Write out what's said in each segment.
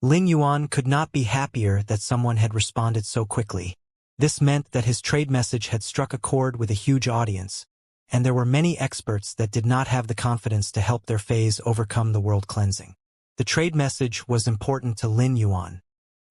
Lin Yuan could not be happier that someone had responded so quickly. This meant that his trade message had struck a chord with a huge audience, and there were many experts that did not have the confidence to help their phase overcome the world cleansing. The trade message was important to Lin Yuan.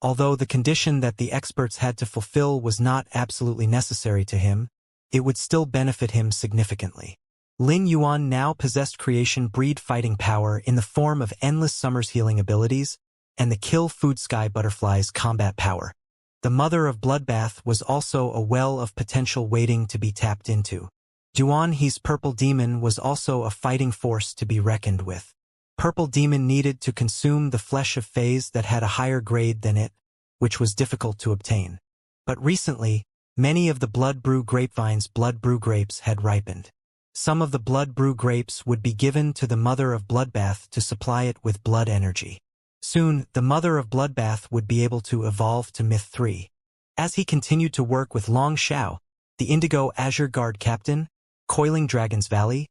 Although the condition that the experts had to fulfill was not absolutely necessary to him, it would still benefit him significantly. Lin Yuan now possessed creation breed fighting power in the form of endless summer's healing abilities and the kill food sky butterfly's combat power. The mother of bloodbath was also a well of potential waiting to be tapped into. Duan He's purple demon was also a fighting force to be reckoned with. Purple demon needed to consume the flesh of phase that had a higher grade than it, which was difficult to obtain. But recently, many of the blood brew grapevine's blood brew grapes had ripened. Some of the blood brew grapes would be given to the mother of bloodbath to supply it with blood energy. Soon, the mother of bloodbath would be able to evolve to Myth 3. As he continued to work with Long Xiao, the Indigo Azure Guard Captain, Coiling Dragon's Valley,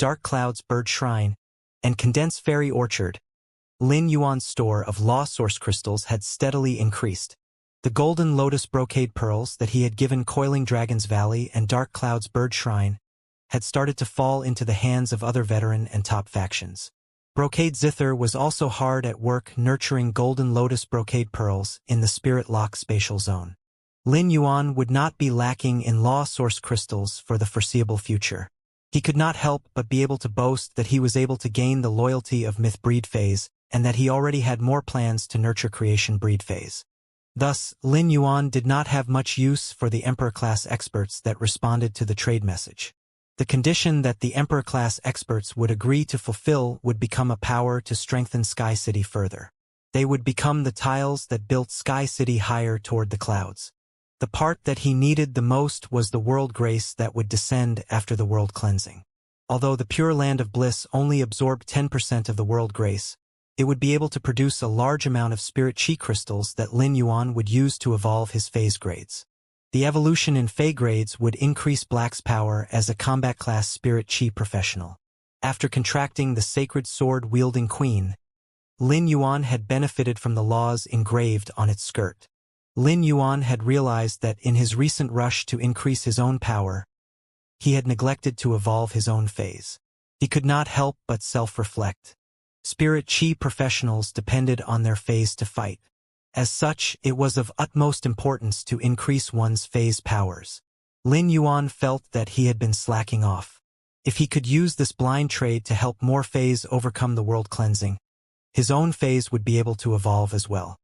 Dark Cloud's Bird Shrine, and Condensed Fairy Orchard, Lin Yuan's store of law source crystals had steadily increased. The golden lotus brocade pearls that he had given Coiling Dragon's Valley and Dark Cloud's Bird Shrine had started to fall into the hands of other veteran and top factions. Brocade Zither was also hard at work nurturing golden lotus brocade pearls in the Spirit Lock spatial zone. Lin Yuan would not be lacking in law source crystals for the foreseeable future. He could not help but be able to boast that he was able to gain the loyalty of Myth Breed phase and that he already had more plans to nurture Creation Breed phase. Thus, Lin Yuan did not have much use for the Emperor-class experts that responded to the trade message. The condition that the Emperor-class experts would agree to fulfill would become a power to strengthen Sky City further. They would become the tiles that built Sky City higher toward the clouds. The part that he needed the most was the world grace that would descend after the world cleansing. Although the Pure Land of Bliss only absorbed 10% of the world grace, it would be able to produce a large amount of spirit chi crystals that Lin Yuan would use to evolve his phase grades. The evolution in Fey grades would increase Black's power as a combat-class spirit chi professional. After contracting the sacred sword-wielding queen, Lin Yuan had benefited from the laws engraved on its skirt. Lin Yuan had realized that in his recent rush to increase his own power, he had neglected to evolve his own phase. He could not help but self-reflect. Spirit chi professionals depended on their phase to fight. As such, it was of utmost importance to increase one's phase powers. Lin Yuan felt that he had been slacking off. If he could use this blind trade to help more phase overcome the world cleansing, his own phase would be able to evolve as well.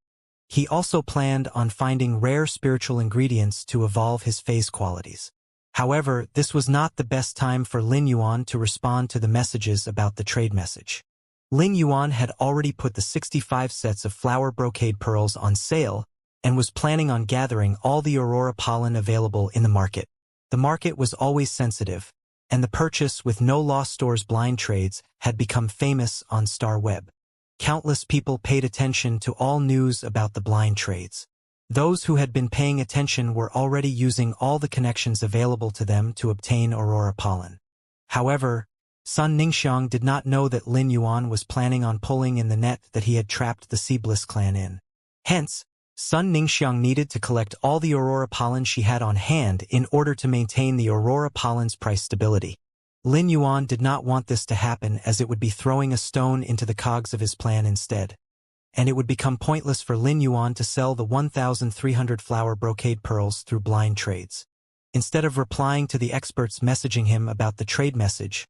He also planned on finding rare spiritual ingredients to evolve his phase qualities. However, this was not the best time for Lin Yuan to respond to the messages about the trade message. Lin Yuan had already put the 65 sets of flower brocade pearls on sale and was planning on gathering all the aurora pollen available in the market. The market was always sensitive, and the purchase with no loss stores blind trades had become famous on Star Web. Countless people paid attention to all news about the blind trades. Those who had been paying attention were already using all the connections available to them to obtain aurora pollen. However, Sun Ningxiang did not know that Lin Yuan was planning on pulling in the net that he had trapped the Seabliss clan in. Hence, Sun Ningxiang needed to collect all the aurora pollen she had on hand in order to maintain the aurora pollen's price stability. Lin Yuan did not want this to happen as it would be throwing a stone into the cogs of his plan instead. And it would become pointless for Lin Yuan to sell the 1,300 flower brocade pearls through blind trades. Instead of replying to the experts messaging him about the trade message,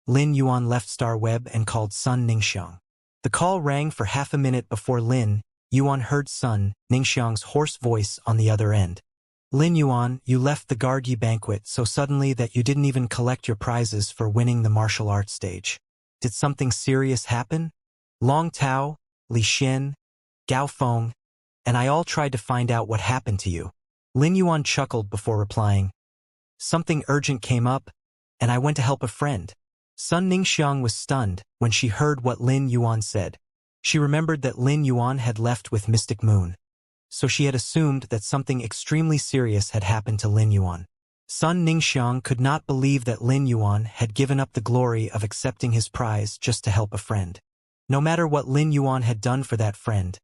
Lin Yuan left Star Web and called Sun Ningxiang. The call rang for half a minute before Lin Yuan heard Sun Ningxiang's hoarse voice on the other end. Lin Yuan, you left the Guard Yi banquet so suddenly that you didn't even collect your prizes for winning the martial arts stage. Did something serious happen? Long Tao, Li Xian, Gao Feng, and I all tried to find out what happened to you. Lin Yuan chuckled before replying. Something urgent came up, and I went to help a friend. Sun Ningxiang was stunned when she heard what Lin Yuan said. She remembered that Lin Yuan had left with Mystic Moon, so she had assumed that something extremely serious had happened to Lin Yuan. Sun Ningxiang could not believe that Lin Yuan had given up the glory of accepting his prize just to help a friend. No matter what Lin Yuan had done for that friend,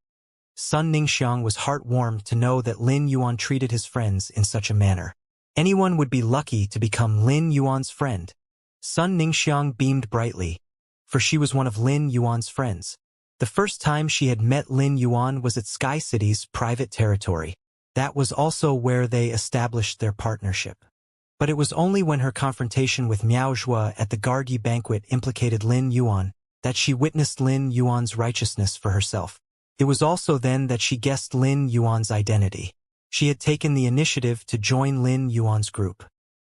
Sun Ningxiang was heart-warmed to know that Lin Yuan treated his friends in such a manner. Anyone would be lucky to become Lin Yuan's friend. Sun Ningxiang beamed brightly, for she was one of Lin Yuan's friends. The first time she had met Lin Yuan was at Sky City's private territory. That was also where they established their partnership. But it was only when her confrontation with Miao Zhua at the Gargi banquet implicated Lin Yuan that she witnessed Lin Yuan's righteousness for herself. It was also then that she guessed Lin Yuan's identity. She had taken the initiative to join Lin Yuan's group.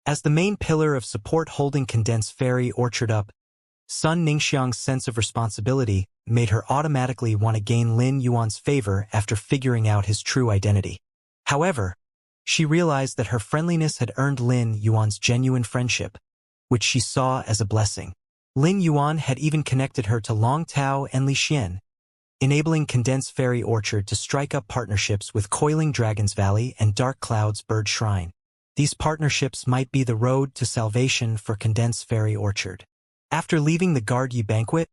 As the main pillar of support holding Condensed Fairy Orchard up, Sun Ningxiang's sense of responsibility made her automatically want to gain Lin Yuan's favor after figuring out his true identity. However, she realized that her friendliness had earned Lin Yuan's genuine friendship, which she saw as a blessing. Lin Yuan had even connected her to Long Tao and Li Xian, enabling Condensed Fairy Orchard to strike up partnerships with Coiling Dragon's Valley and Dark Cloud's Bird Shrine. These partnerships might be the road to salvation for Condensed Fairy Orchard. After leaving the Gargi banquet,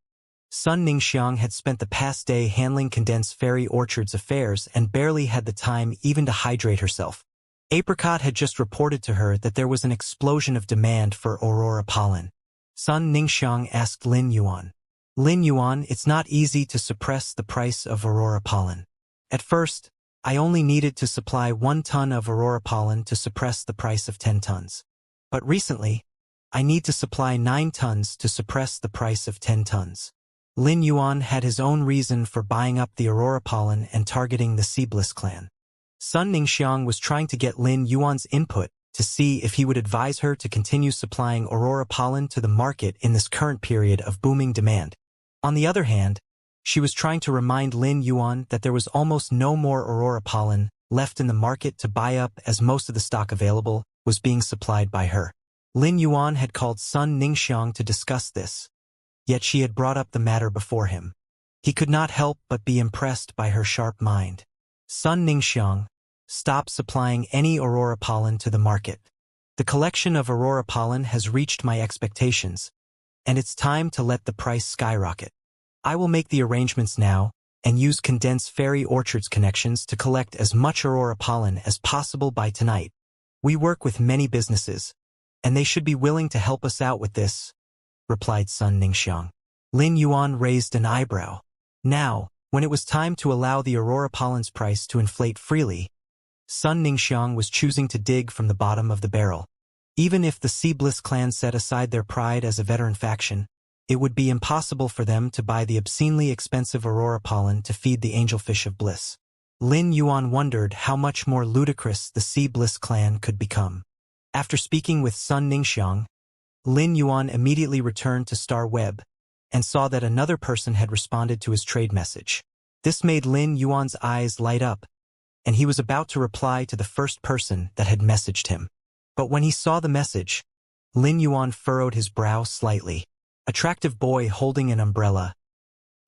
Sun Ningxiang had spent the past day handling Condensed Fairy Orchard's affairs and barely had the time even to hydrate herself. Apricot had just reported to her that there was an explosion of demand for Aurora pollen. Sun Ningxiang asked Lin Yuan, "Lin Yuan, it's not easy to suppress the price of Aurora pollen. At first, I only needed to supply 1 ton of Aurora pollen to suppress the price of 10 tons. But recently, I need to supply 9 tons to suppress the price of 10 tons. Lin Yuan had his own reason for buying up the Aurora pollen and targeting the Seabliss clan. Sun Ningxiang was trying to get Lin Yuan's input to see if he would advise her to continue supplying Aurora pollen to the market in this current period of booming demand. On the other hand, she was trying to remind Lin Yuan that there was almost no more Aurora pollen left in the market to buy up, as most of the stock available was being supplied by her. Lin Yuan had called Sun Ningxiang to discuss this, yet she had brought up the matter before him. He could not help but be impressed by her sharp mind. Sun Ningxiang, stop supplying any Aurora pollen to the market. The collection of Aurora pollen has reached my expectations, and it's time to let the price skyrocket. I will make the arrangements now and use Condensed Fairy Orchard's connections to collect as much Aurora pollen as possible by tonight. We work with many businesses, and they should be willing to help us out with this," replied Sun Ningxiang. Lin Yuan raised an eyebrow. Now, when it was time to allow the Aurora pollen's price to inflate freely, Sun Ningxiang was choosing to dig from the bottom of the barrel. Even if the Seabliss clan set aside their pride as a veteran faction, it would be impossible for them to buy the obscenely expensive Aurora pollen to feed the Angelfish of Bliss. Lin Yuan wondered how much more ludicrous the Seabliss clan could become. After speaking with Sun Ningxiang, Lin Yuan immediately returned to Star Web and saw that another person had responded to his trade message. This made Lin Yuan's eyes light up, and he was about to reply to the first person that had messaged him. But when he saw the message, Lin Yuan furrowed his brow slightly. Attractive boy holding an umbrella.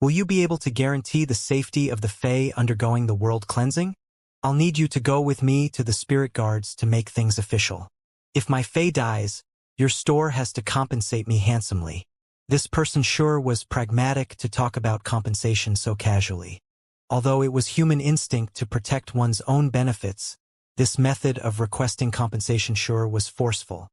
Will you be able to guarantee the safety of the Fae undergoing the world cleansing? I'll need you to go with me to the spirit guards to make things official. If my Fae dies, your store has to compensate me handsomely. This person sure was pragmatic to talk about compensation so casually. Although it was human instinct to protect one's own benefits, this method of requesting compensation sure was forceful.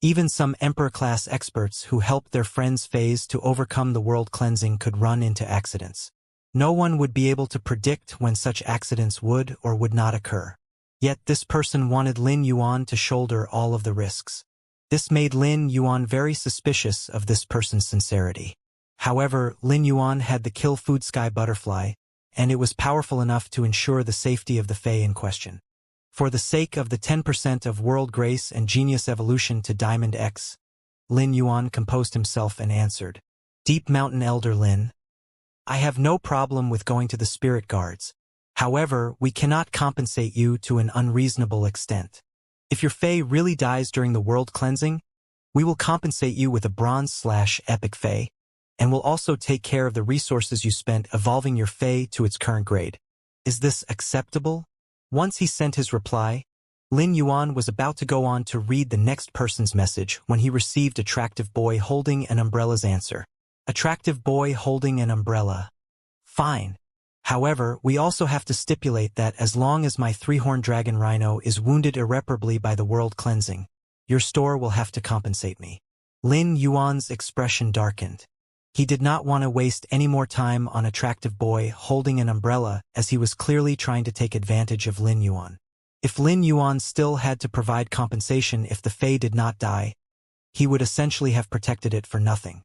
Even some Emperor-class experts who helped their friends' Faes to overcome the world cleansing could run into accidents. No one would be able to predict when such accidents would or would not occur. Yet this person wanted Lin Yuan to shoulder all of the risks. This made Lin Yuan very suspicious of this person's sincerity. However, Lin Yuan had the Kill Food Sky butterfly, and it was powerful enough to ensure the safety of the Fae in question. For the sake of the 10% of world grace and genius evolution to Diamond X, Lin Yuan composed himself and answered, "Deep Mountain Elder Lin, I have no problem with going to the spirit guards. However, we cannot compensate you to an unreasonable extent. If your Fae really dies during the world cleansing, we will compensate you with a bronze/epic Fae, and will also take care of the resources you spent evolving your Fae to its current grade. Is this acceptable?" Once he sent his reply, Lin Yuan was about to go on to read the next person's message when he received Attractive Boy Holding an Umbrella's answer. Attractive Boy Holding an Umbrella. Fine. However, we also have to stipulate that as long as my three-horned dragon rhino is wounded irreparably by the world cleansing, your store will have to compensate me. Lin Yuan's expression darkened. He did not want to waste any more time on attractive boy holding an umbrella, as he was clearly trying to take advantage of Lin Yuan. If Lin Yuan still had to provide compensation if the Fae did not die, he would essentially have protected it for nothing.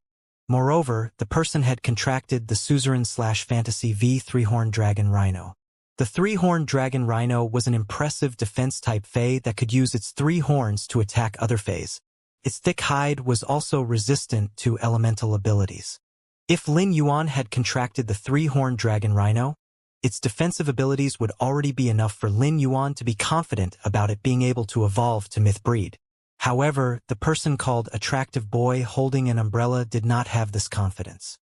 Moreover, the person had contracted the suzerain/fantasy V three-horned dragon rhino. The three-horned dragon rhino was an impressive defense-type Fae that could use its three horns to attack other Faes. Its thick hide was also resistant to elemental abilities. If Lin Yuan had contracted the three-horned dragon rhino, its defensive abilities would already be enough for Lin Yuan to be confident about it being able to evolve to myth breed. However, the person called attractive boy holding an umbrella did not have this confidence.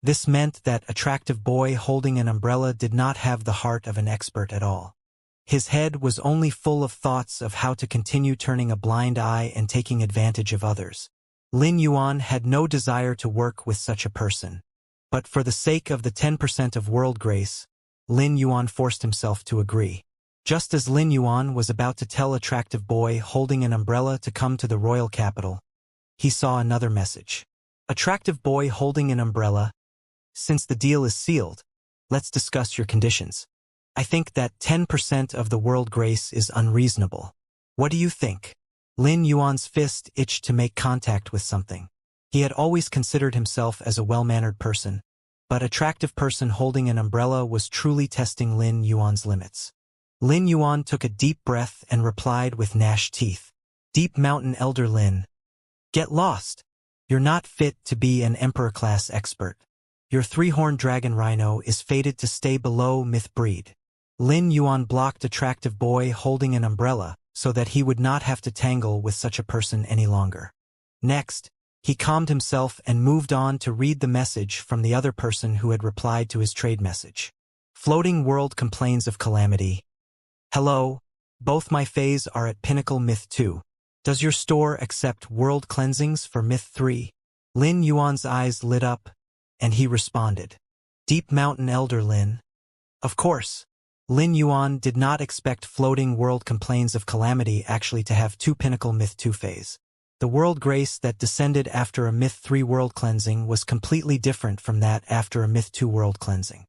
This meant that attractive boy holding an umbrella did not have the heart of an expert at all. His head was only full of thoughts of how to continue turning a blind eye and taking advantage of others. Lin Yuan had no desire to work with such a person. But for the sake of the 10% of world grace, Lin Yuan forced himself to agree. Just as Lin Yuan was about to tell attractive boy holding an umbrella to come to the royal capital, he saw another message. Attractive boy holding an umbrella, since the deal is sealed, let's discuss your conditions. I think that 10% of the world grace is unreasonable. What do you think? Lin Yuan's fist itched to make contact with something. He had always considered himself as a well-mannered person, but attractive person holding an umbrella was truly testing Lin Yuan's limits. Lin Yuan took a deep breath and replied with gnashed teeth. Deep Mountain Elder Lin. Get lost. You're not fit to be an Emperor-class expert. Your three-horned dragon rhino is fated to stay below myth breed. Lin Yuan blocked attractive boy holding an umbrella so that he would not have to tangle with such a person any longer. Next, he calmed himself and moved on to read the message from the other person who had replied to his trade message. Floating World complains of calamity. Hello, both my Faes are at Pinnacle Myth 2. Does your store accept world cleansings for Myth 3? Lin Yuan's eyes lit up, and he responded. Deep Mountain Elder Lin. Of course. Lin Yuan did not expect Floating World Complains of Calamity actually to have two Pinnacle Myth 2 Faes. The world grace that descended after a Myth 3 world cleansing was completely different from that after a Myth 2 world cleansing.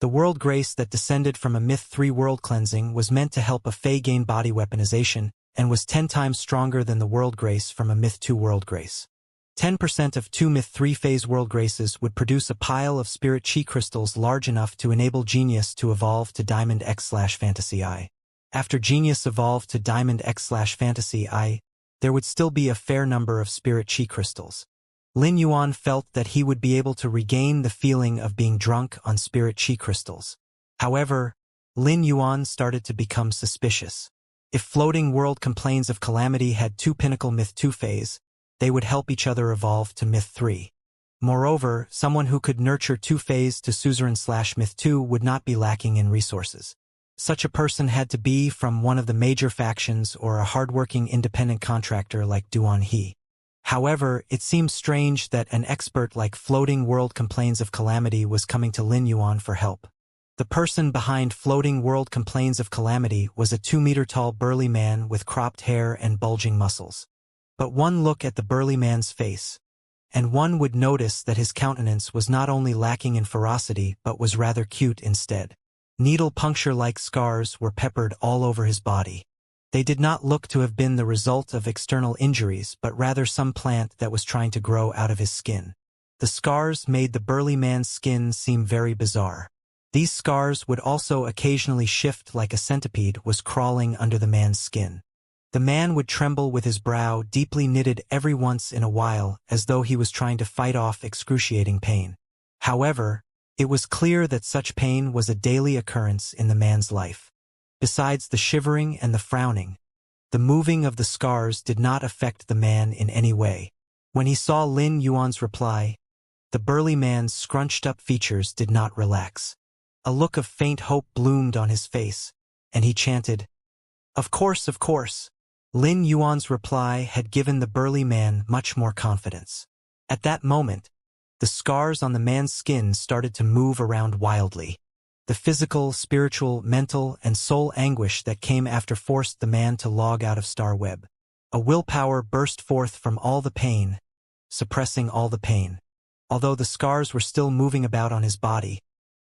The world grace that descended from a Myth 3 world cleansing was meant to help a Fae gain body weaponization and was 10 times stronger than the world grace from a Myth 2 world grace. 10% of 2 Myth 3 phase world graces would produce a pile of spirit chi crystals large enough to enable Genius to evolve to Diamond X/Fantasy I. After Genius evolved to Diamond X/Fantasy I, there would still be a fair number of spirit chi crystals. Lin Yuan felt that he would be able to regain the feeling of being drunk on spirit chi crystals. However, Lin Yuan started to become suspicious. If Floating World Complains of Calamity had two Pinnacle Myth 2 phase, they would help each other evolve to Myth 3. Moreover, someone who could nurture two Faes to Suzerain/Myth 2 would not be lacking in resources. Such a person had to be from one of the major factions or a hardworking independent contractor like Duan He. However, it seemed strange that an expert like Floating World Complains of Calamity was coming to Lin Yuan for help. The person behind Floating World Complains of Calamity was a 2-meter-tall burly man with cropped hair and bulging muscles. But one look at the burly man's face, and one would notice that his countenance was not only lacking in ferocity but was rather cute instead. Needle puncture-like scars were peppered all over his body. They did not look to have been the result of external injuries but rather some plant that was trying to grow out of his skin. The scars made the burly man's skin seem very bizarre. These scars would also occasionally shift like a centipede was crawling under the man's skin. The man would tremble with his brow deeply knitted every once in a while as though he was trying to fight off excruciating pain. However, it was clear that such pain was a daily occurrence in the man's life. Besides the shivering and the frowning, the moving of the scars did not affect the man in any way. When he saw Lin Yuan's reply, the burly man's scrunched-up features did not relax. A look of faint hope bloomed on his face, and he chanted, Of course, of course." Lin Yuan's reply had given the burly man much more confidence. At that moment, the scars on the man's skin started to move around wildly. The physical, spiritual, mental, and soul anguish that came after forced the man to log out of Star Web. A willpower burst forth from all the pain, suppressing all the pain. Although the scars were still moving about on his body,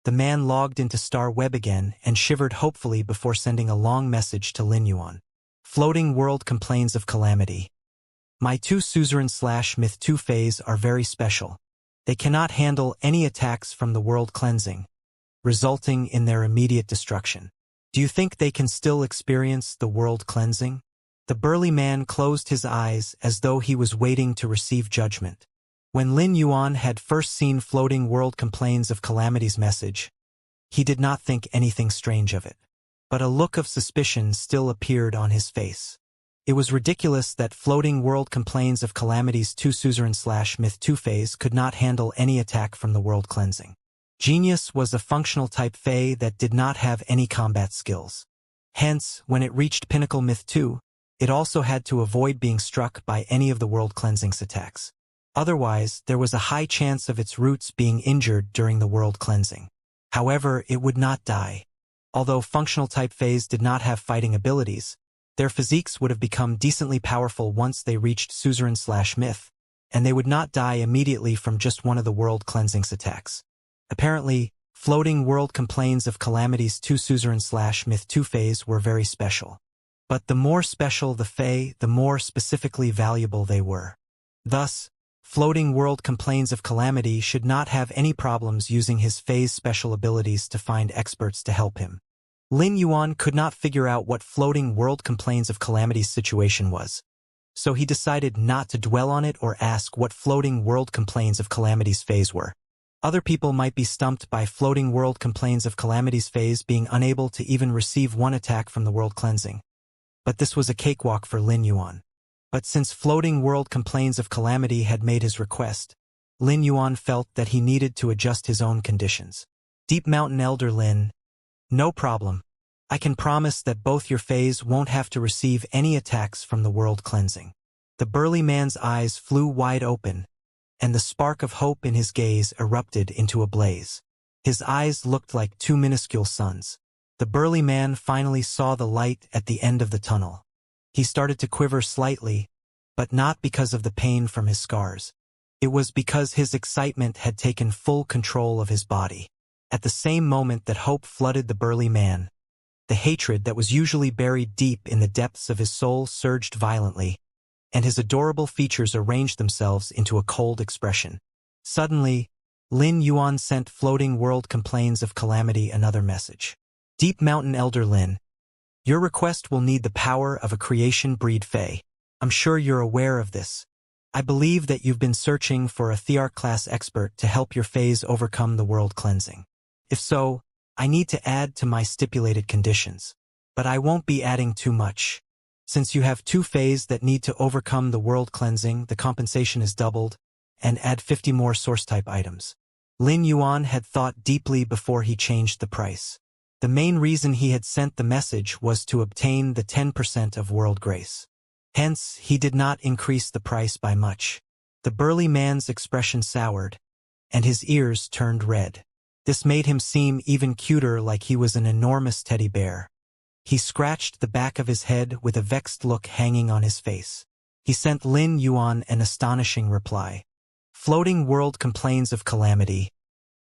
the man logged into Star Web again and shivered hopefully before sending a long message to Lin Yuan. Floating world complains of calamity. My two suzerain/myth 2 phase are very special. They cannot handle any attacks from the world cleansing, resulting in their immediate destruction. Do you think they can still experience the world cleansing? The burly man closed his eyes as though he was waiting to receive judgment. When Lin Yuan had first seen Floating World Complains of Calamity's message, he did not think anything strange of it. But a look of suspicion still appeared on his face. It was ridiculous that Floating World Complains of Calamity's two suzerain/myth 2 phase could not handle any attack from the world cleansing. Genius was a functional type Fae that did not have any combat skills. Hence, when it reached Pinnacle Myth 2, it also had to avoid being struck by any of the world cleansing's attacks. Otherwise, there was a high chance of its roots being injured during the world cleansing. However, it would not die. Although functional type Faes did not have fighting abilities, their physiques would have become decently powerful once they reached suzerain/myth, and they would not die immediately from just one of the world cleansing's attacks. Apparently, Floating World Complains of Calamity's two suzerain/myth 2 phase were very special. But the more special the Fae, the more specifically valuable they were. Thus, Floating World Complains of Calamity should not have any problems using his Fae's special abilities to find experts to help him. Lin Yuan could not figure out what Floating World Complains of Calamity's situation was, so he decided not to dwell on it or ask what Floating World Complains of Calamity's phase were. Other people might be stumped by Floating World Complains of Calamity's phase being unable to even receive one attack from the world cleansing. But this was a cakewalk for Lin Yuan. But since Floating World Complains of Calamity had made his request, Lin Yuan felt that he needed to adjust his own conditions. Deep Mountain Elder Lin, no problem. I can promise that both your phase won't have to receive any attacks from the world cleansing. The burly man's eyes flew wide open, and the spark of hope in his gaze erupted into a blaze. His eyes looked like two minuscule suns. The burly man finally saw the light at the end of the tunnel. He started to quiver slightly, but not because of the pain from his scars. It was because his excitement had taken full control of his body. At the same moment that hope flooded the burly man, the hatred that was usually buried deep in the depths of his soul surged violently, and his adorable features arranged themselves into a cold expression. Suddenly, Lin Yuan sent Floating World Complains of Calamity another message. Deep Mountain Elder Lin, your request will need the power of a creation breed Fae. I'm sure you're aware of this. I believe that you've been searching for a Thearch-class expert to help your Faes overcome the world cleansing. If so, I need to add to my stipulated conditions. But I won't be adding too much. Since you have two Faes that need to overcome the world cleansing, the compensation is doubled, and add 50 more source-type items. Lin Yuan had thought deeply before he changed the price. The main reason he had sent the message was to obtain the 10% of world grace. Hence, he did not increase the price by much. The burly man's expression soured, and his ears turned red. This made him seem even cuter, like he was an enormous teddy bear. He scratched the back of his head with a vexed look hanging on his face. He sent Lin Yuan an astonishing reply. Floating World Complains of Calamity.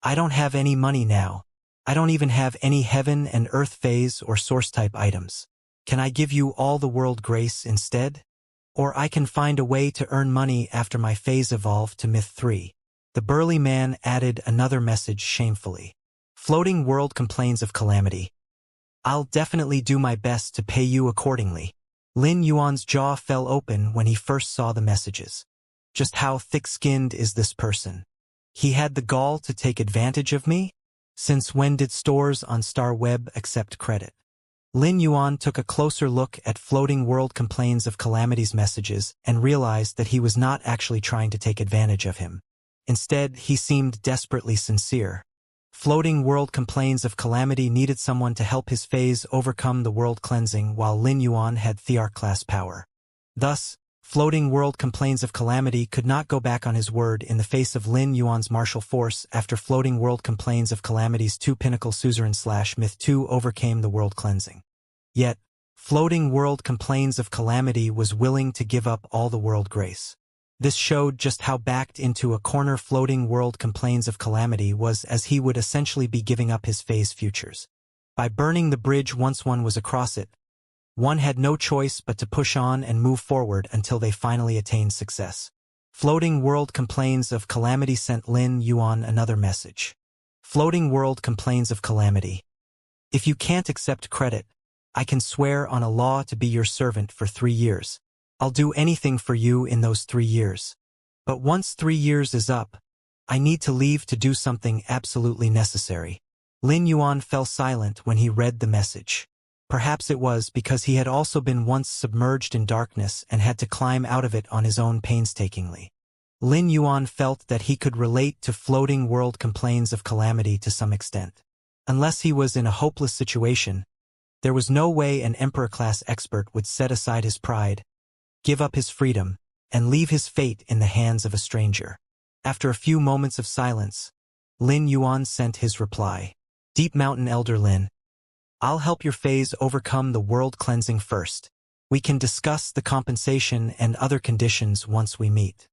I don't have any money now. I don't even have any heaven and earth phase or source-type items. Can I give you all the world grace instead? Or I can find a way to earn money after my phase evolve to Myth 3. The burly man added another message shamefully. Floating World Complains of Calamity. I'll definitely do my best to pay you accordingly. Lin Yuan's jaw fell open when he first saw the messages. Just how thick-skinned is this person? He had the gall to take advantage of me? Since when did stores on Star Web accept credit? Lin Yuan took a closer look at Floating World Complains of Calamity's messages and realized that he was not actually trying to take advantage of him. Instead, he seemed desperately sincere. Floating World Complains of Calamity needed someone to help his phase overcome the world cleansing, while Lin Yuan had Thearch-class power. Thus, Floating World Complains of Calamity could not go back on his word in the face of Lin Yuan's martial force after Floating World Complains of Calamity's 2 pinnacle suzerain/myth 2 overcame the world cleansing. Yet, Floating World Complains of Calamity was willing to give up all the world grace. This showed just how backed into a corner Floating World Complains of Calamity was, as he would essentially be giving up his phase futures. By burning the bridge once one was across it, one had no choice but to push on and move forward until they finally attained success. Floating World Complains of Calamity sent Lin Yuan another message. Floating World Complains of Calamity. If you can't accept credit, I can swear on a law to be your servant for 3 years. I'll do anything for you in those 3 years. But once 3 years is up, I need to leave to do something absolutely necessary. Lin Yuan fell silent when he read the message. Perhaps it was because he had also been once submerged in darkness and had to climb out of it on his own painstakingly. Lin Yuan felt that he could relate to Floating World Complains of Calamity to some extent. Unless he was in a hopeless situation, there was no way an Emperor-class expert would set aside his pride, give up his freedom, and leave his fate in the hands of a stranger. After a few moments of silence, Lin Yuan sent his reply. Deep Mountain Elder Lin, I'll help your phase overcome the world cleansing first. We can discuss the compensation and other conditions once we meet.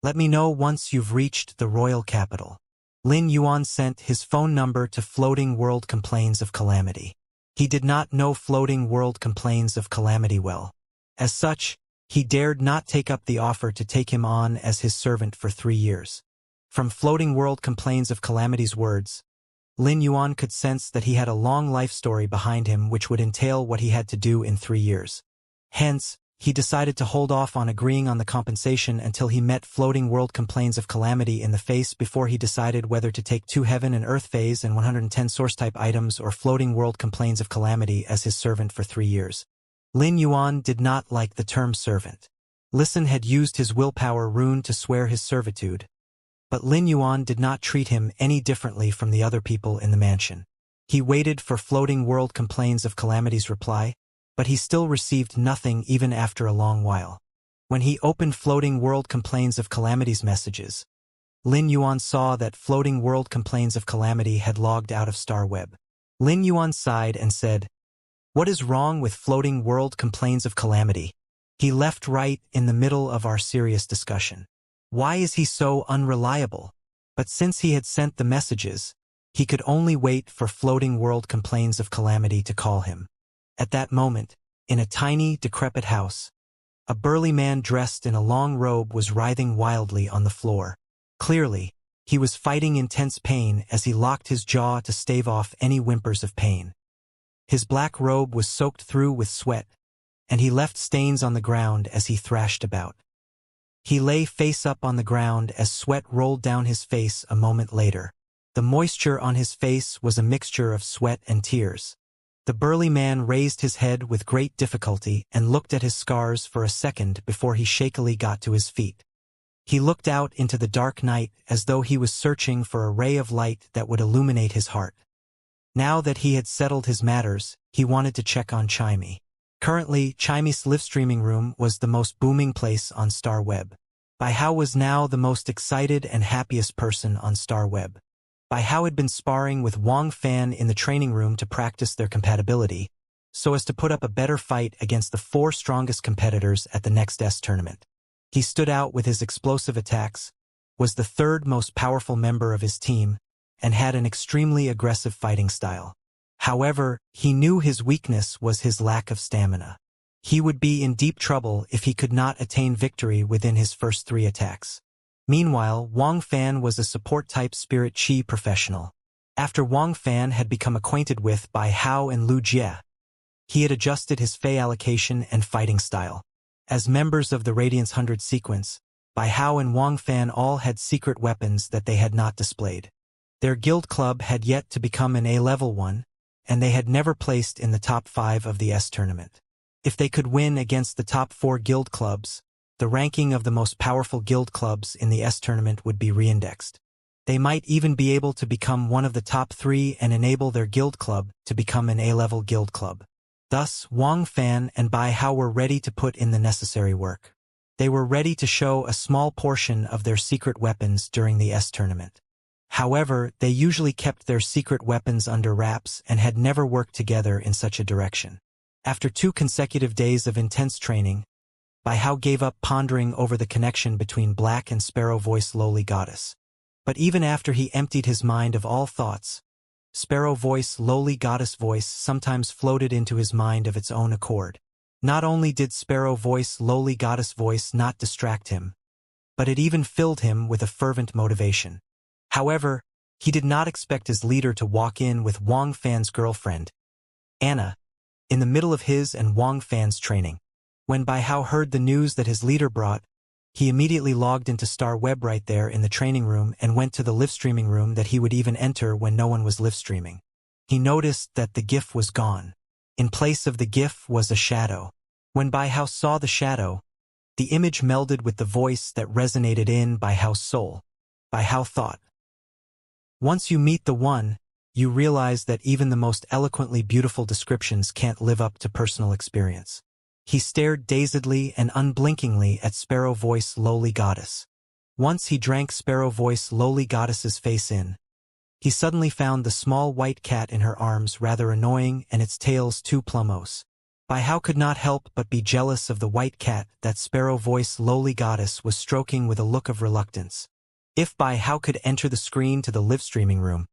Let me know once you've reached the royal capital. Lin Yuan sent his phone number to Floating World Complains of Calamity. He did not know Floating World Complains of Calamity well. As such, he dared not take up the offer to take him on as his servant for 3 years. From Floating World Complains of Calamity's words, Lin Yuan could sense that he had a long life story behind him which would entail what he had to do in 3 years. Hence, he decided to hold off on agreeing on the compensation until he met Floating World Complains of Calamity in the face before he decided whether to take 2 Heaven and Earth phase and 110 source-type items or Floating World Complains of Calamity as his servant for 3 years. Lin Yuan did not like the term servant. Listen had used his willpower rune to swear his servitude, but Lin Yuan did not treat him any differently from the other people in the mansion. He waited for Floating World Complains of Calamity's reply, but he still received nothing even after a long while. When he opened Floating World Complains of Calamity's messages, Lin Yuan saw that Floating World Complains of Calamity had logged out of StarWeb. Lin Yuan sighed and said, "What is wrong with Floating World Complains of Calamity? He left right in the middle of our serious discussion. Why is he so unreliable?" But since he had sent the messages, he could only wait for Floating World Complains of Calamity to call him. At that moment, in a tiny, decrepit house, a burly man dressed in a long robe was writhing wildly on the floor. Clearly, he was fighting intense pain as he locked his jaw to stave off any whimpers of pain. His black robe was soaked through with sweat, and he left stains on the ground as he thrashed about. He lay face up on the ground as sweat rolled down his face a moment later. The moisture on his face was a mixture of sweat and tears. The burly man raised his head with great difficulty and looked at his scars for a second before he shakily got to his feet. He looked out into the dark night as though he was searching for a ray of light that would illuminate his heart. Now that he had settled his matters, he wanted to check on Chimey. Currently, Chimey's live streaming room was the most booming place on StarWeb. Bai Hao was now the most excited and happiest person on StarWeb. Bai Hao had been sparring with Wang Fan in the training room to practice their compatibility, so as to put up a better fight against the 4 strongest competitors at the next S tournament. He stood out with his explosive attacks, was the 3rd most powerful member of his team, and had an extremely aggressive fighting style. However, he knew his weakness was his lack of stamina. He would be in deep trouble if he could not attain victory within his first 3 attacks. Meanwhile, Wang Fan was a support-type Spirit Chi professional. After Wang Fan had become acquainted with Bai Hao and Lu Jie, he had adjusted his Fei allocation and fighting style. As members of the Radiance 100 sequence, Bai Hao and Wang Fan all had secret weapons that they had not displayed. Their guild club had yet to become an A-level one, and they had never placed in the top 5 of the S tournament. If they could win against the top 4 guild clubs, the ranking of the most powerful guild clubs in the S tournament would be reindexed. They might even be able to become one of the top 3 and enable their guild club to become an A-level guild club. Thus, Wang Fan and Bai Hao were ready to put in the necessary work. They were ready to show a small portion of their secret weapons during the S tournament. However, they usually kept their secret weapons under wraps and had never worked together in such a direction. After 2 consecutive days of intense training, Bai gave up pondering over the connection between Black and Sparrow Voice Lowly Goddess. But even after he emptied his mind of all thoughts, Sparrow Voice Lowly Goddess voice sometimes floated into his mind of its own accord. Not only did Sparrow Voice Lowly Goddess voice not distract him, but it even filled him with a fervent motivation. However, he did not expect his leader to walk in with Wang Fan's girlfriend, Anna, in the middle of his and Wang Fan's training. When Bai Hao heard the news that his leader brought, he immediately logged into Star Web right there in the training room and went to the live streaming room that he would even enter when no one was live streaming. He noticed that the GIF was gone. In place of the GIF was a shadow. When Bai Hao saw the shadow, the image melded with the voice that resonated in Bai Hao's soul. Bai Hao thought, "Once you meet the one, you realize that even the most eloquently beautiful descriptions can't live up to personal experience." He stared dazedly and unblinkingly at Sparrow Voice Lowly Goddess. Once he drank Sparrow Voice Lowly Goddess's face in, he suddenly found the small white cat in her arms rather annoying and its tails too plumose. Bai Hao could not help but be jealous of the white cat that Sparrow Voice Lowly Goddess was stroking with a look of reluctance. If Bai Hao could enter the screen to the live streaming room,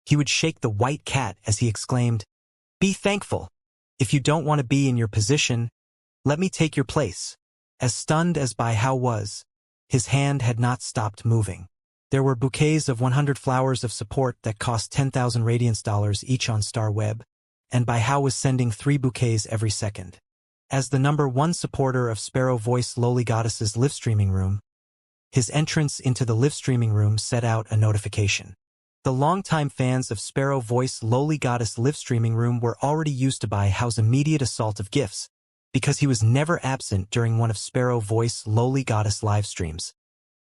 he would shake the white cat as he exclaimed, "Be thankful. If you don't want to be in your position, let me take your place." As stunned as Bai Hao was, his hand had not stopped moving. There were bouquets of 100 flowers of support that cost 10,000 Radiance dollars each on Star Web, and Bai Hao was sending 3 bouquets every second. As the #1 supporter of Sparrow Voice Lowly Goddess's live streaming room, his entrance into the live streaming room set out a notification. The longtime fans of Sparrow Voice Lowly Goddess live streaming room were already used to Bai Hao's immediate assault of gifts, because he was never absent during one of Sparrow Voice Lowly Goddess live streams.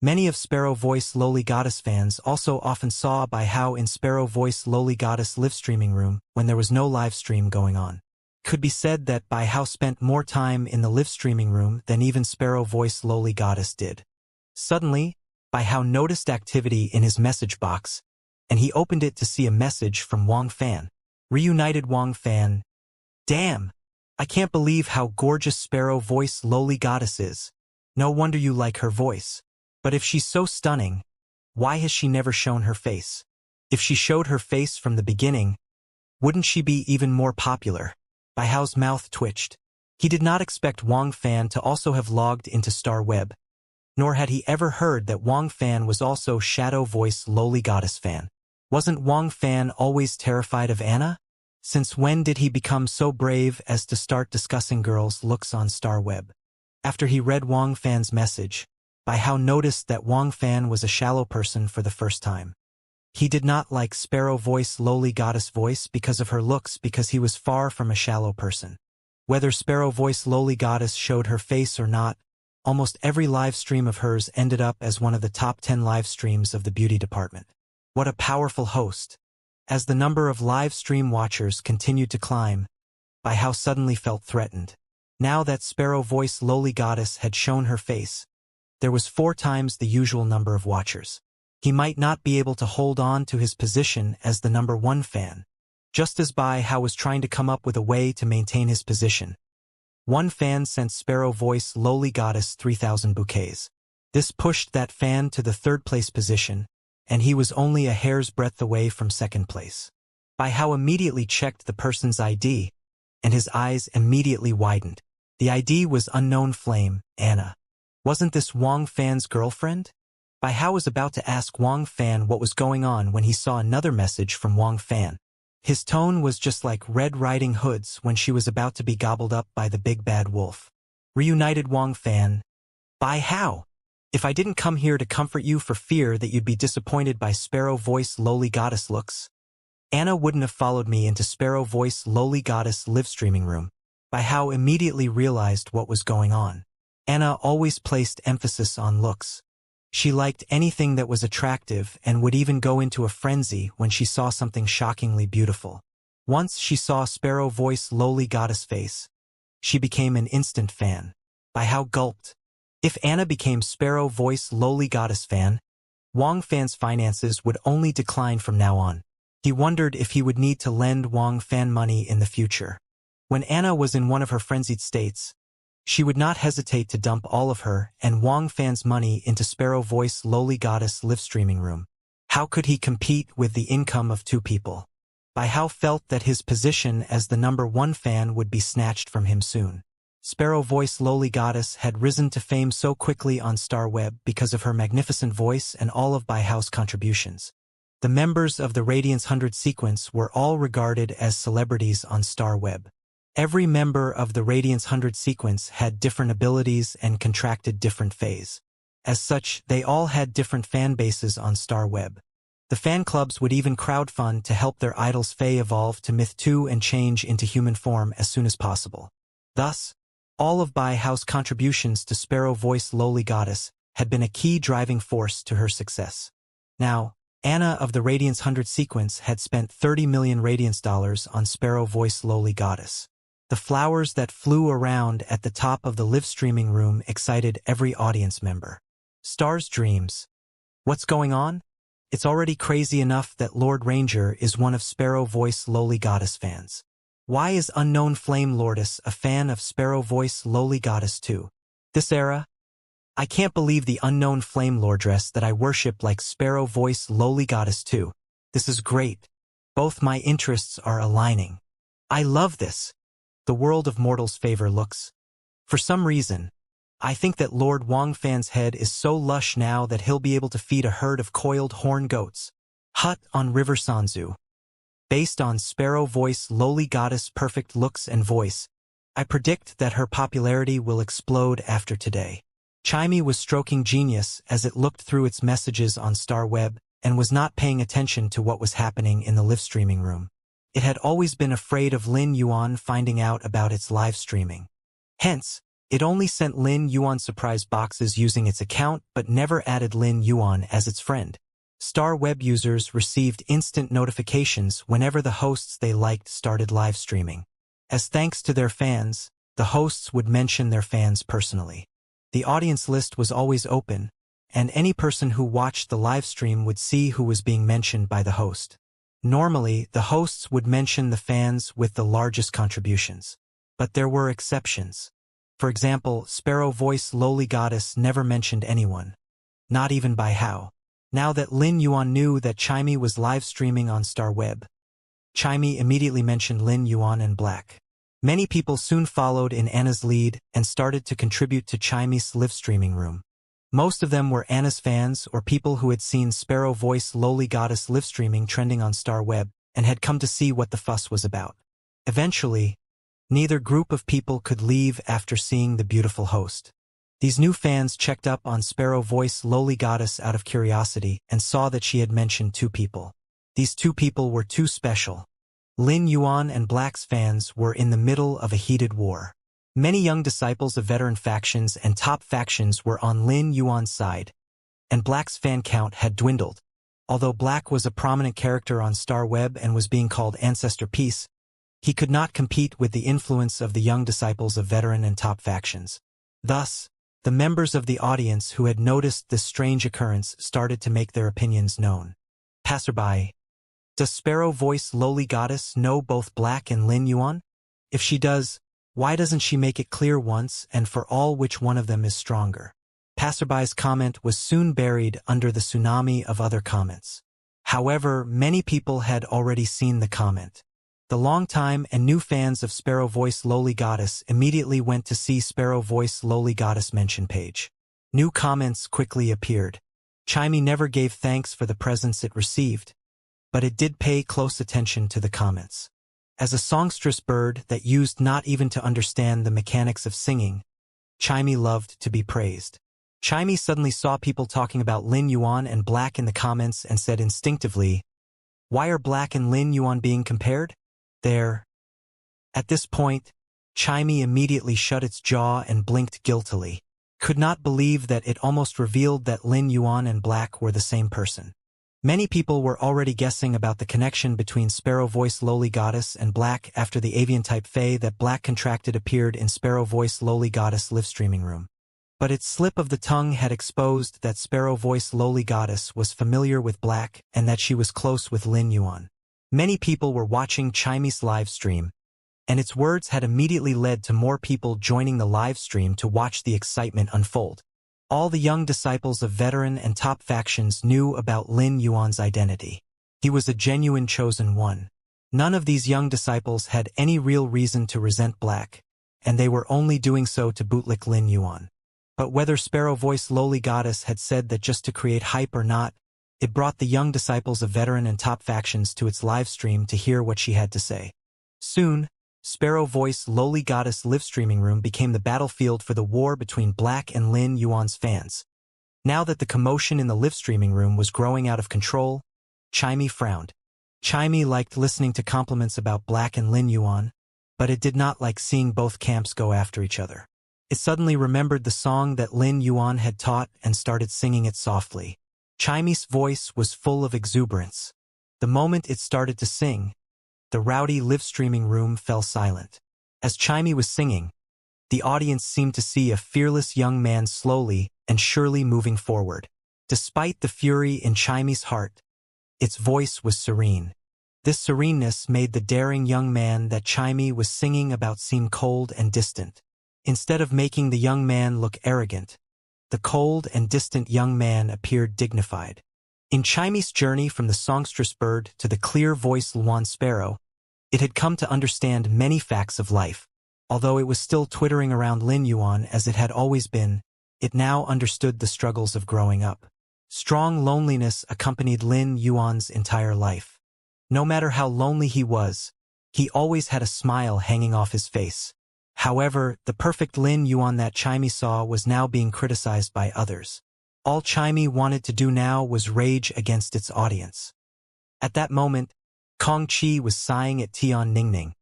Many of Sparrow Voice Lowly Goddess fans also often saw Bai Hao in Sparrow Voice Lowly Goddess live streaming room when there was no live stream going on. Could be said that Bai Hao spent more time in the live streaming room than even Sparrow Voice Lowly Goddess did. Suddenly, Bai Hao noticed activity in his message box, and he opened it to see a message from Wang Fan. Reunited Wang Fan. "Damn! I can't believe how gorgeous Sparrow Voice Lowly Goddess is. No wonder you like her voice. But if she's so stunning, why has she never shown her face? If she showed her face from the beginning, wouldn't she be even more popular?" Bai Hao's mouth twitched. He did not expect Wang Fan to also have logged into Star Web, nor had he ever heard that Wang Fan was also Shadow Voice Lowly Goddess fan. Wasn't Wang Fan always terrified of Anna? Since when did he become so brave as to start discussing girls' looks on Star Web? After he read Wang Fan's message, Bai Hao noticed that Wang Fan was a shallow person for the first time. He did not like Sparrow Voice Lowly Goddess voice because of her looks, because he was far from a shallow person. Whether Sparrow Voice Lowly Goddess showed her face or not, almost every live stream of hers ended up as one of the top 10 live streams of the beauty department. What a powerful host. As the number of live stream watchers continued to climb, Bai Hao suddenly felt threatened. Now that Sparrow Voice Lowly Goddess had shown her face, there was 4 times the usual number of watchers. He might not be able to hold on to his position as the #1 fan. Just as Bai Hao was trying to come up with a way to maintain his position, one fan sent Sparrow Voice Lowly Goddess 3,000 bouquets. This pushed that fan to the 3rd place position, and he was only a hair's breadth away from 2nd place. Bai Hao immediately checked the person's ID, and his eyes immediately widened. The ID was Unknown Flame, Anna. Wasn't this Wang Fan's girlfriend? Bai Hao was about to ask Wang Fan what was going on when he saw another message from Wang Fan. His tone was just like Red Riding Hood's when she was about to be gobbled up by the big bad wolf. Reunited Wang Fan. "Bai Hao, if I didn't come here to comfort you for fear that you'd be disappointed by Sparrow Voice Lowly Goddess looks, Anna wouldn't have followed me into Sparrow Voice Lowly Goddess live streaming room." Bai Hao immediately realized what was going on. Anna always placed emphasis on looks. She liked anything that was attractive and would even go into a frenzy when she saw something shockingly beautiful. Once she saw Sparrow Voice Lowly Goddess face, she became an instant fan. Bai Hao gulped. If Anna became Sparrow Voice Lowly Goddess fan, Wang Fan's finances would only decline from now on. He wondered if he would need to lend Wang Fan money in the future. When Anna was in one of her frenzied states, she would not hesitate to dump all of her and Wang Fan's money into Sparrow Voice Lowly Goddess live streaming room. How could he compete with the income of two people? Bai Hao felt that his position as the #1 fan would be snatched from him soon. Sparrow Voice Lowly Goddess had risen to fame so quickly on Star Web because of her magnificent voice and all of Bai Hao's contributions. The members of the Radiance 100 sequence were all regarded as celebrities on Star Web. Every member of the Radiance 100 sequence had different abilities and contracted different phase. As such, they all had different fan bases on Star Web. The fan clubs would even crowdfund to help their idols Fae evolve to Myth 2 and change into human form as soon as possible. Thus, all of Bai Hao's contributions to Sparrow Voice Lowly Goddess had been a key driving force to her success. Now, Anna of the Radiance 100 sequence had spent $30 million Radiance dollars on Sparrow Voice Lowly Goddess. The flowers that flew around at the top of the live streaming room excited every audience member. Star's dreams. What's going on? It's already crazy enough that Lord Ranger is one of Sparrow Voice Lowly Goddess fans. Why is Unknown Flame Lordess a fan of Sparrow Voice Lowly Goddess too? This era? I can't believe the Unknown Flame Lordress that I worship like Sparrow Voice Lowly Goddess too. This is great. Both my interests are aligning. I love this. The world of mortals favor looks. For some reason, I think that Lord Wang Fan's head is so lush now that he'll be able to feed a herd of coiled horn goats. Hut on River Sanzu. Based on Sparrow Voice Lowly Goddess' perfect looks and voice, I predict that her popularity will explode after today. Chimey was stroking genius as it looked through its messages on Star Web and was not paying attention to what was happening in the live streaming room. It had always been afraid of Lin Yuan finding out about its live streaming. Hence, it only sent Lin Yuan surprise boxes using its account but never added Lin Yuan as its friend. Star Web users received instant notifications whenever the hosts they liked started live streaming. As thanks to their fans, the hosts would mention their fans personally. The audience list was always open, and any person who watched the live stream would see who was being mentioned by the host. Normally, the hosts would mention the fans with the largest contributions. But there were exceptions. For example, Sparrow Voice Lowly Goddess never mentioned anyone. Not even Bai Hao. Now that Lin Yuan knew that Chimey was live streaming on Star Web, Chimey immediately mentioned Lin Yuan and Black. Many people soon followed in Anna's lead and started to contribute to Chimey's live streaming room. Most of them were Anna's fans or people who had seen Sparrow Voice Lowly Goddess live streaming trending on Star Web and had come to see what the fuss was about. Eventually, neither group of people could leave after seeing the beautiful host. These new fans checked up on Sparrow Voice Lowly Goddess out of curiosity and saw that she had mentioned two people. These two people were too special. Lin Yuan and Black's fans were in the middle of a heated war. Many young disciples of veteran factions and top factions were on Lin Yuan's side, and Black's fan count had dwindled. Although Black was a prominent character on Star Web and was being called Ancestor Peace, he could not compete with the influence of the young disciples of veteran and top factions. Thus, the members of the audience who had noticed this strange occurrence started to make their opinions known. Passerby. Does Sparrow Voice Lowly Goddess know both Black and Lin Yuan? If she does, why doesn't she make it clear once and for all which one of them is stronger? Passerby's comment was soon buried under the tsunami of other comments. However, many people had already seen the comment. The longtime and new fans of Sparrow Voice Lowly Goddess immediately went to see Sparrow Voice Lowly Goddess mention page. New comments quickly appeared. Chimey never gave thanks for the presents it received, but it did pay close attention to the comments. As a songstress bird that used not even to understand the mechanics of singing, Chimey loved to be praised. Chimey suddenly saw people talking about Lin Yuan and Black in the comments and said instinctively, "Why are Black and Lin Yuan being compared? There." At this point, Chimey immediately shut its jaw and blinked guiltily. Could not believe that it almost revealed that Lin Yuan and Black were the same person. Many people were already guessing about the connection between Sparrow Voice Lowly Goddess and Black after the avian-type Fae that Black contracted appeared in Sparrow Voice Lowly Goddess live streaming room. But its slip of the tongue had exposed that sparrow-voiced lowly goddess was familiar with Black and that she was close with Lin Yuan. Many people were watching Chime's live stream, and its words had immediately led to more people joining the live stream to watch the excitement unfold. All the young disciples of veteran and top factions knew about Lin Yuan's identity. He was a genuine chosen one. None of these young disciples had any real reason to resent Black, and they were only doing so to bootlick Lin Yuan. But whether sparrow-voiced lowly goddess had said that just to create hype or not, it brought the young disciples of veteran and top factions to its live stream to hear what she had to say. Soon, sparrow-voiced lowly goddess live streaming room became the battlefield for the war between Black and Lin Yuan's fans. Now that the commotion in the live streaming room was growing out of control, Chime frowned. Chime liked listening to compliments about Black and Lin Yuan, but it did not like seeing both camps go after each other. It suddenly remembered the song that Lin Yuan had taught and started singing it softly. Chime's voice was full of exuberance. The moment it started to sing, the rowdy live streaming room fell silent. As Chime was singing, the audience seemed to see a fearless young man slowly and surely moving forward. Despite the fury in Chime's heart, its voice was serene. This sereneness made the daring young man that Chime was singing about seem cold and distant. Instead of making the young man look arrogant, the cold and distant young man appeared dignified. In Chime's journey from the songstress bird to the clear-voiced Luan sparrow, it had come to understand many facts of life. Although it was still twittering around Lin Yuan as it had always been, it now understood the struggles of growing up. Strong loneliness accompanied Lin Yuan's entire life. No matter how lonely he was, he always had a smile hanging off his face. However, the perfect Lin Yuan that Chime saw was now being criticized by others. All Chime wanted to do now was rage against its audience. At that moment, Kong Chi was sighing at Tian Ningning,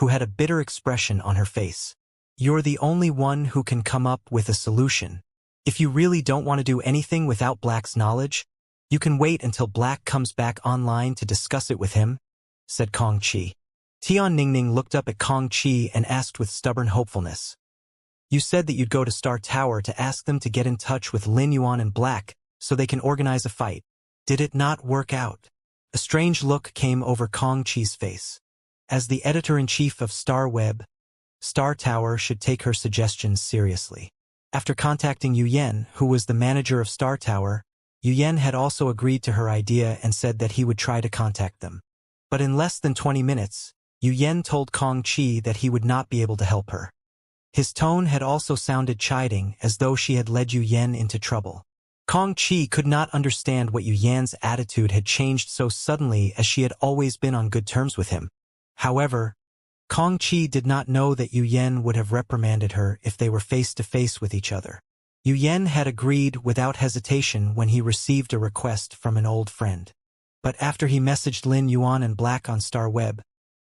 who had a bitter expression on her face. "You're the only one who can come up with a solution. If you really don't want to do anything without Black's knowledge, you can wait until Black comes back online to discuss it with him," said Kong Chi. Tian Ningning looked up at Kong Chi and asked with stubborn hopefulness, "You said that you'd go to Star Tower to ask them to get in touch with Lin Yuan and Black so they can organize a fight. Did it not work out?" A strange look came over Kong Chi's face. As the editor-in-chief of Star Web, Star Tower should take her suggestions seriously. After contacting Yu Yen, who was the manager of Star Tower, Yu Yen had also agreed to her idea and said that he would try to contact them. But in less than 20 minutes, Yu Yen told Kong Chi that he would not be able to help her. His tone had also sounded chiding, as though she had led Yu Yen into trouble. Kong Chi could not understand what Yu Yan's attitude had changed so suddenly, as she had always been on good terms with him. However, Kong Chi did not know that Yu Yen would have reprimanded her if they were face to face with each other. Yu Yen had agreed without hesitation when he received a request from an old friend. But after he messaged Lin Yuan and Black on Star Web,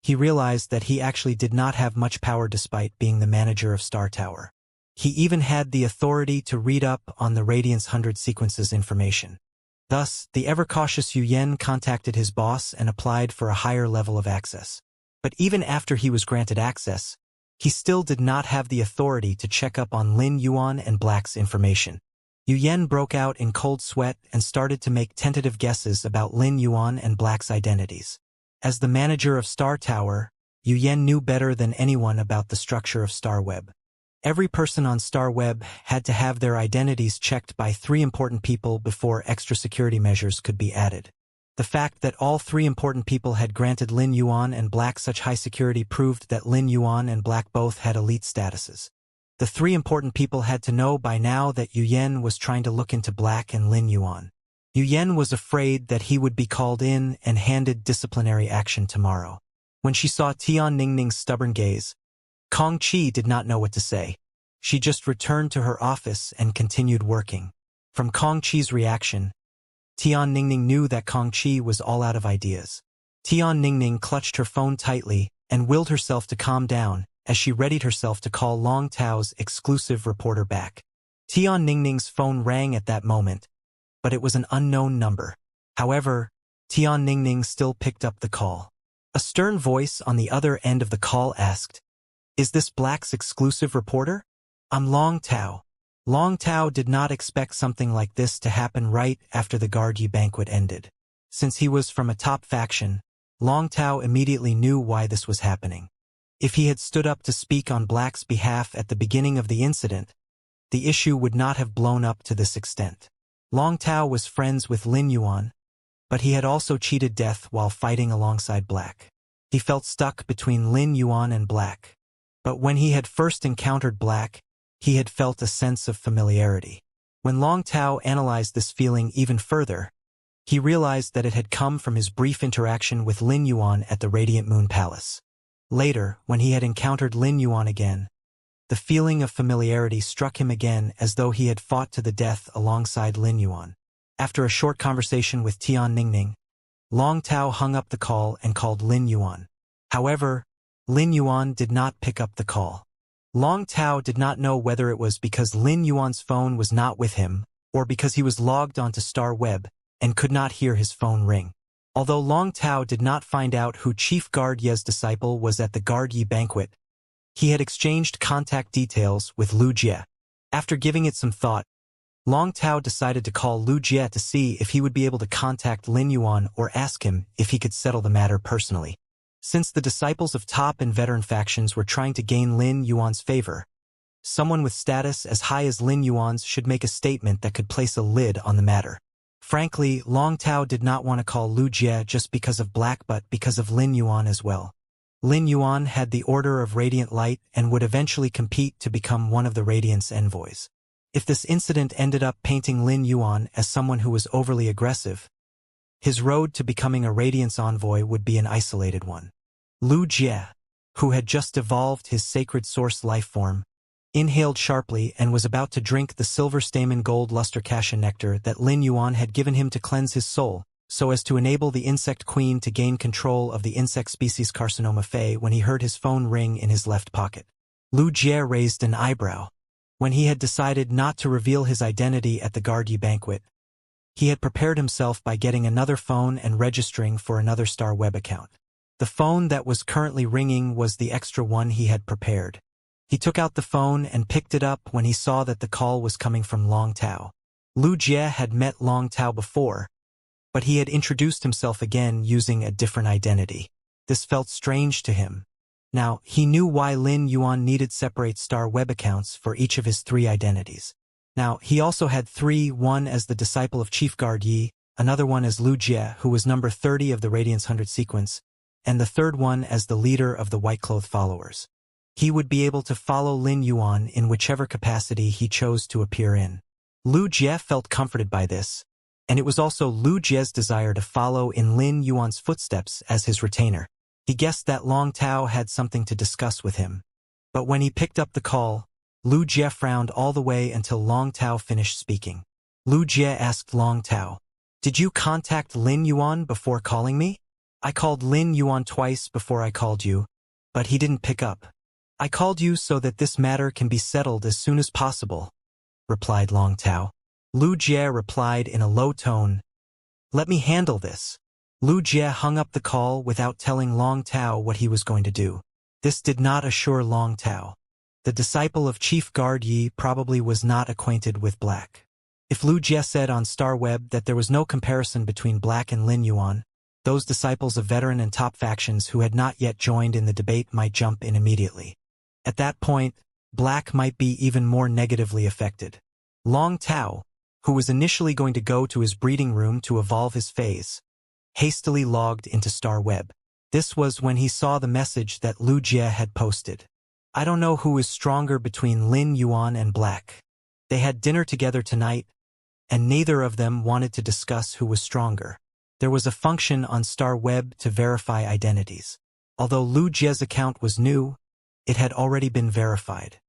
he realized that he actually did not have much power despite being the manager of Star Tower. He even had the authority to read up on the Radiance 100 sequences information. Thus, the ever-cautious Yu Yen contacted his boss and applied for a higher level of access. But even after he was granted access, he still did not have the authority to check up on Lin Yuan and Black's information. Yu Yen broke out in cold sweat and started to make tentative guesses about Lin Yuan and Black's identities. As the manager of Star Tower, Yu Yen knew better than anyone about the structure of Star Web. Every person on Star Web had to have their identities checked by 3 important people before extra security measures could be added. The fact that all 3 important people had granted Lin Yuan and Black such high security proved that Lin Yuan and Black both had elite statuses. The 3 important people had to know by now that Yu Yen was trying to look into Black and Lin Yuan. Yu Yen was afraid that he would be called in and handed disciplinary action tomorrow. When she saw Tian Ningning's stubborn gaze, Kong Chi did not know what to say. She just returned to her office and continued working. From Kong Chi's reaction, Tian Ningning knew that Kong Chi was all out of ideas. Tian Ningning clutched her phone tightly and willed herself to calm down as she readied herself to call Long Tao's exclusive reporter back. Tian Ningning's phone rang at that moment, but it was an unknown number. However, Tian Ningning still picked up the call. A stern voice on the other end of the call asked, "Is this Black's exclusive reporter? I'm Long Tao. Long Tao did not expect something like this to happen right after the Guard Yi banquet ended. Since he was from a top faction, Long Tao immediately knew why this was happening. If he had stood up to speak on Black's behalf at the beginning of the incident, the issue would not have blown up to this extent. Long Tao was friends with Lin Yuan, but he had also cheated death while fighting alongside Black. He felt stuck between Lin Yuan and Black. But when he had first encountered Black, he had felt a sense of familiarity. When Long Tao analyzed this feeling even further, he realized that it had come from his brief interaction with Lin Yuan at the Radiant Moon Palace. Later, when he had encountered Lin Yuan again, the feeling of familiarity struck him again as though he had fought to the death alongside Lin Yuan. After a short conversation with Tian Ningning, Long Tao hung up the call and called Lin Yuan. However, Lin Yuan did not pick up the call. Long Tao did not know whether it was because Lin Yuan's phone was not with him, or because he was logged onto Star Web and could not hear his phone ring. Although Long Tao did not find out who Chief Guard Ye's disciple was at the Guard Yi banquet, he had exchanged contact details with Lu Jie. After giving it some thought, Long Tao decided to call Lu Jie to see if he would be able to contact Lin Yuan or ask him if he could settle the matter personally. Since the disciples of top and veteran factions were trying to gain Lin Yuan's favor, someone with status as high as Lin Yuan's should make a statement that could place a lid on the matter. Frankly, Long Tao did not want to call Lu Jie just because of Black but because of Lin Yuan as well. Lin Yuan had the Order of Radiant Light and would eventually compete to become one of the Radiant's envoys. If this incident ended up painting Lin Yuan as someone who was overly aggressive, his road to becoming a Radiance envoy would be an isolated one. Lu Jie, who had just evolved his sacred source life form, inhaled sharply and was about to drink the silver stamen gold luster cassia nectar that Lin Yuan had given him to cleanse his soul, so as to enable the insect queen to gain control of the insect species Carcinoma Fey when he heard his phone ring in his left pocket. Lu Jie raised an eyebrow. When he had decided not to reveal his identity at the Guard Yi banquet, he had prepared himself by getting another phone and registering for another Star Web account. The phone that was currently ringing was the extra one he had prepared. He took out the phone and picked it up when he saw that the call was coming from Long Tao. Lu Jie had met Long Tao before, but he had introduced himself again using a different identity. This felt strange to him. Now, he knew why Lin Yuan needed separate Star Web accounts for each of his 3 identities. Now, he also had 3, one as the disciple of Chief Guard Yi, another one as Lu Jie, who was number 30 of the Radiance 100 sequence, and the third one as the leader of the White Cloth followers. He would be able to follow Lin Yuan in whichever capacity he chose to appear in. Lu Jie felt comforted by this, and it was also Lu Jie's desire to follow in Lin Yuan's footsteps as his retainer. He guessed that Long Tao had something to discuss with him. But when he picked up the call, Lu Jie frowned all the way until Long Tao finished speaking. Lu Jie asked Long Tao, "Did you contact Lin Yuan before calling me?" "I called Lin Yuan twice before I called you, but he didn't pick up. I called you so that this matter can be settled as soon as possible," replied Long Tao. Lu Jie replied in a low tone, "Let me handle this." Lu Jie hung up the call without telling Long Tao what he was going to do. This did not assure Long Tao. The disciple of Chief Guard Yi probably was not acquainted with Black. If Lu Jie said on Star Web that there was no comparison between Black and Lin Yuan, those disciples of veteran and top factions who had not yet joined in the debate might jump in immediately. At that point, Black might be even more negatively affected. Long Tao, who was initially going to go to his breeding room to evolve his phase, hastily logged into Star Web. This was when he saw the message that Lu Jie had posted. "I don't know who is stronger between Lin Yuan and Black. They had dinner together tonight, and neither of them wanted to discuss who was stronger." There was a function on Star Web to verify identities. Although Lu Jie's account was new, it had already been verified.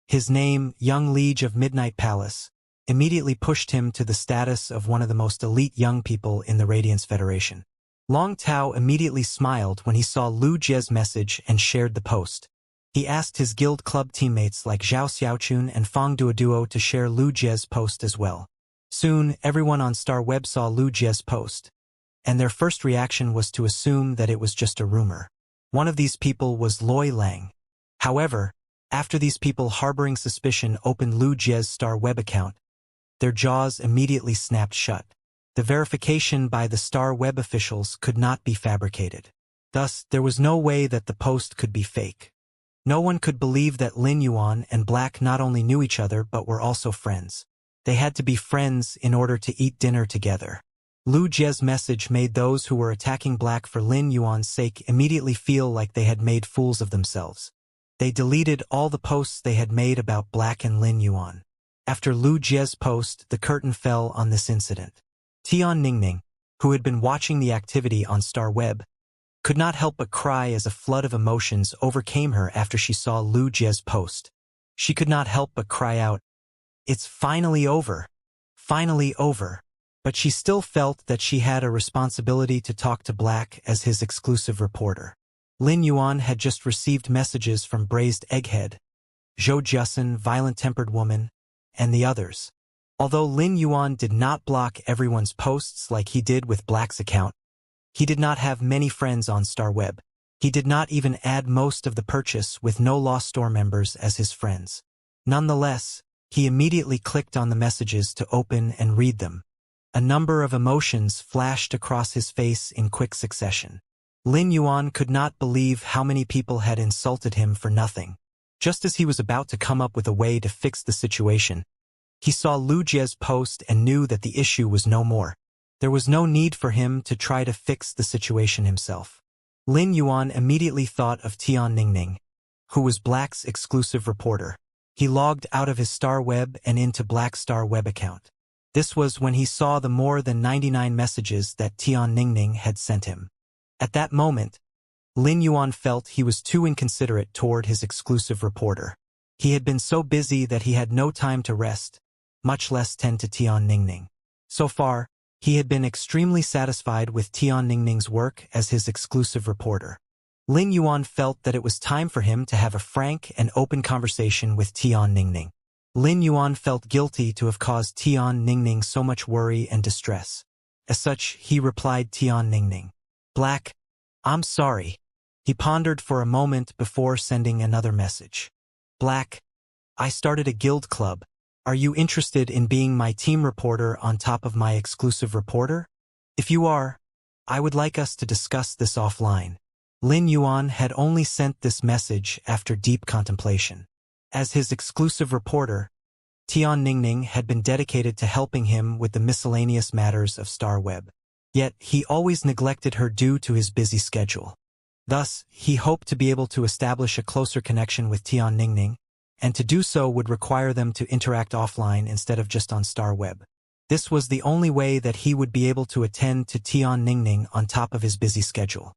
His name, Young Liege of Midnight Palace, immediately pushed him to the status of one of the most elite young people in the Radiance Federation. Long Tao immediately smiled when he saw Lu Jie's message and shared the post. He asked his guild club teammates like Zhao Xiaochun and Fang Duoduo to share Lu Jie's post as well. Soon, everyone on Star Web saw Lu Jie's post, and their first reaction was to assume that it was just a rumor. One of these people was Loi Lang. However, After these people harboring suspicion opened Lu Jie's star web account, their jaws immediately snapped shut. The verification by the star web officials could not be fabricated. Thus, there was no way that the post could be fake. No one could believe that Lin Yuan and Black not only knew each other but were also friends. They had to be friends in order to eat dinner together. Lu Jie's message made those who were attacking Black for Lin Yuan's sake immediately feel like they had made fools of themselves. They deleted all the posts they had made about Black and Lin Yuan. After Lu Jie's post, the curtain fell on this incident. Tian Ningning, who had been watching the activity on Star Web, could not help but cry as a flood of emotions overcame her after she saw Lu Jie's post. She could not help but cry out, "It's finally over! Finally over!" But she still felt that she had a responsibility to talk to Black as his exclusive reporter. Lin Yuan had just received messages from Braised Egghead, Zhou Jiasen, Violent-Tempered Woman, and the others. Although Lin Yuan did not block everyone's posts like he did with Black's account, he did not have many friends on Star Web. He did not even add most of the purchase with no Lost Store members as his friends. Nonetheless, he immediately clicked on the messages to open and read them. A number of emotions flashed across his face in quick succession. Lin Yuan could not believe how many people had insulted him for nothing. Just as he was about to come up with a way to fix the situation, he saw Lu Jie's post and knew that the issue was no more. There was no need for him to try to fix the situation himself. Lin Yuan immediately thought of Tian Ningning, who was Black's exclusive reporter. He logged out of his Star Web and into Black's Star Web account. This was when he saw the more than 99 messages that Tian Ningning had sent him. At that moment, Lin Yuan felt he was too inconsiderate toward his exclusive reporter. He had been so busy that he had no time to rest, much less tend to Tian Ningning. So far, he had been extremely satisfied with Tian Ningning's work as his exclusive reporter. Lin Yuan felt that it was time for him to have a frank and open conversation with Tian Ningning. Lin Yuan felt guilty to have caused Tian Ningning so much worry and distress. As such, he replied Tian Ningning, "Black, I'm sorry." He pondered for a moment before sending another message. "Black, I started a guild club. Are you interested in being my team reporter on top of my exclusive reporter? If you are, I would like us to discuss this offline." Lin Yuan had only sent this message after deep contemplation. As his exclusive reporter, Tian Ningning had been dedicated to helping him with the miscellaneous matters of Star Web. Yet, he always neglected her due to his busy schedule. Thus, he hoped to be able to establish a closer connection with Tian Ningning, and to do so would require them to interact offline instead of just on Star Web. This was the only way that he would be able to attend to Tian Ningning on top of his busy schedule.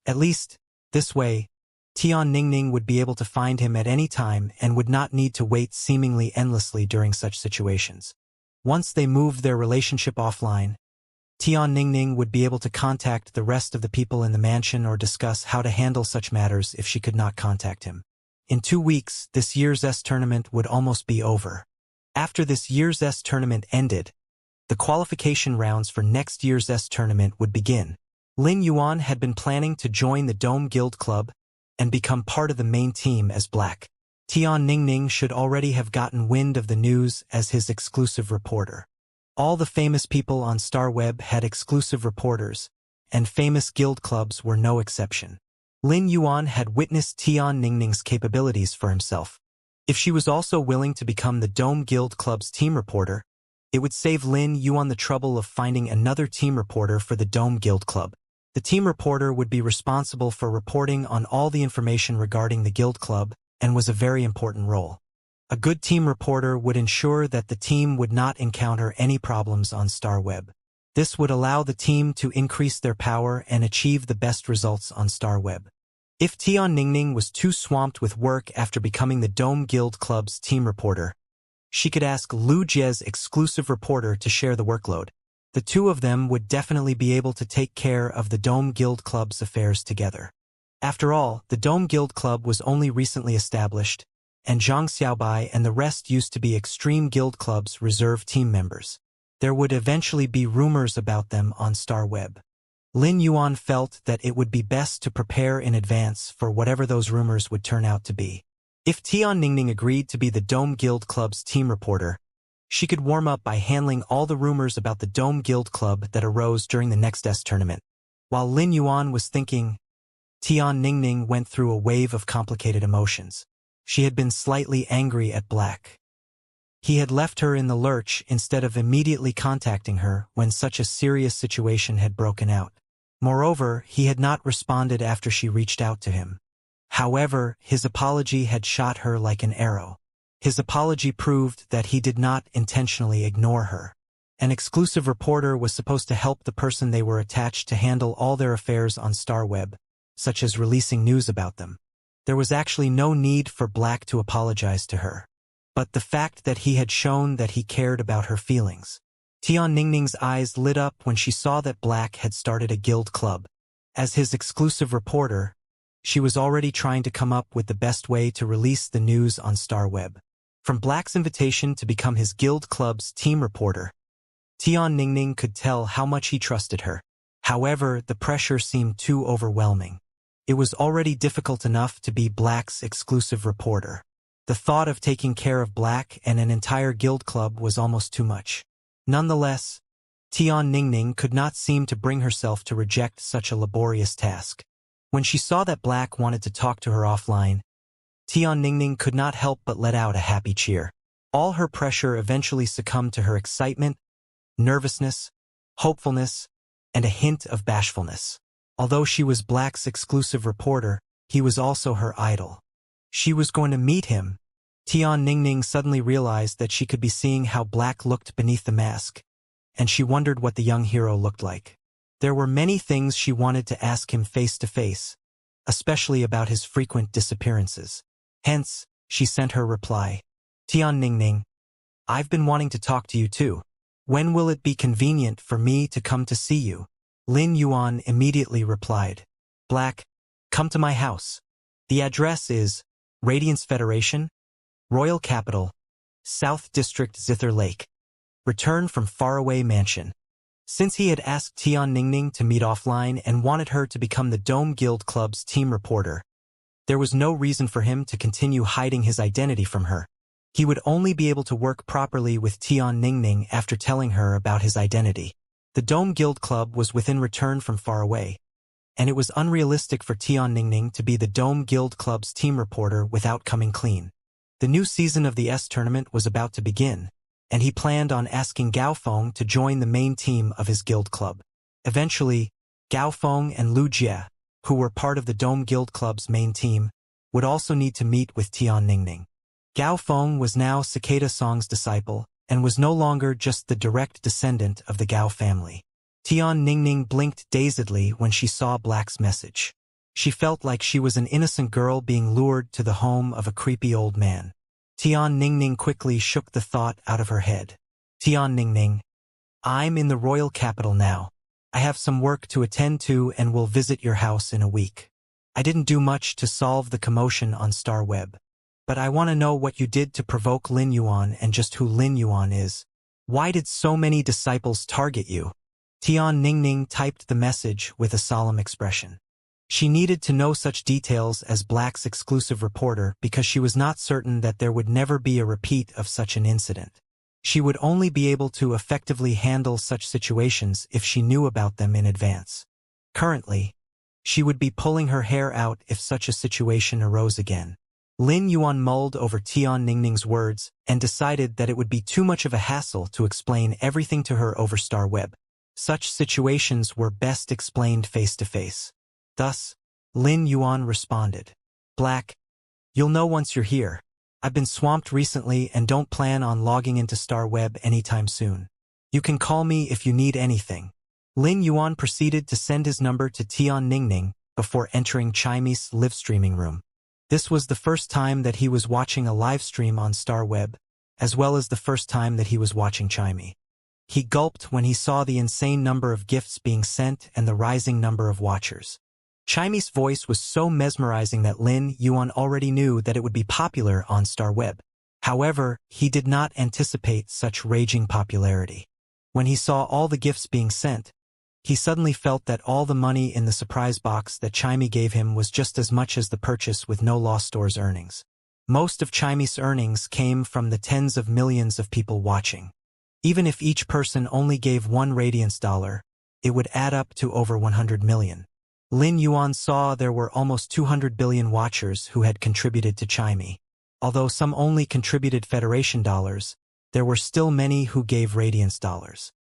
At least, this way, Tian Ningning would be able to find him at any time and would not need to wait seemingly endlessly during such situations. Once they moved their relationship offline, Tian Ningning would be able to contact the rest of the people in the mansion or discuss how to handle such matters if she could not contact him. In 2 weeks, this year's S tournament would almost be over. After this year's S tournament ended, the qualification rounds for next year's S tournament would begin. Lin Yuan had been planning to join the Dome Guild Club and become part of the main team as Black. Tian Ningning should already have gotten wind of the news as his exclusive reporter. All the famous people on Star Web had exclusive reporters, and famous guild clubs were no exception. Lin Yuan had witnessed Tian Ningning's capabilities for himself. If she was also willing to become the Dome Guild Club's team reporter, it would save Lin Yuan the trouble of finding another team reporter for the Dome Guild Club. The team reporter would be responsible for reporting on all the information regarding the Guild Club and was a very important role. A good team reporter would ensure that the team would not encounter any problems on Star Web. This would allow the team to increase their power and achieve the best results on Star Web. If Tian Ningning was too swamped with work after becoming the Dome Guild Club's team reporter, she could ask Lu Jie's exclusive reporter to share the workload. The two of them would definitely be able to take care of the Dome Guild Club's affairs together. After all, the Dome Guild Club was only recently established, and Zhang Xiaobai and the rest used to be Extreme Guild Club's reserve team members. There would eventually be rumors about them on Star Web. Lin Yuan felt that it would be best to prepare in advance for whatever those rumors would turn out to be. If Tian Ningning agreed to be the Dome Guild Club's team reporter, she could warm up by handling all the rumors about the Dome Guild Club that arose during the next S tournament. While Lin Yuan was thinking, Tian Ningning went through a wave of complicated emotions. She had been slightly angry at Black. He had left her in the lurch instead of immediately contacting her when such a serious situation had broken out. Moreover, he had not responded after she reached out to him. However, his apology had shot her like an arrow. His apology proved that he did not intentionally ignore her. An exclusive reporter was supposed to help the person they were attached to handle all their affairs on StarWeb, such as releasing news about them. There was actually no need for Black to apologize to her. But the fact that he had shown that he cared about her feelings. Tian Ningning's eyes lit up when she saw that Black had started a guild club. As his exclusive reporter, she was already trying to come up with the best way to release the news on StarWeb. From Black's invitation to become his guild club's team reporter, Tian Ningning could tell how much he trusted her. However, the pressure seemed too overwhelming. It was already difficult enough to be Black's exclusive reporter. The thought of taking care of Black and an entire guild club was almost too much. Nonetheless, Tian Ningning could not seem to bring herself to reject such a laborious task. When she saw that Black wanted to talk to her offline, Tian Ningning could not help but let out a happy cheer. All her pressure eventually succumbed to her excitement, nervousness, hopefulness, and a hint of bashfulness. Although she was Black's exclusive reporter, he was also her idol. She was going to meet him. Tian Ningning suddenly realized that she could be seeing how Black looked beneath the mask, and she wondered what the young hero looked like. There were many things she wanted to ask him face to face, especially about his frequent disappearances. Hence, she sent her reply. Tian Ningning, I've been wanting to talk to you too. When will it be convenient for me to come to see you? Lin Yuan immediately replied. Black, come to my house. The address is Radiance Federation, Royal Capital, South District Zither Lake. Return from faraway mansion. Since he had asked Tian Ningning to meet offline and wanted her to become the Dome Guild Club's team reporter, there was no reason for him to continue hiding his identity from her. He would only be able to work properly with Tian Ningning after telling her about his identity. The Dome Guild Club was within return from far away, and it was unrealistic for Tian Ningning to be the Dome Guild Club's team reporter without coming clean. The new season of the S tournament was about to begin, and he planned on asking Gao Feng to join the main team of his guild club. Eventually, Gao Feng and Lu Jie, who were part of the Dome Guild Club's main team, would also need to meet with Tian Ningning. Gao Feng was now Cicada Song's disciple, and was no longer just the direct descendant of the Gao family. Tian Ningning blinked dazedly when she saw Black's message. She felt like she was an innocent girl being lured to the home of a creepy old man. Tian Ningning quickly shook the thought out of her head. Tian Ningning, I'm in the royal capital now. I have some work to attend to and will visit your house in a week. I didn't do much to solve the commotion on StarWeb. But I want to know what you did to provoke Lin Yuan and just who Lin Yuan is. Why did so many disciples target you? Tian Ningning typed the message with a solemn expression. She needed to know such details as Black's exclusive reporter because she was not certain that there would never be a repeat of such an incident. She would only be able to effectively handle such situations if she knew about them in advance. Currently, she would be pulling her hair out if such a situation arose again. Lin Yuan mulled over Tian Ningning's words and decided that it would be too much of a hassle to explain everything to her over StarWeb. Such situations were best explained face-to-face. Thus, Lin Yuan responded. Black, you'll know once you're here. I've been swamped recently and don't plan on logging into StarWeb anytime soon. You can call me if you need anything. Lin Yuan proceeded to send his number to Tian Ningning before entering Chaime's live streaming room. This was the first time that he was watching a live stream on StarWeb, as well as the first time that he was watching Chaime. He gulped when he saw the insane number of gifts being sent and the rising number of watchers. Chaime's voice was so mesmerizing that Lin Yuan already knew that it would be popular on StarWeb. However, he did not anticipate such raging popularity. When he saw all the gifts being sent, he suddenly felt that all the money in the surprise box that Chaime gave him was just as much as the purchase with no loss store's earnings. Most of Chimy's earnings came from the tens of millions of people watching. Even if each person only gave one radiance dollar, it would add up to over 100 million. Lin Yuan saw there were almost 200 billion watchers who had contributed to Chimy. Although some only contributed Federation dollars, there were still many who gave radiance dollars.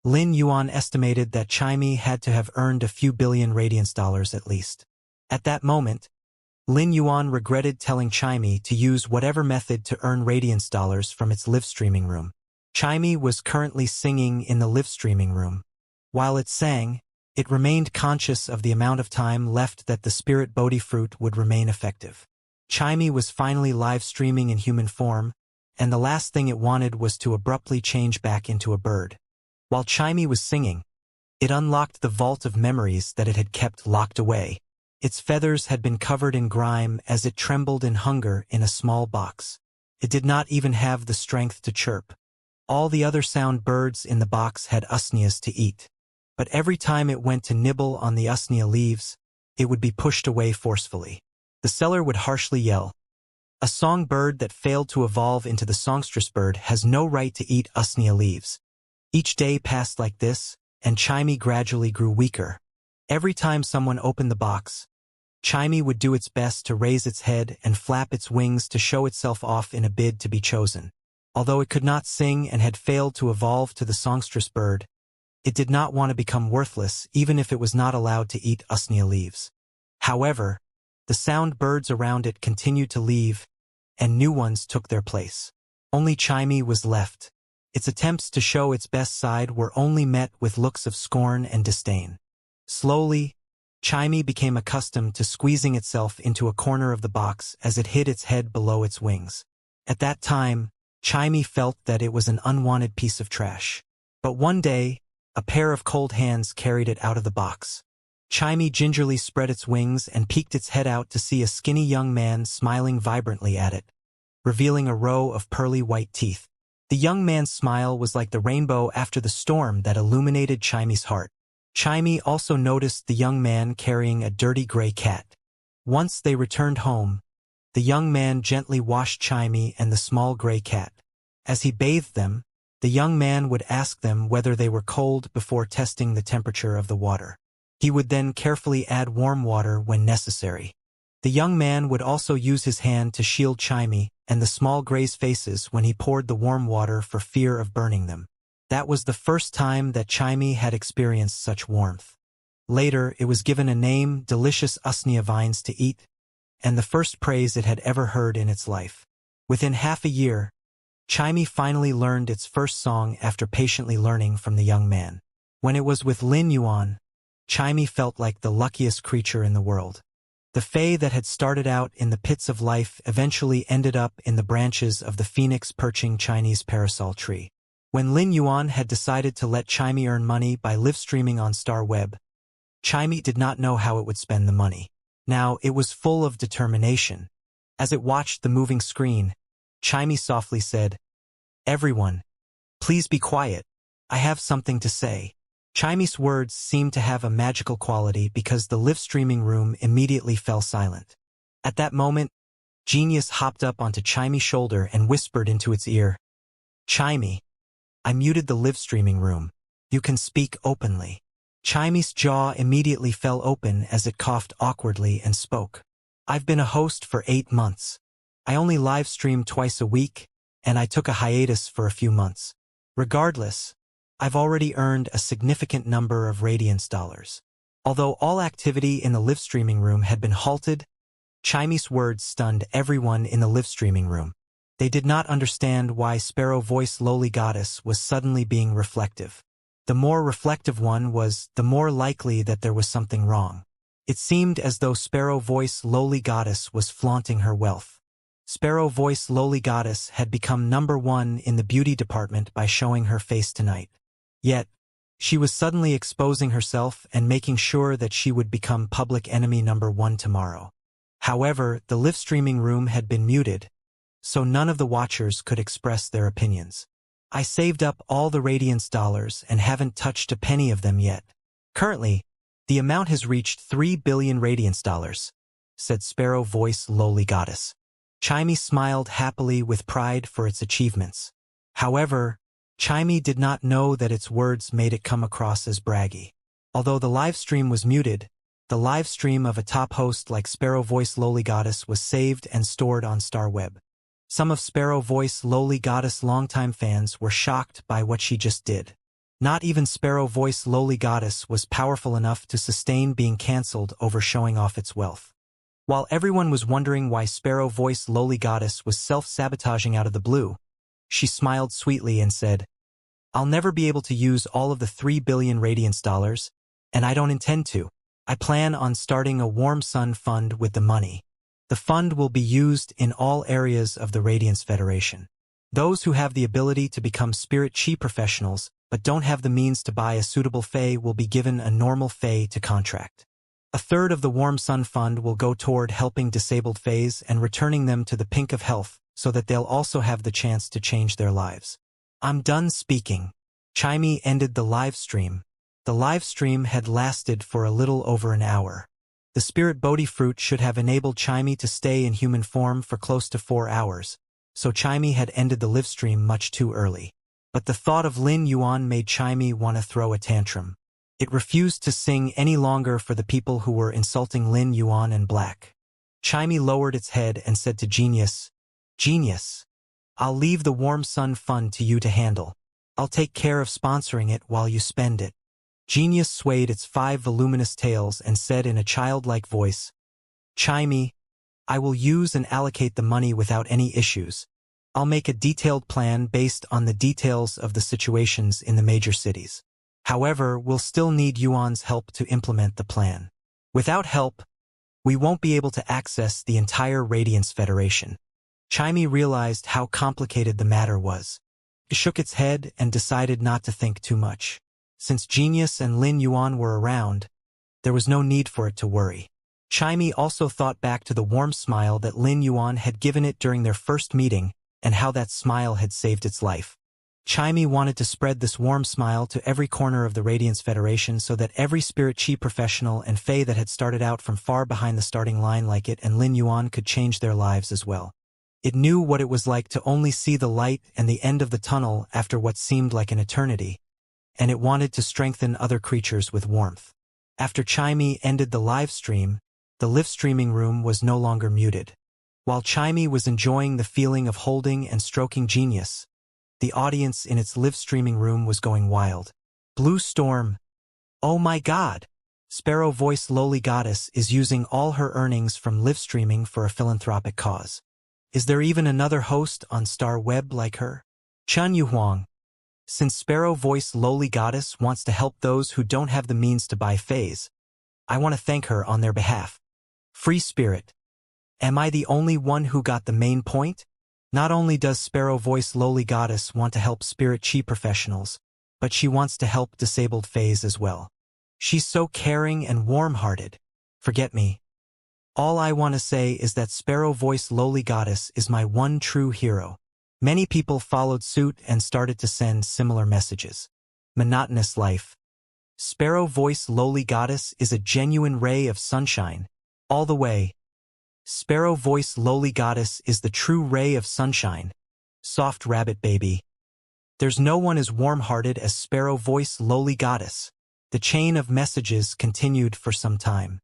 Lin Yuan estimated that Chimy had to have earned a few billion radiance dollars at least. At that moment, Lin Yuan regretted telling Chimy to use whatever method to earn radiance dollars from its live streaming room. Chimy was currently singing in the live streaming room. While it sang, it remained conscious of the amount of time left that the spirit Bodhi fruit would remain effective. Chimy was finally live streaming in human form, and the last thing it wanted was to abruptly change back into a bird. While Chimy was singing, it unlocked the vault of memories that it had kept locked away. Its feathers had been covered in grime as it trembled in hunger in a small box. It did not even have the strength to chirp. All the other sound birds in the box had usnias to eat. But every time it went to nibble on the usnia leaves, it would be pushed away forcefully. The seller would harshly yell, "A songbird that failed to evolve into the songstress bird has no right to eat usnia leaves." Each day passed like this, and Chimy gradually grew weaker. Every time someone opened the box, Chimy would do its best to raise its head and flap its wings to show itself off in a bid to be chosen. Although it could not sing and had failed to evolve to the songstress bird, it did not want to become worthless even if it was not allowed to eat usnia leaves. However, the sound birds around it continued to leave, and new ones took their place. Only Chimy was left. Its attempts to show its best side were only met with looks of scorn and disdain. Slowly, Chimy became accustomed to squeezing itself into a corner of the box as it hid its head below its wings. At that time, Chimy felt that it was an unwanted piece of trash. But one day, a pair of cold hands carried it out of the box. Chimy gingerly spread its wings and peeked its head out to see a skinny young man smiling vibrantly at it, revealing a row of pearly white teeth. The young man's smile was like the rainbow after the storm that illuminated Chimy's heart. Chimy also noticed the young man carrying a dirty gray cat. Once they returned home, the young man gently washed Chimy and the small gray cat. As he bathed them, the young man would ask them whether they were cold before testing the temperature of the water. He would then carefully add warm water when necessary. The young man would also use his hand to shield Chimy and the small gray's faces when he poured the warm water for fear of burning them. That was the first time that Chimy had experienced such warmth. Later, it was given a name, delicious usnia vines to eat, and the first praise it had ever heard in its life. Within half a year, Chimy finally learned its first song after patiently learning from the young man. When it was with Lin Yuan, Chimy felt like the luckiest creature in the world. The fae that had started out in the pits of life eventually ended up in the branches of the phoenix perching Chinese parasol tree. When Lin Yuan had decided to let Chimy earn money by live streaming on Star Web, Chimy did not know how it would spend the money. Now it was full of determination. As it watched the moving screen, Chimy softly said, "Everyone, please be quiet. I have something to say." Chimy's words seemed to have a magical quality because the live streaming room immediately fell silent. At that moment, Genius hopped up onto Chimy's shoulder and whispered into its ear, "Chimy, I muted the live streaming room. You can speak openly." Chimy's jaw immediately fell open as it coughed awkwardly and spoke. "I've been a host for 8 months. I only live stream twice a week, and I took a hiatus for a few months. Regardless, I've already earned a significant number of radiance dollars." Although all activity in the live streaming room had been halted, Chimy's words stunned everyone in the live streaming room. They did not understand why Sparrow Voice Lowly Goddess was suddenly being reflective. The more reflective one was, the more likely that there was something wrong. It seemed as though Sparrow Voice Lowly Goddess was flaunting her wealth. Sparrow Voice Lowly Goddess had become #1 in the beauty department by showing her face tonight. Yet, she was suddenly exposing herself and making sure that she would become public enemy #1 tomorrow. However, the live streaming room had been muted, so none of the watchers could express their opinions. "I saved up all the radiance dollars and haven't touched a penny of them yet. Currently, the amount has reached 3 billion radiance dollars," said Sparrow Voice Lowly Goddess. Chimey smiled happily with pride for its achievements. However, Chimey did not know that its words made it come across as braggy. Although the live stream was muted, the live stream of a top host like Sparrow Voice Lowly Goddess was saved and stored on StarWeb. Some of Sparrow Voice Lowly Goddess' longtime fans were shocked by what she just did. Not even Sparrow Voice Lowly Goddess was powerful enough to sustain being cancelled over showing off its wealth. While everyone was wondering why Sparrow Voice Lowly Goddess was self-sabotaging out of the blue, she smiled sweetly and said, "I'll never be able to use all of the 3 billion Radiance dollars, and I don't intend to. I plan on starting a Warm Sun Fund with the money. The fund will be used in all areas of the Radiance Federation. Those who have the ability to become Spirit Chi professionals but don't have the means to buy a suitable Fae will be given a normal Fae to contract. A third of the Warm Sun Fund will go toward helping disabled Faes and returning them to the pink of health so that they'll also have the chance to change their lives." "I'm done speaking." Chimey ended the live stream. The live stream had lasted for a little over an hour. The Spirit Bodhi fruit should have enabled Chimey to stay in human form for close to 4 hours, so Chimey had ended the live stream much too early. But the thought of Lin Yuan made Chimey want to throw a tantrum. It refused to sing any longer for the people who were insulting Lin Yuan and Black. Chimey lowered its head and said to Genius, "Genius, I'll leave the Warm Sun Fund to you to handle. I'll take care of sponsoring it while you spend it." Genius swayed its 5 voluminous tails and said in a childlike voice, "Chimey, I will use and allocate the money without any issues. I'll make a detailed plan based on the details of the situations in the major cities. However, we'll still need Yuan's help to implement the plan. Without help, we won't be able to access the entire Radiance Federation." Chimey realized how complicated the matter was. It shook its head and decided not to think too much. Since Genius and Lin Yuan were around, there was no need for it to worry. Chimey also thought back to the warm smile that Lin Yuan had given it during their first meeting and how that smile had saved its life. Chimey wanted to spread this warm smile to every corner of the Radiance Federation so that every Spirit Chi professional and Fae that had started out from far behind the starting line like it and Lin Yuan could change their lives as well. It knew what it was like to only see the light and the end of the tunnel after what seemed like an eternity, and it wanted to strengthen other creatures with warmth. After Chimey ended the live streaming room was no longer muted. While Chimey was enjoying the feeling of holding and stroking Genius, the audience in its live streaming room was going wild. "Blue Storm. Oh my God! Sparrow Voice Lowly Goddess is using all her earnings from live streaming for a philanthropic cause. Is there even another host on StarWeb like her? Chun Yu Huang. Since Sparrow Voice Lowly Goddess wants to help those who don't have the means to buy Faes, I want to thank her on their behalf. Free Spirit. Am I the only one who got the main point? Not only does Sparrow Voice Lowly Goddess want to help Spirit Chi professionals, but she wants to help disabled Faes as well. She's so caring and warm-hearted. Forget me. All I want to say is that Sparrow Voice Lowly Goddess is my one true hero." Many people followed suit and started to send similar messages. Monotonous life. Sparrow Voice Lowly Goddess is a genuine ray of sunshine. All the way. Sparrow Voice Lowly Goddess is the true ray of sunshine. Soft rabbit baby. There's no one as warm-hearted as Sparrow Voice Lowly Goddess. The chain of messages continued for some time.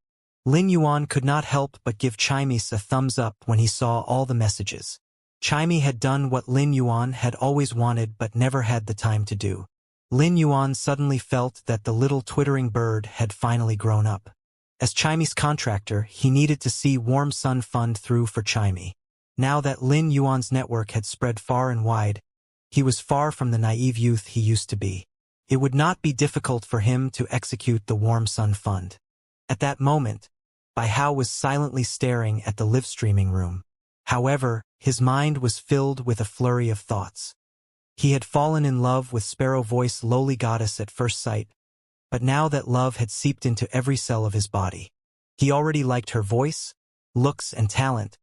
Lin Yuan could not help but give Chimey a thumbs up when he saw all the messages. Chimey had done what Lin Yuan had always wanted but never had the time to do. Lin Yuan suddenly felt that the little twittering bird had finally grown up. As Chimey's contractor, he needed to see Warm Sun Fund through for Chimey. Now that Lin Yuan's network had spread far and wide, he was far from the naive youth he used to be. It would not be difficult for him to execute the Warm Sun Fund. At that moment, Bai Hao was silently staring at the live streaming room. However, his mind was filled with a flurry of thoughts. He had fallen in love with Sparrow Voice Lowly Goddess at first sight, but now that love had seeped into every cell of his body. He already liked her voice, looks, and talent,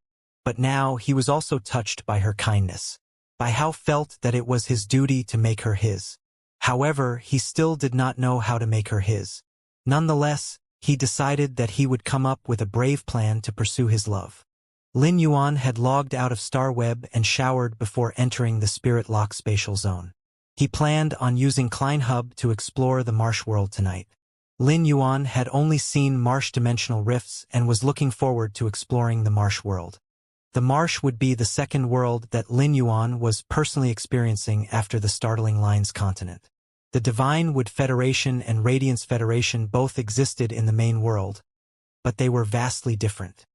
but now he was also touched by her kindness. Bai Hao felt that it was his duty to make her his. However, he still did not know how to make her his. Nonetheless, he decided that he would come up with a brave plan to pursue his love. Lin Yuan had logged out of Starweb and showered before entering the Spirit Lock spatial zone. He planned on using Klein Hub to explore the Marsh world tonight. Lin Yuan had only seen Marsh dimensional rifts and was looking forward to exploring the Marsh world. The Marsh would be the second world that Lin Yuan was personally experiencing after the Startling Lines continent. The Divine Wood Federation and Radiance Federation both existed in the main world, but they were vastly different.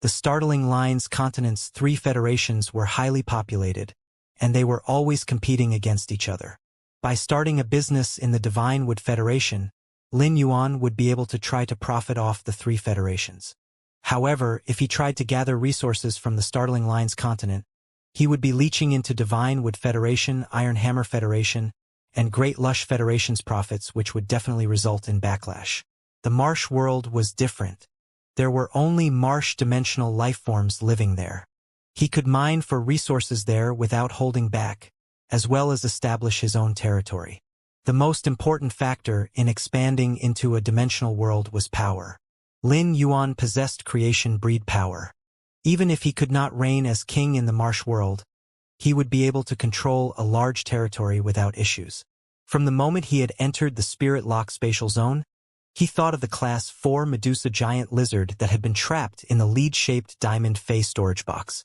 The Startling Lines continent's three federations were highly populated, and they were always competing against each other. By starting a business in the Divine Wood Federation, Lin Yuan would be able to try to profit off the three federations. However, if he tried to gather resources from the Startling Lines continent, he would be leeching into Divine Wood Federation, Iron Hammer Federation, and Great Lush Federation's profits, which would definitely result in backlash. The Marsh world was different. There were only Marsh-dimensional lifeforms living there. He could mine for resources there without holding back, as well as establish his own territory. The most important factor in expanding into a dimensional world was power. Lin Yuan possessed creation breed power. Even if he could not reign as king in the Marsh world, he would be able to control a large territory without issues. From the moment he had entered the Spirit Lock spatial zone, he thought of the Class 4 Medusa giant lizard that had been trapped in the lead-shaped diamond face storage box.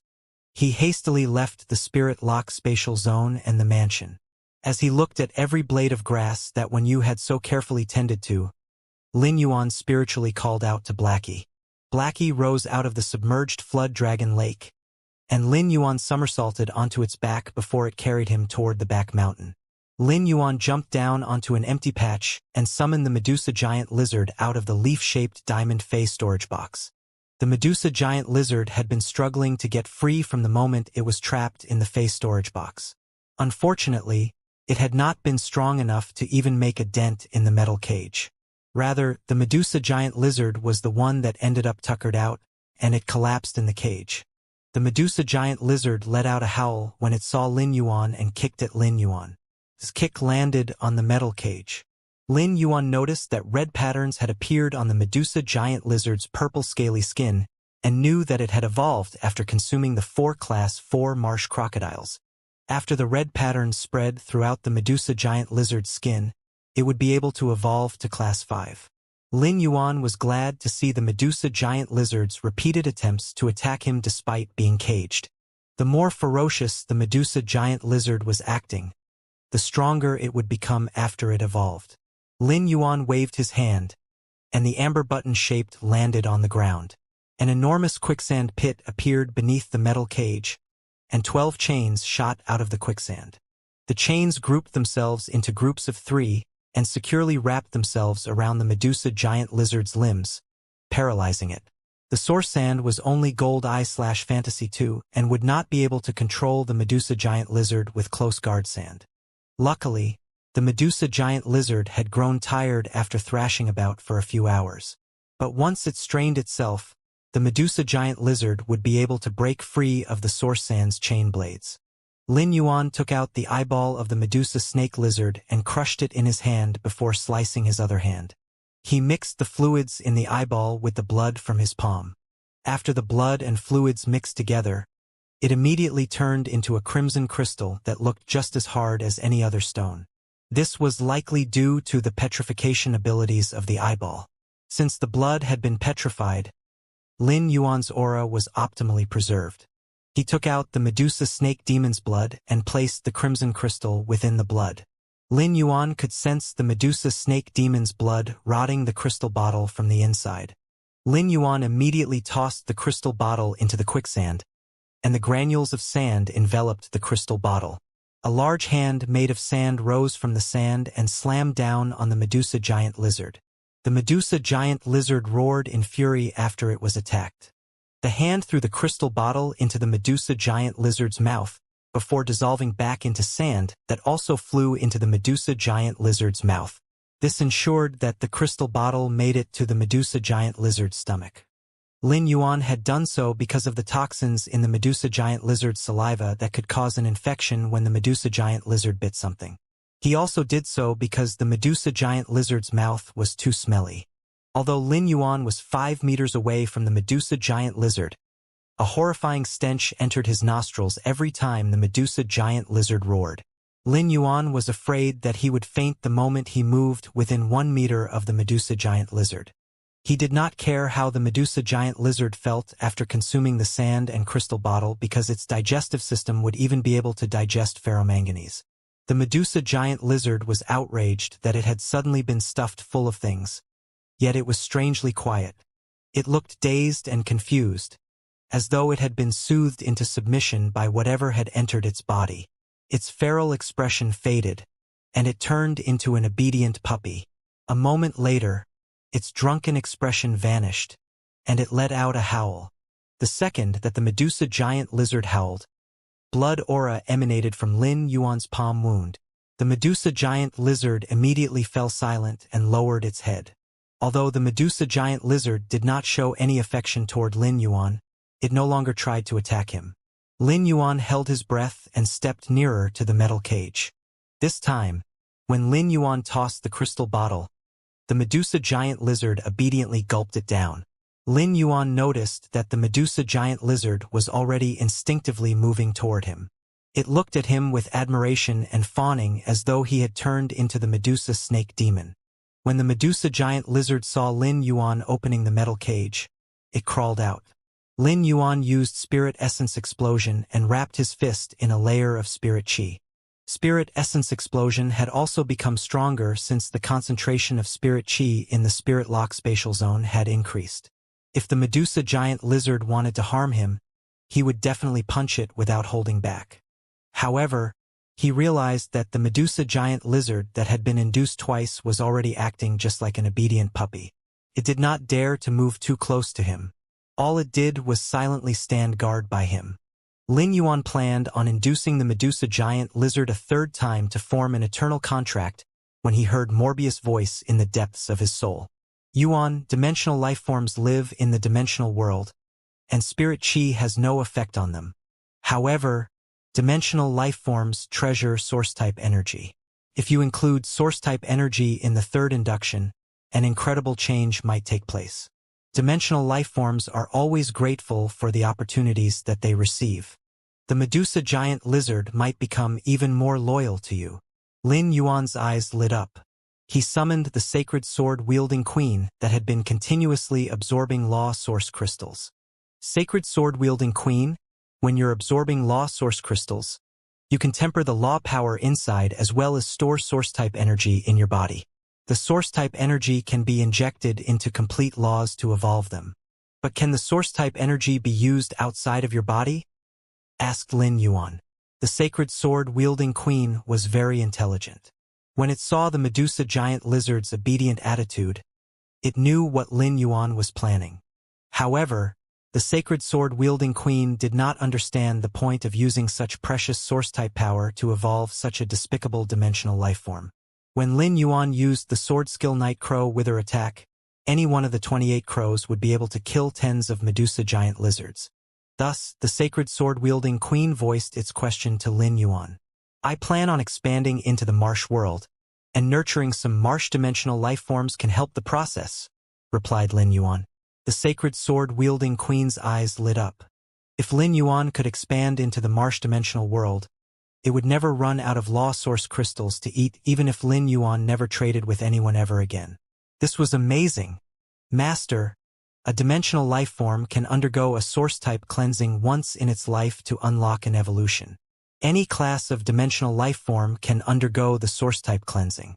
He hastily left the Spirit Lock spatial zone and the mansion. As he looked at every blade of grass that Wen Yu had so carefully tended to, Lin Yuan spiritually called out to Blackie. Blackie rose out of the submerged flood dragon lake, and Lin Yuan somersaulted onto its back before it carried him toward the back mountain. Lin Yuan jumped down onto an empty patch and summoned the Medusa giant lizard out of the leaf-shaped diamond face storage box. The Medusa giant lizard had been struggling to get free from the moment it was trapped in the face storage box. Unfortunately, it had not been strong enough to even make a dent in the metal cage. Rather, the Medusa giant lizard was the one that ended up tuckered out, and it collapsed in the cage. The Medusa giant lizard let out a howl when it saw Lin Yuan and kicked at Lin Yuan. His kick landed on the metal cage. Lin Yuan noticed that red patterns had appeared on the Medusa giant lizard's purple scaly skin and knew that it had evolved after consuming the 4 Class 4 marsh crocodiles. After the red patterns spread throughout the Medusa giant lizard's skin, it would be able to evolve to Class 5. Lin Yuan was glad to see the Medusa giant lizard's repeated attempts to attack him despite being caged. The more ferocious the Medusa giant lizard was acting, the stronger it would become after it evolved. Lin Yuan waved his hand, and the amber button shaped landed on the ground. An enormous quicksand pit appeared beneath the metal cage, and 12 chains shot out of the quicksand. The chains grouped themselves into groups of 3, and securely wrapped themselves around the Medusa giant lizard's limbs, paralyzing it. The source sand was only Gold Eye/Fantasy 2 and would not be able to control the Medusa giant lizard with close guard sand. Luckily, the Medusa giant lizard had grown tired after thrashing about for a few hours. But once it strained itself, the Medusa giant lizard would be able to break free of the source sand's chain blades. Lin Yuan took out the eyeball of the Medusa snake lizard and crushed it in his hand before slicing his other hand. He mixed the fluids in the eyeball with the blood from his palm. After the blood and fluids mixed together, it immediately turned into a crimson crystal that looked just as hard as any other stone. This was likely due to the petrification abilities of the eyeball. Since the blood had been petrified, Lin Yuan's aura was optimally preserved. He took out the Medusa snake demon's blood and placed the crimson crystal within the blood. Lin Yuan could sense the Medusa snake demon's blood rotting the crystal bottle from the inside. Lin Yuan immediately tossed the crystal bottle into the quicksand, and the granules of sand enveloped the crystal bottle. A large hand made of sand rose from the sand and slammed down on the Medusa giant lizard. The Medusa giant lizard roared in fury after it was attacked. The hand threw the crystal bottle into the Medusa giant lizard's mouth, before dissolving back into sand that also flew into the Medusa giant lizard's mouth. This ensured that the crystal bottle made it to the Medusa giant lizard's stomach. Lin Yuan had done so because of the toxins in the Medusa giant lizard's saliva that could cause an infection when the Medusa giant lizard bit something. He also did so because the Medusa giant lizard's mouth was too smelly. Although Lin Yuan was 5 meters away from the Medusa giant lizard, A horrifying stench entered his nostrils every time the Medusa giant lizard roared. Lin Yuan was afraid that he would faint the moment he moved within 1 meter of the Medusa giant lizard. He did not care how the Medusa giant lizard felt after consuming the sand and crystal bottle because its digestive system would even be able to digest ferromanganese. The Medusa giant lizard was outraged that it had suddenly been stuffed full of things. Yet it was strangely quiet. It looked dazed and confused, as though it had been soothed into submission by whatever had entered its body. Its feral expression faded, and it turned into an obedient puppy. A moment later, its drunken expression vanished, and it let out a howl. The second that the Medusa giant lizard howled, blood aura emanated from Lin Yuan's palm wound. The Medusa giant lizard immediately fell silent and lowered its head. Although the Medusa giant lizard did not show any affection toward Lin Yuan, it no longer tried to attack him. Lin Yuan held his breath and stepped nearer to the metal cage. This time, when Lin Yuan tossed the crystal bottle, the Medusa giant lizard obediently gulped it down. Lin Yuan noticed that the Medusa giant lizard was already instinctively moving toward him. It looked at him with admiration and fawning as though he had turned into the Medusa snake demon. When the Medusa giant lizard saw Lin Yuan opening the metal cage, it crawled out. Lin Yuan used Spirit Essence Explosion and wrapped his fist in a layer of Spirit Qi. Spirit Essence Explosion had also become stronger since the concentration of Spirit Qi in the Spirit Lock spatial zone had increased. If the Medusa giant lizard wanted to harm him, he would definitely punch it without holding back. However, he realized that the Medusa giant lizard that had been induced twice was already acting just like an obedient puppy. It did not dare to move too close to him. All it did was silently stand guard by him. Lin Yuan planned on inducing the Medusa giant lizard a third time to form an eternal contract when he heard Morbius' voice in the depths of his soul. Yuan, dimensional lifeforms live in the dimensional world, and Spirit Qi has no effect on them. However, dimensional lifeforms treasure source-type energy. If you include source-type energy in the third induction, an incredible change might take place. Dimensional lifeforms are always grateful for the opportunities that they receive. The Medusa giant lizard might become even more loyal to you. Lin Yuan's eyes lit up. He summoned the sacred sword-wielding queen that had been continuously absorbing law source crystals. Sacred sword-wielding queen, when you're absorbing law source crystals, you can temper the law power inside as well as store source-type energy in your body. The source-type energy can be injected into complete laws to evolve them. But can the source-type energy be used outside of your body? Asked Lin Yuan. The sacred sword-wielding queen was very intelligent. When it saw the Medusa giant lizard's obedient attitude, it knew what Lin Yuan was planning. However, the sacred sword-wielding queen did not understand the point of using such precious source-type power to evolve such a despicable dimensional lifeform. When Lin Yuan used the sword skill Night Crow Wither attack, any one of the 28 crows would be able to kill tens of Medusa giant lizards. Thus, the sacred sword-wielding queen voiced its question to Lin Yuan. I plan on expanding into the marsh world, and nurturing some marsh-dimensional lifeforms can help the process, replied Lin Yuan. The sacred sword-wielding queen's eyes lit up. If Lin Yuan could expand into the marsh-dimensional world, it would never run out of law source crystals to eat even if Lin Yuan never traded with anyone ever again. This was amazing. Master, a dimensional lifeform can undergo a source-type cleansing once in its life to unlock an evolution. Any class of dimensional lifeform can undergo the source-type cleansing.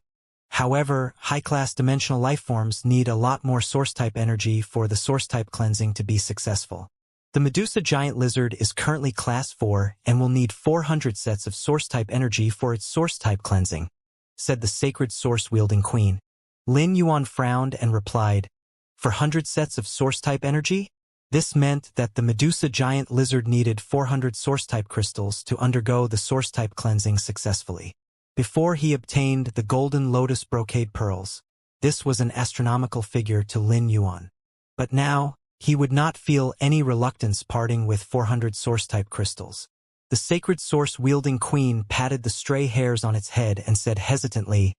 However, high-class dimensional lifeforms need a lot more source-type energy for the source-type cleansing to be successful. The Medusa giant lizard is currently Class 4 and will need 400 sets of source-type energy for its source-type cleansing, said the sacred source-wielding queen. Lin Yuan frowned and replied, for 100 sets of source-type energy? This meant that the Medusa giant lizard needed 400 source-type crystals to undergo the source-type cleansing successfully. Before he obtained the golden lotus brocade pearls, this was an astronomical figure to Lin Yuan. But now, he would not feel any reluctance parting with 400 source-type crystals. The sacred source-wielding queen patted the stray hairs on its head and said hesitantly,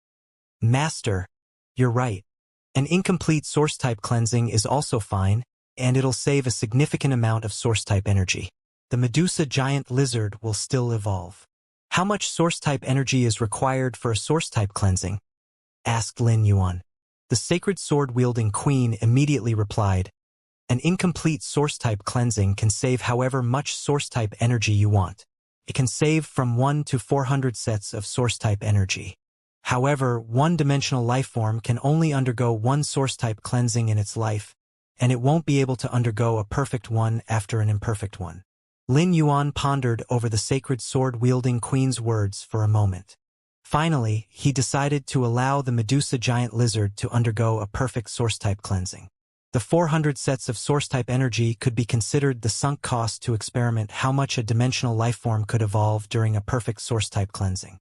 Master, you're right. An incomplete source-type cleansing is also fine, and it'll save a significant amount of source-type energy. The Medusa giant lizard will still evolve. How much source-type energy is required for a source-type cleansing? Asked Lin Yuan. The sacred sword-wielding queen immediately replied, an incomplete source-type cleansing can save however much source-type energy you want. It can save from 1 to 400 sets of source-type energy. However, one-dimensional lifeform can only undergo one source-type cleansing in its life, and it won't be able to undergo a perfect one after an imperfect one. Lin Yuan pondered over the sacred sword-wielding queen's words for a moment. Finally, he decided to allow the Medusa giant lizard to undergo a perfect source-type cleansing. The 400 sets of source-type energy could be considered the sunk cost to experiment how much a dimensional lifeform could evolve during a perfect source-type cleansing.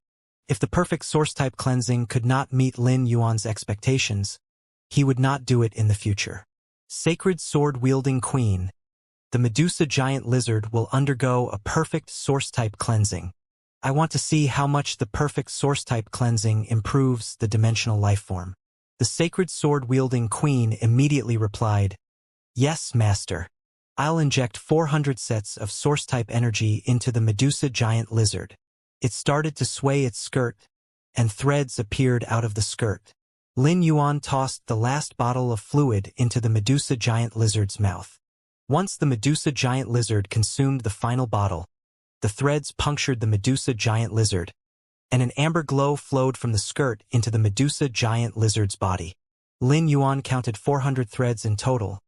If the perfect source-type cleansing could not meet Lin Yuan's expectations, he would not do it in the future. Sacred sword-wielding queen, the Medusa giant lizard will undergo a perfect source-type cleansing. I want to see how much the perfect source-type cleansing improves the dimensional lifeform. The sacred sword-wielding queen immediately replied, yes, master. I'll inject 400 sets of source-type energy into the Medusa giant lizard. It started to sway its skirt, and threads appeared out of the skirt. Lin Yuan tossed the last bottle of fluid into the Medusa giant lizard's mouth. Once the Medusa giant lizard consumed the final bottle, the threads punctured the Medusa giant lizard, and an amber glow flowed from the skirt into the Medusa giant lizard's body. Lin Yuan counted 400 threads in total,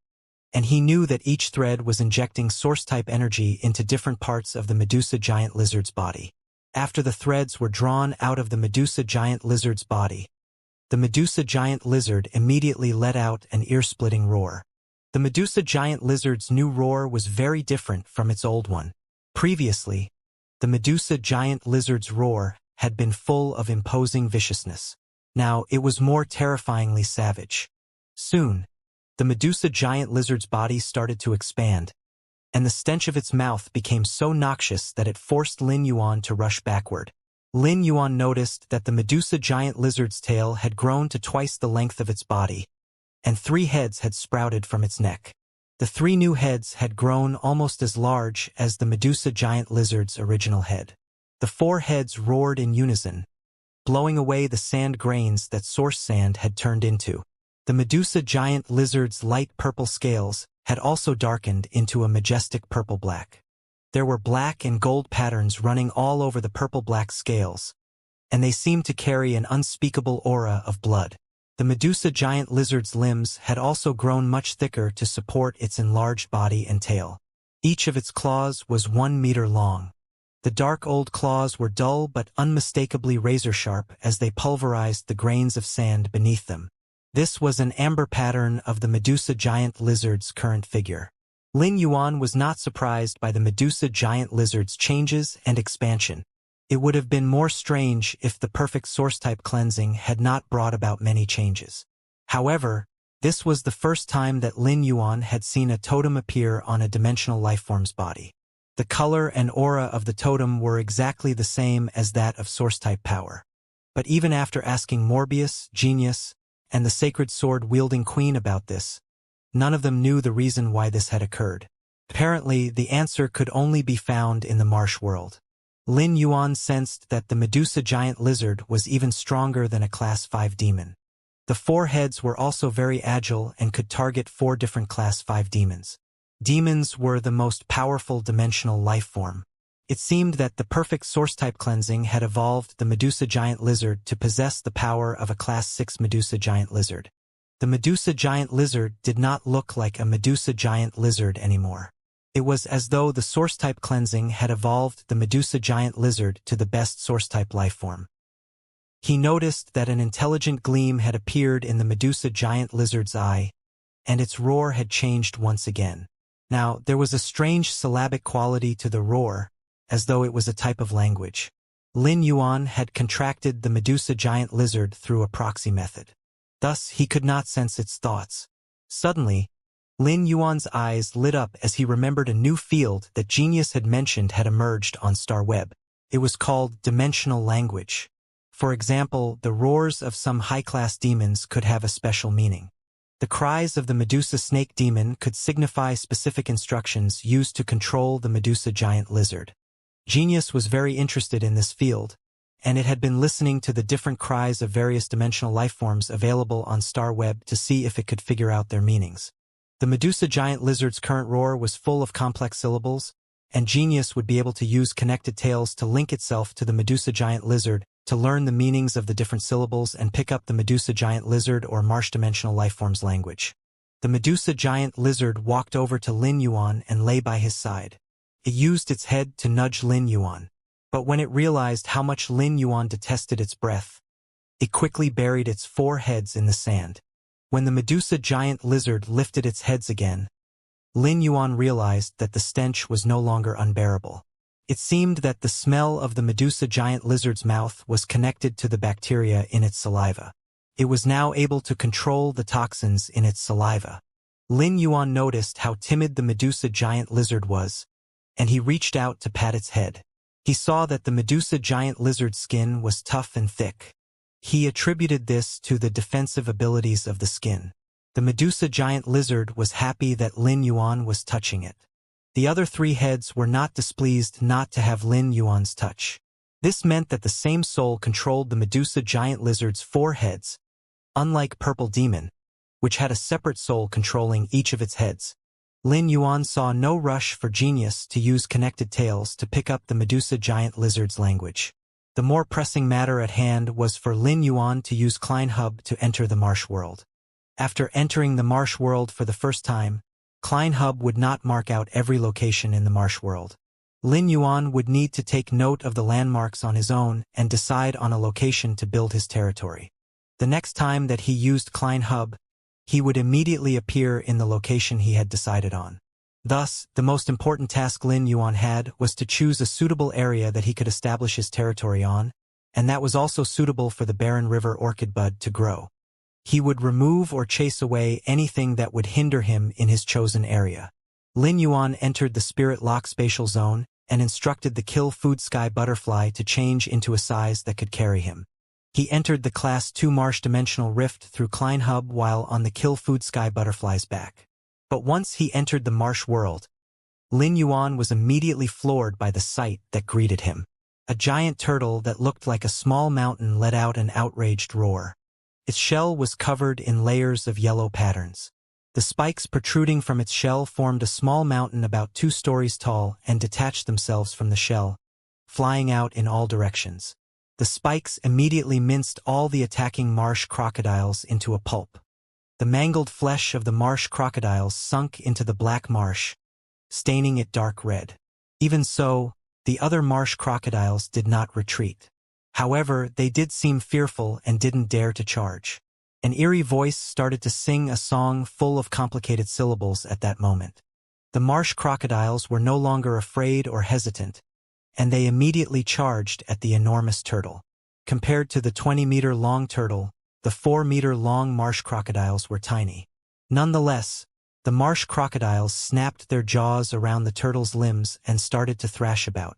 and he knew that each thread was injecting source-type energy into different parts of the Medusa giant lizard's body. After the threads were drawn out of the Medusa giant lizard's body, the Medusa giant lizard immediately let out an ear-splitting roar. The Medusa giant lizard's new roar was very different from its old one. Previously, the Medusa giant lizard's roar had been full of imposing viciousness. Now it was more terrifyingly savage. Soon, the Medusa giant lizard's body started to expand, and the stench of its mouth became so noxious that it forced Lin Yuan to rush backward. Lin Yuan noticed that the Medusa giant lizard's tail had grown to twice the length of its body, and 3 heads had sprouted from its neck. The 3 new heads had grown almost as large as the Medusa giant lizard's original head. The 4 heads roared in unison, blowing away the sand grains that source sand had turned into. The Medusa giant lizard's light purple scales had also darkened into a majestic purple-black. There were black and gold patterns running all over the purple-black scales, and they seemed to carry an unspeakable aura of blood. The Medusa giant lizard's limbs had also grown much thicker to support its enlarged body and tail. Each of its claws was 1 meter long. The dark old claws were dull but unmistakably razor-sharp as they pulverized the grains of sand beneath them. This was an amber pattern of the Medusa giant lizard's current figure. Lin Yuan was not surprised by the Medusa giant lizard's changes and expansion. It would have been more strange if the perfect source-type cleansing had not brought about many changes. However, this was the first time that Lin Yuan had seen a totem appear on a dimensional lifeform's body. The color and aura of the totem were exactly the same as that of source-type power. But even after asking Morbius, Genius, and the sacred sword-wielding queen about this, none of them knew the reason why this had occurred. Apparently, the answer could only be found in the marsh world. Lin Yuan sensed that the Medusa giant lizard was even stronger than a Class 5 demon. The 4 heads were also very agile and could target 4 different Class 5 demons. Demons were the most powerful dimensional life form. It seemed that the perfect source-type cleansing had evolved the Medusa giant lizard to possess the power of a Class 6 Medusa giant lizard. The Medusa giant lizard did not look like a Medusa giant lizard anymore. It was as though the source-type cleansing had evolved the Medusa giant lizard to the best source-type lifeform. He noticed that an intelligent gleam had appeared in the Medusa giant lizard's eye, and its roar had changed once again. Now, there was a strange syllabic quality to the roar, as though it was a type of language. Lin Yuan had contracted the Medusa giant lizard through a proxy method. Thus, he could not sense its thoughts. Suddenly, Lin Yuan's eyes lit up as he remembered a new field that Genius had mentioned had emerged on StarWeb. It was called dimensional language. For example, the roars of some high-class demons could have a special meaning. The cries of the Medusa snake demon could signify specific instructions used to control the Medusa giant lizard. Genius was very interested in this field, and it had been listening to the different cries of various dimensional lifeforms available on StarWeb to see if it could figure out their meanings. The Medusa giant lizard's current roar was full of complex syllables, and Genius would be able to use connected tails to link itself to the Medusa giant lizard to learn the meanings of the different syllables and pick up the Medusa giant lizard or marsh-dimensional lifeform's language. The Medusa giant lizard walked over to Lin Yuan and lay by his side. It used its head to nudge Lin Yuan. But when it realized how much Lin Yuan detested its breath, it quickly buried its 4 heads in the sand. When the Medusa giant lizard lifted its heads again, Lin Yuan realized that the stench was no longer unbearable. It seemed that the smell of the Medusa giant lizard's mouth was connected to the bacteria in its saliva. It was now able to control the toxins in its saliva. Lin Yuan noticed how timid the Medusa giant lizard was, and he reached out to pat its head. He saw that the Medusa giant lizard's skin was tough and thick. He attributed this to the defensive abilities of the skin. The Medusa giant lizard was happy that Lin Yuan was touching it. The other 3 heads were not displeased not to have Lin Yuan's touch. This meant that the same soul controlled the Medusa giant lizard's 4 heads, unlike Purple Demon, which had a separate soul controlling each of its heads. Lin Yuan saw no rush for Genius to use connected tails to pick up the Medusa giant lizard's language. The more pressing matter at hand was for Lin Yuan to use Klein Hub to enter the Marsh world. After entering the Marsh world for the first time, Klein Hub would not mark out every location in the Marsh world. Lin Yuan would need to take note of the landmarks on his own and decide on a location to build his territory. The next time that he used Klein Hub, he would immediately appear in the location he had decided on. Thus, the most important task Lin Yuan had was to choose a suitable area that he could establish his territory on, and that was also suitable for the barren river orchid bud to grow. He would remove or chase away anything that would hinder him in his chosen area. Lin Yuan entered the Spirit Lock spatial zone and instructed the Kill Food Sky butterfly to change into a size that could carry him. He entered the Class 2 Marsh Dimensional Rift through Klein Hub while on the Kill Food Sky butterfly's back. But once he entered the Marsh world, Lin Yuan was immediately floored by the sight that greeted him. A giant turtle that looked like a small mountain let out an outraged roar. Its shell was covered in layers of yellow patterns. The spikes protruding from its shell formed a small mountain about 2 stories tall and detached themselves from the shell, flying out in all directions. The spikes immediately minced all the attacking marsh crocodiles into a pulp. The mangled flesh of the marsh crocodiles sunk into the black marsh, staining it dark red. Even so, the other marsh crocodiles did not retreat. However, they did seem fearful and didn't dare to charge. An eerie voice started to sing a song full of complicated syllables at that moment. The marsh crocodiles were no longer afraid or hesitant, and they immediately charged at the enormous turtle. Compared to the 20-meter-long turtle, the 4-meter-long marsh crocodiles were tiny. Nonetheless, the marsh crocodiles snapped their jaws around the turtle's limbs and started to thrash about.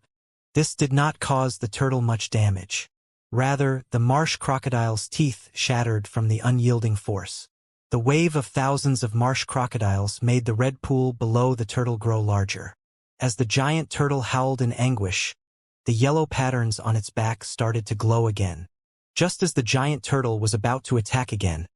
This did not cause the turtle much damage. Rather, the marsh crocodile's teeth shattered from the unyielding force. The wave of thousands of marsh crocodiles made the red pool below the turtle grow larger. As the giant turtle howled in anguish, the yellow patterns on its back started to glow again. Just as the giant turtle was about to attack again,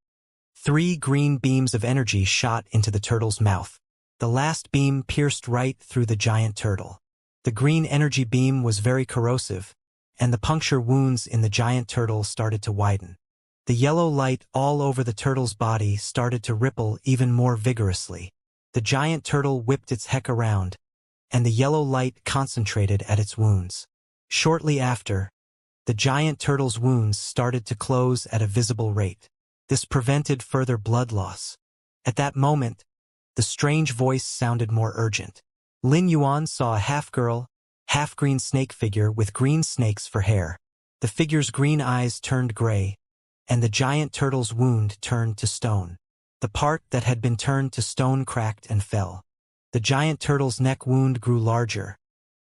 3 green beams of energy shot into the turtle's mouth. The last beam pierced right through the giant turtle. The green energy beam was very corrosive, and the puncture wounds in the giant turtle started to widen. The yellow light all over the turtle's body started to ripple even more vigorously. The giant turtle whipped its heck around, and the yellow light concentrated at its wounds. Shortly after, the giant turtle's wounds started to close at a visible rate. This prevented further blood loss. At that moment, the strange voice sounded more urgent. Lin Yuan saw a half-girl, half-green snake figure with green snakes for hair. The figure's green eyes turned gray, and the giant turtle's wound turned to stone. The part that had been turned to stone cracked and fell. The giant turtle's neck wound grew larger,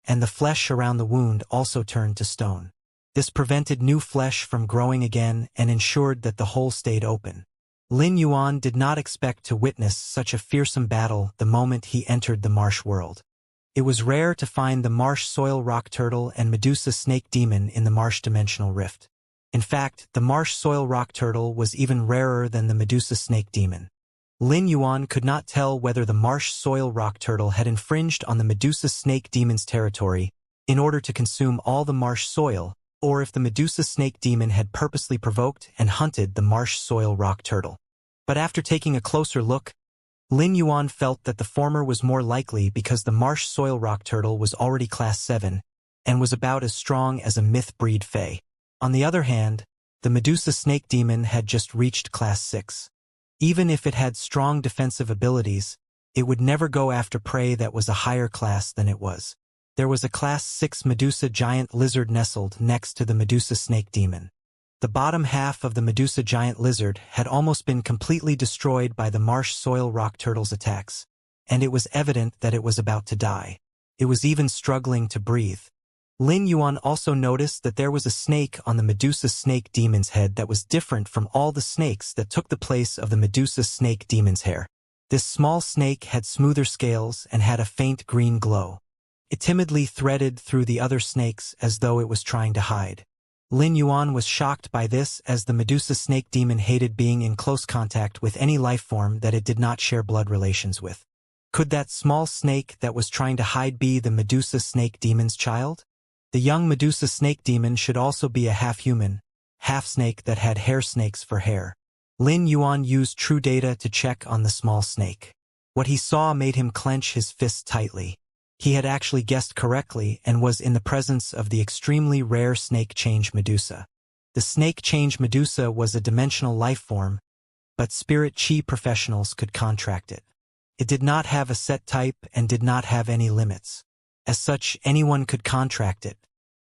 and the flesh around the wound also turned to stone. This prevented new flesh from growing again and ensured that the hole stayed open. Lin Yuan did not expect to witness such a fearsome battle the moment he entered the marsh world. It was rare to find the marsh soil rock turtle and Medusa snake demon in the marsh dimensional rift. In fact, the marsh soil rock turtle was even rarer than the Medusa snake demon. Lin Yuan could not tell whether the marsh soil rock turtle had infringed on the Medusa snake demon's territory in order to consume all the marsh soil, or if the Medusa snake demon had purposely provoked and hunted the marsh soil rock turtle. But after taking a closer look, Lin Yuan felt that the former was more likely because the marsh soil rock turtle was already class 7 and was about as strong as a myth breed fae. On the other hand, the Medusa snake demon had just reached class 6. Even if it had strong defensive abilities, it would never go after prey that was a higher class than it was. There was a class 6 Medusa giant lizard nestled next to the Medusa snake demon. The bottom half of the Medusa giant lizard had almost been completely destroyed by the marsh soil rock turtle's attacks, and it was evident that it was about to die. It was even struggling to breathe. Lin Yuan also noticed that there was a snake on the Medusa snake demon's head that was different from all the snakes that took the place of the Medusa snake demon's hair. This small snake had smoother scales and had a faint green glow. It timidly threaded through the other snakes as though it was trying to hide. Lin Yuan was shocked by this, as the Medusa snake demon hated being in close contact with any life form that it did not share blood relations with. Could that small snake that was trying to hide be the Medusa snake demon's child? The young Medusa snake demon should also be a half-human, half-snake that had hair snakes for hair. Lin Yuan used true data to check on the small snake. What he saw made him clench his fists tightly. He had actually guessed correctly and was in the presence of the extremely rare snake change Medusa. The snake change Medusa was a dimensional life form, but spirit chi professionals could contract it. It did not have a set type and did not have any limits. As such, anyone could contract it.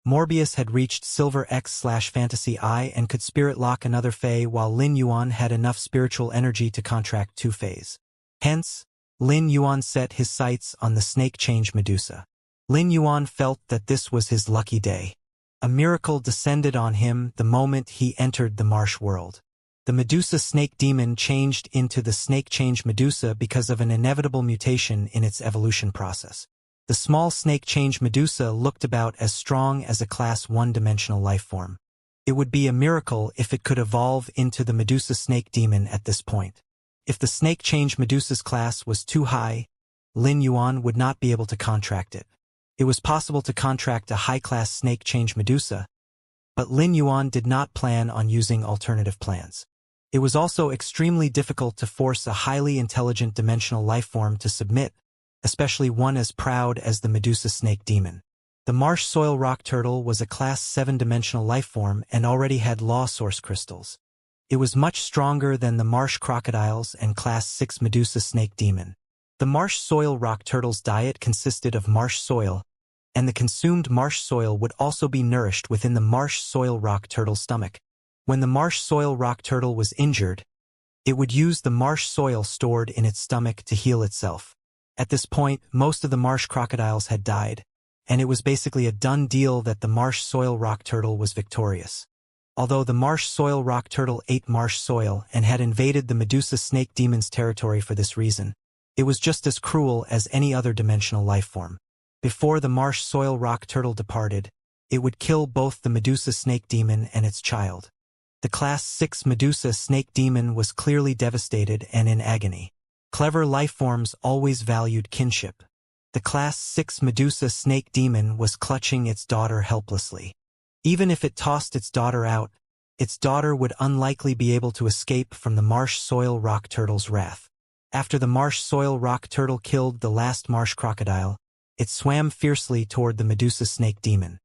Morbius had reached Silver X/Fantasy I and could spirit lock another fae, while Lin Yuan had enough spiritual energy to contract 2 faes. Hence, Lin Yuan set his sights on the snake change Medusa. Lin Yuan felt that this was his lucky day. A miracle descended on him the moment he entered the marsh world. The Medusa snake demon changed into the snake change Medusa because of an inevitable mutation in its evolution process. The small snake change Medusa looked about as strong as a class 1 dimensional life form. It would be a miracle if it could evolve into the Medusa snake demon at this point. If the snake change Medusa's class was too high, Lin Yuan would not be able to contract it. It was possible to contract a high-class snake change Medusa, but Lin Yuan did not plan on using alternative plans. It was also extremely difficult to force a highly intelligent dimensional life form to submit, especially one as proud as the Medusa snake demon. The marsh soil rock turtle was a class 7 dimensional life form and already had law source crystals. It was much stronger than the marsh crocodiles and class 6 Medusa snake demon. The marsh soil rock turtle's diet consisted of marsh soil, and the consumed marsh soil would also be nourished within the marsh soil rock turtle's stomach. When the marsh soil rock turtle was injured, it would use the marsh soil stored in its stomach to heal itself. At this point, most of the marsh crocodiles had died, and it was basically a done deal that the marsh soil rock turtle was victorious. Although the marsh soil rock turtle ate marsh soil and had invaded the Medusa snake demon's territory for this reason, it was just as cruel as any other dimensional life form. Before the marsh soil rock turtle departed, it would kill both the Medusa snake demon and its child. The class 6 Medusa snake demon was clearly devastated and in agony. Clever life forms always valued kinship. The class 6 Medusa snake demon was clutching its daughter helplessly. Even if it tossed its daughter out, its daughter would unlikely be able to escape from the marsh soil rock turtle's wrath. After the marsh soil rock turtle killed the last marsh crocodile, it swam fiercely toward the Medusa snake demon.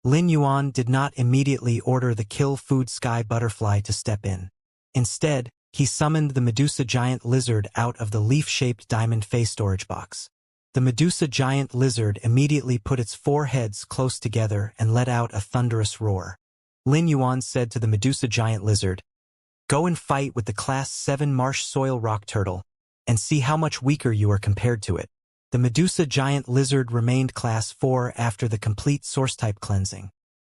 Lin Yuan did not immediately order the kill food sky butterfly to step in. Instead, he summoned the Medusa giant lizard out of the leaf-shaped diamond face storage box. The Medusa giant lizard immediately put its 4 heads close together and let out a thunderous roar. Lin Yuan said to the Medusa giant lizard, "Go and fight with the class 7 marsh soil rock turtle, and see how much weaker you are compared to it." The Medusa giant lizard remained class 4 after the complete source-type cleansing,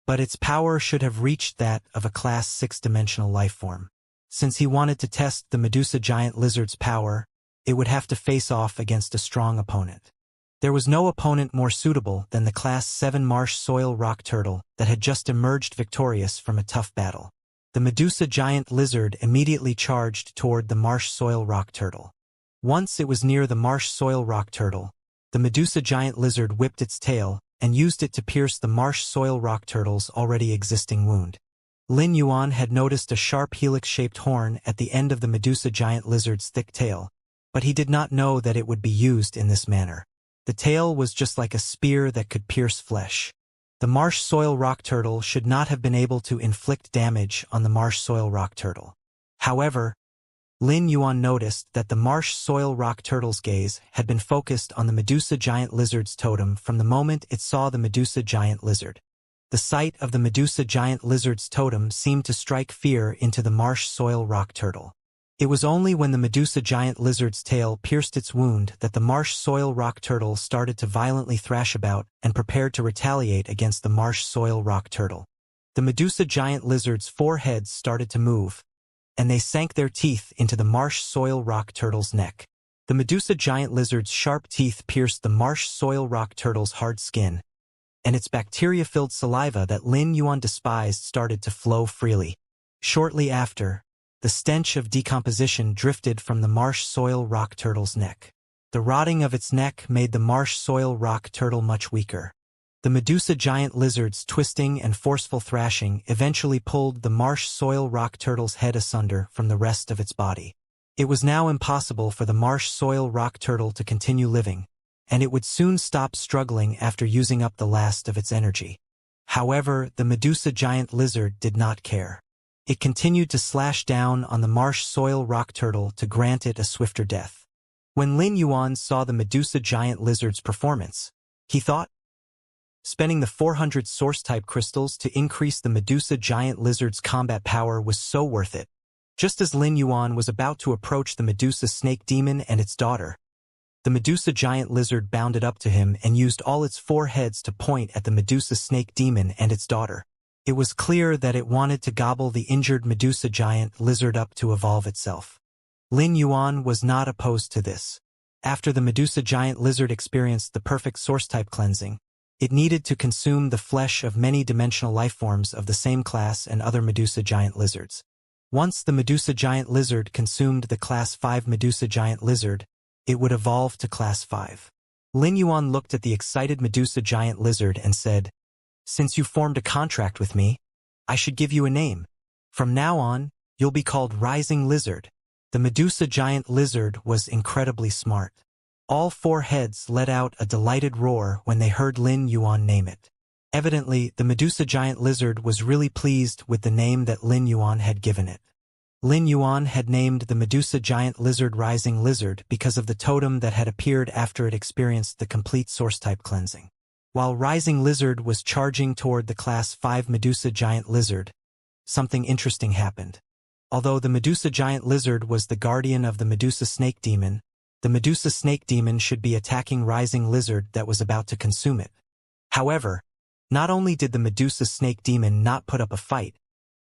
but its power should have reached that of a class 6 dimensional life form. Since he wanted to test the Medusa giant lizard's power, it would have to face off against a strong opponent. There was no opponent more suitable than the Class 7 marsh soil rock turtle that had just emerged victorious from a tough battle. The Medusa giant lizard immediately charged toward the marsh soil rock turtle. Once it was near the marsh soil rock turtle, the Medusa giant lizard whipped its tail and used it to pierce the marsh soil rock turtle's already existing wound. Lin Yuan had noticed a sharp helix-shaped horn at the end of the Medusa giant lizard's thick tail, but he did not know that it would be used in this manner. The tail was just like a spear that could pierce flesh. The marsh soil rock turtle should not have been able to inflict damage on the marsh soil rock turtle. However, Lin Yuan noticed that the marsh soil rock turtle's gaze had been focused on the Medusa giant lizard's totem from the moment it saw the Medusa giant lizard. The sight of the Medusa giant lizard's totem seemed to strike fear into the marsh soil rock turtle. It was only when the Medusa giant lizard's tail pierced its wound that the marsh soil rock turtle started to violently thrash about and prepared to retaliate against the marsh soil rock turtle. The Medusa giant lizard's four heads started to move, and they sank their teeth into the marsh soil rock turtle's neck. The Medusa giant lizard's sharp teeth pierced the marsh soil rock turtle's hard skin, and its bacteria-filled saliva that Lin Yuan despised started to flow freely. Shortly after, the stench of decomposition drifted from the marsh soil rock turtle's neck. The rotting of its neck made the marsh soil rock turtle much weaker. The Medusa giant lizard's twisting and forceful thrashing eventually pulled the marsh soil rock turtle's head asunder from the rest of its body. It was now impossible for the marsh soil rock turtle to continue living, and it would soon stop struggling after using up the last of its energy. However, the Medusa giant lizard did not care. It continued to slash down on the marsh soil rock turtle to grant it a swifter death. When Lin Yuan saw the Medusa giant lizard's performance, he thought, spending the 400 source-type crystals to increase the Medusa giant lizard's combat power was so worth it. Just as Lin Yuan was about to approach the Medusa snake demon and its daughter, the Medusa giant lizard bounded up to him and used all its four heads to point at the Medusa snake demon and its daughter. It was clear that it wanted to gobble the injured Medusa giant lizard up to evolve itself. Lin Yuan was not opposed to this. After the Medusa giant lizard experienced the perfect source-type cleansing, it needed to consume the flesh of many dimensional lifeforms of the same class and other Medusa giant lizards. Once the Medusa giant lizard consumed the Class 5 Medusa giant lizard, it would evolve to Class 5. Lin Yuan looked at the excited Medusa giant lizard and said, "Since you formed a contract with me, I should give you a name. From now on, you'll be called Rising Lizard." The Medusa giant lizard was incredibly smart. All four heads let out a delighted roar when they heard Lin Yuan name it. Evidently, the Medusa giant lizard was really pleased with the name that Lin Yuan had given it. Lin Yuan had named the Medusa giant lizard Rising Lizard because of the totem that had appeared after it experienced the complete source-type cleansing. While Rising Lizard was charging toward the Class 5 Medusa giant lizard, something interesting happened. Although the Medusa giant lizard was the guardian of the Medusa snake demon, the Medusa snake demon should be attacking Rising Lizard that was about to consume it. However, not only did the Medusa snake demon not put up a fight,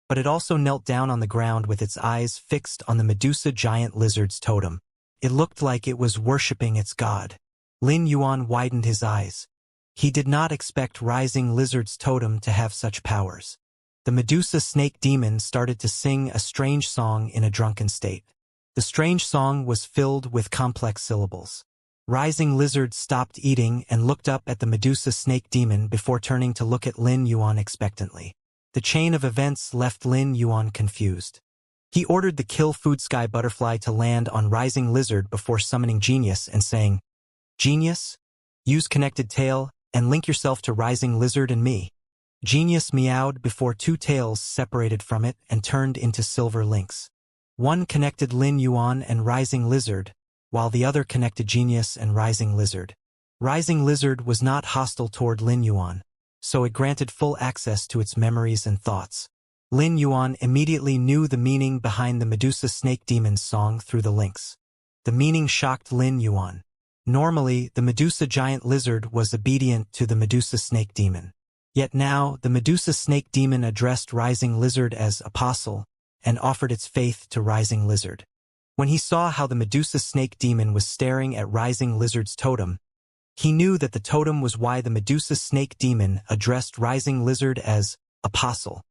but it also knelt down on the ground with its eyes fixed on the Medusa giant lizard's totem. It looked like it was worshipping its god. Lin Yuan widened his eyes. He did not expect Rising Lizard's totem to have such powers. The Medusa snake demon started to sing a strange song in a drunken state. The strange song was filled with complex syllables. Rising Lizard stopped eating and looked up at the Medusa snake demon before turning to look at Lin Yuan expectantly. The chain of events left Lin Yuan confused. He ordered the Kill Food Sky butterfly to land on Rising Lizard before summoning Genius and saying, "Genius, use connected tail and link yourself to Rising Lizard and me." Genius meowed before two tails separated from it and turned into silver links. One connected Lin Yuan and Rising Lizard, while the other connected Genius and Rising Lizard. Rising Lizard was not hostile toward Lin Yuan, so it granted full access to its memories and thoughts. Lin Yuan immediately knew the meaning behind the Medusa snake demon's song through the links. The meaning shocked Lin Yuan. Normally, the Medusa giant lizard was obedient to the Medusa snake demon. Yet now, the Medusa snake demon addressed Rising Lizard as Apostle, and offered its faith to Rising Lizard. When he saw how the Medusa snake demon was staring at Rising Lizard's totem, he knew that the totem was why the Medusa snake demon addressed Rising Lizard as Apostle.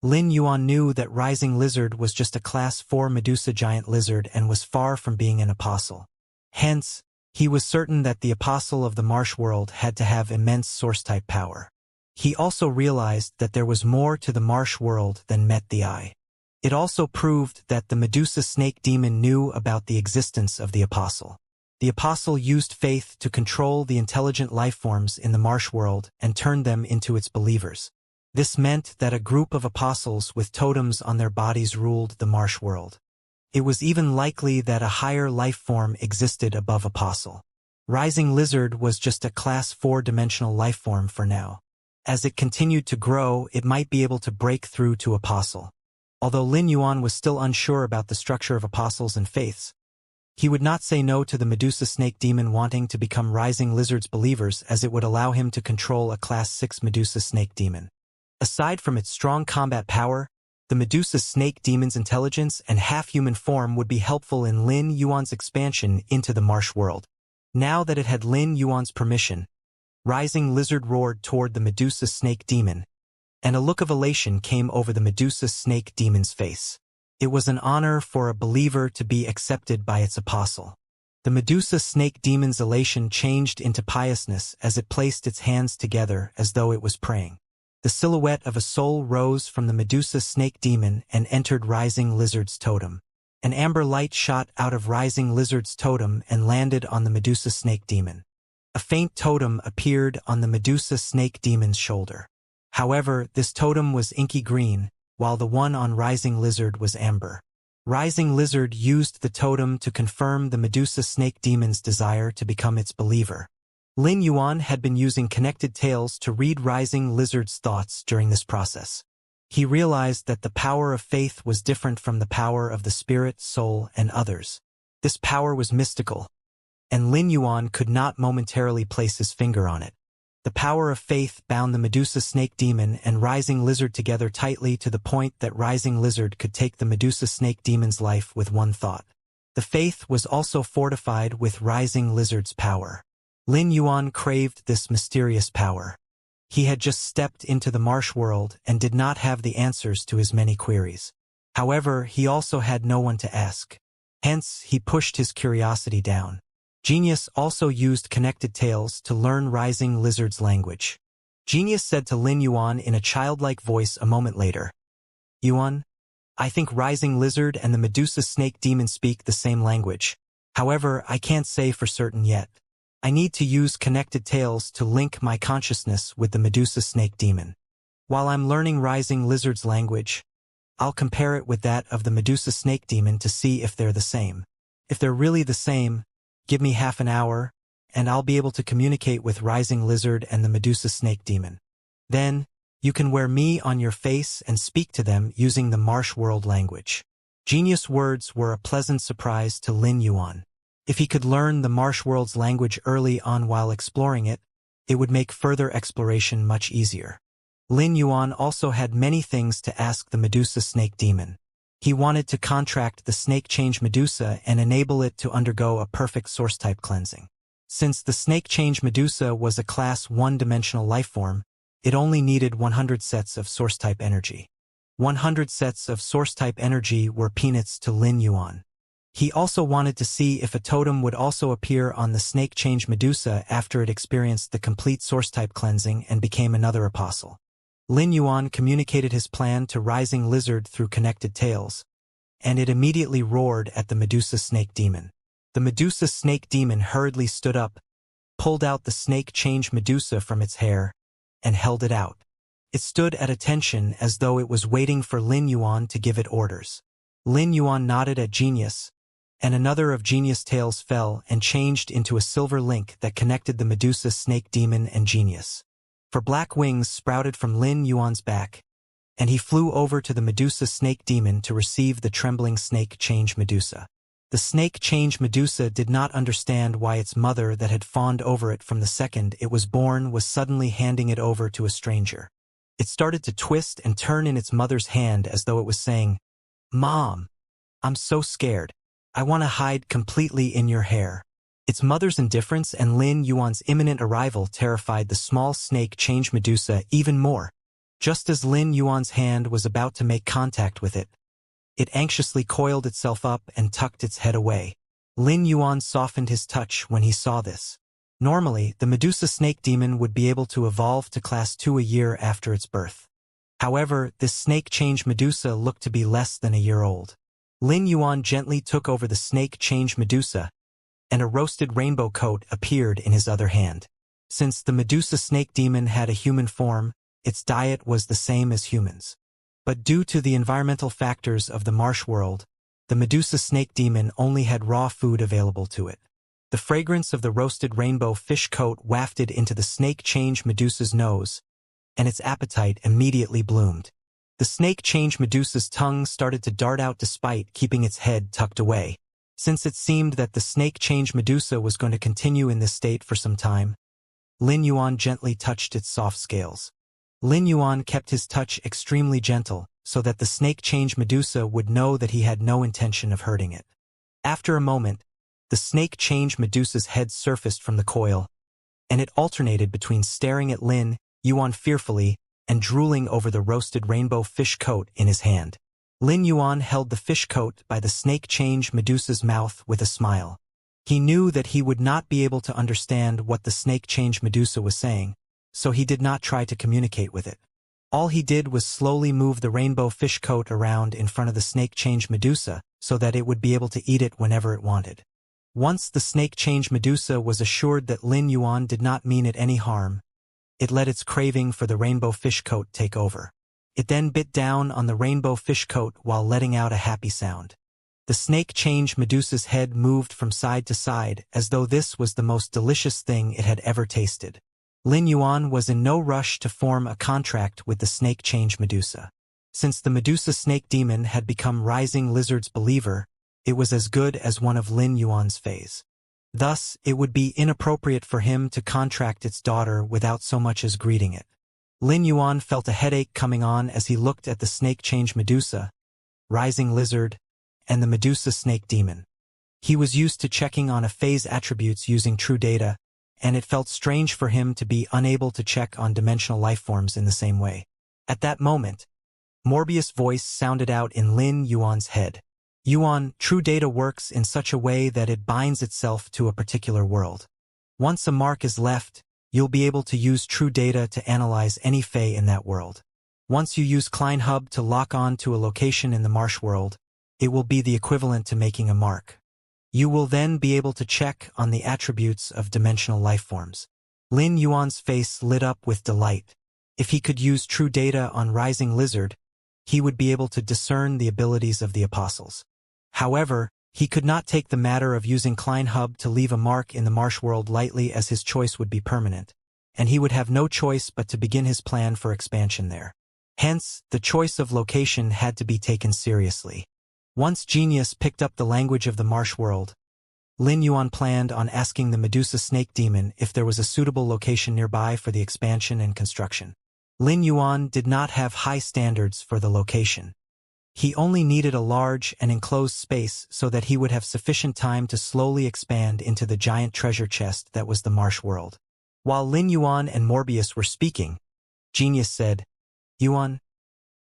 Lin Yuan knew that Rising Lizard was just a Class 4 Medusa giant lizard and was far from being an apostle. Hence, he was certain that the apostle of the marsh world had to have immense source-type power. He also realized that there was more to the marsh world than met the eye. It also proved that the Medusa snake demon knew about the existence of the apostle. The apostle used faith to control the intelligent lifeforms in the marsh world and turn them into its believers. This meant that a group of apostles with totems on their bodies ruled the marsh world. It was even likely that a higher life form existed above apostle. Rising Lizard was just a Class 4-dimensional life form for now. As it continued to grow, it might be able to break through to apostle. Although Lin Yuan was still unsure about the structure of apostles and faiths, he would not say no to the Medusa snake demon wanting to become Rising Lizard's believers, as it would allow him to control a Class 6 Medusa snake demon. Aside from its strong combat power, the Medusa snake demon's intelligence and half-human form would be helpful in Lin Yuan's expansion into the marsh world. Now that it had Lin Yuan's permission, Rising Lizard roared toward the Medusa snake demon, and a look of elation came over the Medusa snake demon's face. It was an honor for a believer to be accepted by its apostle. The Medusa snake demon's elation changed into piousness as it placed its hands together as though it was praying. The silhouette of a soul rose from the Medusa snake demon and entered Rising Lizard's totem. An amber light shot out of Rising Lizard's totem and landed on the Medusa snake demon. A faint totem appeared on the Medusa snake demon's shoulder. However, this totem was inky green, while the one on Rising Lizard was amber. Rising Lizard used the totem to confirm the Medusa snake demon's desire to become its believer. Lin Yuan had been using connected tales to read Rising Lizard's thoughts during this process. He realized that the power of faith was different from the power of the spirit, soul, and others. This power was mystical, and Lin Yuan could not momentarily place his finger on it. The power of faith bound the Medusa snake demon and Rising Lizard together tightly to the point that Rising Lizard could take the Medusa snake demon's life with one thought. The faith was also fortified with Rising Lizard's power. Lin Yuan craved this mysterious power. He had just stepped into the marsh world and did not have the answers to his many queries. However, he also had no one to ask. Hence, he pushed his curiosity down. Genius also used connected tales to learn Rising Lizard's language. Genius said to Lin Yuan in a childlike voice a moment later, "Yuan, I think Rising Lizard and the Medusa snake demon speak the same language. However, I can't say for certain yet. I need to use connected tales to link my consciousness with the Medusa snake demon. While I'm learning Rising Lizard's language, I'll compare it with that of the Medusa snake demon to see if they're the same. If they're really the same, give me half an hour, and I'll be able to communicate with Rising Lizard and the Medusa snake demon. Then, you can wear me on your face and speak to them using the marsh world language." Genius words were a pleasant surprise to Lin Yuan. If he could learn the marsh world's language early on while exploring it, it would make further exploration much easier. Lin Yuan also had many things to ask the Medusa snake demon. He wanted to contract the snake change Medusa and enable it to undergo a perfect source-type cleansing. Since the snake change Medusa was a Class 1-dimensional lifeform, it only needed 100 sets of source-type energy. 100 sets of source-type energy were peanuts to Lin Yuan. He also wanted to see if a totem would also appear on the snake change Medusa after it experienced the complete source-type cleansing and became another apostle. Lin Yuan communicated his plan to Rising Lizard through connected tales, and it immediately roared at the Medusa snake demon. The Medusa snake demon hurriedly stood up, pulled out the snake change Medusa from its hair, and held it out. It stood at attention as though it was waiting for Lin Yuan to give it orders. Lin Yuan nodded at Genius, and another of Genius' tails fell and changed into a silver link that connected the Medusa snake demon and Genius. For black wings sprouted from Lin Yuan's back, and he flew over to the Medusa snake demon to receive the trembling snake change Medusa. The snake change Medusa did not understand why its mother that had fawned over it from the second it was born was suddenly handing it over to a stranger. It started to twist and turn in its mother's hand as though it was saying, "Mom, I'm so scared. I want to hide completely in your hair." Its mother's indifference and Lin Yuan's imminent arrival terrified the small snake-change Medusa even more. Just as Lin Yuan's hand was about to make contact with it, it anxiously coiled itself up and tucked its head away. Lin Yuan softened his touch when he saw this. Normally, the Medusa snake demon would be able to evolve to Class 2 a year after its birth. However, this snake-change Medusa looked to be less than a year old. Lin Yuan gently took over the snake-change Medusa, and a roasted rainbow coat appeared in his other hand. Since the Medusa snake demon had a human form, its diet was the same as humans. But due to the environmental factors of the marsh world, the Medusa snake demon only had raw food available to it. The fragrance of the roasted rainbow fish coat wafted into the snake-change Medusa's nose, and its appetite immediately bloomed. The snake-change Medusa's tongue started to dart out despite keeping its head tucked away. Since it seemed that the snake-change Medusa was going to continue in this state for some time, Lin Yuan gently touched its soft scales. Lin Yuan kept his touch extremely gentle, so that the snake-change Medusa would know that he had no intention of hurting it. After a moment, the snake-change Medusa's head surfaced from the coil, and it alternated between staring at Lin Yuan fearfully and drooling over the roasted rainbow fish coat in his hand. Lin Yuan held the fish coat by the snake-change Medusa's mouth with a smile. He knew that he would not be able to understand what the snake-change Medusa was saying, so he did not try to communicate with it. All he did was slowly move the rainbow fish coat around in front of the snake-change Medusa so that it would be able to eat it whenever it wanted. Once the snake-change Medusa was assured that Lin Yuan did not mean it any harm, it let its craving for the rainbow fish coat take over. It then bit down on the rainbow fish coat while letting out a happy sound. The snake-change Medusa's head moved from side to side as though this was the most delicious thing it had ever tasted. Lin Yuan was in no rush to form a contract with the snake-change Medusa. Since the Medusa snake demon had become Rising Lizard's believer, it was as good as one of Lin Yuan's fays. Thus, it would be inappropriate for him to contract its daughter without so much as greeting it. Lin Yuan felt a headache coming on as he looked at the snake-change Medusa, Rising Lizard, and the Medusa snake demon. He was used to checking on a phase attributes using true data, and it felt strange for him to be unable to check on dimensional lifeforms in the same way. At that moment, Morbius' voice sounded out in Lin Yuan's head. Yuan, true data works in such a way that it binds itself to a particular world. Once a mark is left, you'll be able to use true data to analyze any Fey in that world. Once you use Klein Hub to lock on to a location in the marsh world, it will be the equivalent to making a mark. You will then be able to check on the attributes of dimensional lifeforms. Lin Yuan's face lit up with delight. If he could use true data on Rising Lizard, he would be able to discern the abilities of the apostles. However, he could not take the matter of using Klein Hub to leave a mark in the marsh world lightly, as his choice would be permanent, and he would have no choice but to begin his plan for expansion there. Hence, the choice of location had to be taken seriously. Once Genius picked up the language of the marsh world, Lin Yuan planned on asking the Medusa snake demon if there was a suitable location nearby for the expansion and construction. Lin Yuan did not have high standards for the location. He only needed a large and enclosed space so that he would have sufficient time to slowly expand into the giant treasure chest that was the marsh world. While Lin Yuan and Morbius were speaking, Genius said, "Yuan,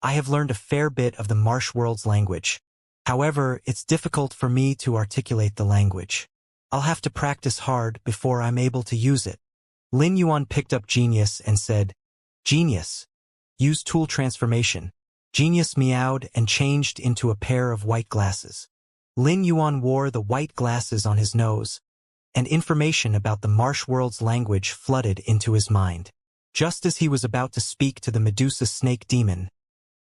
I have learned a fair bit of the marsh world's language. However, it's difficult for me to articulate the language. I'll have to practice hard before I'm able to use it." Lin Yuan picked up Genius and said, "Genius, use tool transformation." Genius meowed and changed into a pair of white glasses. Lin Yuan wore the white glasses on his nose, and information about the marsh world's language flooded into his mind. Just as he was about to speak to the Medusa snake demon,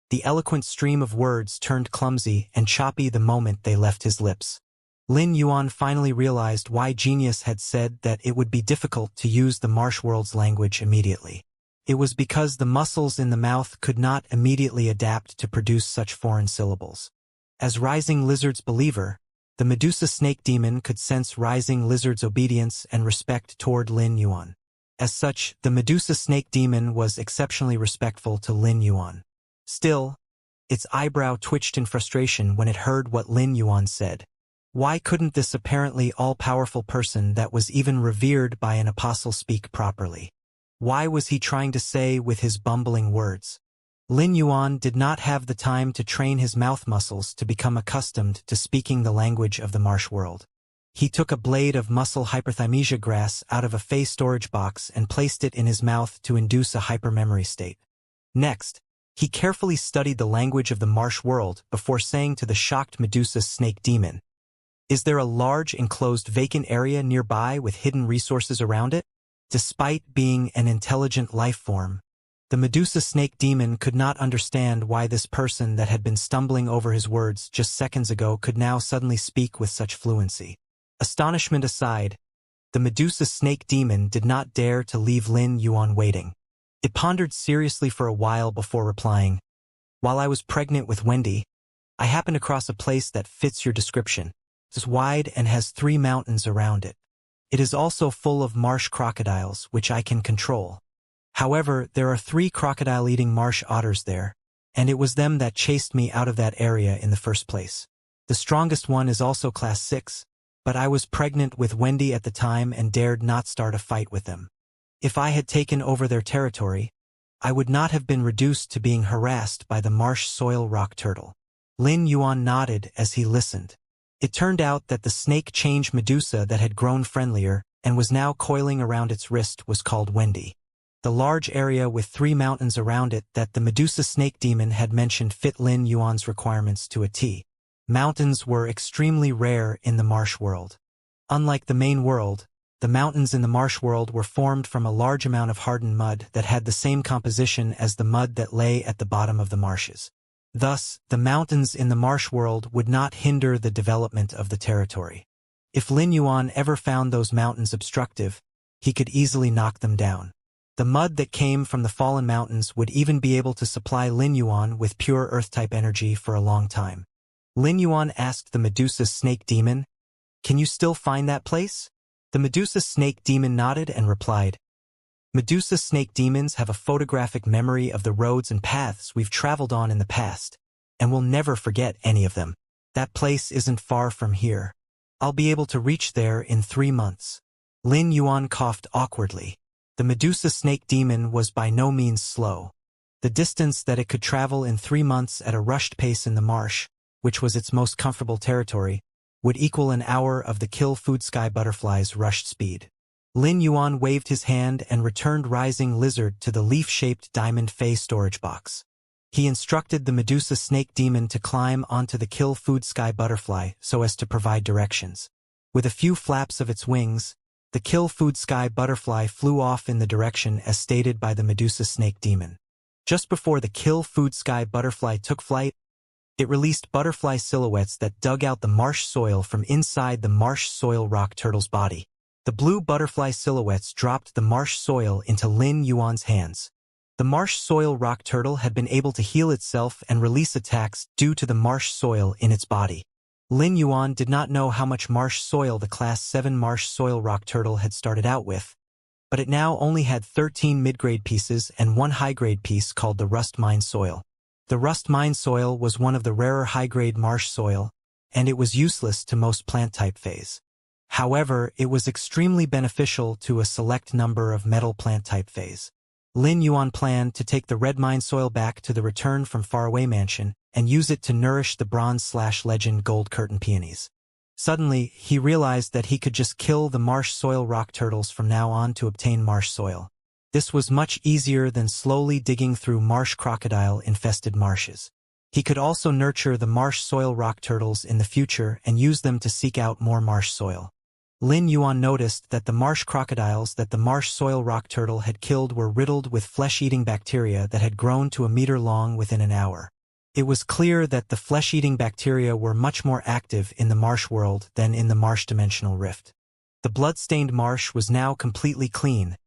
the eloquent stream of words turned clumsy and choppy the moment they left his lips. Lin Yuan finally realized why Genius had said that it would be difficult to use the marsh world's language immediately. It was because the muscles in the mouth could not immediately adapt to produce such foreign syllables. As Rising Lizard's believer, the Medusa snake demon could sense Rising Lizard's obedience and respect toward Lin Yuan. As such, the Medusa snake demon was exceptionally respectful to Lin Yuan. Still, Its eyebrow twitched in frustration when it heard what Lin Yuan said. Why couldn't this apparently all-powerful person that was even revered by an apostle speak properly? Why was he trying to say with his bumbling words? Lin Yuan did not have the time to train his mouth muscles to become accustomed to speaking the language of the marsh world. He took a blade of muscle hyperthymesia grass out of a Fey storage box and placed it in his mouth to induce a hypermemory state. Next, he carefully studied the language of the marsh world before saying to the shocked Medusa snake demon, "Is there a large enclosed vacant area nearby with hidden resources around it?" Despite being an intelligent life form, the Medusa snake demon could not understand why this person that had been stumbling over his words just seconds ago could now suddenly speak with such fluency. Astonishment aside, the Medusa snake demon did not dare to leave Lin Yuan waiting. It pondered seriously for a while before replying, "While I was pregnant with Wendy, I happened across a place that fits your description. It's wide and has 3 mountains around it. It is also full of marsh crocodiles, which I can control. However, there are 3 crocodile-eating marsh otters there, and it was them that chased me out of that area in the first place. The strongest one is also class 6, but I was pregnant with Wendy at the time and dared not start a fight with them. If I had taken over their territory, I would not have been reduced to being harassed by the marsh soil rock turtle." Lin Yuan nodded as he listened. It turned out that the snake-change Medusa that had grown friendlier and was now coiling around its wrist was called Wendy. The large area with 3 mountains around it that the Medusa snake demon had mentioned fit Lin Yuan's requirements to a T. Mountains were extremely rare in the marsh world. Unlike the main world, the mountains in the marsh world were formed from a large amount of hardened mud that had the same composition as the mud that lay at the bottom of the marshes. Thus, the mountains in the marsh world would not hinder the development of the territory. If Lin Yuan ever found those mountains obstructive, he could easily knock them down. The mud that came from the fallen mountains would even be able to supply Lin Yuan with pure Earth-type energy for a long time. Lin Yuan asked the Medusa snake demon, "Can you still find that place?" The Medusa snake demon nodded and replied, "Medusa snake demons have a photographic memory of the roads and paths we've traveled on in the past, and will never forget any of them. That place isn't far from here. I'll be able to reach there in 3 months." Lin Yuan coughed awkwardly. The Medusa snake demon was by no means slow. The distance that it could travel in 3 months at a rushed pace in the marsh, which was its most comfortable territory, would equal an hour of the kill food sky butterfly's rushed speed. Lin Yuan waved his hand and returned Rising Lizard to the leaf-shaped diamond Fey storage box. He instructed the Medusa snake demon to climb onto the kill food sky butterfly so as to provide directions. With a few flaps of its wings, the kill food sky butterfly flew off in the direction as stated by the Medusa snake demon. Just before the kill food sky butterfly took flight, it released butterfly silhouettes that dug out the marsh soil from inside the marsh soil rock turtle's body. The blue butterfly silhouettes dropped the marsh soil into Lin Yuan's hands. The marsh soil rock turtle had been able to heal itself and release attacks due to the marsh soil in its body. Lin Yuan did not know how much marsh soil the Class 7 marsh soil rock turtle had started out with, but it now only had 13 mid-grade pieces and 1 high-grade piece called the rust mine soil. The rust mine soil was one of the rarer high-grade marsh soil, and it was useless to most plant-type phase. However, it was extremely beneficial to a select number of metal plant-type phase. Lin Yuan planned to take the red mine soil back to the Return from Faraway mansion and use it to nourish the bronze/legend gold curtain peonies. Suddenly, he realized that he could just kill the marsh soil rock turtles from now on to obtain marsh soil. This was much easier than slowly digging through marsh crocodile-infested marshes. He could also nurture the marsh soil rock turtles in the future and use them to seek out more marsh soil. Lin Yuan noticed that the marsh crocodiles that the marsh soil rock turtle had killed were riddled with flesh-eating bacteria that had grown to a meter long within an hour. It was clear that the flesh-eating bacteria were much more active in the marsh world than in the marsh dimensional rift. The blood-stained marsh was now completely clean,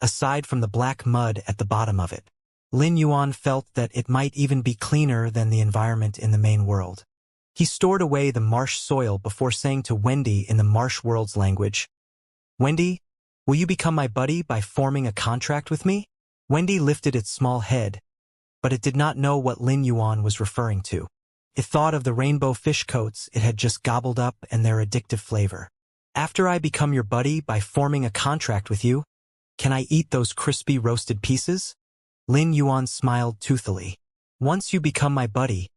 aside from the black mud at the bottom of it. Lin Yuan felt that it might even be cleaner than the environment in the main world. He stored away the marsh soil before saying to Wendy in the marsh world's language, "Wendy, will you become my buddy by forming a contract with me?" Wendy lifted its small head, but it did not know what Lin Yuan was referring to. It thought of the rainbow fish coats it had just gobbled up and their addictive flavor. After I become your buddy by forming a contract with you, can I eat those crispy roasted pieces? Lin Yuan smiled toothily. Once you become my buddy,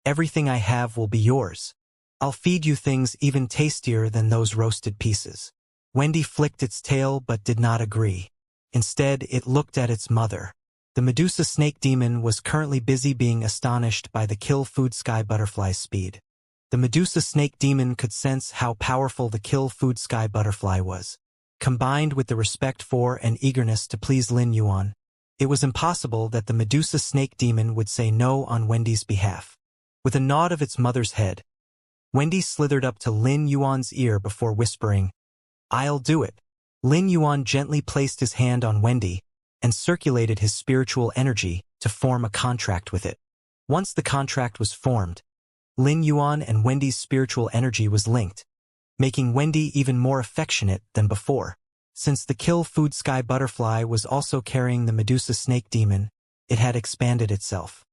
everything I have will be yours. I'll feed you things even tastier than those roasted pieces. Wendy flicked its tail but did not agree. Instead, it looked at its mother. The Medusa snake demon was currently busy being astonished by the kill food sky butterfly's speed. The Medusa snake demon could sense how powerful the kill food sky butterfly was. Combined with the respect for and eagerness to please Lin Yuan, it was impossible that the Medusa snake demon would say no on Wendy's behalf. With a nod of its mother's head, Wendy slithered up to Lin Yuan's ear before whispering, "I'll do it." Lin Yuan gently placed his hand on Wendy and circulated his spiritual energy to form a contract with it. Once the contract was formed, Lin Yuan and Wendy's spiritual energy was linked, making Wendy even more affectionate than before. Since the kill food sky butterfly was also carrying the Medusa snake demon, it had expanded itself.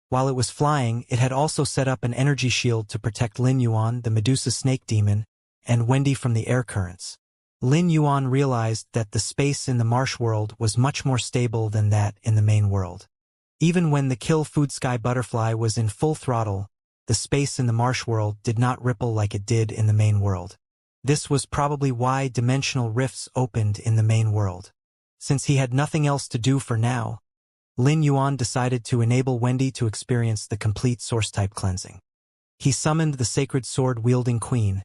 While it was flying, it had also set up an energy shield to protect Lin Yuan, the Medusa snake demon, and Wendy from the air currents. Lin Yuan realized that the space in the marsh world was much more stable than that in the main world. Even when the kill food sky butterfly was in full throttle, the space in the marsh world did not ripple like it did in the main world. This was probably why dimensional rifts opened in the main world. Since he had nothing else to do for now, Lin Yuan decided to enable Wendy to experience the complete source-type cleansing. He summoned the sacred sword-wielding queen,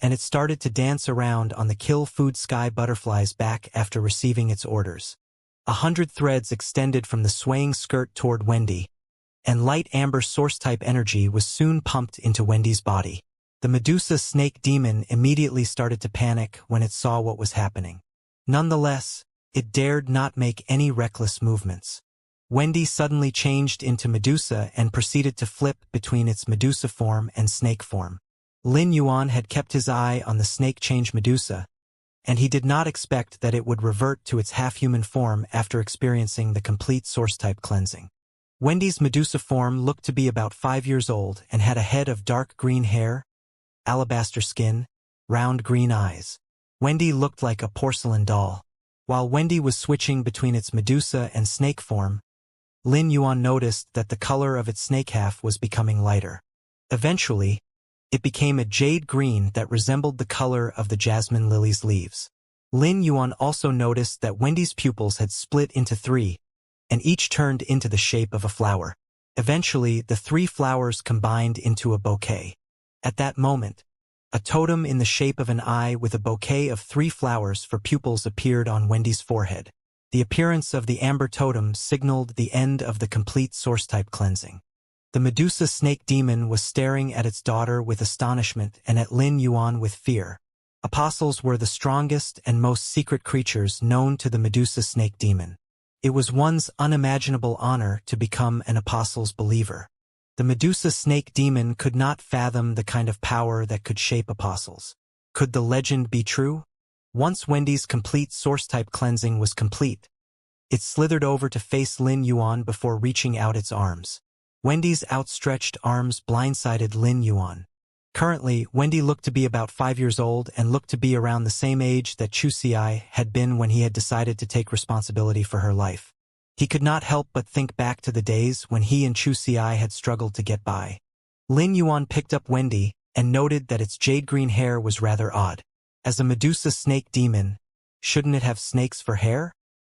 and it started to dance around on the kill food sky butterfly's back after receiving its orders. 100 threads extended from the swaying skirt toward Wendy, and light amber source-type energy was soon pumped into Wendy's body. The Medusa snake demon immediately started to panic when it saw what was happening. Nonetheless, it dared not make any reckless movements. Wendy suddenly changed into Medusa and proceeded to flip between its Medusa form and snake form. Lin Yuan had kept his eye on the snake-change Medusa, and he did not expect that it would revert to its half-human form after experiencing the complete source-type cleansing. Wendy's Medusa form looked to be about 5 years old and had a head of dark green hair, alabaster skin, round green eyes. Wendy looked like a porcelain doll. While Wendy was switching between its Medusa and snake form, Lin Yuan noticed that the color of its snake half was becoming lighter. Eventually, it became a jade green that resembled the color of the jasmine lily's leaves. Lin Yuan also noticed that Wendy's pupils had split into 3, and each turned into the shape of a flower. Eventually, the 3 flowers combined into a bouquet. At that moment, a totem in the shape of an eye with a bouquet of 3 flowers for pupils appeared on Wendy's forehead. The appearance of the amber totem signaled the end of the complete source-type cleansing. The Medusa snake demon was staring at its daughter with astonishment and at Lin Yuan with fear. Apostles were the strongest and most secret creatures known to the Medusa snake demon. It was one's unimaginable honor to become an apostle's believer. The Medusa snake demon could not fathom the kind of power that could shape apostles. Could the legend be true? Once Wendy's complete source-type cleansing was complete, it slithered over to face Lin Yuan before reaching out its arms. Wendy's outstretched arms blindsided Lin Yuan. Currently, Wendy looked to be about 5 years old and looked to be around the same age that Chu Xiai had been when he had decided to take responsibility for her life. He could not help but think back to the days when he and Chu Xiai had struggled to get by. Lin Yuan picked up Wendy and noted that its jade green hair was rather odd. As a Medusa snake demon, shouldn't it have snakes for hair?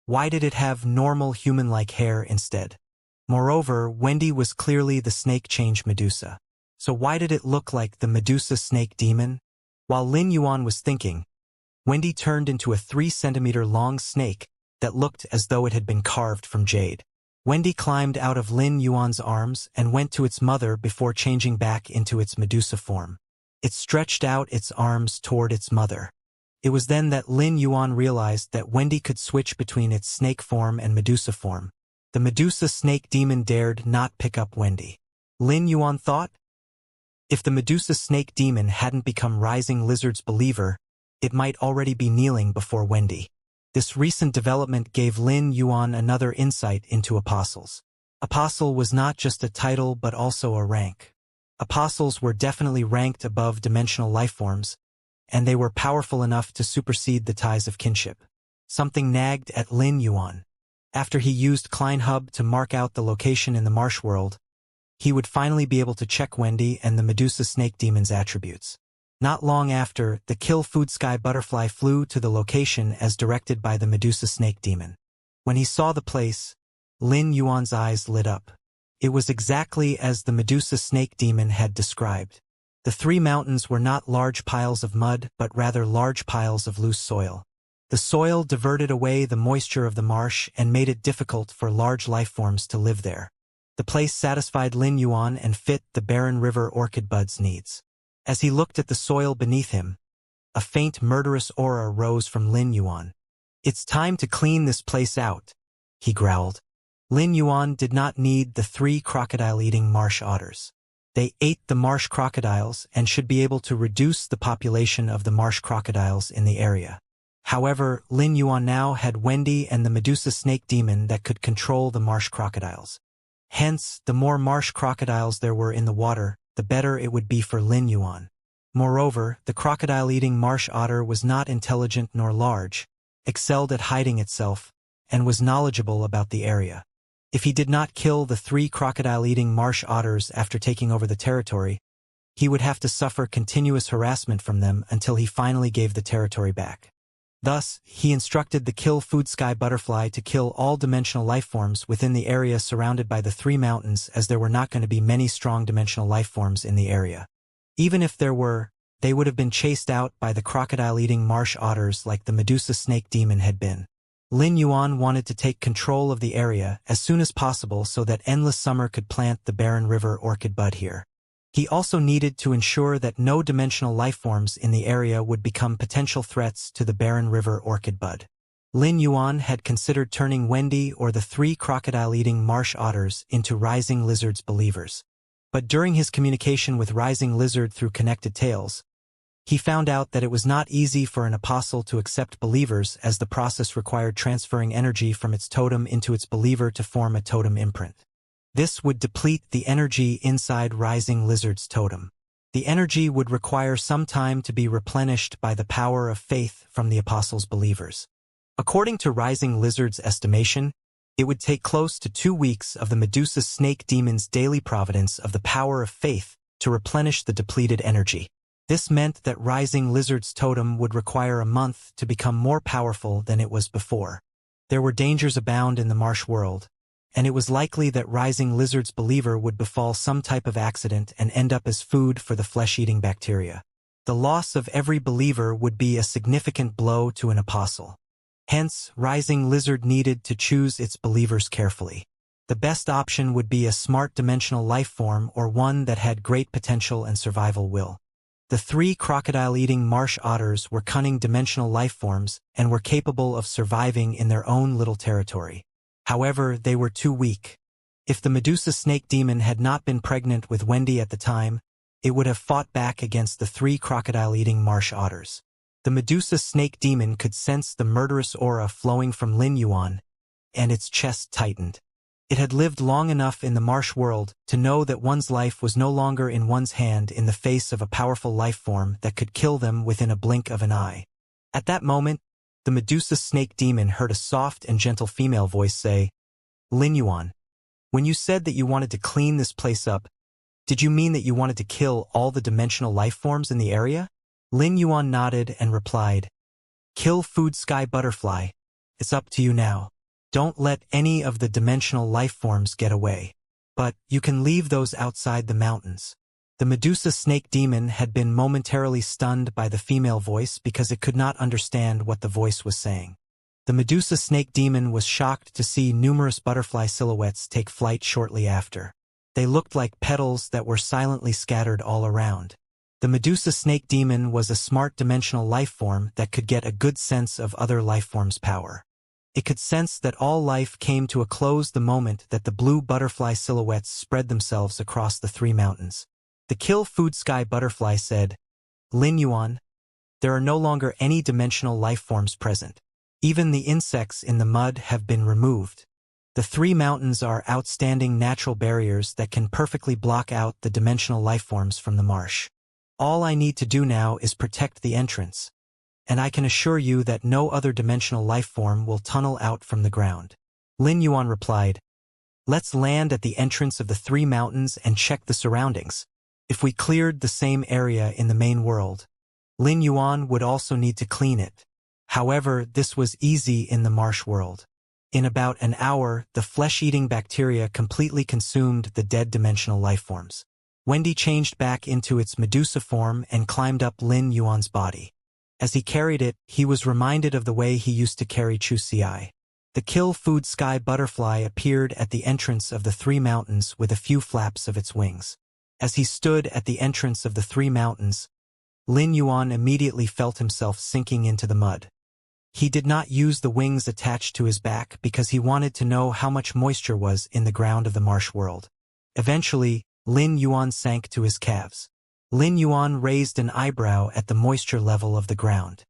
Why did it have normal human-like hair instead? Moreover, Wendy was clearly the snake-change Medusa. So why did it look like the Medusa snake demon? While Lin Yuan was thinking, Wendy turned into a 3-centimeter-long snake that looked as though it had been carved from jade. Wendy climbed out of Lin Yuan's arms and went to its mother before changing back into its Medusa form. It stretched out its arms toward its mother. It was then that Lin Yuan realized that Wendy could switch between its snake form and Medusa form. The Medusa snake demon dared not pick up Wendy. Lin Yuan thought, if the Medusa snake demon hadn't become Rising Lizard's believer, it might already be kneeling before Wendy. This recent development gave Lin Yuan another insight into apostles. Apostle was not just a title but also a rank. Apostles were definitely ranked above dimensional lifeforms, and they were powerful enough to supersede the ties of kinship. Something nagged at Lin Yuan. After he used Kleinhub to mark out the location in the marsh world, he would finally be able to check Wendy and the Medusa Snake Demon's attributes. Not long after, the Kill Food Sky Butterfly flew to the location as directed by the Medusa Snake Demon. When he saw the place, Lin Yuan's eyes lit up. It was exactly as the Medusa Snake Demon had described. The three mountains were not large piles of mud but rather large piles of loose soil. The soil diverted away the moisture of the marsh and made it difficult for large lifeforms to live there. The place satisfied Lin Yuan and fit the barren river orchid bud's needs. As he looked at the soil beneath him, a faint murderous aura rose from Lin Yuan. "It's time to clean this place out," he growled. Lin Yuan did not need the three crocodile-eating marsh otters. They ate the marsh crocodiles and should be able to reduce the population of the marsh crocodiles in the area. However, Lin Yuan now had Wendy and the Medusa Snake Demon that could control the marsh crocodiles. Hence, the more marsh crocodiles there were in the water, the better it would be for Lin Yuan. Moreover, the crocodile-eating marsh otter was not intelligent nor large, excelled at hiding itself, and was knowledgeable about the area. If he did not kill the three crocodile-eating marsh otters after taking over the territory, he would have to suffer continuous harassment from them until he finally gave the territory back. Thus, he instructed the Kill Food Sky Butterfly to kill all dimensional lifeforms within the area surrounded by the three mountains, as there were not going to be many strong dimensional lifeforms in the area. Even if there were, they would have been chased out by the crocodile-eating marsh otters like the Medusa Snake Demon had been. Lin Yuan wanted to take control of the area as soon as possible so that Endless Summer could plant the barren river orchid bud here. He also needed to ensure that no dimensional lifeforms in the area would become potential threats to the barren river orchid bud. Lin Yuan had considered turning Wendy or the three crocodile-eating marsh otters into Rising Lizard's believers. But during his communication with Rising Lizard through connected tales, he found out that it was not easy for an apostle to accept believers, as the process required transferring energy from its totem into its believer to form a totem imprint. This would deplete the energy inside Rising Lizard's totem. The energy would require some time to be replenished by the power of faith from the apostle's believers. According to Rising Lizard's estimation, it would take close to 2 weeks of the Medusa Snake Demon's daily providence of the power of faith to replenish the depleted energy. This meant that Rising Lizard's totem would require a month to become more powerful than it was before. There were dangers abound in the marsh world, and it was likely that Rising Lizard's believer would befall some type of accident and end up as food for the flesh-eating bacteria. The loss of every believer would be a significant blow to an apostle. Hence, Rising Lizard needed to choose its believers carefully. The best option would be a smart dimensional life form or one that had great potential and survival will. The three crocodile-eating marsh otters were cunning dimensional life forms and were capable of surviving in their own little territory. However, they were too weak. If the Medusa Snake Demon had not been pregnant with Wendy at the time, it would have fought back against the three crocodile-eating marsh otters. The Medusa Snake Demon could sense the murderous aura flowing from Lin Yuan, and its chest tightened. It had lived long enough in the marsh world to know that one's life was no longer in one's hand in the face of a powerful life form that could kill them within a blink of an eye. At that moment, the Medusa Snake Demon heard a soft and gentle female voice say, "Lin Yuan, when you said that you wanted to clean this place up, did you mean that you wanted to kill all the dimensional life forms in the area?" Lin Yuan nodded and replied, "Kill Food Sky Butterfly. It's up to you now. Don't let any of the dimensional life forms get away. But you can leave those outside the mountains." The Medusa Snake Demon had been momentarily stunned by the female voice because it could not understand what the voice was saying. The Medusa Snake Demon was shocked to see numerous butterfly silhouettes take flight shortly after. They looked like petals that were silently scattered all around. The Medusa Snake Demon was a smart dimensional life form that could get a good sense of other life forms' power. It could sense that all life came to a close the moment that the blue butterfly silhouettes spread themselves across the three mountains. The Kill Food Sky Butterfly said, "Lin Yuan, there are no longer any dimensional life forms present. Even the insects in the mud have been removed. The three mountains are outstanding natural barriers that can perfectly block out the dimensional lifeforms from the marsh. All I need to do now is protect the entrance, and I can assure you that no other dimensional lifeform will tunnel out from the ground. Lin Yuan replied, "Let's land at the entrance of the three mountains and check the surroundings. If we cleared the same area in the main world, Lin Yuan would also need to clean it. However, this was easy in the marsh world. In about an hour, the flesh-eating bacteria completely consumed the dead dimensional lifeforms. Wendy changed back into its Medusa form and climbed up Lin Yuan's body. As he carried it, he was reminded of the way he used to carry Chu Ci. The kill food sky butterfly appeared at the entrance of the three mountains with a few flaps of its wings. As he stood at the entrance of the three mountains, Lin Yuan immediately felt himself sinking into the mud. He did not use the wings attached to his back because he wanted to know how much moisture was in the ground of the marsh world. Eventually, Lin Yuan sank to his calves. Lin Yuan raised an eyebrow at the moisture level of the ground.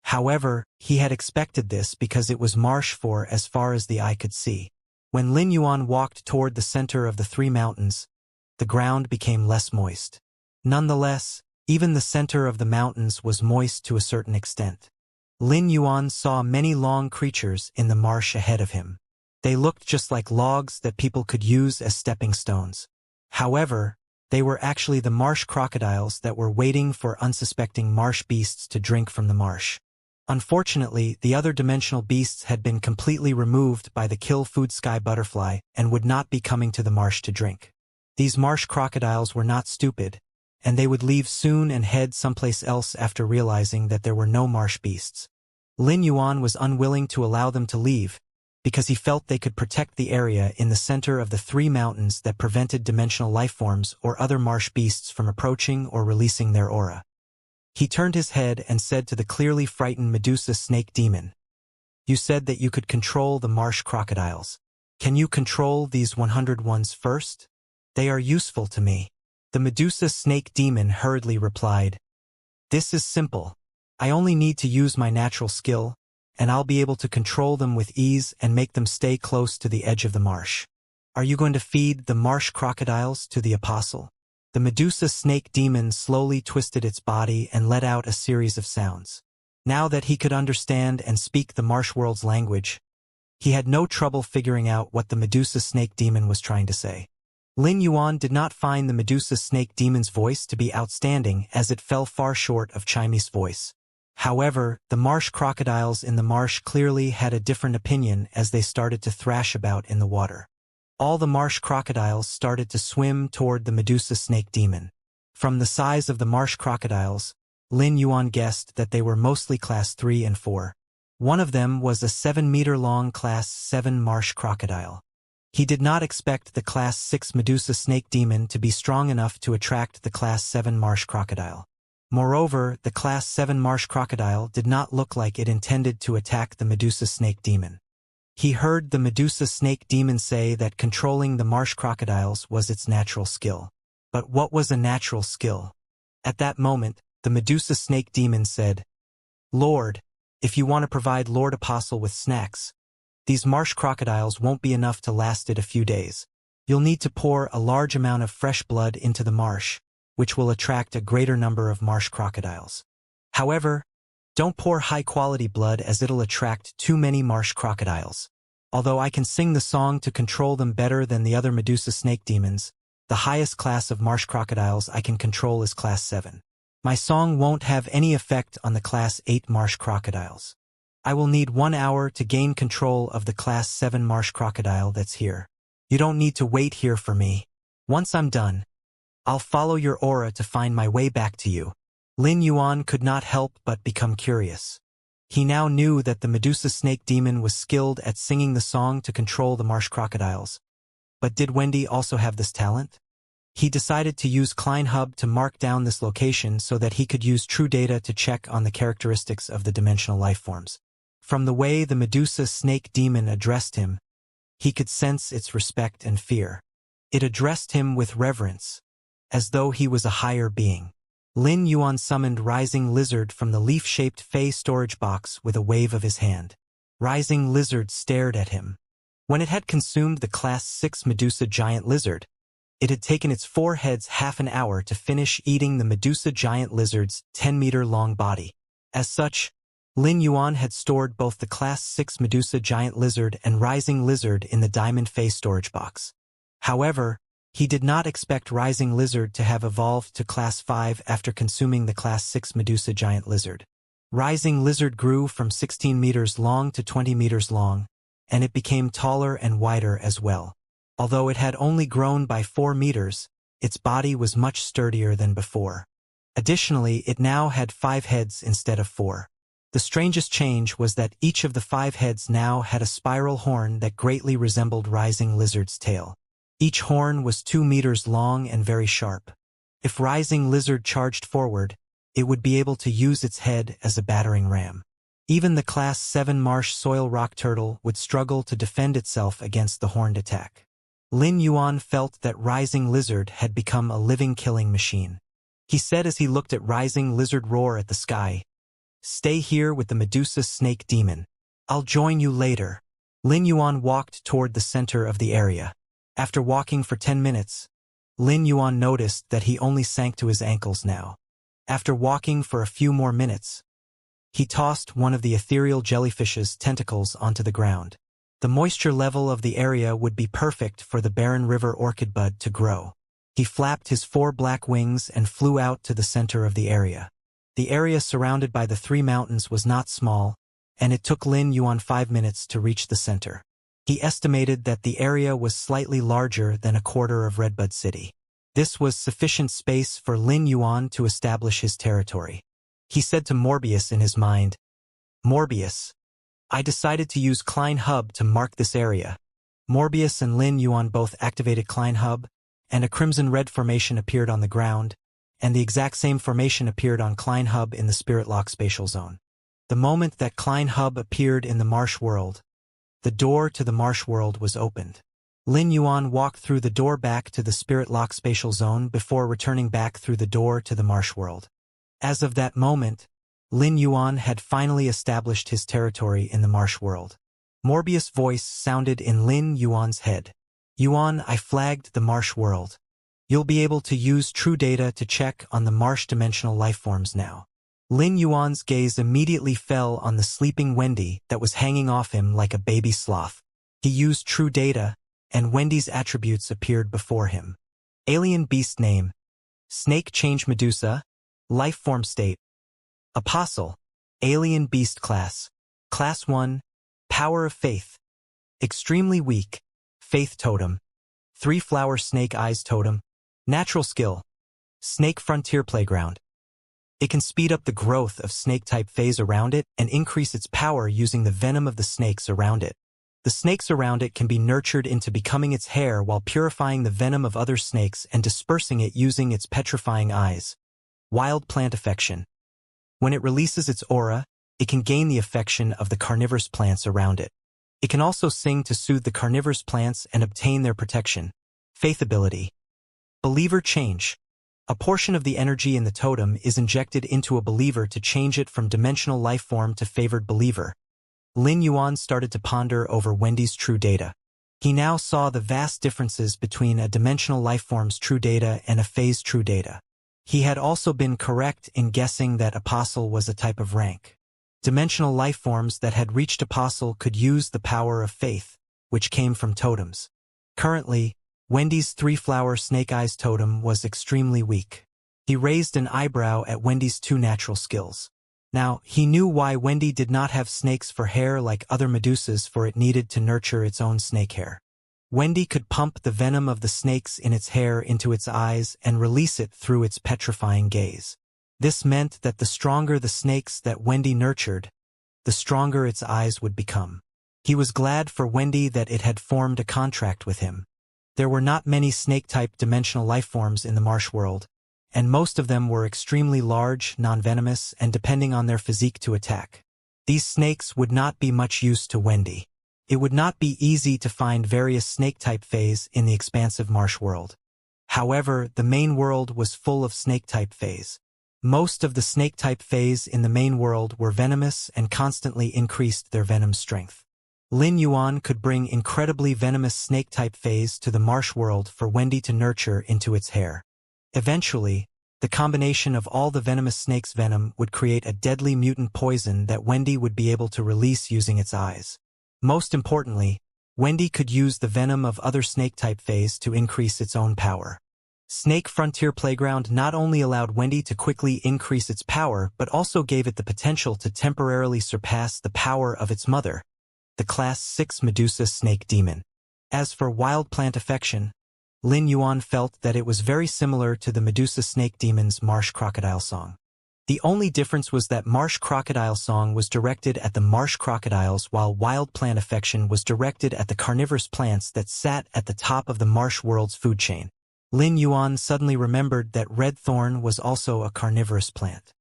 However, he had expected this because it was marsh for as far as the eye could see. When Lin Yuan walked toward the center of the three mountains, the ground became less moist. Nonetheless, even the center of the mountains was moist to a certain extent. Lin Yuan saw many long creatures in the marsh ahead of him. They looked just like logs that people could use as stepping stones. However, they were actually the marsh crocodiles that were waiting for unsuspecting marsh beasts to drink from the marsh. Unfortunately, the other dimensional beasts had been completely removed by the kill food sky butterfly and would not be coming to the marsh to drink. These marsh crocodiles were not stupid, and they would leave soon and head someplace else after realizing that there were no marsh beasts. Lin Yuan was unwilling to allow them to leave, because he felt they could protect the area in the center of the three mountains that prevented dimensional lifeforms or other marsh beasts from approaching or releasing their aura. He turned his head and said to the clearly frightened Medusa snake demon, "You said that you could control the marsh crocodiles. Can you control these 100 ones first? They are useful to me." The Medusa snake demon hurriedly replied, "This is simple. I only need to use my natural skill, and I'll be able to control them with ease and make them stay close to the edge of the marsh. Are you going to feed the marsh crocodiles to the apostle?" The Medusa snake demon slowly twisted its body and let out a series of sounds. Now that he could understand and speak the marsh world's language, he had no trouble figuring out what the Medusa snake demon was trying to say. Lin Yuan did not find the Medusa snake demon's voice to be outstanding as it fell far short of Chinese voice. However, the marsh crocodiles in the marsh clearly had a different opinion as they started to thrash about in the water. All the marsh crocodiles started to swim toward the Medusa snake demon. From the size of the marsh crocodiles, Lin Yuan guessed that they were mostly class 3 and 4. One of them was a 7-meter-long class 7 marsh crocodile. He did not expect the class 6 Medusa snake demon to be strong enough to attract the class 7 marsh crocodile. Moreover, the class 7 marsh crocodile did not look like it intended to attack the Medusa snake demon. He heard the Medusa snake demon say that controlling the marsh crocodiles was its natural skill. But what was a natural skill? At that moment, the Medusa snake demon said, "Lord, if you want to provide Lord Apostle with snacks, these marsh crocodiles won't be enough to last it a few days. You'll need to pour a large amount of fresh blood into the marsh, which will attract a greater number of marsh crocodiles. However, don't pour high-quality blood as it'll attract too many marsh crocodiles. Although I can sing the song to control them better than the other Medusa snake demons, the highest class of marsh crocodiles I can control is class 7. My song won't have any effect on the class 8 marsh crocodiles. I will need 1 hour to gain control of the class 7 marsh crocodile that's here. You don't need to wait here for me. Once I'm done, I'll follow your aura to find my way back to you." Lin Yuan could not help but become curious. He now knew that the Medusa snake demon was skilled at singing the song to control the marsh crocodiles. But did Wendy also have this talent? He decided to use ClineHub to mark down this location so that he could use true data to check on the characteristics of the dimensional lifeforms. From the way the Medusa snake demon addressed him, he could sense its respect and fear. It addressed him with reverence, as though he was a higher being. Lin Yuan summoned Rising Lizard from the leaf-shaped Fey storage box with a wave of his hand. Rising Lizard stared at him. When it had consumed the Class 6 Medusa giant lizard, it had taken its 4 heads half an hour to finish eating the Medusa giant lizard's 10-meter-long body. As such, Lin Yuan had stored both the Class 6 Medusa giant lizard and Rising Lizard in the Diamond Face storage box. However, he did not expect Rising Lizard to have evolved to Class 5 after consuming the Class 6 Medusa giant lizard. Rising Lizard grew from 16 meters long to 20 meters long, and it became taller and wider as well. Although it had only grown by 4 meters, its body was much sturdier than before. Additionally, it now had 5 heads instead of 4. The strangest change was that each of the 5 heads now had a spiral horn that greatly resembled Rising Lizard's tail. Each horn was 2 meters long and very sharp. If Rising Lizard charged forward, it would be able to use its head as a battering ram. Even the Class 7 marsh soil rock turtle would struggle to defend itself against the horned attack. Lin Yuan felt that Rising Lizard had become a living killing machine. He said as he looked at Rising Lizard roar at the sky, "Stay here with the Medusa snake demon. I'll join you later." Lin Yuan walked toward the center of the area. After walking for 10 minutes, Lin Yuan noticed that he only sank to his ankles now. After walking for a few more minutes, he tossed one of the ethereal jellyfish's tentacles onto the ground. The moisture level of the area would be perfect for the barren river orchid bud to grow. He flapped his 4 black wings and flew out to the center of the area. The area surrounded by the 3 mountains was not small, and it took Lin Yuan 5 minutes to reach the center. He estimated that the area was slightly larger than a quarter of Redbud City. This was sufficient space for Lin Yuan to establish his territory. He said to Morbius in his mind, "Morbius, I decided to use Klein Hub to mark this area." Morbius and Lin Yuan both activated Klein Hub, and a crimson-red formation appeared on the ground, and the exact same formation appeared on Klein Hub in the Spirit Lock spatial zone. The moment that Klein Hub appeared in the marsh world, the door to the marsh world was opened. Lin Yuan walked through the door back to the Spirit Lock spatial zone before returning back through the door to the marsh world. As of that moment, Lin Yuan had finally established his territory in the marsh world. Morbius' voice sounded in Lin Yuan's head. "Yuan, I flagged the marsh world. You'll be able to use true data to check on the marsh dimensional lifeforms now." Lin Yuan's gaze immediately fell on the sleeping Wendy that was hanging off him like a baby sloth. He used true data, and Wendy's attributes appeared before him. Alien beast name: Snake Change Medusa. Lifeform state: Apostle. Alien beast class: Class 1. Power of Faith. Extremely weak. Faith totem. 3-flower snake eyes totem. Natural skill: Snake Frontier Playground. It can speed up the growth of snake-type phase around it and increase its power using the venom of the snakes around it. The snakes around it can be nurtured into becoming its hair while purifying the venom of other snakes and dispersing it using its petrifying eyes. Wild plant affection: When it releases its aura, it can gain the affection of the carnivorous plants around it. It can also sing to soothe the carnivorous plants and obtain their protection. Faith ability: Believer change. A portion of the energy in the totem is injected into a believer to change it from dimensional life form to favored believer. Lin Yuan started to ponder over Wendy's true data. He now saw the vast differences between a dimensional lifeform's true data and a phase true data. He had also been correct in guessing that Apostle was a type of rank. Dimensional lifeforms that had reached Apostle could use the power of faith, which came from totems. Currently, Wendy's 3-flower snake eyes totem was extremely weak. He raised an eyebrow at Wendy's 2 natural skills. Now, he knew why Wendy did not have snakes for hair like other Medusas, for it needed to nurture its own snake hair. Wendy could pump the venom of the snakes in its hair into its eyes and release it through its petrifying gaze. This meant that the stronger the snakes that Wendy nurtured, the stronger its eyes would become. He was glad for Wendy that it had formed a contract with him. There were not many snake-type dimensional lifeforms in the marsh world, and most of them were extremely large, non-venomous, and depending on their physique to attack. These snakes would not be much use to Wendy. It would not be easy to find various snake-type phase in the expansive marsh world. However, the main world was full of snake-type phase. Most of the snake-type phase in the main world were venomous and constantly increased their venom strength. Lin Yuan could bring incredibly venomous snake-type phase to the marsh world for Wendy to nurture into its hair. Eventually, the combination of all the venomous snake's venom would create a deadly mutant poison that Wendy would be able to release using its eyes. Most importantly, Wendy could use the venom of other snake-type phase to increase its own power. Snake Frontier Playground not only allowed Wendy to quickly increase its power but also gave it the potential to temporarily surpass the power of its mother, the Class 6 Medusa Snake Demon. As for Wild Plant Affection, Lin Yuan felt that it was very similar to the Medusa Snake Demon's Marsh Crocodile song. The only difference was that Marsh Crocodile song was directed at the marsh crocodiles while Wild Plant Affection was directed at the carnivorous plants that sat at the top of the marsh world's food chain. Lin Yuan suddenly remembered that red thorn was also a carnivorous plant.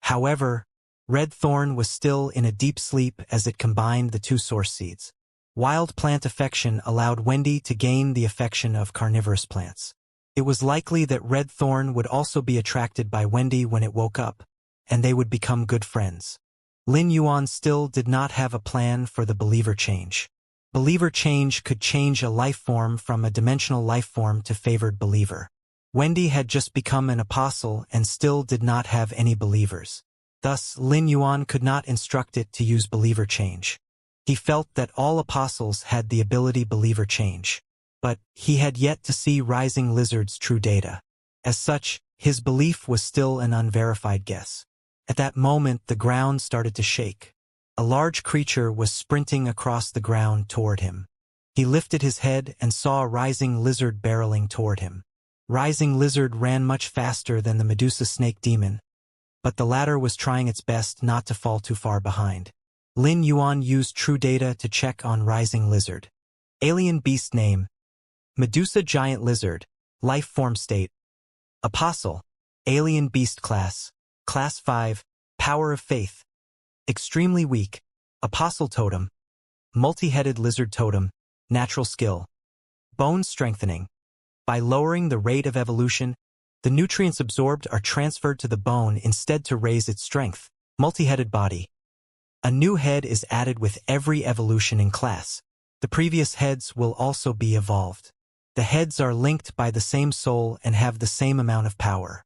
However, red thorn was still in a deep sleep as it combined the two source seeds. Wild Plant Affection allowed Wendy to gain the affection of carnivorous plants. It was likely that red thorn would also be attracted by Wendy when it woke up, and they would become good friends. Lin Yuan still did not have a plan for the believer change. Believer change could change a life form from a dimensional life form to favored believer. Wendy had just become an apostle and still did not have any believers. Thus, Lin Yuan could not instruct it to use believer change. He felt that all apostles had the ability believer change, but he had yet to see Rising Lizard's true data. As such, his belief was still an unverified guess. At that moment, the ground started to shake. A large creature was sprinting across the ground toward him. He lifted his head and saw a Rising Lizard barreling toward him. Rising Lizard ran much faster than the Medusa Snake Demon, but the latter was trying its best not to fall too far behind. Lin Yuan used true data to check on Rising Lizard. Alien beast name: Medusa Giant Lizard. Life form state: Apostle. Alien beast class: Class 5. Power of faith: extremely weak. Apostle totem: multi-headed lizard totem. Natural skill: bone strengthening. By lowering the rate of evolution, the nutrients absorbed are transferred to the bone instead to raise its strength. Multi-headed body: a new head is added with every evolution in class. The previous heads will also be evolved. The heads are linked by the same soul and have the same amount of power.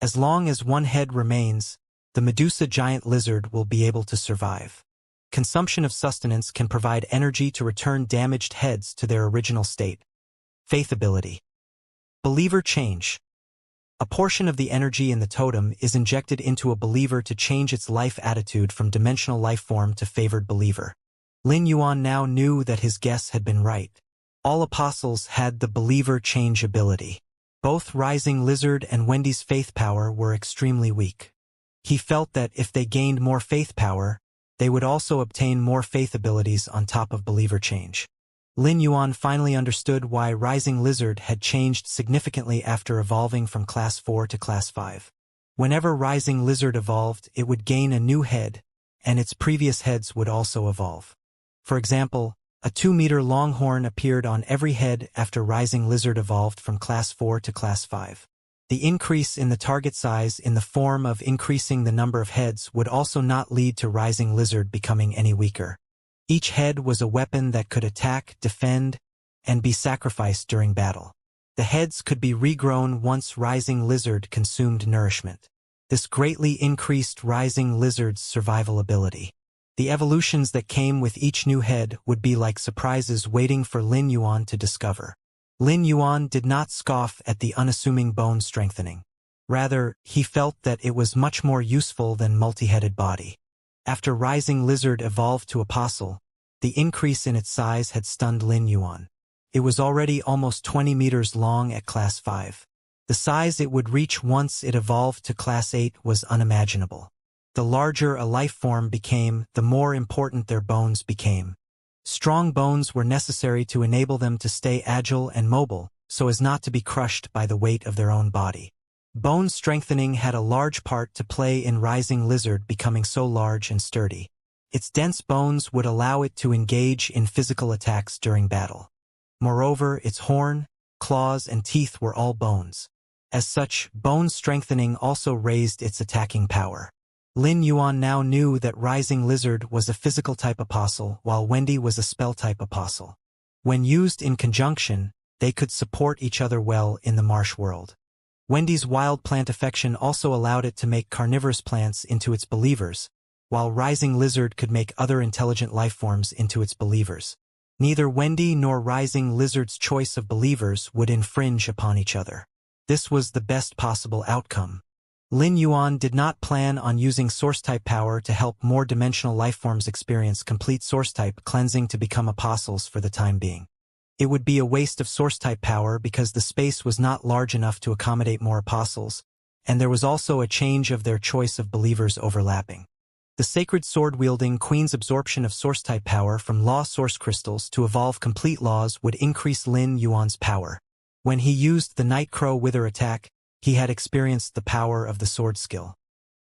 As long as one head remains, the Medusa Giant Lizard will be able to survive. Consumption of sustenance can provide energy to return damaged heads to their original state. Faith ability: believer change. A portion of the energy in the totem is injected into a believer to change its life attitude from dimensional life form to favored believer. Lin Yuan now knew that his guess had been right. All apostles had the believer change ability. Both Rising Lizard and Wendy's faith power were extremely weak. He felt that if they gained more faith power, they would also obtain more faith abilities on top of believer change. Lin Yuan finally understood why Rising Lizard had changed significantly after evolving from Class 4 to Class 5. Whenever Rising Lizard evolved, it would gain a new head, and its previous heads would also evolve. For example, a 2-meter longhorn appeared on every head after Rising Lizard evolved from Class 4 to Class 5. The increase in the target size in the form of increasing the number of heads would also not lead to Rising Lizard becoming any weaker. Each head was a weapon that could attack, defend, and be sacrificed during battle. The heads could be regrown once Rising Lizard consumed nourishment. This greatly increased Rising Lizard's survival ability. The evolutions that came with each new head would be like surprises waiting for Lin Yuan to discover. Lin Yuan did not scoff at the unassuming bone strengthening. Rather, he felt that it was much more useful than multi-headed body. After Rising Lizard evolved to Apostle, the increase in its size had stunned Lin Yuan. It was already almost 20 meters long at Class 5. The size it would reach once it evolved to Class 8 was unimaginable. The larger a life form became, the more important their bones became. Strong bones were necessary to enable them to stay agile and mobile, so as not to be crushed by the weight of their own body. Bone strengthening had a large part to play in Rising Lizard becoming so large and sturdy. Its dense bones would allow it to engage in physical attacks during battle. Moreover, its horn, claws, and teeth were all bones. As such, bone strengthening also raised its attacking power. Lin Yuan now knew that Rising Lizard was a physical type apostle, while Wendy was a spell type apostle. When used in conjunction, they could support each other well in the marsh world. Wendy's wild plant affection also allowed it to make carnivorous plants into its believers, while Rising Lizard could make other intelligent lifeforms into its believers. Neither Wendy nor Rising Lizard's choice of believers would infringe upon each other. This was the best possible outcome. Lin Yuan did not plan on using source-type power to help more dimensional lifeforms experience complete source-type cleansing to become apostles for the time being. It would be a waste of source-type power because the space was not large enough to accommodate more apostles, and there was also a change of their choice of believers overlapping. The sacred sword-wielding queen's absorption of source-type power from law source crystals to evolve complete laws would increase Lin Yuan's power. When he used the Night Crow Wither attack, he had experienced the power of the sword skill.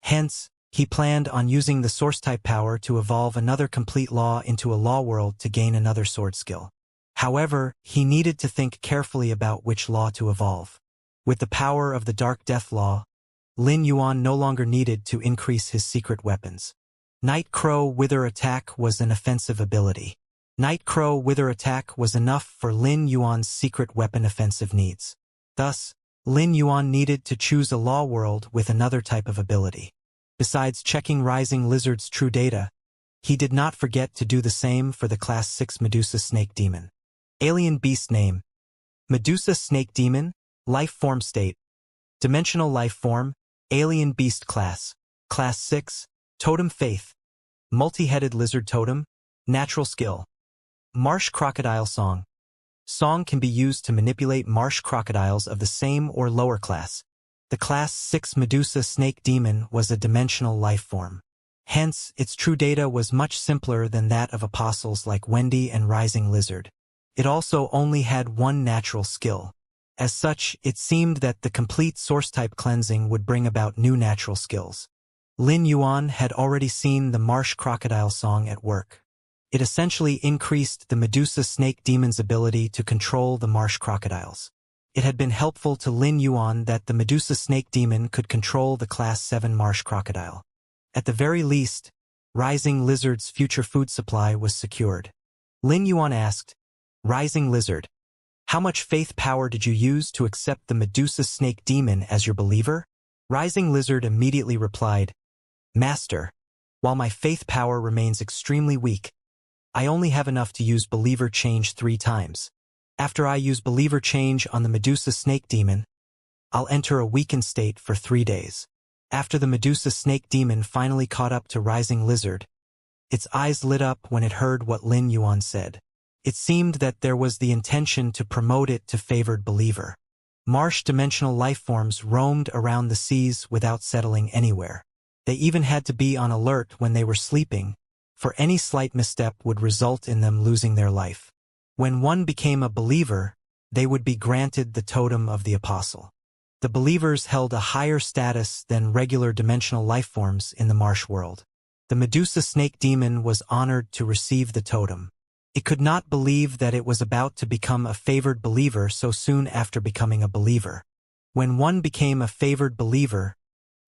Hence, he planned on using the source-type power to evolve another complete law into a law world to gain another sword skill. However, he needed to think carefully about which law to evolve. With the power of the Dark Death Law, Lin Yuan no longer needed to increase his secret weapons. Night Crow Wither Attack was an offensive ability. Night Crow Wither Attack was enough for Lin Yuan's secret weapon offensive needs. Thus, Lin Yuan needed to choose a law world with another type of ability. Besides checking Rising Lizard's true data, he did not forget to do the same for the Class 6 Medusa Snake Demon. Alien Beast Name: Medusa Snake Demon, Life Form State: Dimensional Life Form, Alien Beast Class, Class 6, Totem Faith, Multi-Headed Lizard Totem, Natural Skill. Marsh Crocodile Song. Song can be used to manipulate marsh crocodiles of the same or lower class. The Class 6 Medusa Snake Demon was a dimensional life form. Hence, its true data was much simpler than that of apostles like Wendy and Rising Lizard. It also only had one natural skill. As such, it seemed that the complete source-type cleansing would bring about new natural skills. Lin Yuan had already seen the Marsh Crocodile Song at work. It essentially increased the Medusa Snake Demon's ability to control the marsh crocodiles. It had been helpful to Lin Yuan that the Medusa Snake Demon could control the Class 7 marsh crocodile. At the very least, Rising Lizard's future food supply was secured. Lin Yuan asked, "Rising Lizard, how much faith power did you use to accept the Medusa Snake Demon as your believer?" Rising Lizard immediately replied, "Master, while my faith power remains extremely weak, I only have enough to use Believer Change 3 times. After I use Believer Change on the Medusa Snake Demon, I'll enter a weakened state for 3 days." After the Medusa Snake Demon finally caught up to Rising Lizard, its eyes lit up when it heard what Lin Yuan said. It seemed that there was the intention to promote it to favored believer. Marsh dimensional lifeforms roamed around the seas without settling anywhere. They even had to be on alert when they were sleeping, for any slight misstep would result in them losing their life. When one became a believer, they would be granted the totem of the apostle. The believers held a higher status than regular dimensional lifeforms in the marsh world. The Medusa Snake Demon was honored to receive the totem. It could not believe that it was about to become a favored believer so soon after becoming a believer. When one became a favored believer,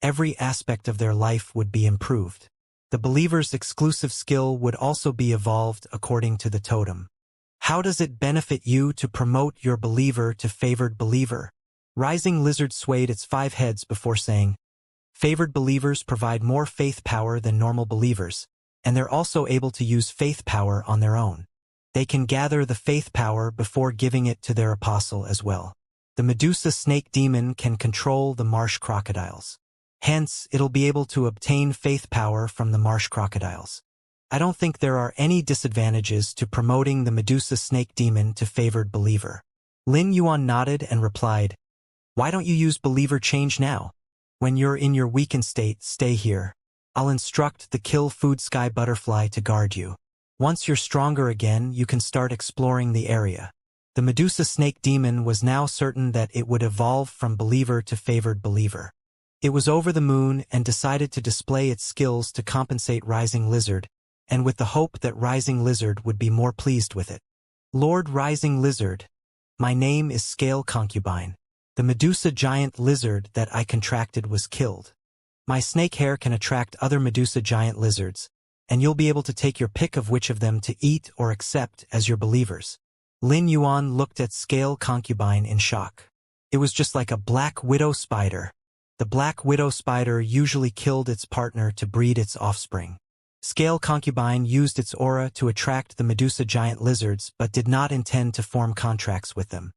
every aspect of their life would be improved. The believer's exclusive skill would also be evolved according to the totem. How does it benefit you to promote your believer to favored believer? Rising Lizard swayed its 5 heads before saying, "Favored believers provide more faith power than normal believers, and they're also able to use faith power on their own. They can gather the faith power before giving it to their apostle as well. The Medusa Snake Demon can control the marsh crocodiles. Hence, it'll be able to obtain faith power from the marsh crocodiles. I don't think there are any disadvantages to promoting the Medusa Snake Demon to favored believer." Lin Yuan nodded and replied, "Why don't you use Believer Change now? When you're in your weakened state, stay here. I'll instruct the Kill Food Sky Butterfly to guard you. Once you're stronger again, you can start exploring the area." The Medusa Snake Demon was now certain that it would evolve from believer to favored believer. It was over the moon and decided to display its skills to compensate Rising Lizard, and with the hope that Rising Lizard would be more pleased with it. "Lord Rising Lizard, my name is Scale Concubine. The Medusa giant lizard that I contracted was killed. My snake hair can attract other Medusa giant lizards, and you'll be able to take your pick of which of them to eat or accept as your believers. Lin Yuan looked at Scale Concubine in shock. It was just like a black widow spider. The black widow spider usually killed its partner to breed its offspring. Scale Concubine used its aura to attract the Medusa giant lizards but did not intend to form contracts with them.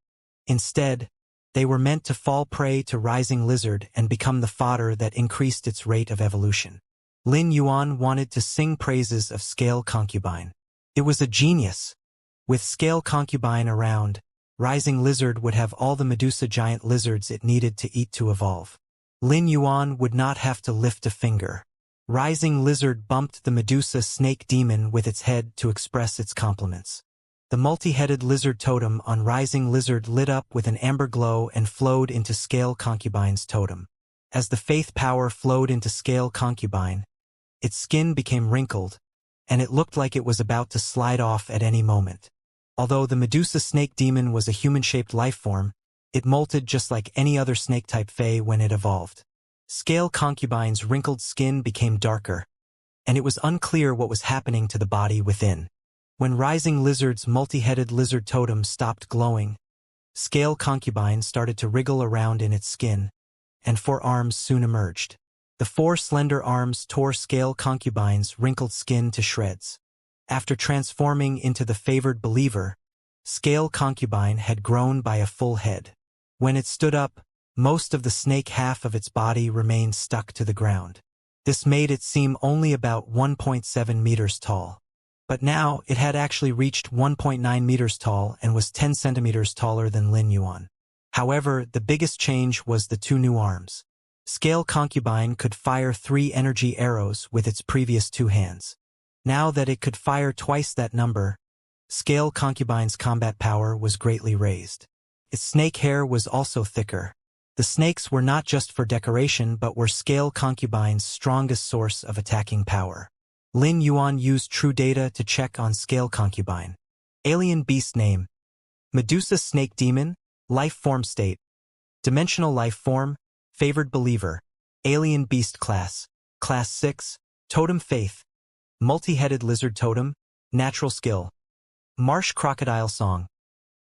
Instead, they were meant to fall prey to Rising Lizard and become the fodder that increased its rate of evolution. Lin Yuan wanted to sing praises of Scale Concubine. It was a genius. With Scale Concubine around, Rising Lizard would have all the Medusa giant lizards it needed to eat to evolve. Lin Yuan would not have to lift a finger. Rising Lizard bumped the Medusa snake demon with its head to express its compliments. The multi-headed lizard totem on Rising Lizard lit up with an amber glow and flowed into Scale Concubine's totem. As the faith power flowed into Scale Concubine, its skin became wrinkled, and it looked like it was about to slide off at any moment. Although the Medusa snake demon was a human-shaped life form, it molted just like any other snake-type fae when it evolved. Scale Concubine's wrinkled skin became darker, and it was unclear what was happening to the body within. When Rising Lizard's multi-headed lizard totem stopped glowing, Scale Concubine started to wriggle around in its skin, and 4 arms soon emerged. The 4 slender arms tore Scale Concubine's wrinkled skin to shreds. After transforming into the favored believer, Scale Concubine had grown by a full head. When it stood up, most of the snake half of its body remained stuck to the ground. This made it seem only about 1.7 meters tall. But now it had actually reached 1.9 meters tall and was 10 centimeters taller than Lin Yuan. However, the biggest change was the 2 new arms. Scale Concubine could fire 3 energy arrows with its previous 2 hands. Now that it could fire twice that number, Scale Concubine's combat power was greatly raised. Its snake hair was also thicker. The snakes were not just for decoration but were Scale Concubine's strongest source of attacking power. Lin Yuan used true data to check on Scale Concubine. Alien beast name: Medusa snake demon, life form state, dimensional life form, favored believer, alien beast class, class 6, totem faith, multi-headed lizard totem, natural skill. Marsh crocodile song.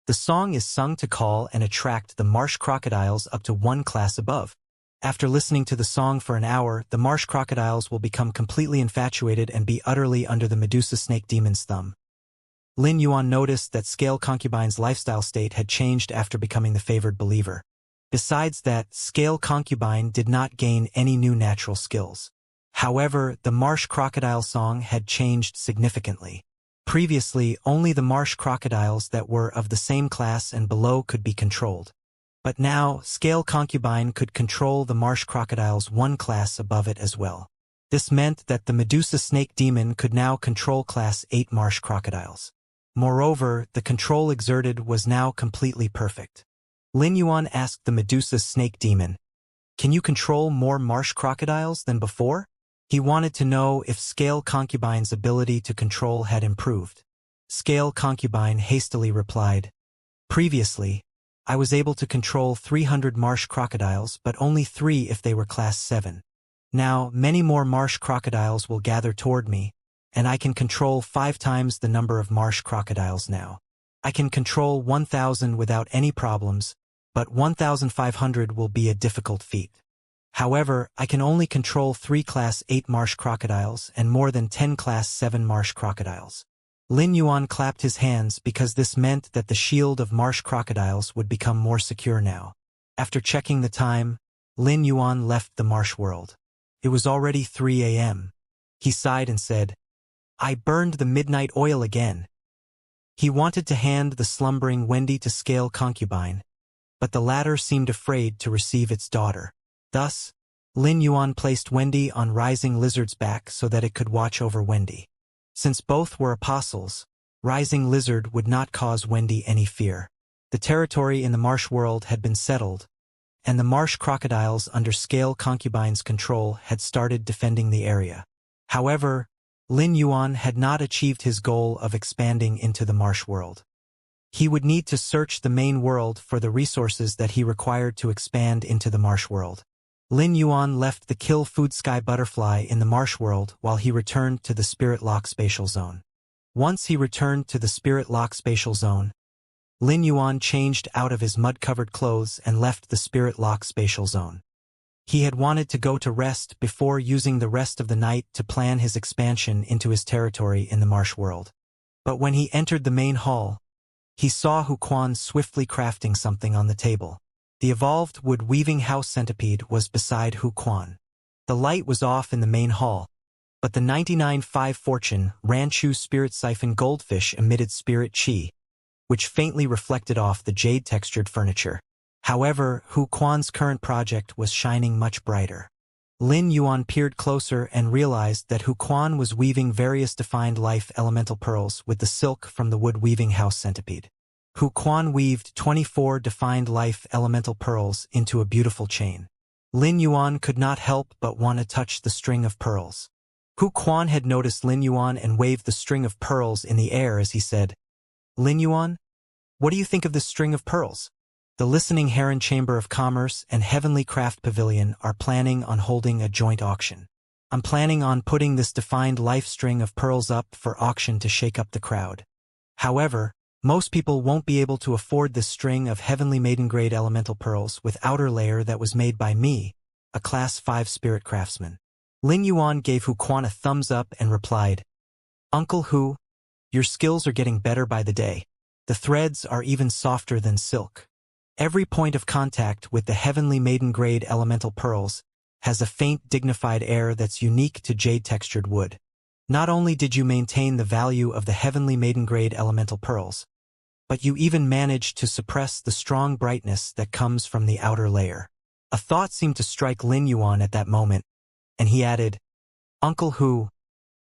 The song is sung to call and attract the marsh crocodiles up to 1 class above. After listening to the song for an hour, the marsh crocodiles will become completely infatuated and be utterly under the Medusa snake demon's thumb. Lin Yuan noticed that Scale Concubine's lifestyle state had changed after becoming the favored believer. Besides that, Scale Concubine did not gain any new natural skills. However, the marsh crocodile song had changed significantly. Previously, only the marsh crocodiles that were of the same class and below could be controlled. But now, Scale Concubine could control the marsh crocodiles 1 class above it as well. This meant that the Medusa snake demon could now control class 8 marsh crocodiles. Moreover, the control exerted was now completely perfect. Lin Yuan asked the Medusa snake demon, "Can you control more marsh crocodiles than before?" He wanted to know if Scale Concubine's ability to control had improved. Scale Concubine hastily replied, "Previously, I was able to control 300 marsh crocodiles but only 3 if they were class 7. Now, many more marsh crocodiles will gather toward me, and I can control 5 times the number of marsh crocodiles now. I can control 1,000 without any problems, but 1,500 will be a difficult feat. However, I can only control 3 class 8 marsh crocodiles and more than 10 class 7 marsh crocodiles." Lin Yuan clapped his hands because this meant that the shield of marsh crocodiles would become more secure now. After checking the time, Lin Yuan left the marsh world. It was already 3 a.m. He sighed and said, "I burned the midnight oil again." He wanted to hand the slumbering Wendy to Scale Concubine, but the latter seemed afraid to receive its daughter. Thus, Lin Yuan placed Wendy on Rising Lizard's back so that it could watch over Wendy. Since both were apostles, Rising Lizard would not cause Wendy any fear. The territory in the marsh world had been settled, and the marsh crocodiles under Scale Concubine's control had started defending the area. However, Lin Yuan had not achieved his goal of expanding into the marsh world. He would need to search the main world for the resources that he required to expand into the marsh world. Lin Yuan left the kill food sky butterfly in the marsh world while he returned to the Spirit Lock spatial zone. Once he returned to the Spirit Lock spatial zone, Lin Yuan changed out of his mud-covered clothes and left the Spirit Lock spatial zone. He had wanted to go to rest before using the rest of the night to plan his expansion into his territory in the marsh world. But when he entered the main hall, he saw Hu Quan swiftly crafting something on the table. The evolved wood-weaving house centipede was beside Hu Quan. The light was off in the main hall, but the 99.5 fortune Ranchu spirit siphon goldfish emitted spirit chi, which faintly reflected off the jade-textured furniture. However, Hu Quan's current project was shining much brighter. Lin Yuan peered closer and realized that Hu Quan was weaving various defined life elemental pearls with the silk from the wood-weaving house centipede. Hu Quan weaved 24 defined life elemental pearls into a beautiful chain. Lin Yuan could not help but want to touch the string of pearls. Hu Quan had noticed Lin Yuan and waved the string of pearls in the air as he said, "Lin Yuan, what do you think of this string of pearls? The Listening Heron Chamber of Commerce and Heavenly Craft Pavilion are planning on holding a joint auction. I'm planning on putting this defined life string of pearls up for auction to shake up the crowd. However, most people won't be able to afford this string of heavenly maiden-grade elemental pearls with outer layer that was made by me, a Class 5 spirit craftsman." Lin Yuan gave Hu Quan a thumbs up and replied, "Uncle Hu, your skills are getting better by the day. The threads are even softer than silk. Every point of contact with the heavenly maiden-grade elemental pearls has a faint, dignified air that's unique to jade-textured wood. Not only did you maintain the value of the heavenly maiden-grade elemental pearls, but you even managed to suppress the strong brightness that comes from the outer layer." A thought seemed to strike Lin Yuan at that moment, and he added, "Uncle Hu,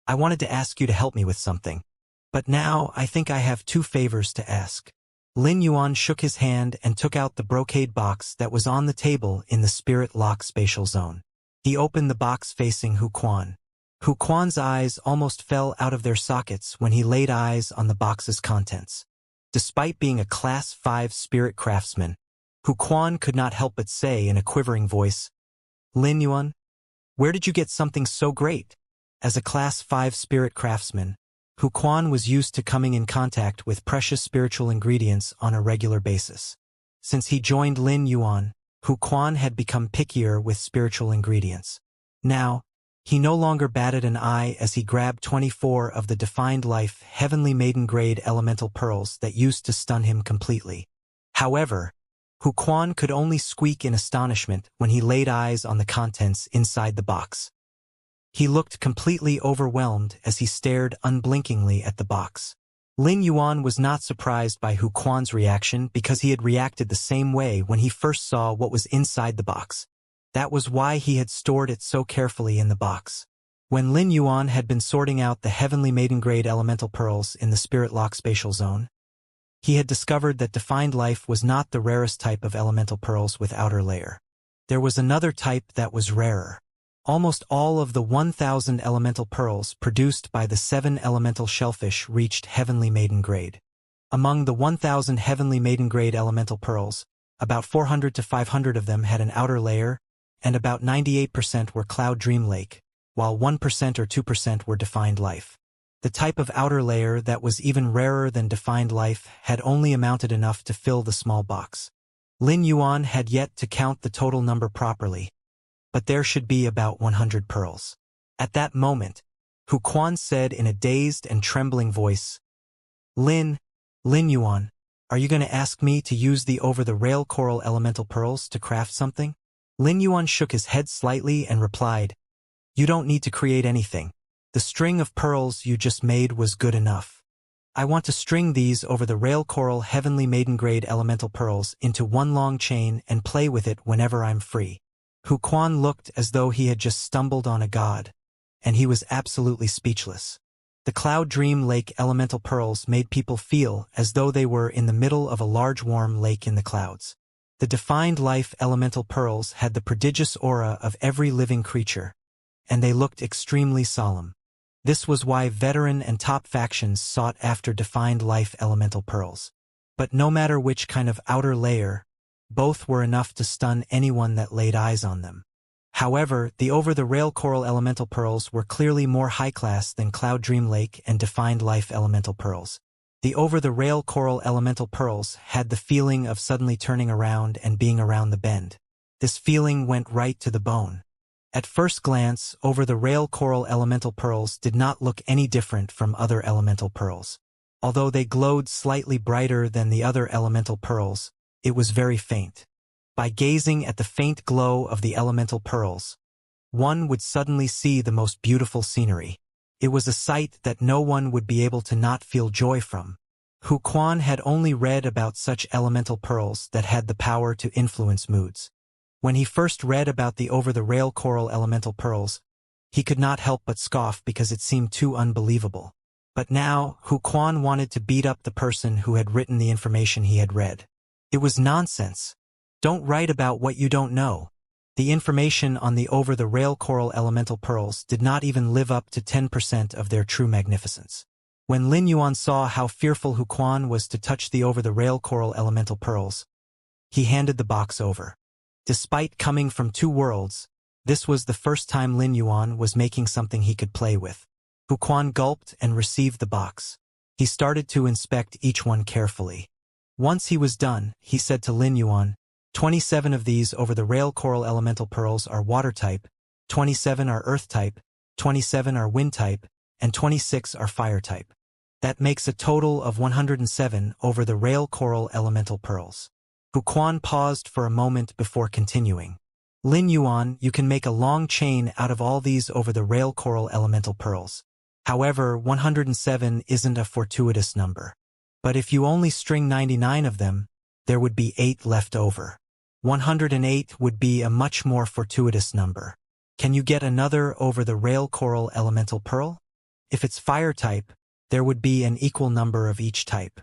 I wanted to ask you to help me with something. But now I think I have 2 favors to ask." Lin Yuan shook his hand and took out the brocade box that was on the table in the Spirit Lock spatial zone. He opened the box facing Hu Quan. Hu Quan's eyes almost fell out of their sockets when he laid eyes on the box's contents. Despite being a Class 5 spirit craftsman, Hu Quan could not help but say in a quivering voice, "Lin Yuan, where did you get something so great?" As a Class 5 spirit craftsman, Hu Quan was used to coming in contact with precious spiritual ingredients on a regular basis. Since he joined Lin Yuan, Hu Quan had become pickier with spiritual ingredients. Now, he no longer batted an eye as he grabbed 24 of the defined life heavenly maiden-grade elemental pearls that used to stun him completely. However, Hu Quan could only squeak in astonishment when he laid eyes on the contents inside the box. He looked completely overwhelmed as he stared unblinkingly at the box. Lin Yuan was not surprised by Hu Quan's reaction because he had reacted the same way when he first saw what was inside the box. That was why he had stored it so carefully in the box. When Lin Yuan had been sorting out the heavenly maiden-grade elemental pearls in the Spirit Lock spatial zone, he had discovered that defined life was not the rarest type of elemental pearls with outer layer. There was another type that was rarer. Almost all of the 1,000 elemental pearls produced by the 7 elemental shellfish reached heavenly maiden grade. Among the 1,000 heavenly maiden grade elemental pearls, about 400 to 500 of them had an outer layer, and about 98% were Cloud Dream Lake, while 1% or 2% were defined life. The type of outer layer that was even rarer than defined life had only amounted enough to fill the small box. Lin Yuan had yet to count the total number properly, but there should be about 100 pearls. At that moment, Hu Quan said in a dazed and trembling voice, Lin Yuan, are you going to ask me to use the over-the-rail coral elemental pearls to craft something?" Lin Yuan shook his head slightly and replied, "You don't need to create anything. The string of pearls you just made was good enough. I want to string these over-the-rail coral heavenly maiden-grade elemental pearls into one long chain and play with it whenever I'm free." Hu Quan looked as though he had just stumbled on a god, and he was absolutely speechless. The Cloud Dream Lake elemental pearls made people feel as though they were in the middle of a large warm lake in the clouds. The defined life elemental pearls had the prodigious aura of every living creature, and they looked extremely solemn. This was why veteran and top factions sought after defined life elemental pearls. But no matter which kind of outer layer, both were enough to stun anyone that laid eyes on them. However, the over-the-rail coral elemental pearls were clearly more high-class than Cloud Dream Lake and Defined Life elemental pearls. The over-the-rail coral elemental pearls had the feeling of suddenly turning around and being around the bend. This feeling went right to the bone. At first glance, over-the-rail coral elemental pearls did not look any different from other elemental pearls. Although they glowed slightly brighter than the other elemental pearls, it was very faint. By gazing at the faint glow of the elemental pearls, one would suddenly see the most beautiful scenery. It was a sight that no one would be able to not feel joy from. Hu Quan had only read about such elemental pearls that had the power to influence moods. When he first read about the over-the-rail coral elemental pearls, he could not help but scoff because it seemed too unbelievable. But now, Hu Quan wanted to beat up the person who had written the information he had read. It was nonsense. Don't write about what you don't know. The information on the over-the-rail coral elemental pearls did not even live up to 10% of their true magnificence. When Lin Yuan saw how fearful Hu Quan was to touch the over-the-rail coral elemental pearls, he handed the box over. Despite coming from two worlds, this was the first time Lin Yuan was making something he could play with. Hu Quan gulped and received the box. He started to inspect each one carefully. Once he was done, he said to Lin Yuan, 27 of these over-the-rail coral elemental pearls are water type, 27 are earth type, 27 are wind type, and 26 are fire type. That makes a total of 107 over-the-rail coral elemental pearls. Hu Quan paused for a moment before continuing. Lin Yuan, you can make a long chain out of all these over-the-rail coral elemental pearls. However, 107 isn't a fortuitous number. But if you only string 99 of them, there would be 8 left over. 108 would be a much more fortuitous number. Can you get another over-the-rail coral elemental pearl? If it's fire type, there would be an equal number of each type.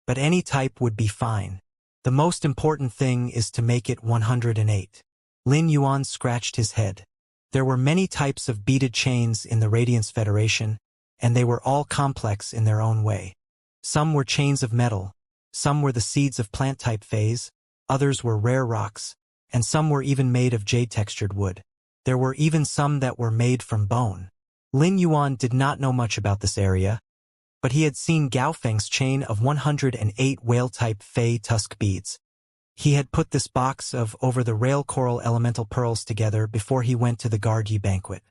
But any type would be fine. The most important thing is to make it 108. Lin Yuan scratched his head. There were many types of beaded chains in the Radiance Federation, and they were all complex in their own way. Some were chains of metal, some were the seeds of plant-type phase, others were rare rocks, and some were even made of jade-textured wood. There were even some that were made from bone. Lin Yuan did not know much about this area, but he had seen Gao Feng's chain of 108 whale-type fey tusk beads. He had put this box of over-the-rail coral elemental pearls together before he went to the Guard Yi banquet.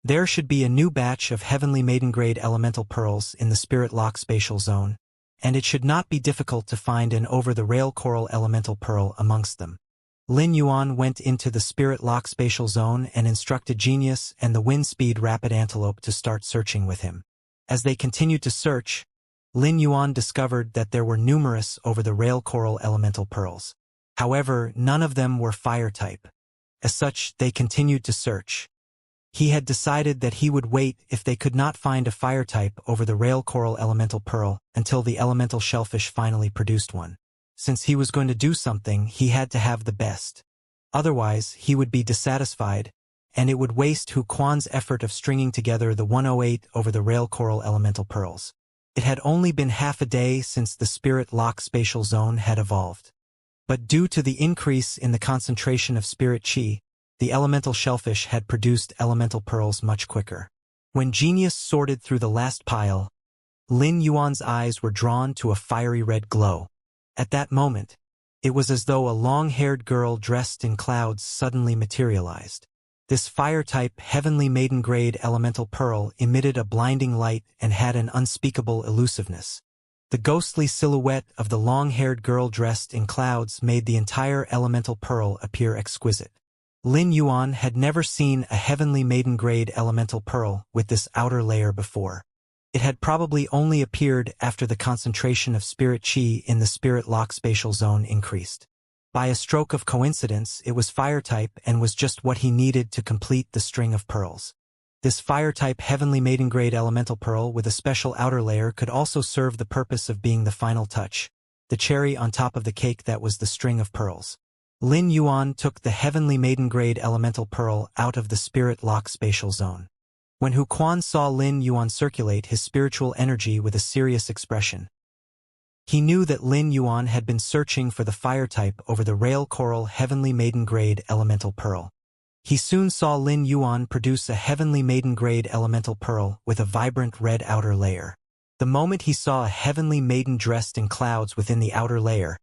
There should be a new batch of heavenly maiden-grade elemental pearls in the Spirit Lock spatial zone, and it should not be difficult to find an over-the-rail coral elemental pearl amongst them. Lin Yuan went into the Spirit Lock spatial zone and instructed Genius and the Wind Speed Rapid Antelope to start searching with him. As they continued to search, Lin Yuan discovered that there were numerous over-the-rail coral elemental pearls. However, none of them were fire type. As such, they continued to search. He had decided that he would wait if they could not find a fire type over-the-rail coral elemental pearl until the elemental shellfish finally produced one. Since he was going to do something, he had to have the best. Otherwise, he would be dissatisfied, and it would waste Hu Quan's effort of stringing together the 108 over-the-rail coral elemental pearls. It had only been half a day since the Spirit Lock spatial zone had evolved. But due to the increase in the concentration of spirit chi, the elemental shellfish had produced elemental pearls much quicker. When Genius sorted through the last pile, Lin Yuan's eyes were drawn to a fiery red glow. At that moment, it was as though a long-haired girl dressed in clouds suddenly materialized. This fire-type heavenly maiden-grade elemental pearl emitted a blinding light and had an unspeakable elusiveness. The ghostly silhouette of the long-haired girl dressed in clouds made the entire elemental pearl appear exquisite. Lin Yuan had never seen a heavenly maiden-grade elemental pearl with this outer layer before. It had probably only appeared after the concentration of spirit chi in the Spirit Lock spatial zone increased. By a stroke of coincidence, it was fire-type and was just what he needed to complete the string of pearls. This fire-type heavenly maiden-grade elemental pearl with a special outer layer could also serve the purpose of being the final touch, the cherry on top of the cake that was the string of pearls. Lin Yuan took the heavenly maiden-grade elemental pearl out of the Spirit Lock spatial zone. When Hu Quan saw Lin Yuan circulate his spiritual energy with a serious expression, he knew that Lin Yuan had been searching for the fire type over the rail coral heavenly maiden-grade elemental pearl. He soon saw Lin Yuan produce a heavenly maiden-grade elemental pearl with a vibrant red outer layer. The moment he saw a heavenly maiden dressed in clouds within the outer layer,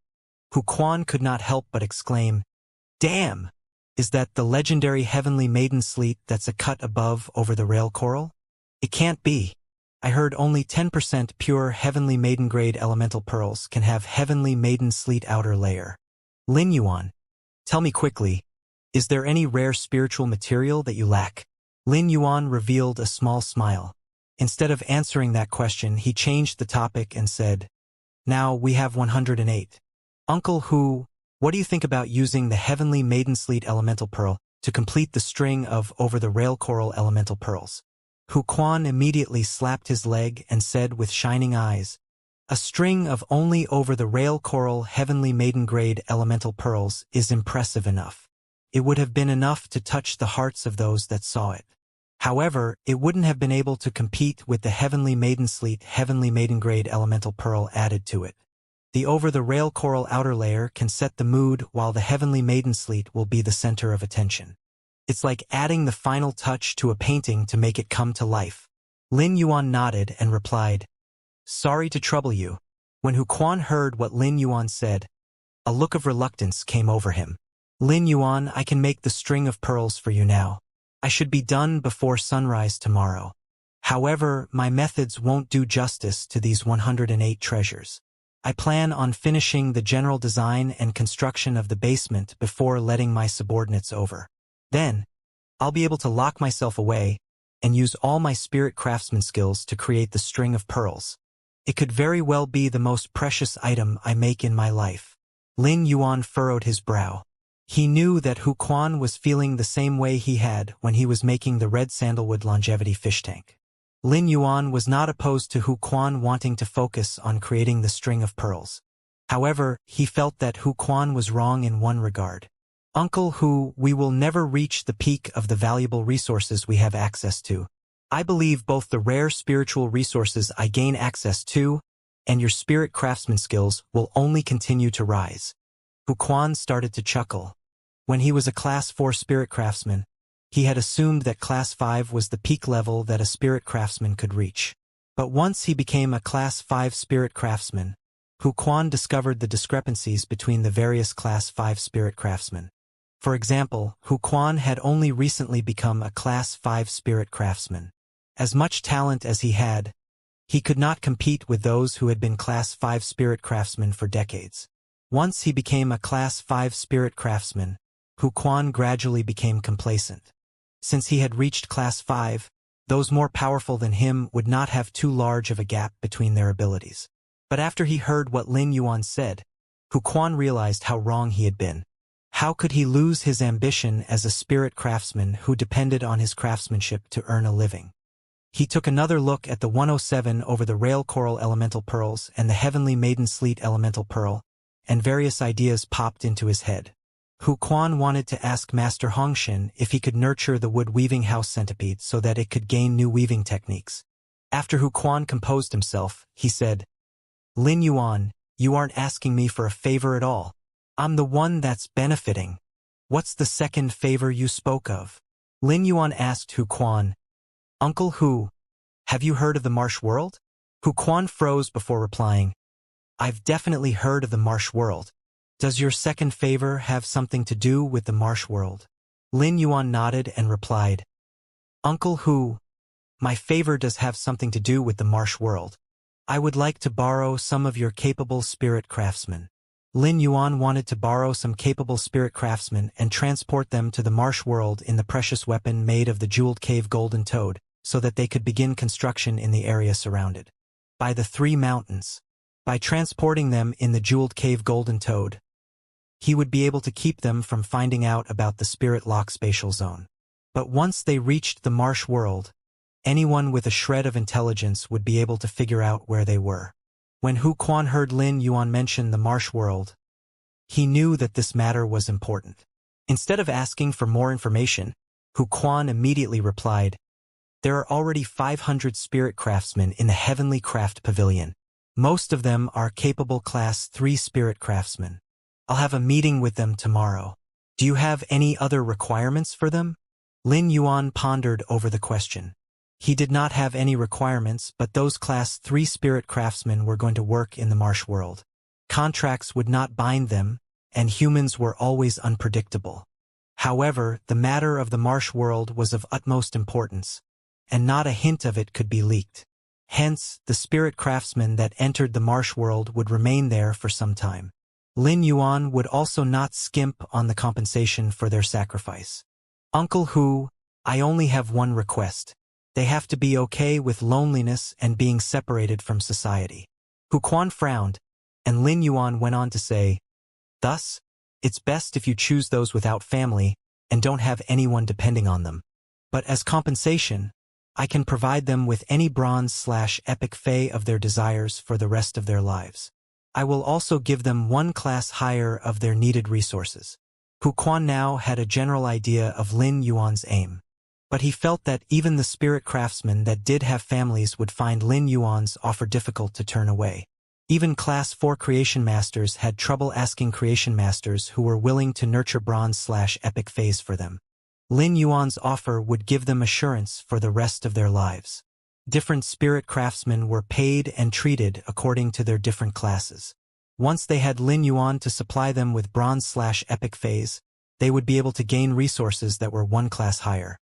Hu Quan could not help but exclaim, "Damn! Is that the legendary heavenly maiden sleet that's a cut above over the rail coral? It can't be. I heard only 10% pure heavenly maiden-grade elemental pearls can have heavenly maiden sleet outer layer. Lin Yuan, tell me quickly, is there any rare spiritual material that you lack?" Lin Yuan revealed a small smile. Instead of answering that question, he changed the topic and said, "Now we have 108. Uncle Hu, what do you think about using the heavenly maiden sleet elemental pearl to complete the string of over the rail coral elemental pearls?" Hu Quan immediately slapped his leg and said with shining eyes, "A string of only over the rail coral heavenly maiden-grade elemental pearls is impressive enough. It would have been enough to touch the hearts of those that saw it. However, it wouldn't have been able to compete with the heavenly maiden sleet heavenly maiden-grade elemental pearl added to it. The over-the-rail coral outer layer can set the mood while the heavenly maiden sleet will be the center of attention. It's like adding the final touch to a painting to make it come to life." Lin Yuan nodded and replied, "Sorry to trouble you." When Hu Quan heard what Lin Yuan said, a look of reluctance came over him. "Lin Yuan, I can make the string of pearls for you now. I should be done before sunrise tomorrow. However, my methods won't do justice to these 108 treasures. I plan on finishing the general design and construction of the basement before letting my subordinates over. Then, I'll be able to lock myself away and use all my spirit craftsman skills to create the string of pearls. It could very well be the most precious item I make in my life." Lin Yuan furrowed his brow. He knew that Hu Quan was feeling the same way he had when he was making the red sandalwood longevity fish tank. Lin Yuan was not opposed to Hu Quan wanting to focus on creating the string of pearls. However, he felt that Hu Quan was wrong in one regard. "Uncle Hu, we will never reach the peak of the valuable resources we have access to. I believe both the rare spiritual resources I gain access to and your spirit craftsman skills will only continue to rise." Hu Quan started to chuckle. When he was a Class 4 spirit craftsman, he had assumed that Class 5 was the peak level that a spirit craftsman could reach. But once he became a Class 5 spirit craftsman, Hu Quan discovered the discrepancies between the various Class 5 spirit craftsmen. For example, Hu Quan had only recently become a Class 5 spirit craftsman. As much talent as he had, he could not compete with those who had been Class 5 spirit craftsmen for decades. Once he became a Class 5 spirit craftsman, Hu Quan gradually became complacent. Since he had reached Class 5, those more powerful than him would not have too large of a gap between their abilities. But after he heard what Lin Yuan said, Hu Quan realized how wrong he had been. How could he lose his ambition as a spirit craftsman who depended on his craftsmanship to earn a living? He took another look at the 107 over the rail coral elemental pearls and the heavenly maiden sleet elemental pearl, and various ideas popped into his head. Hu Quan wanted to ask Master Hongshin if he could nurture the wood weaving house centipede so that it could gain new weaving techniques. After Hu Quan composed himself, he said, "Lin Yuan, you aren't asking me for a favor at all. I'm the one that's benefiting. What's the second favor you spoke of?" Lin Yuan asked Hu Quan, "Uncle Hu, have you heard of the Marsh World?" Hu Quan froze before replying, "I've definitely heard of the Marsh World. Does your second favor have something to do with the Marsh World?" Lin Yuan nodded and replied, "Uncle Hu, my favor does have something to do with the Marsh World. I would like to borrow some of your capable spirit craftsmen." Lin Yuan wanted to borrow some capable spirit craftsmen and transport them to the Marsh World in the precious weapon made of the jeweled cave golden toad, so that they could begin construction in the area surrounded by the three mountains. By transporting them in the jeweled cave golden toad, he would be able to keep them from finding out about the spirit lock spatial zone. But once they reached the Marsh World, anyone with a shred of intelligence would be able to figure out where they were. When Hu Quan heard Lin Yuan mention the Marsh World, he knew that this matter was important. Instead of asking for more information, Hu Quan immediately replied, "There are already 500 spirit craftsmen in the Heavenly Craft Pavilion. Most of them are capable Class 3 spirit craftsmen. I'll have a meeting with them tomorrow. Do you have any other requirements for them? Lin Yuan pondered over the question. He did not have any requirements, but those Class 3 spirit craftsmen were going to work in the marsh world. Contracts would not bind them, and humans were always unpredictable. However, the matter of the marsh world was of utmost importance, and not a hint of it could be leaked. Hence, the spirit craftsmen that entered the marsh world would remain there for some time. Lin Yuan would also not skimp on the compensation for their sacrifice. Uncle Hu, I only have one request. They have to be okay with loneliness and being separated from society. Hu Quan frowned, and Lin Yuan went on to say, thus, it's best if you choose those without family and don't have anyone depending on them. But as compensation, I can provide them with any bronze/epic fae of their desires for the rest of their lives. I will also give them one class higher of their needed resources. Hu Quan now had a general idea of Lin Yuan's aim. But he felt that even the spirit craftsmen that did have families would find Lin Yuan's offer difficult to turn away. Even Class 4 creation masters had trouble asking creation masters who were willing to nurture bronze/epic phase for them. Lin Yuan's offer would give them assurance for the rest of their lives. Different spirit craftsmen were paid and treated according to their different classes. Once they had Lin Yuan to supply them with bronze/epic phase, they would be able to gain resources that were one class higher.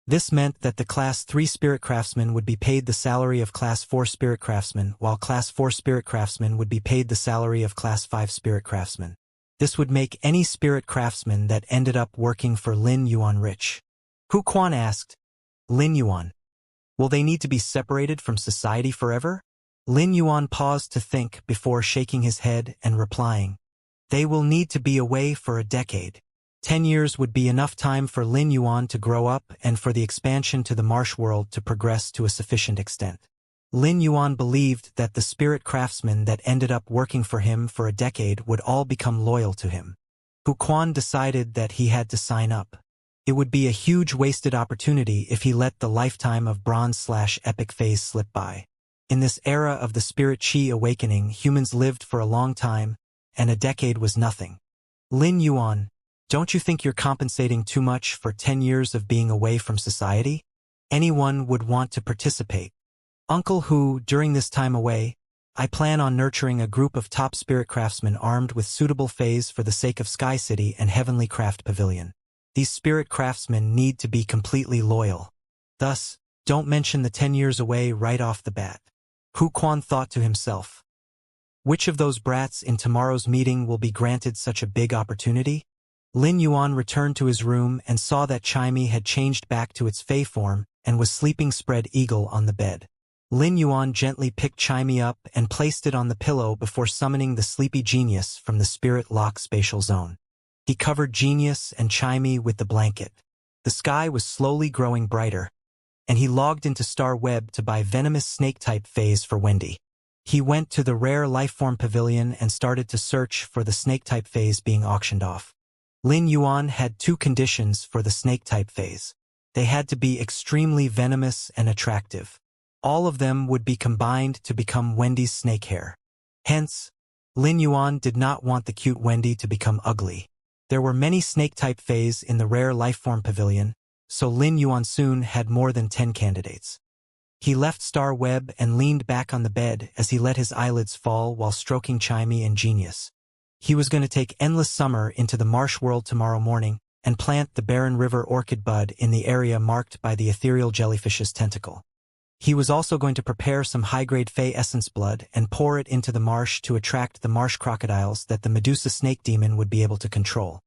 This meant that the Class 3 spirit craftsmen would be paid the salary of Class 4 spirit craftsmen, while Class 4 spirit craftsmen would be paid the salary of Class 5 spirit craftsmen. This would make any spirit craftsman that ended up working for Lin Yuan rich. Hu Quan asked, Lin Yuan, will they need to be separated from society forever? Lin Yuan paused to think before shaking his head and replying, they will need to be away for a decade. 10 years would be enough time for Lin Yuan to grow up and for the expansion to the marsh world to progress to a sufficient extent. Lin Yuan believed that the spirit craftsmen that ended up working for him for a decade would all become loyal to him. Hu Quan decided that he had to sign up. It would be a huge wasted opportunity if he let the lifetime of bronze/epic phase slip by. In this era of the spirit chi awakening, humans lived for a long time, and a decade was nothing. Lin Yuan, don't you think you're compensating too much for 10 years of being away from society? Anyone would want to participate. Uncle Hu, during this time away, I plan on nurturing a group of top spirit craftsmen armed with suitable phase for the sake of Sky City and Heavenly Craft Pavilion. These spirit craftsmen need to be completely loyal. Thus, don't mention the 10 years away right off the bat. Hu Quan thought to himself, which of those brats in tomorrow's meeting will be granted such a big opportunity? Lin Yuan returned to his room and saw that Chimey had changed back to its fey form and was sleeping spread eagle on the bed. Lin Yuan gently picked Chimey up and placed it on the pillow before summoning the sleepy genius from the spirit lock spatial zone. He covered Genius and Chimey with the blanket. The sky was slowly growing brighter, and he logged into Star Web to buy venomous snake-type phase for Wendy. He went to the rare lifeform pavilion and started to search for the snake-type phase being auctioned off. Lin Yuan had two conditions for the snake-type phase. They had to be extremely venomous and attractive. All of them would be combined to become Wendy's snake hair. Hence, Lin Yuan did not want the cute Wendy to become ugly. There were many snake-type phase in the rare lifeform pavilion, so Lin Yuan soon had more than 10 candidates. He left Star Web and leaned back on the bed as he let his eyelids fall while stroking Chimey and Genius. He was going to take Endless Summer into the marsh world tomorrow morning and plant the Barren River orchid bud in the area marked by the ethereal jellyfish's tentacle. He was also going to prepare some high-grade Fey essence blood and pour it into the marsh to attract the marsh crocodiles that the Medusa snake demon would be able to control.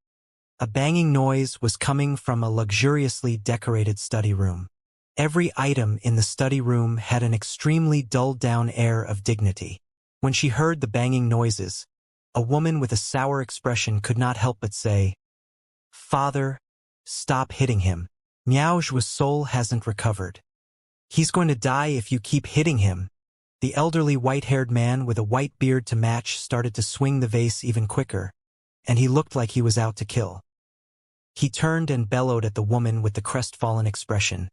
A banging noise was coming from a luxuriously decorated study room. Every item in the study room had an extremely dulled-down air of dignity. When she heard the banging noises, a woman with a sour expression could not help but say, "Father, stop hitting him. Miao's soul hasn't recovered. He's going to die if you keep hitting him." The elderly white-haired man with a white beard to match started to swing the vase even quicker, and he looked like he was out to kill. He turned and bellowed at the woman with the crestfallen expression,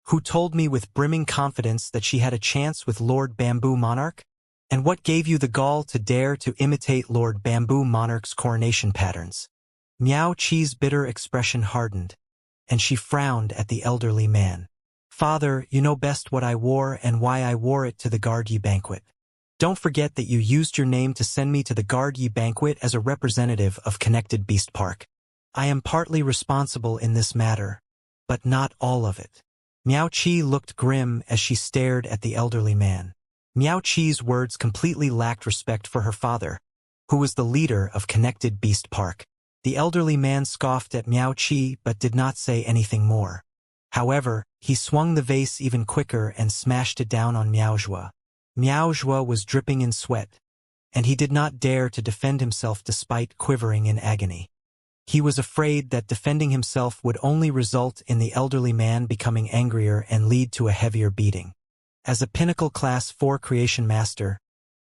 "Who told me with brimming confidence that she had a chance with Lord Bamboo Monarch? And what gave you the gall to dare to imitate Lord Bamboo Monarch's coronation patterns?" Miao Qi's bitter expression hardened, and she frowned at the elderly man. Father, you know best what I wore and why I wore it to the Guard Yi banquet. Don't forget that you used your name to send me to the Guard Yi banquet as a representative of Connected Beast Park. I am partly responsible in this matter, but not all of it. Miao Qi looked grim as she stared at the elderly man. Miao Qi's words completely lacked respect for her father, who was the leader of Connected Beast Park. The elderly man scoffed at Miao Qi but did not say anything more. However, he swung the vase even quicker and smashed it down on Miao Zhua. Miao Zhua was dripping in sweat, and he did not dare to defend himself despite quivering in agony. He was afraid that defending himself would only result in the elderly man becoming angrier and lead to a heavier beating. As a Pinnacle Class 4 Creation Master,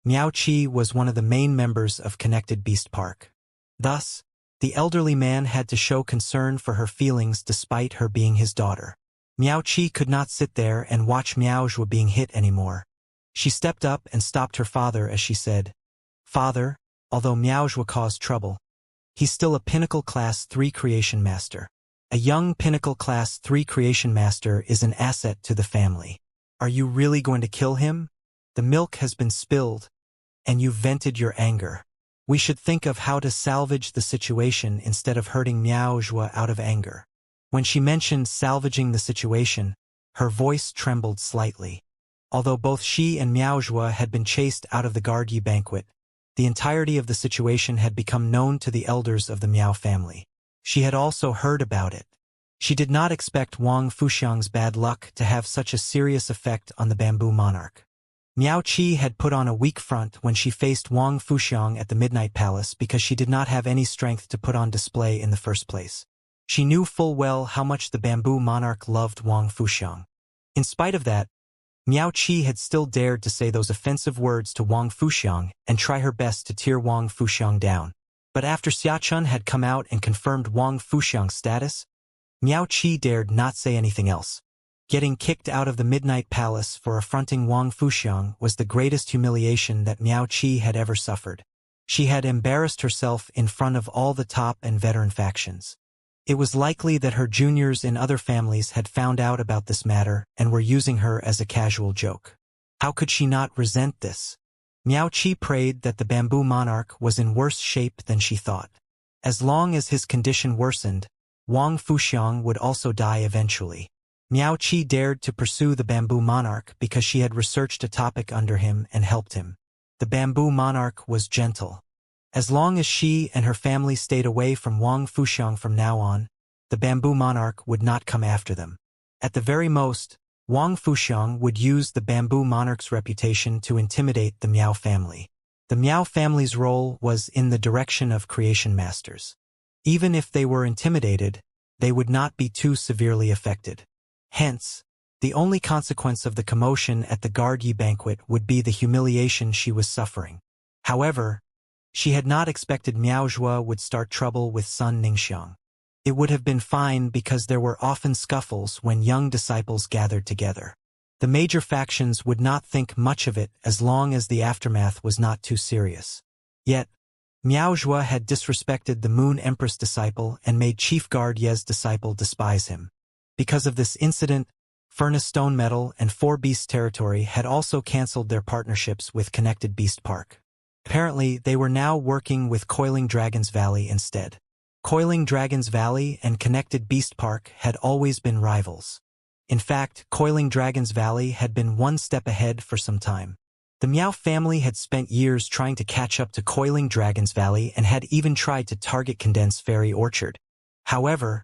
Miao Qi was one of the main members of Connected Beast Park. Thus, the elderly man had to show concern for her feelings despite her being his daughter. Miao Qi could not sit there and watch Miao Zhua being hit anymore. She stepped up and stopped her father as she said, "Father, although Miao Zhua caused trouble, he's still a Pinnacle Class 3 Creation Master. A young Pinnacle Class 3 Creation Master is an asset to the family. Are you really going to kill him? The milk has been spilled, and you've vented your anger. We should think of how to salvage the situation instead of hurting Miao Zhua out of anger." When she mentioned salvaging the situation, her voice trembled slightly. Although both she and Miao Zhua had been chased out of the Guard Yi banquet, the entirety of the situation had become known to the elders of the Miao family. She had also heard about it. She did not expect Wang Fuxiang's bad luck to have such a serious effect on the bamboo monarch. Miao Qi had put on a weak front when she faced Wang Fuxiang at the Midnight Palace because she did not have any strength to put on display in the first place. She knew full well how much the bamboo monarch loved Wang Fuxiang. In spite of that, Miao Qi had still dared to say those offensive words to Wang Fuxiang and try her best to tear Wang Fuxiang down. But after Xiachun had come out and confirmed Wang Fuxiang's status, Miao Qi dared not say anything else. Getting kicked out of the Midnight Palace for affronting Wang Fuxiang was the greatest humiliation that Miao Qi had ever suffered. She had embarrassed herself in front of all the top and veteran factions. It was likely that her juniors in other families had found out about this matter and were using her as a casual joke. How could she not resent this? Miao Qi prayed that the bamboo monarch was in worse shape than she thought. As long as his condition worsened, Wang Fuxiang would also die eventually. Miao Qi dared to pursue the bamboo monarch because she had researched a topic under him and helped him. The bamboo monarch was gentle. As long as she and her family stayed away from Wang Fuxiang from now on, the bamboo monarch would not come after them. At the very most, Wang Fuxiang would use the bamboo monarch's reputation to intimidate the Miao family. The Miao family's role was in the direction of creation masters. Even if they were intimidated, they would not be too severely affected. Hence, the only consequence of the commotion at the Guard Yi banquet would be the humiliation she was suffering. However, she had not expected Miao Zhua would start trouble with Sun Ningxiang. It would have been fine because there were often scuffles when young disciples gathered together. The major factions would not think much of it as long as the aftermath was not too serious. Yet, Miao Zhua had disrespected the Moon Empress disciple and made Chief Guard Ye's disciple despise him. Because of this incident, Furnace Stone Metal and Four Beasts Territory had also cancelled their partnerships with Connected Beast Park. Apparently, they were now working with Coiling Dragons Valley instead. Coiling Dragons Valley and Connected Beast Park had always been rivals. In fact, Coiling Dragons Valley had been one step ahead for some time. The Miao family had spent years trying to catch up to Coiling Dragons Valley and had even tried to target Condensed Fairy Orchard. However,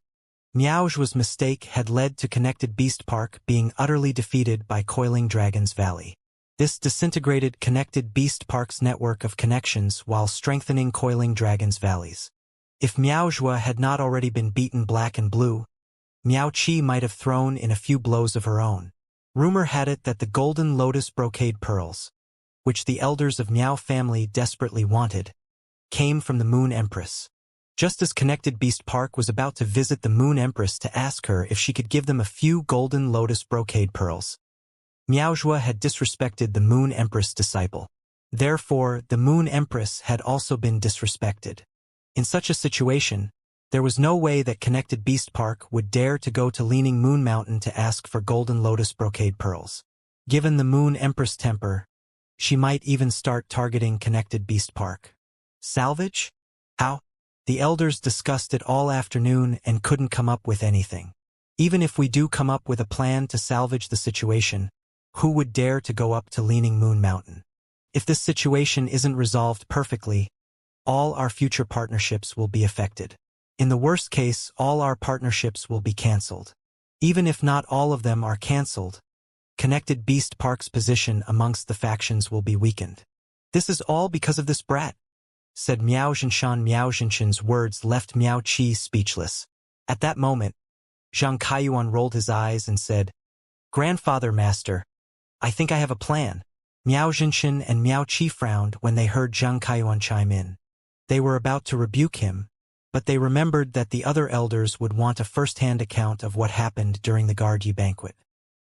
Miao Zhua's mistake had led to Connected Beast Park being utterly defeated by Coiling Dragons Valley. This disintegrated Connected Beast Park's network of connections while strengthening Coiling Dragons Valleys. If Miao Zhua had not already been beaten black and blue, Miao Qi might have thrown in a few blows of her own. Rumor had it that the golden lotus brocade pearls, which the elders of Miao family desperately wanted, came from the Moon Empress. Just as Connected Beast Park was about to visit the Moon Empress to ask her if she could give them a few golden lotus brocade pearls, Miao Zhua had disrespected the Moon Empress disciple. Therefore, the Moon Empress had also been disrespected. In such a situation, There was no way that Connected Beast Park would dare to go to Leaning Moon Mountain to ask for golden lotus brocade pearls. Given the Moon Empress temper, she might even start targeting Connected Beast Park. Salvage? How? The elders discussed it all afternoon and couldn't come up with anything. Even if we do come up with a plan to salvage the situation, who would dare to go up to Leaning Moon Mountain? If this situation isn't resolved perfectly, all our future partnerships will be affected. In the worst case, all our partnerships will be cancelled. Even if not all of them are cancelled, Connected Beast Park's position amongst the factions will be weakened. This is all because of this brat, said Miao Zhinshan. Miao Zhinshan's words left Miao Qi speechless. At that moment, Zhang Kaiyuan rolled his eyes and said, "Grandfather Master, I think I have a plan." Miao Zhinshan and Miao Qi frowned when they heard Zhang Kaiyuan chime in. They were about to rebuke him, but they remembered that the other elders would want a first-hand account of what happened during the Guardi banquet.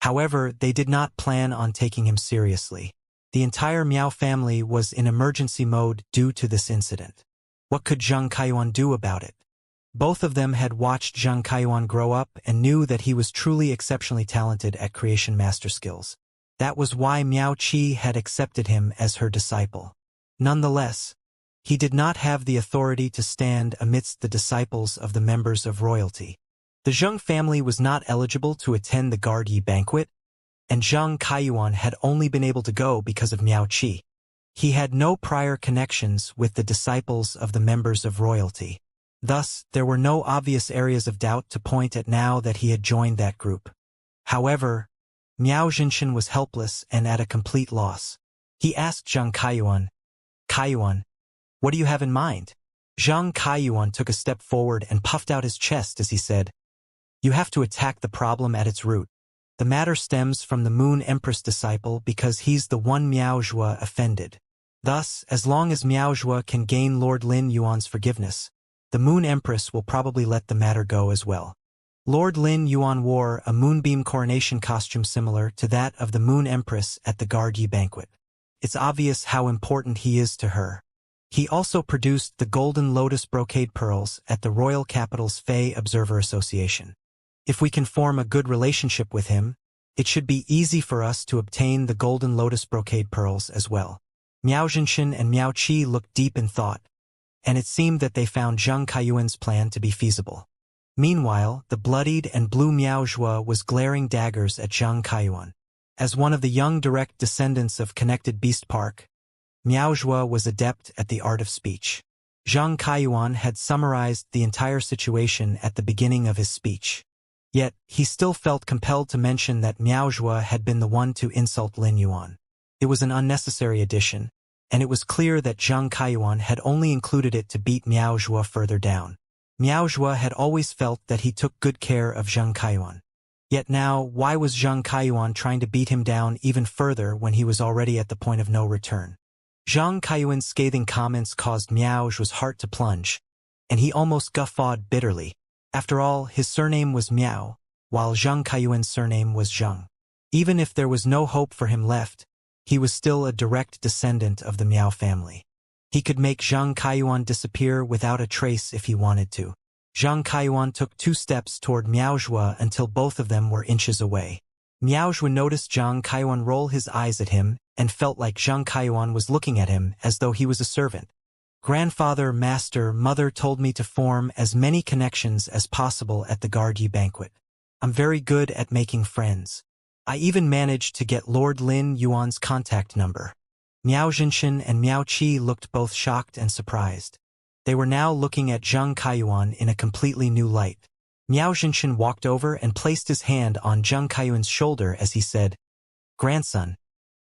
However, they did not plan on taking him seriously. The entire Miao family was in emergency mode due to this incident. What could Zhang Kaiyuan do about it? Both of them had watched Zhang Kaiyuan grow up and knew that he was truly exceptionally talented at creation master skills. That was why Miao Qi had accepted him as her disciple. Nonetheless, he did not have the authority to stand amidst the disciples of the members of royalty. The Zheng family was not eligible to attend the Guardi banquet, and Zhang Kaiyuan had only been able to go because of Miao Qi. He had no prior connections with the disciples of the members of royalty. Thus, there were no obvious areas of doubt to point at now that he had joined that group. However, Miao Zhinshan was helpless and at a complete loss. He asked Zhang Kaiyuan, "Kaiyuan, what do you have in mind?" Zhang Kaiyuan took a step forward and puffed out his chest as he said, "You have to attack the problem at its root. The matter stems from the Moon Empress disciple because he's the one Miao Zhua offended. Thus, as long as Miao Zhua can gain Lord Lin Yuan's forgiveness, the Moon Empress will probably let the matter go as well." Lord Lin Yuan wore a moonbeam coronation costume similar to that of the Moon Empress at the Guardi banquet. It's obvious how important he is to her. He also produced the golden lotus brocade pearls at the Royal Capital's Fey Observer Association. If we can form a good relationship with him, it should be easy for us to obtain the golden lotus brocade pearls as well. Miao Zhinshan and Miao Qi looked deep in thought, and it seemed that they found Zhang Kaiyuan's plan to be feasible. Meanwhile, the bloodied and blue Miao Zhua was glaring daggers at Zhang Kaiyuan. As one of the young direct descendants of Connected Beast Park, Miao Zhua was adept at the art of speech. Zhang Kaiyuan had summarized the entire situation at the beginning of his speech. Yet, he still felt compelled to mention that Miao Zhua had been the one to insult Lin Yuan. It was an unnecessary addition, and it was clear that Zhang Kaiyuan had only included it to beat Miao Zhua further down. Miao Zhua had always felt that he took good care of Zhang Kaiyuan. Yet now, why was Zhang Kaiyuan trying to beat him down even further when he was already at the point of no return? Zhang Kaiyuan's scathing comments caused Miao Zhua's heart to plunge, and he almost guffawed bitterly. After all, his surname was Miao, while Zhang Kaiyuan's surname was Zheng. Even if there was no hope for him left, he was still a direct descendant of the Miao family. He could make Zhang Kaiyuan disappear without a trace if he wanted to. Zhang Kaiyuan took 2 steps toward Miao Zhua until both of them were inches away. Miao Zhua noticed Zhang Kaiyuan roll his eyes at him and felt like Zhang Kaiyuan was looking at him as though he was a servant. "Grandfather, master, mother told me to form as many connections as possible at the Guardi banquet. I'm very good at making friends. I even managed to get Lord Lin Yuan's contact number." Miao Zhinshan and Miao Qi looked both shocked and surprised. They were now looking at Zhang Kaiyuan in a completely new light. Miao Zhinshan walked over and placed his hand on Zhang Kaiyuan's shoulder as he said, "Grandson,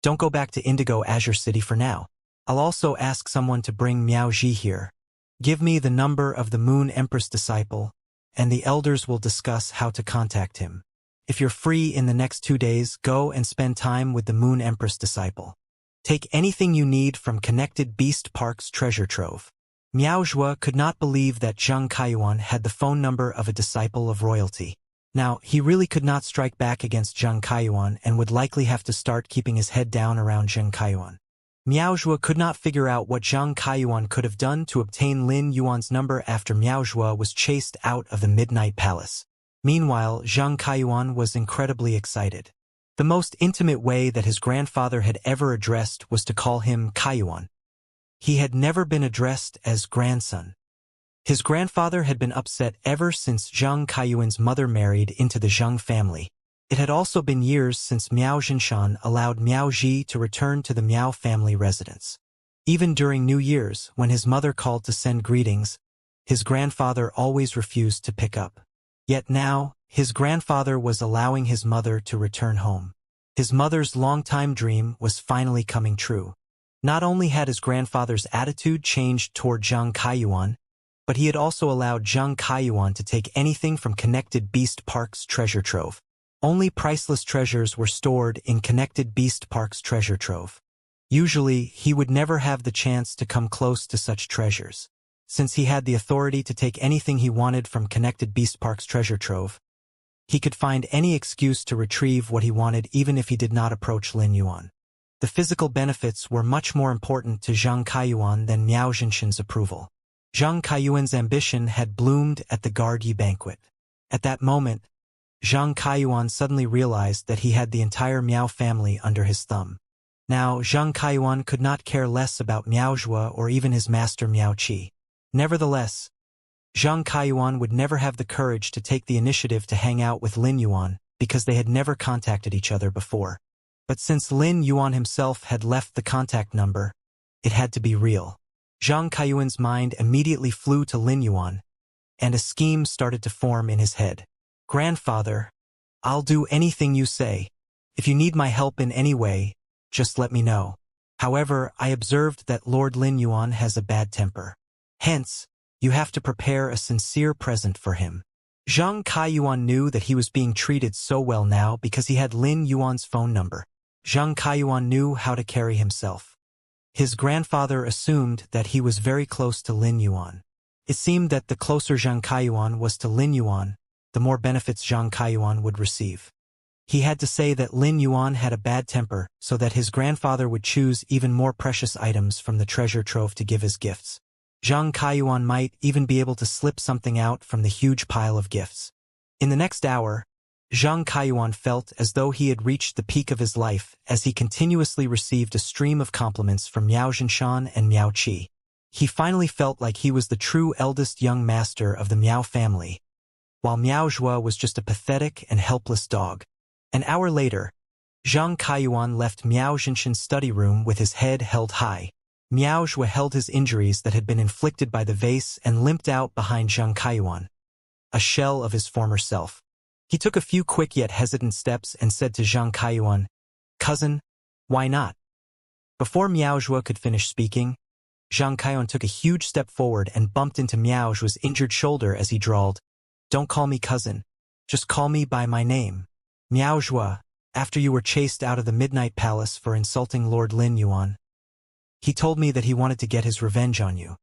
don't go back to Indigo Azure City for now. I'll also ask someone to bring Miao Zhi here. Give me the number of the Moon Empress disciple, and the elders will discuss how to contact him. If you're free in the next 2 days, go and spend time with the Moon Empress disciple. Take anything you need from Connected Beast Park's treasure trove." Miao Zhua could not believe that Zhang Kaiyuan had the phone number of a disciple of royalty. Now, he really could not strike back against Zhang Kaiyuan and would likely have to start keeping his head down around Zhang Kaiyuan. Miao could not figure out what Zhang Kaiyuan could have done to obtain Lin Yuan's number after Miao was chased out of the Midnight Palace. Meanwhile, Zhang Kaiyuan was incredibly excited. The most intimate way that his grandfather had ever addressed was to call him Kaiyuan. He had never been addressed as grandson. His grandfather had been upset ever since Zhang Kaiyuan's mother married into the Zhang family. It had also been years since Miao Zhinshan allowed Miao Ji to return to the Miao family residence. Even during New Year's, when his mother called to send greetings, his grandfather always refused to pick up. Yet now, his grandfather was allowing his mother to return home. His mother's long-time dream was finally coming true. Not only had his grandfather's attitude changed toward Zhang Kaiyuan, but he had also allowed Zhang Kaiyuan to take anything from Connected Beast Park's treasure trove. Only priceless treasures were stored in Connected Beast Park's treasure trove. Usually, he would never have the chance to come close to such treasures. Since he had the authority to take anything he wanted from Connected Beast Park's treasure trove, he could find any excuse to retrieve what he wanted even if he did not approach Lin Yuan. The physical benefits were much more important to Zhang Kaiyuan than Miao Zhinshan's approval. Zhang Kaiyuan's ambition had bloomed at the Guard Yi banquet. At that moment, Zhang Kaiyuan suddenly realized that he had the entire Miao family under his thumb. Now, Zhang Kaiyuan could not care less about Miao Zhua or even his master Miao Qi. Nevertheless, Zhang Kaiyuan would never have the courage to take the initiative to hang out with Lin Yuan because they had never contacted each other before. But since Lin Yuan himself had left the contact number, it had to be real. Zhang Kaiyuan's mind immediately flew to Lin Yuan, and a scheme started to form in his head. Grandfather, I'll do anything you say. If you need my help in any way, just let me know. However, I observed that Lord Lin Yuan has a bad temper. Hence, you have to prepare a sincere present for him. Zhang Kaiyuan knew that he was being treated so well now because he had Lin Yuan's phone number. Zhang Kaiyuan knew how to carry himself. His grandfather assumed that he was very close to Lin Yuan. It seemed that the closer Zhang Kaiyuan was to Lin Yuan, the more benefits Zhang Kaiyuan would receive. He had to say that Lin Yuan had a bad temper so that his grandfather would choose even more precious items from the treasure trove to give as gifts. Zhang Kaiyuan might even be able to slip something out from the huge pile of gifts. In the next hour, Zhang Kaiyuan felt as though he had reached the peak of his life as he continuously received a stream of compliments from Miao Zhinshan and Miao Qi. He finally felt like he was the true eldest young master of the Miao family, while Miao Zhua was just a pathetic and helpless dog. An hour later, Zhang Kaiyuan left Miao Zhinshan's study room with his head held high. Miao Zhua held his injuries that had been inflicted by the vase and limped out behind Zhang Kaiyuan, a shell of his former self. He took a few quick yet hesitant steps and said to Zhang Kaiyuan, "Cousin, why not?" Before Miao Zhua could finish speaking, Zhang Kaiyuan took a huge step forward and bumped into Miao Zhua's injured shoulder as he drawled, "Don't call me cousin. Just call me by my name. Miao Zhua, after you were chased out of the Midnight Palace for insulting Lord Lin Yuan, he told me that he wanted to get his revenge on you.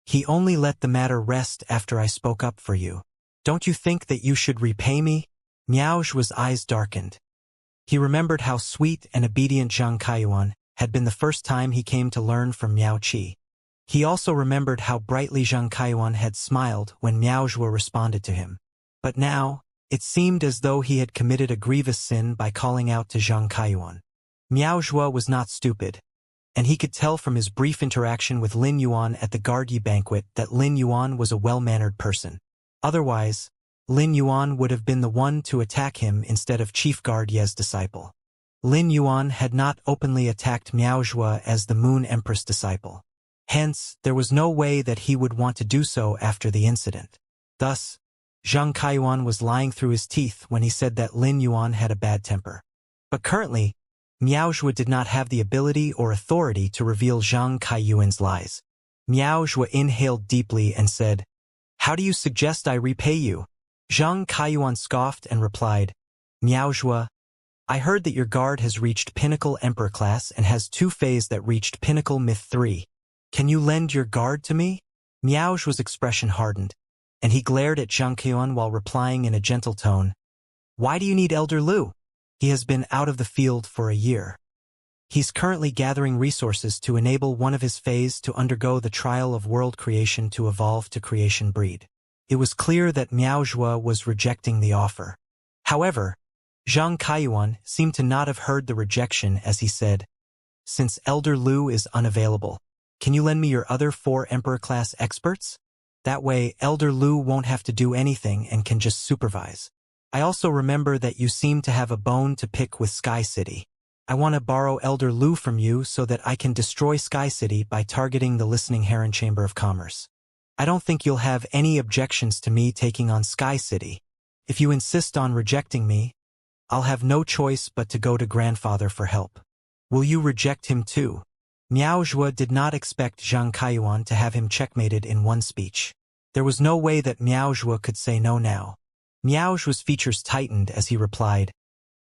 He only let the matter rest after I spoke up for you. Don't you think that you should repay me?" Miao Zhua's eyes darkened. He remembered how sweet and obedient Zhang Kaiyuan had been the first time he came to learn from Miao Qi. He also remembered how brightly Zhang Kaiyuan had smiled when Miao Zhua responded to him. But now, it seemed as though he had committed a grievous sin by calling out to Zhang Kaiyuan. Miao Zhua was not stupid, and he could tell from his brief interaction with Lin Yuan at the Guard Yi banquet that Lin Yuan was a well-mannered person. Otherwise, Lin Yuan would have been the one to attack him instead of Chief Guard Ye's disciple. Lin Yuan had not openly attacked Miao Zhua as the Moon Empress disciple. Hence, there was no way that he would want to do so after the incident. Thus, Zhang Kaiyuan was lying through his teeth when he said that Lin Yuan had a bad temper. But currently, Miao Zhua did not have the ability or authority to reveal Zhang Kaiyuan's lies. Miao Zhua inhaled deeply and said, "How do you suggest I repay you?" Zhang Kaiyuan scoffed and replied, "Miao Zhua, I heard that your guard has reached Pinnacle Emperor class and has two Fays that reached Pinnacle Myth 3. Can you lend your guard to me?" Miao Zhua's expression hardened, and he glared at Zhang Kaiyuan while replying in a gentle tone, "Why do you need Elder Lu? He has been out of the field for a year." He's currently gathering resources to enable one of his phase to undergo the trial of world creation to evolve to creation breed. It was clear that Miao Zhuo was rejecting the offer. However, Zhang Kaiyuan seemed to not have heard the rejection as he said, "Since Elder Lu is unavailable, can you lend me your other 4 Emperor-class experts? That way, Elder Lu won't have to do anything and can just supervise. I also remember that you seem to have a bone to pick with Sky City. I want to borrow Elder Lu from you so that I can destroy Sky City by targeting the Listening Heron Chamber of Commerce. I don't think you'll have any objections to me taking on Sky City. If you insist on rejecting me, I'll have no choice but to go to Grandfather for help. Will you reject him too?" Miao Zhuo did not expect Zhang Kaiyuan to have him checkmated in one speech. There was no way that Miao Zhuo could say no now. Miao Zhuo's features tightened as he replied,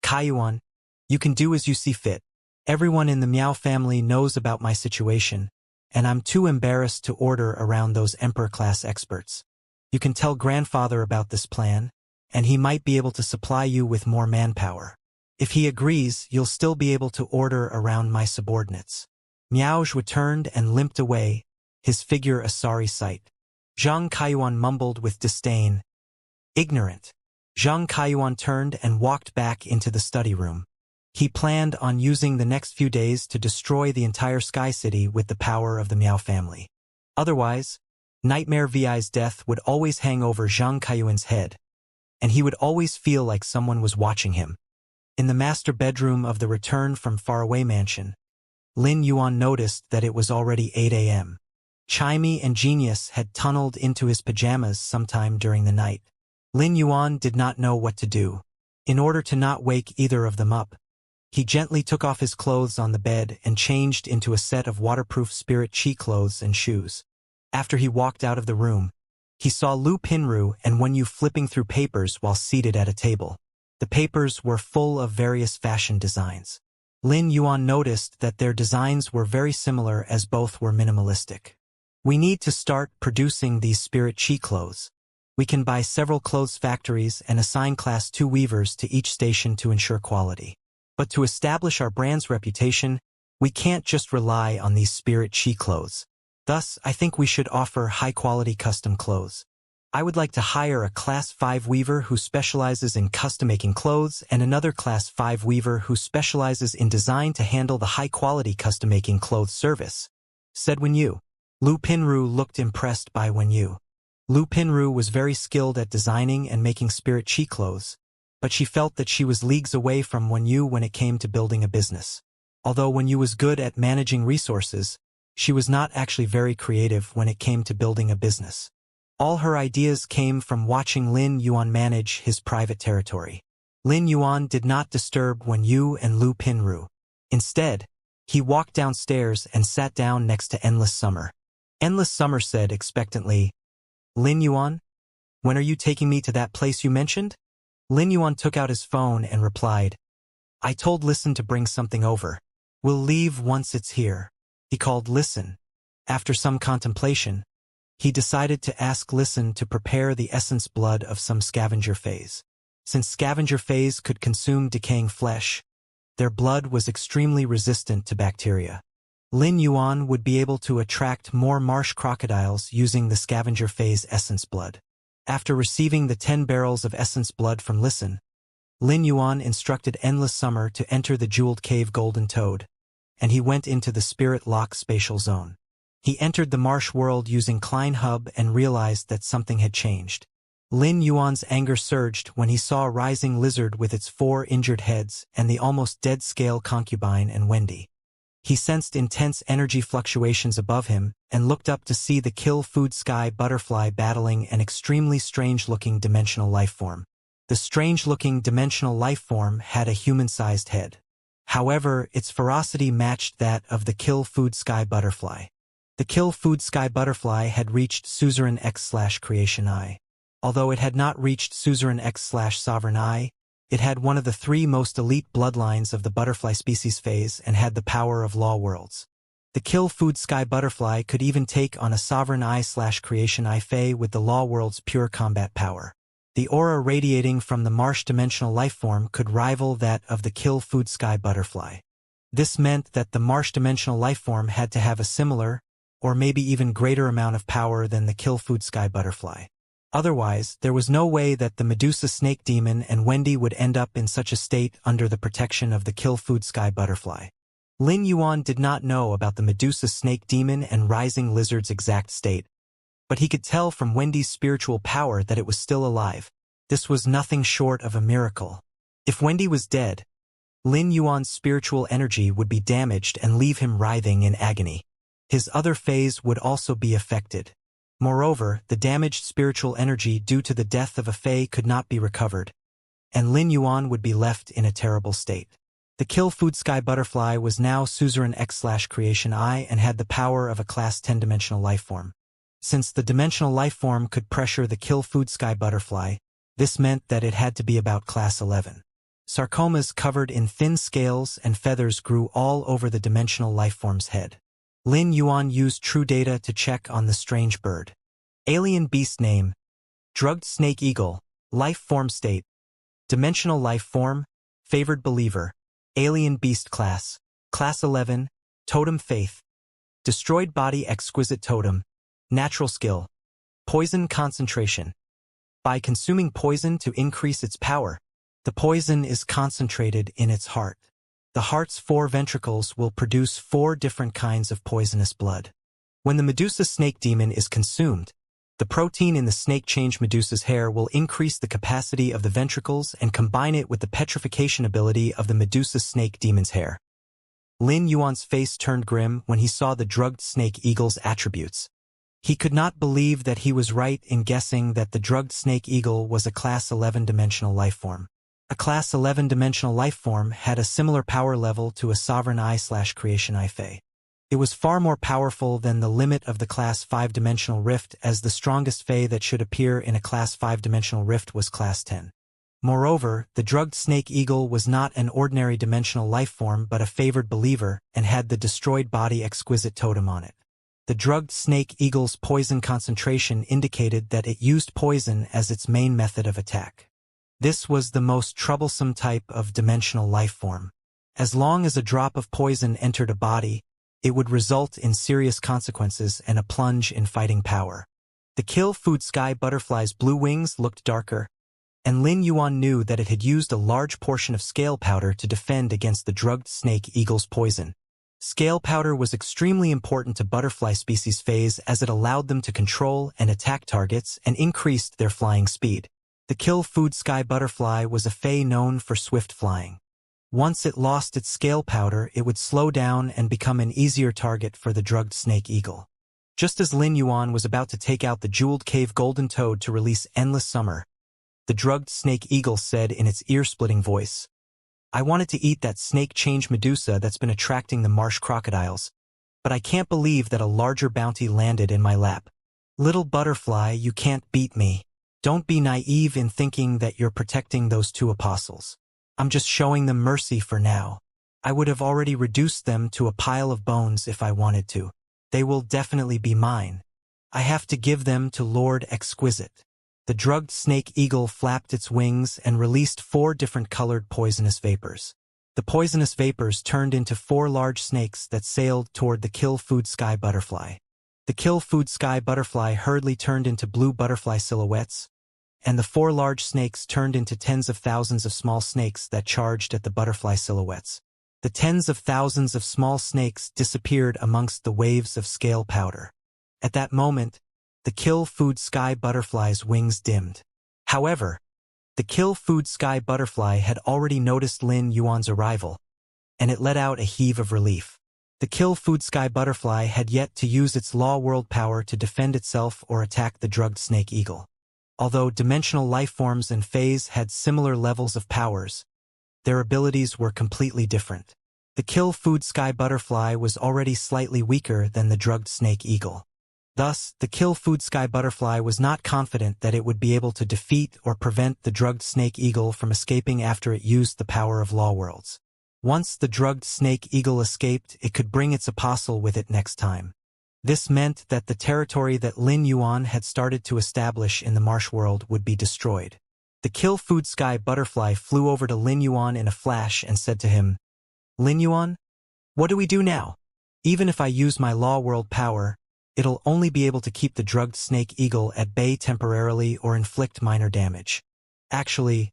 "Kaiyuan, you can do as you see fit. Everyone in the Miao family knows about my situation, and I'm too embarrassed to order around those Emperor-class experts. You can tell Grandfather about this plan, and he might be able to supply you with more manpower. If he agrees, you'll still be able to order around my subordinates." Miao Zhuo turned and limped away, his figure a sorry sight. Zhang Kaiyuan mumbled with disdain, "Ignorant." Zhang Kaiyuan turned and walked back into the study room. He planned on using the next few days to destroy the entire Sky City with the power of the Miao family. Otherwise, Nightmare VI's death would always hang over Zhang Kaiyuan's head, and he would always feel like someone was watching him. In the master bedroom of the Return from Faraway mansion, Lin Yuan noticed that it was already 8 a.m. Chimey and Genius had tunneled into his pajamas sometime during the night. Lin Yuan did not know what to do. In order to not wake either of them up, he gently took off his clothes on the bed and changed into a set of waterproof spirit chi clothes and shoes. After he walked out of the room, he saw Lu Pinru and Wenyu flipping through papers while seated at a table. The papers were full of various fashion designs. Lin Yuan noticed that their designs were very similar as both were minimalistic. "We need to start producing these spirit chi clothes. We can buy several clothes factories and assign Class 2 weavers to each station to ensure quality. But to establish our brand's reputation, we can't just rely on these spirit chi clothes. Thus, I think we should offer high-quality custom clothes. I would like to hire a Class 5 weaver who specializes in custom-making clothes and another Class 5 weaver who specializes in design to handle the high-quality custom-making clothes service," said Wenyu. Lu Pinru looked impressed by Wenyu. Lu Pinru was very skilled at designing and making spirit chi clothes, but she felt that she was leagues away from Wenyu when it came to building a business. Although Wenyu was good at managing resources, she was not actually very creative when it came to building a business. All her ideas came from watching Lin Yuan manage his private territory. Lin Yuan did not disturb Wenyu and Lu Pinru. Instead, he walked downstairs and sat down next to Endless Summer. Endless Summer said expectantly, "Lin Yuan, when are you taking me to that place you mentioned?" Lin Yuan took out his phone and replied, "I told Listen to bring something over. We'll leave once it's here." He called Listen. After some contemplation, he decided to ask Listen to prepare the essence blood of some scavenger phase. Since scavenger phase could consume decaying flesh, their blood was extremely resistant to bacteria. Lin Yuan would be able to attract more marsh crocodiles using the scavenger phase essence blood. After receiving the 10 barrels of essence blood from Listen, Lin Yuan instructed Endless Summer to enter the jeweled cave Golden Toad, and he went into the Spirit Lock spatial zone. He entered the marsh world using Klein Hub and realized that something had changed. Lin Yuan's anger surged when he saw a rising lizard with its 4 injured heads and the almost dead scale concubine and Wendy. He sensed intense energy fluctuations above him and looked up to see the kill food sky butterfly battling an extremely strange-looking dimensional lifeform. The strange-looking dimensional lifeform had a human-sized head. However, its ferocity matched that of the kill food sky butterfly. The kill food sky butterfly had reached Suzerain X/Creation I. Although it had not reached Suzerain X/Sovereign I, it had one of the 3 most elite bloodlines of the butterfly species phase and had the power of law worlds. The kill food sky butterfly could even take on a Sovereign I/Creation I Fae with the law world's pure combat power. The aura radiating from the marsh dimensional lifeform could rival that of the kill food sky butterfly. This meant that the marsh dimensional lifeform had to have a similar, or maybe even greater amount of power than the kill food sky butterfly. Otherwise, there was no way that the Medusa snake demon and Wendy would end up in such a state under the protection of the kill food sky butterfly. Lin Yuan did not know about the Medusa snake demon and rising lizard's exact state, but he could tell from Wendy's spiritual power that it was still alive. This was nothing short of a miracle. If Wendy was dead, Lin Yuan's spiritual energy would be damaged and leave him writhing in agony. His other phase would also be affected. Moreover, the damaged spiritual energy due to the death of a fae could not be recovered, and Lin Yuan would be left in a terrible state. The kill food sky butterfly was now Suzerain X/Creation I and had the power of a Class 10 dimensional lifeform. Since the dimensional lifeform could pressure the kill food sky butterfly, this meant that it had to be about Class 11. Sarcomas covered in thin scales and feathers grew all over the dimensional lifeform's head. Lin Yuan used true data to check on the strange bird. Alien beast name: drugged snake eagle. Life form state: dimensional life form, favored believer. Alien beast class: Class 11, totem faith. Destroyed body exquisite totem. Natural skill: poison concentration. By consuming poison to increase its power, the poison is concentrated in its heart. The heart's 4 ventricles will produce 4 different kinds of poisonous blood. When the Medusa snake demon is consumed, the protein in the snake change Medusa's hair will increase the capacity of the ventricles and combine it with the petrification ability of the Medusa snake demon's hair. Lin Yuan's face turned grim when he saw the drugged snake eagle's attributes. He could not believe that he was right in guessing that the drugged snake eagle was a Class 11 dimensional lifeform. A Class 11 dimensional lifeform had a similar power level to a Sovereign I/Creation I fae. It was far more powerful than the limit of the Class 5 dimensional rift, as the strongest fae that should appear in a Class 5 dimensional rift was Class 10. Moreover, the drugged snake eagle was not an ordinary dimensional lifeform but a favored believer and had the destroyed body exquisite totem on it. The drugged snake eagle's poison concentration indicated that it used poison as its main method of attack. This was the most troublesome type of dimensional lifeform. As long as a drop of poison entered a body, it would result in serious consequences and a plunge in fighting power. The kill food sky butterfly's blue wings looked darker, and Lin Yuan knew that it had used a large portion of scale powder to defend against the drugged snake eagle's poison. Scale powder was extremely important to butterfly species phase as it allowed them to control and attack targets and increased their flying speed. The kill food sky butterfly was a fae known for swift flying. Once it lost its scale powder, it would slow down and become an easier target for the drugged snake eagle. Just as Lin Yuan was about to take out the jeweled cave golden toad to release endless summer, the drugged snake eagle said in its ear-splitting voice, "I wanted to eat that snake change Medusa that's been attracting the marsh crocodiles, but I can't believe that a larger bounty landed in my lap. Little butterfly, you can't beat me. Don't be naive in thinking that you're protecting those 2 apostles. I'm just showing them mercy for now. I would have already reduced them to a pile of bones if I wanted to. They will definitely be mine. I have to give them to Lord Exquisite." The drugged snake eagle flapped its wings and released 4 different colored poisonous vapors. The poisonous vapors turned into 4 large snakes that sailed toward the kill food sky butterfly. The kill food sky butterfly hurriedly turned into blue butterfly silhouettes, and the 4 large snakes turned into tens of thousands of small snakes that charged at the butterfly silhouettes. The tens of thousands of small snakes disappeared amongst the waves of scale powder. At that moment, the kill food sky butterfly's wings dimmed. However, the kill food sky butterfly had already noticed Lin Yuan's arrival, and it let out a heave of relief. The kill food sky butterfly had yet to use its law world power to defend itself or attack the drugged snake eagle. Although dimensional lifeforms and faes had similar levels of powers, their abilities were completely different. The kill food sky butterfly was already slightly weaker than the drugged snake eagle. Thus, the kill food sky butterfly was not confident that it would be able to defeat or prevent the drugged snake eagle from escaping after it used the power of law worlds. Once the drugged snake eagle escaped, it could bring its apostle with it next time. This meant that the territory that Lin Yuan had started to establish in the marsh world would be destroyed. The kill food sky butterfly flew over to Lin Yuan in a flash and said to him, "Lin Yuan, What do we do now? Even if I use my law world power, it'll only be able to keep the drugged snake eagle at bay temporarily or inflict minor damage. Actually,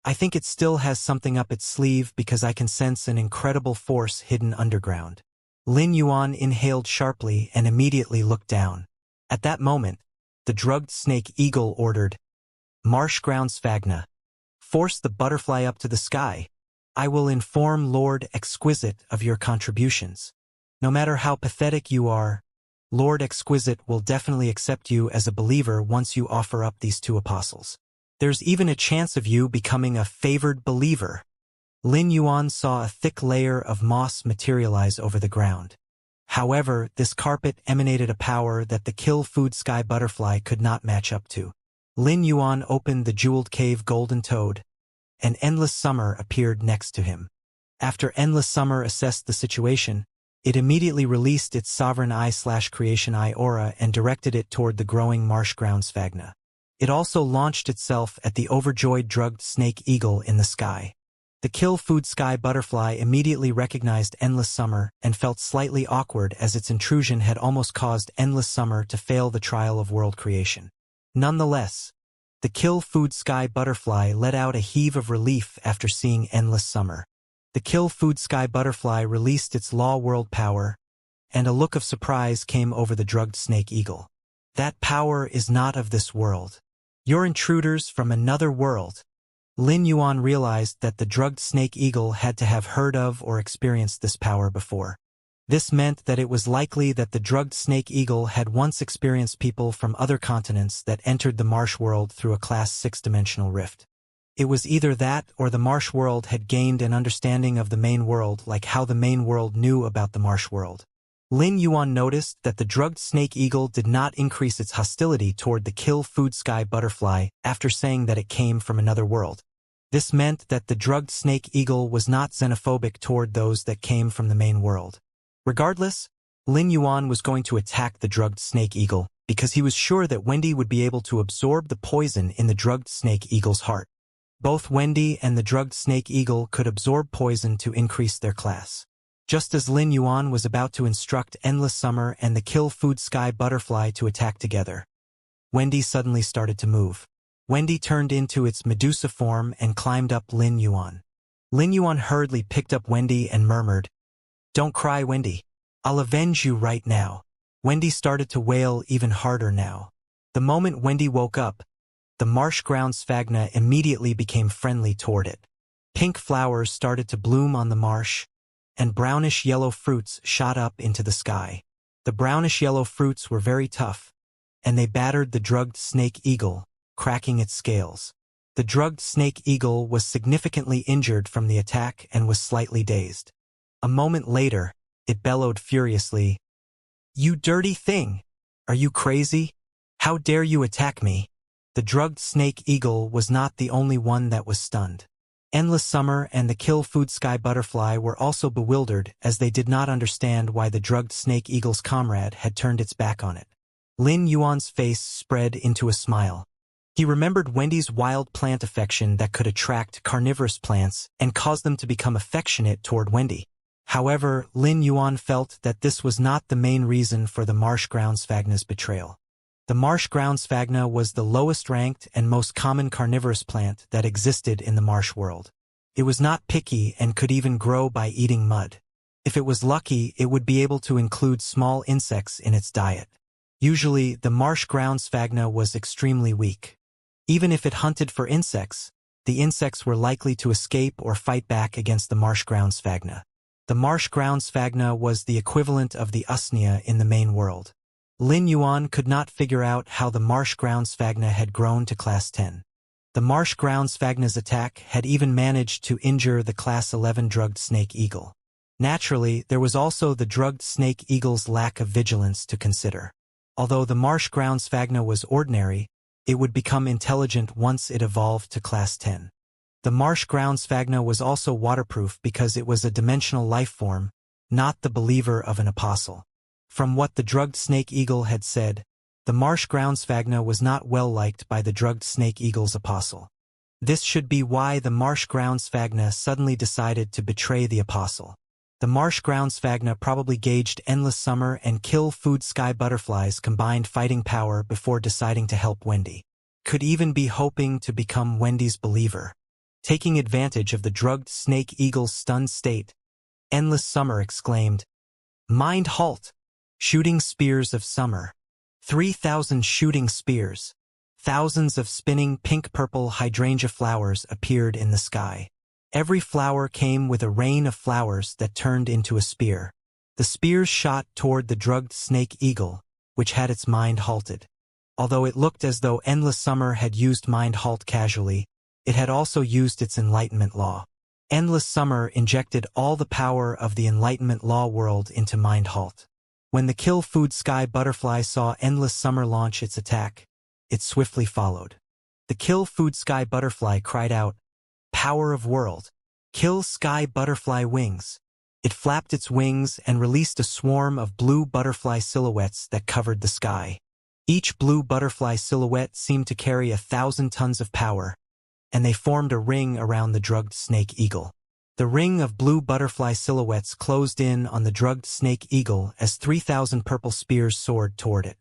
I think it still has something up its sleeve because I can sense an incredible force hidden underground. Lin Yuan inhaled sharply and immediately looked down. At that moment, the drugged snake eagle ordered, "Marsh ground Sphagna. Force the butterfly up to the sky. I will inform Lord Exquisite of your contributions. No matter how pathetic you are, Lord Exquisite will definitely accept you as a believer once you offer up these two apostles. There's even a chance of you becoming a favored believer." Lin Yuan saw a thick layer of moss materialize over the ground. However, this carpet emanated a power that the kill food sky butterfly could not match up to. Lin Yuan opened the jeweled cave golden toad, and Endless Summer appeared next to him. After Endless Summer assessed the situation, it immediately released its Sovereign Eye/Creation Eye aura and directed it toward the growing marsh ground Sphagna. It also launched itself at the overjoyed drugged snake eagle in the sky. The kill food sky butterfly immediately recognized Endless Summer and felt slightly awkward as its intrusion had almost caused Endless Summer to fail the trial of world creation. Nonetheless, the kill food sky butterfly let out a heave of relief after seeing Endless Summer. The kill food sky butterfly released its law world power, and a look of surprise came over the drugged snake eagle. "That power is not of this world. You're intruders from another world." Lin Yuan realized that the drugged snake eagle had to have heard of or experienced this power before. This meant that it was likely that the drugged snake eagle had once experienced people from other continents that entered the marsh world through a Class 6-dimensional rift. It was either that or the marsh world had gained an understanding of the main world like how the main world knew about the marsh world. Lin Yuan noticed that the drugged snake eagle did not increase its hostility toward the kill food sky butterfly after saying that it came from another world. This meant that the drugged snake eagle was not xenophobic toward those that came from the main world. Regardless, Lin Yuan was going to attack the drugged snake eagle because he was sure that Wendy would be able to absorb the poison in the drugged snake eagle's heart. Both Wendy and the drugged snake eagle could absorb poison to increase their class. Just as Lin Yuan was about to instruct Endless Summer and the kill food sky butterfly to attack together, Wendy suddenly started to move. Wendy turned into its Medusa form and climbed up Lin Yuan. Lin Yuan hurriedly picked up Wendy and murmured, "Don't cry, Wendy. I'll avenge you right now." Wendy started to wail even harder now. The moment Wendy woke up, the marsh ground Sphagna immediately became friendly toward it. Pink flowers started to bloom on the marsh, and brownish-yellow fruits shot up into the sky. The brownish-yellow fruits were very tough, and they battered the drugged snake eagle, cracking its scales. The drugged snake eagle was significantly injured from the attack and was slightly dazed. A moment later, it bellowed furiously, "You dirty thing! Are you crazy? How dare you attack me?" The drugged snake eagle was not the only one that was stunned. Endless Summer and the kill food sky butterfly were also bewildered as they did not understand why the drugged snake eagle's comrade had turned its back on it. Lin Yuan's face spread into a smile. He remembered Wendy's wild plant affection that could attract carnivorous plants and cause them to become affectionate toward Wendy. However, Lin Yuan felt that this was not the main reason for the marsh ground Sphagna's betrayal. The marsh ground Sphagna was the lowest ranked and most common carnivorous plant that existed in the marsh world. It was not picky and could even grow by eating mud. If it was lucky, it would be able to include small insects in its diet. Usually, the marsh ground Sphagna was extremely weak. Even if it hunted for insects, the insects were likely to escape or fight back against the marsh ground Sphagna. The marsh ground Sphagna was the equivalent of the usnea in the main world. Lin Yuan could not figure out how the marsh ground Sphagna had grown to Class 10. The marsh ground Sphagna's attack had even managed to injure the Class 11 drugged snake eagle. Naturally, there was also the drugged snake eagle's lack of vigilance to consider. Although the marsh ground Sphagna was ordinary, it would become intelligent once it evolved to Class 10. The marsh ground Sphagna was also waterproof because it was a dimensional life form, not the believer of an apostle. From what the drugged snake eagle had said, the marsh ground Sphagna was not well liked by the drugged snake eagle's apostle. This should be why the marsh ground Sphagna suddenly decided to betray the apostle. The marsh ground Sphagna probably gauged endless summer and kill food sky butterflies' combined fighting power before deciding to help Wendy. Could even be hoping to become Wendy's believer. Taking advantage of the drugged snake eagle's stunned state, Endless Summer exclaimed, "Mind halt! Shooting spears of summer. 3,000 shooting spears. Thousands of spinning pink-purple hydrangea flowers appeared in the sky. Every flower came with a rain of flowers that turned into a spear. The spears shot toward the drugged snake eagle, which had its mind halted. Although it looked as though Endless Summer had used mind halt casually, it had also used its Enlightenment Law. Endless Summer injected all the power of the Enlightenment Law world into mind halt. When the kill food sky butterfly saw Endless Summer launch its attack, it swiftly followed. The kill food sky butterfly cried out, "Power of world! Kill sky butterfly wings!" It flapped its wings and released a swarm of blue butterfly silhouettes that covered the sky. Each blue butterfly silhouette seemed to carry 1,000 tons of power, and they formed a ring around the drugged snake eagle. The ring of blue butterfly silhouettes closed in on the drugged snake eagle as 3,000 purple spears soared toward it.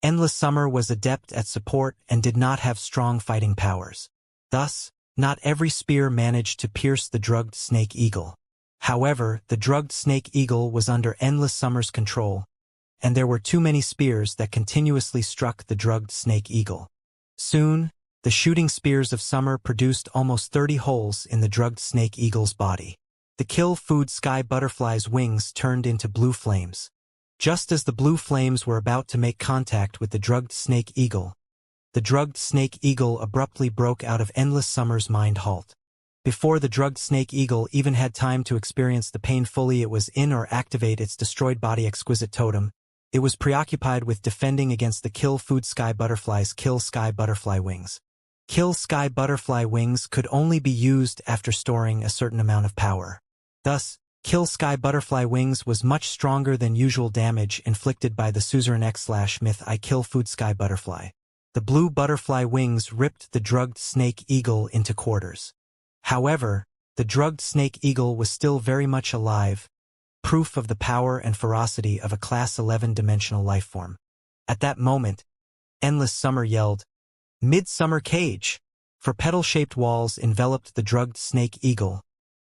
Endless Summer was adept at support and did not have strong fighting powers. Thus, not every spear managed to pierce the drugged snake eagle. However, the drugged snake eagle was under Endless Summer's control, and there were too many spears that continuously struck the drugged snake eagle. Soon, the shooting spears of summer produced almost 30 holes in the drugged snake eagle's body. The kill food sky butterfly's wings turned into blue flames. Just as the blue flames were about to make contact with the drugged snake eagle, the drugged snake eagle abruptly broke out of Endless Summer's mind halt. Before the drugged snake eagle even had time to experience the pain fully it was in or activate its destroyed body exquisite totem, it was preoccupied with defending against the kill food sky butterfly's kill sky butterfly wings. Kill sky butterfly wings could only be used after storing a certain amount of power. Thus, kill sky butterfly wings was much stronger than usual damage inflicted by the suzerain X/myth I kill food sky butterfly. The blue butterfly wings ripped the drugged snake eagle into quarters. However, the drugged snake eagle was still very much alive, proof of the power and ferocity of a Class 11 dimensional lifeform. At that moment, Endless Summer yelled, "Midsummer Cage!" For petal-shaped walls enveloped the drugged snake eagle,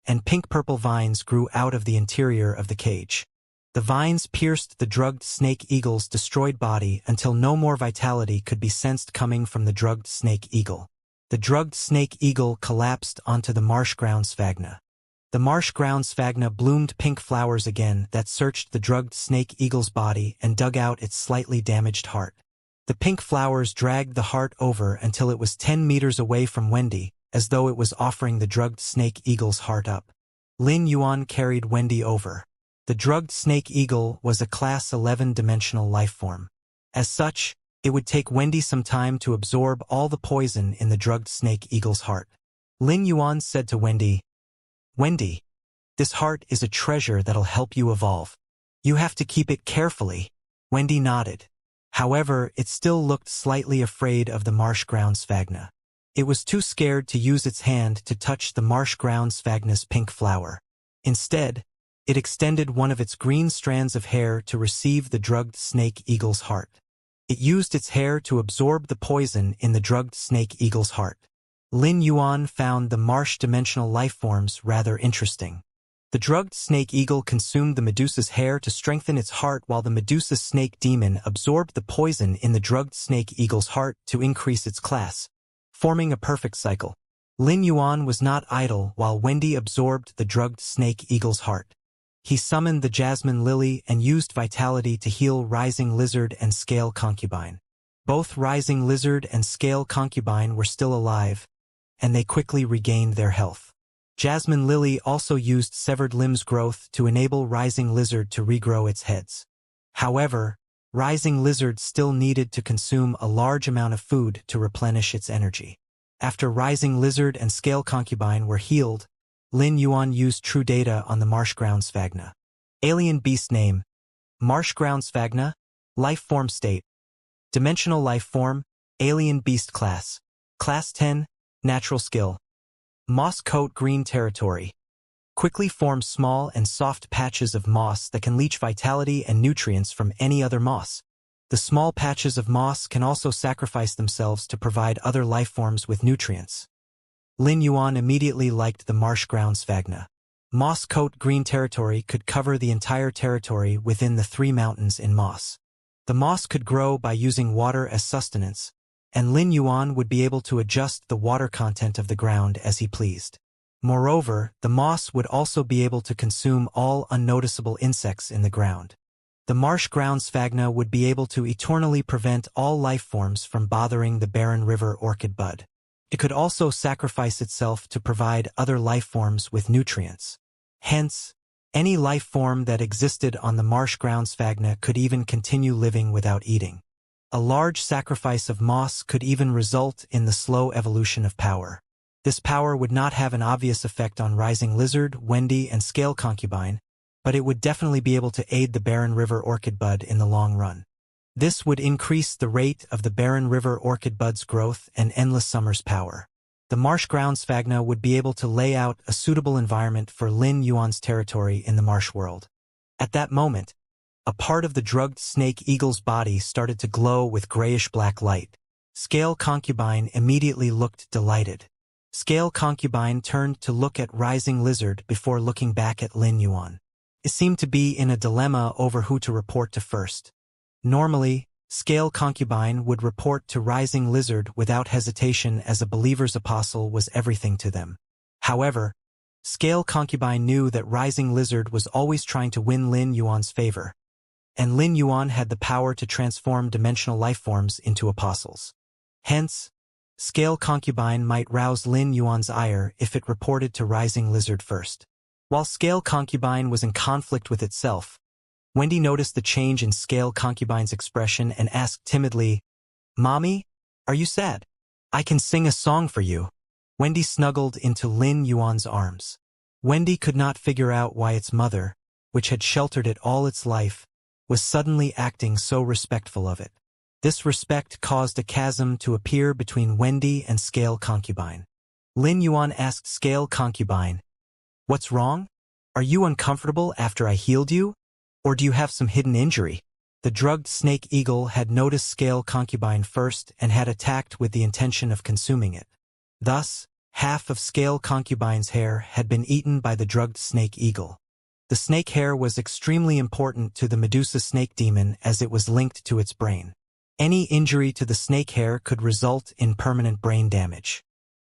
and pink-purple vines grew out of the interior of the cage. The vines pierced the drugged snake eagle's destroyed body until no more vitality could be sensed coming from the drugged snake eagle. The drugged snake eagle collapsed onto the marsh ground Sphagna. The marsh ground Sphagna bloomed pink flowers again that searched the drugged snake eagle's body and dug out its slightly damaged heart. The pink flowers dragged the heart over until it was 10 meters away from Wendy, as though it was offering the drugged snake eagle's heart up. Lin Yuan carried Wendy over. The drugged snake eagle was a Class 11 dimensional lifeform. As such, it would take Wendy some time to absorb all the poison in the drugged snake eagle's heart. Lin Yuan said to Wendy, "Wendy, this heart is a treasure that'll help you evolve. You have to keep it carefully." Wendy nodded. However, it still looked slightly afraid of the marsh ground Sphagna. It was too scared to use its hand to touch the marsh ground Sphagna's pink flower. Instead, it extended one of its green strands of hair to receive the drugged snake eagle's heart. It used its hair to absorb the poison in the drugged snake eagle's heart. Lin Yuan found the marsh dimensional lifeforms rather interesting. The drugged snake eagle consumed the Medusa's hair to strengthen its heart while the Medusa snake demon absorbed the poison in the drugged snake eagle's heart to increase its class, forming a perfect cycle. Lin Yuan was not idle while Wendy absorbed the drugged snake eagle's heart. He summoned the jasmine lily and used vitality to heal Rising Lizard and Scale Concubine. Both Rising Lizard and Scale Concubine were still alive, and they quickly regained their health. Jasmine Lily also used Severed Limbs growth to enable Rising Lizard to regrow its heads. However, Rising Lizard still needed to consume a large amount of food to replenish its energy. After Rising Lizard and Scale Concubine were healed, Lin Yuan used True Data on the Marsh Ground Sphagna. Alien Beast Name: Marsh Ground Sphagna. Life Form State: Dimensional Life Form, Alien Beast Class. Class 10, Natural Skill: Moss Coat Green Territory. quickly form small and soft patches of moss that can leach vitality and nutrients from any other moss. The small patches of moss can also sacrifice themselves to provide other life forms with nutrients. Lin Yuan immediately liked the marsh ground sphagnum. Moss-coat green territory could cover the entire territory within the 3 mountains in moss. The moss could grow by using water as sustenance, and Lin Yuan would be able to adjust the water content of the ground as he pleased. Moreover, the moss would also be able to consume all unnoticeable insects in the ground. The marsh ground sphagnum would be able to eternally prevent all life forms from bothering the barren river orchid bud. It could also sacrifice itself to provide other life forms with nutrients. Hence, any life form that existed on the marsh ground sphagnum could even continue living without eating. A large sacrifice of moss could even result in the slow evolution of power. This power would not have an obvious effect on rising lizard, Wendy, and scale concubine, but it would definitely be able to aid the barren river orchid bud in the long run. This would increase the rate of the barren river orchid bud's growth and endless summer's power. The marsh ground sphagnum would be able to lay out a suitable environment for Lin Yuan's territory in the marsh world. At that moment, a part of the drugged snake eagle's body started to glow with grayish-black light. Scale concubine immediately looked delighted. Scale concubine turned to look at rising lizard before looking back at Lin Yuan. It seemed to be in a dilemma over who to report to first. Normally, Scale concubine would report to rising lizard without hesitation, as a believer's apostle was everything to them. However, Scale concubine knew that rising lizard was always trying to win Lin Yuan's favor, and Lin Yuan had the power to transform dimensional lifeforms into apostles. Hence, Scale concubine might rouse Lin Yuan's ire if it reported to rising lizard first. While Scale concubine was in conflict with itself, Wendy noticed the change in Scale concubine's expression and asked timidly, "Mommy, are you sad? I can sing a song for you." Wendy snuggled into Lin Yuan's arms. Wendy could not figure out why its mother, which had sheltered it all its life, was suddenly acting so respectful of it. This respect caused a chasm to appear between Wendy and Scale concubine. Lin Yuan asked Scale concubine, "What's wrong? Are you uncomfortable after I healed you? Or do you have some hidden injury?" The drugged snake eagle had noticed Scale concubine first and had attacked with the intention of consuming it. Thus, half of Scale concubine's hair had been eaten by the drugged snake eagle. The snake hair was extremely important to the Medusa snake demon as it was linked to its brain. Any injury to the snake hair could result in permanent brain damage.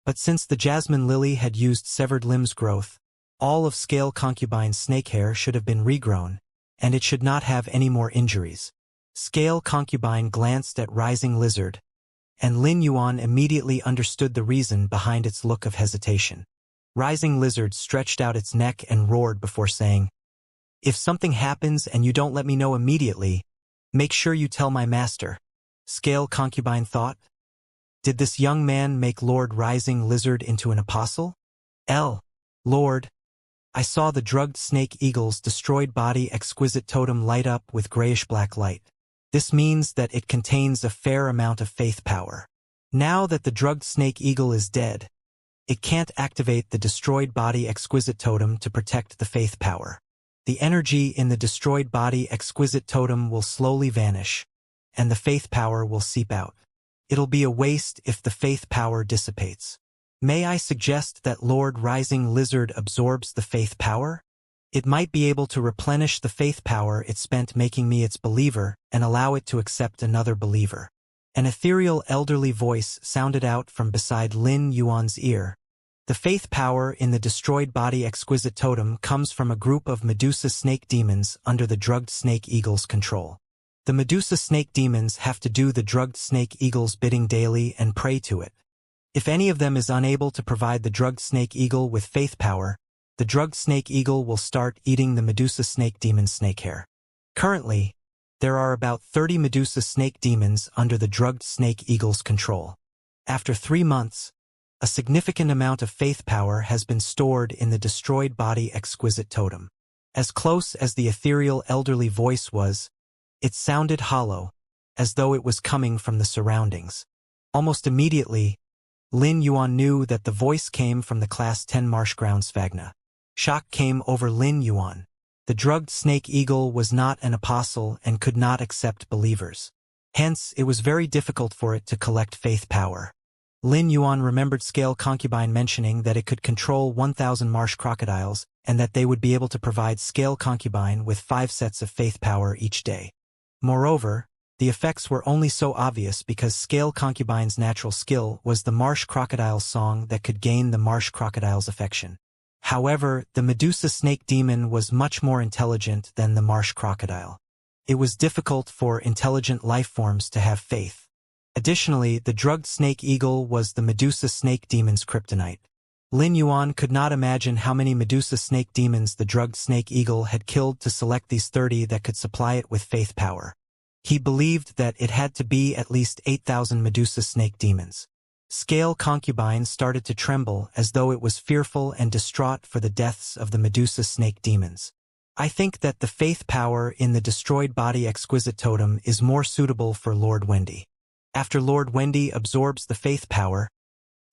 But since the jasmine lily had used severed limbs growth, all of Scale concubine's snake hair should have been regrown, and it should not have any more injuries. Scale concubine glanced at rising lizard, and Lin Yuan immediately understood the reason behind its look of hesitation. Rising lizard stretched out its neck and roared before saying, "If something happens and you don't let me know immediately, make sure you tell my master." Scale concubine thought, "Did this young man make Lord Rising Lizard into an apostle? Lord, I saw the drugged snake eagle's destroyed body exquisite totem light up with grayish-black light. This means that it contains a fair amount of faith power. Now that the drugged snake eagle is dead, it can't activate the destroyed body exquisite totem to protect the faith power. The energy in the destroyed body exquisite totem will slowly vanish, and the faith power will seep out. It'll be a waste if the faith power dissipates. May I suggest that Lord Rising Lizard absorbs the faith power? It might be able to replenish the faith power it spent making me its believer and allow it to accept another believer." An ethereal elderly voice sounded out from beside Lin Yuan's ear. The faith power in the destroyed body exquisite totem comes from a group of Medusa snake demons under the drugged snake eagle's control. The Medusa snake demons have to do the drugged snake eagle's bidding daily and pray to it. If any of them is unable to provide the drugged snake eagle with faith power, the drugged snake eagle will start eating the Medusa snake demon's snake hair. Currently, there are about 30 Medusa snake demons under the drugged snake eagle's control. After 3 months, a significant amount of faith power has been stored in the destroyed body exquisite totem. As close as the ethereal elderly voice was, it sounded hollow, as though it was coming from the surroundings. Almost immediately, Lin Yuan knew that the voice came from the Class 10 marsh ground sphagnum. Shock came over Lin Yuan. The drugged snake eagle was not an apostle and could not accept believers. Hence, it was very difficult for it to collect faith power. Lin Yuan remembered Scale Concubine mentioning that it could control 1,000 marsh crocodiles and that they would be able to provide Scale Concubine with 5 sets of faith power each day. Moreover, the effects were only so obvious because Scale Concubine's natural skill was the marsh crocodile's song that could gain the marsh crocodile's affection. However, the Medusa snake demon was much more intelligent than the marsh crocodile. It was difficult for intelligent life forms to have faith. Additionally, the drugged snake eagle was the Medusa snake demon's kryptonite. Lin Yuan could not imagine how many Medusa snake demons the drugged snake eagle had killed to select these 30 that could supply it with faith power. He believed that it had to be at least 8,000 Medusa snake demons. Scale Concubine started to tremble as though it was fearful and distraught for the deaths of the Medusa snake demons. I think that the faith power in the destroyed body exquisite totem is more suitable for Lord Wendy. After Lord Wendy absorbs the faith power,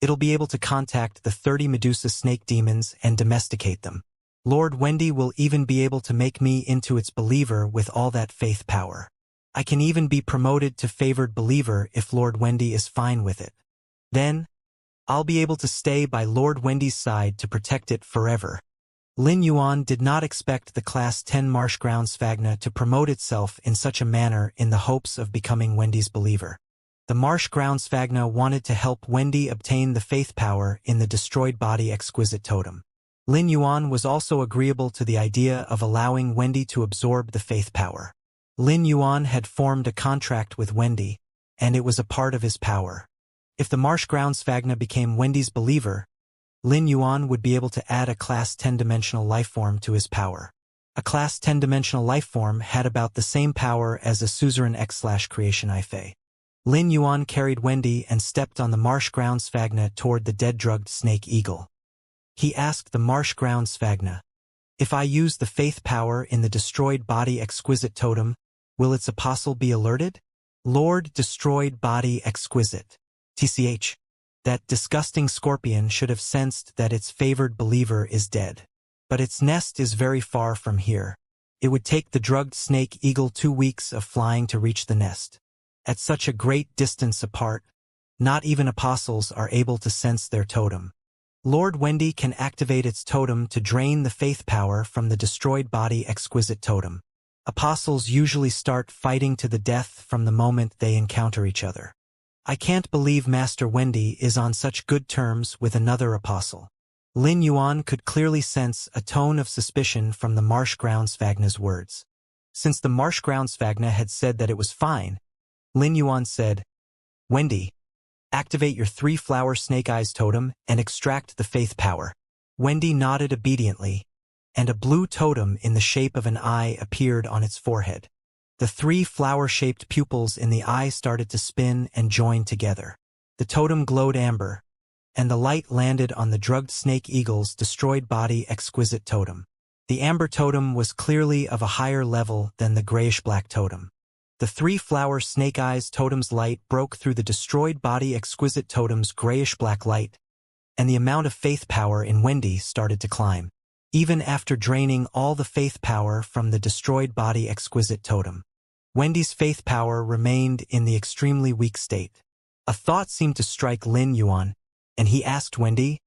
it'll be able to contact the 30 Medusa snake demons and domesticate them. Lord Wendy will even be able to make me into its believer with all that faith power. I can even be promoted to favored believer if Lord Wendy is fine with it. Then, I'll be able to stay by Lord Wendy's side to protect it forever. Lin Yuan did not expect the Class 10 Marsh Ground Sphagna to promote itself in such a manner in the hopes of becoming Wendy's believer. The Marsh Ground Sphagna wanted to help Wendy obtain the faith power in the destroyed body exquisite totem. Lin Yuan was also agreeable to the idea of allowing Wendy to absorb the faith power. Lin Yuan had formed a contract with Wendy, and it was a part of his power. If the Marsh Ground Sphagna became Wendy's believer, Lin Yuan would be able to add a Class 10-dimensional lifeform to his power. A Class 10-dimensional lifeform had about the same power as a suzerain X/creation Sci-Fi. Lin Yuan carried Wendy and stepped on the Marsh Ground Sphagna toward the dead drugged snake eagle. He asked the Marsh Ground Sphagna, "If I use the faith power in the destroyed body exquisite totem, will its apostle be alerted?" Lord Destroyed Body Exquisite. TCH. That disgusting scorpion should have sensed that its favored believer is dead. But its nest is very far from here. It would take the drugged snake eagle 2 weeks of flying to reach the nest. At such a great distance apart, not even apostles are able to sense their totem. Lord Wendy can activate its totem to drain the faith power from the destroyed body exquisite totem. Apostles usually start fighting to the death from the moment they encounter each other. I can't believe Master Wendy is on such good terms with another apostle. Lin Yuan could clearly sense a tone of suspicion from the Marsh Ground Sphagna's words. Since the Marsh Ground Sphagna had said that it was fine, Lin Yuan said, "Wendy, activate your 3-flower snake eyes totem and extract the faith power." Wendy nodded obediently, and a blue totem in the shape of an eye appeared on its forehead. The 3 flower-shaped pupils in the eye started to spin and join together. The totem glowed amber, and the light landed on the drugged snake eagle's destroyed body exquisite totem. The amber totem was clearly of a higher level than the grayish-black totem. The 3-flower snake eyes totem's light broke through the destroyed body exquisite totem's grayish-black light, and the amount of faith power in Wendy started to climb. Even after draining all the faith power from the destroyed body exquisite totem, Wendy's faith power remained in the extremely weak state. A thought seemed to strike Lin Yuan, and he asked Wendy,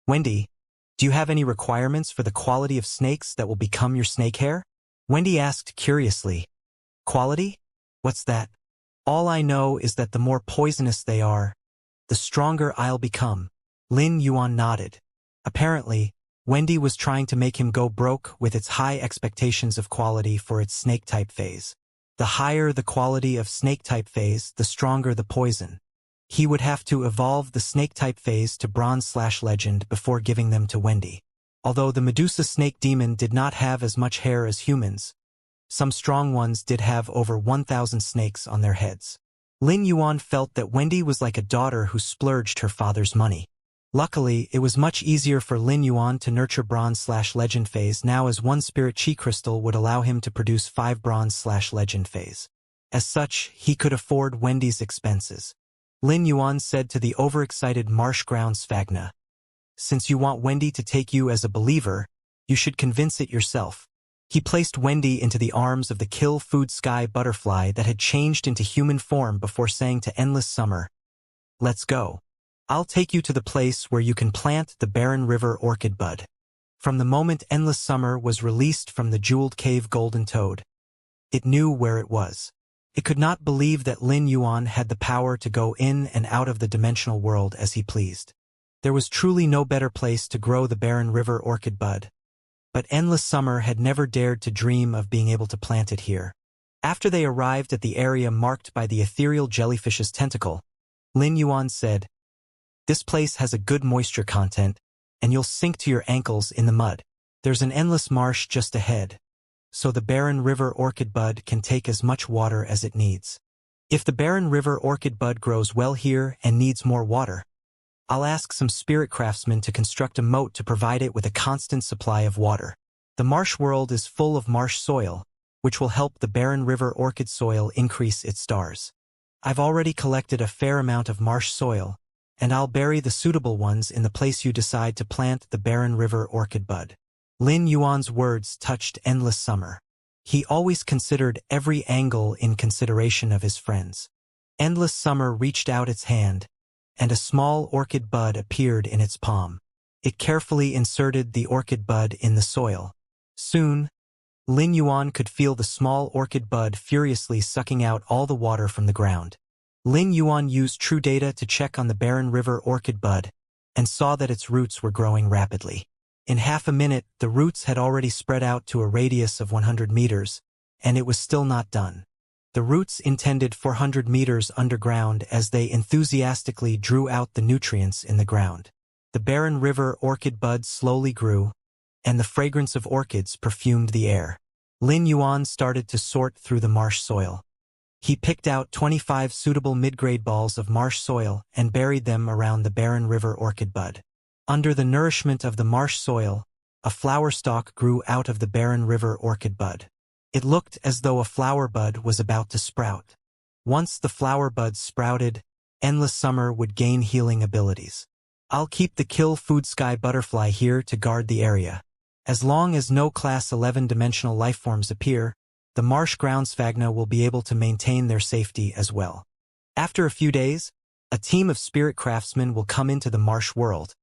"Wendy, do you have any requirements for the quality of snakes that will become your snake hair?" Wendy asked curiously, "Quality? What's that?" "All I know is that the more poisonous they are, the stronger I'll become." Lin Yuan nodded. Apparently, Wendy was trying to make him go broke with its high expectations of quality for its snake-type phase. The higher the quality of snake-type phase, the stronger the poison. He would have to evolve the snake-type phase to bronze/legend before giving them to Wendy. Although the Medusa snake demon did not have as much hair as humans, some strong ones did have over 1,000 snakes on their heads. Lin Yuan felt that Wendy was like a daughter who splurged her father's money. Luckily, it was much easier for Lin Yuan to nurture bronze/legend phase now, as 1 spirit chi crystal would allow him to produce 5 bronze/legend phase. As such, he could afford Wendy's expenses. Lin Yuan said to the overexcited Marsh Ground Sphagna, "Since you want Wendy to take you as a believer, You should convince it yourself. He placed Wendy into the arms of the kill food sky butterfly that had changed into human form before saying to Endless Summer, "Let's go. I'll take you to the place where you can plant the barren river orchid bud." From the moment Endless Summer was released from the jeweled cave golden toad, it knew where it was. It could not believe that Lin Yuan had the power to go in and out of the dimensional world as he pleased. There was truly no better place to grow the barren river orchid bud. But Endless Summer had never dared to dream of being able to plant it here. After they arrived at the area marked by the ethereal jellyfish's tentacle, Lin Yuan said, "This place has a good moisture content, and you'll sink to your ankles in the mud. There's an endless marsh just ahead, so the barren river orchid bud can take as much water as it needs. If the barren river orchid bud grows well here and needs more water, I'll ask some spirit craftsmen to construct a moat to provide it with a constant supply of water. The marsh world is full of marsh soil, which will help the barren river orchid soil increase its stars. I've already collected a fair amount of marsh soil, and I'll bury the suitable ones in the place you decide to plant the barren river orchid bud." Lin Yuan's words touched Endless Summer. He always considered every angle in consideration of his friends. Endless Summer reached out its hand, and a small orchid bud appeared in its palm. It carefully inserted the orchid bud in the soil. Soon, Lin Yuan could feel the small orchid bud furiously sucking out all the water from the ground. Lin Yuan used true data to check on the barren river orchid bud, and saw that its roots were growing rapidly. In half a minute, the roots had already spread out to a radius of 100 meters, and it was still not done. The roots intended 400 meters underground as they enthusiastically drew out the nutrients in the ground. The barren river orchid buds slowly grew, and the fragrance of orchids perfumed the air. Lin Yuan started to sort through the marsh soil. He picked out 25 suitable mid-grade balls of marsh soil and buried them around the barren river orchid bud. Under the nourishment of the marsh soil, a flower stalk grew out of the barren river orchid bud. It looked as though a flower bud was about to sprout. Once the flower bud sprouted, Endless Summer would gain healing abilities. "I'll keep the kill food sky butterfly here to guard the area. As long as no Class 11 dimensional lifeforms appear, the marsh ground sphagna will be able to maintain their safety as well. After a few days, a team of spirit craftsmen will come into the marsh world,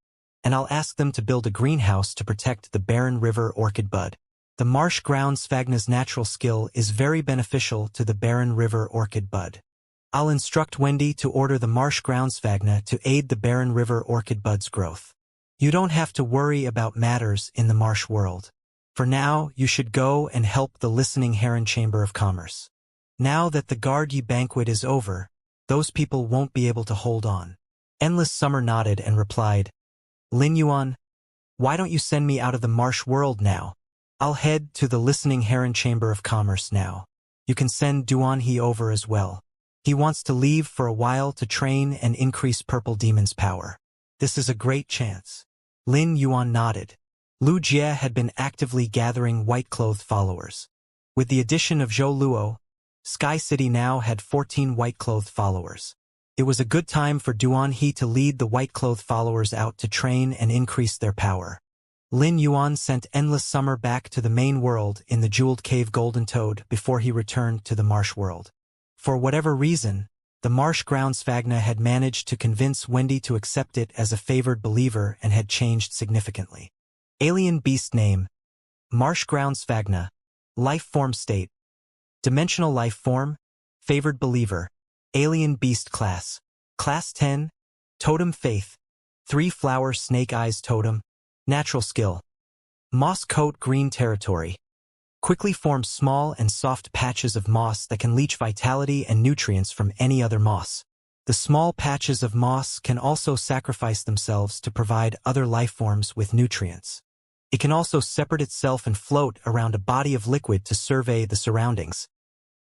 and I'll ask them to build a greenhouse to protect the barren river orchid bud. The marsh ground sphagna's natural skill is very beneficial to the barren river orchid bud. I'll instruct Wendy to order the marsh ground sphagna to aid the barren river orchid bud's growth. You don't have to worry about matters in the marsh world. For now, you should go and help the listening Heron Chamber of Commerce. Now that the Guard-Yi banquet is over, those people won't be able to hold on." Endless Summer nodded and replied, "Lin Yuan, why don't you send me out of the marsh world now? I'll head to the listening Heron Chamber of Commerce now. You can send Duan-He over as well. He wants to leave for a while to train and increase Purple Demon's power. This is a great chance." Lin Yuan nodded. Lu Jie had been actively gathering white-clothed followers. With the addition of Zhou Luo, Sky City now had 14 white-clothed followers. It was a good time for Duan-He to lead the white-clothed followers out to train and increase their power. Lin Yuan sent Endless Summer back to the main world in the jeweled cave Golden Toad before he returned to the marsh world. For whatever reason, the marsh ground sphagna had managed to convince Wendy to accept it as a favored believer and had changed significantly. Alien beast name: Marsh ground sphagna. Life form state: Dimensional life form, favored believer. Alien beast class: Class 10, Totem faith, 3 flower snake eyes totem. Natural skill: Moss coat green territory. Quickly forms small and soft patches of moss that can leach vitality and nutrients from any other moss. The small patches of moss can also sacrifice themselves to provide other lifeforms with nutrients. It can also separate itself and float around a body of liquid to survey the surroundings.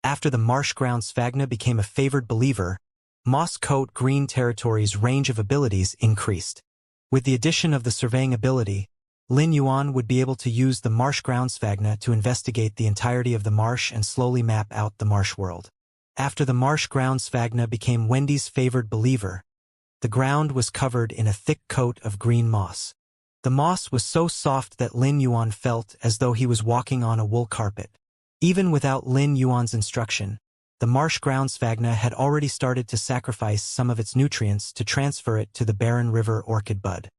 After the marsh ground sphagna became a favored believer, Moss coat green territory's range of abilities increased. With the addition of the surveying ability, Lin Yuan would be able to use the marsh ground sphagna to investigate the entirety of the marsh and slowly map out the marsh world. After the marsh ground sphagna became Wendy's favored believer, the ground was covered in a thick coat of green moss. The moss was so soft that Lin Yuan felt as though he was walking on a wool carpet. Even without Lin Yuan's instruction, the marsh ground sphagnum had already started to sacrifice some of its nutrients to transfer it to the barren river orchid bud.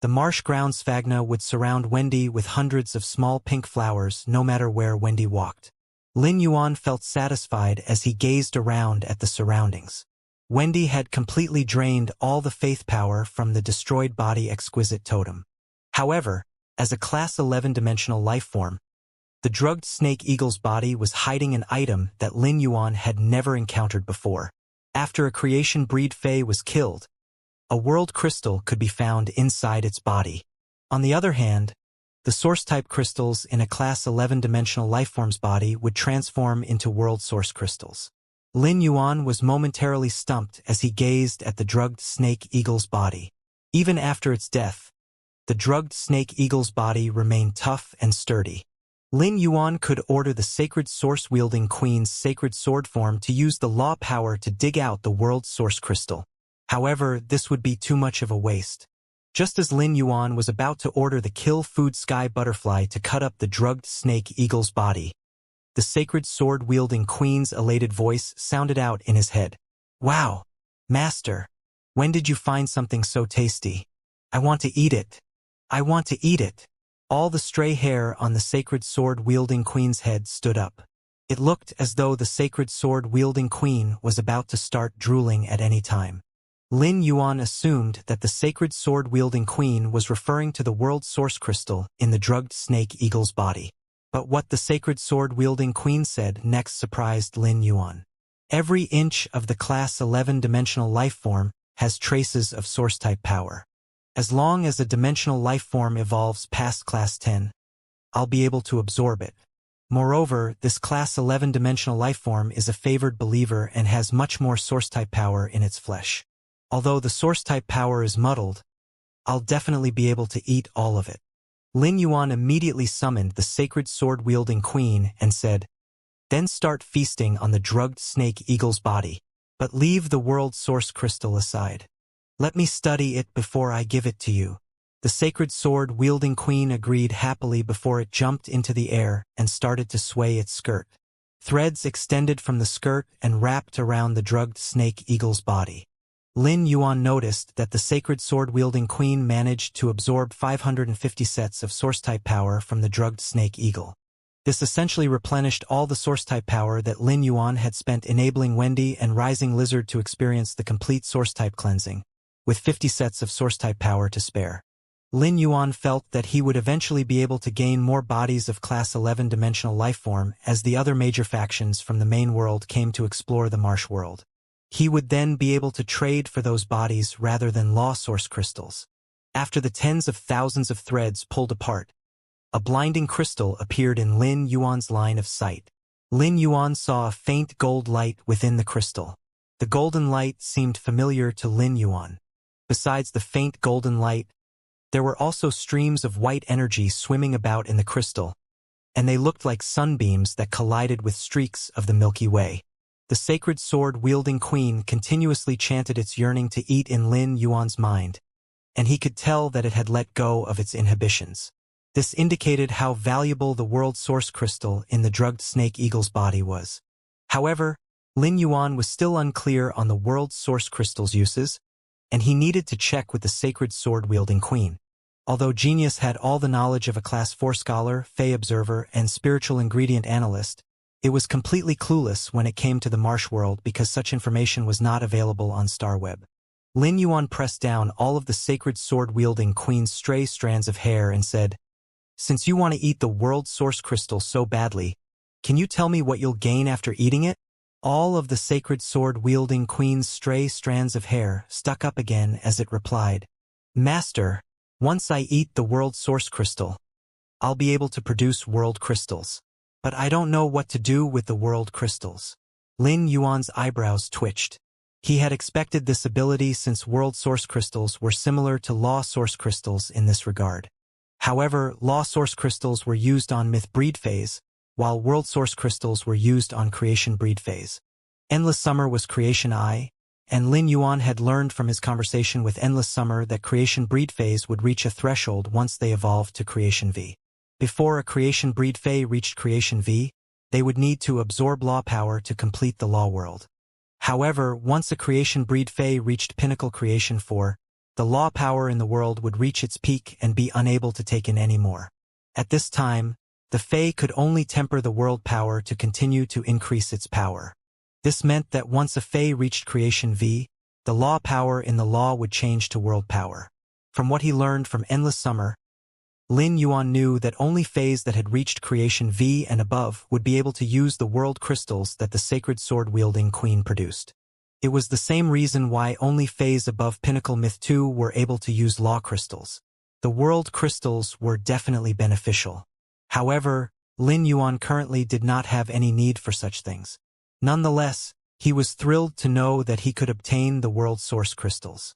The marsh ground sphagnum would surround Wendy with hundreds of small pink flowers no matter where Wendy walked. Lin Yuan felt satisfied as he gazed around at the surroundings. Wendy had completely drained all the faith power from the destroyed body exquisite totem. However, as a Class 11 dimensional life form, the drugged snake eagle's body was hiding an item that Lin Yuan had never encountered before. After a creation breed Fei was killed, a world crystal could be found inside its body. On the other hand, the source-type crystals in a Class 11 dimensional lifeform's body would transform into world source crystals. Lin Yuan was momentarily stumped as he gazed at the drugged snake eagle's body. Even after its death, the drugged snake eagle's body remained tough and sturdy. Lin Yuan could order the sacred source-wielding queen's sacred sword form to use the law power to dig out the world's source crystal. However, this would be too much of a waste. Just as Lin Yuan was about to order the kill food sky butterfly to cut up the drugged snake eagle's body, the sacred sword-wielding queen's elated voice sounded out in his head. "Wow, Master, when did you find something so tasty? I want to eat it. I want to eat it." All the stray hair on the sacred sword-wielding queen's head stood up. It looked as though the sacred sword-wielding queen was about to start drooling at any time. Lin Yuan assumed that the sacred sword-wielding queen was referring to the world source crystal in the drugged snake eagle's body. But what the sacred sword-wielding queen said next surprised Lin Yuan. Every inch of the Class 11 dimensional life form has traces of source-type power. As long as a dimensional life form evolves past Class 10, I'll be able to absorb it. Moreover, this Class 11 dimensional life form is a favored believer and has much more source-type power in its flesh. Although the source-type power is muddled, I'll definitely be able to eat all of it. Lin Yuan immediately summoned the sacred sword-wielding queen and said, "Then start feasting on the drugged snake eagle's body, but leave the world source crystal aside. Let me study it before I give it to you." The sacred sword-wielding queen agreed happily before it jumped into the air and started to sway its skirt. Threads extended from the skirt and wrapped around the drugged snake eagle's body. Lin Yuan noticed that the sacred sword-wielding queen managed to absorb 550 sets of source-type power from the drugged snake eagle. This essentially replenished all the source-type power that Lin Yuan had spent enabling Wendy and Rising Lizard to experience the complete source-type cleansing, with 50 sets of source-type power to spare. Lin Yuan felt that he would eventually be able to gain more bodies of Class 11 dimensional lifeform as the other major factions from the main world came to explore the marsh world. He would then be able to trade for those bodies rather than law source crystals. After the tens of thousands of threads pulled apart, a blinding crystal appeared in Lin Yuan's line of sight. Lin Yuan saw a faint gold light within the crystal. The golden light seemed familiar to Lin Yuan. Besides the faint golden light, there were also streams of white energy swimming about in the crystal, and they looked like sunbeams that collided with streaks of the Milky Way. The sacred sword-wielding queen continuously chanted its yearning to eat in Lin Yuan's mind, and he could tell that it had let go of its inhibitions. This indicated how valuable the world source crystal in the drugged snake eagle's body was. However, Lin Yuan was still unclear on the world source crystal's uses, and he needed to check with the sacred sword-wielding queen. Although Genius had all the knowledge of a Class 4 scholar, Fey observer, and spiritual ingredient analyst, it was completely clueless when it came to the marsh world because such information was not available on StarWeb. Lin Yuan pressed down all of the sacred sword-wielding queen's stray strands of hair and said, "Since you want to eat the world source crystal so badly, can you tell me what you'll gain after eating it?" All of the sacred sword-wielding queen's stray strands of hair stuck up again as it replied, "Master, once I eat the world source crystal, I'll be able to produce world crystals. But I don't know what to do with the world crystals." Lin Yuan's eyebrows twitched. He had expected this ability since world source crystals were similar to law source crystals in this regard. However, law source crystals were used on myth breed phase, while world source crystals were used on creation breed phase. Endless Summer was creation I, and Lin Yuan had learned from his conversation with Endless Summer that Creation Breed phase would reach a threshold once they evolved to Creation V. Before a Creation Breed phase reached Creation V, they would need to absorb law power to complete the law world. However, once a Creation Breed phase reached Pinnacle Creation 4, the law power in the world would reach its peak and be unable to take in any more. At this time, the Fae could only temper the world power to continue to increase its power. This meant that once a Fae reached Creation V, the law power in the law would change to world power. From what he learned from Endless Summer, Lin Yuan knew that only Faes that had reached Creation V and above would be able to use the world crystals that the sacred sword-wielding queen produced. It was the same reason why only Faes above Pinnacle Myth 2 were able to use law crystals. The world crystals were definitely beneficial. However, Lin Yuan currently did not have any need for such things. Nonetheless, he was thrilled to know that he could obtain the world source crystals.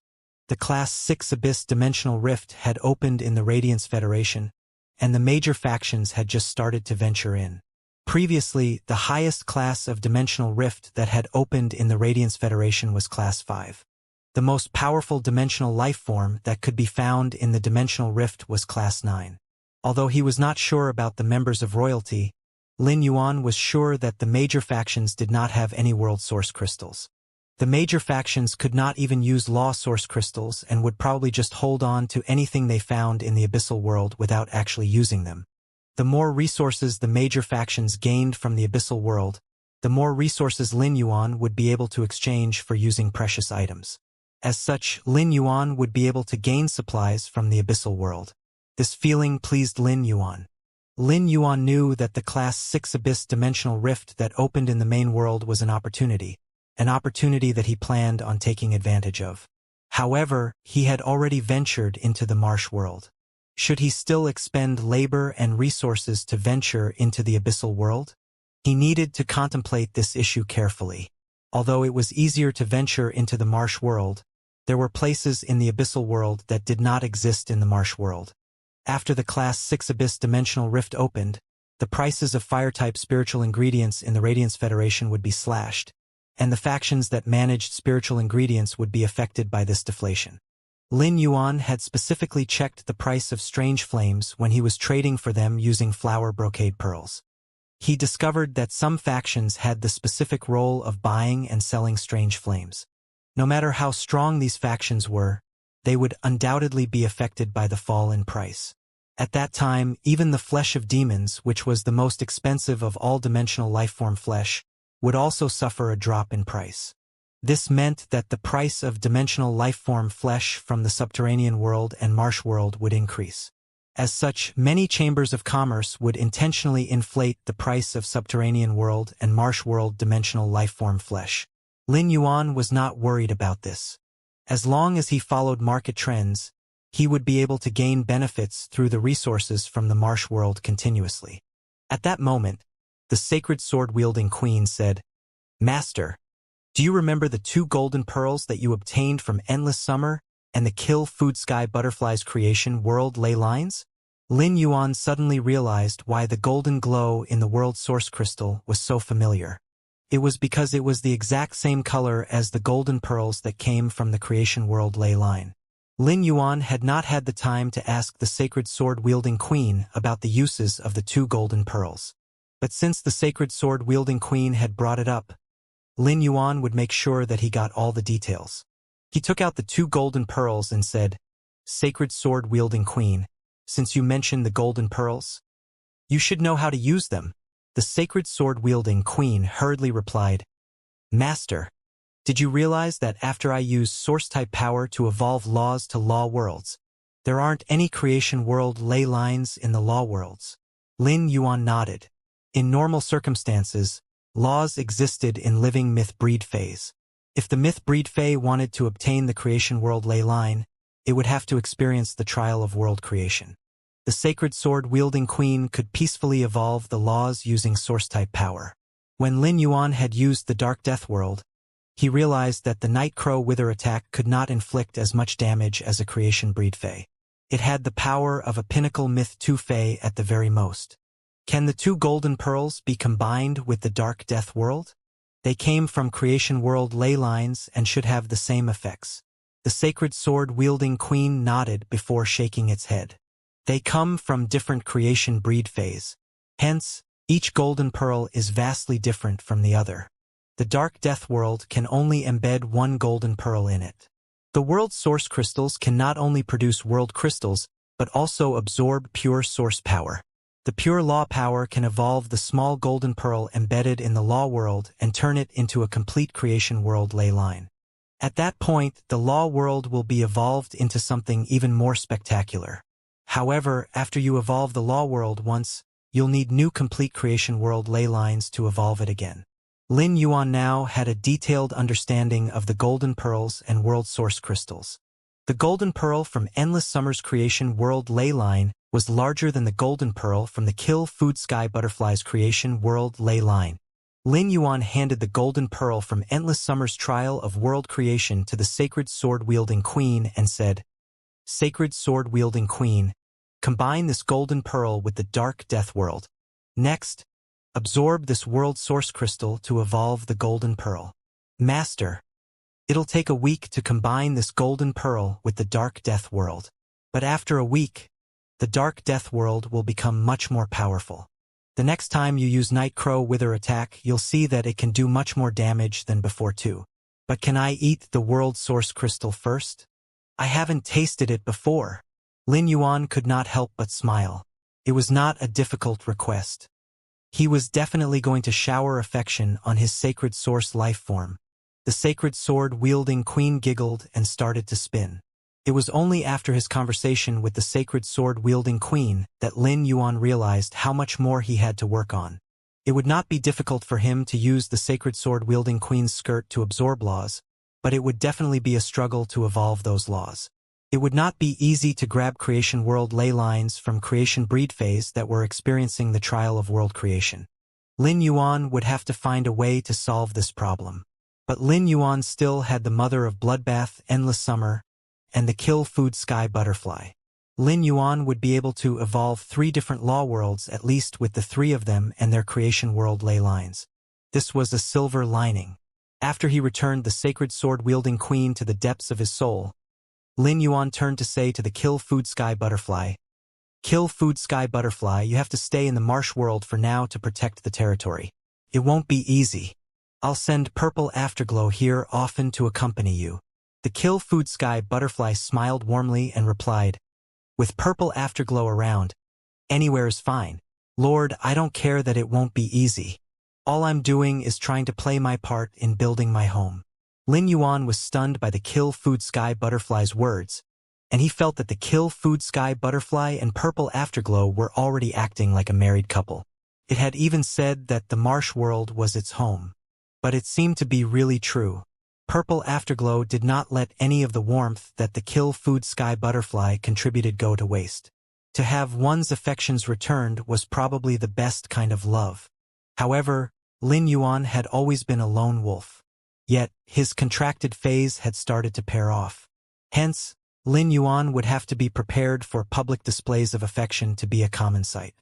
The Class 6 Abyss Dimensional Rift had opened in the Radiance Federation, and the major factions had just started to venture in. Previously, the highest class of Dimensional Rift that had opened in the Radiance Federation was Class 5. The most powerful dimensional life form that could be found in the Dimensional Rift was Class 9. Although he was not sure about the members of royalty, Lin Yuan was sure that the major factions did not have any world source crystals. The major factions could not even use law source crystals and would probably just hold on to anything they found in the abyssal world without actually using them. The more resources the major factions gained from the abyssal world, the more resources Lin Yuan would be able to exchange for using precious items. As such, Lin Yuan would be able to gain supplies from the abyssal world. This feeling pleased Lin Yuan. Lin Yuan knew that the Class 6 Abyss Dimensional Rift that opened in the main world was an opportunity that he planned on taking advantage of. However, he had already ventured into the Marsh world. Should he still expend labor and resources to venture into the abyssal world? He needed to contemplate this issue carefully. Although it was easier to venture into the Marsh world, there were places in the abyssal world that did not exist in the Marsh world. After the Class 6 Abyss Dimensional Rift opened, the prices of fire-type spiritual ingredients in the Radiance Federation would be slashed, and the factions that managed spiritual ingredients would be affected by this deflation. Lin Yuan had specifically checked the price of strange flames when he was trading for them using flower brocade pearls. He discovered that some factions had the specific role of buying and selling strange flames. No matter how strong these factions were, they would undoubtedly be affected by the fall in price. At that time, even the flesh of demons, which was the most expensive of all dimensional lifeform flesh, would also suffer a drop in price. This meant that the price of dimensional lifeform flesh from the subterranean world and Marsh world would increase. As such, many chambers of commerce would intentionally inflate the price of subterranean world and Marsh world dimensional lifeform flesh. Lin Yuan was not worried about this. As long as he followed market trends, he would be able to gain benefits through the resources from the Marsh world continuously. At that moment, the sacred sword-wielding queen said, "Master, do you remember the 2 golden pearls that you obtained from Endless Summer and the Kill Food Sky Butterfly's creation world ley lines?" Lin Yuan suddenly realized why the golden glow in the world source crystal was so familiar. It was because it was the exact same color as the golden pearls that came from the creation world ley line. Lin Yuan had not had the time to ask the sacred sword-wielding queen about the uses of the 2 golden pearls. But since the sacred sword-wielding queen had brought it up, Lin Yuan would make sure that he got all the details. He took out the 2 golden pearls and said, "Sacred sword-wielding queen, since you mentioned the golden pearls, you should know how to use them." The sacred sword-wielding queen hurriedly replied, "Master, did you realize that after I use source-type power to evolve laws to law worlds, there aren't any creation world ley lines in the law worlds?" Lin Yuan nodded. In normal circumstances, laws existed in living myth breed phase. If the myth breed phase wanted to obtain the creation world ley line, it would have to experience the trial of world creation. The sacred sword-wielding queen could peacefully evolve the laws using source-type power. When Lin Yuan had used the Dark Death world, he realized that the Night Crow Wither attack could not inflict as much damage as a creation breed Fae. It had the power of a Pinnacle Myth 2 Fae at the very most. Can the 2 golden pearls be combined with the Dark Death world? They came from creation world ley lines and should have the same effects. The sacred sword-wielding queen nodded before shaking its head. They come from different creation breed phase. Hence, each golden pearl is vastly different from the other. The dark death world can only embed one golden pearl in it. The world source crystals can not only produce world crystals, but also absorb pure source power. The pure law power can evolve the small golden pearl embedded in the law world and turn it into a complete creation world ley line. At that point, the law world will be evolved into something even more spectacular. However, after you evolve the law world once, you'll need new complete creation world ley lines to evolve it again. Lin Yuan now had a detailed understanding of the golden pearls and world source crystals. The golden pearl from Endless Summer's creation world ley line was larger than the golden pearl from the Kill Food Sky Butterfly's creation world ley line. Lin Yuan handed the golden pearl from Endless Summer's trial of world creation to the sacred sword-wielding queen and said, "Sacred sword-wielding queen, combine this golden pearl with the dark death world. Next, absorb this world source crystal to evolve the golden pearl." "Master, it'll take a week to combine this golden pearl with the dark death world. But after a week, the dark death world will become much more powerful. The next time you use Night Crow Wither attack, you'll see that it can do much more damage than before too. But can I eat the world source crystal first? I haven't tasted it before." Lin Yuan could not help but smile. It was not a difficult request. He was definitely going to shower affection on his sacred source life form. The sacred sword-wielding queen giggled and started to spin. It was only after his conversation with the sacred sword-wielding queen that Lin Yuan realized how much more he had to work on. It would not be difficult for him to use the sacred sword-wielding queen's skirt to absorb laws, but it would definitely be a struggle to evolve those laws. It would not be easy to grab creation world ley lines from creation breed phase that were experiencing the trial of world creation. Lin Yuan would have to find a way to solve this problem. But Lin Yuan still had the mother of Bloodbath, Endless Summer, and the Kill Food Sky Butterfly. Lin Yuan would be able to evolve 3 different law worlds at least with the 3 of them and their creation world ley lines. This was a silver lining. After he returned the sacred sword-wielding queen to the depths of his soul, Lin Yuan turned to say to the Kill Food Sky Butterfly, "Kill Food Sky Butterfly, you have to stay in the marsh world for now to protect the territory. It won't be easy. I'll send Purple Afterglow here often to accompany you." The Kill Food Sky Butterfly smiled warmly and replied, "With Purple Afterglow around, anywhere is fine. Lord, I don't care that it won't be easy. All I'm doing is trying to play my part in building my home." Lin Yuan was stunned by the Kill Food Sky Butterfly's words, and he felt that the Kill Food Sky Butterfly and Purple Afterglow were already acting like a married couple. It had even said that the marsh world was its home. But it seemed to be really true. Purple Afterglow did not let any of the warmth that the Kill Food Sky Butterfly contributed go to waste. To have one's affections returned was probably the best kind of love. However, Lin Yuan had always been a lone wolf. Yet, his contracted phase had started to pair off. Hence, Lin Yuan would have to be prepared for public displays of affection to be a common sight.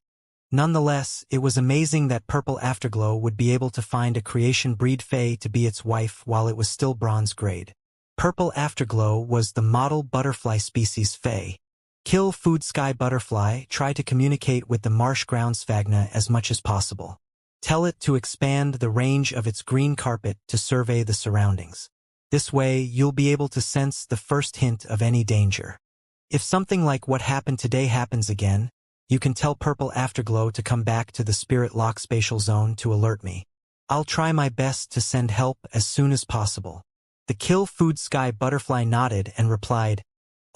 Nonetheless, it was amazing that Purple Afterglow would be able to find a creation breed fae to be its wife while it was still bronze grade. Purple Afterglow was the model butterfly species fae. Kill Food Sky Butterfly tried to communicate with the marsh ground sphagna as much as possible. Tell it to expand the range of its green carpet to survey the surroundings. This way, you'll be able to sense the first hint of any danger. If something like what happened today happens again, you can tell Purple Afterglow to come back to the Spirit Lock spatial zone to alert me. I'll try my best to send help as soon as possible. The Kill Food Sky Butterfly nodded and replied,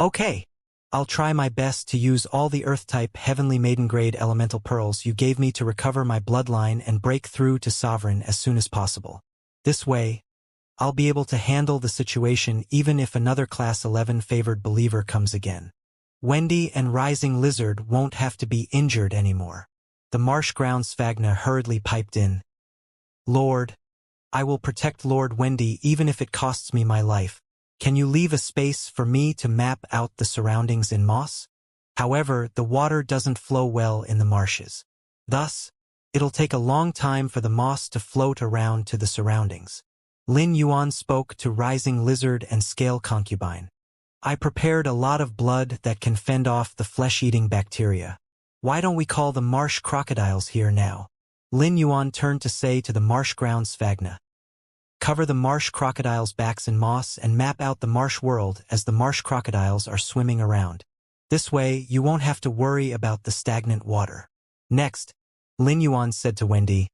"Okay. I'll try my best to use all the Earth-type Heavenly Maiden-grade elemental pearls you gave me to recover my bloodline and break through to Sovereign as soon as possible. This way, I'll be able to handle the situation even if another Class 11 favored believer comes again. Wendy and Rising Lizard won't have to be injured anymore." The marsh ground sphagna hurriedly piped in, "Lord, I will protect Lord Wendy even if it costs me my life. Can you leave a space for me to map out the surroundings in moss? However, the water doesn't flow well in the marshes. Thus, It'll take a long time for the moss to float around to the surroundings. Lin Yuan spoke to Rising Lizard and Scale Concubine. I prepared a lot of blood that can fend off the flesh-eating bacteria. Why don't we call the marsh crocodiles here now? Lin Yuan turned to say to the marsh ground Svagna. Cover the marsh crocodiles' backs in moss and map out the marsh world as the marsh crocodiles are swimming around. This way, you won't have to worry about the stagnant water. Next, Lin Yuan said to Wendy,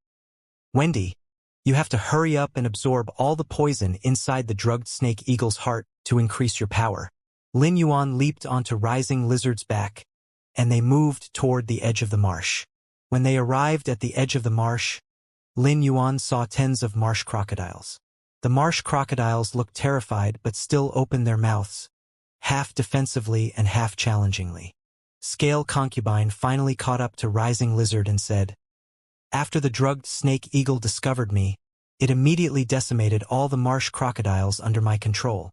Wendy, you have to hurry up and absorb all the poison inside the drugged snake eagle's heart to increase your power. Lin Yuan leaped onto Rising Lizard's back, and they moved toward the edge of the marsh. When they arrived at the edge of the marsh, Lin Yuan saw tens of marsh crocodiles. The marsh crocodiles looked terrified but still opened their mouths, half defensively and half challengingly. Scale Concubine finally caught up to Rising Lizard and said, After the drugged snake eagle discovered me, it immediately decimated all the marsh crocodiles under my control.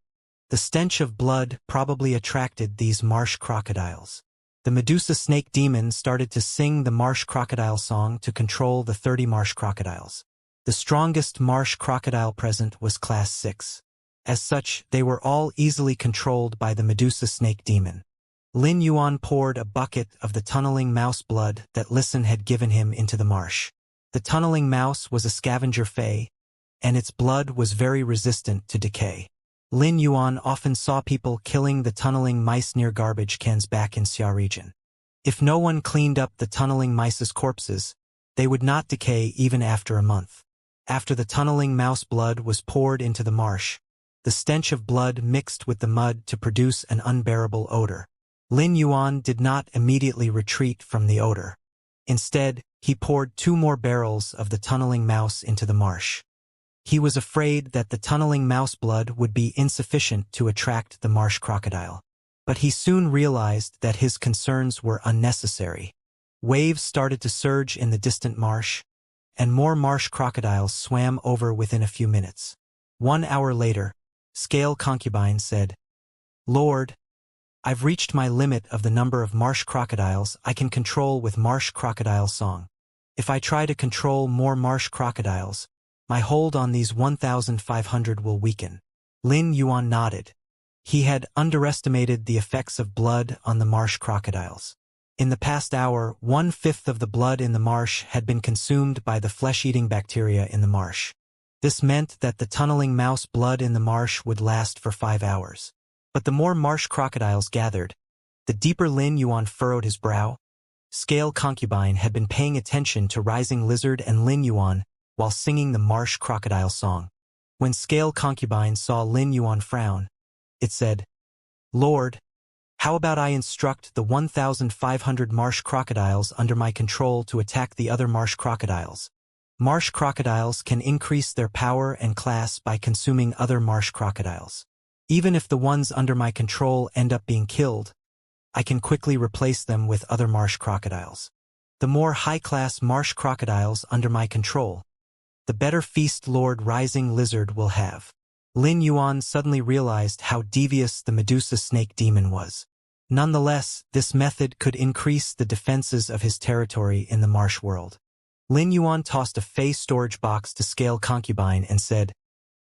The stench of blood probably attracted these marsh crocodiles. The Medusa snake demon started to sing the marsh crocodile song to control the 30 marsh crocodiles. The strongest marsh crocodile present was Class 6. As such, they were all easily controlled by the Medusa snake demon. Lin Yuan poured a bucket of the tunneling mouse blood that Listen had given him into the marsh. The tunneling mouse was a scavenger fae, and its blood was very resistant to decay. Lin Yuan often saw people killing the tunneling mice near garbage cans back in Xia region. If no one cleaned up the tunneling mice's corpses, they would not decay even after a month. After the tunneling mouse blood was poured into the marsh, the stench of blood mixed with the mud to produce an unbearable odor. Lin Yuan did not immediately retreat from the odor. Instead, he poured 2 more barrels of the tunneling mouse into the marsh. He was afraid that the tunneling mouse blood would be insufficient to attract the marsh crocodile. But he soon realized that his concerns were unnecessary. Waves started to surge in the distant marsh, and more marsh crocodiles swam over within a few minutes. 1 hour later, Scale Concubine said, Lord, I've reached my limit of the number of marsh crocodiles I can control with marsh crocodile song. If I try to control more marsh crocodiles, my hold on these 1,500 will weaken. Lin Yuan nodded. He had underestimated the effects of blood on the marsh crocodiles. In the past hour, 1/5 of the blood in the marsh had been consumed by the flesh-eating bacteria in the marsh. This meant that the tunneling mouse blood in the marsh would last for 5 hours. But the more marsh crocodiles gathered, the deeper Lin Yuan furrowed his brow. Scale Concubine had been paying attention to Rising Lizard and Lin Yuan while singing the marsh crocodile song. When Scale Concubine saw Lin Yuan frown, it said, Lord, how about I instruct the 1,500 marsh crocodiles under my control to attack the other marsh crocodiles? Marsh crocodiles can increase their power and class by consuming other marsh crocodiles. Even if the ones under my control end up being killed, I can quickly replace them with other marsh crocodiles. The more high-class marsh crocodiles under my control, the better feast Lord Rising Lizard will have. Lin Yuan suddenly realized how devious the Medusa snake demon was. Nonetheless, this method could increase the defenses of his territory in the marsh world. Lin Yuan tossed a Fey storage box to Scale Concubine and said,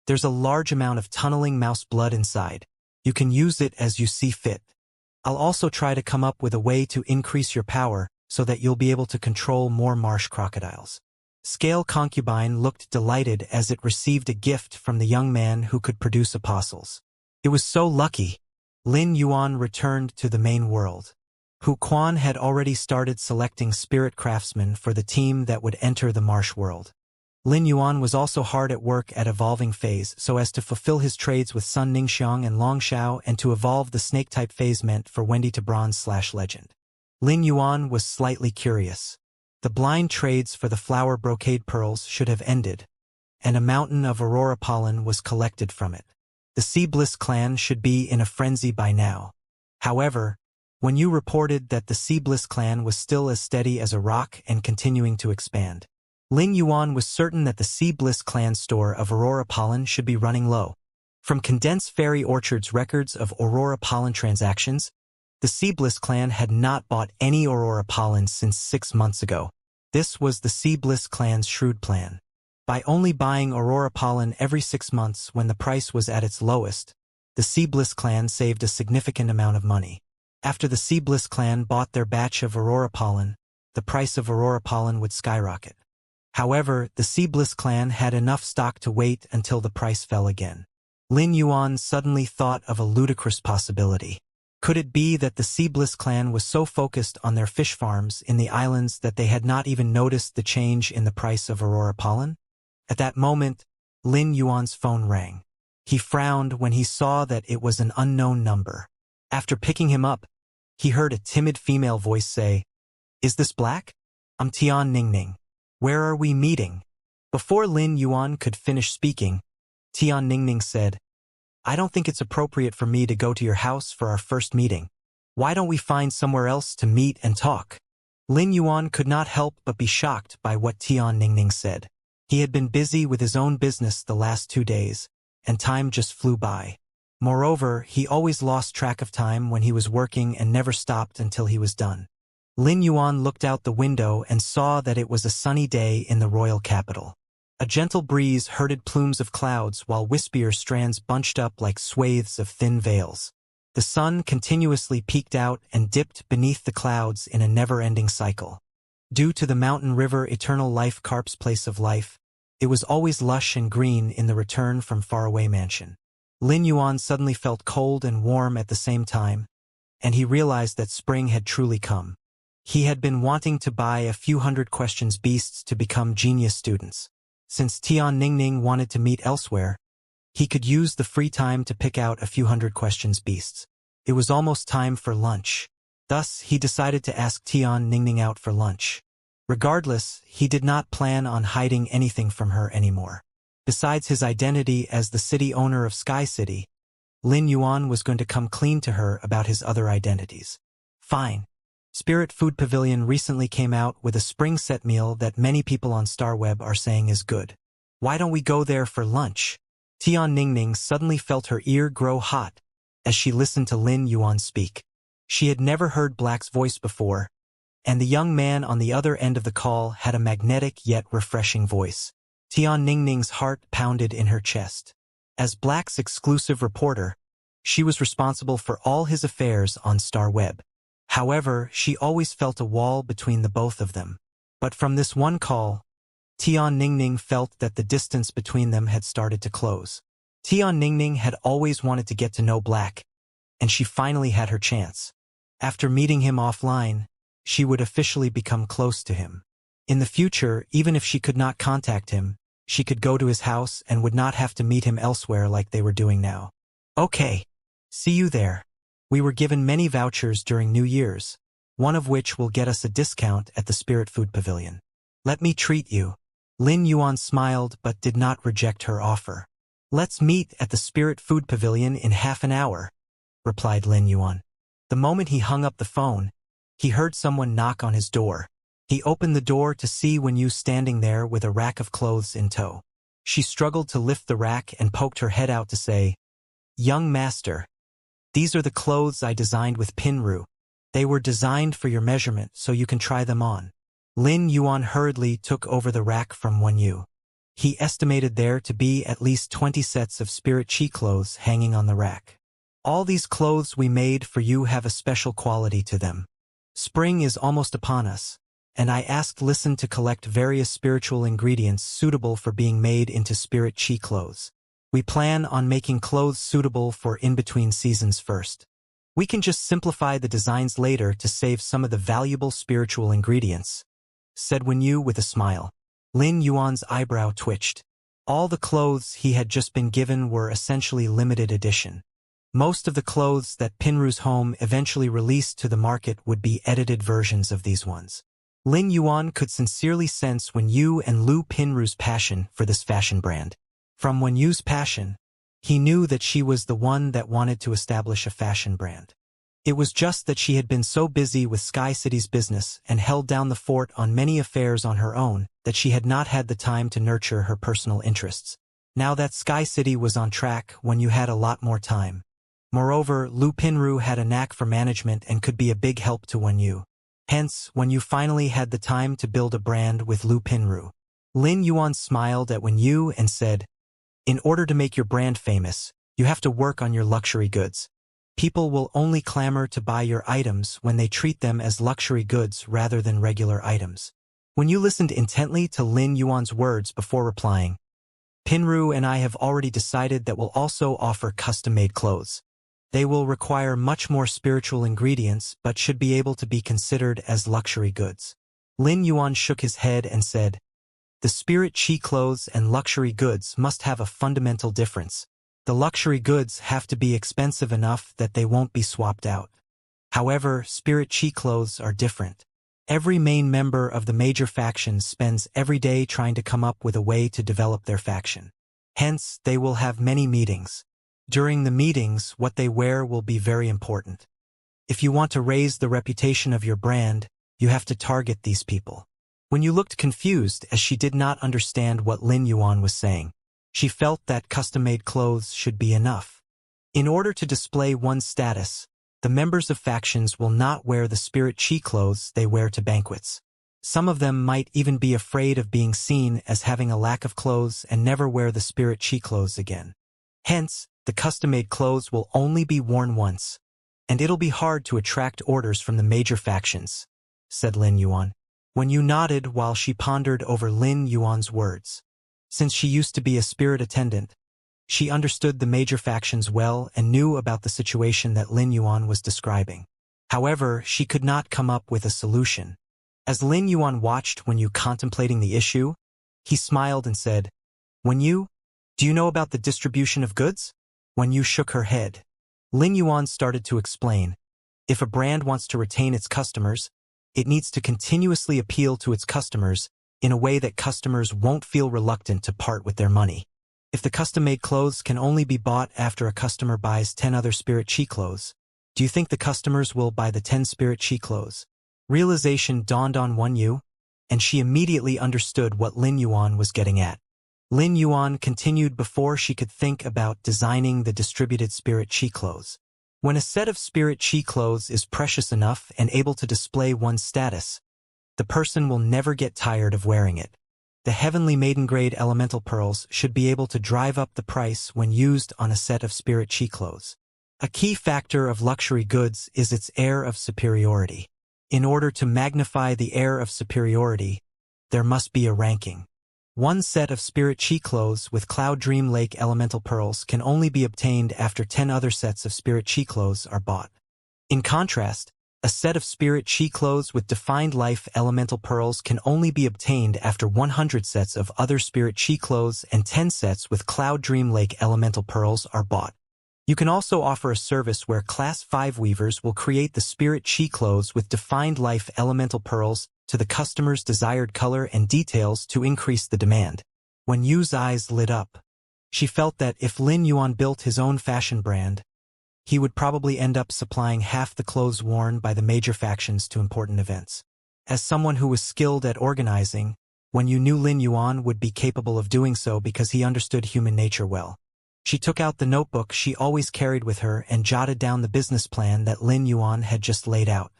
There's a large amount of tunneling mouse blood inside. You can use it as you see fit. I'll also try to come up with a way to increase your power so that you'll be able to control more marsh crocodiles. Scale Concubine looked delighted as it received a gift from the young man who could produce apostles. It was so lucky. Lin Yuan returned to the main world. Hu Quan had already started selecting spirit craftsmen for the team that would enter the marsh world. Lin Yuan was also hard at work at evolving phase so as to fulfill his trades with Sun Ningxiang and Long Xiao and to evolve the snake-type phase meant for Wendy to bronze/legend. Lin Yuan was slightly curious. The blind trades for the flower brocade pearls should have ended, and a mountain of aurora pollen was collected from it. The Sea Bliss clan should be in a frenzy by now. However, when you reported that the Sea Bliss clan was still as steady as a rock and continuing to expand, Lin Yuan was certain that the Sea Bliss clan store of aurora pollen should be running low. From Condensed Fairy Orchard's records of aurora pollen transactions, the Sea Bliss clan had not bought any aurora pollen since 6 months ago. This was the Sea Bliss clan's shrewd plan. By only buying Aurora pollen every 6 months when the price was at its lowest, the Sea Bliss clan saved a significant amount of money. After the Sea Bliss clan bought their batch of Aurora pollen, the price of Aurora pollen would skyrocket. However, the Sea Bliss clan had enough stock to wait until the price fell again. Lin Yuan suddenly thought of a ludicrous possibility. Could it be that the Sea Bliss clan was so focused on their fish farms in the islands that they had not even noticed the change in the price of Aurora pollen? At that moment, Lin Yuan's phone rang. He frowned when he saw that it was an unknown number. After picking him up, he heard a timid female voice say, "Is this Black? I'm Tian Ningning. Where are we meeting?" Before Lin Yuan could finish speaking, Tian Ningning said, "I don't think it's appropriate for me to go to your house for our first meeting. Why don't we find somewhere else to meet and talk?" Lin Yuan could not help but be shocked by what Tian Ningning said. He had been busy with his own business the last 2 days, and time just flew by. Moreover, he always lost track of time when he was working and never stopped until he was done. Lin Yuan looked out the window and saw that it was a sunny day in the royal capital. A gentle breeze herded plumes of clouds while wispier strands bunched up like swathes of thin veils. The sun continuously peeked out and dipped beneath the clouds in a never-ending cycle. Due to the mountain river Eternal Life Carp's place of life, it was always lush and green in the return from faraway mansion. Lin Yuan suddenly felt cold and warm at the same time, and he realized that spring had truly come. He had been wanting to buy a few hundred questions beasts to become genius students. Since Tian Ningning wanted to meet elsewhere, he could use the free time to pick out a few hundred questions beasts. It was almost time for lunch. Thus, he decided to ask Tian Ningning out for lunch. Regardless, he did not plan on hiding anything from her anymore. Besides his identity as the city owner of Sky City, Lin Yuan was going to come clean to her about his other identities. Fine. Spirit Food Pavilion recently came out with a spring set meal that many people on StarWeb are saying is good. Why don't we go there for lunch? Tian Ningning suddenly felt her ear grow hot as she listened to Lin Yuan speak. She had never heard Black's voice before, and the young man on the other end of the call had a magnetic yet refreshing voice. Tian Ningning's heart pounded in her chest. As Black's exclusive reporter, she was responsible for all his affairs on StarWeb. However, she always felt a wall between the both of them. But from this one call, Tian Ningning felt that the distance between them had started to close. Tian Ningning had always wanted to get to know Black, and she finally had her chance. After meeting him offline, she would officially become close to him. In the future, even if she could not contact him, she could go to his house and would not have to meet him elsewhere like they were doing now. Okay. See you there. We were given many vouchers during New Year's, one of which will get us a discount at the Spirit Food Pavilion. Let me treat you. Lin Yuan smiled but did not reject her offer. Let's meet at the Spirit Food Pavilion in half an hour, replied Lin Yuan. The moment he hung up the phone, he heard someone knock on his door. He opened the door to see Wen Yu standing there with a rack of clothes in tow. She struggled to lift the rack and poked her head out to say, "Young master, these are the clothes I designed with Pinru. They were designed for your measurement so you can try them on." Lin Yuan hurriedly took over the rack from Wen Yu. He estimated there to be at least 20 sets of Spirit Chi clothes hanging on the rack. "All these clothes we made for you have a special quality to them. Spring is almost upon us, and I asked Listen to collect various spiritual ingredients suitable for being made into Spirit Chi clothes. We plan on making clothes suitable for in-between seasons first. We can just simplify the designs later to save some of the valuable spiritual ingredients," said Wen Yu with a smile. Lin Yuan's eyebrow twitched. All the clothes he had just been given were essentially limited edition. Most of the clothes that Pinru's home eventually released to the market would be edited versions of these ones. Lin Yuan could sincerely sense Wen Yu and Lu Pinru's passion for this fashion brand. From Wen Yu's passion, he knew that she was the one that wanted to establish a fashion brand. It was just that she had been so busy with Sky City's business and held down the fort on many affairs on her own that she had not had the time to nurture her personal interests. Now that Sky City was on track, Wen Yu had a lot more time. Moreover, Lu Pinru had a knack for management and could be a big help to Wen Yu. Hence, when you finally had the time to build a brand with Lu Pinru, Lin Yuan smiled at Wen Yu and said, "In order to make your brand famous, you have to work on your luxury goods. People will only clamor to buy your items when they treat them as luxury goods rather than regular items." When you listened intently to Lin Yuan's words before replying, "Pinru and I have already decided that we'll also offer custom-made clothes. They will require much more spiritual ingredients but should be able to be considered as luxury goods." Lin Yuan shook his head and said, "The spirit chi clothes and luxury goods must have a fundamental difference. The luxury goods have to be expensive enough that they won't be swapped out. However, spirit chi clothes are different. Every main member of the major factions spends every day trying to come up with a way to develop their faction. Hence, they will have many meetings. During the meetings, what they wear will be very important. If you want to raise the reputation of your brand, you have to target these people." When you looked confused as she did not understand what Lin Yuan was saying, she felt that custom-made clothes should be enough. In order to display one's status, the members of factions will not wear the spirit chi clothes they wear to banquets. Some of them might even be afraid of being seen as having a lack of clothes and never wear the spirit chi clothes again. Hence, the custom-made clothes will only be worn once, and it'll be hard to attract orders from the major factions," said Lin Yuan. Wen Yu nodded while she pondered over Lin Yuan's words. Since she used to be a spirit attendant, she understood the major factions well and knew about the situation that Lin Yuan was describing. However, she could not come up with a solution. As Lin Yuan watched Wen Yu contemplating the issue, he smiled and said, "Wen Yu, do you know about the distribution of goods?" Wen Yu shook her head. Lin Yuan started to explain, "If a brand wants to retain its customers, it needs to continuously appeal to its customers in a way that customers won't feel reluctant to part with their money. If the custom-made clothes can only be bought after a customer buys 10 other spirit chi clothes, do you think the customers will buy the 10 spirit chi clothes?" Realization dawned on Wen Yu, and she immediately understood what Lin Yuan was getting at. Lin Yuan continued before she could think about designing the distributed spirit chi clothes. When a set of spirit chi clothes is precious enough and able to display one's status, the person will never get tired of wearing it. The heavenly maiden-grade elemental pearls should be able to drive up the price when used on a set of spirit chi clothes. A key factor of luxury goods is its air of superiority. In order to magnify the air of superiority, there must be a ranking. One set of spirit chi clothes with Cloud Dream Lake elemental pearls can only be obtained after 10 other sets of spirit chi clothes are bought. In contrast, a set of spirit chi clothes with Defined Life elemental pearls can only be obtained after 100 sets of other spirit chi clothes and 10 sets with Cloud Dream Lake elemental pearls are bought. You can also offer a service where Class 5 weavers will create the spirit chi clothes with Defined Life elemental pearls to the customer's desired color and details to increase the demand. Wen Yu's eyes lit up. She felt that if Lin Yuan built his own fashion brand, he would probably end up supplying half the clothes worn by the major factions to important events. As someone who was skilled at organizing, Wen Yu knew Lin Yuan would be capable of doing so because he understood human nature well. She took out the notebook she always carried with her and jotted down the business plan that Lin Yuan had just laid out.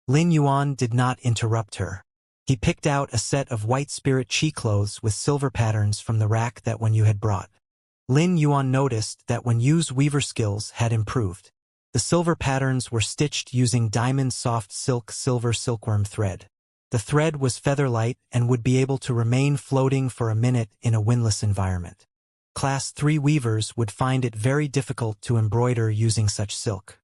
Lin Yuan did not interrupt her. He picked out a set of white spirit chi clothes with silver patterns from the rack that Wen Yu had brought. Lin Yuan noticed that Wen Yu's weaver skills had improved. The silver patterns were stitched using diamond soft silk silver silkworm thread. The thread was feather-light and would be able to remain floating for a minute in a windless environment. Class 3 weavers would find it very difficult to embroider using such silk.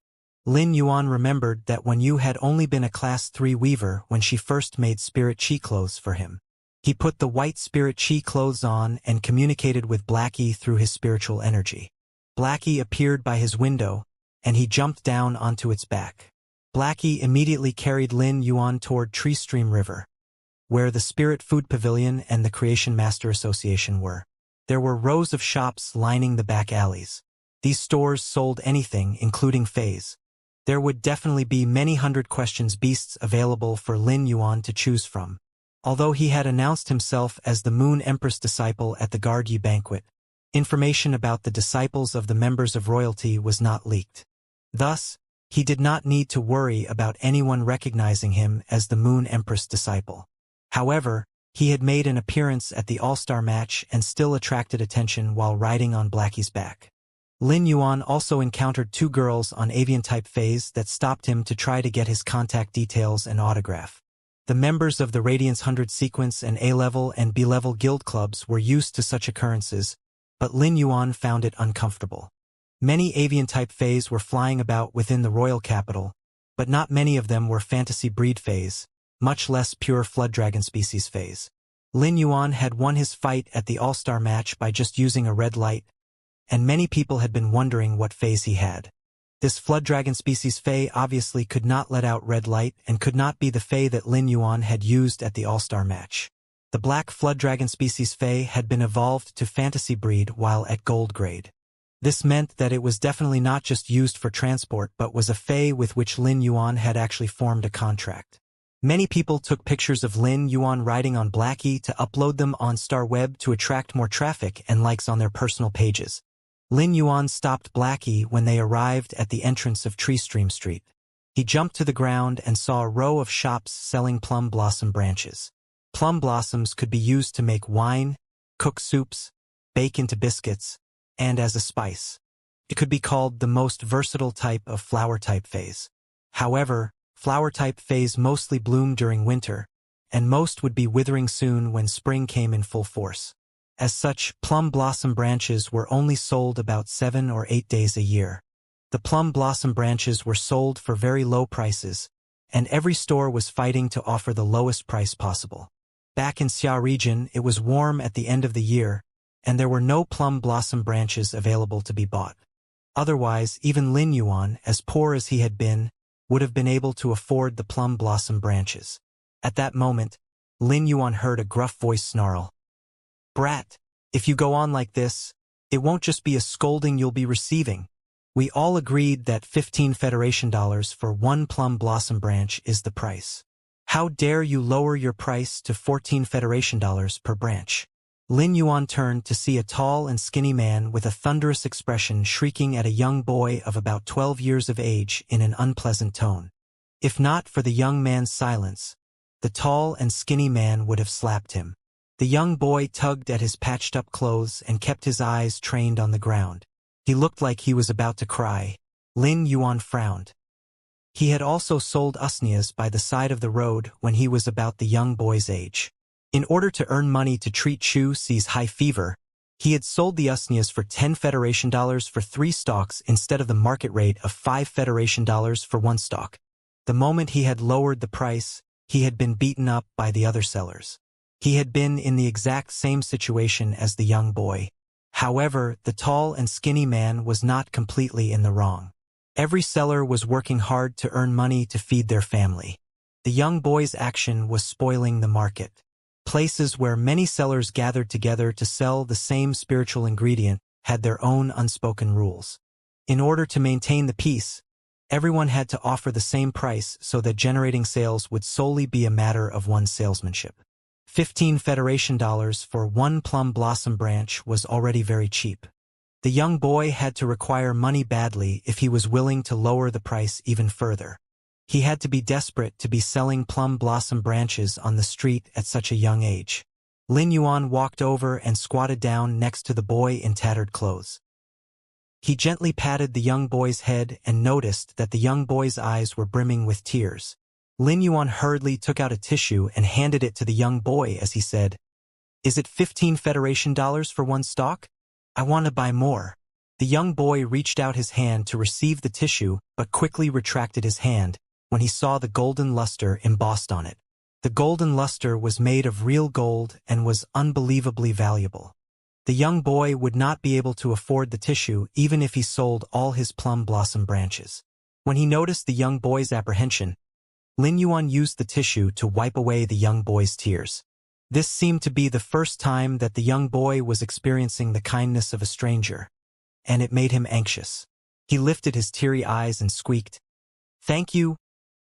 Lin Yuan remembered that Wen Yu had only been a Class 3 weaver when she first made spirit chi clothes for him. He put the white spirit chi clothes on and communicated with Blackie through his spiritual energy. Blackie appeared by his window, and he jumped down onto its back. Blackie immediately carried Lin Yuan toward Tree Stream River, where the Spirit Food Pavilion and the Creation Master Association were. There were rows of shops lining the back alleys. These stores sold anything, including phase. There would definitely be many hundred questions beasts available for Lin Yuan to choose from. Although he had announced himself as the Moon Empress disciple at the Guard banquet, information about the disciples of the members of royalty was not leaked. Thus, He did not need to worry about anyone recognizing him as the Moon Empress disciple. However, he had made an appearance at the All-Star match and still attracted attention while riding on Blackie's back. Lin Yuan also encountered two girls on avian type phase that stopped him to try to get his contact details and autograph. The members of the Radiance 100 sequence and A-level and B-level guild clubs were used to such occurrences, but Lin Yuan found it uncomfortable. Many avian type phase were flying about within the royal capital, but not many of them were fantasy breed phase, much less pure flood dragon species phase. Lin Yuan had won his fight at the All-Star match by just using a red light, and many people had been wondering what phase he had. This flood dragon species Fae obviously could not let out red light and could not be the Fae that Lin Yuan had used at the All-Star match. The black flood dragon species Fae had been evolved to fantasy breed while at gold grade. This meant that it was definitely not just used for transport but was a Fae with which Lin Yuan had actually formed a contract. Many people took pictures of Lin Yuan riding on Blackie to upload them on StarWeb to attract more traffic and likes on their personal pages. Lin Yuan stopped Blackie when they arrived at the entrance of Treestream Street. He jumped to the ground and saw a row of shops selling plum blossom branches. Plum blossoms could be used to make wine, cook soups, bake into biscuits, and as a spice. It could be called the most versatile type of flower-type phase. However, flower-type phase mostly bloom during winter, and most would be withering soon when spring came in full force. As such, plum blossom branches were only sold about 7 or 8 days a year. The plum blossom branches were sold for very low prices, and every store was fighting to offer the lowest price possible. Back in Xia region, it was warm at the end of the year, and there were no plum blossom branches available to be bought. Otherwise, even Lin Yuan, as poor as he had been, would have been able to afford the plum blossom branches. At that moment, Lin Yuan heard a gruff voice snarl. "Brat, if you go on like this, it won't just be a scolding you'll be receiving. We all agreed that 15 Federation dollars for one plum blossom branch is the price. How dare you lower your price to 14 Federation dollars per branch?" Lin Yuan turned to see a tall and skinny man with a thunderous expression shrieking at a young boy of about 12 years of age in an unpleasant tone. If not for the young man's silence, the tall and skinny man would have slapped him. The young boy tugged at his patched-up clothes and kept his eyes trained on the ground. He looked like he was about to cry. Lin Yuan frowned. He had also sold usnias by the side of the road when he was about the young boy's age. In order to earn money to treat Chu Si's high fever, he had sold the usnias for 10 Federation dollars for 3 stalks instead of the market rate of 5 Federation dollars for 1 stalk. The moment he had lowered the price, he had been beaten up by the other sellers. He had been in the exact same situation as the young boy. However, the tall and skinny man was not completely in the wrong. Every seller was working hard to earn money to feed their family. The young boy's action was spoiling the market. Places where many sellers gathered together to sell the same spiritual ingredient had their own unspoken rules. In order to maintain the peace, everyone had to offer the same price so that generating sales would solely be a matter of one's salesmanship. 15 Federation dollars for one plum blossom branch was already very cheap. The young boy had to require money badly if he was willing to lower the price even further. He had to be desperate to be selling plum blossom branches on the street at such a young age. Lin Yuan walked over and squatted down next to the boy in tattered clothes. He gently patted the young boy's head and noticed that the young boy's eyes were brimming with tears. Lin Yuan hurriedly took out a tissue and handed it to the young boy as he said, "Is it 15 Federation dollars for 1 stalk? I want to buy more." The young boy reached out his hand to receive the tissue but quickly retracted his hand when he saw the golden luster embossed on it. The golden luster was made of real gold and was unbelievably valuable. The young boy would not be able to afford the tissue even if he sold all his plum blossom branches. When he noticed the young boy's apprehension, Lin Yuan used the tissue to wipe away the young boy's tears. This seemed to be the first time that the young boy was experiencing the kindness of a stranger, and it made him anxious. He lifted his teary eyes and squeaked, "Thank you,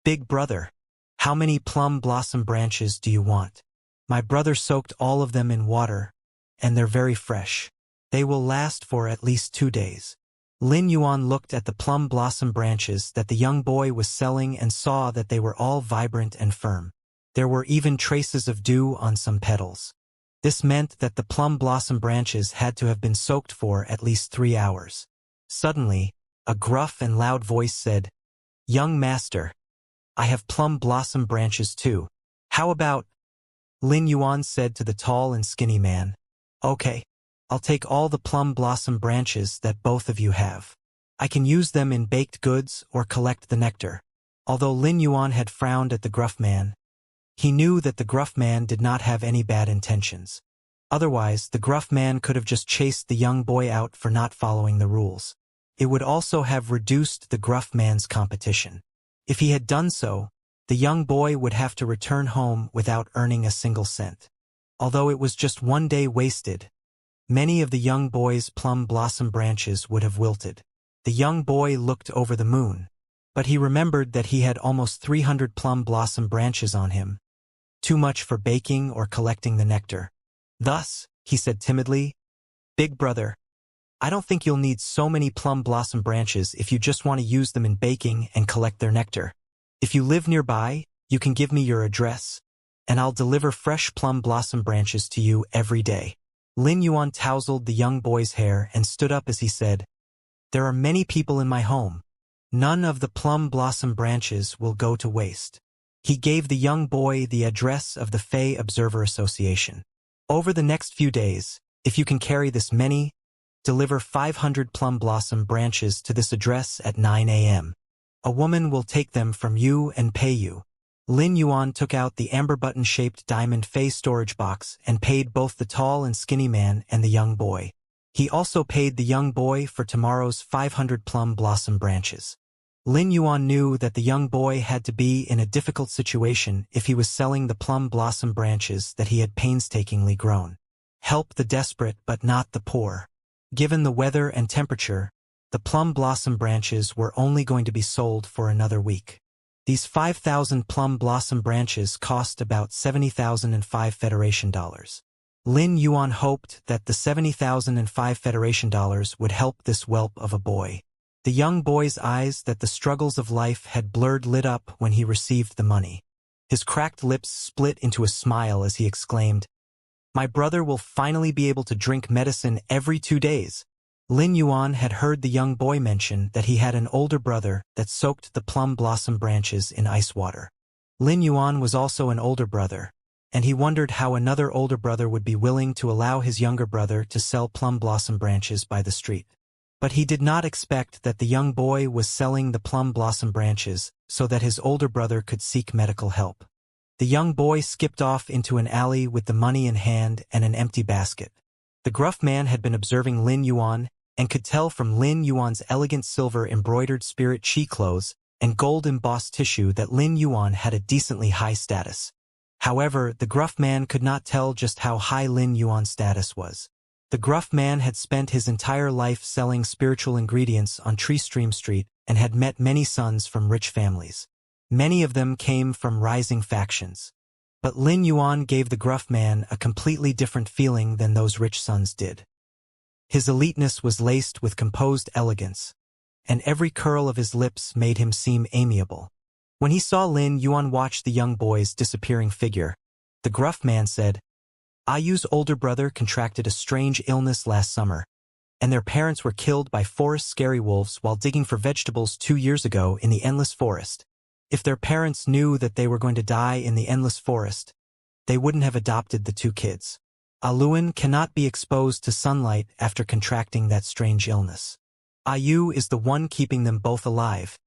big brother. How many plum blossom branches do you want? My brother soaked all of them in water, and they're very fresh. They will last for at least 2 days." Lin Yuan looked at the plum blossom branches that the young boy was selling and saw that they were all vibrant and firm. There were even traces of dew on some petals. This meant that the plum blossom branches had to have been soaked for at least 3 hours. Suddenly, a gruff and loud voice said, "Young master, I have plum blossom branches too. How about?" Lin Yuan said to the tall and skinny man, "Okay, I'll take all the plum blossom branches that both of you have. I can use them in baked goods or collect the nectar." Although Lin Yuan had frowned at the gruff man, he knew that the gruff man did not have any bad intentions. Otherwise, the gruff man could have just chased the young boy out for not following the rules. It would also have reduced the gruff man's competition. If he had done so, the young boy would have to return home without earning a single cent. Although it was just 1 day wasted, many of the young boy's plum blossom branches would have wilted. The young boy looked over the moon, but he remembered that he had almost 300 plum blossom branches on him. Too much for baking or collecting the nectar. Thus, he said timidly, "Big brother, I don't think you'll need so many plum blossom branches if you just want to use them in baking and collect their nectar. If you live nearby, you can give me your address, and I'll deliver fresh plum blossom branches to you every day." Lin Yuan tousled the young boy's hair and stood up as he said, "There are many people in my home. None of the plum blossom branches will go to waste." He gave the young boy the address of the Fey Observer Association. "Over the next few days, if you can carry this many, deliver 500 plum blossom branches to this address at 9 a.m. A woman will take them from you and pay you." Lin Yuan took out the amber button-shaped diamond Fey storage box and paid both the tall and skinny man and the young boy. He also paid the young boy for tomorrow's 500 plum blossom branches. Lin Yuan knew that the young boy had to be in a difficult situation if he was selling the plum blossom branches that he had painstakingly grown. Help the desperate but not the poor. Given the weather and temperature, the plum blossom branches were only going to be sold for another week. These 5,000 plum blossom branches cost about 70,005 Federation dollars. Lin Yuan hoped that the 70,005 Federation dollars would help this whelp of a boy. The young boy's eyes that the struggles of life had blurred lit up when he received the money. His cracked lips split into a smile as he exclaimed, "My brother will finally be able to drink medicine every 2 days." Lin Yuan had heard the young boy mention that he had an older brother that soaked the plum blossom branches in ice water. Lin Yuan was also an older brother, and he wondered how another older brother would be willing to allow his younger brother to sell plum blossom branches by the street. But he did not expect that the young boy was selling the plum blossom branches so that his older brother could seek medical help. The young boy skipped off into an alley with the money in hand and an empty basket. The gruff man had been observing Lin Yuan and could tell from Lin Yuan's elegant silver-embroidered spirit chi clothes and gold-embossed tissue that Lin Yuan had a decently high status. However, the gruff man could not tell just how high Lin Yuan's status was. The gruff man had spent his entire life selling spiritual ingredients on Treestream Street and had met many sons from rich families. Many of them came from rising factions. But Lin Yuan gave the gruff man a completely different feeling than those rich sons did. His eliteness was laced with composed elegance, and every curl of his lips made him seem amiable. When he saw Lin Yuan watch the young boy's disappearing figure, the gruff man said, "Ayu's older brother contracted a strange illness last summer, and their parents were killed by forest scary wolves while digging for vegetables 2 years ago in the endless forest. If their parents knew that they were going to die in the endless forest, they wouldn't have adopted the 2 kids. Aluan cannot be exposed to sunlight after contracting that strange illness. Ayu is the one keeping them both alive,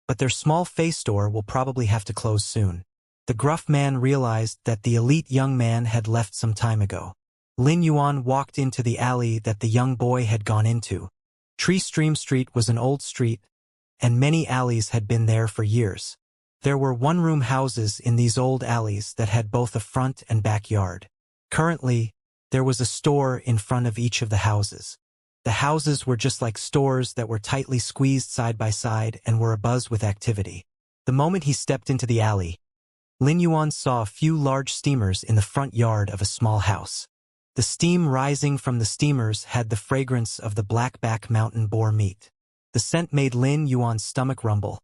but their small face store will probably have to close soon." The gruff man realized that the elite young man had left some time ago. Lin Yuan walked into the alley that the young boy had gone into. Treestream Street was an old street, and many alleys had been there for years. There were one-room houses in these old alleys that had both a front and backyard. Currently, there was a store in front of each of the houses. The houses were just like stores that were tightly squeezed side by side and were abuzz with activity. The moment he stepped into the alley, Lin Yuan saw a few large steamers in the front yard of a small house. The steam rising from the steamers had the fragrance of the blackback mountain boar meat. The scent made Lin Yuan's stomach rumble,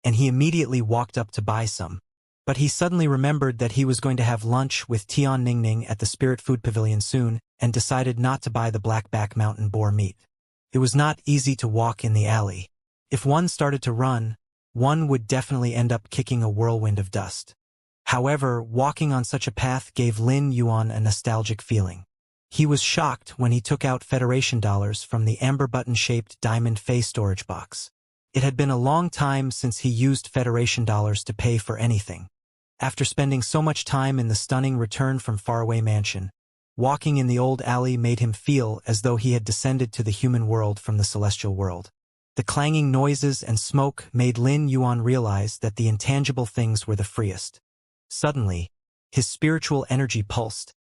and he immediately walked up to buy some. But he suddenly remembered that he was going to have lunch with Tian Ningning at the Spirit Food Pavilion soon, and decided not to buy the blackback mountain boar meat. It was not easy to walk in the alley. If one started to run, one would definitely end up kicking a whirlwind of dust. However, walking on such a path gave Lin Yuan a nostalgic feeling. He was shocked when he took out Federation dollars from the amber button-shaped diamond Fey storage box. It had been a long time since he used Federation dollars to pay for anything. After spending so much time in the stunning Return from Faraway mansion, walking in the old alley made him feel as though he had descended to the human world from the celestial world. The clanging noises and smoke made Lin Yuan realize that the intangible things were the freest. Suddenly, his spiritual energy pulsed,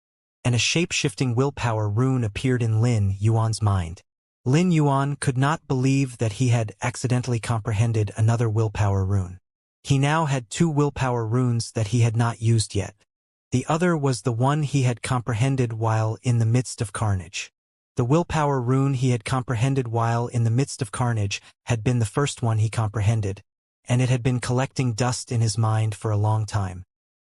and a shape-shifting willpower rune appeared in Lin Yuan's mind. Lin Yuan could not believe that he had accidentally comprehended another willpower rune. He now had 2 willpower runes that he had not used yet. The other was the one he had comprehended while in the midst of carnage. The willpower rune he had comprehended while in the midst of carnage had been the first one he comprehended, and it had been collecting dust in his mind for a long time.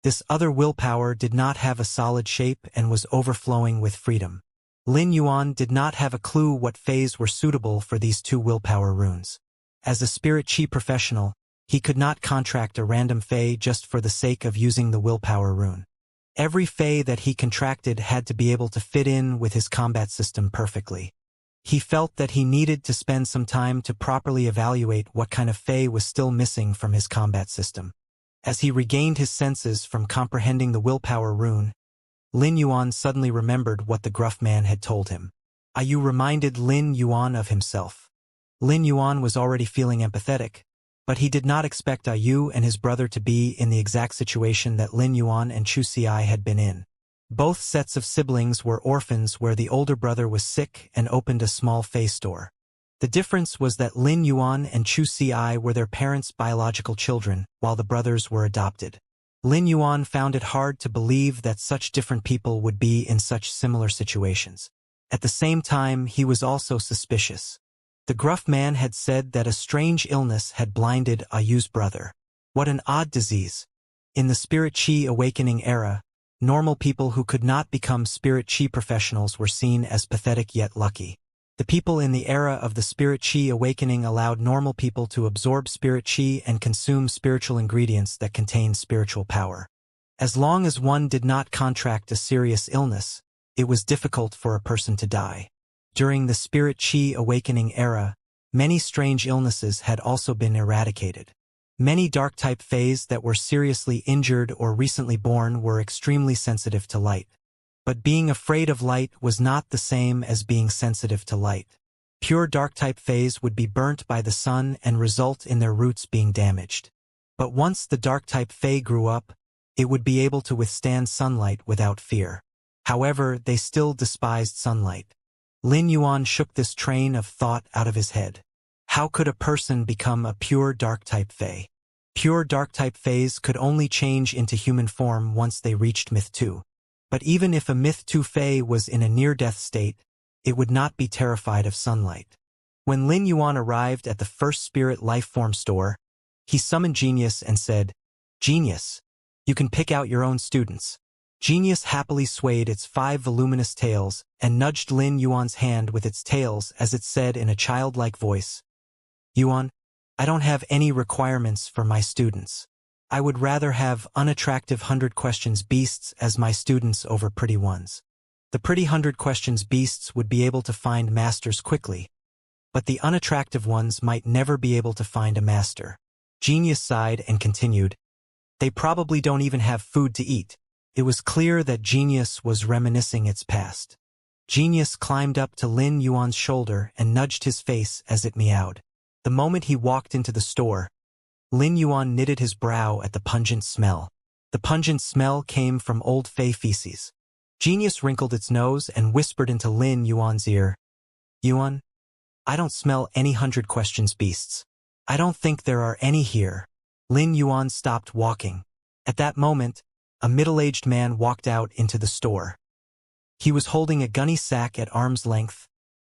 This other willpower did not have a solid shape and was overflowing with freedom. Lin Yuan did not have a clue what phase were suitable for these 2 willpower runes. As a spirit chi professional, he could not contract a random Fey just for the sake of using the willpower rune. Every Fey that he contracted had to be able to fit in with his combat system perfectly. He felt that he needed to spend some time to properly evaluate what kind of Fey was still missing from his combat system. As he regained his senses from comprehending the willpower rune, Lin Yuan suddenly remembered what the gruff man had told him. Ayu reminded Lin Yuan of himself. Lin Yuan was already feeling empathetic, but he did not expect Ayu and his brother to be in the exact situation that Lin Yuan and Chu Xiai had been in. Both sets of siblings were orphans where the older brother was sick and opened a small Fey store. The difference was that Lin Yuan and Chu Xiai were their parents' biological children, while the brothers were adopted. Lin Yuan found it hard to believe that such different people would be in such similar situations. At the same time, he was also suspicious. The gruff man had said that a strange illness had blinded Ayu's brother. What an odd disease. In the Spirit Chi awakening era, normal people who could not become Spirit Chi professionals were seen as pathetic yet lucky. The people in the era of the Spirit Chi awakening allowed normal people to absorb Spirit Chi and consume spiritual ingredients that contained spiritual power. As long as one did not contract a serious illness, it was difficult for a person to die. During the Spirit Chi awakening era, many strange illnesses had also been eradicated. Many dark-type Fays that were seriously injured or recently born were extremely sensitive to light. But being afraid of light was not the same as being sensitive to light. Pure dark-type Fays would be burnt by the sun and result in their roots being damaged. But once the dark-type Fey grew up, it would be able to withstand sunlight without fear. However, they still despised sunlight. Lin Yuan shook this train of thought out of his head. How could a person become a pure dark-type Fey? Pure dark-type Fays could only change into human form once they reached Myth 2. But even if a Myth 2 Fey was in a near-death state, it would not be terrified of sunlight. When Lin Yuan arrived at the first Spirit Lifeform store, he summoned Genius and said, "Genius, you can pick out your own students." Genius happily swayed its 5 voluminous tails and nudged Lin Yuan's hand with its tails as it said in a childlike voice, "Yuan, I don't have any requirements for my students. I would rather have unattractive 100 questions beasts as my students over pretty ones. The pretty 100 questions beasts would be able to find masters quickly, but the unattractive ones might never be able to find a master." Genius sighed and continued, "They probably don't even have food to eat." It was clear that Genius was reminiscing its past. Genius climbed up to Lin Yuan's shoulder and nudged his face as it meowed. The moment he walked into the store, Lin Yuan knitted his brow at the pungent smell. The pungent smell came from old Fey feces. Genius wrinkled its nose and whispered into Lin Yuan's ear, "Yuan, I don't smell any 100 questions beasts. I don't think there are any here." Lin Yuan stopped walking. At that moment, a middle-aged man walked out into the store. He was holding a gunny sack at arm's length,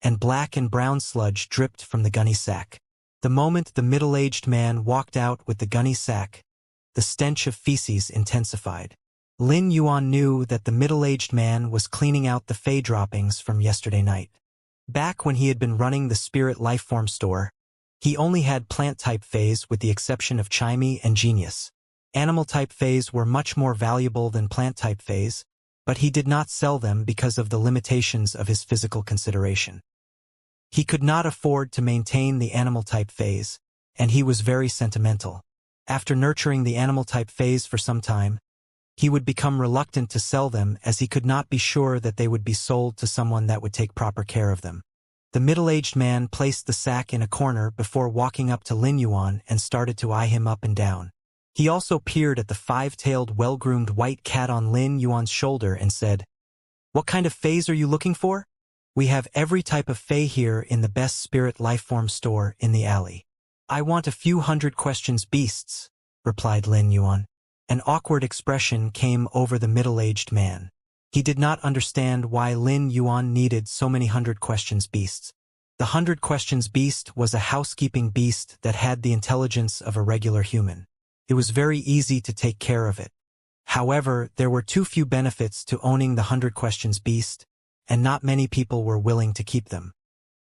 and black and brown sludge dripped from the gunny sack. The moment the middle-aged man walked out with the gunny sack, the stench of feces intensified. Lin Yuan knew that the middle-aged man was cleaning out the fey droppings from yesterday night. Back when he had been running the spirit lifeform store, he only had plant-type fays with the exception of Chimey and Genius. Animal-type fays were much more valuable than plant-type fays, but he did not sell them because of the limitations of his physical consideration. He could not afford to maintain the animal-type phase, and he was very sentimental. After nurturing the animal-type phase for some time, he would become reluctant to sell them as he could not be sure that they would be sold to someone that would take proper care of them. The middle-aged man placed the sack in a corner before walking up to Lin Yuan and started to eye him up and down. He also peered at the five-tailed, well-groomed white cat on Lin Yuan's shoulder and said, "What kind of fays are you looking for? We have every type of fey here in the best spirit lifeform store in the alley." "I want a few hundred questions beasts," replied Lin Yuan. An awkward expression came over the middle-aged man. He did not understand why Lin Yuan needed so many hundred questions beasts. The 100 questions beast was a housekeeping beast that had the intelligence of a regular human. It was very easy to take care of it. However, there were too few benefits to owning the 100 questions beast, and not many people were willing to keep them.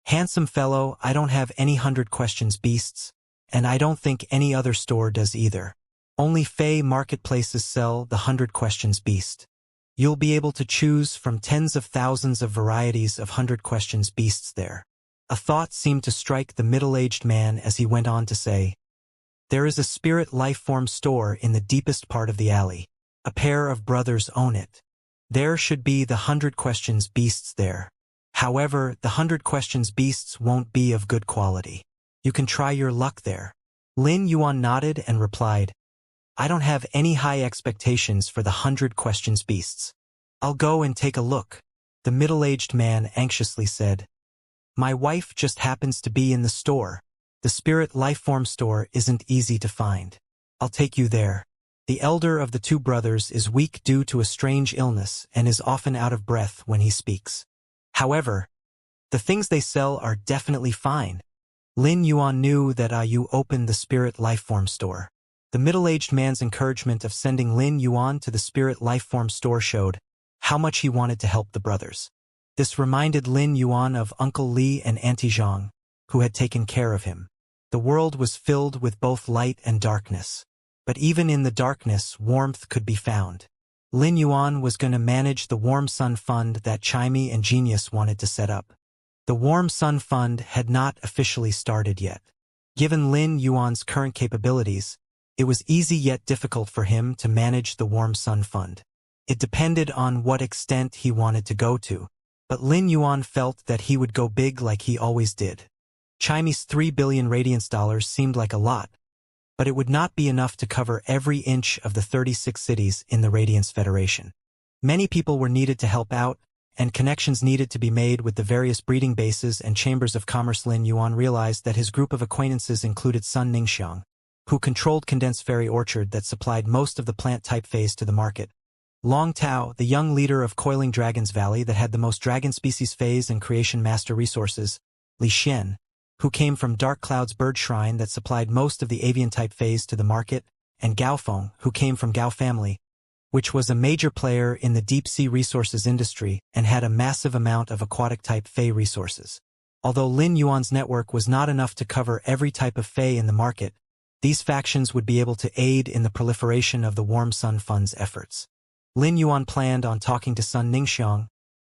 "Handsome fellow, I don't have any 100 questions beasts, and I don't think any other store does either. Only Fey marketplaces sell the 100 questions beast. You'll be able to choose from tens of thousands of varieties of 100 questions beasts there." A thought seemed to strike the middle-aged man as he went on to say, "There is a spirit lifeform store in the deepest part of the alley. A pair of brothers own it. There should be the 100 questions beasts there. However, the 100 questions beasts won't be of good quality. You can try your luck there." Lin Yuan nodded and replied, "I don't have any high expectations for the 100 questions beasts. I'll go and take a look." The middle-aged man anxiously said, "My wife just happens to be in the store. The spirit lifeform store isn't easy to find. I'll take you there." The elder of the two brothers is weak due to a strange illness and is often out of breath when he speaks. However, the things they sell are definitely fine. Lin Yuan knew that you opened the spirit lifeform store. The middle-aged man's encouragement of sending Lin Yuan to the spirit lifeform store showed how much he wanted to help the brothers. This reminded Lin Yuan of Uncle Li and Auntie Zhang, who had taken care of him. The world was filled with both light and darkness. But even in the darkness, warmth could be found. Lin Yuan was going to manage the Warm Sun Fund that Chimey and Genius wanted to set up. The Warm Sun Fund had not officially started yet. Given Lin Yuan's current capabilities, it was easy yet difficult for him to manage the Warm Sun Fund. It depended on what extent he wanted to go to, but Lin Yuan felt that he would go big like he always did. Chimey's 3 billion radiance dollars seemed like a lot, but it would not be enough to cover every inch of the 36 cities in the Radiance Federation. Many people were needed to help out, and connections needed to be made with the various breeding bases and chambers of commerce. Lin Yuan realized that his group of acquaintances included Sun Ningxiang, who controlled Condensed Fairy Orchard that supplied most of the plant-type phase to the market. Long Tao, the young leader of Coiling Dragons Valley that had the most dragon species phase and creation master resources. Li Xian, who came from Dark Cloud's Bird Shrine that supplied most of the avian-type phase to the market, and Gao Feng, who came from Gao Family, which was a major player in the deep-sea resources industry and had a massive amount of aquatic-type fey resources. Although Lin Yuan's network was not enough to cover every type of fey in the market, these factions would be able to aid in the proliferation of the Warm Sun Fund's efforts. Lin Yuan planned on talking to Sun Ningxiang,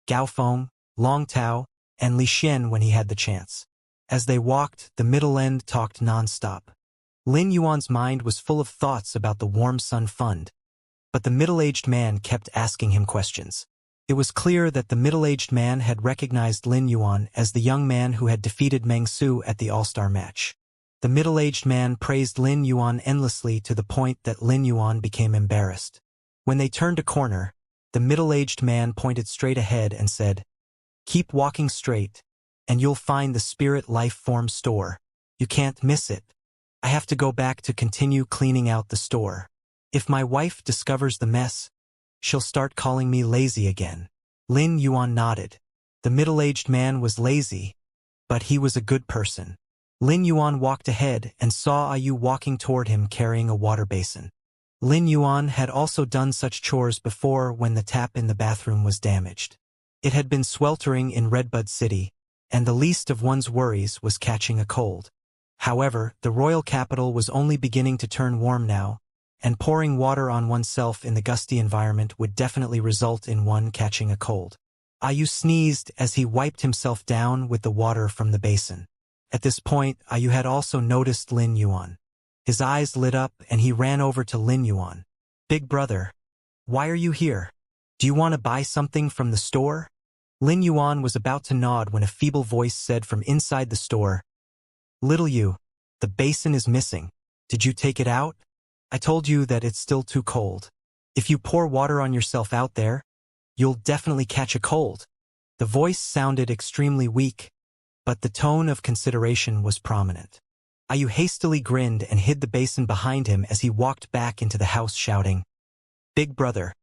Gao Feng, Long Tao, and Li Xian when he had the chance. As they walked, the middle end talked non-stop. Lin Yuan's mind was full of thoughts about the Warm Sun Fund, but the middle-aged man kept asking him questions. It was clear that the middle-aged man had recognized Lin Yuan as the young man who had defeated Meng Su at the All-Star match. The middle-aged man praised Lin Yuan endlessly to the point that Lin Yuan became embarrassed. When they turned a corner, the middle-aged man pointed straight ahead and said, "Keep walking straight, and you'll find the Spirit Life Form store. You can't miss it. I have to go back to continue cleaning out the store. If my wife discovers the mess, she'll start calling me lazy again." Lin Yuan nodded. The middle-aged man was lazy, but he was a good person. Lin Yuan walked ahead and saw Ayu walking toward him carrying a water basin. Lin Yuan had also done such chores before when the tap in the bathroom was damaged. It had been sweltering in Redbud City, and the least of one's worries was catching a cold. However, the royal capital was only beginning to turn warm now, and pouring water on oneself in the gusty environment would definitely result in one catching a cold. Ayu sneezed as he wiped himself down with the water from the basin. At this point, Ayu had also noticed Lin Yuan. His eyes lit up and he ran over to Lin Yuan. "Big brother, why are you here? Do you want to buy something from the store?" Lin Yuan was about to nod when a feeble voice said from inside the store, "Little you, the basin is missing. Did you take it out? I told you that it's still too cold. If you pour water on yourself out there, you'll definitely catch a cold." The voice sounded extremely weak, but the tone of consideration was prominent. Ayu hastily grinned and hid the basin behind him as he walked back into the house shouting, "Big brother,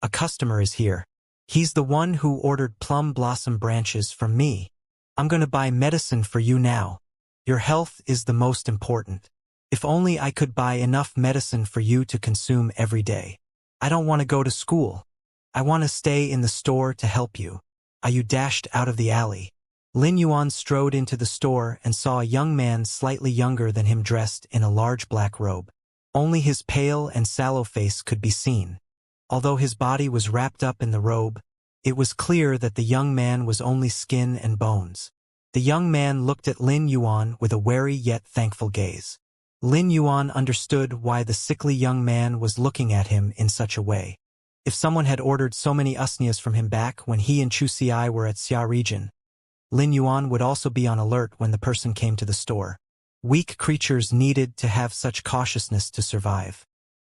a customer is here. He's the one who ordered plum blossom branches from me. I'm gonna buy medicine for you now. Your health is the most important. If only I could buy enough medicine for you to consume every day. I don't want to go to school. I want to stay in the store to help you." Ayu dashed out of the alley. Lin Yuan strode into the store and saw a young man slightly younger than him dressed in a large black robe. Only his pale and sallow face could be seen. Although his body was wrapped up in the robe, it was clear that the young man was only skin and bones. The young man looked at Lin Yuan with a wary yet thankful gaze. Lin Yuan understood why the sickly young man was looking at him in such a way. If someone had ordered so many usnias from him back when he and Chu Xi were at Xia region, Lin Yuan would also be on alert when the person came to the store. Weak creatures needed to have such cautiousness to survive.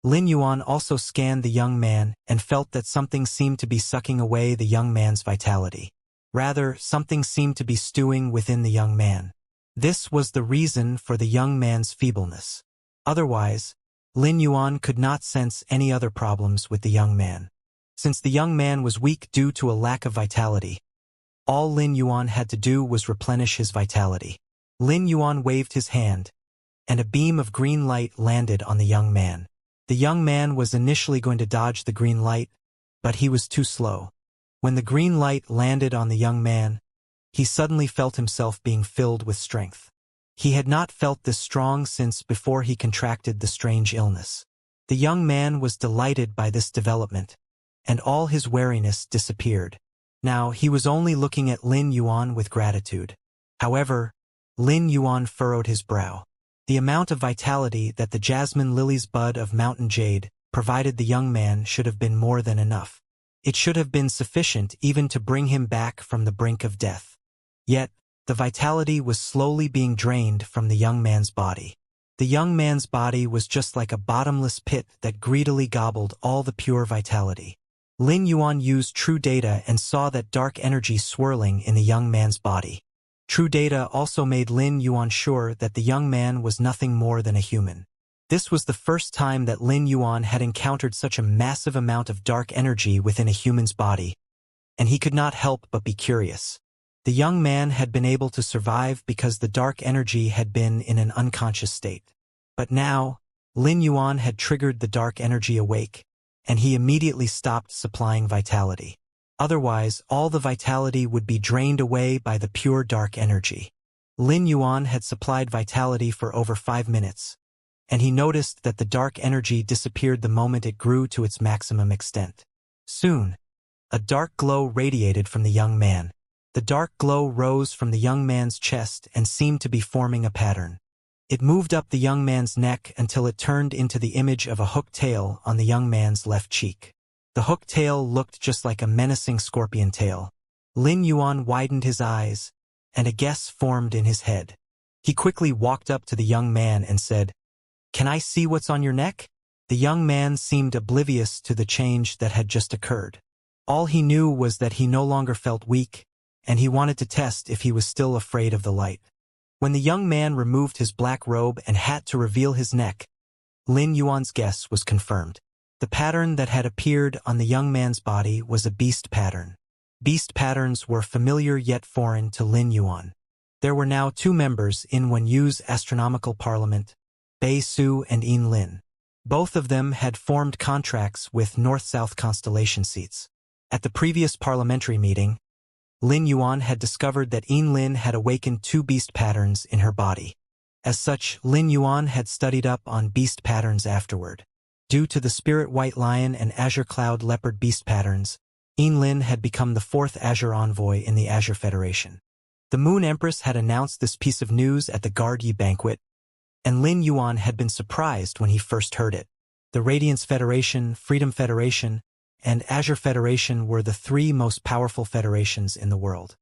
Lin Yuan also scanned the young man and felt that something seemed to be sucking away the young man's vitality. Rather, something seemed to be stewing within the young man. This was the reason for the young man's feebleness. Otherwise, Lin Yuan could not sense any other problems with the young man. Since the young man was weak due to a lack of vitality, all Lin Yuan had to do was replenish his vitality. Lin Yuan waved his hand, and a beam of green light landed on the young man. The young man was initially going to dodge the green light, but he was too slow. When the green light landed on the young man, he suddenly felt himself being filled with strength. He had not felt this strong since before he contracted the strange illness. The young man was delighted by this development, and all his wariness disappeared. Now he was only looking at Lin Yuan with gratitude. However, Lin Yuan furrowed his brow. The amount of vitality that the jasmine lily's bud of mountain jade provided the young man should have been more than enough. It should have been sufficient even to bring him back from the brink of death. Yet, the vitality was slowly being drained from the young man's body. The young man's body was just like a bottomless pit that greedily gobbled all the pure vitality. Lin Yuan used true data and saw that dark energy swirling in the young man's body. True data also made Lin Yuan sure that the young man was nothing more than a human. This was the first time that Lin Yuan had encountered such a massive amount of dark energy within a human's body, and he could not help but be curious. The young man had been able to survive because the dark energy had been in an unconscious state. But now, Lin Yuan had triggered the dark energy awake, and he immediately stopped supplying vitality. Otherwise, all the vitality would be drained away by the pure dark energy. Lin Yuan had supplied vitality for over 5 minutes, and he noticed that the dark energy disappeared the moment it grew to its maximum extent. Soon, a dark glow radiated from the young man. The dark glow rose from the young man's chest and seemed to be forming a pattern. It moved up the young man's neck until it turned into the image of a hooked tail on the young man's left cheek. The hooked tail looked just like a menacing scorpion tail. Lin Yuan widened his eyes, and a guess formed in his head. He quickly walked up to the young man and said, "Can I see what's on your neck?" The young man seemed oblivious to the change that had just occurred. All he knew was that he no longer felt weak, and he wanted to test if he was still afraid of the light. When the young man removed his black robe and hat to reveal his neck, Lin Yuan's guess was confirmed. The pattern that had appeared on the young man's body was a beast pattern. Beast patterns were familiar yet foreign to Lin Yuan. There were now 2 members in Wenyu's astronomical parliament, Bei Su and Yin Lin. Both of them had formed contracts with north-south constellation seats. At the previous parliamentary meeting, Lin Yuan had discovered that Yin Lin had awakened 2 beast patterns in her body. As such, Lin Yuan had studied up on beast patterns afterward. Due to the Spirit White Lion and Azure Cloud Leopard beast patterns, Yin Lin had become the 4th Azure envoy in the Azure Federation. The Moon Empress had announced this piece of news at the Guard Yi banquet, and Lin Yuan had been surprised when he first heard it. The Radiance Federation, Freedom Federation, and Azure Federation were the 3 most powerful federations in the world.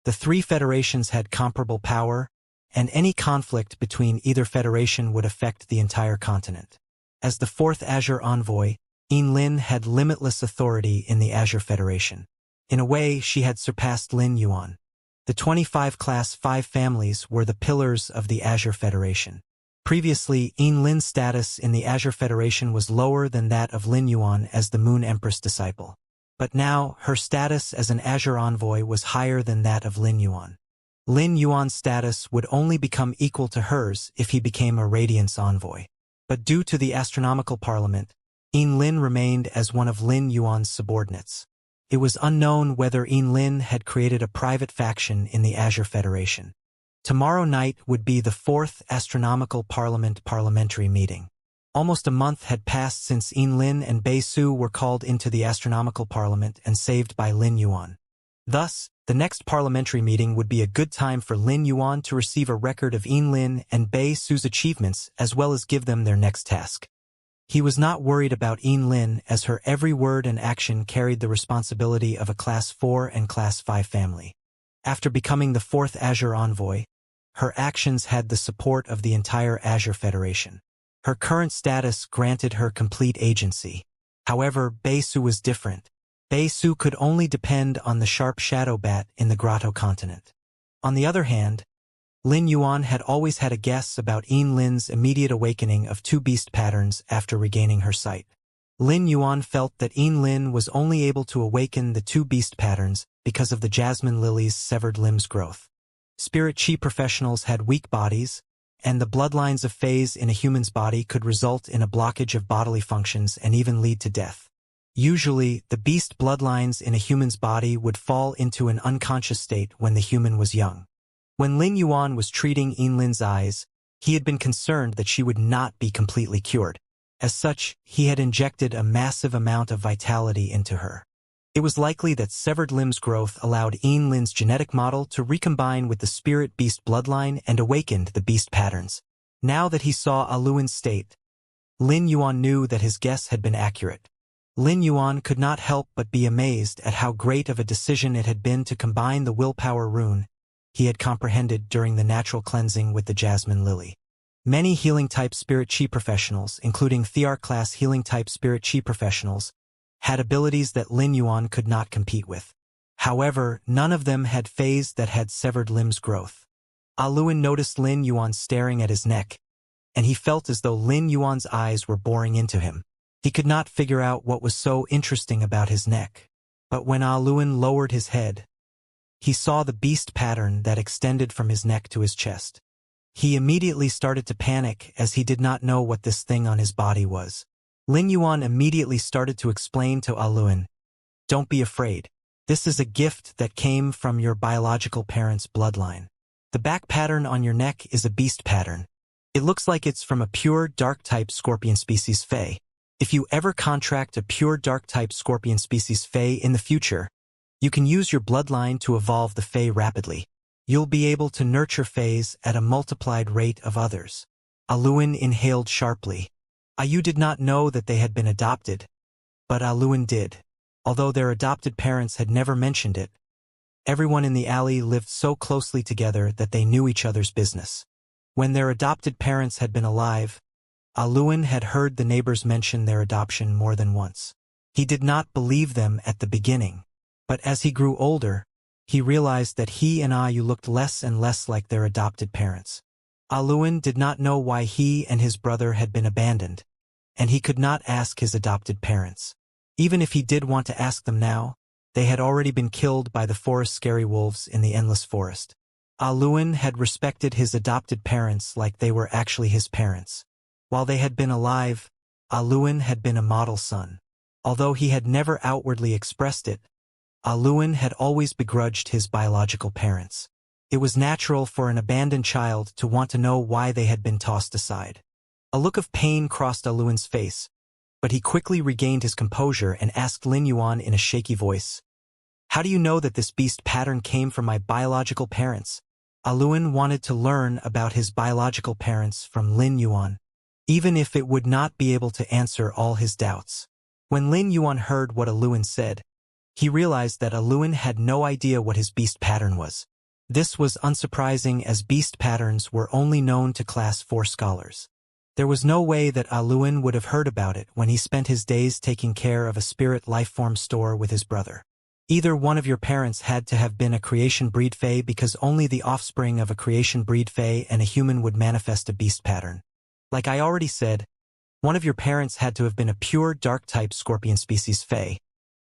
The 3 federations had comparable power, and any conflict between either federation would affect the entire continent. As the 4th Azure envoy, Yin Lin had limitless authority in the Azure Federation. In a way, she had surpassed Lin Yuan. The 25 Class 5 families were the pillars of the Azure Federation. Previously, Yin Lin's status in the Azure Federation was lower than that of Lin Yuan as the Moon Empress disciple. But now, her status as an Azure envoy was higher than that of Lin Yuan. Lin Yuan's status would only become equal to hers if he became a Radiance envoy. But due to the astronomical parliament, Yin Lin remained as one of Lin Yuan's subordinates. It was unknown whether Yin Lin had created a private faction in the Azure Federation. Tomorrow night would be the 4th Astronomical Parliament parliamentary meeting. Almost a month had passed since Yin Lin and Bei Su were called into the Astronomical Parliament and saved by Lin Yuan. Thus, the next parliamentary meeting would be a good time for Lin Yuan to receive a record of Yin Lin and Bei Su's achievements as well as give them their next task. He was not worried about Yin Lin as her every word and action carried the responsibility of a Class 4 and Class 5 family. After becoming the 4th Azure envoy, her actions had the support of the entire Azure Federation. Her current status granted her complete agency. However, Bei Su was different. Bei Su could only depend on the sharp shadow bat in the Grotto continent. On the other hand, Lin Yuan had always had a guess about Yin Lin's immediate awakening of 2 beast patterns after regaining her sight. Lin Yuan felt that Yin Lin was only able to awaken the 2 beast patterns because of the jasmine lily's severed limbs growth. Spirit Chi professionals had weak bodies, and the bloodlines of phase in a human's body could result in a blockage of bodily functions and even lead to death. Usually, the beast bloodlines in a human's body would fall into an unconscious state when the human was young. When Lin Yuan was treating Yin Lin's eyes, he had been concerned that she would not be completely cured. As such, he had injected a massive amount of vitality into her. It was likely that severed limbs growth allowed Yin Lin's genetic model to recombine with the spirit beast bloodline and awakened the beast patterns. Now that he saw Aluin's state, Lin Yuan knew that his guess had been accurate. Lin Yuan could not help but be amazed at how great of a decision it had been to combine the willpower rune he had comprehended during the natural cleansing with the jasmine lily. Many healing-type spirit chi professionals, including Thear-class healing-type spirit chi professionals, had abilities that Lin Yuan could not compete with. However, none of them had phase that had severed limbs growth. Aluin noticed Lin Yuan staring at his neck, and he felt as though Lin Yuan's eyes were boring into him. He could not figure out what was so interesting about his neck. But when Aluin lowered his head, he saw the beast pattern that extended from his neck to his chest. He immediately started to panic as he did not know what this thing on his body was. Lin Yuan immediately started to explain to Aluin, "Don't be afraid. This is a gift that came from your biological parents' bloodline. The back pattern on your neck is a beast pattern. It looks like it's from a pure dark-type scorpion species Fae. If you ever contract a pure dark-type scorpion species Fae in the future, you can use your bloodline to evolve the Fae rapidly. You'll be able to nurture Faes at a multiplied rate of others." Aluin inhaled sharply. Ayu did not know that they had been adopted, but Aluin did. Although their adopted parents had never mentioned it, everyone in the alley lived so closely together that they knew each other's business. When their adopted parents had been alive, Aluin had heard the neighbors mention their adoption more than once. He did not believe them at the beginning, but as he grew older, he realized that he and Ayu looked less and less like their adopted parents. Aluin did not know why he and his brother had been abandoned, and he could not ask his adopted parents. Even if he did want to ask them now, they had already been killed by the forest scary wolves in the endless forest. Aluin had respected his adopted parents like they were actually his parents. While they had been alive, Aluin had been a model son. Although he had never outwardly expressed it, Aluin had always begrudged his biological parents. It was natural for an abandoned child to want to know why they had been tossed aside. A look of pain crossed Aluin's face, but he quickly regained his composure and asked Lin Yuan in a shaky voice, "How do you know that this beast pattern came from my biological parents?" Aluin wanted to learn about his biological parents from Lin Yuan, even if it would not be able to answer all his doubts. When Lin Yuan heard what Aluin said, he realized that Aluin had no idea what his beast pattern was. This was unsurprising as beast patterns were only known to Class 4 scholars. There was no way that Aluin would have heard about it when he spent his days taking care of a spirit lifeform store with his brother. Either one of your parents had to have been a creation breed fae, because only the offspring of a creation breed fae and a human would manifest a beast pattern. Like I already said, one of your parents had to have been a pure dark-type scorpion species fae,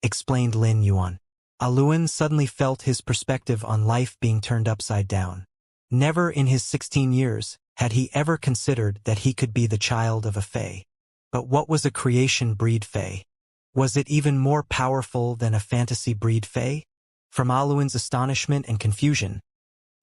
explained Lin Yuan. Aluin suddenly felt his perspective on life being turned upside down. Never in his 16 years had he ever considered that he could be the child of a fae. But what was a creation breed fae? Was it even more powerful than a fantasy breed fae? From Aluin's astonishment and confusion,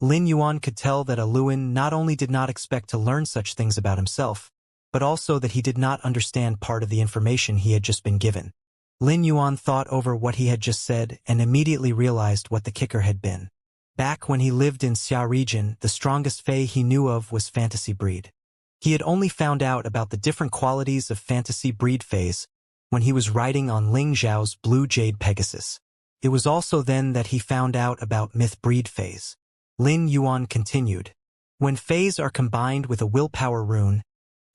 Lin Yuan could tell that Aluin not only did not expect to learn such things about himself, but also that he did not understand part of the information he had just been given. Lin Yuan thought over what he had just said and immediately realized what the kicker had been. Back when he lived in Xia region, the strongest fae he knew of was fantasy breed. He had only found out about the different qualities of fantasy breed faes when he was riding on Ling Zhao's blue jade Pegasus. It was also then that he found out about myth breed faes. Lin Yuan continued, "When faes are combined with a willpower rune,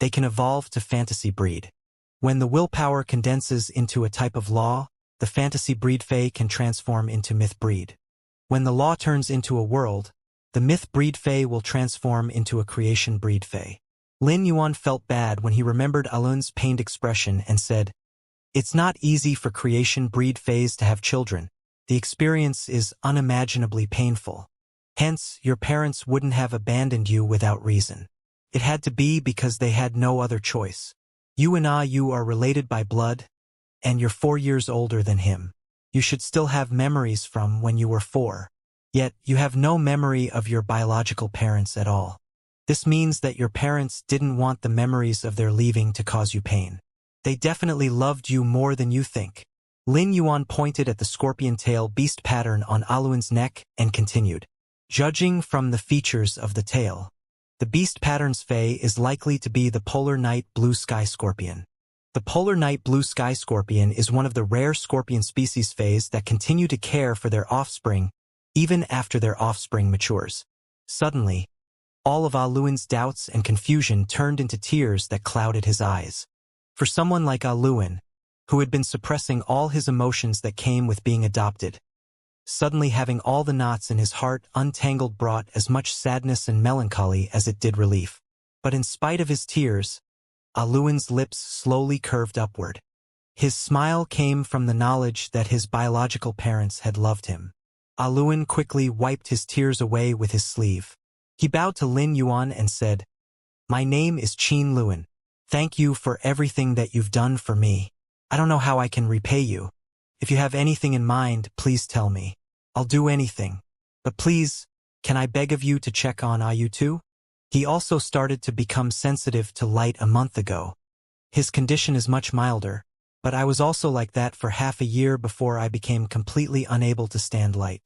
they can evolve to fantasy breed. When the willpower condenses into a type of law, the fantasy breed fae can transform into myth breed. When the law turns into a world, the myth breed fae will transform into a creation breed fae." Lin Yuan felt bad when he remembered Aluin's pained expression and said, "It's not easy for creation breed faes to have children. The experience is unimaginably painful. Hence, your parents wouldn't have abandoned you without reason. It had to be because they had no other choice. You and you are related by blood, and you're 4 years older than him. You should still have memories from when you were 4. Yet, you have no memory of your biological parents at all. This means that your parents didn't want the memories of their leaving to cause you pain. They definitely loved you more than you think." Lin Yuan pointed at the scorpion tail beast pattern on Aluin's neck and continued, "Judging from the features of the tail, the beast pattern's fae is likely to be the polar night blue sky scorpion. The polar night blue sky scorpion is one of the rare scorpion species faes that continue to care for their offspring even after their offspring matures." Suddenly, all of Aluin's doubts and confusion turned into tears that clouded his eyes. For someone like Aluin, who had been suppressing all his emotions that came with being adopted, suddenly having all the knots in his heart untangled brought as much sadness and melancholy as it did relief. But in spite of his tears, Aluin's lips slowly curved upward. His smile came from the knowledge that his biological parents had loved him. Aluin quickly wiped his tears away with his sleeve. He bowed to Lin Yuan and said, "My name is Qin Luan. Thank you for everything that you've done for me. I don't know how I can repay you. If you have anything in mind, please tell me. I'll do anything. But please, can I beg of you to check on Ayu too? He also started to become sensitive to light a month ago. His condition is much milder, but I was also like that for half a year before I became completely unable to stand light."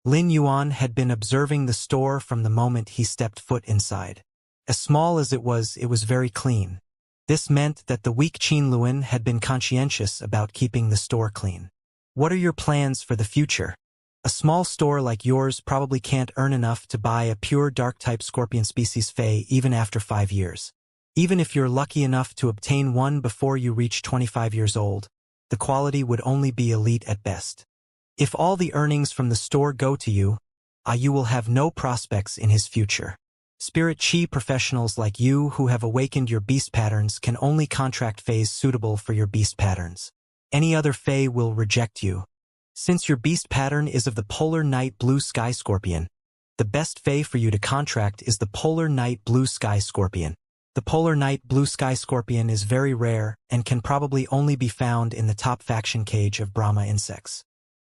Lin Yuan had been observing the store from the moment he stepped foot inside. As small as it was very clean. This meant that the weak Qin Luan had been conscientious about keeping the store clean. "What are your plans for the future? A small store like yours probably can't earn enough to buy a pure dark-type scorpion species fae even after 5 years. Even if you're lucky enough to obtain one before you reach 25 years old, the quality would only be elite at best. If all the earnings from the store go to you, you will have no prospects in his future. Spirit Chi professionals like you who have awakened your beast patterns can only contract faes suitable for your beast patterns. Any other fae will reject you. Since your beast pattern is of the polar night blue sky scorpion, The best fae for you to contract is the polar night blue sky scorpion. The polar night blue sky scorpion is very rare and can probably only be found in the top faction cage of Brahma insects.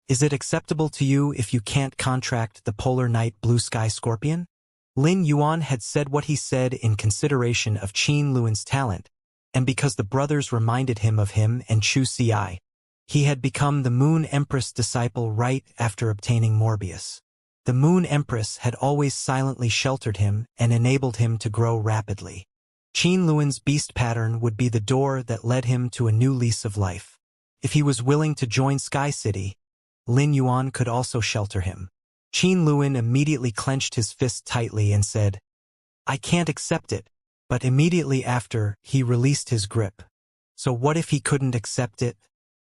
Is it acceptable to you if you can't contract the polar night blue sky scorpion? Lin Yuan had said what he said in consideration of Qin Luan's talent, and because the brothers reminded him of him and Chu Ci. He had become the Moon Empress disciple right after obtaining Morbius. The Moon Empress had always silently sheltered him and enabled him to grow rapidly. Qin Luan's beast pattern would be the door that led him to a new lease of life. If he was willing to join Sky City, Lin Yuan could also shelter him. Qin Luan immediately clenched his fist tightly and said, "I can't accept it," but immediately after, he released his grip. So what if he couldn't accept it?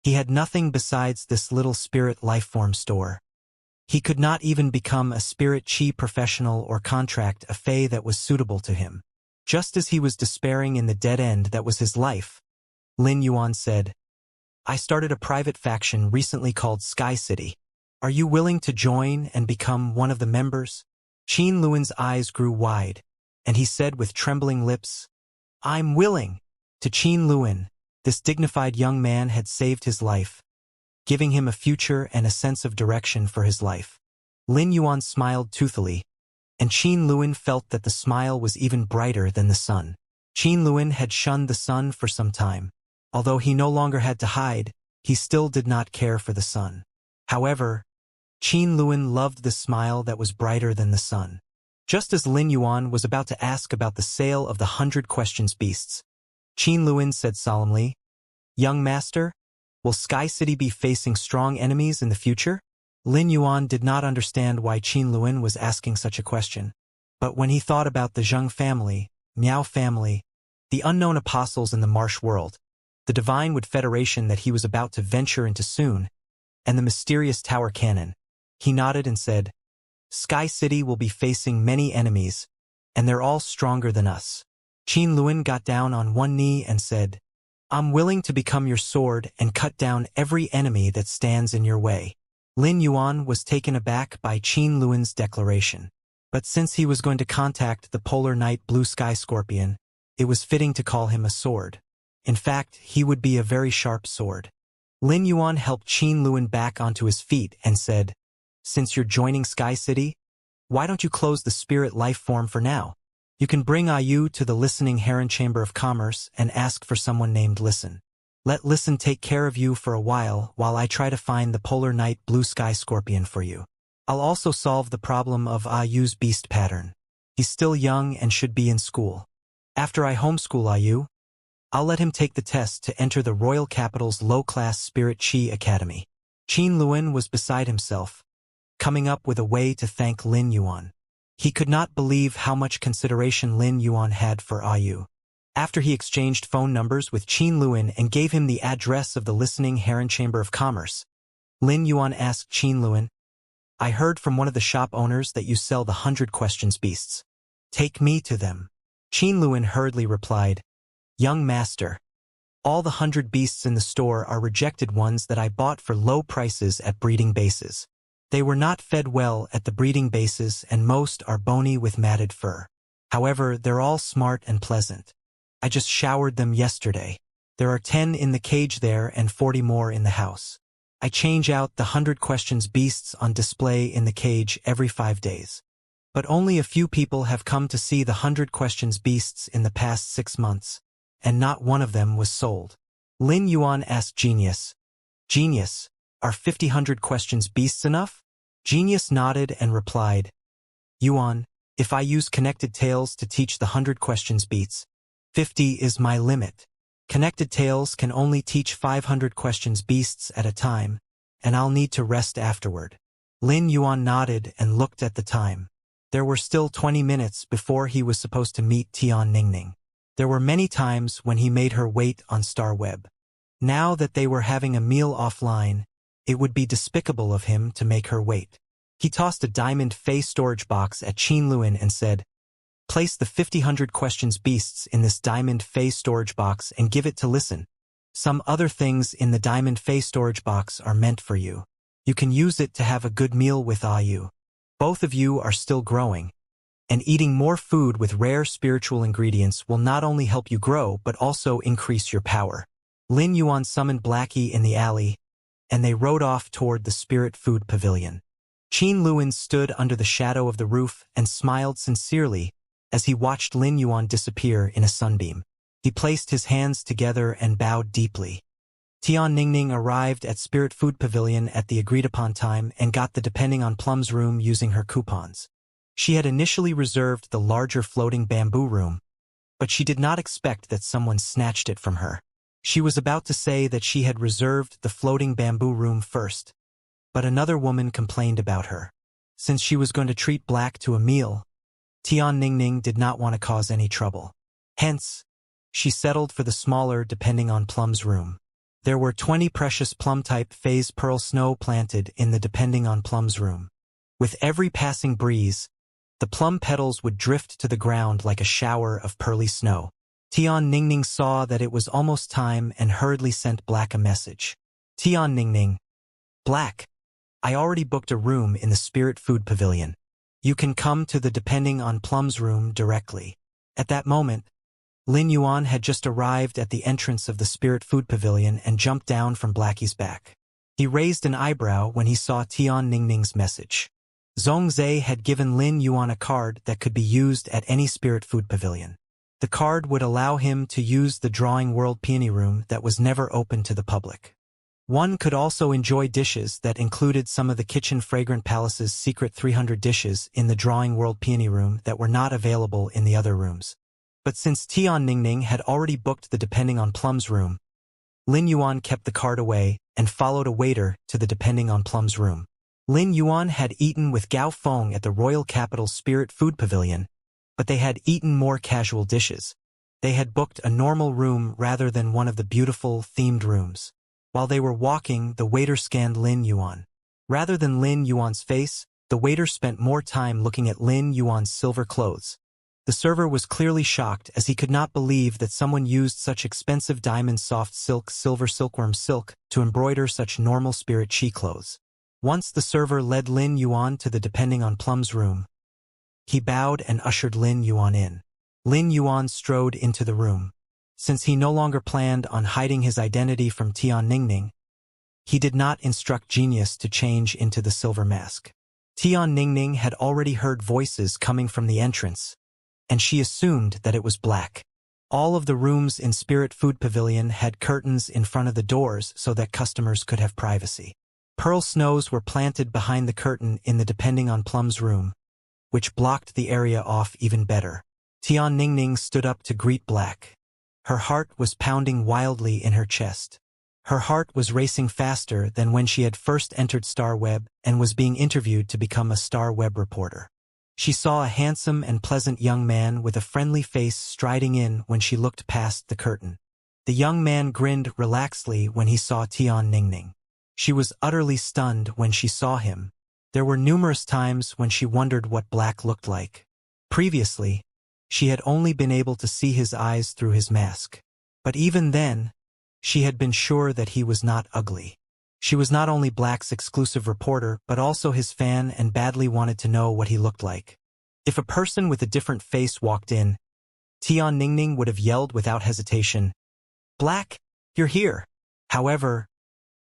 He had nothing besides this little spirit lifeform store. He could not even become a spirit chi professional or contract a fae that was suitable to him. Just as he was despairing in the dead end that was his life, Lin Yuan said, "I started a private faction recently called Sky City. Are you willing to join and become one of the members?" Qin Luan's eyes grew wide, and he said with trembling lips, "I'm willing." To Qin Luan, this dignified young man had saved his life, giving him a future and a sense of direction for his life. Lin Yuan smiled toothily, and Qin Luan felt that the smile was even brighter than the sun. Qin Luan had shunned the sun for some time. Although he no longer had to hide, he still did not care for the sun. However, Qin Luan loved the smile that was brighter than the sun. Just as Lin Yuan was about to ask about the sale of the 100 Questions beasts, Qin Luan said solemnly, "Young master, will Sky City be facing strong enemies in the future?" Lin Yuan did not understand why Qin Luan was asking such a question. But when he thought about the Zheng family, Miao family, the unknown apostles in the Marsh world, the Divine Wood Federation that he was about to venture into soon, and the mysterious Tower Cannon, he nodded and said, "Sky City will be facing many enemies, and they're all stronger than us." Qin Luan got down on one knee and said, "I'm willing to become your sword and cut down every enemy that stands in your way." Lin Yuan was taken aback by Qin Luan's declaration. But since he was going to contact the polar night blue sky scorpion, it was fitting to call him a sword. In fact, he would be a very sharp sword. Lin Yuan helped Qin Luan back onto his feet and said, "Since you're joining Sky City, why don't you close the spirit life form for now? You can bring Ayu to the Listening Heron Chamber of Commerce and ask for someone named Listen. Let Listen take care of you for a while I try to find the polar night blue sky scorpion for you. I'll also solve the problem of Ayu's beast pattern. He's still young and should be in school. After I homeschool Ayu, I'll let him take the test to enter the Royal Capital's low-class Spirit Chi Academy." Qin Luan was beside himself, coming up with a way to thank Lin Yuan. He could not believe how much consideration Lin Yuan had for Ayu. After he exchanged phone numbers with Qin Luan and gave him the address of the Listening Heron Chamber of Commerce, Lin Yuan asked Qin Luan, "I heard from one of the shop owners that you sell the 100 Questions beasts. Take me to them." Qin Luan hurriedly replied, "Young master, all the 100 beasts in the store are rejected ones that I bought for low prices at breeding bases. They were not fed well at the breeding bases and most are bony with matted fur. However, they're all smart and pleasant. I just showered them yesterday. There are 10 in the cage there and 40 more in the house. I change out the 100 Questions beasts on display in the cage every 5 days. But only a few people have come to see the 100 Questions beasts in the past 6 months, and not one of them was sold." Lin Yuan asked Genius, "Genius, are 100 Questions beasts enough?" Genius nodded and replied, "Yuan, if I use Connected Tales to teach the 100 Questions beasts, 50 is my limit. Connected Tales can only teach 500 Questions beasts at a time, and I'll need to rest afterward." Lin Yuan nodded and looked at the time. There were still 20 minutes before he was supposed to meet Tian Ningning. There were many times when he made her wait on Star Web. Now that they were having a meal offline, it would be despicable of him to make her wait. He tossed a diamond Fey storage box at Qin Luan and said, "Place the 100 Questions beasts in this diamond Fey storage box and give it to Listen. Some other things in the diamond Fey storage box are meant for you. You can use it to have a good meal with Ayu." Both of you are still growing, and eating more food with rare spiritual ingredients will not only help you grow but also increase your power. Lin Yuan summoned Blackie in the alley, and they rode off toward the spirit food pavilion. Qin Luan stood under the shadow of the roof and smiled sincerely as he watched Lin Yuan disappear in a sunbeam. He placed his hands together and bowed deeply. Tian Ningning arrived at Spirit Food Pavilion at the agreed-upon time and got the Depending on Plum's room using her coupons. She had initially reserved the larger floating bamboo room, but she did not expect that someone snatched it from her. She was about to say that she had reserved the floating bamboo room first, but another woman complained about her. Since she was going to treat Black to a meal, Tian Ningning did not want to cause any trouble. Hence, she settled for the smaller Depending on Plum's room. There were 20 precious plum-type phase pearl snow planted in the Depending on Plum's room. With every passing breeze, the plum petals would drift to the ground like a shower of pearly snow. Tian Ningning saw that it was almost time and hurriedly sent Black a message. Tian Ningning, Black, I already booked a room in the Spirit Food Pavilion. You can come to the Depending on Plum's room directly. At that moment, Lin Yuan had just arrived at the entrance of the Spirit Food Pavilion and jumped down from Blackie's back. He raised an eyebrow when he saw Tian Ningning's message. Zhongzhe had given Lin Yuan a card that could be used at any Spirit Food Pavilion. The card would allow him to use the Drawing World Peony Room that was never open to the public. One could also enjoy dishes that included some of the Kitchen Fragrant Palace's secret 300 dishes in the Drawing World Peony Room that were not available in the other rooms. But since Tian Ningning had already booked the Depending on Plum's room, Lin Yuan kept the card away and followed a waiter to the Depending on Plum's room. Lin Yuan had eaten with Gao Feng at the Royal Capital Spirit Food Pavilion, but they had eaten more casual dishes. They had booked a normal room rather than one of the beautiful, themed rooms. While they were walking, the waiter scanned Lin Yuan. Rather than Lin Yuan's face, the waiter spent more time looking at Lin Yuan's silver clothes. The server was clearly shocked as he could not believe that someone used such expensive diamond soft silk silver silkworm silk to embroider such normal spirit chi clothes. Once the server led Lin Yuan to the Depending on Plum's room, he bowed and ushered Lin Yuan in. Lin Yuan strode into the room. Since he no longer planned on hiding his identity from Tian Ningning, he did not instruct Genius to change into the silver mask. Tian Ningning had already heard voices coming from the entrance, and she assumed that it was Black. All of the rooms in Spirit Food Pavilion had curtains in front of the doors so that customers could have privacy. Pearl snows were planted behind the curtain in the Depending on Plum's room, which blocked the area off even better. Tian Ningning stood up to greet Black. Her heart was pounding wildly in her chest. Her heart was racing faster than when she had first entered Star Web and was being interviewed to become a Star Web reporter. She saw a handsome and pleasant young man with a friendly face striding in when she looked past the curtain. The young man grinned relaxedly when he saw Tian Ningning. She was utterly stunned when she saw him. There were numerous times when she wondered what Black looked like. Previously, she had only been able to see his eyes through his mask. But even then, she had been sure that he was not ugly. She was not only Black's exclusive reporter but also his fan and badly wanted to know what he looked like. If a person with a different face walked in, Tian Ningning would have yelled without hesitation, "Black, you're here!" However,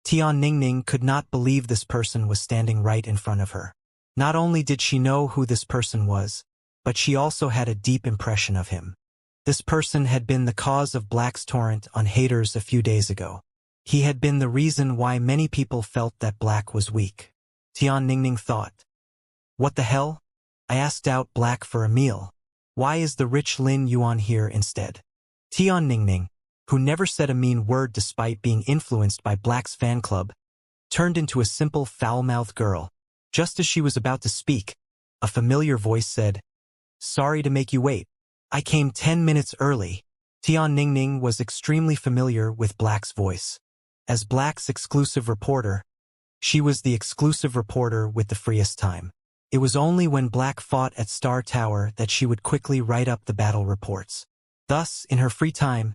Tian Ningning could not believe this person was standing right in front of her. Not only did she know who this person was, but she also had a deep impression of him. This person had been the cause of Black's torrent on haters a few days ago. He had been the reason why many people felt that Black was weak. Tian Ningning thought, "What the hell? I asked out Black for a meal. Why is the rich Lin Yuan here instead?" Tian Ningning, who never said a mean word despite being influenced by Black's fan club, turned into a simple foul-mouthed girl. Just as she was about to speak, a familiar voice said, "Sorry to make you wait. I came 10 minutes early." Tian Ningning was extremely familiar with Black's voice. As Black's exclusive reporter, she was the exclusive reporter with the freest time. It was only when Black fought at Star Tower that she would quickly write up the battle reports. Thus, in her free time,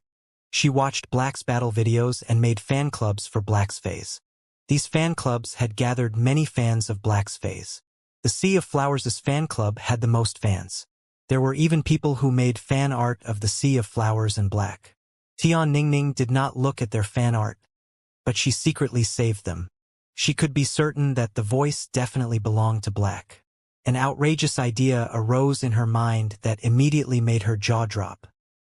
she watched Black's battle videos and made fan clubs for Black's phase. These fan clubs had gathered many fans of Black's phase. The Sea of Flowers' fan club had the most fans. There were even people who made fan art of the Sea of Flowers and Black. Tian Ningning did not look at their fan art, but she secretly saved them. She could be certain that the voice definitely belonged to Black. An outrageous idea arose in her mind that immediately made her jaw drop.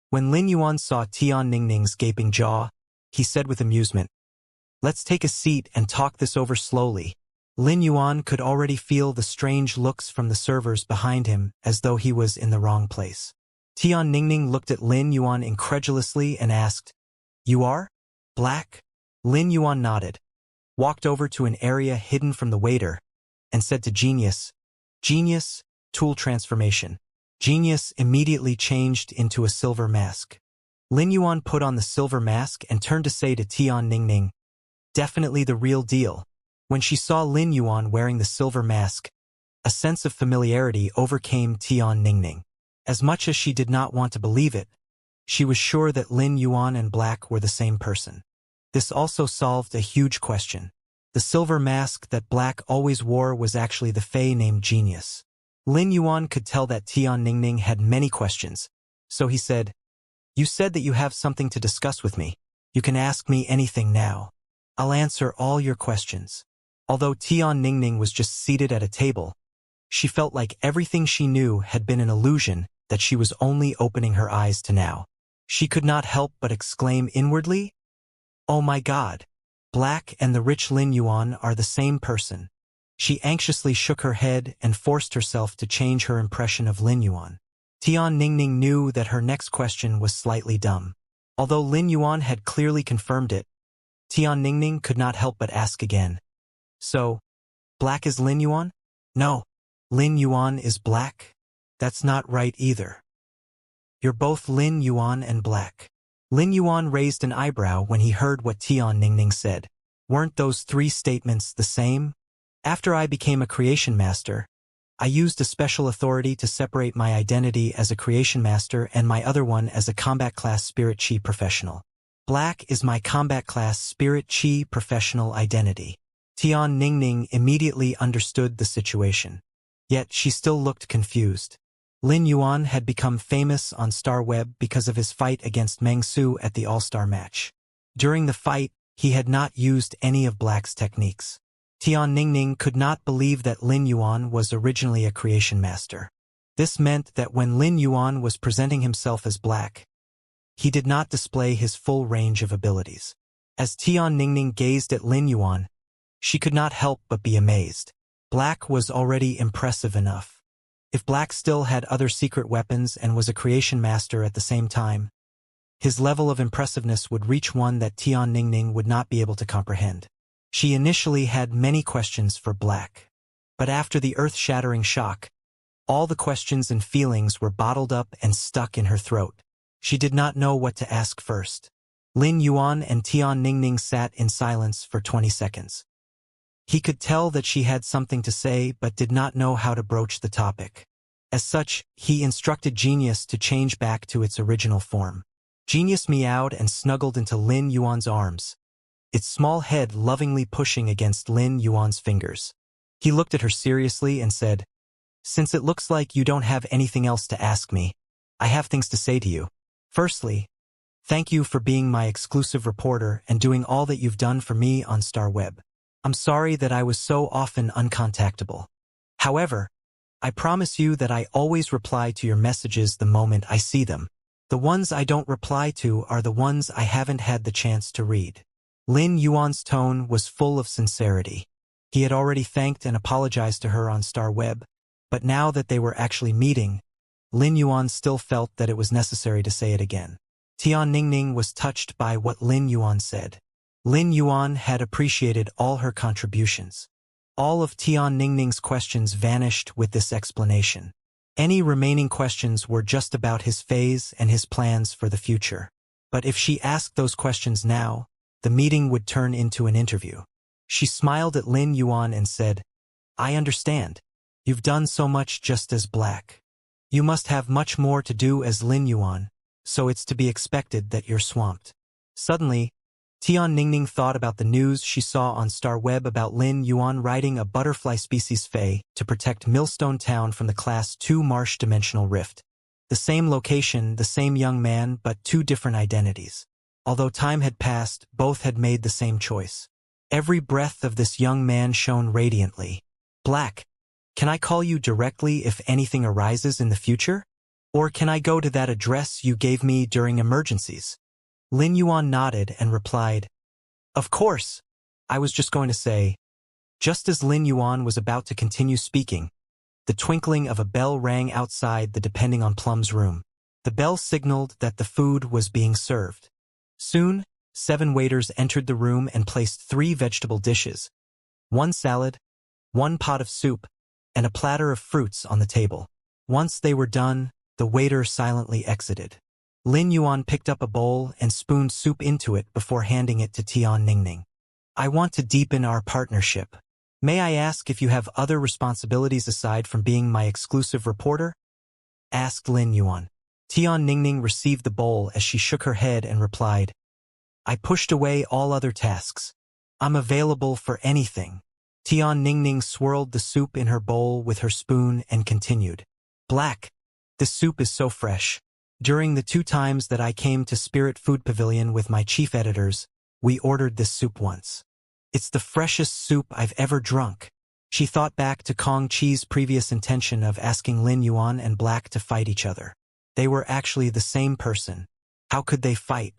When Lin Yuan saw Tian Ningning's gaping jaw, he said with amusement, "Let's take a seat and talk this over slowly." Lin Yuan could already feel the strange looks from the servers behind him as though he was in the wrong place. Tian Ningning looked at Lin Yuan incredulously and asked, "You are? Black?" Lin Yuan nodded, walked over to an area hidden from the waiter, and said to Genius, "Genius, tool transformation." Genius immediately changed into a silver mask. Lin Yuan put on the silver mask and turned to say to Tian Ningning, "Definitely the real deal." When she saw Lin Yuan wearing the silver mask, a sense of familiarity overcame Tian Ningning. As much as she did not want to believe it, she was sure that Lin Yuan and Black were the same person. This also solved a huge question. The silver mask that Black always wore was actually the Fae named Genius. Lin Yuan could tell that Tian Ningning had many questions, so he said, "You said that you have something to discuss with me. You can ask me anything now. I'll answer all your questions." Although Tian Ningning was just seated at a table, she felt like everything she knew had been an illusion that she was only opening her eyes to now. She could not help but exclaim inwardly, "Oh my God! Black and the rich Lin Yuan are the same person." She anxiously shook her head and forced herself to change her impression of Lin Yuan. Tian Ningning knew that her next question was slightly dumb. Although Lin Yuan had clearly confirmed it, Tian Ningning could not help but ask again, "So, Black is Lin Yuan?" "No, Lin Yuan is Black? That's not right either. You're both Lin Yuan and Black." Lin Yuan raised an eyebrow when he heard what Tian Ningning said. Weren't those three statements the same? After I became a creation master, I used a special authority to separate my identity as a creation master and my other one as a combat class spirit chi professional. Black is my combat class spirit chi professional identity. Tian Ningning immediately understood the situation. Yet she still looked confused. Lin Yuan had become famous on Star Web because of his fight against Meng Su at the All-Star match. During the fight, he had not used any of Black's techniques. Tian Ningning could not believe that Lin Yuan was originally a creation master. This meant that when Lin Yuan was presenting himself as Black, he did not display his full range of abilities. As Tian Ningning gazed at Lin Yuan, she could not help but be amazed. Black was already impressive enough. If Black still had other secret weapons and was a creation master at the same time, his level of impressiveness would reach one that Tian Ningning would not be able to comprehend. She initially had many questions for Black, but after the earth-shattering shock, all the questions and feelings were bottled up and stuck in her throat. She did not know what to ask first. Lin Yuan and Tian Ningning sat in silence for 20 seconds. He could tell that she had something to say but did not know how to broach the topic. As such, he instructed Genius to change back to its original form. Genius meowed and snuggled into Lin Yuan's arms, its small head lovingly pushing against Lin Yuan's fingers. He looked at her seriously and said, "Since it looks like you don't have anything else to ask me, I have things to say to you. Firstly, thank you for being my exclusive reporter and doing all that you've done for me on Star Web. I'm sorry that I was so often uncontactable. However, I promise you that I always reply to your messages the moment I see them. The ones I don't reply to are the ones I haven't had the chance to read." Lin Yuan's tone was full of sincerity. He had already thanked and apologized to her on Star Web, but now that they were actually meeting, Lin Yuan still felt that it was necessary to say it again. Tian Ningning was touched by what Lin Yuan said. Lin Yuan had appreciated all her contributions. All of Tian Ningning's questions vanished with this explanation. Any remaining questions were just about his phase and his plans for the future. But if she asked those questions now, the meeting would turn into an interview. She smiled at Lin Yuan and said, "I understand. You've done so much just as Black. You must have much more to do as Lin Yuan, so it's to be expected that you're swamped." Suddenly, Tian Ningning thought about the news she saw on Star Web about Lin Yuan riding a butterfly species Fei to protect Millstone Town from the Class 2 Marsh Dimensional Rift. The same location, the same young man, but two different identities. Although time had passed, both had made the same choice. Every breath of this young man shone radiantly. Black, can I call you directly if anything arises in the future? Or can I go to that address you gave me during emergencies? Lin Yuan nodded and replied, Of course. I was just going to say. Just as Lin Yuan was about to continue speaking, the twinkling of a bell rang outside the Depending on Plum's room. The bell signaled that the food was being served. Soon, 7 waiters entered the room and placed 3 vegetable dishes, 1 salad, 1 pot of soup, and a platter of fruits on the table. Once they were done, the waiter silently exited. Lin Yuan picked up a bowl and spooned soup into it before handing it to Tian Ningning. I want to deepen our partnership. May I ask if you have other responsibilities aside from being my exclusive reporter? Asked Lin Yuan. Tian Ningning received the bowl as she shook her head and replied, I pushed away all other tasks. I'm available for anything. Tian Ningning swirled the soup in her bowl with her spoon and continued. Black, this soup is so fresh. During the 2 times that I came to Spirit Food Pavilion with my chief editors, we ordered this soup once. It's the freshest soup I've ever drunk. She thought back to Kong Chi's previous intention of asking Lin Yuan and Black to fight each other. They were actually the same person. How could they fight?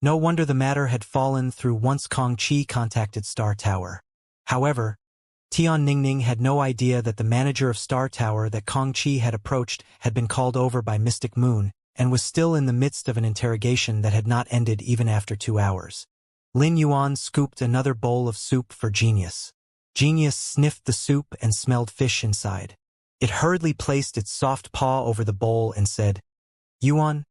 No wonder the matter had fallen through once Kong Chi contacted Star Tower. However, Tian Ningning had no idea that the manager of Star Tower that Kong Chi had approached had been called over by Mystic Moon and was still in the midst of an interrogation that had not ended even after 2 hours. Lin Yuan scooped another bowl of soup for Genius. Genius sniffed the soup and smelled fish inside. It hurriedly placed its soft paw over the bowl and said, Yuan,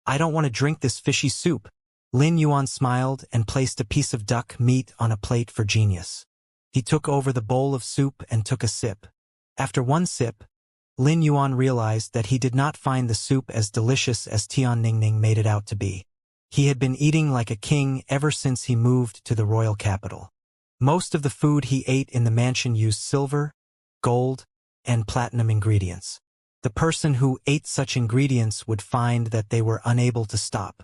I don't want to drink this fishy soup. Lin Yuan smiled and placed a piece of duck meat on a plate for Genius. He took over the bowl of soup and took a sip. After 1 sip, Lin Yuan realized that he did not find the soup as delicious as Tian Ningning made it out to be. He had been eating like a king ever since he moved to the royal capital. Most of the food he ate in the mansion used silver, gold, and platinum ingredients. The person who ate such ingredients would find that they were unable to stop.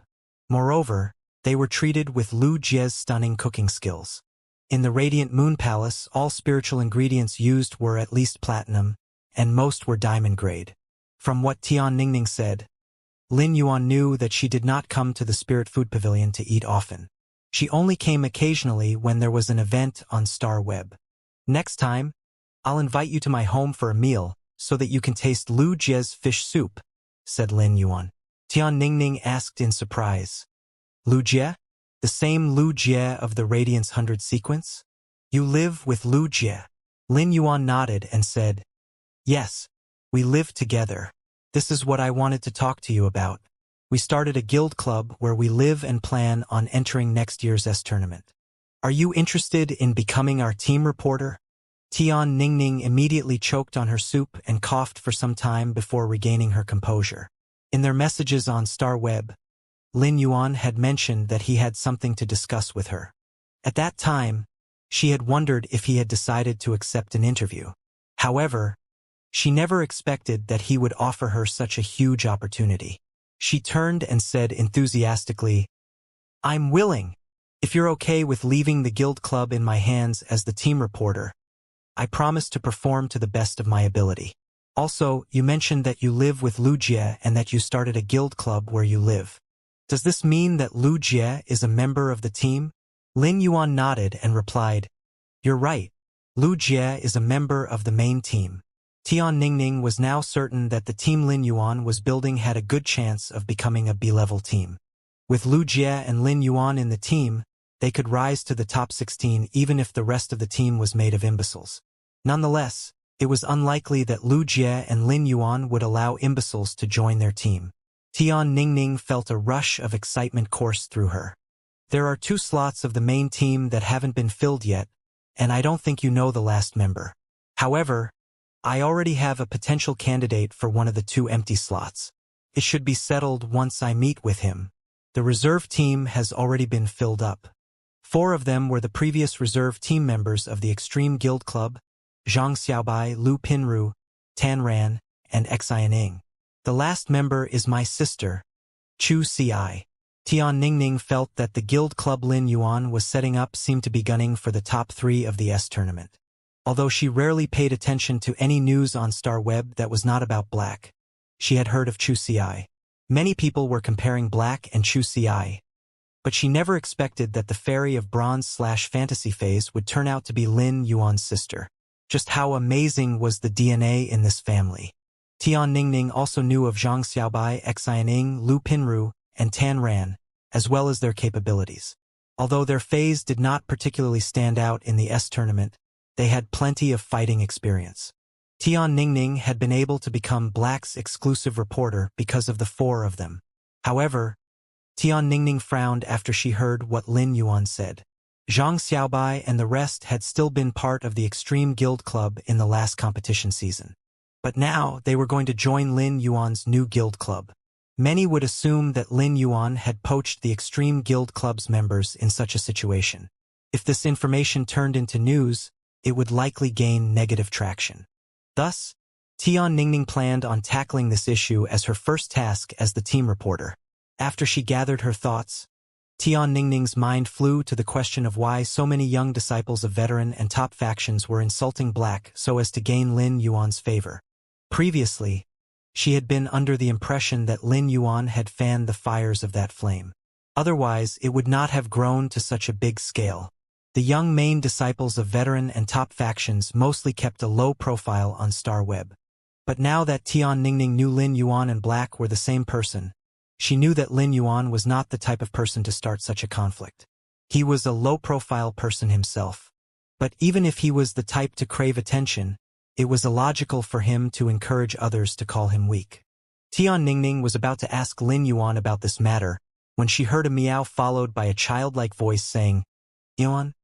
Moreover, they were treated with Lu Jie's stunning cooking skills. In the Radiant Moon Palace, all spiritual ingredients used were at least platinum, and most were diamond grade. From what Tian Ningning said, Lin Yuan knew that she did not come to the Spirit Food Pavilion to eat often. She only came occasionally when there was an event on Star Web. Next time, I'll invite you to my home for a meal so that you can taste Lu Jie's fish soup, said Lin Yuan. Tian Ningning asked in surprise. Lu Jie? The same Lu Jie of the Radiance 100 sequence? You live with Lu Jie? Lin Yuan nodded and said, Yes, we live together. This is what I wanted to talk to you about. We started a guild club where we live and plan on entering next year's S tournament. Are you interested in becoming our team reporter? Tian Ningning immediately choked on her soup and coughed for some time before regaining her composure. In their messages on Star Web, Lin Yuan had mentioned that he had something to discuss with her. At that time, she had wondered if he had decided to accept an interview. However, she never expected that he would offer her such a huge opportunity. She turned and said enthusiastically, I'm willing. If you're okay with leaving the guild club in my hands as the team reporter, I promise to perform to the best of my ability. Also, you mentioned that you live with Lu Jie and that you started a guild club where you live. Does this mean that Lu Jie is a member of the team? Lin Yuan nodded and replied, You're right. Lu Jie is a member of the main team. Tian Ningning was now certain that the team Lin Yuan was building had a good chance of becoming a B-level team. With Lu Jie and Lin Yuan in the team, they could rise to the top 16 even if the rest of the team was made of imbeciles. Nonetheless, it was unlikely that Lu Jie and Lin Yuan would allow imbeciles to join their team. Tian Ningning felt a rush of excitement course through her. There are 2 slots of the main team that haven't been filled yet, and I don't think you know the last member. However, I already have a potential candidate for one of the 2 empty slots. It should be settled once I meet with him. The reserve team has already been filled up. 4 of them were the previous reserve team members of the Extreme Guild Club: Zhang Xiaobai, Lu Pinru, Tan Ran, and Xianing. The last member is my sister, Chu Ci. Tian Ningning felt that the guild club Lin Yuan was setting up seemed to be gunning for the top 3 of the S tournament. Although she rarely paid attention to any news on Star Web that was not about Black, she had heard of Chu Ci. Many people were comparing Black and Chu Ci, but she never expected that the Fairy of Bronze/Fantasy phase would turn out to be Lin Yuan's sister. Just how amazing was the DNA in this family. Tian Ningning also knew of Zhang Xiaobai, Xianing, Lu Pinru, and Tan Ran, as well as their capabilities. Although their phase did not particularly stand out in the S tournament, they had plenty of fighting experience. Tian Ningning had been able to become Black's exclusive reporter because of the 4 of them. However, Tian Ningning frowned after she heard what Lin Yuan said. Zhang Xiaobai and the rest had still been part of the Extreme Guild Club in the last competition season. But now they were going to join Lin Yuan's new guild club. Many would assume that Lin Yuan had poached the Extreme Guild Club's members in such a situation. If this information turned into news, it would likely gain negative traction. Thus, Tian Ningning planned on tackling this issue as her first task as the team reporter. After she gathered her thoughts, Tian Ningning's mind flew to the question of why so many young disciples of veteran and top factions were insulting Black so as to gain Lin Yuan's favor. Previously, she had been under the impression that Lin Yuan had fanned the fires of that flame. Otherwise, it would not have grown to such a big scale. The young main disciples of veteran and top factions mostly kept a low profile on Star Web. But now that Tian Ningning knew Lin Yuan and Black were the same person, she knew that Lin Yuan was not the type of person to start such a conflict. He was a low-profile person himself. But even if he was the type to crave attention, it was illogical for him to encourage others to call him weak. Tian Ningning was about to ask Lin Yuan about this matter when she heard a meow followed by a childlike voice saying, "Yuan,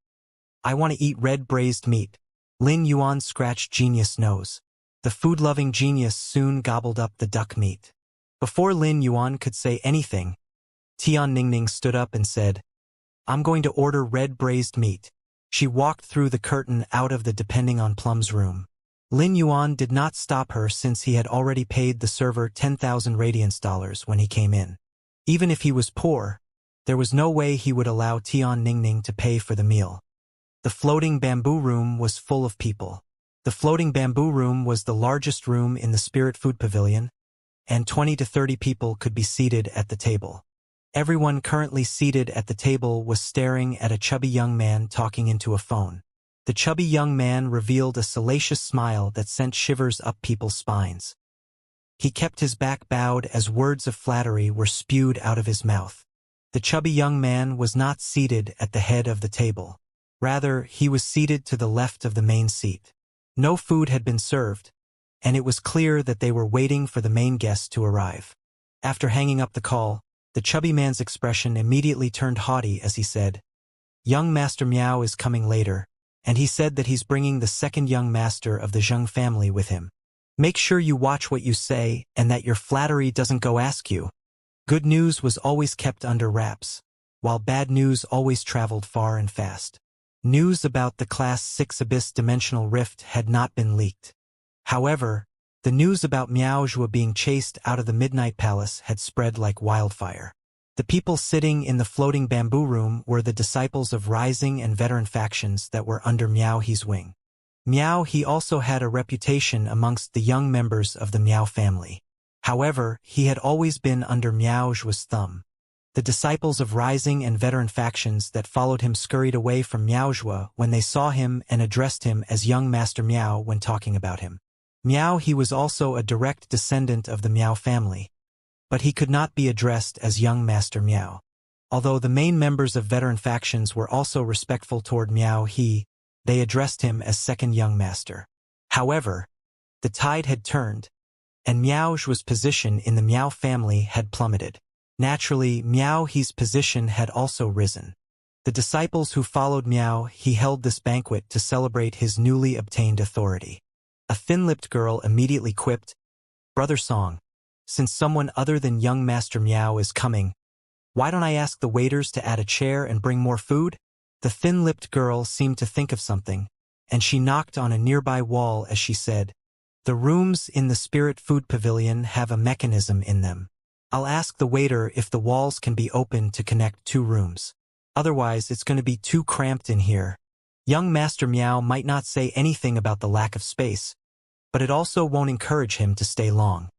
I want to eat red braised meat." Lin Yuan scratched Genius' nose. The food-loving genius soon gobbled up the duck meat. Before Lin Yuan could say anything, Tian Ningning stood up and said, "I'm going to order red braised meat." She walked through the curtain out of the Depending on Plum's room. Lin Yuan did not stop her since he had already paid the server 10,000 radiance dollars when he came in. Even if he was poor, there was no way he would allow Tian Ningning to pay for the meal. The floating bamboo room was full of people. The floating bamboo room was the largest room in the Spirit Food Pavilion, and 20 to 30 people could be seated at the table. Everyone currently seated at the table was staring at a chubby young man talking into a phone. The chubby young man revealed a salacious smile that sent shivers up people's spines. He kept his back bowed as words of flattery were spewed out of his mouth. The chubby young man was not seated at the head of the table. Rather, he was seated to the left of the main seat. No food had been served, and it was clear that they were waiting for the main guest to arrive. After hanging up the call, the chubby man's expression immediately turned haughty as he said, "Young Master Miao is coming later, and he said that he's bringing the second young master of the Zheng family with him. Make sure you watch what you say and that your flattery doesn't go askew." Good news was always kept under wraps, while bad news always traveled far and fast. News about the Class 6 Abyss Dimensional Rift had not been leaked. However, the news about Miao Zhua being chased out of the Midnight Palace had spread like wildfire. The people sitting in the floating bamboo room were the disciples of rising and veteran factions that were under Miao He's wing. Miao He also had a reputation amongst the young members of the Miao family. However, he had always been under Miao Zhua's thumb. The disciples of rising and veteran factions that followed him scurried away from Miao Zhua when they saw him and addressed him as young Master Miao when talking about him. Miao He was also a direct descendant of the Miao family, but he could not be addressed as young Master Miao. Although the main members of veteran factions were also respectful toward Miao He, they addressed him as second young master. However, the tide had turned, and Miao Zhua's position in the Miao family had plummeted. Naturally, Miao He's position had also risen. The disciples who followed Miao He held this banquet to celebrate his newly obtained authority. A thin-lipped girl immediately quipped, "Brother Song, since someone other than young Master Miao is coming, why don't I ask the waiters to add a chair and bring more food?" The thin-lipped girl seemed to think of something, and she knocked on a nearby wall as she said, "The rooms in the Spirit Food Pavilion have a mechanism in them. I'll ask the waiter if the walls can be opened to connect 2 rooms. Otherwise, it's going to be too cramped in here." Young Master Meow might not say anything about the lack of space, but it also won't encourage him to stay long.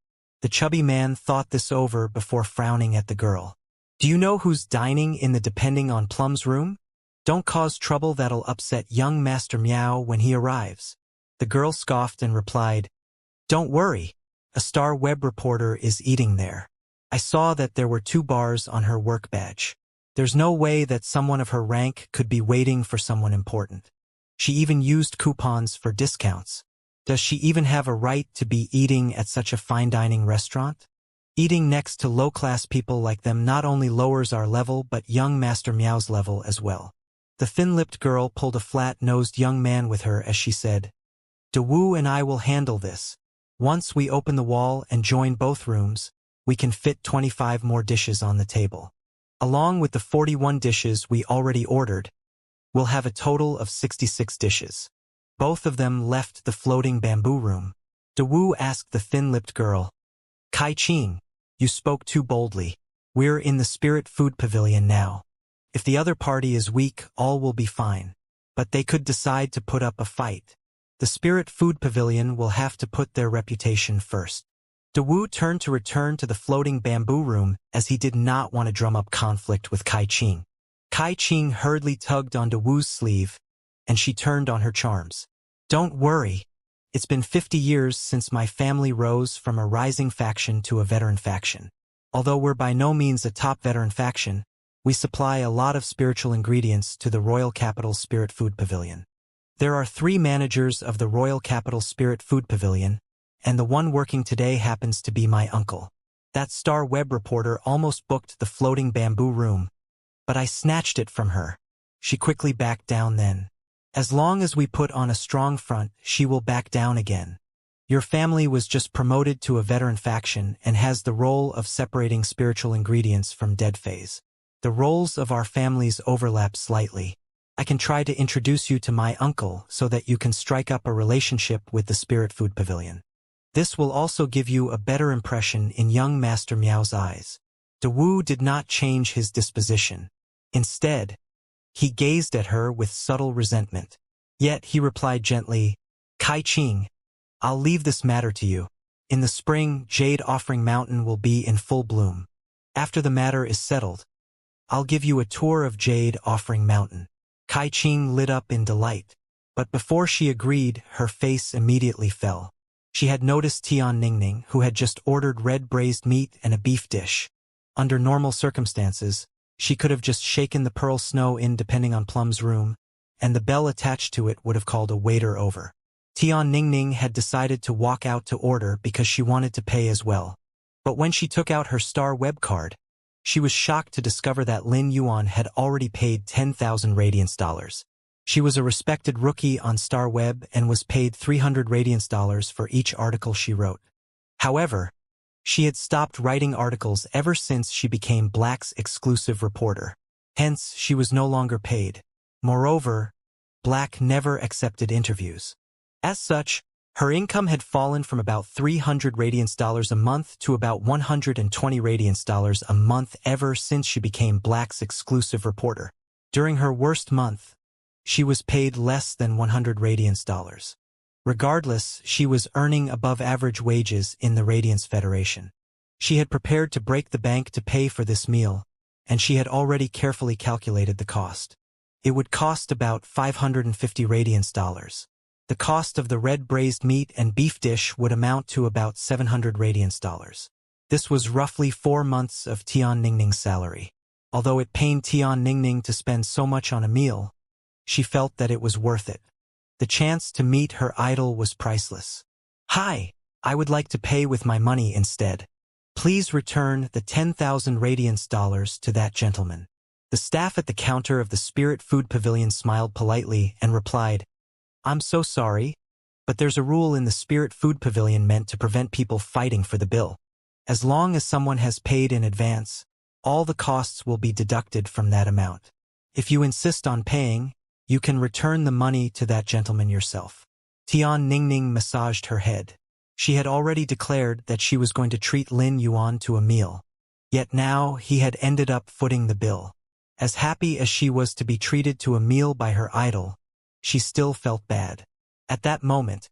The chubby man thought this over before frowning at the girl. "Do you know who's dining in the Depending on Plum's room? Don't cause trouble that'll upset young Master Meow when he arrives." The girl scoffed and replied, "Don't worry, a star web reporter is eating there. I saw that there were 2 bars on her work badge. There's no way that someone of her rank could be waiting for someone important. She even used coupons for discounts. Does she even have a right to be eating at such a fine dining restaurant? Eating next to low-class people like them not only lowers our level but young Master Meow's level as well." The thin-lipped girl pulled a flat-nosed young man with her as she said, "Dawu and I will handle this. Once we open the wall and join both rooms, we can fit 25 more dishes on the table. Along with the 41 dishes we already ordered, we'll have a total of 66 dishes." Both of them left the floating bamboo room. Dawu asked the thin-lipped girl, "Kai Ching, you spoke too boldly. We're in the Spirit Food Pavilion now. If the other party is weak, all will be fine. But they could decide to put up a fight. The Spirit Food Pavilion will have to put their reputation first." Dawu turned to return to the floating bamboo room as he did not want to drum up conflict with Kai Ching. Kai Ching hurriedly tugged on Dawu's sleeve, and she turned on her charms. "Don't worry. It's been 50 years since my family rose from a rising faction to a veteran faction. Although we're by no means a top veteran faction, we supply a lot of spiritual ingredients to the Royal Capital Spirit Food Pavilion. There are 3 managers of the Royal Capital Spirit Food Pavilion, and the one working today happens to be my uncle. That star web reporter almost booked the floating bamboo room, but I snatched it from her. She quickly backed down then. As long as we put on a strong front, she will back down again. Your family was just promoted to a veteran faction and has the role of separating spiritual ingredients from dead phase. The roles of our families overlap slightly. I can try to introduce you to my uncle so that you can strike up a relationship with the Spirit Food Pavilion. This will also give you a better impression in young Master Meow's eyes." Dawu did not change his disposition. Instead, he gazed at her with subtle resentment. Yet he replied gently, "Kai Ching, I'll leave this matter to you. In the spring, Jade Offering Mountain will be in full bloom. After the matter is settled, I'll give you a tour of Jade Offering Mountain." Kai Ching lit up in delight, but before she agreed, her face immediately fell. She had noticed Tian Ningning, who had just ordered red braised meat and a beef dish. Under normal circumstances, she could have just shaken the pearl snow in Depending on Plum's room, and the bell attached to it would have called a waiter over. Tian Ningning had decided to walk out to order because she wanted to pay as well. But when she took out her Star Web card, she was shocked to discover that Lin Yuan had already paid 10,000 Radiance dollars. She was a respected rookie on Star Web and was paid 300 Radiance dollars for each article she wrote. However, she had stopped writing articles ever since she became Black's exclusive reporter. Hence, she was no longer paid. Moreover, Black never accepted interviews. As such, her income had fallen from about 300 Radiance dollars a month to about 120 Radiance dollars a month ever since she became Black's exclusive reporter. During her worst month, she was paid less than 100 Radiance dollars. Regardless, she was earning above-average wages in the Radiance Federation. She had prepared to break the bank to pay for this meal, and she had already carefully calculated the cost. It would cost about 550 Radiance dollars. The cost of the red braised meat and beef dish would amount to about 700 Radiance dollars. This was roughly 4 months of Tian Ningning's salary. Although it pained Tian Ningning to spend so much on a meal, she felt that it was worth it. The chance to meet her idol was priceless. "Hi, I would like to pay with my money instead. Please return the 10,000 Radiance dollars to that gentleman." The staff at the counter of the Spirit Food Pavilion smiled politely and replied, "I'm so sorry, but there's a rule in the Spirit Food Pavilion meant to prevent people fighting for the bill. As long as someone has paid in advance, all the costs will be deducted from that amount. If you insist on paying, you can return the money to that gentleman yourself. Tian Ningning massaged her head. She had already declared that she was going to treat Lin Yuan to a meal. Yet now he had ended up footing the bill. As happy as she was to be treated to a meal by her idol, she still felt bad. At that moment,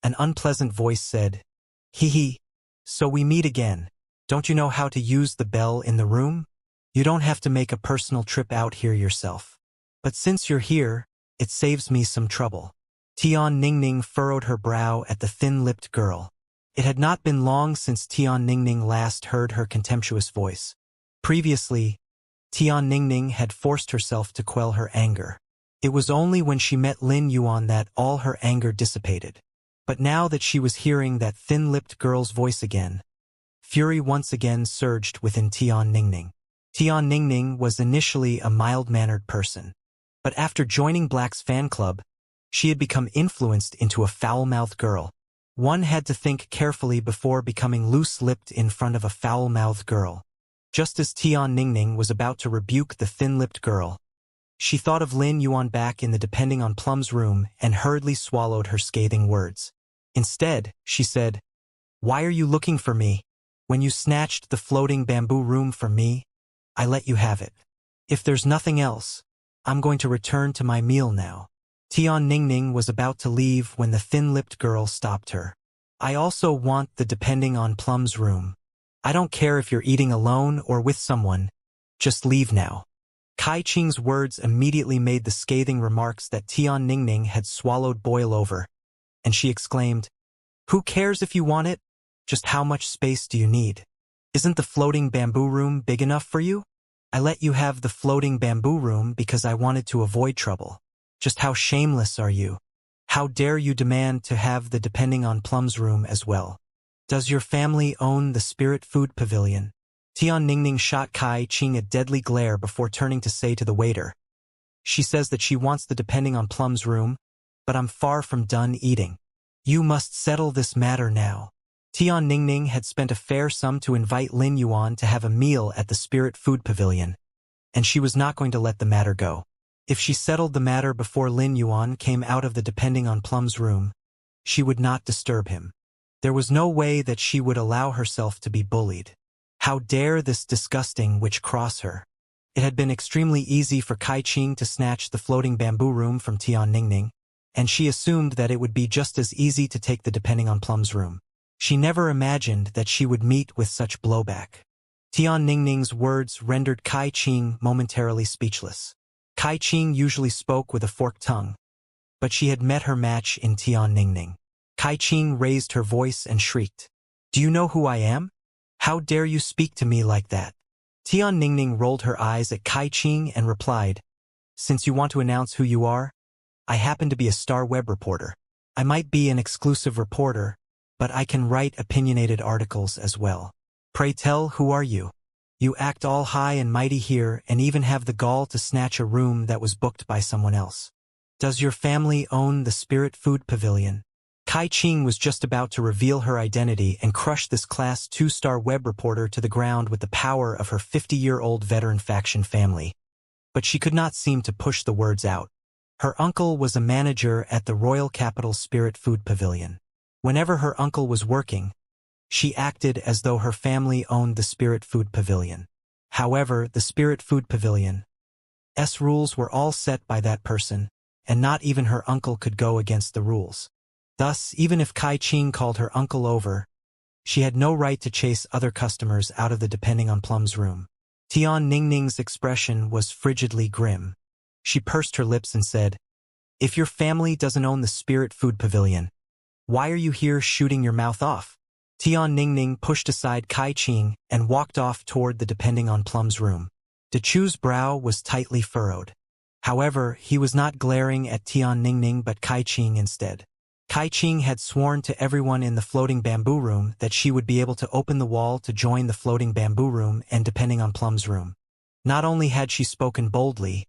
an unpleasant voice said, "Hee, so we meet again. Don't you know how to use the bell in the room? You don't have to make a personal trip out here yourself. But since you're here, it saves me some trouble." Tian Ningning furrowed her brow at the thin-lipped girl. It had not been long since Tian Ningning last heard her contemptuous voice. Previously, Tian Ningning had forced herself to quell her anger. It was only when she met Lin Yuan that all her anger dissipated. But now that she was hearing that thin-lipped girl's voice again, fury once again surged within Tian Ningning. Tian Ningning was initially a mild-mannered person. But after joining Black's fan club, she had become influenced into a foul-mouthed girl. One had to think carefully before becoming loose-lipped in front of a foul-mouthed girl. Just as Tian Ningning was about to rebuke the thin-lipped girl, she thought of Lin Yuan back in the Depending on Plum's room and hurriedly swallowed her scathing words. Instead, she said, "Why are you looking for me? When you snatched the floating bamboo room from me, I let you have it. If there's nothing else, I'm going to return to my meal now." Tian Ningning was about to leave when the thin-lipped girl stopped her. "I also want the Depending on Plum's room. I don't care if you're eating alone or with someone. Just leave now." Kai Qing's words immediately made the scathing remarks that Tian Ningning had swallowed boil over, and she exclaimed, "Who cares if you want it? Just how much space do you need? Isn't the floating bamboo room big enough for you? I let you have the floating bamboo room because I wanted to avoid trouble. Just how shameless are you? How dare you demand to have the Depending on Plum's room as well? Does your family own the Spirit Food Pavilion?" Tian Ningning shot Kai Qing a deadly glare before turning to say to the waiter, "She says that she wants the Depending on Plum's room, but I'm far from done eating. You must settle this matter now." Tian Ningning had spent a fair sum to invite Lin Yuan to have a meal at the Spirit Food Pavilion, and she was not going to let the matter go. If she settled the matter before Lin Yuan came out of the Depending on Plum's room, she would not disturb him. There was no way that she would allow herself to be bullied. How dare this disgusting witch cross her? It had been extremely easy for Kai Qing to snatch the floating bamboo room from Tian Ningning, and she assumed that it would be just as easy to take the Depending on Plum's room. She never imagined that she would meet with such blowback. Tian Ningning's words rendered Kai Qing momentarily speechless. Kai Qing usually spoke with a forked tongue, but she had met her match in Tian Ningning. Kai Qing raised her voice and shrieked, "Do you know who I am? How dare you speak to me like that?" Tian Ningning rolled her eyes at Kai Qing and replied, "Since you want to announce who you are, I happen to be a star web reporter. I might be an exclusive reporter, but I can write opinionated articles as well. Pray tell, who are you? You act all high and mighty here and even have the gall to snatch a room that was booked by someone else. Does your family own the Spirit Food Pavilion?" Kai Qing was just about to reveal her identity and crush this Class 2-star web reporter to the ground with the power of her 50-year-old veteran faction family. But she could not seem to push the words out. Her uncle was a manager at the Royal Capital Spirit Food Pavilion. Whenever her uncle was working, she acted as though her family owned the Spirit Food Pavilion. However, the Spirit Food Pavilion's rules were all set by that person, and not even her uncle could go against the rules. Thus, even if Kai Qing called her uncle over, she had no right to chase other customers out of the Depending on Plum's room. Tian Ningning's expression was frigidly grim. She pursed her lips and said, "If your family doesn't own the Spirit Food Pavilion, why are you here shooting your mouth off?" Tian Ningning pushed aside Kai Qing and walked off toward the Depending on Plum's room. Dechu's brow was tightly furrowed. However, he was not glaring at Tian Ningning but Kai Qing instead. Kai Qing had sworn to everyone in the floating bamboo room that she would be able to open the wall to join the floating bamboo room and Depending on Plum's room. Not only had she spoken boldly,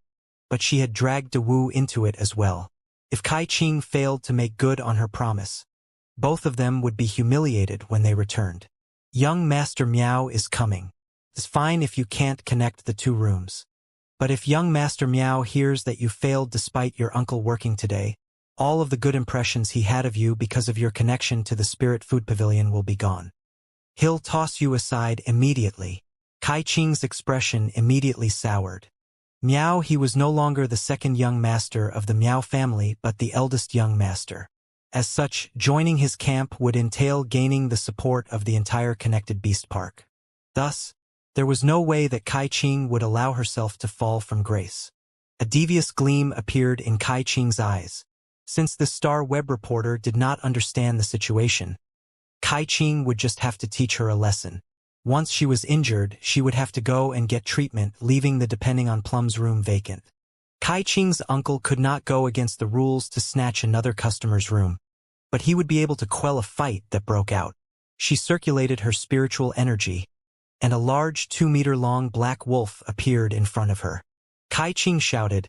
but she had dragged Dawu into it as well. If Kai Qing failed to make good on her promise, both of them would be humiliated when they returned. "Young Master Miao is coming. It's fine if you can't connect the two rooms. But if young Master Meow hears that you failed despite your uncle working today, all of the good impressions he had of you because of your connection to the Spirit Food Pavilion will be gone. He'll toss you aside immediately. Kai Qing's expression immediately soured. Meow, he was no longer the second young master of the Meow family but the eldest young master. As such, joining his camp would entail gaining the support of the entire Connected Beast Park. Thus, there was no way that Kai Qing would allow herself to fall from grace. A devious gleam appeared in Kai Qing's eyes. Since the star web reporter did not understand the situation, Kai Qing would just have to teach her a lesson. Once she was injured, she would have to go and get treatment, leaving the Depending on Plum's room vacant. Kai Qing's uncle could not go against the rules to snatch another customer's room, but he would be able to quell a fight that broke out. She circulated her spiritual energy, and a large 2-meter-long black wolf appeared in front of her. Kai Qing shouted,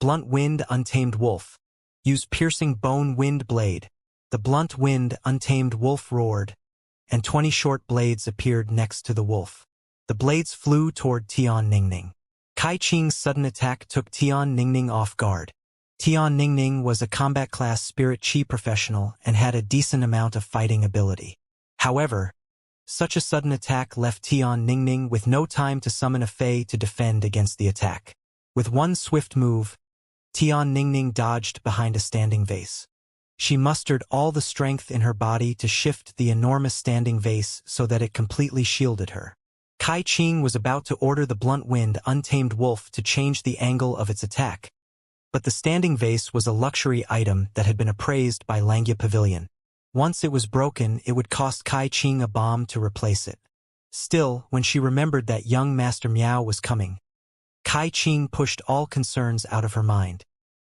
"Blunt Wind Untamed Wolf. Use Piercing Bone Wind Blade." The Blunt Wind Untamed Wolf roared, and 20 short blades appeared next to the wolf. The blades flew toward Tian Ningning. Kai Qing's sudden attack took Tian Ningning off guard. Tian Ningning was a combat-class spirit chi professional and had a decent amount of fighting ability. However, such a sudden attack left Tian Ningning with no time to summon a Fey to defend against the attack. With one swift move, Tian Ningning dodged behind a standing vase. She mustered all the strength in her body to shift the enormous standing vase so that it completely shielded her. Kai Qing was about to order the Blunt Wind Untamed Wolf to change the angle of its attack, but the standing vase was a luxury item that had been appraised by Langya Pavilion. Once it was broken, it would cost Kai Qing a bomb to replace it. Still, when she remembered that young Master Meow was coming, Kai Qing pushed all concerns out of her mind.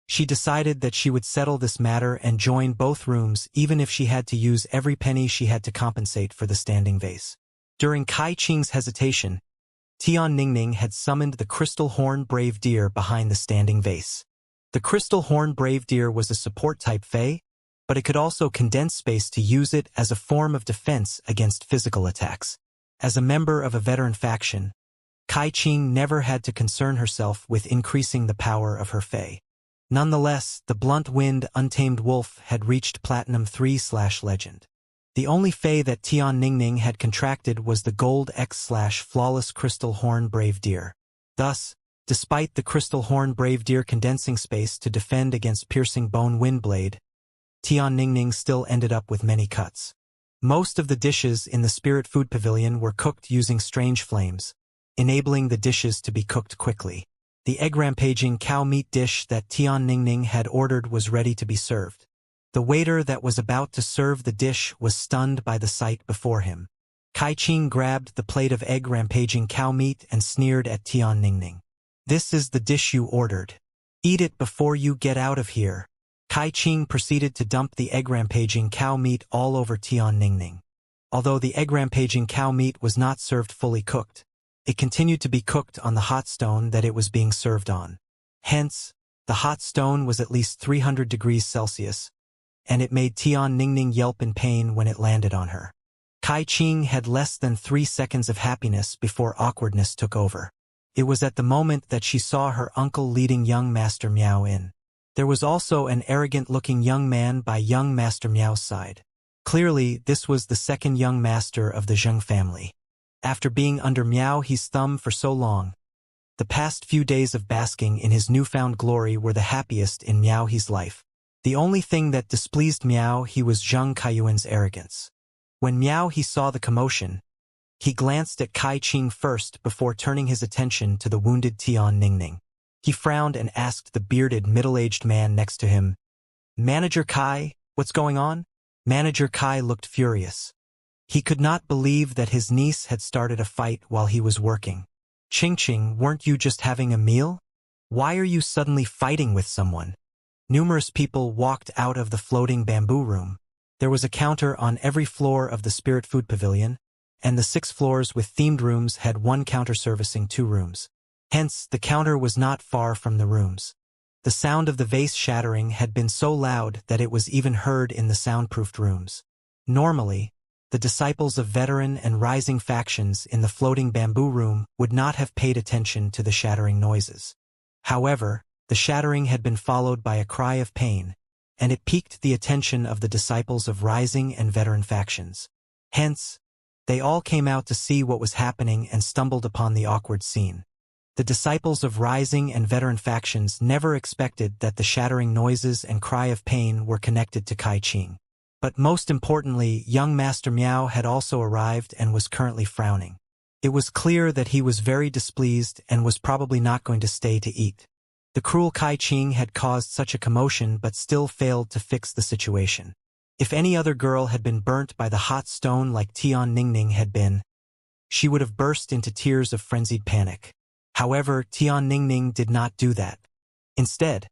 She decided that she would settle this matter and join both rooms even if she had to use every penny she had to compensate for the standing vase. During Kai Qing's hesitation, Tian Ningning had summoned the Crystal Horn Brave Deer behind the standing vase. The Crystal Horn Brave Deer was a support-type Fey, but it could also condense space to use it as a form of defense against physical attacks. As a member of a veteran faction, Kai Qing never had to concern herself with increasing the power of her Fey. Nonetheless, the Blunt Wind Untamed Wolf had reached Platinum 3/Legend. The only Fey that Tian Ningning had contracted was the Gold X/Flawless Crystal Horn Brave Deer. Thus, despite the Crystal Horn Brave Deer condensing space to defend against Piercing Bone Wind Blade, Tian Ningning still ended up with many cuts. Most of the dishes in the Spirit Food Pavilion were cooked using strange flames, enabling the dishes to be cooked quickly. The egg-rampaging cow meat dish that Tian Ningning had ordered was ready to be served. The waiter that was about to serve the dish was stunned by the sight before him. Kai Qing grabbed the plate of egg-rampaging cow meat and sneered at Tian Ningning. "This is the dish you ordered. Eat it before you get out of here." Kai Qing proceeded to dump the egg-rampaging cow meat all over Tian Ningning. Although the egg-rampaging cow meat was not served fully cooked, it continued to be cooked on the hot stone that it was being served on. Hence, the hot stone was at least 300 degrees Celsius, and it made Tian Ningning yelp in pain when it landed on her. Kai Qing had less than 3 seconds of happiness before awkwardness took over. It was at the moment that she saw her uncle leading young Master Meow in. There was also an arrogant-looking young man by young Master Meow's side. Clearly, this was the second young master of the Zheng family. After being under Meow He's thumb for so long, the past few days of basking in his newfound glory were the happiest in Meow He's life. The only thing that displeased Meow He was Zheng Kaiyuan's arrogance. When Meow He saw the commotion, he glanced at Kai Qing first before turning his attention to the wounded Tian Ningning. He frowned and asked the bearded, middle-aged man next to him, "Manager Kai, what's going on?" Manager Kai looked furious. He could not believe that his niece had started a fight while he was working. "Ching, weren't you just having a meal? Why are you suddenly fighting with someone?" Numerous people walked out of the floating bamboo room. There was a counter on every floor of the Spirit Food Pavilion, and the 6 floors with themed rooms had one counter servicing 2 rooms. Hence, the counter was not far from the rooms. The sound of the vase shattering had been so loud that it was even heard in the soundproofed rooms. Normally, the disciples of veteran and rising factions in the floating bamboo room would not have paid attention to the shattering noises. However, the shattering had been followed by a cry of pain, and it piqued the attention of the disciples of rising and veteran factions. Hence, they all came out to see what was happening and stumbled upon the awkward scene. The disciples of rising and veteran factions never expected that the shattering noises and cry of pain were connected to Kai Qing. But most importantly, young Master Miao had also arrived and was currently frowning. It was clear that he was very displeased and was probably not going to stay to eat. The cruel Kai Qing had caused such a commotion but still failed to fix the situation. If any other girl had been burnt by the hot stone like Tian Ningning had been, she would have burst into tears of frenzied panic. However, Tian Ningning did not do that. Instead,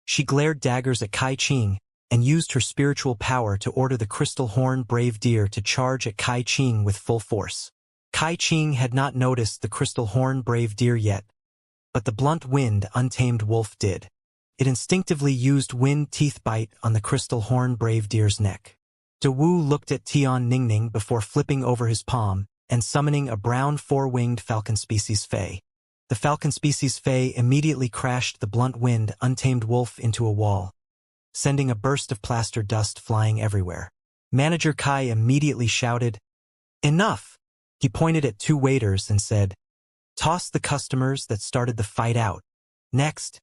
she glared daggers at Kai Qing and used her spiritual power to order the crystal horn brave deer to charge at Kai Qing with full force. Kai Qing had not noticed the crystal horn brave deer yet, but the blunt wind untamed wolf did. It instinctively used wind teeth bite on the crystal horn brave deer's neck. De Wu looked at Tian Ningning before flipping over his palm and summoning a brown four-winged falcon species fey. The falcon species fey immediately crashed the blunt wind untamed wolf into a wall, sending a burst of plaster dust flying everywhere. Manager Kai immediately shouted, "Enough!" He pointed at two waiters and said, "Toss the customers that started the fight out. Next,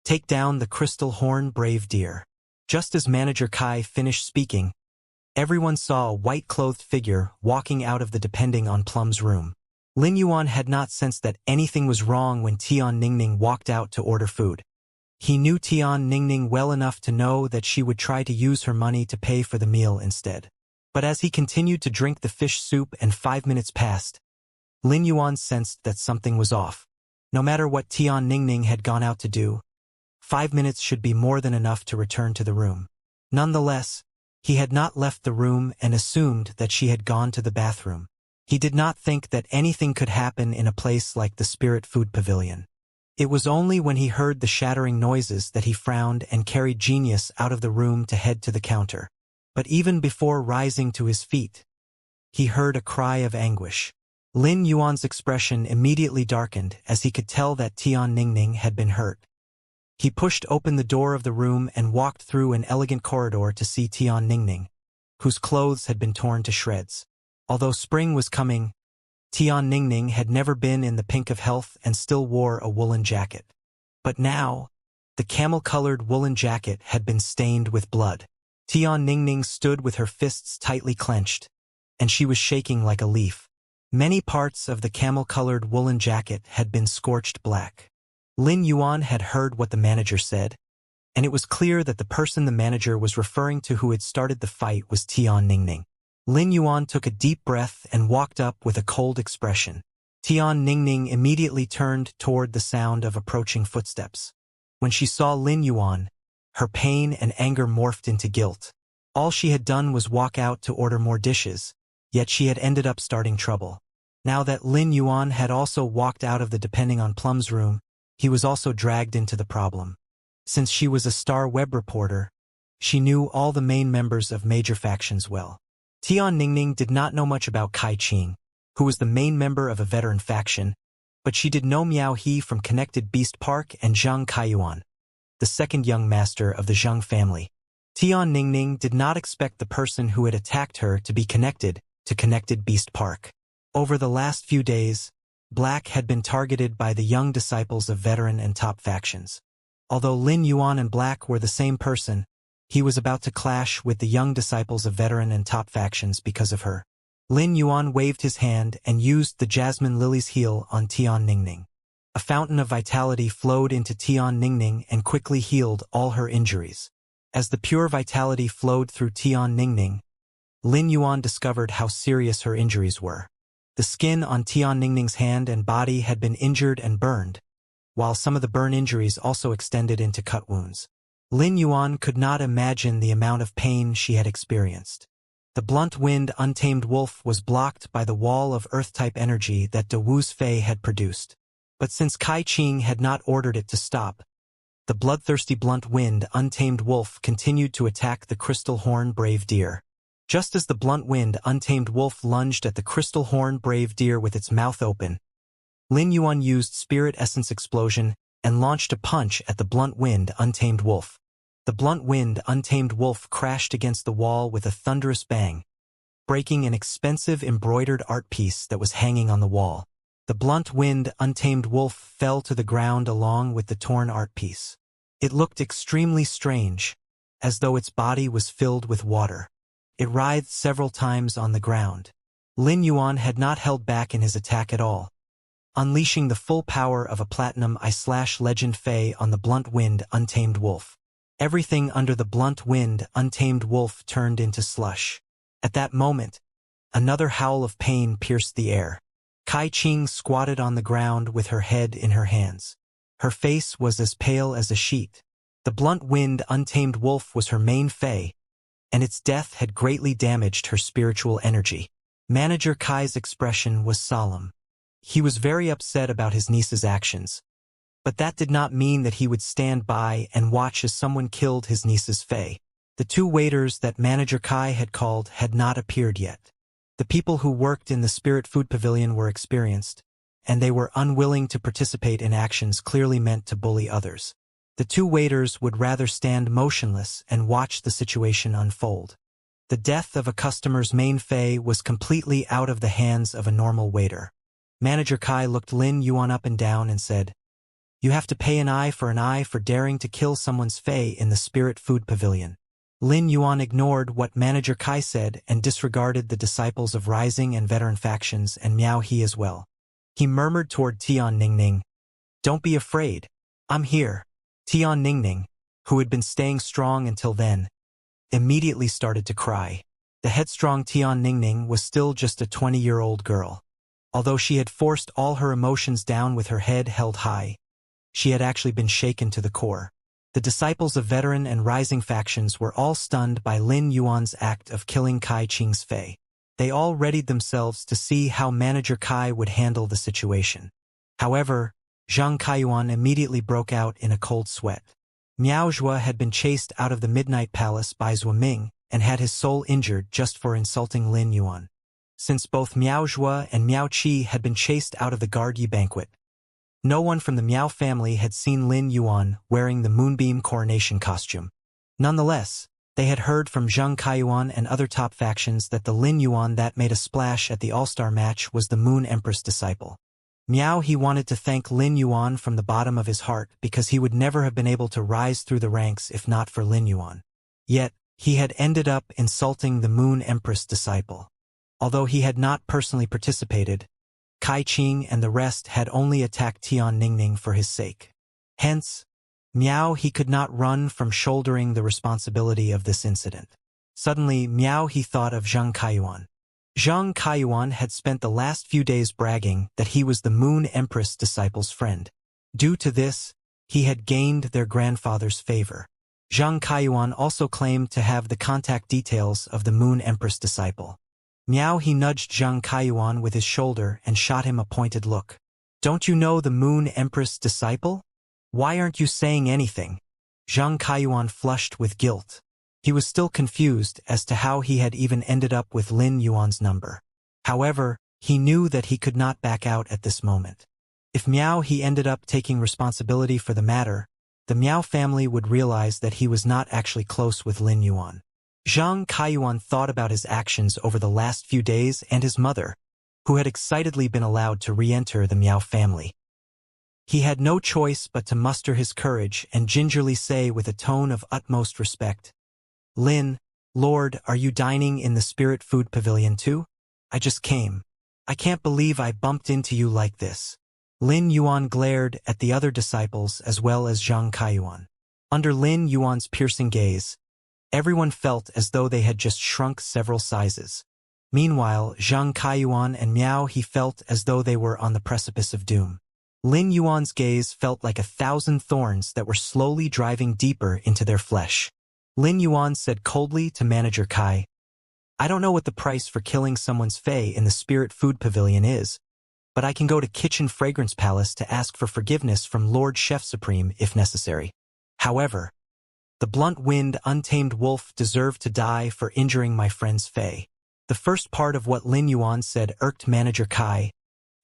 take down the crystal horn brave deer." Just as Manager Kai finished speaking, everyone saw a white-clothed figure walking out of the depending on Plum's room. Lin Yuan had not sensed that anything was wrong when Tian Ningning walked out to order food. He knew Tian Ningning well enough to know that she would try to use her money to pay for the meal instead. But as he continued to drink the fish soup and 5 minutes passed, Lin Yuan sensed that something was off. No matter what Tian Ningning had gone out to do, 5 minutes should be more than enough to return to the room. Nonetheless, he had not left the room and assumed that she had gone to the bathroom. He did not think that anything could happen in a place like the Spirit Food Pavilion. It was only when he heard the shattering noises that he frowned and carried Genius out of the room to head to the counter. But even before rising to his feet, he heard a cry of anguish. Lin Yuan's expression immediately darkened as he could tell that Tian Ningning had been hurt. He pushed open the door of the room and walked through an elegant corridor to see Tian Ningning, whose clothes had been torn to shreds. Although spring was coming, Tian Ningning had never been in the pink of health and still wore a woolen jacket. But now, the camel-colored woolen jacket had been stained with blood. Tian Ningning stood with her fists tightly clenched, and she was shaking like a leaf. Many parts of the camel-colored woolen jacket had been scorched black. Lin Yuan had heard what the manager said, and it was clear that the person the manager was referring to who had started the fight was Tian Ningning. Lin Yuan took a deep breath and walked up with a cold expression. Tian Ningning immediately turned toward the sound of approaching footsteps. When she saw Lin Yuan, her pain and anger morphed into guilt. All she had done was walk out to order more dishes, yet she had ended up starting trouble. Now that Lin Yuan had also walked out of the depending on Plum's room, he was also dragged into the problem. Since she was a star web reporter, she knew all the main members of major factions well. Tian Ningning did not know much about Kai Qing, who was the main member of a veteran faction, but she did know Miao He from Connected Beast Park and Zhang Kaiyuan, the second young master of the Zhang family. Tian Ningning did not expect the person who had attacked her to be connected to Connected Beast Park. Over the last few days, Black had been targeted by the young disciples of veteran and top factions. Although Lin Yuan and Black were the same person, he was about to clash with the young disciples of veteran and top factions because of her. Lin Yuan waved his hand and used the Jasmine Lily's heel on Tian Ningning. A fountain of vitality flowed into Tian Ningning and quickly healed all her injuries. As the pure vitality flowed through Tian Ningning, Lin Yuan discovered how serious her injuries were. The skin on Tian Ningning's hand and body had been injured and burned, while some of the burn injuries also extended into cut wounds. Lin Yuan could not imagine the amount of pain she had experienced. The blunt wind untamed wolf was blocked by the wall of earth-type energy that De Wu's Fei had produced. But since Kai Qing had not ordered it to stop, the bloodthirsty blunt wind untamed wolf continued to attack the crystal horn brave deer. Just as the blunt-winged, untamed wolf lunged at the crystal-horn brave deer with its mouth open, Lin Yuan used Spirit Essence Explosion and launched a punch at the blunt-winged, untamed wolf. The blunt-winged, untamed wolf crashed against the wall with a thunderous bang, breaking an expensive embroidered art piece that was hanging on the wall. The blunt-winged, untamed wolf fell to the ground along with the torn art piece. It looked extremely strange, as though its body was filled with water. It writhed several times on the ground. Lin Yuan had not held back in his attack at all, unleashing the full power of a Platinum I/Legend Fey on the blunt-winged, untamed wolf. Everything under the blunt-winged, untamed wolf turned into slush. At that moment, another howl of pain pierced the air. Kai Qing squatted on the ground with her head in her hands. Her face was as pale as a sheet. The blunt-winged, untamed wolf was her main Fey, and its death had greatly damaged her spiritual energy. Manager Kai's expression was solemn. He was very upset about his niece's actions, but that did not mean that he would stand by and watch as someone killed his niece's Fey. The two waiters that Manager Kai had called had not appeared yet. The people who worked in the Spirit Food Pavilion were experienced, and they were unwilling to participate in actions clearly meant to bully others. The two waiters would rather stand motionless and watch the situation unfold. The death of a customer's main Fey was completely out of the hands of a normal waiter. Manager Kai looked Lin Yuan up and down and said, "You have to pay an eye for daring to kill someone's Fey in the Spirit Food Pavilion." Lin Yuan ignored what Manager Kai said and disregarded the disciples of Rising and Veteran factions and Miao He as well. He murmured toward Tian Ningning, "Don't be afraid. I'm here." Tian Ningning, who had been staying strong until then, immediately started to cry. The headstrong Tian Ningning was still just a 20-year-old girl. Although she had forced all her emotions down with her head held high, she had actually been shaken to the core. The disciples of Veteran and Rising factions were all stunned by Lin Yuan's act of killing Kai Qing's Fey. They all readied themselves to see how Manager Kai would handle the situation. However, Zhang Kaiyuan immediately broke out in a cold sweat. Miao Zhua had been chased out of the Midnight Palace by Zhua Ming and had his soul injured just for insulting Lin Yuan. Since both Miao Zhua and Miao Qi had been chased out of the Guard Yi banquet, no one from the Miao family had seen Lin Yuan wearing the Moonbeam coronation costume. Nonetheless, they had heard from Zhang Kaiyuan and other top factions that the Lin Yuan that made a splash at the All-Star match was the Moon Empress disciple. Miao He wanted to thank Lin Yuan from the bottom of his heart because he would never have been able to rise through the ranks if not for Lin Yuan. Yet, he had ended up insulting the Moon Empress disciple. Although he had not personally participated, Kai Qing and the rest had only attacked Tian Ningning for his sake. Hence, Miao He could not run from shouldering the responsibility of this incident. Suddenly, Miao He thought of Zhang Kaiyuan. Zhang Kaiyuan had spent the last few days bragging that he was the Moon Empress disciple's friend. Due to this, he had gained their grandfather's favor. Zhang Kaiyuan also claimed to have the contact details of the Moon Empress disciple. Miao He nudged Zhang Kaiyuan with his shoulder and shot him a pointed look. "Don't you know the Moon Empress disciple? Why aren't you saying anything?" Zhang Kaiyuan flushed with guilt. He was still confused as to how he had even ended up with Lin Yuan's number. However, he knew that he could not back out at this moment. If Miao He ended up taking responsibility for the matter, the Miao family would realize that he was not actually close with Lin Yuan. Zhang Kaiyuan thought about his actions over the last few days and his mother, who had excitedly been allowed to re-enter the Miao family. He had no choice but to muster his courage and gingerly say with a tone of utmost respect, "Lin, Lord, are you dining in the Spirit Food Pavilion too? I just came. I can't believe I bumped into you like this." Lin Yuan glared at the other disciples as well as Zhang Kaiyuan. Under Lin Yuan's piercing gaze, everyone felt as though they had just shrunk several sizes. Meanwhile, Zhang Kaiyuan and Miao He felt as though they were on the precipice of doom. Lin Yuan's gaze felt like 1,000 thorns that were slowly driving deeper into their flesh. Lin Yuan said coldly to Manager Kai, "I don't know what the price for killing someone's Fey in the Spirit Food Pavilion is, but I can go to Kitchen Fragrance Palace to ask for forgiveness from Lord Chef Supreme if necessary. However, The blunt-winged, untamed wolf deserved to die for injuring my friend's Faye. The first part of what Lin Yuan said irked Manager Kai,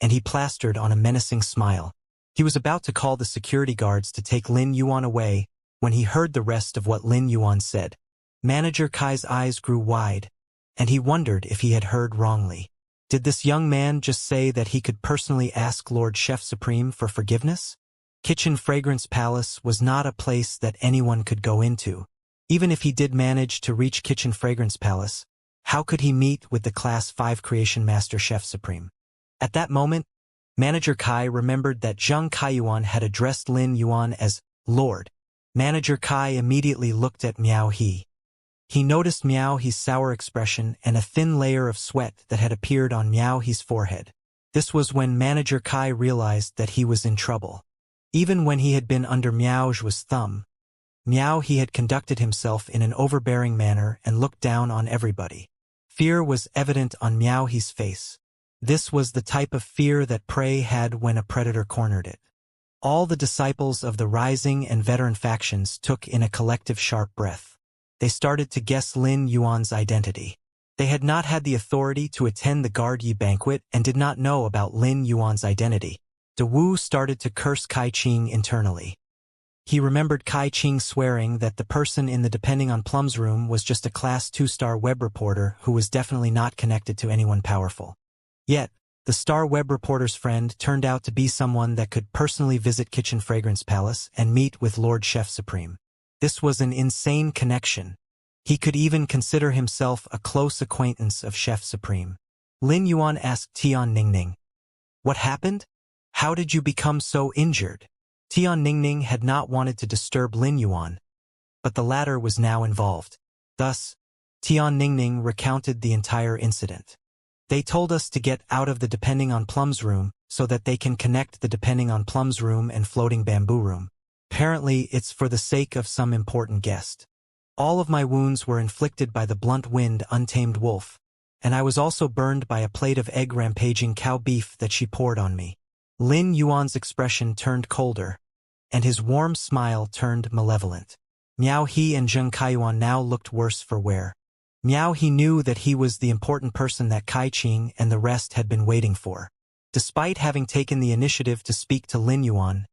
and he plastered on a menacing smile. He was about to call the security guards to take Lin Yuan away when he heard the rest of what Lin Yuan said. Manager Kai's eyes grew wide, and he wondered if he had heard wrongly. Did this young man just say that he could personally ask Lord Chef Supreme for forgiveness? Kitchen Fragrance Palace was not a place that anyone could go into. Even if he did manage to reach Kitchen Fragrance Palace, how could he meet with the Class 5 Creation Master Chef Supreme? At that moment, Manager Kai remembered that Zheng Kaiyuan had addressed Lin Yuan as Lord. Manager Kai immediately looked at Miao He. He noticed Miao He's sour expression and a thin layer of sweat that had appeared on Miao He's forehead. This was when Manager Kai realized that he was in trouble. Even when he had been under Miao Zhu's thumb, Miao He had conducted himself in an overbearing manner and looked down on everybody. Fear was evident on Miao He's face. This was the type of fear that prey had when a predator cornered it. All the disciples of the rising and veteran factions took in a collective sharp breath. They started to guess Lin Yuan's identity. They had not had the authority to attend the Guard Yi banquet and did not know about Lin Yuan's identity. De Wu started to curse Kai Qing internally. He remembered Kai Qing swearing that the person in the Depending on Plum's room was just a Class 2-star web reporter who was definitely not connected to anyone powerful. Yet, the star web reporter's friend turned out to be someone that could personally visit Kitchen Fragrance Palace and meet with Lord Chef Supreme. This was an insane connection. He could even consider himself a close acquaintance of Chef Supreme. Lin Yuan asked Tian Ningning, "What happened? How did you become so injured?" Tian Ningning had not wanted to disturb Lin Yuan, but the latter was now involved. Thus, Tian Ningning recounted the entire incident. "They told us to get out of the Depending on Plum's room so that they can connect the Depending on Plum's room and floating bamboo room. Apparently, it's for the sake of some important guest. All of my wounds were inflicted by the blunt-winged, untamed wolf, and I was also burned by a plate of egg-rampaging cow beef that she poured on me." Lin Yuan's expression turned colder, and his warm smile turned malevolent. Miao He and Zheng Kaiyuan now looked worse for wear. Miao He knew that he was the important person that Kai Qing and the rest had been waiting for. Despite having taken the initiative to speak to Lin Yuan,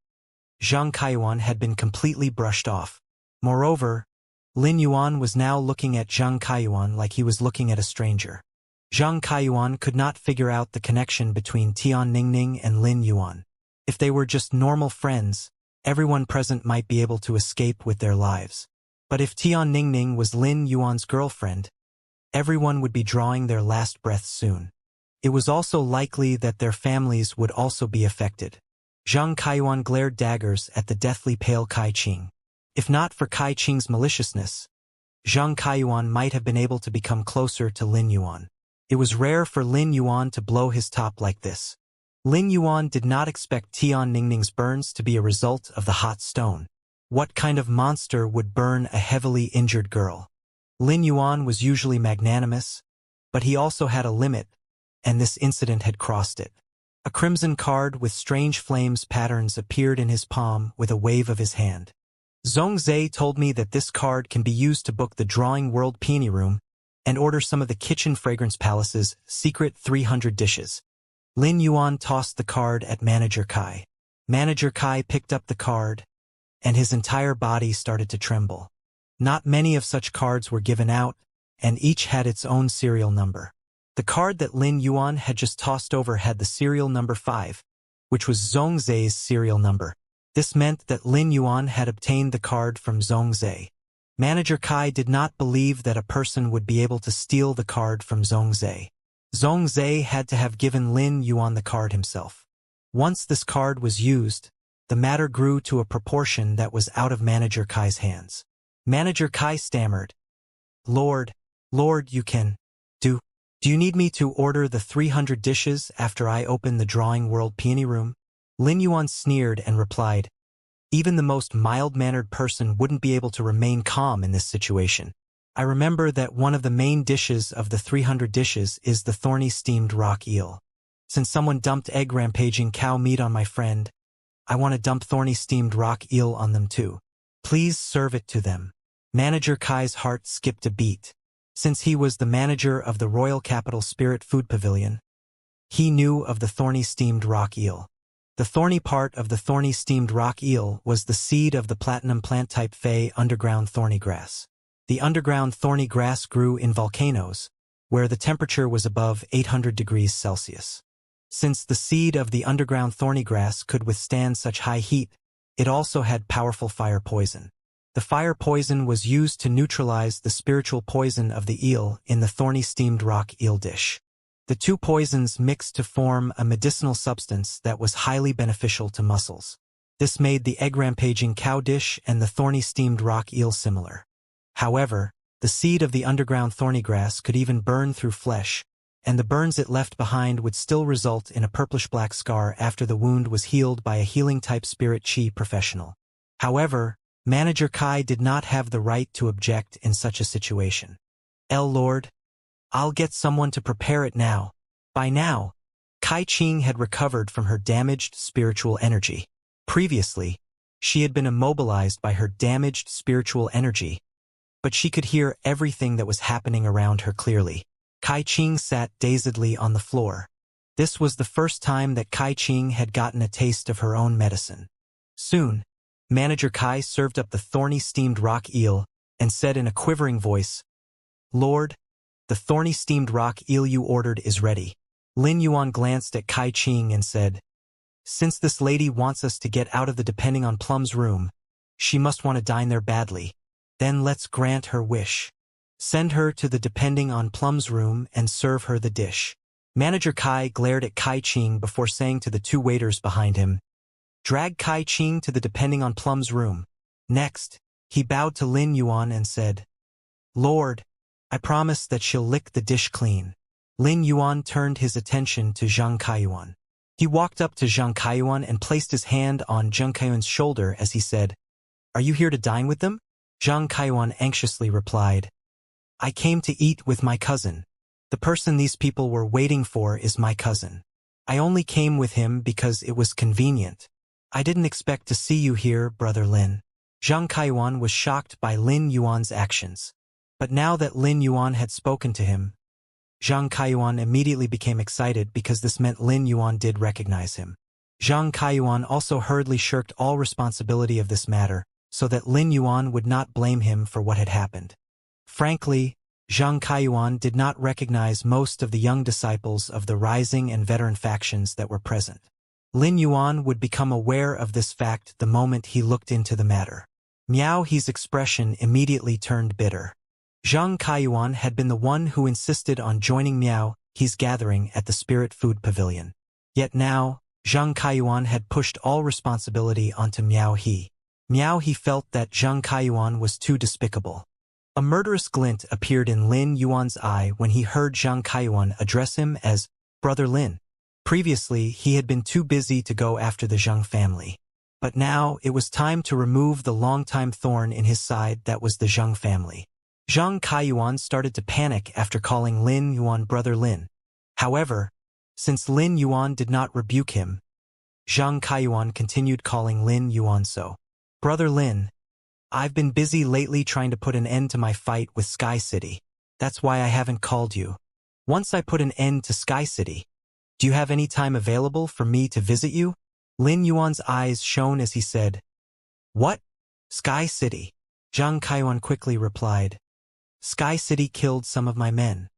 Zheng Kaiyuan had been completely brushed off. Moreover, Lin Yuan was now looking at Zheng Kaiyuan like he was looking at a stranger. Zheng Kaiyuan could not figure out the connection between Tian Ningning and Lin Yuan. If they were just normal friends, everyone present might be able to escape with their lives. But if Tian Ningning was Lin Yuan's girlfriend, everyone would be drawing their last breath soon. It was also likely that their families would also be affected. Zheng Kaiyuan glared daggers at the deathly pale Kai Qing. If not for Kai Qing's maliciousness, Zheng Kaiyuan might have been able to become closer to Lin Yuan. It was rare for Lin Yuan to blow his top like this. Lin Yuan did not expect Tian Ningning's burns to be a result of the hot stone. What kind of monster would burn a heavily injured girl? Lin Yuan was usually magnanimous, but he also had a limit, and this incident had crossed it. A crimson card with strange flames patterns appeared in his palm with a wave of his hand. Zhongzhe told me that this card can be used to book the Drawing World Peony Room and order some of the Kitchen Fragrance Palace's secret 300 dishes. Lin Yuan tossed the card at Manager Kai. Manager Kai picked up the card, and his entire body started to tremble. Not many of such cards were given out, and each had its own serial number. The card that Lin Yuan had just tossed over had the serial number 5, which was Zhongzhe's serial number. This meant that Lin Yuan had obtained the card from Zhongzhe. Manager Kai did not believe that a person would be able to steal the card from Zhongzhe. Zhongzhe had to have given Lin Yuan the card himself. Once this card was used, the matter grew to a proportion that was out of Manager Kai's hands. Manager Kai stammered, Lord, you can. Do you need me to order the 300 dishes after I open the Drawing World Peony Room?" Lin Yuan sneered and replied, "Even the most mild-mannered person wouldn't be able to remain calm in this situation. I remember that one of the main dishes of the 300 dishes is the thorny steamed rock eel. Since someone dumped egg-rampaging cow meat on my friend, I want to dump thorny steamed rock eel on them too. Please serve it to them." Manager Kai's heart skipped a beat. Since he was the manager of the Royal Capital Spirit Food Pavilion, he knew of the thorny steamed rock eel. The thorny part of the thorny steamed rock eel was the seed of the platinum plant type Fey underground thorny grass. The underground thorny grass grew in volcanoes, where the temperature was above 800 degrees Celsius. Since the seed of the underground thorny grass could withstand such high heat, it also had powerful fire poison. The fire poison was used to neutralize the spiritual poison of the eel in the thorny steamed rock eel dish. The two poisons mixed to form a medicinal substance that was highly beneficial to muscles. This made the egg-rampaging cow dish and the thorny steamed rock eel similar. However, the seed of the underground thorny grass could even burn through flesh, and the burns it left behind would still result in a purplish-black scar after the wound was healed by a healing-type spirit chi professional. However, Manager Kai did not have the right to object in such a situation. Lord, I'll get someone to prepare it now. By now, Kai Ching had recovered from her damaged spiritual energy. Previously, she had been immobilized by her damaged spiritual energy, but she could hear everything that was happening around her clearly. Kai Ching sat dazedly on the floor. This was the first time that Kai Ching had gotten a taste of her own medicine. Soon, Manager Kai served up the thorny steamed rock eel and said in a quivering voice, "Lord, the thorny steamed rock eel you ordered is ready." Lin Yuan glanced at Kai Ching and said, "Since this lady wants us to get out of the Depending on Plum's room, she must want to dine there badly. Then let's grant her wish. Send her to the Depending on Plum's room and serve her the dish." Manager Kai glared at Kai Ching before saying to the two waiters behind him, "Drag Kai Ching to the Depending on Plum's room." Next, he bowed to Lin Yuan and said, "Lord, I promise that she'll lick the dish clean." Lin Yuan turned his attention to Zhang Kaiyuan. He walked up to Zhang Kaiyuan and placed his hand on Zhang Kaiyuan's shoulder as he said, "Are you here to dine with them?" Zhang Kaiyuan anxiously replied, "I came to eat with my cousin. The person these people were waiting for is my cousin. I only came with him because it was convenient. I didn't expect to see you here, Brother Lin." Zhang Kaiyuan was shocked by Lin Yuan's actions. But now that Lin Yuan had spoken to him, Zhang Kaiyuan immediately became excited because this meant Lin Yuan did recognize him. Zhang Kaiyuan also hurriedly shirked all responsibility of this matter, so that Lin Yuan would not blame him for what had happened. Frankly, Zhang Kaiyuan did not recognize most of the young disciples of the rising and veteran factions that were present. Lin Yuan would become aware of this fact the moment he looked into the matter. Miao He's expression immediately turned bitter. Zhang Kaiyuan had been the one who insisted on joining Miao He's gathering at the Spirit Food Pavilion. Yet now, Zhang Kaiyuan had pushed all responsibility onto Miao He. Miao He felt that Zhang Kaiyuan was too despicable. A murderous glint appeared in Lin Yuan's eye when he heard Zhang Kaiyuan address him as Brother Lin. Previously, he had been too busy to go after the Zhang family. But now, it was time to remove the longtime thorn in his side that was the Zhang family. Zhang Kaiyuan started to panic after calling Lin Yuan Brother Lin. However, since Lin Yuan did not rebuke him, Zhang Kaiyuan continued calling Lin Yuan so. "Brother Lin, I've been busy lately trying to put an end to my fight with Sky City. That's why I haven't called you. Once I put an end to Sky City, do you have any time available for me to visit you?" Lin Yuan's eyes shone as he said, "What? Sky City?" Zhang Kaiyuan quickly replied, "Sky City killed some of my men.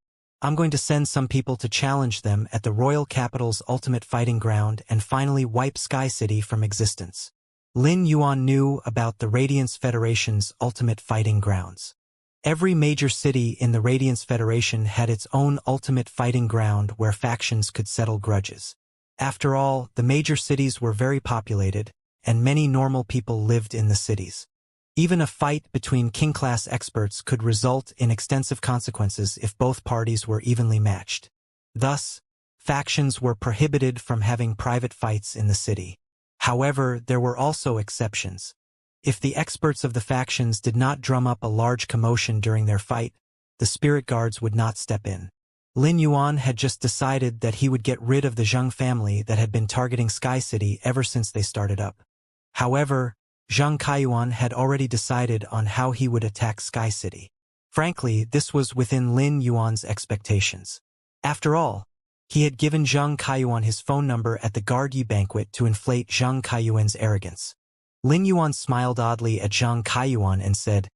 I'm going to send some people to challenge them at the Royal Capital's ultimate fighting ground and finally wipe Sky City from existence." Lin Yuan knew about the Radiance Federation's ultimate fighting grounds. Every major city in the Radiance Federation had its own ultimate fighting ground where factions could settle grudges. After all, the major cities were very populated, and many normal people lived in the cities. Even a fight between king-class experts could result in extensive consequences if both parties were evenly matched. Thus, factions were prohibited from having private fights in the city. However, there were also exceptions. If the experts of the factions did not drum up a large commotion during their fight, the spirit guards would not step in. Lin Yuan had just decided that he would get rid of the Zhang family that had been targeting Sky City ever since they started up. However, Zhang Kaiyuan had already decided on how he would attack Sky City. Frankly, this was within Lin Yuan's expectations. After all, he had given Zhang Kaiyuan his phone number at the Guard Yi banquet to inflate Zhang Kaiyuan's arrogance. Lin Yuan smiled oddly at Zhang Kaiyuan and said,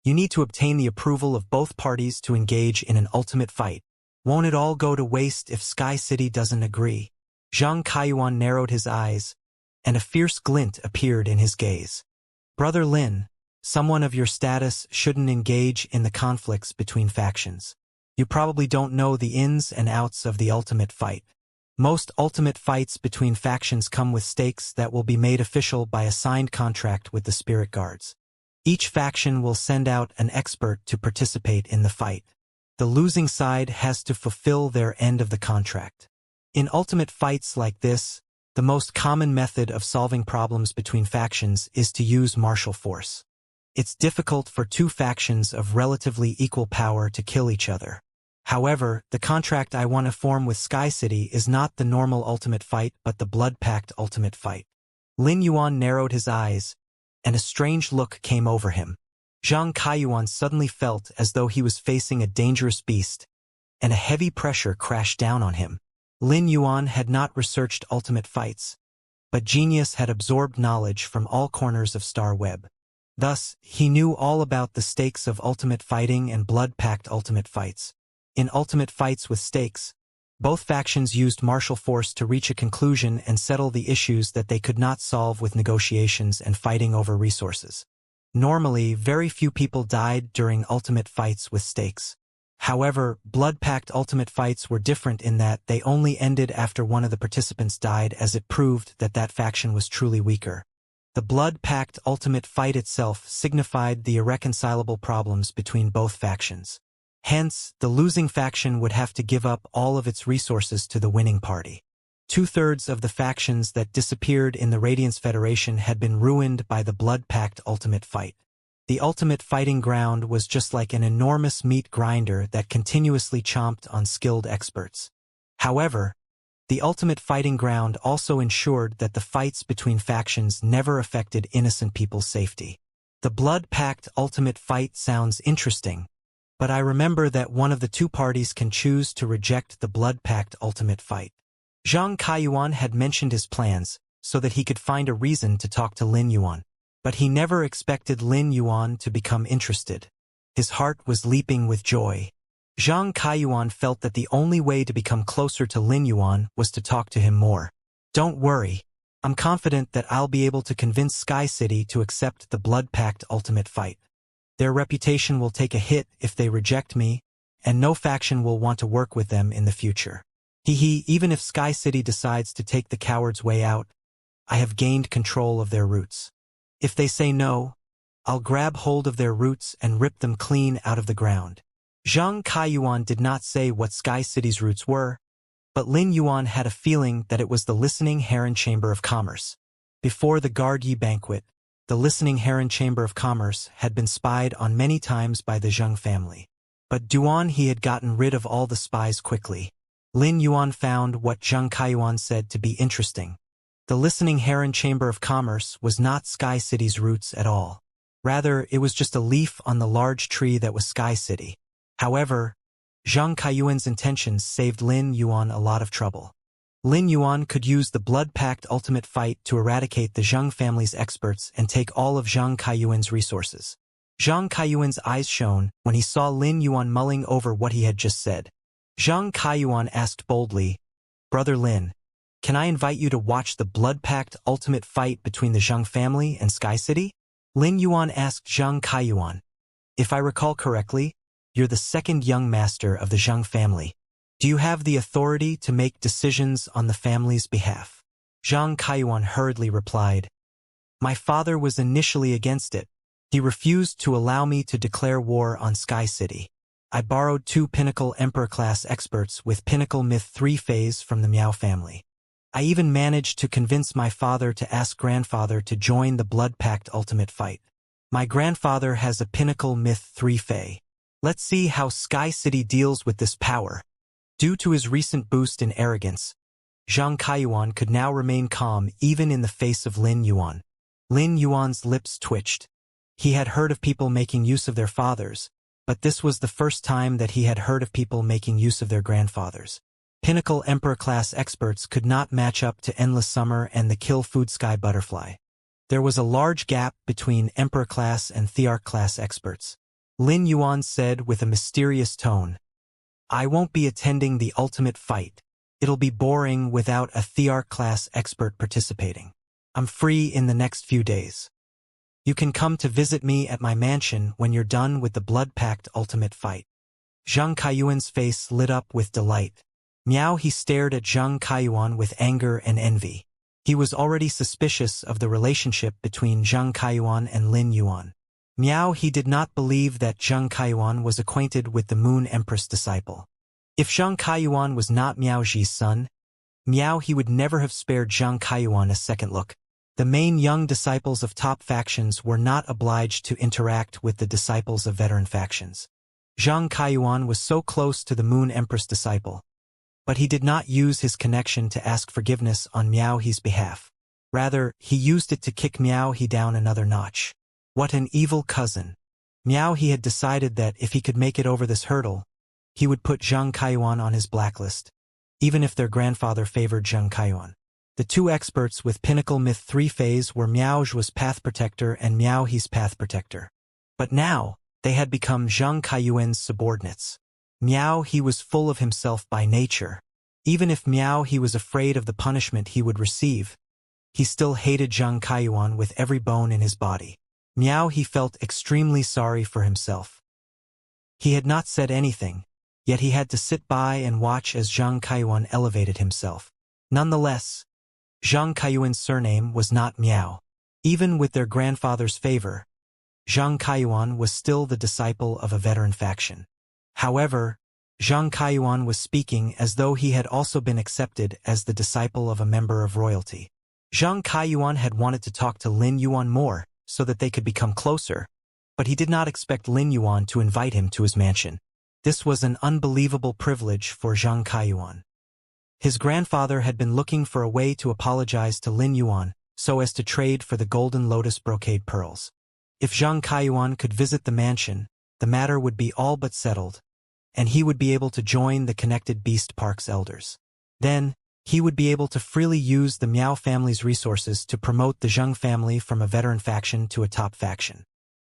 "You need to obtain the approval of both parties to engage in an ultimate fight. Won't it all go to waste if Sky City doesn't agree?" Zhang Kaiyuan narrowed his eyes, and a fierce glint appeared in his gaze. "Brother Lin, someone of your status shouldn't engage in the conflicts between factions. You probably don't know the ins and outs of the ultimate fight. Most ultimate fights between factions come with stakes that will be made official by a signed contract with the spirit guards. Each faction will send out an expert to participate in the fight. The losing side has to fulfill their end of the contract. In ultimate fights like this, the most common method of solving problems between factions is to use martial force. It's difficult for two factions of relatively equal power to kill each other. However, the contract I want to form with Sky City is not the normal ultimate fight but the blood-pact ultimate fight." Lin Yuan narrowed his eyes, and a strange look came over him. Zhang Kaiyuan suddenly felt as though he was facing a dangerous beast, and a heavy pressure crashed down on him. Lin Yuan had not researched ultimate fights, but genius had absorbed knowledge from all corners of Star Web. Thus, he knew all about the stakes of ultimate fighting and blood-pact ultimate fights. In ultimate fights with stakes, both factions used martial force to reach a conclusion and settle the issues that they could not solve with negotiations and fighting over resources. Normally, very few people died during ultimate fights with stakes. However, blood-pact ultimate fights were different in that they only ended after one of the participants died, as it proved that that faction was truly weaker. The blood-pact ultimate fight itself signified the irreconcilable problems between both factions. Hence, the losing faction would have to give up all of its resources to the winning party. 2/3 of the factions that disappeared in the Radiance Federation had been ruined by the blood-pact ultimate fight. The ultimate fighting ground was just like an enormous meat grinder that continuously chomped on skilled experts. However, the ultimate fighting ground also ensured that the fights between factions never affected innocent people's safety. The blood-pact ultimate fight sounds interesting, but I remember that one of the two parties can choose to reject the blood-pact ultimate fight. Zhang Kaiyuan had mentioned his plans so that he could find a reason to talk to Lin Yuan, but he never expected Lin Yuan to become interested. His heart was leaping with joy. Zhang Kaiyuan felt that the only way to become closer to Lin Yuan was to talk to him more. "Don't worry. I'm confident that I'll be able to convince Sky City to accept the blood-pact ultimate fight. Their reputation will take a hit if they reject me, and no faction will want to work with them in the future. Even if Sky City decides to take the coward's way out, I have gained control of their roots. If they say no, I'll grab hold of their roots and rip them clean out of the ground." Zhang Kaiyuan did not say what Sky City's roots were, but Lin Yuan had a feeling that it was the Listening Heron Chamber of Commerce. Before the Guard Yi banquet, the Listening Heron Chamber of Commerce had been spied on many times by the Zheng family. But he had gotten rid of all the spies quickly. Lin Yuan found what Zhang Kaiyuan said to be interesting. The Listening Heron Chamber of Commerce was not Sky City's roots at all. Rather, it was just a leaf on the large tree that was Sky City. However, Zhang Kaiyuan's intentions saved Lin Yuan a lot of trouble. Lin Yuan could use the blood-pact ultimate fight to eradicate the Zheng family's experts and take all of Zhang Kaiyuan's resources. Zhang Kaiyuan's eyes shone when he saw Lin Yuan mulling over what he had just said. Zhang Kaiyuan asked boldly, "Brother Lin, can I invite you to watch the blood-pact ultimate fight between the Zheng family and Sky City?" Lin Yuan asked Zhang Kaiyuan, "If I recall correctly, you're the second young master of the Zheng family. Do you have the authority to make decisions on the family's behalf?" Zhang Kaiyuan hurriedly replied, "My father was initially against it. He refused to allow me to declare war on Sky City. I borrowed 2 Pinnacle Emperor-class experts with Pinnacle Myth 3 phase from the Miao family. I even managed to convince my father to ask grandfather to join the blood-pact ultimate fight. My grandfather has a Pinnacle Myth 3 phase. Let's see how Sky City deals with this power." Due to his recent boost in arrogance, Zhang Kaiyuan could now remain calm even in the face of Lin Yuan. Lin Yuan's lips twitched. He had heard of people making use of their fathers, but this was the first time that he had heard of people making use of their grandfathers. Pinnacle Emperor-class experts could not match up to Endless Summer and the Kill Food Sky Butterfly. There was a large gap between Emperor-class and Thearch-class experts. Lin Yuan said with a mysterious tone, "I won't be attending the ultimate fight. It'll be boring without a Thearch-class expert participating. I'm free in the next few days. You can come to visit me at my mansion when you're done with the blood-packed ultimate fight." Zhang Kaiyuan's face lit up with delight. Miao he stared at Zhang Kaiyuan with anger and envy. He was already suspicious of the relationship between Zhang Kaiyuan and Lin Yuan. Miao he did not believe that Zhang Kaiyuan was acquainted with the Moon Empress disciple. If Zhang Kaiyuan was not Miao Ji's son, Miao he would never have spared Zhang Kaiyuan a second look. The main young disciples of top factions were not obliged to interact with the disciples of veteran factions. Zhang Kaiyuan was so close to the Moon Empress disciple, but he did not use his connection to ask forgiveness on Miao He's behalf. Rather, he used it to kick Miao He down another notch. What an evil cousin. Miao He had decided that if he could make it over this hurdle, he would put Zhang Kaiyuan on his blacklist, even if their grandfather favored Zhang Kaiyuan. The two experts with Pinnacle Myth 3 phase were Miao Zhu's Path Protector and Miao He's Path Protector. But now, they had become Zhang Kaiyuan's subordinates. Miao He was full of himself by nature. Even if Miao He was afraid of the punishment he would receive, he still hated Zhang Kaiyuan with every bone in his body. Miao He felt extremely sorry for himself. He had not said anything, yet he had to sit by and watch as Zhang Kaiyuan elevated himself. Nonetheless, Zhang Kaiyuan's surname was not Miao. Even with their grandfather's favor, Zhang Kaiyuan was still the disciple of a veteran faction. However, Zhang Kaiyuan was speaking as though he had also been accepted as the disciple of a member of royalty. Zhang Kaiyuan had wanted to talk to Lin Yuan more so that they could become closer, but he did not expect Lin Yuan to invite him to his mansion. This was an unbelievable privilege for Zhang Kaiyuan. His grandfather had been looking for a way to apologize to Lin Yuan so as to trade for the golden lotus brocade pearls. If Zhang Kaiyuan could visit the mansion, the matter would be all but settled, and he would be able to join the Connected Beast Park's elders. Then, he would be able to freely use the Miao family's resources to promote the Zhang family from a veteran faction to a top faction.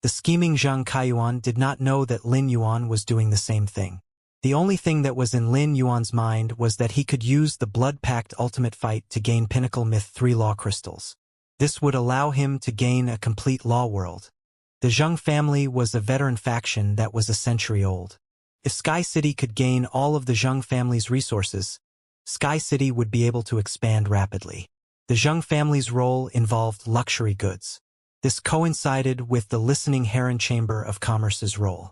The scheming Zhang Kaiyuan did not know that Lin Yuan was doing the same thing. The only thing that was in Lin Yuan's mind was that he could use the blood-packed ultimate fight to gain Pinnacle Myth 3 law crystals. This would allow him to gain a complete law world. The Zhang family was a veteran faction that was a century old. If Sky City could gain all of the Zhang family's resources, Sky City would be able to expand rapidly. The Zhang family's role involved luxury goods. This coincided with the Listening Heron Chamber of Commerce's role.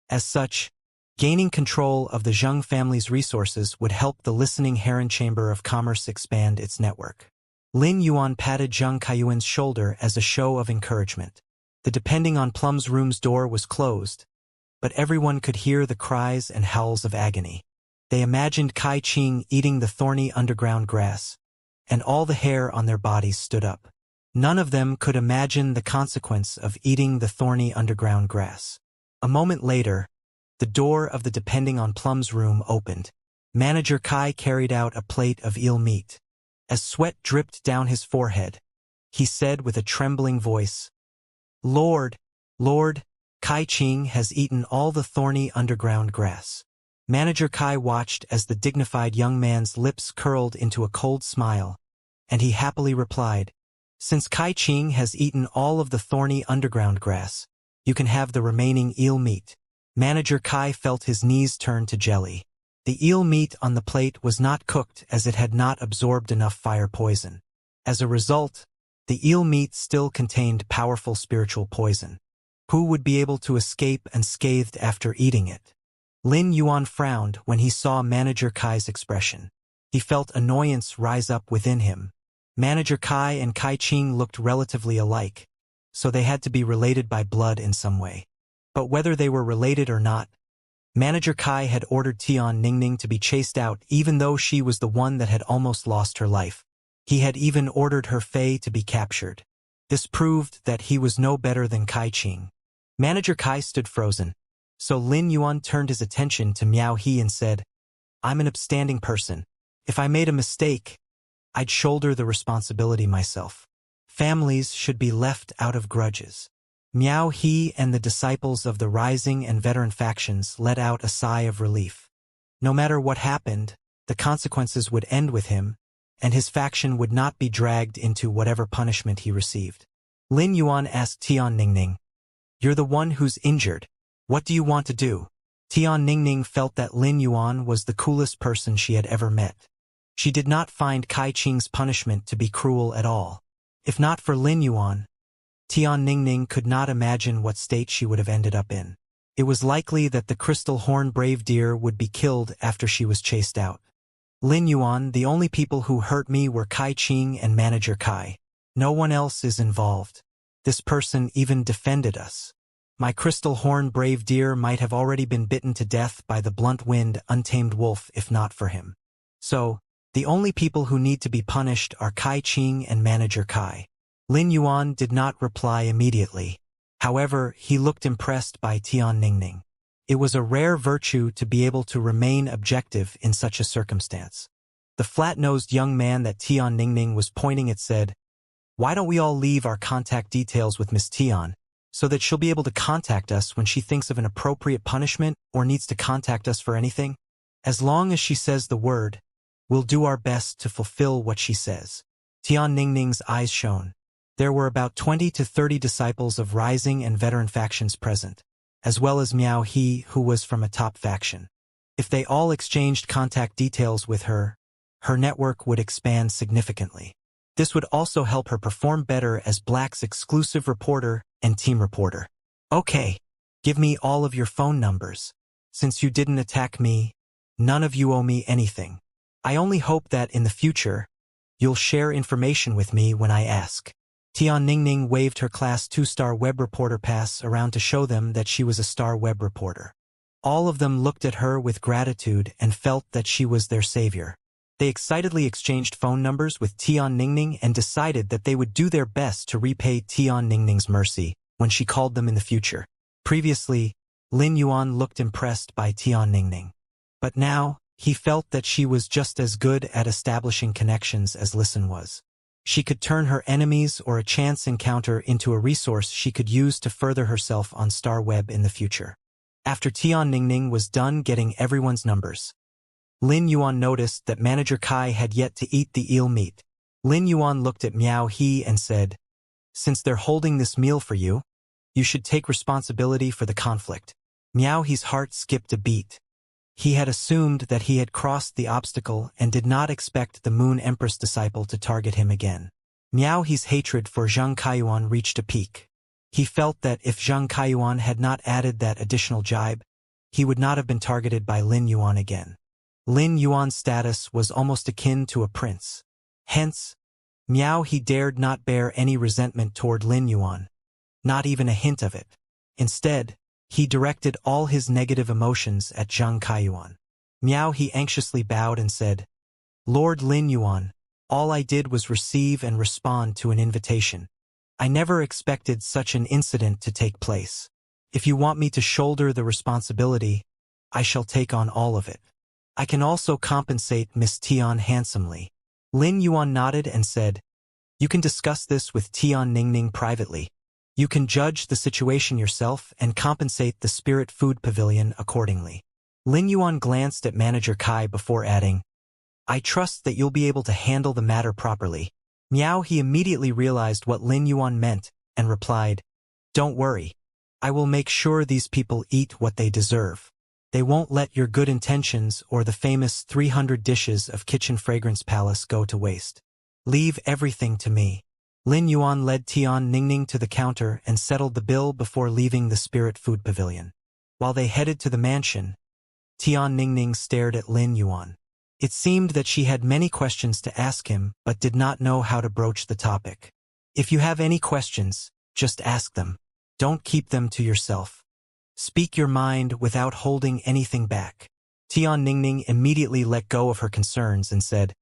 As such, gaining control of the Zhang family's resources would help the Listening Heron Chamber of Commerce expand its network. Lin Yuan patted Zhang Kaiyuan's shoulder as a show of encouragement. The Depending on Plum's room's door was closed, but everyone could hear the cries and howls of agony. They imagined Kai Qing eating the thorny underground grass, and all the hair on their bodies stood up. None of them could imagine the consequence of eating the thorny underground grass. A moment later, the door of the Depending on Plum's room opened. Manager Kai carried out a plate of eel meat. As sweat dripped down his forehead, he said with a trembling voice, Lord, Kai Qing has eaten all the thorny underground grass." Manager Kai watched as the dignified young man's lips curled into a cold smile, and he happily replied, "Since Kai Qing has eaten all of the thorny underground grass, you can have the remaining eel meat." Manager Kai felt his knees turn to jelly. The eel meat on the plate was not cooked as it had not absorbed enough fire poison. As a result, the eel meat still contained powerful spiritual poison. Who would be able to escape unscathed after eating it? Lin Yuan frowned when he saw Manager Kai's expression. He felt annoyance rise up within him. Manager Kai and Kai Qing looked relatively alike, so they had to be related by blood in some way. But whether they were related or not, Manager Kai had ordered Tian Ningning to be chased out even though she was the one that had almost lost her life. He had even ordered her Fei to be captured. This proved that he was no better than Kai Qing. Manager Kai stood frozen. So Lin Yuan turned his attention to Miao He and said, "I'm an upstanding person. If I made a mistake, I'd shoulder the responsibility myself. Families should be left out of grudges." Miao He and the disciples of the rising and veteran factions let out a sigh of relief. No matter what happened, the consequences would end with him, and his faction would not be dragged into whatever punishment he received. Lin Yuan asked Tian Ningning, "You're the one who's injured. What do you want to do?" Tian Ningning felt that Lin Yuan was the coolest person she had ever met. She did not find Kai Qing's punishment to be cruel at all. If not for Lin Yuan, Tian Ningning could not imagine what state she would have ended up in. It was likely that the crystal horn brave deer would be killed after she was chased out. "Lin Yuan, the only people who hurt me were Kai Qing and Manager Kai. No one else is involved. This person even defended us. My crystal horn brave deer might have already been bitten to death by the blunt-winged, untamed wolf if not for him. So, the only people who need to be punished are Kai Qing and Manager Kai." Lin Yuan did not reply immediately. However, he looked impressed by Tian Ningning. It was a rare virtue to be able to remain objective in such a circumstance. The flat-nosed young man that Tian Ningning was pointing at said, "Why don't we all leave our contact details with Miss Tian, so that she'll be able to contact us when she thinks of an appropriate punishment or needs to contact us for anything? As long as she says the word, we'll do our best to fulfill what she says." Tian Ningning's eyes shone. There were about 20 to 30 disciples of rising and veteran factions present, as well as Miao He, who was from a top faction. If they all exchanged contact details with her, her network would expand significantly. This would also help her perform better as Black's exclusive reporter and team reporter. "Okay, give me all of your phone numbers. Since you didn't attack me, none of you owe me anything. I only hope that in the future, you'll share information with me when I ask." Tian Ningning waved her Class 2-star web reporter pass around to show them that she was a star web reporter. All of them looked at her with gratitude and felt that she was their savior. They excitedly exchanged phone numbers with Tian Ningning and decided that they would do their best to repay Tian Ningning's mercy when she called them in the future. Previously, Lin Yuan looked impressed by Tian Ningning. But now, he felt that she was just as good at establishing connections as Listen was. She could turn her enemies or a chance encounter into a resource she could use to further herself on Star Web in the future. After Tian Ningning was done getting everyone's numbers, Lin Yuan noticed that Manager Kai had yet to eat the eel meat. Lin Yuan looked at Miao He and said, "Since they're holding this meal for you, you should take responsibility for the conflict." Miao He's heart skipped a beat. He had assumed that he had crossed the obstacle and did not expect the Moon Empress disciple to target him again. Miao He's hatred for Zhang Kaiyuan reached a peak. He felt that if Zhang Kaiyuan had not added that additional jibe, he would not have been targeted by Lin Yuan again. Lin Yuan's status was almost akin to a prince. Hence, Miao He dared not bear any resentment toward Lin Yuan, not even a hint of it. Instead, he directed all his negative emotions at Zhang Kaiyuan. Miao He anxiously bowed and said, "Lord Lin Yuan, all I did was receive and respond to an invitation. I never expected such an incident to take place. If you want me to shoulder the responsibility, I shall take on all of it. I can also compensate Miss Tian handsomely." Lin Yuan nodded and said, "You can discuss this with Tian Ningning privately. You can judge the situation yourself and compensate the Spirit Food Pavilion accordingly." Lin Yuan glanced at Manager Kai before adding, "I trust that you'll be able to handle the matter properly." Miao He immediately realized what Lin Yuan meant and replied, "Don't worry. I will make sure these people eat what they deserve. They won't let your good intentions or the famous 300 dishes of Kitchen Fragrance Palace go to waste. Leave everything to me." Lin Yuan led Tian Ningning to the counter and settled the bill before leaving the Spirit Food Pavilion. While they headed to the mansion, Tian Ningning stared at Lin Yuan. It seemed that she had many questions to ask him but did not know how to broach the topic. "If you have any questions, just ask them. Don't keep them to yourself. Speak your mind without holding anything back." Tian Ningning immediately let go of her concerns and said,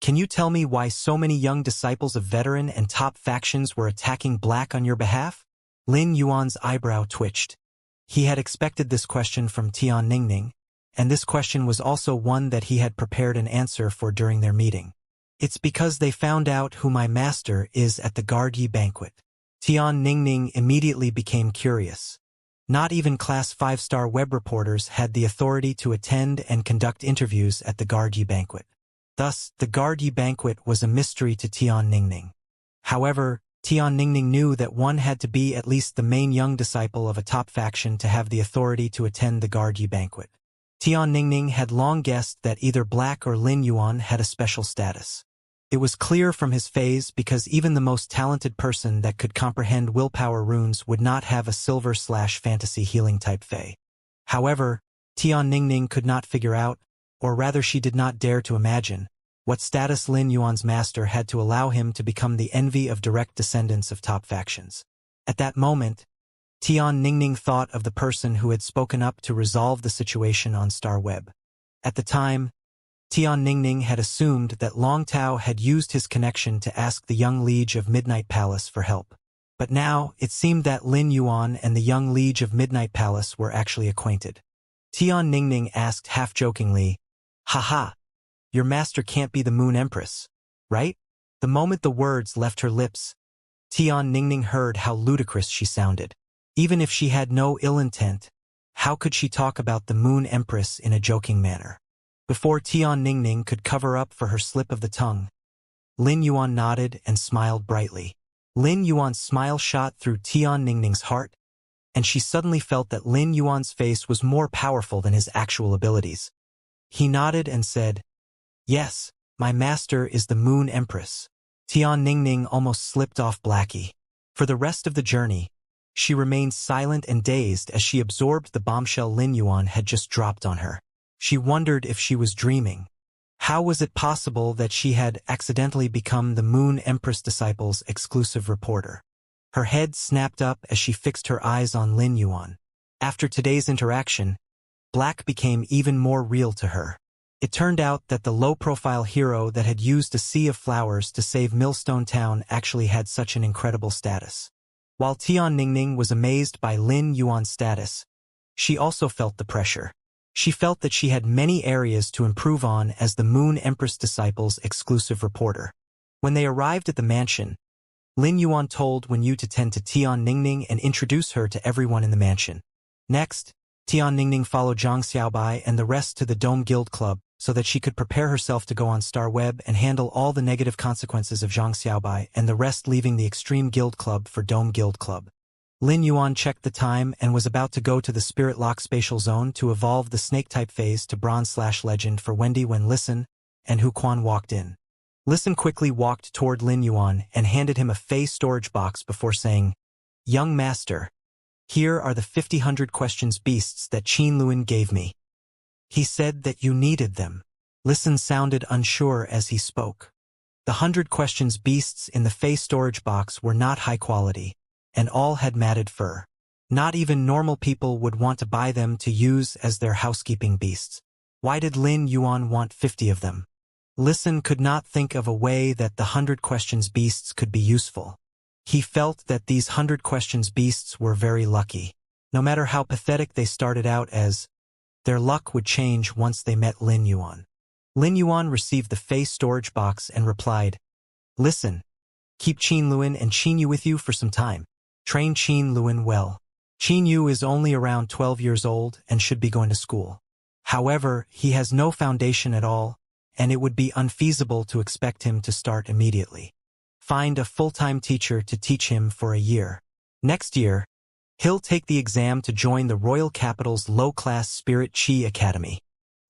Can you tell me why so many young disciples of veteran and top factions were attacking Black on your behalf? Lin Yuan's eyebrow twitched. He had expected this question from Tian Ningning, and this question was also one that he had prepared an answer for during their meeting. It's because they found out who my master is at the Guard Yi banquet. Tian Ningning immediately became curious. Not even Class 5-star web reporters had the authority to attend and conduct interviews at the Guard Yi banquet. Thus, the Guard Yi banquet was a mystery to Tian Ningning. However, Tian Ningning knew that one had to be at least the main young disciple of a top faction to have the authority to attend the Guard Yi banquet. Tian Ningning had long guessed that either Black or Lin Yuan had a special status. It was clear from his phase because even the most talented person that could comprehend willpower runes would not have a silver/fantasy healing type fae. However, Tian Ningning could not figure out, or rather she did not dare to imagine, what status Lin Yuan's master had to allow him to become the envy of direct descendants of top factions. At that moment, Tian Ningning thought of the person who had spoken up to resolve the situation on Star Web. At the time, Tian Ningning had assumed that Long Tao had used his connection to ask the young liege of Midnight Palace for help. But now, it seemed that Lin Yuan and the young liege of Midnight Palace were actually acquainted. Tian Ningning asked half-jokingly, "Haha, your master can't be the Moon Empress, right?" The moment the words left her lips, Tian Ningning heard how ludicrous she sounded. Even if she had no ill intent, how could she talk about the Moon Empress in a joking manner? Before Tian Ningning could cover up for her slip of the tongue, Lin Yuan nodded and smiled brightly. Lin Yuan's smile shot through Tian Ningning's heart, and she suddenly felt that Lin Yuan's face was more powerful than his actual abilities. He nodded and said, "Yes, my master is the Moon Empress." Tian Ningning almost slipped off Blackie. For the rest of the journey, she remained silent and dazed as she absorbed the bombshell Lin Yuan had just dropped on her. She wondered if she was dreaming. How was it possible that she had accidentally become the Moon Empress disciple's exclusive reporter? Her head snapped up as she fixed her eyes on Lin Yuan. After today's interaction, Black became even more real to her. It turned out that the low-profile hero that had used a sea of flowers to save Millstone Town actually had such an incredible status. While Tian Ningning was amazed by Lin Yuan's status, she also felt the pressure. She felt that she had many areas to improve on as the Moon Empress disciple's exclusive reporter. When they arrived at the mansion, Lin Yuan told Wen Yu to tend to Tian Ningning and introduce her to everyone in the mansion. Next, Tian Ningning followed Zhang Xiaobai and the rest to the Dome Guild Club so that she could prepare herself to go on Star Web and handle all the negative consequences of Zhang Xiaobai and the rest leaving the Extreme Guild Club for Dome Guild Club. Lin Yuan checked the time and was about to go to the Spirit Lock Spatial Zone to evolve the Snake-type phase to Bronze/Legend for Wendy when Listen and Hu Quan walked in. Listen quickly walked toward Lin Yuan and handed him a phase storage box before saying, "Young master, here are the 50 questions beasts that Qin Luan gave me. He said that you needed them." Listen sounded unsure as he spoke. The 100 questions beasts in the phase storage box were not high quality, and all had matted fur. Not even normal people would want to buy them to use as their housekeeping beasts. Why did Lin Yuan want 50 of them? Listen could not think of a way that the 100 questions beasts could be useful. He felt that these 100 questions beasts were very lucky. No matter how pathetic they started out as, their luck would change once they met Lin Yuan. Lin Yuan received the phase storage box and replied, "Listen, keep Qin Luan and Qin Yu with you for some time. Train Qin Luan well. Qin Yu is only around 12 years old and should be going to school. However, he has no foundation at all, and it would be unfeasible to expect him to start immediately. Find a full-time teacher to teach him for a year. Next year, he'll take the exam to join the Royal Capital's low-class Spirit Chi Academy."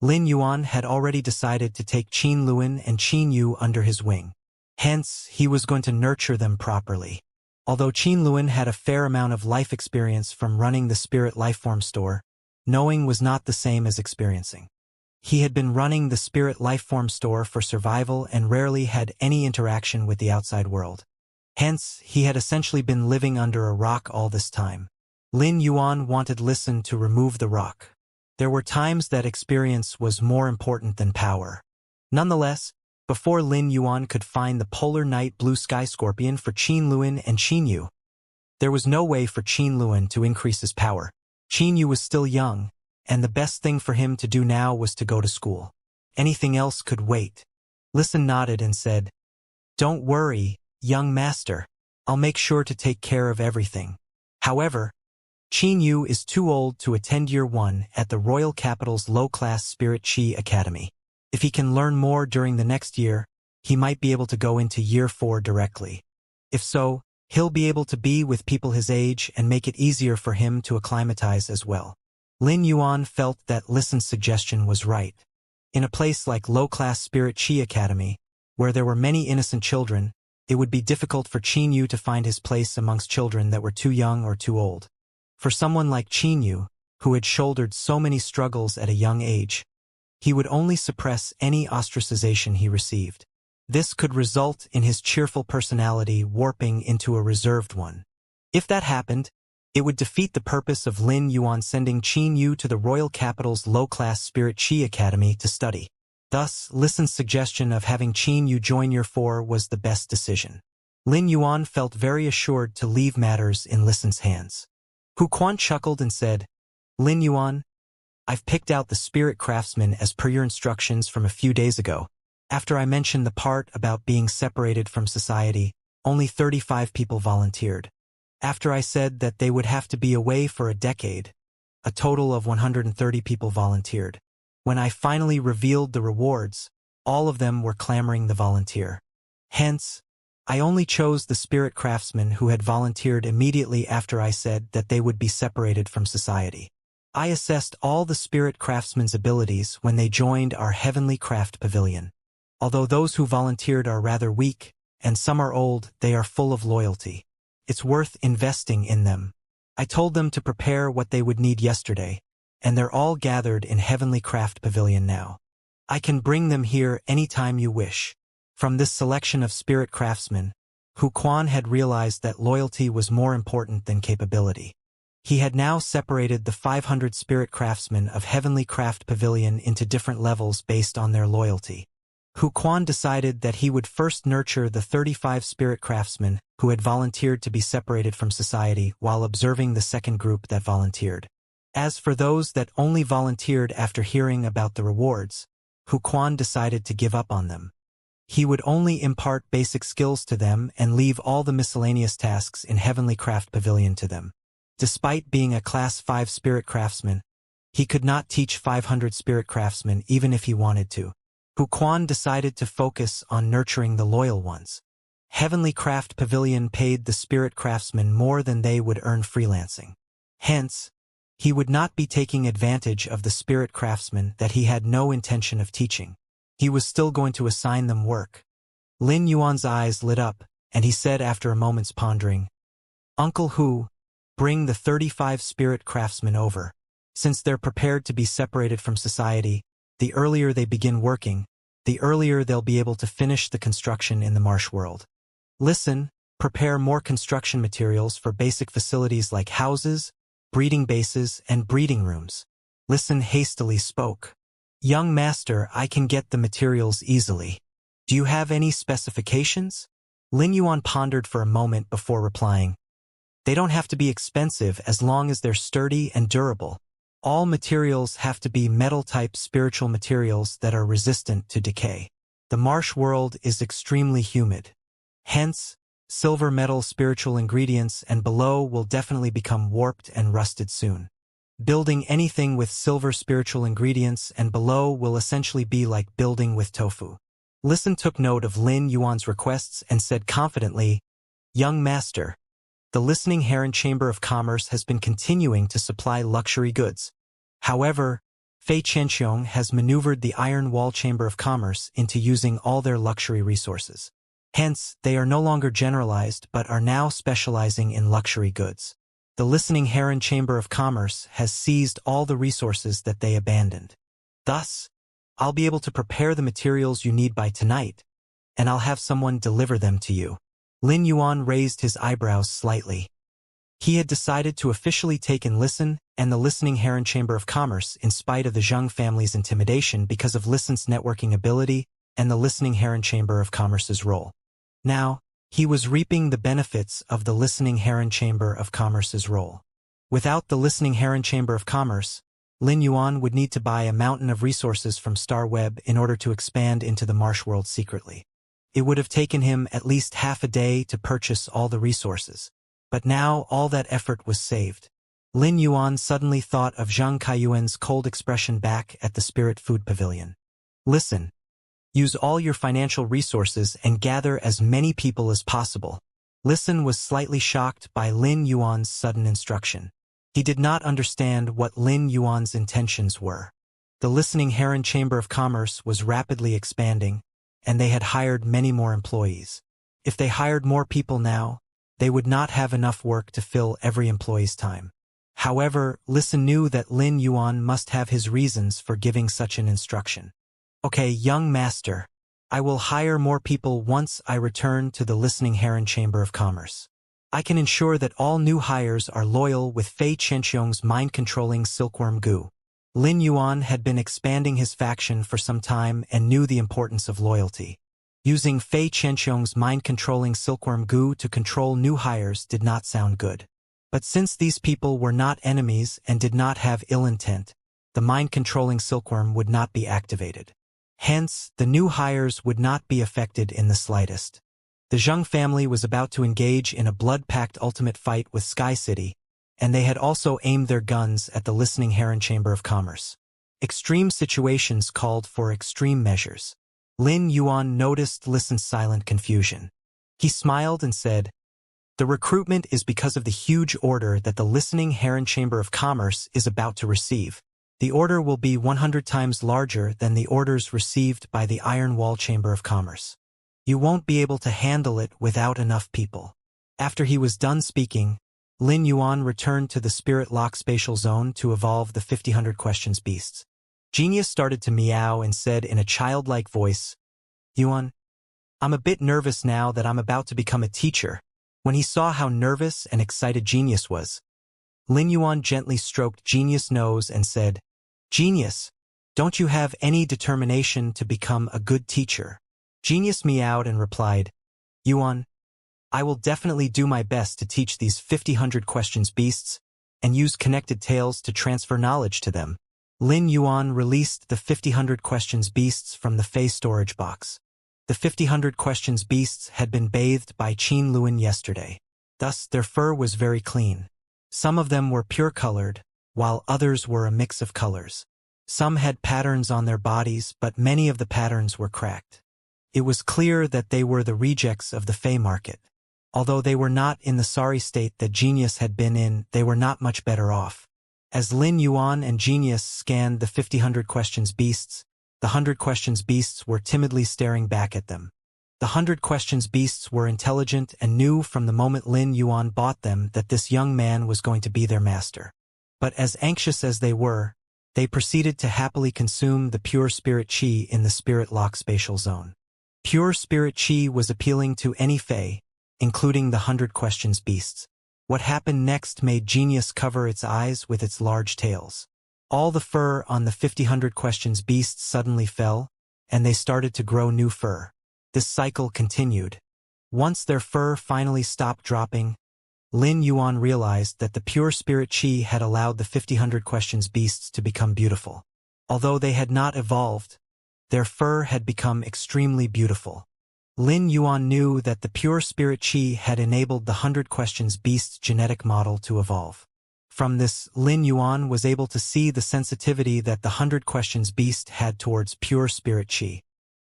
Lin Yuan had already decided to take Qin Luan and Qin Yu under his wing. Hence, he was going to nurture them properly. Although Qin Luan had a fair amount of life experience from running the Spirit Lifeform store, knowing was not the same as experiencing. He had been running the Spirit Lifeform store for survival and rarely had any interaction with the outside world. Hence, he had essentially been living under a rock all this time. Lin Yuan wanted Listen to remove the rock. There were times that experience was more important than power. Nonetheless, Before Lin Yuan could find the polar night blue sky scorpion for Qin Luan and Qin Yu, there was no way for Qin Luan to increase his power. Qin Yu was still young, and the best thing for him to do now was to go to school. Anything else could wait. Listen nodded and said, "Don't worry, young master. I'll make sure to take care of everything." However, Qin Yu is too old to attend Year 1 at the Royal Capital's low-class Spirit Qi Academy. If he can learn more during the next year, he might be able to go into Year 4 directly. If so, he'll be able to be with people his age and make it easier for him to acclimatize as well. Lin Yuan felt that Listen's suggestion was right. In a place like low-class Spirit Qi Academy, where there were many innocent children, it would be difficult for Qin Yu to find his place amongst children that were too young or too old. For someone like Qin Yu, who had shouldered so many struggles at a young age, he would only suppress any ostracization he received. This could result in his cheerful personality warping into a reserved one. If that happened, it would defeat the purpose of Lin Yuan sending Qin Yu to the Royal Capital's low-class Spirit Qi Academy to study. Thus, Listen's suggestion of having Qin Yu join Year 4 was the best decision. Lin Yuan felt very assured to leave matters in Listen's hands. Hu Quan chuckled and said, "Lin Yuan, I've picked out the spirit craftsman as per your instructions from a few days ago. After I mentioned the part about being separated from society, only 35 people volunteered. After I said that they would have to be away for a decade, a total of 130 people volunteered. When I finally revealed the rewards, all of them were clamoring the volunteer. Hence, I only chose the spirit craftsmen who had volunteered immediately after I said that they would be separated from society. I assessed all the spirit craftsmen's abilities when they joined our heavenly craft pavilion. Although those who volunteered are rather weak, and some are old, they are full of loyalty. It's worth investing in them. I told them to prepare what they would need yesterday, and they're all gathered in Heavenly Craft Pavilion now. I can bring them here anytime you wish." From this selection of spirit craftsmen, Hu Quan had realized that loyalty was more important than capability. He had now separated the 500 spirit craftsmen of Heavenly Craft Pavilion into different levels based on their loyalty. Hu Quan decided that he would first nurture the 35 spirit craftsmen who had volunteered to be separated from society while observing the second group that volunteered. As for those that only volunteered after hearing about the rewards, Hu Quan decided to give up on them. He would only impart basic skills to them and leave all the miscellaneous tasks in Heavenly Craft Pavilion to them. Despite being a Class 5 spirit craftsman, he could not teach 500 spirit craftsmen even if he wanted to. Hu Quan decided to focus on nurturing the loyal ones. Heavenly Craft Pavilion paid the spirit craftsmen more than they would earn freelancing. Hence, he would not be taking advantage of the spirit craftsmen that he had no intention of teaching. He was still going to assign them work. Lin Yuan's eyes lit up, and he said after a moment's pondering, "Uncle Hu, bring the 35 spirit craftsmen over. Since they're prepared to be separated from society, the earlier they begin working, the earlier they'll be able to finish the construction in the marsh world. Listen, prepare more construction materials for basic facilities like houses, breeding bases, and breeding rooms." Listen hastily spoke. "Young master, I can get the materials easily. Do you have any specifications?" Lin Yuan pondered for a moment before replying, "They don't have to be expensive as long as they're sturdy and durable. All materials have to be metal-type spiritual materials that are resistant to decay. The marsh world is extremely humid. Hence, silver metal spiritual ingredients and below will definitely become warped and rusted soon. Building anything with silver spiritual ingredients and below will essentially be like building with tofu." Listen took note of Lin Yuan's requests and said confidently, "Young master, the Listening Heron Chamber of Commerce has been continuing to supply luxury goods. However, Fei Chenxiong has maneuvered the Iron Wall Chamber of Commerce into using all their luxury resources. Hence, they are no longer generalized but are now specializing in luxury goods. The Listening Heron Chamber of Commerce has seized all the resources that they abandoned. Thus, I'll be able to prepare the materials you need by tonight, and I'll have someone deliver them to you." Lin Yuan raised his eyebrows slightly. He had decided to officially take in Listen and the Listening Heron Chamber of Commerce in spite of the Zheng family's intimidation because of Listen's networking ability and the listening heron chamber of commerce's role. Now, he was reaping the benefits of the listening heron chamber of commerce's role. Without the listening heron chamber of commerce, Lin Yuan would need to buy a mountain of resources from Star Web in order to expand into the marsh world secretly. It would have taken him at least half a day to purchase all the resources. But now all that effort was saved. Lin Yuan suddenly thought of Zhang Kaiyuan's cold expression back at the Spirit Food Pavilion. Listen. Use all your financial resources and gather as many people as possible. Listen was slightly shocked by Lin Yuan's sudden instruction. He did not understand what Lin Yuan's intentions were. The listening heron chamber of commerce was rapidly expanding, and they had hired many more employees. If they hired more people now, they would not have enough work to fill every employee's time. However, Listen knew that Lin Yuan must have his reasons for giving such an instruction. Okay, young master, I will hire more people once I return to the listening heron chamber of commerce. I can ensure that all new hires are loyal with Fei Qianxiong's mind-controlling silkworm goo. Lin Yuan had been expanding his faction for some time and knew the importance of loyalty. Using Fei Qianxiong's mind-controlling silkworm goo to control new hires did not sound good. But since these people were not enemies and did not have ill intent, the mind-controlling silkworm would not be activated. Hence, the new hires would not be affected in the slightest. The Zheng family was about to engage in a blood-packed ultimate fight with Sky City, and they had also aimed their guns at the listening heron chamber of commerce. Extreme situations called for extreme measures. Lin Yuan noticed Listen's silent confusion. He smiled and said, "The recruitment is because of the huge order that the listening heron chamber of commerce is about to receive. The order will be 100 times larger than the orders received by the Iron Wall Chamber of Commerce. You won't be able to handle it without enough people." After he was done speaking, Lin Yuan returned to the Spirit Lock spatial zone to evolve the 50-100 questions beasts. Genius started to meow and said in a childlike voice, "Yuan, I'm a bit nervous now that I'm about to become a teacher." When he saw how nervous and excited Genius was, Lin Yuan gently stroked Genius' nose and said, "Genius, don't you have any determination to become a good teacher?" Genius meowed and replied, "Yuan, I will definitely do my best to teach these 50-100 questions beasts and use connected tales to transfer knowledge to them." Lin Yuan released the 50-100 questions beasts from the Fey storage box. The 50-100 questions beasts had been bathed by Qin Luan yesterday. Thus, their fur was very clean. Some of them were pure-colored, while others were a mix of colors. Some had patterns on their bodies, but many of the patterns were cracked. It was clear that they were the rejects of the Fey market. Although they were not in the sorry state that Genius had been in, they were not much better off. As Lin Yuan and Genius scanned the 50-100 questions beasts, the 100 questions beasts were timidly staring back at them. The 100 questions beasts were intelligent and knew from the moment Lin Yuan bought them that this young man was going to be their master. But as anxious as they were, they proceeded to happily consume the pure spirit chi in the Spirit Lock spatial zone. Pure spirit chi was appealing to any Fey, including the 100 questions beasts. What happened next made Genius cover its eyes with its large tails. All the fur on the 50-100 questions beasts suddenly fell, and they started to grow new fur. This cycle continued. Once their fur finally stopped dropping, Lin Yuan realized that the pure spirit chi had allowed the 50-100 questions beasts to become beautiful. Although they had not evolved, their fur had become extremely beautiful. Lin Yuan knew that the pure spirit chi had enabled the 100 questions beast's genetic model to evolve. From this, Lin Yuan was able to see the sensitivity that the 100 questions beast had towards pure spirit chi.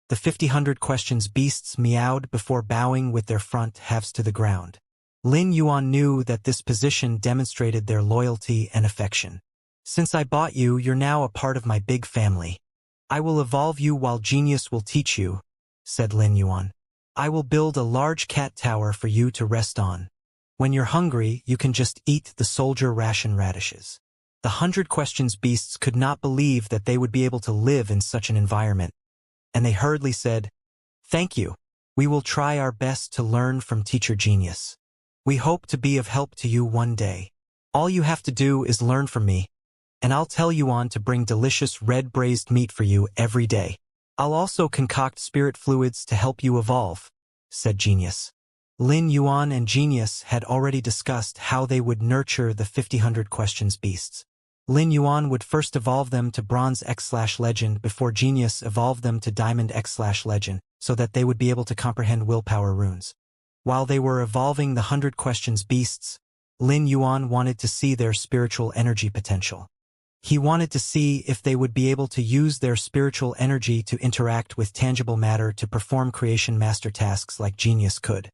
The 50-100 questions beasts meowed before bowing with their front halves to the ground. Lin Yuan knew that this position demonstrated their loyalty and affection. "Since I bought you, you're now a part of my big family. I will evolve you while Genius will teach you," said Lin Yuan. "I will build a large cat tower for you to rest on. When you're hungry, you can just eat the soldier ration radishes." The 100 questions beasts could not believe that they would be able to live in such an environment, and they hurriedly said, "Thank you. We will try our best to learn from Teacher Genius. We hope to be of help to you one day. All you have to do is learn from me, and I'll tell Yuan to bring delicious red braised meat for you every day. I'll also concoct spirit fluids to help you evolve, said Genius. Lin Yuan and Genius had already discussed how they would nurture the 50-100 questions beasts. Lin Yuan would first evolve them to Bronze X/Legend before Genius evolved them to Diamond X/Legend, so that they would be able to comprehend willpower runes. While they were evolving the 100 questions beasts, Lin Yuan wanted to see their spiritual energy potential. He wanted to see if they would be able to use their spiritual energy to interact with tangible matter to perform creation master tasks like Genius could.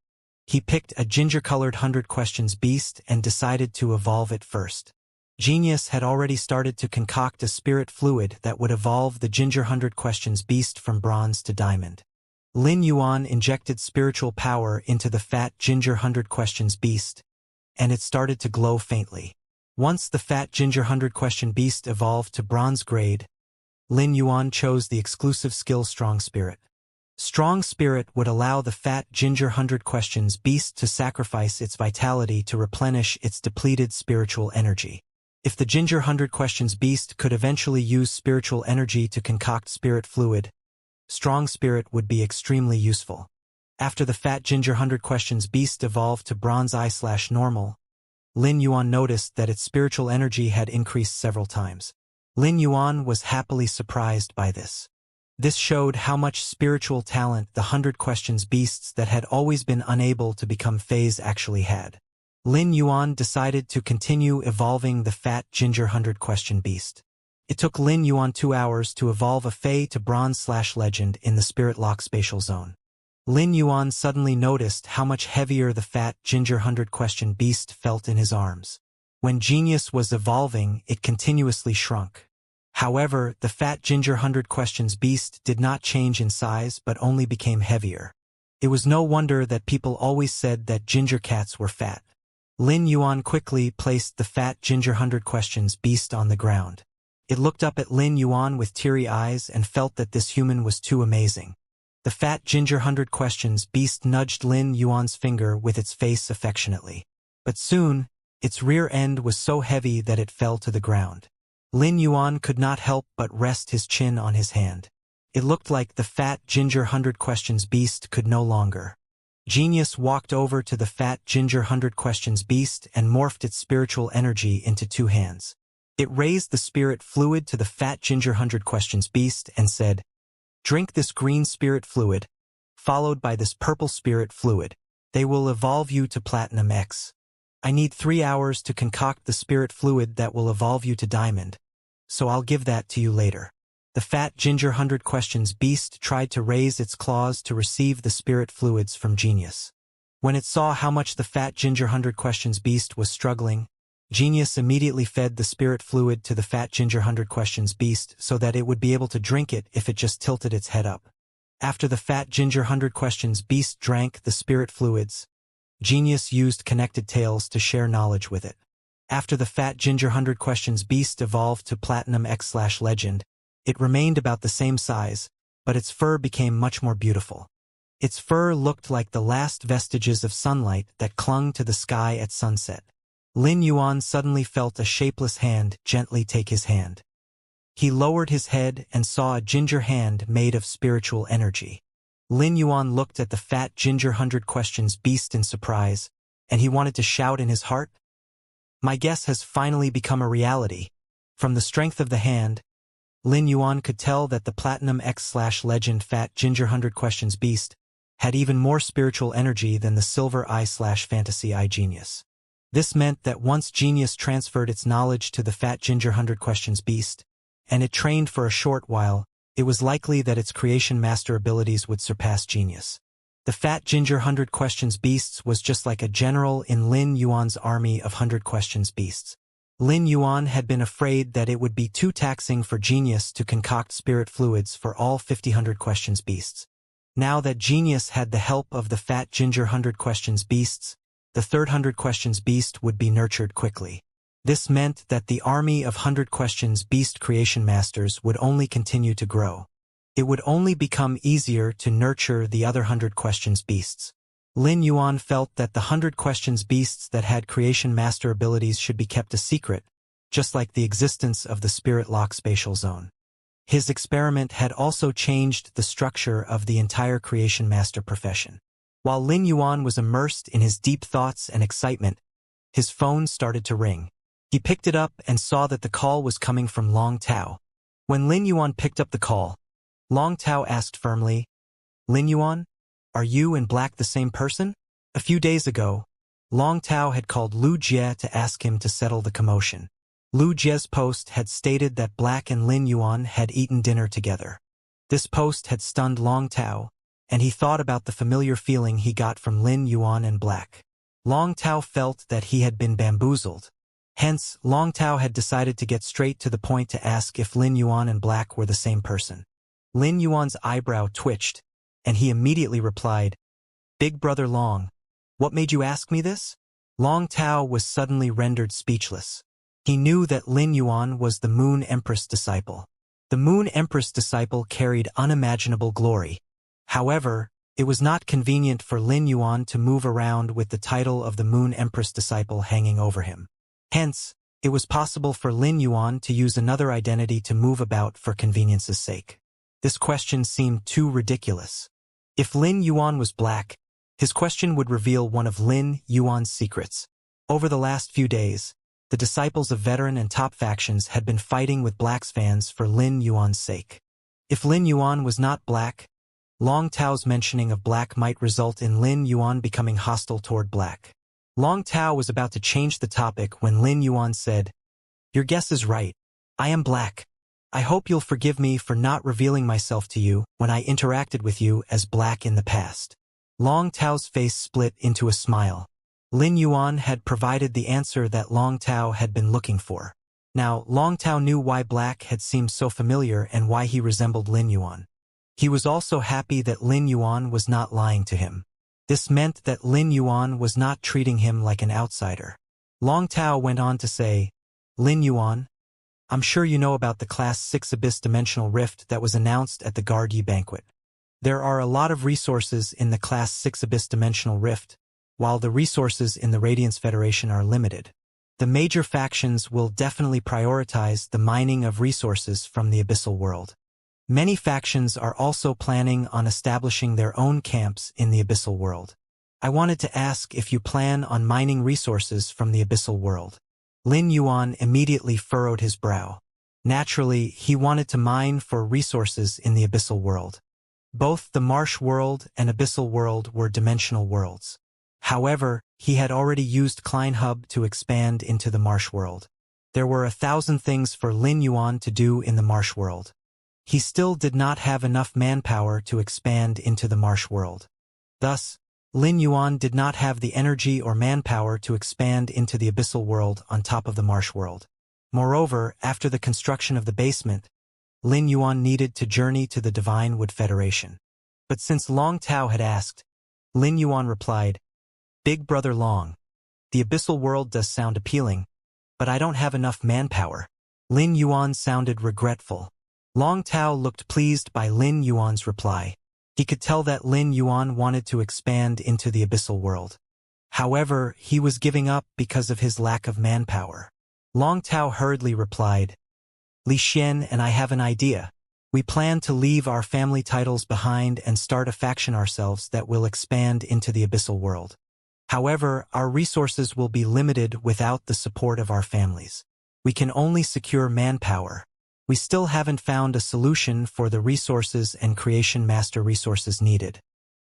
He picked a ginger-colored 100 questions beast and decided to evolve it first. Genius had already started to concoct a spirit fluid that would evolve the ginger 100 questions beast from bronze to diamond. Lin Yuan injected spiritual power into the fat ginger 100 questions beast, and it started to glow faintly. Once the fat ginger 100 question beast evolved to bronze grade, Lin Yuan chose the exclusive skill Strong Spirit. Strong Spirit would allow the fat ginger 100 questions beast to sacrifice its vitality to replenish its depleted spiritual energy. If the ginger 100 questions beast could eventually use spiritual energy to concoct spirit fluid, Strong Spirit would be extremely useful. After the fat ginger 100 questions beast evolved to bronze I/normal, Lin Yuan noticed that its spiritual energy had increased several times. Lin Yuan was happily surprised by this. This showed how much spiritual talent the 100 questions beasts that had always been unable to become phase actually had. Lin Yuan decided to continue evolving the fat ginger 100 question beast. It took Lin Yuan 2 hours to evolve a Fey to Bronze/Legend in the Spirit Lock spatial zone. Lin Yuan suddenly noticed how much heavier the fat ginger 100 question beast felt in his arms. When Genius was evolving, it continuously shrunk. However, the fat ginger 100 questions beast did not change in size but only became heavier. It was no wonder that people always said that ginger cats were fat. Lin Yuan quickly placed the fat ginger 100 questions beast on the ground. It looked up at Lin Yuan with teary eyes and felt that this human was too amazing. The fat ginger 100 questions beast nudged Lin Yuan's finger with its face affectionately. But soon, its rear end was so heavy that it fell to the ground. Lin Yuan could not help but rest his chin on his hand. It looked like the fat ginger 100 questions beast could no longer. Genius walked over to the fat ginger 100 questions beast and morphed its spiritual energy into 2 hands. It raised the spirit fluid to the fat ginger 100 questions beast and said, "Drink this green spirit fluid, followed by this purple spirit fluid. They will evolve you to Platinum X. I need 3 hours to concoct the spirit fluid that will evolve you to Diamond, so I'll give that to you later." The fat ginger 100 questions beast tried to raise its claws to receive the spirit fluids from Genius. When it saw how much the fat ginger 100 questions beast was struggling, Genius immediately fed the spirit fluid to the fat ginger 100 questions beast so that it would be able to drink it if it just tilted its head up. After the fat ginger 100 questions beast drank the spirit fluids, Genius used connected tails to share knowledge with it. After the fat ginger 100 questions beast evolved to Platinum X/Legend, it remained about the same size, but its fur became much more beautiful. Its fur looked like the last vestiges of sunlight that clung to the sky at sunset. Lin Yuan suddenly felt a shapeless hand gently take his hand. He lowered his head and saw a ginger hand made of spiritual energy. Lin Yuan looked at the fat ginger 100 questions beast in surprise, and he wanted to shout in his heart, "My guess has finally become a reality." From the strength of the hand, Lin Yuan could tell that the Platinum X/Legend fat ginger 100 questions beast had even more spiritual energy than the Silver I/Fantasy I Genius. This meant that once Genius transferred its knowledge to the fat ginger 100 questions beast, and it trained for a short while, it was likely that its creation master abilities would surpass Genius. The fat ginger 100 questions beasts was just like a general in Lin Yuan's army of 100 questions beasts. Lin Yuan had been afraid that it would be too taxing for Genius to concoct spirit fluids for all 50 questions beasts. Now that Genius had the help of the fat ginger 100 questions beasts, the third 100 questions beast would be nurtured quickly. This meant that the army of 100 questions beast creation masters would only continue to grow. It would only become easier to nurture the other 100 questions beasts. Lin Yuan felt that the 100 questions beasts that had creation master abilities should be kept a secret, just like the existence of the Spirit Lock spatial zone. His experiment had also changed the structure of the entire creation master profession. While Lin Yuan was immersed in his deep thoughts and excitement, his phone started to ring. He picked it up and saw that the call was coming from Long Tao. When Lin Yuan picked up the call, Long Tao asked firmly, "Lin Yuan, are you and Black the same person?" A few days ago, Long Tao had called Lu Jie to ask him to settle the commotion. Lu Jie's post had stated that Black and Lin Yuan had eaten dinner together. This post had stunned Long Tao, and he thought about the familiar feeling he got from Lin Yuan and Black. Long Tao felt that he had been bamboozled. Hence, Long Tao had decided to get straight to the point to ask if Lin Yuan and Black were the same person. Lin Yuan's eyebrow twitched, and he immediately replied, "Big brother Long, what made you ask me this?" Long Tao was suddenly rendered speechless. He knew that Lin Yuan was the Moon Empress disciple. The Moon Empress disciple carried unimaginable glory. However, it was not convenient for Lin Yuan to move around with the title of the Moon Empress disciple hanging over him. Hence, it was possible for Lin Yuan to use another identity to move about for convenience's sake. This question seemed too ridiculous. If Lin Yuan was Black, his question would reveal one of Lin Yuan's secrets. Over the last few days, the disciples of veteran and top factions had been fighting with Black's fans for Lin Yuan's sake. If Lin Yuan was not Black, Long Tao's mentioning of Black might result in Lin Yuan becoming hostile toward Black. Long Tao was about to change the topic when Lin Yuan said, "Your guess is right. I am Black. I hope you'll forgive me for not revealing myself to you when I interacted with you as Black in the past." Long Tao's face split into a smile. Lin Yuan had provided the answer that Long Tao had been looking for. Now, Long Tao knew why Black had seemed so familiar and why he resembled Lin Yuan. He was also happy that Lin Yuan was not lying to him. This meant that Lin Yuan was not treating him like an outsider. Long Tao went on to say, "Lin Yuan, I'm sure you know about the Class 6 Abyss Dimensional Rift that was announced at the Guard Yi banquet. There are a lot of resources in the Class 6 Abyss Dimensional Rift, while the resources in the Radiance Federation are limited. The major factions will definitely prioritize the mining of resources from the Abyssal world. Many factions are also planning on establishing their own camps in the Abyssal world. I wanted to ask if you plan on mining resources from the Abyssal world." Lin Yuan immediately furrowed his brow. Naturally, he wanted to mine for resources in the Abyssal world. Both the Marsh world and Abyssal world were dimensional worlds. However, he had already used Klein Hub to expand into the Marsh world. There were 1,000 things for Lin Yuan to do in the Marsh world. He still did not have enough manpower to expand into the Marsh world. Thus, Lin Yuan did not have the energy or manpower to expand into the Abyssal world on top of the Marsh world. Moreover, after the construction of the basement, Lin Yuan needed to journey to the Divine Wood Federation. But since Long Tao had asked, Lin Yuan replied, "Big brother Long, the Abyssal world does sound appealing, but I don't have enough manpower." Lin Yuan sounded regretful. Long Tao looked pleased by Lin Yuan's reply. He could tell that Lin Yuan wanted to expand into the Abyssal world. However, he was giving up because of his lack of manpower. Long Tao hurriedly replied, "Li Xian and I have an idea. We plan to leave our family titles behind and start a faction ourselves that will expand into the Abyssal world. However, our resources will be limited without the support of our families. We can only secure manpower. We still haven't found a solution for the resources and creation master resources needed.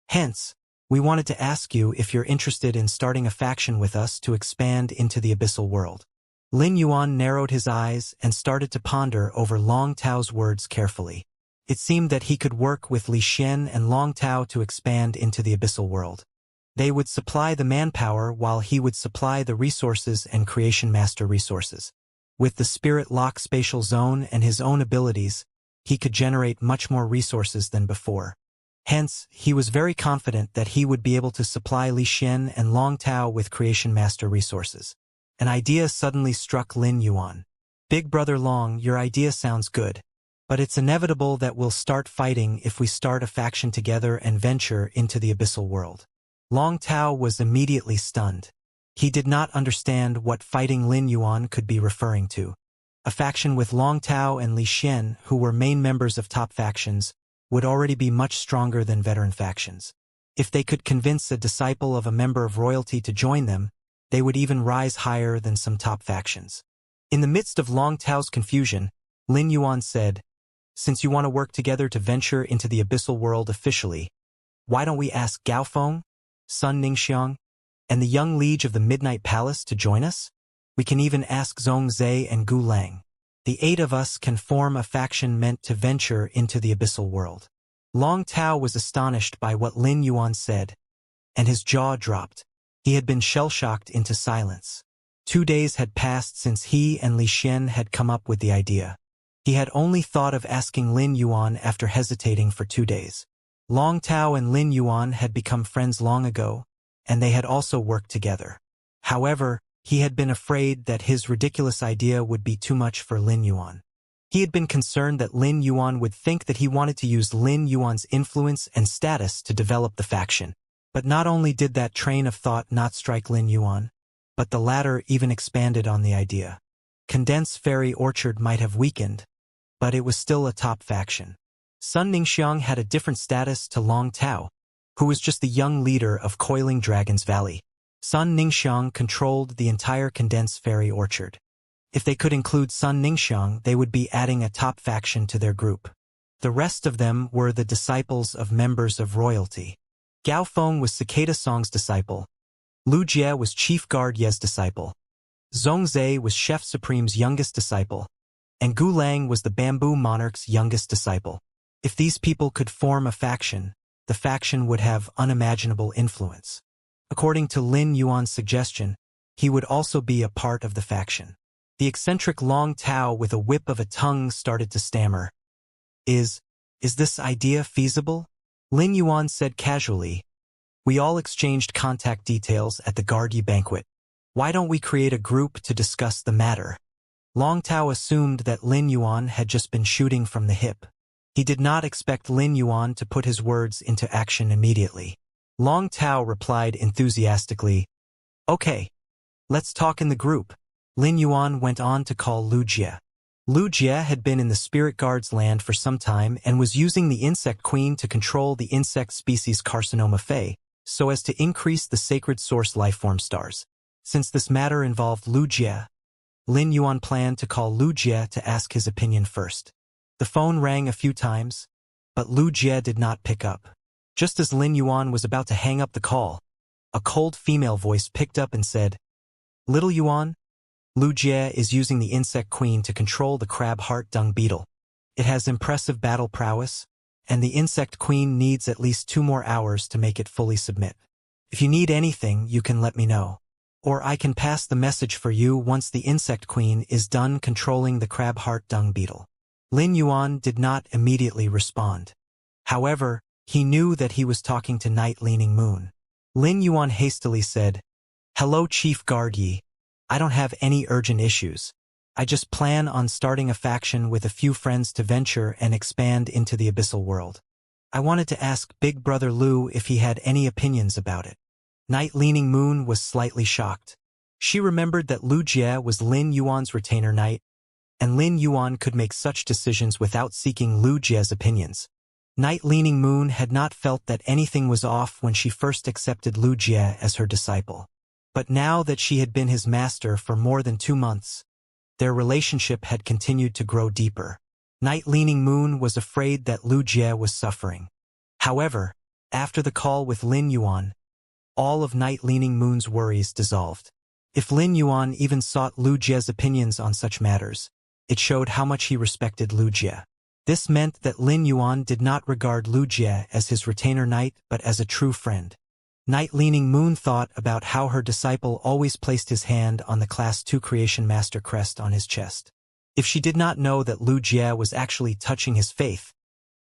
Hence, we wanted to ask you if you're interested in starting a faction with us to expand into the Abyssal world." Lin Yuan narrowed his eyes and started to ponder over Long Tao's words carefully. It seemed that he could work with Li Xian and Long Tao to expand into the Abyssal world. They would supply the manpower while he would supply the resources and creation master resources. With the Spirit Lock spatial zone and his own abilities, he could generate much more resources than before. Hence, he was very confident that he would be able to supply Li Xian and Long Tao with creation master resources. An idea suddenly struck Lin Yuan. "Big brother Long, your idea sounds good. But it's inevitable that we'll start fighting if we start a faction together and venture into the Abyssal world." Long Tao was immediately stunned. He did not understand what fighting Lin Yuan could be referring to. A faction with Long Tao and Li Xian, who were main members of top factions, would already be much stronger than veteran factions. If they could convince a disciple of a member of royalty to join them, they would even rise higher than some top factions. In the midst of Long Tao's confusion, Lin Yuan said, "Since you want to work together to venture into the abyssal world officially, why don't we ask Gao Feng, Sun Ningxiang, and the young liege of the Midnight Palace to join us? We can even ask Zhong Zhe and Gu Lang. The 8 of us can form a faction meant to venture into the abyssal world." Long Tao was astonished by what Lin Yuan said, and his jaw dropped. He had been shell-shocked into silence. 2 days had passed since he and Li Xian had come up with the idea. He had only thought of asking Lin Yuan after hesitating for 2 days. Long Tao and Lin Yuan had become friends long ago, and they had also worked together. However, he had been afraid that his ridiculous idea would be too much for Lin Yuan. He had been concerned that Lin Yuan would think that he wanted to use Lin Yuan's influence and status to develop the faction. But not only did that train of thought not strike Lin Yuan, but the latter even expanded on the idea. Condensed Fairy Orchard might have weakened, but it was still a top faction. Sun Ningxiang had a different status to Long Tao, who was just the young leader of Coiling Dragon's Valley. Sun Ningxiang controlled the entire Condensed Fairy Orchard. If they could include Sun Ningxiang, they would be adding a top faction to their group. The rest of them were the disciples of members of royalty. Gao Feng was Cicada Song's disciple. Lu Jie was Chief Guard Ye's disciple. Zhong Zhe was Chef Supreme's youngest disciple. And Gu Lang was the Bamboo Monarch's youngest disciple. If these people could form a faction, the faction would have unimaginable influence. According to Lin Yuan's suggestion, he would also be a part of the faction. The eccentric Long Tao with a whip of a tongue started to stammer. Is this idea feasible?" Lin Yuan said casually. "We all exchanged contact details at the Guard-Yi banquet. Why don't we create a group to discuss the matter?" Long Tao assumed that Lin Yuan had just been shooting from the hip. He did not expect Lin Yuan to put his words into action immediately. Long Tao replied enthusiastically, "Okay, let's talk in the group." Lin Yuan went on to call Lu Jie. Lu Jie had been in the Spirit Guard's land for some time and was using the Insect Queen to control the insect species Carcinoma Fey, so as to increase the sacred source lifeform stars. Since this matter involved Lu Jie, Lin Yuan planned to call Lu Jie to ask his opinion first. The phone rang a few times, but Lu Jie did not pick up. Just as Lin Yuan was about to hang up the call, a cold female voice picked up and said, "Little Yuan, Lu Jie is using the Insect Queen to control the crab heart dung beetle. It has impressive battle prowess, and the Insect Queen needs at least 2 more hours to make it fully submit. If you need anything, you can let me know. Or I can pass the message for you once the Insect Queen is done controlling the crab heart dung beetle." Lin Yuan did not immediately respond. However, he knew that he was talking to Night Leaning Moon. Lin Yuan hastily said, "Hello, Chief Guard Yi. I don't have any urgent issues. I just plan on starting a faction with a few friends to venture and expand into the abyssal world. I wanted to ask Big Brother Lu if he had any opinions about it." Night Leaning Moon was slightly shocked. She remembered that Lu Jie was Lin Yuan's retainer knight, and Lin Yuan could make such decisions without seeking Lu Jie's opinions. Night Leaning Moon had not felt that anything was off when she first accepted Lu Jie as her disciple. But now that she had been his master for more than 2 months, their relationship had continued to grow deeper. Night Leaning Moon was afraid that Lu Jie was suffering. However, after the call with Lin Yuan, all of Night Leaning Moon's worries dissolved. If Lin Yuan even sought Lu Jie's opinions on such matters, it showed how much he respected Lu Jie. This meant that Lin Yuan did not regard Lu Jie as his retainer knight but as a true friend. Night Leaning Moon thought about how her disciple always placed his hand on the Class 2 Creation Master crest on his chest. If she did not know that Lu Jie was actually touching his faith,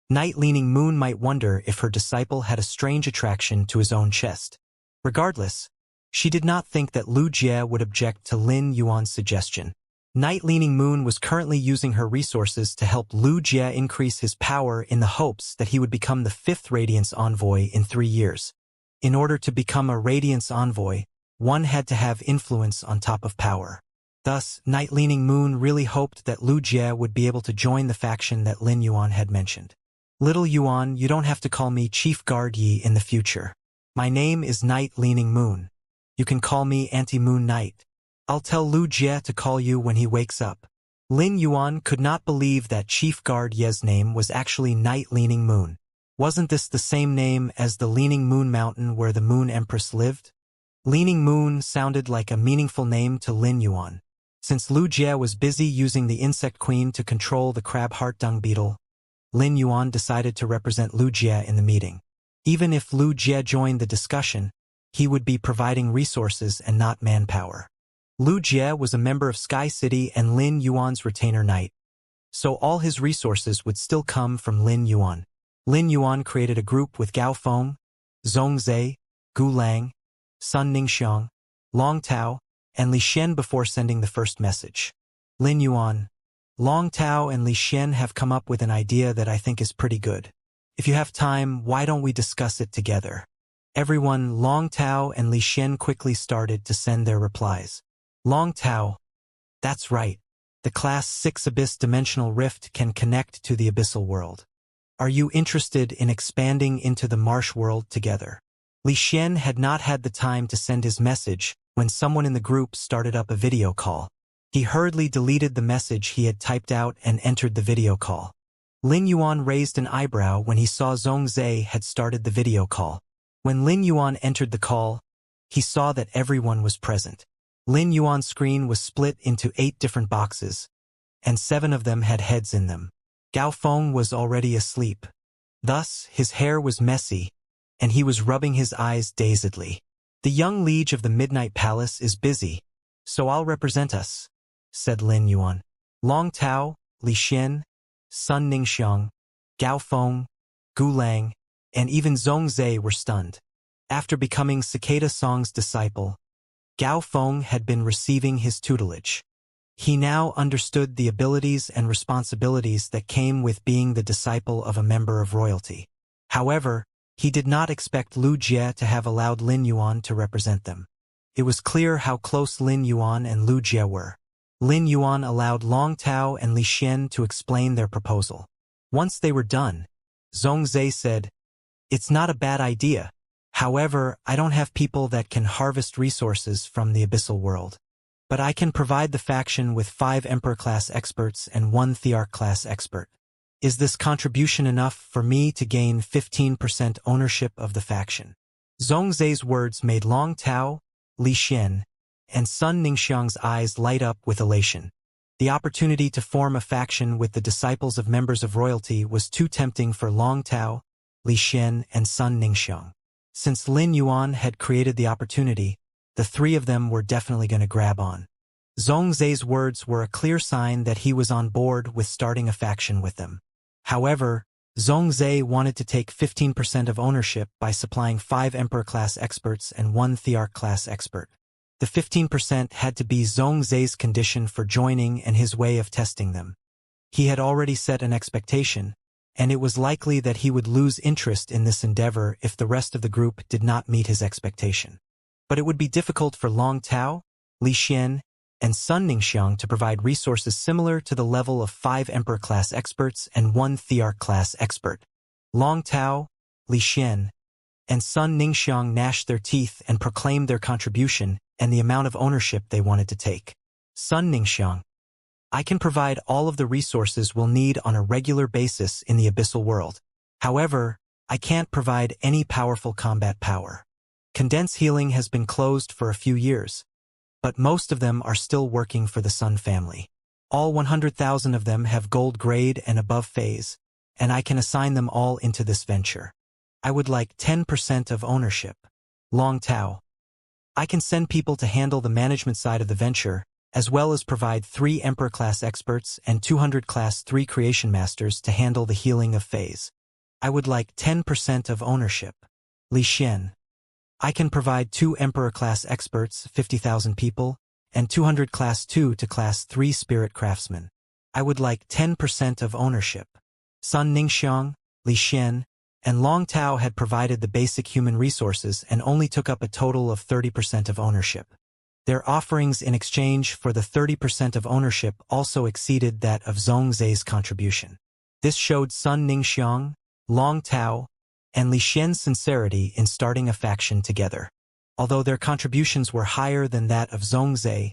Night Leaning Moon might wonder if her disciple had a strange attraction to his own chest. Regardless, she did not think that Lu Jie would object to Lin Yuan's suggestion. Night Leaning Moon was currently using her resources to help Lu Jie increase his power in the hopes that he would become the 5th Radiance Envoy in 3 years. In order to become a Radiance Envoy, one had to have influence on top of power. Thus, Night Leaning Moon really hoped that Lu Jie would be able to join the faction that Lin Yuan had mentioned. Little Yuan, you don't have to call me Chief Guard Yi in the future. My name is Night Leaning Moon. You can call me Anti-Moon Knight. I'll tell Lu Jie to call you when he wakes up. Lin Yuan could not believe that Chief Guard Ye's name was actually Night Leaning Moon. Wasn't this the same name as the Leaning Moon Mountain where the Moon Empress lived? Leaning Moon sounded like a meaningful name to Lin Yuan. Since Lu Jie was busy using the Insect Queen to control the crab heart dung beetle, Lin Yuan decided to represent Lu Jie in the meeting. Even if Lu Jie joined the discussion, he would be providing resources and not manpower. Lu Jie was a member of Sky City and Lin Yuan's retainer knight, so all his resources would still come from Lin Yuan. Lin Yuan created a group with Gao Feng, Zhong Zhe, Gu Lang, Sun Ningxiang, Long Tao, and Li Xian before sending the first message. Lin Yuan, Long Tao and Li Xian have come up with an idea that I think is pretty good. If you have time, why don't we discuss it together? Everyone, Long Tao and Li Xian quickly started to send their replies. Long Tao, that's right. The Class 6 Abyss Dimensional Rift can connect to the Abyssal World. Are you interested in expanding into the Marsh World together? Li Xian had not had the time to send his message when someone in the group started up a video call. He hurriedly deleted the message he had typed out and entered the video call. Lin Yuan raised an eyebrow when he saw Zhong Zhe had started the video call. When Lin Yuan entered the call, he saw that everyone was present. Lin Yuan's screen was split into 8 different boxes, and 7 of them had heads in them. Gao Feng was already asleep. Thus, his hair was messy, and he was rubbing his eyes dazedly. The young liege of the Midnight Palace is busy, so I'll represent us, said Lin Yuan. Long Tao, Li Xian, Sun Ningxiang, Gao Feng, Gu Lang, and even Zhong Zhe were stunned. After becoming Cicada Song's disciple, Gao Feng had been receiving his tutelage. He now understood the abilities and responsibilities that came with being the disciple of a member of royalty. However, he did not expect Lu Jie to have allowed Lin Yuan to represent them. It was clear how close Lin Yuan and Lu Jie were. Lin Yuan allowed Long Tao and Li Xian to explain their proposal. Once they were done, Zhong Zhe said, "It's not a bad idea. However, I don't have people that can harvest resources from the Abyssal World. But I can provide the faction with 5 Emperor-class experts and 1 Thearch-class expert. Is this contribution enough for me to gain 15% ownership of the faction?" Zhong Zhe's words made Long Tao, Li Xian, and Sun Ningxiang's eyes light up with elation. The opportunity to form a faction with the disciples of members of royalty was too tempting for Long Tao, Li Xian, and Sun Ningxiang. Since Lin Yuan had created the opportunity, the 3 of them were definitely going to grab on. Zhong Zhe's words were a clear sign that he was on board with starting a faction with them. However, Zhong Zhe wanted to take 15% of ownership by supplying 5 Emperor-class experts and 1 Thearch-class expert. The 15% had to be Zhong Zhe's condition for joining and his way of testing them. He had already set an expectation, and it was likely that he would lose interest in this endeavor if the rest of the group did not meet his expectation. But it would be difficult for Long Tao, Li Xian, and Sun Ningxiang to provide resources similar to the level of 5 Emperor-class experts and 1 Thearch-class expert. Long Tao, Li Xian, and Sun Ningxiang gnashed their teeth and proclaimed their contribution and the amount of ownership they wanted to take. Sun Ningxiang, I can provide all of the resources we'll need on a regular basis in the Abyssal World. However, I can't provide any powerful combat power. Condense Healing has been closed for a few years, but most of them are still working for the Sun family. All 100,000 of them have gold grade and above phase, and I can assign them all into this venture. I would like 10% of ownership. Long Tao, I can send people to handle the management side of the venture, as well as provide 3 Emperor-class experts and 200 Class 3 Creation Masters to handle the healing of phase. I would like 10% of ownership. Li Xian, I can provide 2 Emperor-class experts, 50,000 people, and 200 Class 2 to Class 3 Spirit Craftsmen. I would like 10% of ownership. Sun Ningxiang, Li Xian, and Long Tao had provided the basic human resources and only took up a total of 30% of ownership. Their offerings in exchange for the 30% of ownership also exceeded that of Zhongzai's contribution. This showed Sun Ningxiang, Long Tao, and Li Xian's sincerity in starting a faction together. Although their contributions were higher than that of Zhongzai,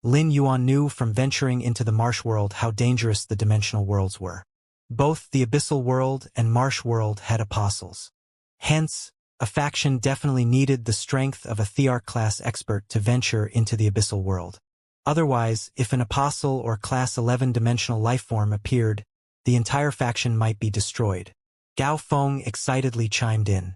Lin Yuan knew from venturing into the marsh world how dangerous the dimensional worlds were. Both the abyssal world and marsh world had apostles. Hence, a faction definitely needed the strength of a Thearch-class expert to venture into the abyssal world. Otherwise, if an apostle or Class 11 dimensional lifeform appeared, the entire faction might be destroyed. Gao Feng excitedly chimed in.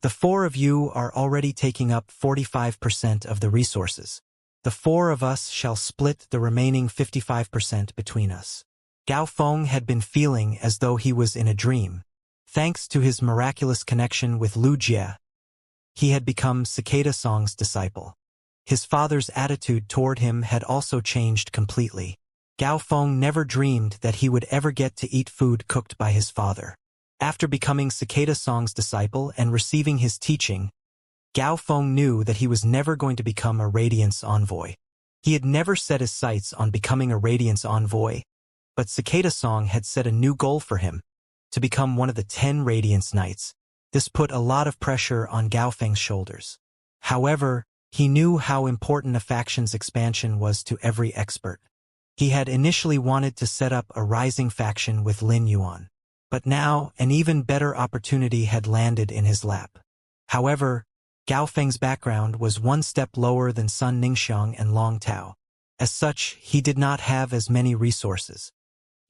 The four of you are already taking up 45% of the resources. The four of us shall split the remaining 55% between us. Gao Feng had been feeling as though he was in a dream. Thanks to his miraculous connection with Lu Jie, he had become Cicada Song's disciple. His father's attitude toward him had also changed completely. Gao Feng never dreamed that he would ever get to eat food cooked by his father. After becoming Cicada Song's disciple and receiving his teaching, Gao Feng knew that he was never going to become a Radiance Envoy. He had never set his sights on becoming a Radiance Envoy, but Cicada Song had set a new goal for him, to become one of the 10 Radiance Knights. This put a lot of pressure on Gao Feng's shoulders. However, he knew how important a faction's expansion was to every expert. He had initially wanted to set up a rising faction with Lin Yuan, but now an even better opportunity had landed in his lap. However, Gao Feng's background was one step lower than Sun Ningxiang and Long Tao. As such, he did not have as many resources.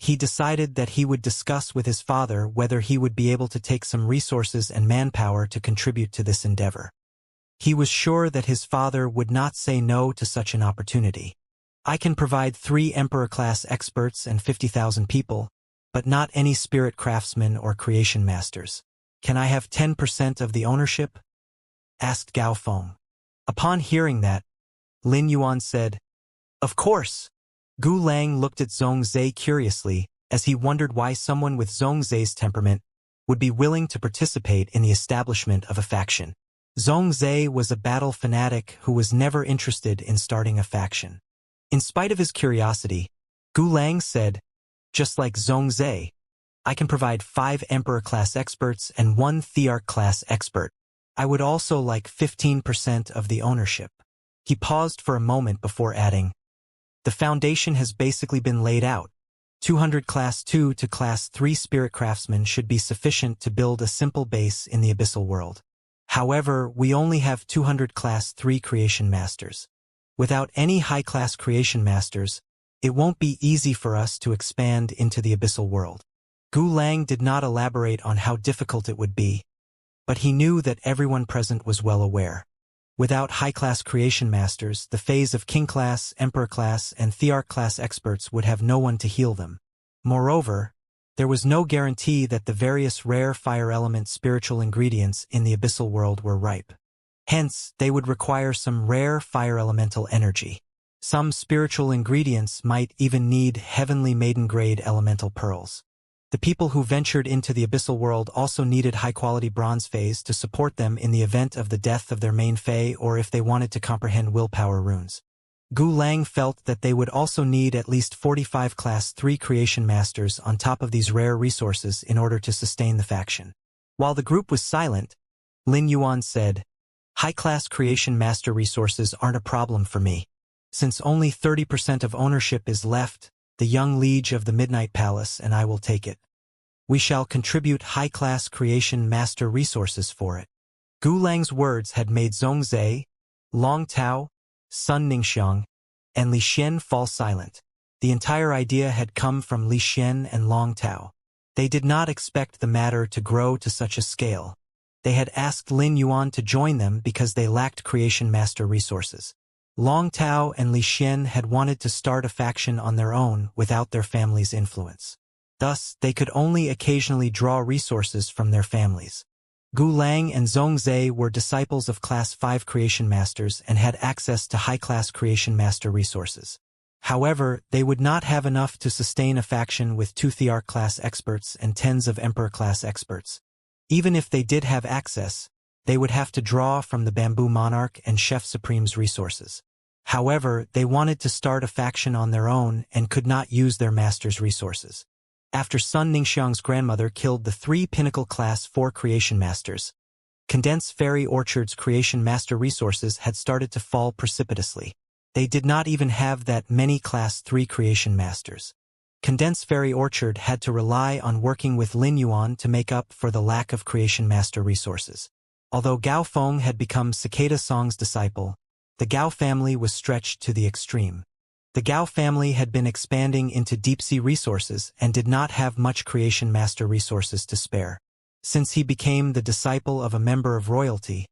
He decided that he would discuss with his father whether he would be able to take some resources and manpower to contribute to this endeavor. He was sure that his father would not say no to such an opportunity. I can provide 3 Emperor-class experts and 50,000 people, but not any spirit craftsmen or creation masters. Can I have 10% of the ownership? Asked Gao Feng. Upon hearing that, Lin Yuan said, Of course. Gu Lang looked at Zhongzai curiously, as he wondered why someone with Zhongzai's temperament would be willing to participate in the establishment of a faction. Zhongzai was a battle fanatic who was never interested in starting a faction. In spite of his curiosity, Gu Lang said, Just like Zhongzai, I can provide 5 Emperor-class experts and 1 Thearch-class expert. I would also like 15% of the ownership. He paused for a moment before adding, The foundation has basically been laid out. 200 Class 2 to Class 3 spirit craftsmen should be sufficient to build a simple base in the abyssal world. However, we only have 200 Class 3 creation masters. Without any high-class creation masters, it won't be easy for us to expand into the abyssal world. Gu Lang did not elaborate on how difficult it would be, but he knew that everyone present was well aware. Without high-class creation masters, the phase of King-class, Emperor-class, and Thearch-class experts would have no one to heal them. Moreover, there was no guarantee that the various rare fire element spiritual ingredients in the abyssal world were ripe. Hence, they would require some rare fire elemental energy. Some spiritual ingredients might even need heavenly maiden-grade elemental pearls. The people who ventured into the abyssal world also needed high-quality bronze fays to support them in the event of the death of their main fay or if they wanted to comprehend willpower runes. Gu Lang felt that they would also need at least 45 Class 3 creation masters on top of these rare resources in order to sustain the faction. While the group was silent, Lin Yuan said, High-class creation master resources aren't a problem for me. Since only 30% of ownership is left, the young liege of the Midnight Palace and I will take it. We shall contribute high-class creation master resources for it. Gu Lang's words had made Zhongzai, Long Tao, Sun Ningxiang, and Li Xian fall silent. The entire idea had come from Li Xian and Long Tao. They did not expect the matter to grow to such a scale. They had asked Lin Yuan to join them because they lacked creation master resources. Long Tao and Li Xian had wanted to start a faction on their own without their family's influence. Thus, they could only occasionally draw resources from their families. Gu Lang and Zhongzai were disciples of Class 5 creation masters and had access to high-class creation master resources. However, they would not have enough to sustain a faction with 2 Thearch-class experts and tens of Emperor-class experts. Even if they did have access, they would have to draw from the Bamboo Monarch and Chef Supreme's resources. However, they wanted to start a faction on their own and could not use their master's resources. After Sun Ningxiang's grandmother killed the 3 Pinnacle Class 4 Creation Masters, Condensed Fairy Orchard's Creation Master resources had started to fall precipitously. They did not even have that many Class 3 Creation Masters. Condensed Fairy Orchard had to rely on working with Lin Yuan to make up for the lack of Creation Master resources. Although Gao Feng had become Cicada Song's disciple, the Gao family was stretched to the extreme. The Gao family had been expanding into deep-sea resources and did not have much Creation Master resources to spare. Since he became the disciple of a member of royalty,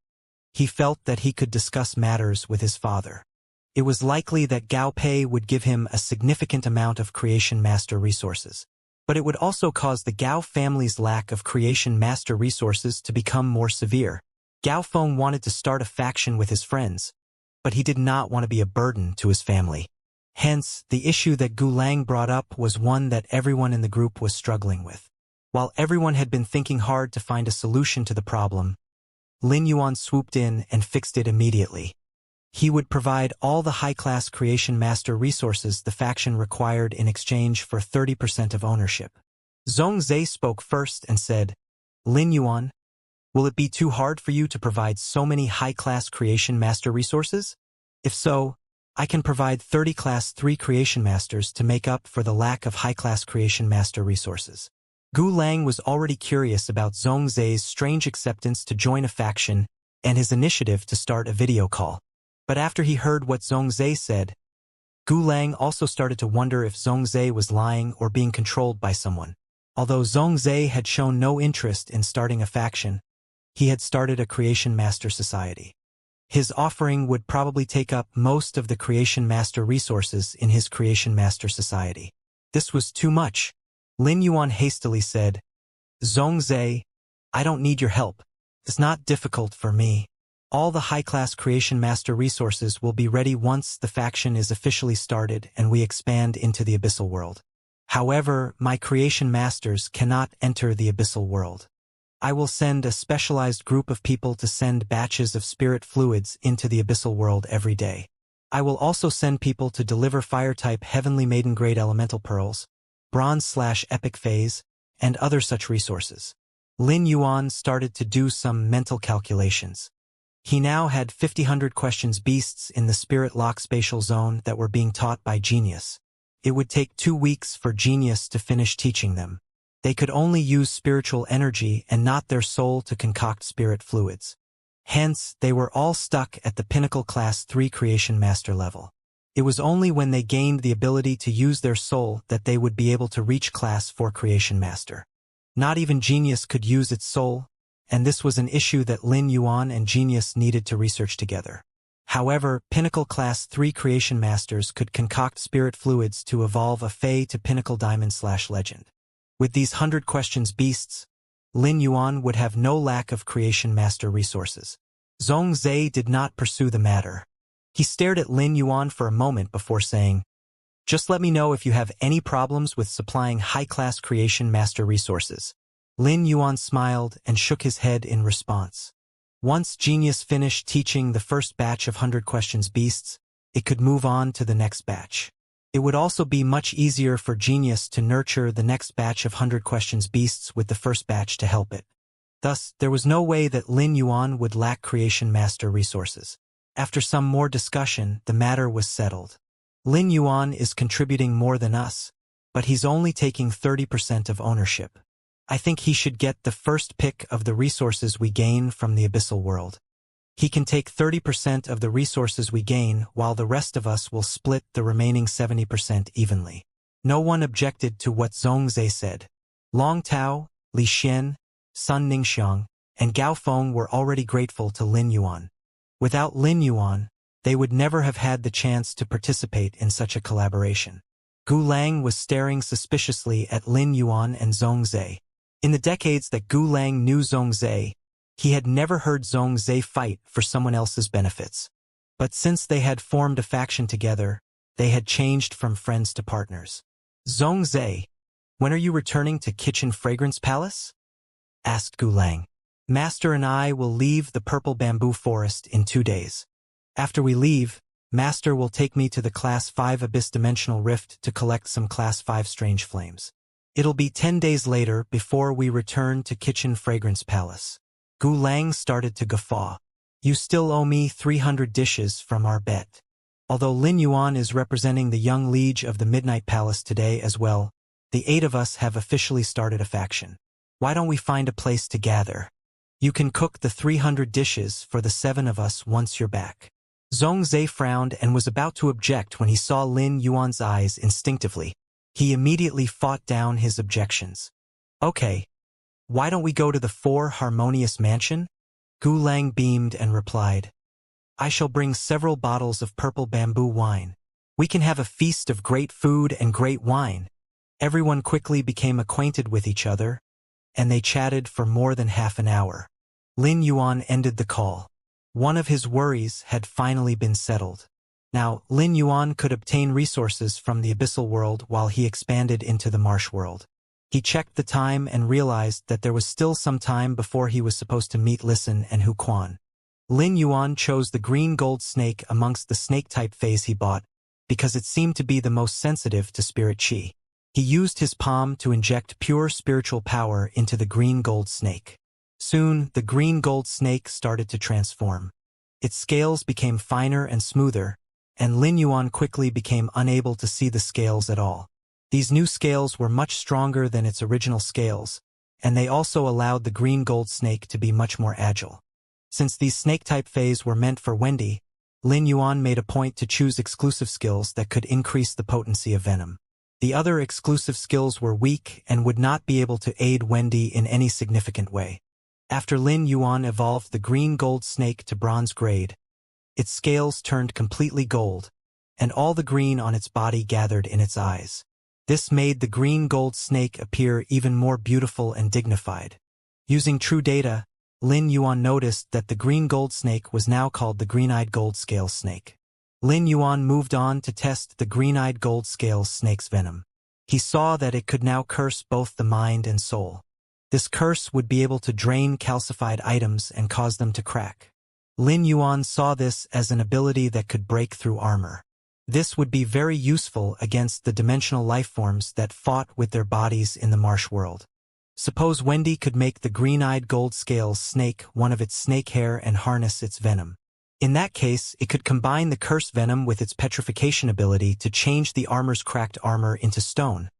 he felt that he could discuss matters with his father. It was likely that Gao Pei would give him a significant amount of Creation Master resources, but it would also cause the Gao family's lack of Creation Master resources to become more severe. Gao Feng wanted to start a faction with his friends, but he did not want to be a burden to his family. Hence, the issue that Gu Lang brought up was one that everyone in the group was struggling with. While everyone had been thinking hard to find a solution to the problem, Lin Yuan swooped in and fixed it immediately. He would provide all the high-class Creation Master resources the faction required in exchange for 30% of ownership. Zhong Zhe spoke first and said, "Lin Yuan, will it be too hard for you to provide so many high-class Creation Master resources? If so, I can provide 30 Class 3 Creation Masters to make up for the lack of high-class Creation Master resources." Gu Lang was already curious about Zhong Zhe's strange acceptance to join a faction and his initiative to start a video call. But after he heard what Zhong Zhe said, Gu Lang also started to wonder if Zhong Zhe was lying or being controlled by someone. Although Zhong Zhe had shown no interest in starting a faction, he had started a Creation Master Society. His offering would probably take up most of the Creation Master resources in his Creation Master Society. This was too much. Lin Yuan hastily said, "Zhong Zhe, I don't need your help. It's not difficult for me. All the high-class Creation Master resources will be ready once the faction is officially started and we expand into the Abyssal World. However, my Creation Masters cannot enter the Abyssal World. I will send a specialized group of people to send batches of spirit fluids into the Abyssal World every day. I will also send people to deliver Fire-type Heavenly Maiden-grade Elemental Pearls, Bronze/Epic Phase, and other such resources." Lin Yuan started to do some mental calculations. He now had 50 questions beasts in the Spirit Lock spatial zone that were being taught by Genius. It would take 2 weeks for Genius to finish teaching them. They could only use spiritual energy and not their soul to concoct spirit fluids. Hence, they were all stuck at the Pinnacle Class 3 Creation Master level. It was only when they gained the ability to use their soul that they would be able to reach Class 4 Creation Master. Not even Genius could use its soul, and this was an issue that Lin Yuan and Genius needed to research together. However, Pinnacle Class 3 Creation Masters could concoct spirit fluids to evolve a Fae to Pinnacle Diamond/Legend. With these 100 questions beasts, Lin Yuan would have no lack of Creation Master resources. Zhong Zhe did not pursue the matter. He stared at Lin Yuan for a moment before saying, "Just let me know if you have any problems with supplying high-class Creation Master resources." Lin Yuan smiled and shook his head in response. Once Genius finished teaching the first batch of 100 questions beasts, it could move on to the next batch. It would also be much easier for Genius to nurture the next batch of 100 questions beasts with the first batch to help it. Thus, there was no way that Lin Yuan would lack Creation Master resources. After some more discussion, the matter was settled. Lin Yuan is contributing more than us, but he's only taking 30% of ownership. I think he should get the first pick of the resources we gain from the Abyssal World. He can take 30% of the resources we gain, while the rest of us will split the remaining 70% evenly. No one objected to what Zhong Zhe said. Long Tao, Li Xian, Sun Ningxiang, and Gao Feng were already grateful to Lin Yuan. Without Lin Yuan, they would never have had the chance to participate in such a collaboration. Gu Lang was staring suspiciously at Lin Yuan and Zhong Zhe. In the decades that Gu Lang knew Zhong Zhe, he had never heard Zhong Zhe fight for someone else's benefits. But since they had formed a faction together, they had changed from friends to partners. "Zhong Zhe, when are you returning to Kitchen Fragrance Palace?" asked Gu Lang. "Master and I will leave the Purple Bamboo Forest in 2 days. After we leave, Master will take me to the Class 5 Abyss Dimensional Rift to collect some Class 5 Strange Flames. It'll be 10 days later before we return to Kitchen Fragrance Palace. Gu Lang started to guffaw. You still owe me 300 dishes from our bet. Although Lin Yuan is representing the young liege of the Midnight Palace today as well, the 8 of us have officially started a faction. Why don't we find a place to gather? You can cook the 300 dishes for the 7 of us once you're back. Zhong Zhe frowned and was about to object when he saw Lin Yuan's eyes instinctively. He immediately fought down his objections. Okay, why don't we go to the 4 Harmonious Mansion? Gu Lang beamed and replied, I shall bring several bottles of purple bamboo wine. We can have a feast of great food and great wine. Everyone quickly became acquainted with each other, and they chatted for more than half an hour. Lin Yuan ended the call. One of his worries had finally been settled. Now, Lin Yuan could obtain resources from the abyssal world while he expanded into the marsh world. He checked the time and realized that there was still some time before he was supposed to meet Listen and Hu Quan. Lin Yuan chose the green gold snake amongst the snake-type phase he bought because it seemed to be the most sensitive to spirit chi. He used his palm to inject pure spiritual power into the green gold snake. Soon, the green gold snake started to transform. Its scales became finer and smoother, and Lin Yuan quickly became unable to see the scales at all. These new scales were much stronger than its original scales, and they also allowed the green gold snake to be much more agile. Since these snake-type phase were meant for Wendy, Lin Yuan made a point to choose exclusive skills that could increase the potency of venom. The other exclusive skills were weak and would not be able to aid Wendy in any significant way. After Lin Yuan evolved the green gold snake to bronze grade, its scales turned completely gold, and all the green on its body gathered in its eyes. This made the green gold snake appear even more beautiful and dignified. Using true data, Lin Yuan noticed that the green gold snake was now called the green-eyed gold scales snake. Lin Yuan moved on to test the green-eyed gold scales snake's venom. He saw that it could now curse both the mind and soul. This curse would be able to drain calcified items and cause them to crack. Lin Yuan saw this as an ability that could break through armor. This would be very useful against the dimensional lifeforms that fought with their bodies in the marsh world. Suppose Wendy could make the green-eyed gold scales snake one of its snake hair and harness its venom. In that case, it could combine the curse venom with its petrification ability to change the armor's cracked armor into stone,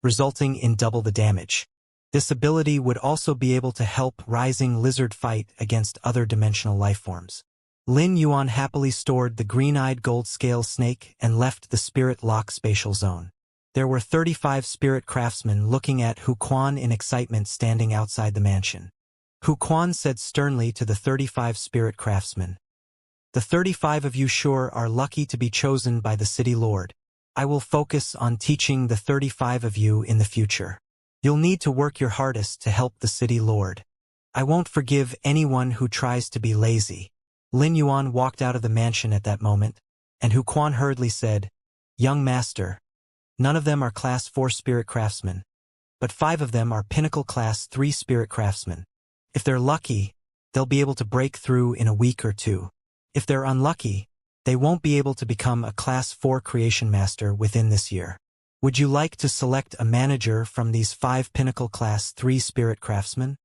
resulting in double the damage. This ability would also be able to help Rising Lizard fight against other dimensional lifeforms. Lin Yuan happily stored the green-eyed gold scale snake and left the spirit lock spatial zone. There were 35 spirit craftsmen looking at Hu Quan in excitement standing outside the mansion. Hu Quan said sternly to the 35 spirit craftsmen, "The 35 of you sure are lucky to be chosen by the city lord. I will focus on teaching the 35 of you in the future. You'll need to work your hardest to help the city lord. I won't forgive anyone who tries to be lazy." Lin Yuan walked out of the mansion at that moment, and Hu Quan hurriedly said, "Young master, none of them are Class 4 spirit craftsmen, but 5 of them are Pinnacle Class 3 spirit craftsmen. If they're lucky, they'll be able to break through in a week or two. If they're unlucky, they won't be able to become a Class 4 creation master within this year. Would you like to select a manager from these 5 Pinnacle Class 3 spirit craftsmen?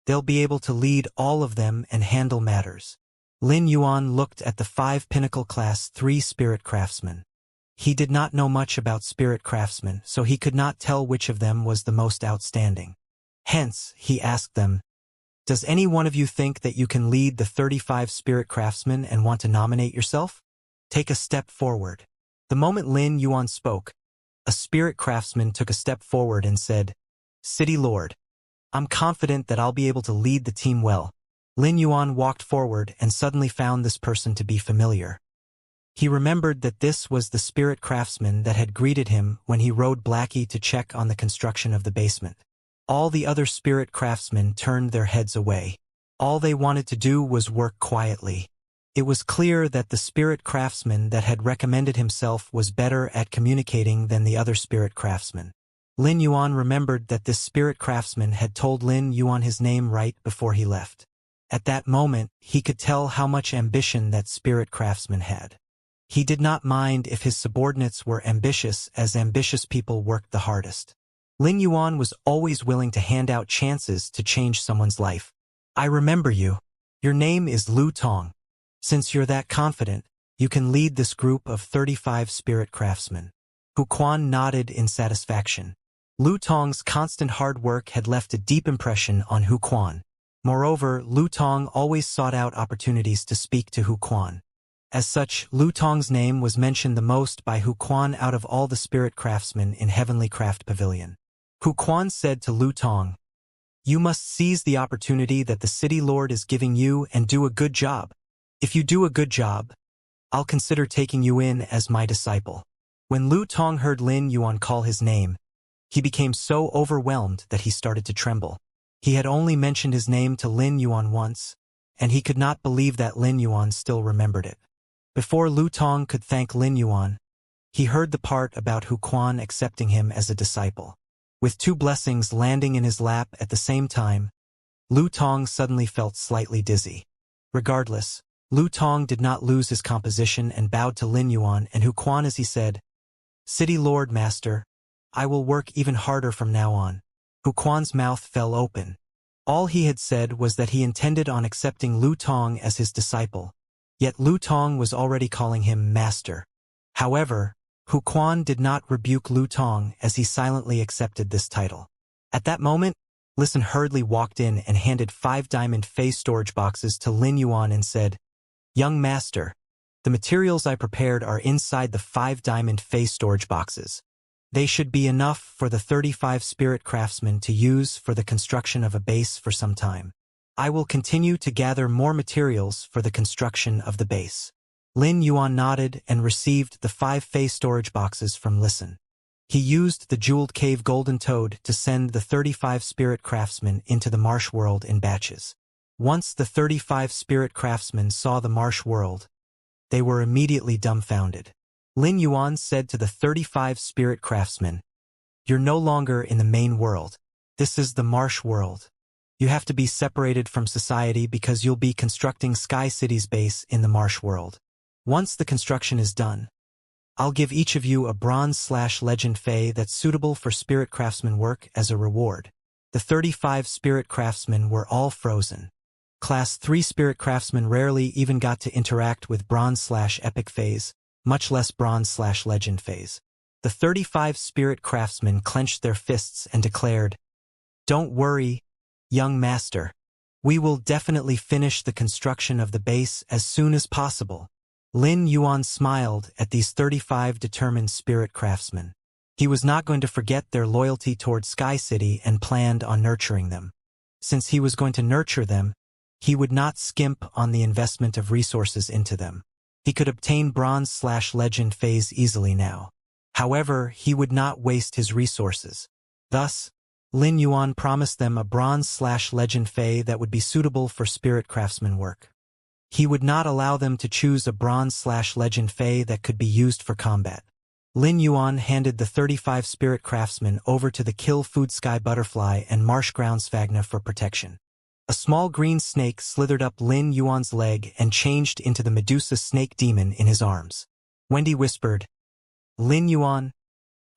They'll be able to lead all of them and handle matters." Lin Yuan looked at the 5 Pinnacle Class 3 spirit craftsmen. He did not know much about spirit craftsmen, so he could not tell which of them was the most outstanding. Hence, he asked them, "Does any one of you think that you can lead the 35 spirit craftsmen and want to nominate yourself? Take a step forward." The moment Lin Yuan spoke, a spirit craftsman took a step forward and said, "City Lord, I'm confident that I'll be able to lead the team well." Lin Yuan walked forward and suddenly found this person to be familiar. He remembered that this was the spirit craftsman that had greeted him when he rode Blackie to check on the construction of the basement. All the other spirit craftsmen turned their heads away. All they wanted to do was work quietly. It was clear that the spirit craftsman that had recommended himself was better at communicating than the other spirit craftsmen. Lin Yuan remembered that this spirit craftsman had told Lin Yuan his name right before he left. At that moment, he could tell how much ambition that spirit craftsman had. He did not mind if his subordinates were ambitious, as ambitious people worked the hardest. Lin Yuan was always willing to hand out chances to change someone's life. I remember you. Your name is Lu Tong. Since you're that confident, you can lead this group of 35 spirit craftsmen. Hu Quan nodded in satisfaction. Lu Tong's constant hard work had left a deep impression on Hu Quan. Moreover, Lu Tong always sought out opportunities to speak to Hu Quan. As such, Lu Tong's name was mentioned the most by Hu Quan out of all the spirit craftsmen in Heavenly Craft Pavilion. Hu Quan said to Lu Tong, "You must seize the opportunity that the City Lord is giving you and do a good job. If you do a good job, I'll consider taking you in as my disciple." When Lu Tong heard Lin Yuan call his name, he became so overwhelmed that he started to tremble. He had only mentioned his name to Lin Yuan once, and he could not believe that Lin Yuan still remembered it. Before Lu Tong could thank Lin Yuan, he heard the part about Hu Quan accepting him as a disciple. With two blessings landing in his lap at the same time, Lu Tong suddenly felt slightly dizzy. Regardless, Lu Tong did not lose his composition and bowed to Lin Yuan and Hu Quan as he said, "City Lord Master, I will work even harder from now on." Hu Quan's mouth fell open. All he had said was that he intended on accepting Lu Tong as his disciple, yet Lu Tong was already calling him Master. However, Hu Quan did not rebuke Lu Tong as he silently accepted this title. At that moment, Listen hurriedly walked in and handed 5 diamond face storage boxes to Lin Yuan and said, "Young master, the materials I prepared are inside the 5 diamond face storage boxes. They should be enough for the 35 spirit craftsmen to use for the construction of a base for some time. I will continue to gather more materials for the construction of the base." Lin Yuan nodded and received the 5 face storage boxes from Listen. He used the jeweled cave golden toad to send the 35 spirit craftsmen into the marsh world in batches. Once the 35 spirit craftsmen saw the marsh world, they were immediately dumbfounded. Lin Yuan said to the 35 spirit craftsmen, "You're no longer in the main world. This is the marsh world. You have to be separated from society because you'll be constructing Sky City's base in the marsh world. Once the construction is done, I'll give each of you a bronze/legend fey that's suitable for spirit craftsman work as a reward." The 35 spirit craftsmen were all frozen. Class 3 spirit craftsmen rarely even got to interact with bronze/epic phase, much less bronze/legend phase. The 35 spirit craftsmen clenched their fists and declared, "Don't worry, young master. We will definitely finish the construction of the base as soon as possible." Lin Yuan smiled at these 35 determined spirit craftsmen. He was not going to forget their loyalty toward Sky City and planned on nurturing them. Since he was going to nurture them, he would not skimp on the investment of resources into them. He could obtain bronze/legend phase easily now. However, he would not waste his resources. Thus, Lin Yuan promised them a bronze/legend fey that would be suitable for spirit craftsman work. He would not allow them to choose a bronze/legend fey that could be used for combat. Lin Yuan handed the 35 spirit craftsmen over to the kill food sky butterfly and marsh ground sphagna for protection. A small green snake slithered up Lin Yuan's leg and changed into the Medusa snake demon in his arms. Wendy whispered, "Lin Yuan,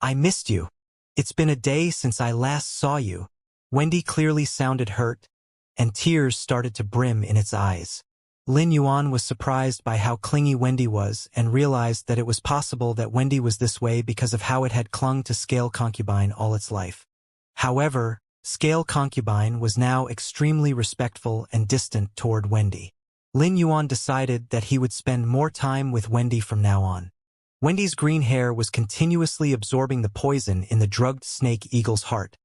I missed you. It's been a day since I last saw you." Wendy clearly sounded hurt, and tears started to brim in its eyes. Lin Yuan was surprised by how clingy Wendy was and realized that it was possible that Wendy was this way because of how it had clung to Scale Concubine all its life. However, Scale Concubine was now extremely respectful and distant toward Wendy. Lin Yuan decided that he would spend more time with Wendy from now on. Wendy's green hair was continuously absorbing the poison in the drugged snake eagle's heart,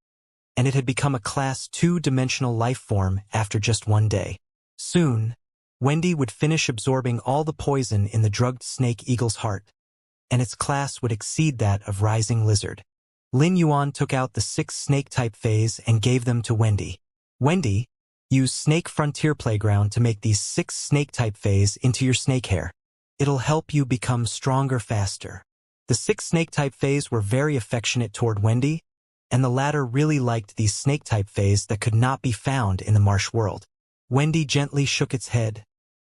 and it had become a Class 2-dimensional life form after just one day. Soon, Wendy would finish absorbing all the poison in the drugged snake eagle's heart, and its class would exceed that of Rising Lizard. Lin Yuan took out the 6 snake-type phase and gave them to Wendy. "Wendy, use Snake Frontier Playground to make these 6 snake-type phase into your snake hair. It'll help you become stronger faster." The 6 snake-type phase were very affectionate toward Wendy, and the latter really liked these snake-type phase that could not be found in the marsh world. Wendy gently shook its head,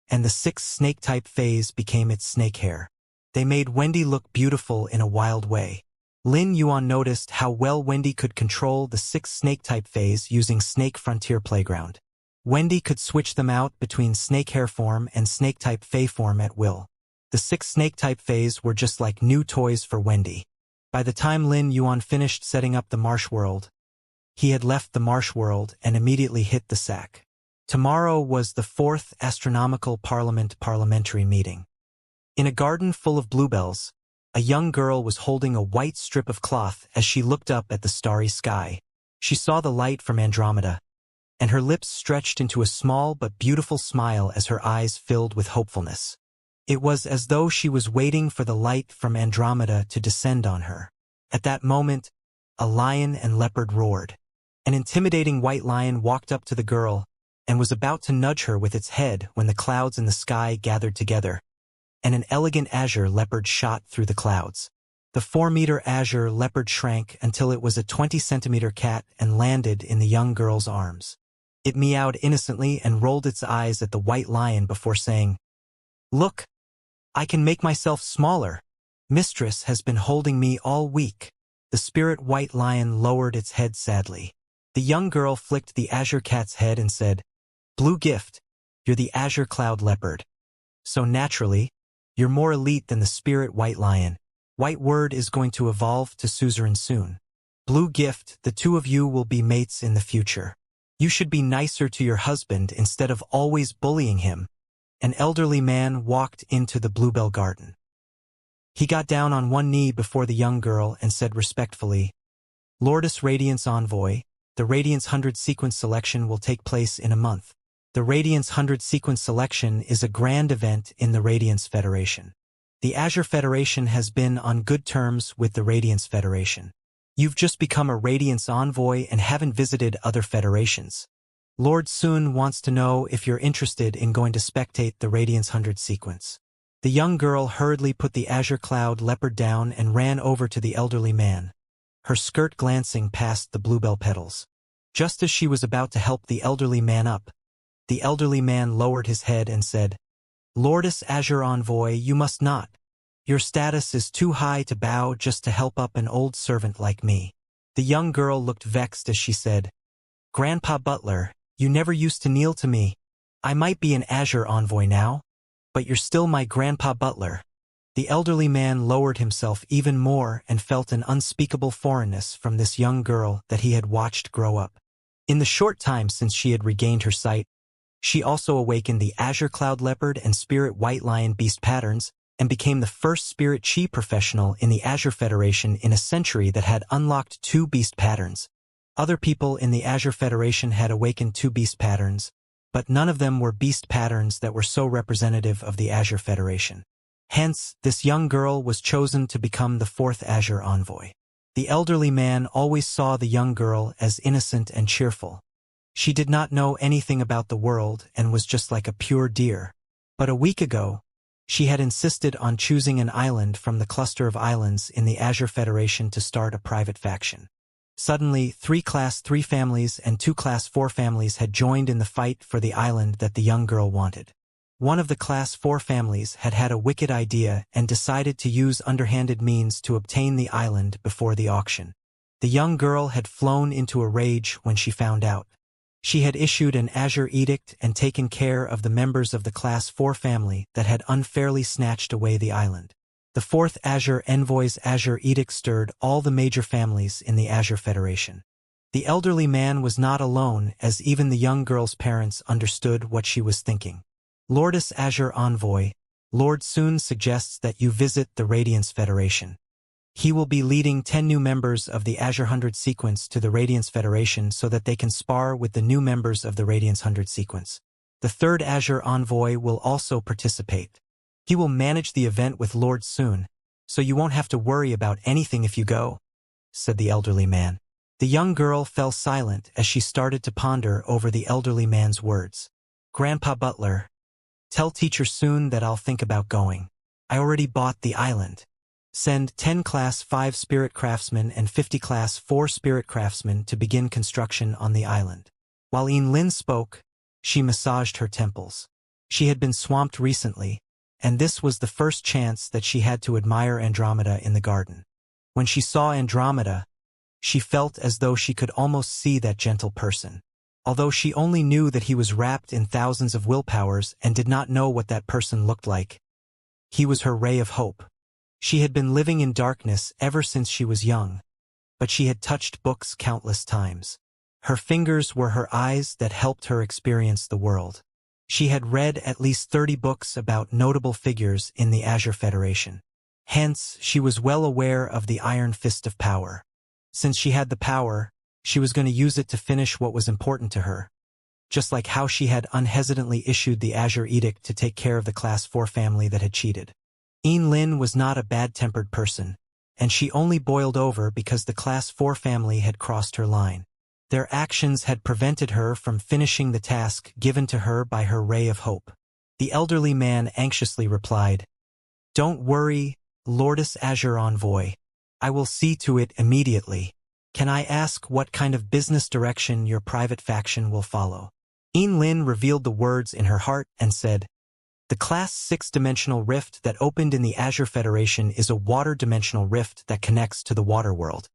and the 6 snake-type phase became its snake hair. They made Wendy look beautiful in a wild way. Lin Yuan noticed how well Wendy could control the 6 snake-type phase using Snake Frontier Playground. Wendy could switch them out between snake hair form and snake-type Fey form at will. The 6 snake-type phase were just like new toys for Wendy. By the time Lin Yuan finished setting up the marsh world, he had left the marsh world and immediately hit the sack. Tomorrow was the 4th Astronomical Parliament parliamentary meeting. In a garden full of bluebells, a young girl was holding a white strip of cloth as she looked up at the starry sky. She saw the light from Andromeda, and her lips stretched into a small but beautiful smile as her eyes filled with hopefulness. It was as though she was waiting for the light from Andromeda to descend on her. At that moment, a lion and leopard roared. An intimidating white lion walked up to the girl and was about to nudge her with its head when the clouds in the sky gathered together, and an elegant azure leopard shot through the clouds. The 4-meter azure leopard shrank until it was a 20-centimeter cat and landed in the young girl's arms. It meowed innocently and rolled its eyes at the white lion before saying, "Look, I can make myself smaller. Mistress has been holding me all week." The spirit white lion lowered its head sadly. The young girl flicked the azure cat's head and said, "Blue gift, you're the azure cloud leopard. So naturally, you're more elite than the spirit white lion. White word is going to evolve to suzerain soon. Blue gift, the two of you will be mates in the future. You should be nicer to your husband instead of always bullying him." An elderly man walked into the bluebell garden. He got down on one knee before the young girl and said respectfully, "Lordess Radiance Envoy, the Radiance 100 sequence selection will take place in a month. The Radiance 100 sequence selection is a grand event in the Radiance Federation. The Azure Federation has been on good terms with the Radiance Federation. You've just become a Radiance Envoy and haven't visited other federations. Lord Sun wants to know if you're interested in going to spectate the Radiance 100 sequence." The young girl hurriedly put the azure cloud leopard down and ran over to the elderly man, her skirt glancing past the bluebell petals. Just as she was about to help the elderly man up, the elderly man lowered his head and said, "Lordess Azure Envoy, you must not. Your status is too high to bow just to help up an old servant like me." The young girl looked vexed as she said, "Grandpa Butler, you never used to kneel to me. I might be an Azure Envoy now, but you're still my Grandpa Butler." The elderly man lowered himself even more and felt an unspeakable foreignness from this young girl that he had watched grow up. In the short time since she had regained her sight, she also awakened the Azure Cloud Leopard and Spirit White Lion beast patterns and became the first Spirit Chi professional in the Azure Federation in a century that had unlocked 2 beast patterns. Other people in the Azure Federation had awakened 2 beast patterns, but none of them were beast patterns that were so representative of the Azure Federation. Hence, this young girl was chosen to become the 4th Azure Envoy. The elderly man always saw the young girl as innocent and cheerful. She did not know anything about the world and was just like a pure deer. But a week ago, she had insisted on choosing an island from the cluster of islands in the Azure Federation to start a private faction. Suddenly, 3 Class 3 families and 2 Class 4 families had joined in the fight for the island that the young girl wanted. One of the Class 4 families had had a wicked idea and decided to use underhanded means to obtain the island before the auction. The young girl had flown into a rage when she found out. She had issued an Azure Edict and taken care of the members of the Class 4 family that had unfairly snatched away the island. The 4th Azure Envoy's Azure Edict stirred all the major families in the Azure Federation. The elderly man was not alone, as even the young girl's parents understood what she was thinking. "Lordess Azure Envoy, Lord Sun suggests that you visit the Radiance Federation. He will be leading 10 new members of the Azure 100 sequence to the Radiance Federation so that they can spar with the new members of the Radiance 100 sequence. The 3rd Azure Envoy will also participate. He will manage the event with Lord Sun, so you won't have to worry about anything if you go," said the elderly man. The young girl fell silent as she started to ponder over the elderly man's words. "Grandpa Butler, tell Teacher Sun that I'll think about going. I already bought the island. Send 10 Class 5 Spirit Craftsmen and 50 Class 4 Spirit Craftsmen to begin construction on the island." While Lin spoke, she massaged her temples. She had been swamped recently, and this was the first chance that she had to admire Andromeda in the garden. When she saw Andromeda, she felt as though she could almost see that gentle person. Although she only knew that he was wrapped in thousands of willpowers and did not know what that person looked like, he was her ray of hope. She had been living in darkness ever since she was young, but she had touched books countless times. Her fingers were her eyes that helped her experience the world. She had read at least 30 books about notable figures in the Azure Federation. Hence, she was well aware of the Iron Fist of Power. Since she had the power, she was going to use it to finish what was important to her, just like how she had unhesitantly issued the Azure Edict to take care of the Class 4 family that had cheated. Lin was not a bad-tempered person, and she only boiled over because the Class 4 family had crossed her line. Their actions had prevented her from finishing the task given to her by her ray of hope. The elderly man anxiously replied, "Don't worry, Lordess Azure Envoy. I will see to it immediately. Can I ask what kind of business direction your private faction will follow?" Lin revealed the words in her heart and said, "The Class 6-dimensional rift that opened in the Azure Federation is a water-dimensional rift that connects to the water world.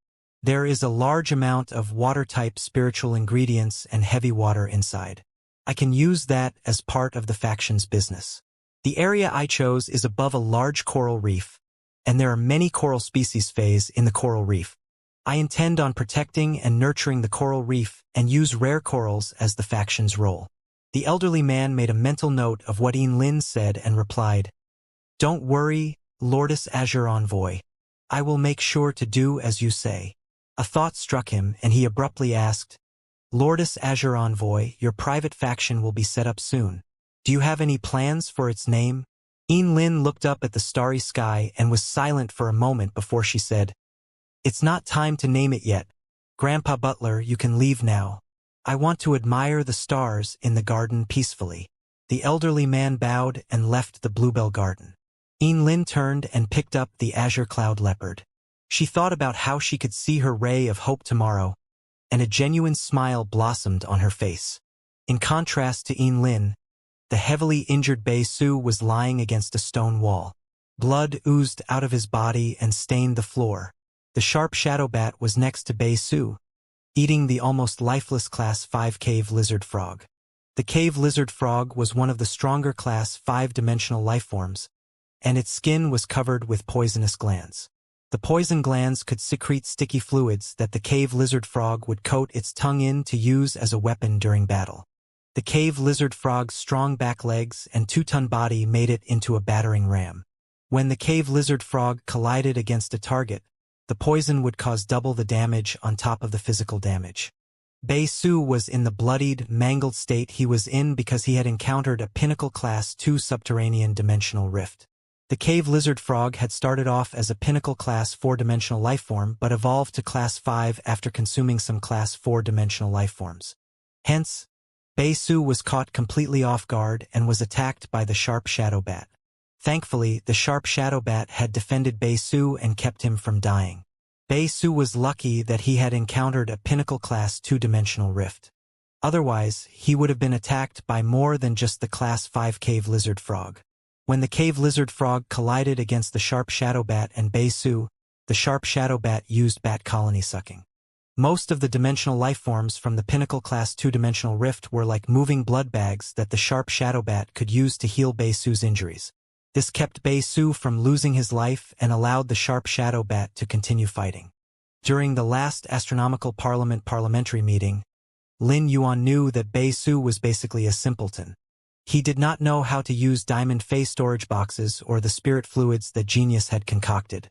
There is a large amount of water-type spiritual ingredients and heavy water inside. I can use that as part of the faction's business. The area I chose is above a large coral reef, and there are many coral species phase in the coral reef. I intend on protecting and nurturing the coral reef and use rare corals as the faction's role." The elderly man made a mental note of what Lin said and replied, "Don't worry, Lordess Azure Envoy. I will make sure to do as you say." A thought struck him, and he abruptly asked, "Lordess Azure Envoy, your private faction will be set up soon. Do you have any plans for its name?" Lin looked up at the starry sky and was silent for a moment before she said, "It's not time to name it yet. Grandpa Butler, you can leave now. I want to admire the stars in the garden peacefully." The elderly man bowed and left the bluebell garden. Lin turned and picked up the azure cloud leopard. She thought about how she could see her ray of hope tomorrow, and a genuine smile blossomed on her face. In contrast to Lin, the heavily injured Bei Su was lying against a stone wall. Blood oozed out of his body and stained the floor. The sharp shadow bat was next to Bei Su, eating the almost lifeless Class 5 cave lizard frog. The cave lizard frog was one of the stronger Class 5-dimensional lifeforms, and its skin was covered with poisonous glands. The poison glands could secrete sticky fluids that the cave lizard frog would coat its tongue in to use as a weapon during battle. The cave lizard frog's strong back legs and 2-ton body made it into a battering ram. When the cave lizard frog collided against a target, the poison would cause double the damage on top of the physical damage. Bei Su was in the bloodied, mangled state he was in because he had encountered a pinnacle Class 2 subterranean dimensional rift. The cave lizard frog had started off as a pinnacle Class 4-dimensional lifeform but evolved to Class 5 after consuming some Class 4-dimensional lifeforms. Hence, Bei Su was caught completely off guard and was attacked by the sharp shadow bat. Thankfully, the sharp shadow bat had defended Bei Su and kept him from dying. Bei Su was lucky that he had encountered a pinnacle Class 2-dimensional rift. Otherwise, he would have been attacked by more than just the Class 5 cave lizard frog. When the cave lizard frog collided against the sharp shadow bat and Bei Su, the sharp shadow bat used bat colony sucking. Most of the dimensional lifeforms from the pinnacle Class 2-dimensional rift were like moving blood bags that the sharp shadow bat could use to heal Bei Su's injuries. This kept Bei Su from losing his life and allowed the sharp shadow bat to continue fighting. During the last Astronomical Parliament parliamentary meeting, Lin Yuan knew that Bei Su was basically a simpleton. He did not know how to use diamond phase storage boxes or the spirit fluids that Genius had concocted.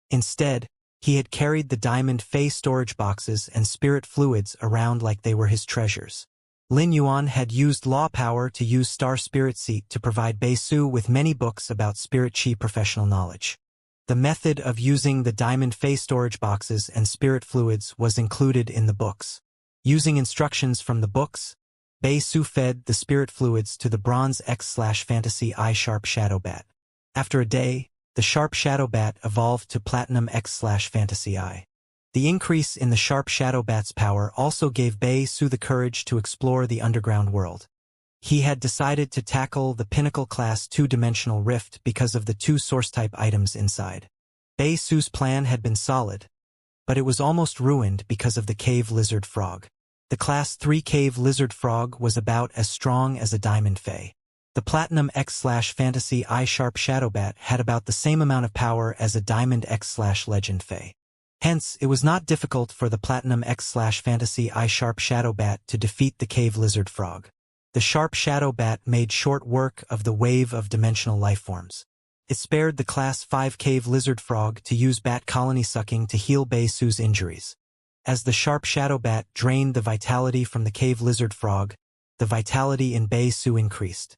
Instead, he had carried the diamond phase storage boxes and spirit fluids around like they were his treasures. Lin Yuan had used law power to use Star Spirit Seat to provide Bei Su with many books about spirit chi professional knowledge. The method of using the diamond phase storage boxes and spirit fluids was included in the books. Using instructions from the books, Bei Su fed the spirit fluids to the Bronze X/Fantasy I Sharp Shadow Bat. After a day, the Sharp Shadow Bat evolved to Platinum X/Fantasy I. The increase in the Sharp Shadow Bat's power also gave Bei Su the courage to explore the underground world. He had decided to tackle the Pinnacle Class 2-dimensional rift because of the 2 source-type items inside. Bei Su's plan had been solid, but it was almost ruined because of the cave lizard frog. The Class 3 cave lizard frog was about as strong as a diamond fae. The Platinum X/Fantasy I-Sharp Shadowbat had about the same amount of power as a Diamond X/Legend fae. Hence, it was not difficult for the Platinum X/Fantasy I-Sharp Shadowbat to defeat the cave lizard frog. The Sharp Shadowbat made short work of the wave of dimensional lifeforms. It spared the Class 5 cave lizard frog to use bat colony sucking to heal Bei Su's injuries. As the Sharp Shadowbat drained the vitality from the cave lizard frog, the vitality in Bei Su increased.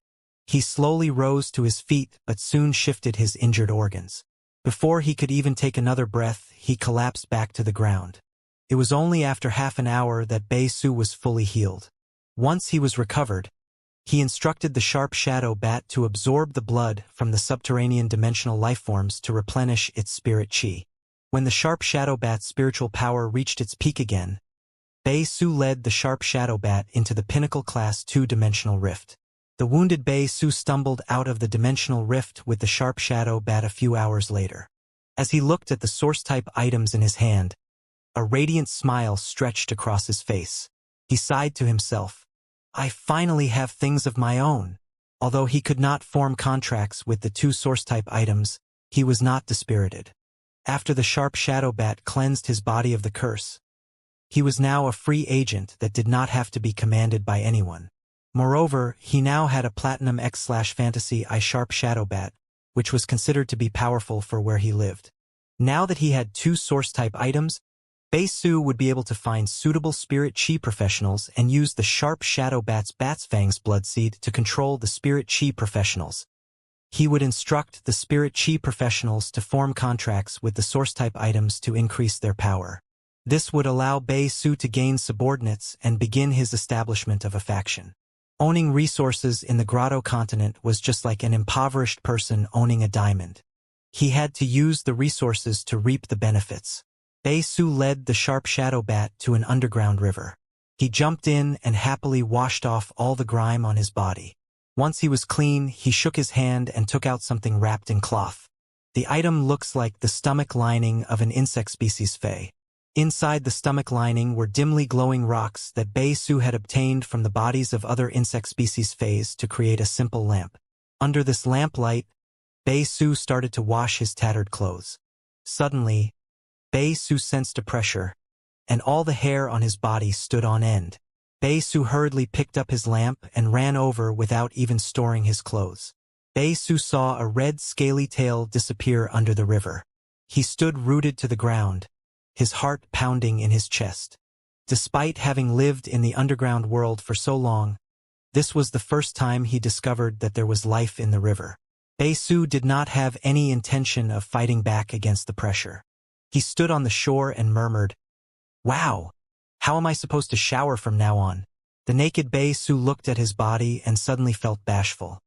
He slowly rose to his feet but soon shifted his injured organs. Before he could even take another breath, he collapsed back to the ground. It was only after half an hour that Bei Su was fully healed. Once he was recovered, he instructed the Sharp Shadow Bat to absorb the blood from the subterranean dimensional lifeforms to replenish its spirit chi. When the Sharp Shadow Bat's spiritual power reached its peak again, Bei Su led the Sharp Shadow Bat into the Pinnacle Class 2-dimensional rift. The wounded Bei Su stumbled out of the dimensional rift with the Sharp Shadow Bat a few hours later. As he looked at the source-type items in his hand, a radiant smile stretched across his face. He sighed to himself, "I finally have things of my own." Although he could not form contracts with the 2 source-type items, he was not dispirited. After the Sharp Shadow Bat cleansed his body of the curse, he was now a free agent that did not have to be commanded by anyone. Moreover, he now had a Platinum X/Fantasy I-Sharp Shadow Bat, which was considered to be powerful for where he lived. Now that he had 2 source-type items, Bei Su would be able to find suitable Spirit Chi professionals and use the Sharp Shadow Bat's Fang's Bloodseed to control the Spirit Chi professionals. He would instruct the Spirit Chi professionals to form contracts with the source-type items to increase their power. This would allow Bei Su to gain subordinates and begin his establishment of a faction. Owning resources in the Grotto continent was just like an impoverished person owning a diamond. He had to use the resources to reap the benefits. Bei Su led the Sharp Shadow Bat to an underground river. He jumped in and happily washed off all the grime on his body. Once he was clean, he shook his hand and took out something wrapped in cloth. The item looks like the stomach lining of an insect species fae. Inside the stomach lining were dimly glowing rocks that Bei Su had obtained from the bodies of other insect species fays to create a simple lamp. Under this lamplight, Bei Su started to wash his tattered clothes. Suddenly, Bei Su sensed a pressure, and all the hair on his body stood on end. Bei Su hurriedly picked up his lamp and ran over without even storing his clothes. Bei Su saw a red scaly tail disappear under the river. He stood rooted to the ground, his heart pounding in his chest. Despite having lived in the underground world for so long, this was the first time he discovered that there was life in the river. Bei Su did not have any intention of fighting back against the pressure. He stood on the shore and murmured, "Wow! How am I supposed to shower from now on?" The naked Bei Su looked at his body and suddenly felt bashful.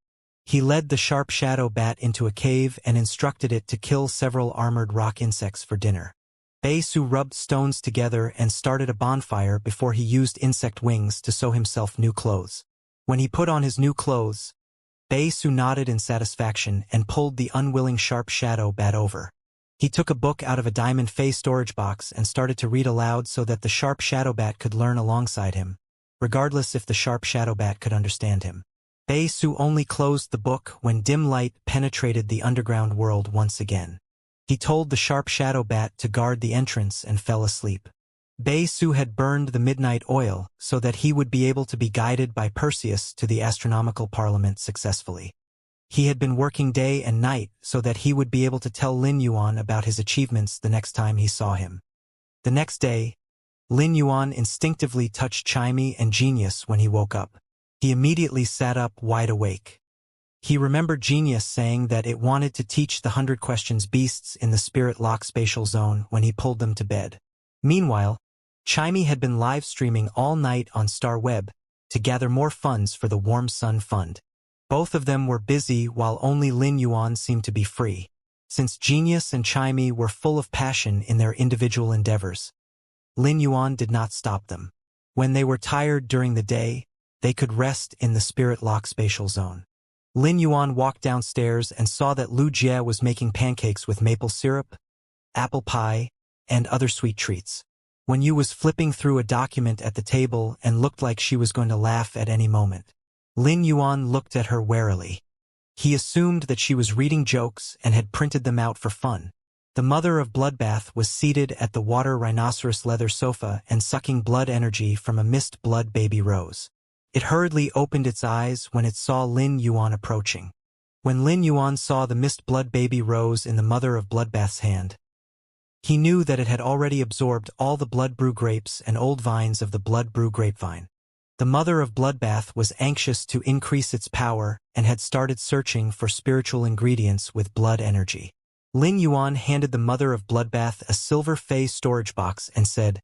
He led the Sharp Shadow Bat into a cave and instructed it to kill several armored rock insects for dinner. Bei Su rubbed stones together and started a bonfire before he used insect wings to sew himself new clothes. When he put on his new clothes, Bei Su nodded in satisfaction and pulled the unwilling Sharp Shadow Bat over. He took a book out of a diamond fey storage box and started to read aloud so that the Sharp Shadow Bat could learn alongside him, regardless if the Sharp Shadow Bat could understand him. Bei Su only closed the book when dim light penetrated the underground world once again. He told the Sharp Shadow Bat to guard the entrance and fell asleep. Bei Su had burned the midnight oil so that he would be able to be guided by Perseus to the astronomical parliament successfully. He had been working day and night so that he would be able to tell Lin Yuan about his achievements the next time he saw him. The next day, Lin Yuan instinctively touched Chimey and Genius when he woke up. He immediately sat up wide awake. He remembered Genius saying that it wanted to teach the 100 Questions beasts in the Spirit Lock spatial zone when he pulled them to bed. Meanwhile, Chimey had been live streaming all night on Star Web to gather more funds for the Warm Sun Fund. Both of them were busy while only Lin Yuan seemed to be free, since Genius and Chimey were full of passion in their individual endeavors. Lin Yuan did not stop them. When they were tired during the day, they could rest in the spirit lock spatial zone. Lin Yuan walked downstairs and saw that Lu Jie was making pancakes with maple syrup, apple pie, and other sweet treats. When Yu was flipping through a document at the table and looked like she was going to laugh at any moment. Lin Yuan looked at her warily. He assumed that she was reading jokes and had printed them out for fun. The mother of Bloodbath was seated at the water rhinoceros leather sofa and sucking blood energy from a mist blood baby rose. It hurriedly opened its eyes when it saw Lin Yuan approaching. When Lin Yuan saw the mist blood baby rose in the mother of Bloodbath's hand, he knew that it had already absorbed all the blood brew grapes and old vines of the blood brew grapevine. The mother of Bloodbath was anxious to increase its power and had started searching for spiritual ingredients with blood energy. Lin Yuan handed the mother of Bloodbath a silver fey storage box and said,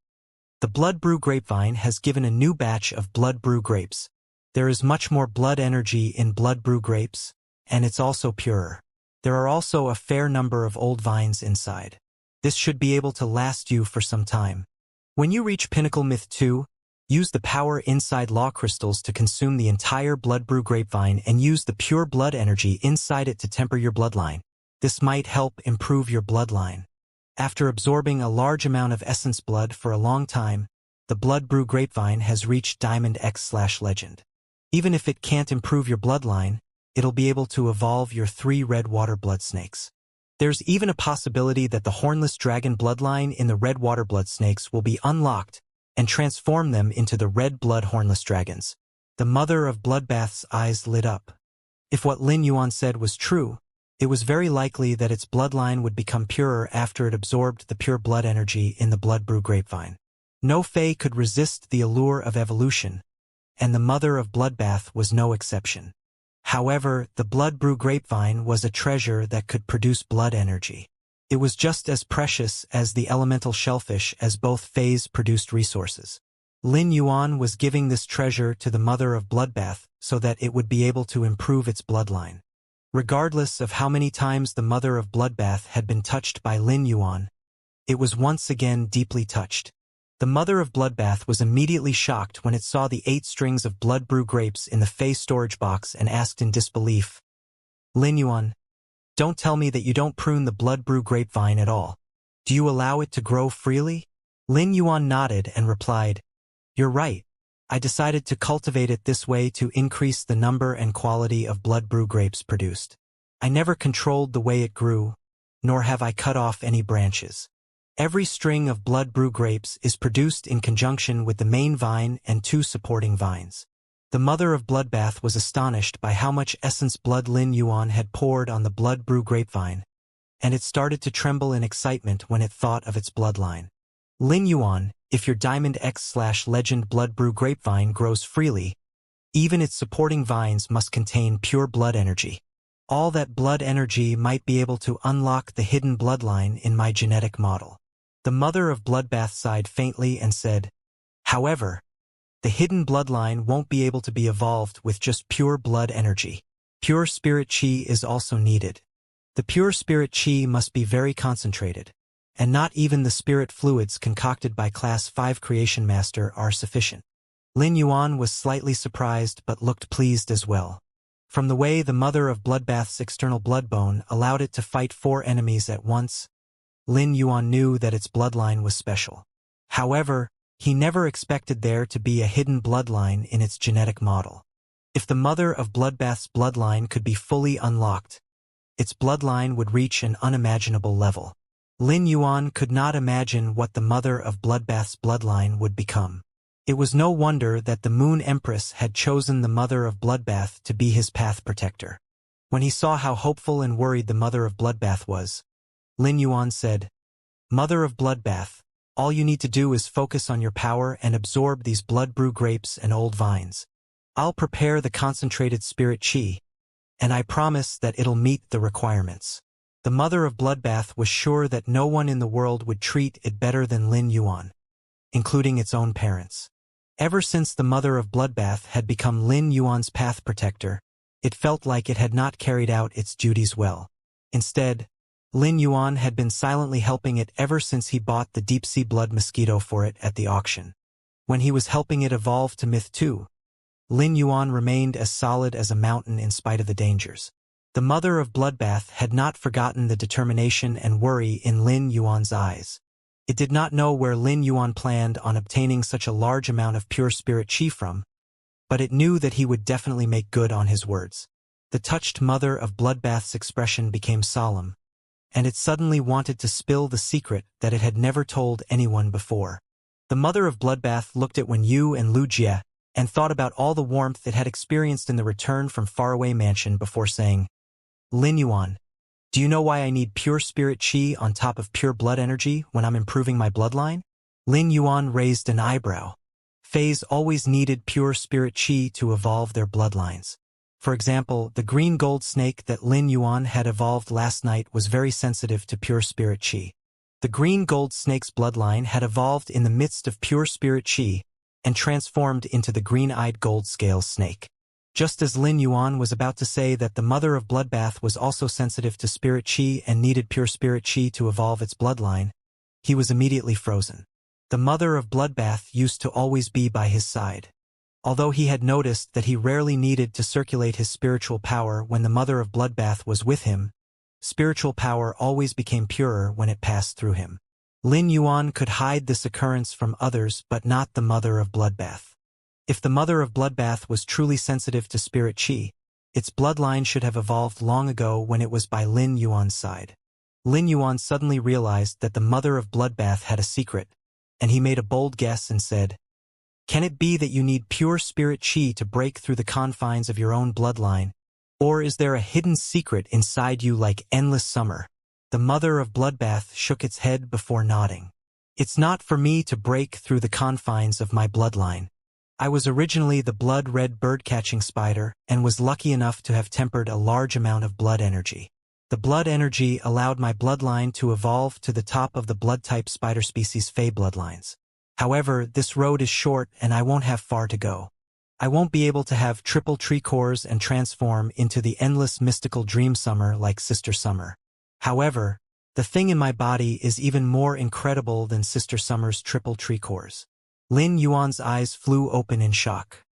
"The blood brew grapevine has given a new batch of blood brew grapes. There is much more blood energy in blood brew grapes, and it's also purer. There are also a fair number of old vines inside. This should be able to last you for some time. When you reach Pinnacle Myth 2, use the power inside law crystals to consume the entire blood brew grapevine and use the pure blood energy inside it to temper your bloodline. This might help improve your bloodline." After absorbing a large amount of essence blood for a long time, the blood brew grapevine has reached Diamond X/Legend. Even if it can't improve your bloodline, it'll be able to evolve your 3 red water blood snakes. There's even a possibility that the hornless dragon bloodline in the red water blood snakes will be unlocked and transform them into the red blood hornless dragons. The mother of Bloodbath's eyes lit up. If what Lin Yuan said was true, it was very likely that its bloodline would become purer after it absorbed the pure blood energy in the blood brew grapevine. No Fae could resist the allure of evolution, and the mother of Bloodbath was no exception. However, the blood brew grapevine was a treasure that could produce blood energy. It was just as precious as the elemental shellfish, as both Faes produced resources. Lin Yuan was giving this treasure to the mother of Bloodbath so that it would be able to improve its bloodline. Regardless of how many times the mother of Bloodbath had been touched by Lin Yuan, it was once again deeply touched. The mother of Bloodbath was immediately shocked when it saw the 8 strings of blood brew grapes in the Fae storage box and asked in disbelief, "Lin Yuan, don't tell me that you don't prune the blood brew grapevine at all. Do you allow it to grow freely?" Lin Yuan nodded and replied, "You're right. I decided to cultivate it this way to increase the number and quality of blood brew grapes produced. I never controlled the way it grew, nor have I cut off any branches. Every string of blood brew grapes is produced in conjunction with the main vine and 2 supporting vines." The mother of Bloodbath was astonished by how much essence blood Lin Yuan had poured on the blood brew grapevine, and it started to tremble in excitement when it thought of its bloodline. "Lin Yuan, if your Diamond X/Legend blood brew grapevine grows freely, even its supporting vines must contain pure blood energy. All that blood energy might be able to unlock the hidden bloodline in my genetic model." The mother of Bloodbath sighed faintly and said, "However, the hidden bloodline won't be able to be evolved with just pure blood energy. Pure spirit chi is also needed. The pure spirit chi must be very concentrated, and not even the spirit fluids concocted by Class 5 Creation Master are sufficient." Lin Yuan was slightly surprised but looked pleased as well. From the way the mother of Bloodbath's external blood bone allowed it to fight 4 enemies at once, Lin Yuan knew that its bloodline was special. However, he never expected there to be a hidden bloodline in its genetic model. If the mother of Bloodbath's bloodline could be fully unlocked, its bloodline would reach an unimaginable level. Lin Yuan could not imagine what the mother of Bloodbath's bloodline would become. It was no wonder that the Moon Empress had chosen the mother of Bloodbath to be his path protector. When he saw how hopeful and worried the mother of Bloodbath was, Lin Yuan said, "Mother of Bloodbath, all you need to do is focus on your power and absorb these blood brew grapes and old vines. I'll prepare the concentrated spirit chi, and I promise that it'll meet the requirements." The mother of Bloodbath was sure that no one in the world would treat it better than Lin Yuan, including its own parents. Ever since the mother of Bloodbath had become Lin Yuan's path protector, it felt like it had not carried out its duties well. Instead, Lin Yuan had been silently helping it ever since he bought the deep-sea blood mosquito for it at the auction. When he was helping it evolve to Myth 2, Lin Yuan remained as solid as a mountain in spite of the dangers. The mother of Bloodbath had not forgotten the determination and worry in Lin Yuan's eyes. It did not know where Lin Yuan planned on obtaining such a large amount of pure spirit qi from, but it knew that he would definitely make good on his words. The touched mother of Bloodbath's expression became solemn, and it suddenly wanted to spill the secret that it had never told anyone before. The mother of Bloodbath looked at Wen Yu and Lu Jie and thought about all the warmth it had experienced in the return from faraway mansion before saying, Lin Yuan, do you know why I need pure spirit qi on top of pure blood energy when I'm improving my bloodline? Lin Yuan raised an eyebrow. Fays always needed pure spirit qi to evolve their bloodlines. For example, the green gold snake that Lin Yuan had evolved last night was very sensitive to pure spirit qi. The green gold snake's bloodline had evolved in the midst of pure spirit qi and transformed into the green-eyed gold scale snake. Just as Lin Yuan was about to say that the mother of Bloodbath was also sensitive to spirit qi and needed pure spirit qi to evolve its bloodline, he was immediately frozen. The mother of Bloodbath used to always be by his side. Although he had noticed that he rarely needed to circulate his spiritual power when the mother of Bloodbath was with him, spiritual power always became purer when it passed through him. Lin Yuan could hide this occurrence from others but not the mother of Bloodbath. If the mother of Bloodbath was truly sensitive to spirit qi, its bloodline should have evolved long ago when it was by Lin Yuan's side. Lin Yuan suddenly realized that the mother of Bloodbath had a secret, and he made a bold guess and said, Can it be that you need pure spirit qi to break through the confines of your own bloodline, or is there a hidden secret inside you like endless summer? The mother of Bloodbath shook its head before nodding. It's not for me to break through the confines of my bloodline. I was originally the blood-red bird-catching spider and was lucky enough to have tempered a large amount of blood energy. The blood energy allowed my bloodline to evolve to the top of the blood-type spider species Fey bloodlines. However, this road is short and I won't have far to go. I won't be able to have triple tree cores and transform into the endless mystical dream summer like Sister Summer. However, the thing in my body is even more incredible than Sister Summer's triple tree cores. Lin Yuan's eyes flew open in shock.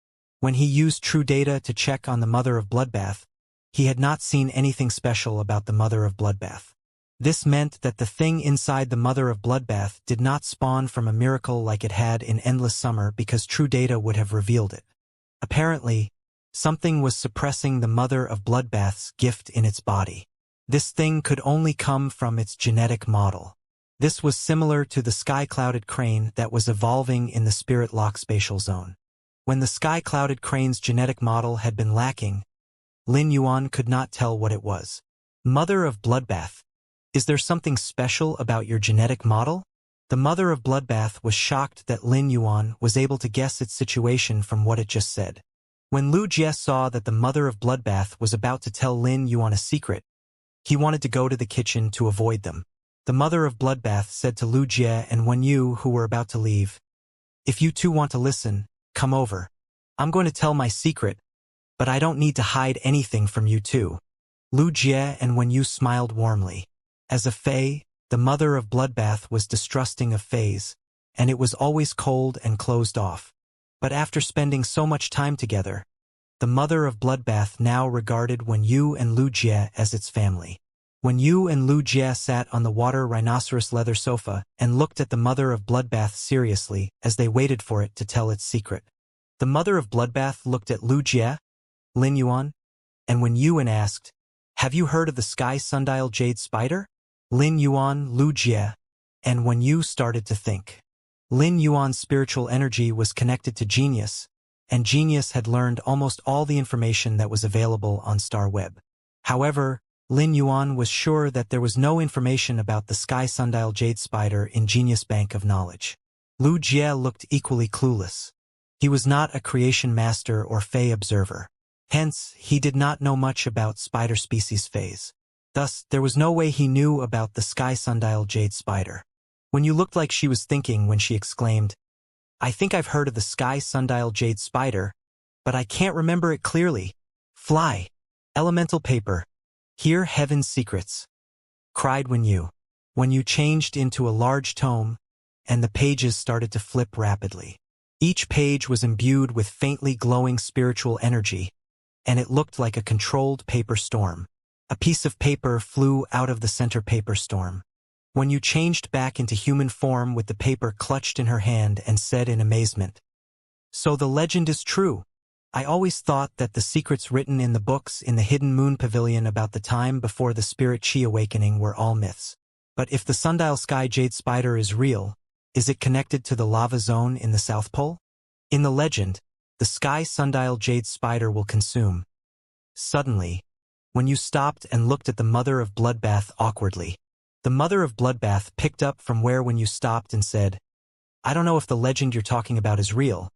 When he used true data to check on the mother of Bloodbath, he had not seen anything special about the mother of Bloodbath. This meant that the thing inside the mother of Bloodbath did not spawn from a miracle like it had in Endless Summer because true data would have revealed it. Apparently, something was suppressing the mother of Bloodbath's gift in its body. This thing could only come from its genetic model. This was similar to the sky-clouded crane that was evolving in the Spirit Lock spatial zone. When the sky-clouded crane's genetic model had been lacking, Lin Yuan could not tell what it was. Mother of Bloodbath, is there something special about your genetic model? The mother of Bloodbath was shocked that Lin Yuan was able to guess its situation from what it just said. When Lu Jie saw that the mother of Bloodbath was about to tell Lin Yuan a secret, he wanted to go to the kitchen to avoid them. The mother of Bloodbath said to Lu Jie and Wen Yu, who were about to leave, If you two want to listen, come over. I'm going to tell my secret, but I don't need to hide anything from you two. Lu Jie and Wen Yu smiled warmly. As a Fey, the mother of Bloodbath was distrusting of Feys, and it was always cold and closed off. But after spending so much time together, the mother of Bloodbath now regarded Wen Yu and Lu Jie as its family. Wen Yu and Lu Jie sat on the water rhinoceros leather sofa and looked at the mother of Bloodbath seriously as they waited for it to tell its secret. The mother of Bloodbath looked at Lu Jie, Lin Yuan, and Wen Yu and asked, Have you heard of the sky sundial jade spider? Lin Yuan, Lu Jie, and Wen Yu started to think. Lin Yuan's spiritual energy was connected to Genius, and Genius had learned almost all the information that was available on Star Web. However, Lin Yuan was sure that there was no information about the sky sundial jade spider in Genius' bank of knowledge. Lu Jie looked equally clueless. He was not a creation master or Fey observer. Hence, he did not know much about spider species Feys. Thus, there was no way he knew about the sky sundial jade spider. When you looked like she was thinking when she exclaimed, I think I've heard of the sky sundial jade spider, but I can't remember it clearly. Fly. Elemental paper. Hear heaven's secrets. Cried Wen Yu. Wen Yu changed into a large tome, and the pages started to flip rapidly. Each page was imbued with faintly glowing spiritual energy, and it looked like a controlled paper storm. A piece of paper flew out of the center paper storm. When you changed back into human form with the paper clutched in her hand and said in amazement, "So the legend is true. I always thought that the secrets written in the books in the Hidden Moon Pavilion about the time before the Spirit Chi awakening were all myths. But if the Sundial Sky Jade Spider is real, is it connected to the lava zone in the South Pole? In the legend, the Sky Sundial Jade Spider will consume." Suddenly, when you stopped and looked at the Mother of Bloodbath awkwardly, the Mother of Bloodbath picked up from where when you stopped and said, "I don't know if the legend you're talking about is real,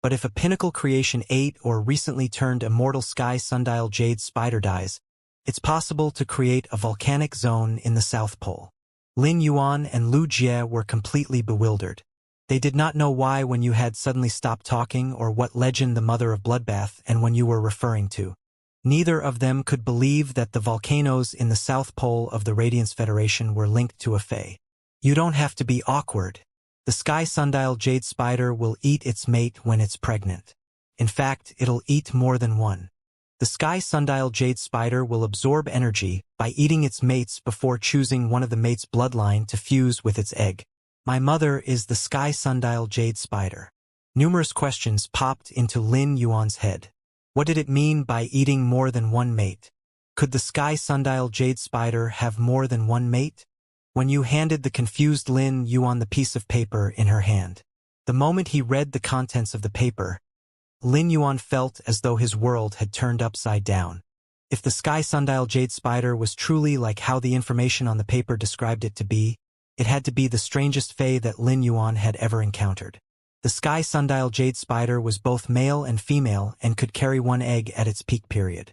but if a pinnacle creation ate or recently turned immortal Sky Sundial Jade Spider dies, it's possible to create a volcanic zone in the South Pole." Lin Yuan and Lu Jie were completely bewildered. They did not know why when you had suddenly stopped talking or what legend the Mother of Bloodbath and when you were referring to. Neither of them could believe that the volcanoes in the South Pole of the Radiance Federation were linked to a fae. You don't have to be awkward. The Sky Sundial Jade Spider will eat its mate when it's pregnant. In fact, it'll eat more than one. The Sky Sundial Jade Spider will absorb energy by eating its mates before choosing one of the mate's bloodline to fuse with its egg. My mother is the Sky Sundial Jade Spider. Numerous questions popped into Lin Yuan's head. What did it mean by eating more than one mate? Could the Sky Sundial Jade Spider have more than one mate? When you handed the confused Lin Yuan the piece of paper in her hand, the moment he read the contents of the paper, Lin Yuan felt as though his world had turned upside down. If the Sky Sundial Jade Spider was truly like how the information on the paper described it to be, it had to be the strangest fae that Lin Yuan had ever encountered. The Sky Sundial Jade Spider was both male and female and could carry one egg at its peak period.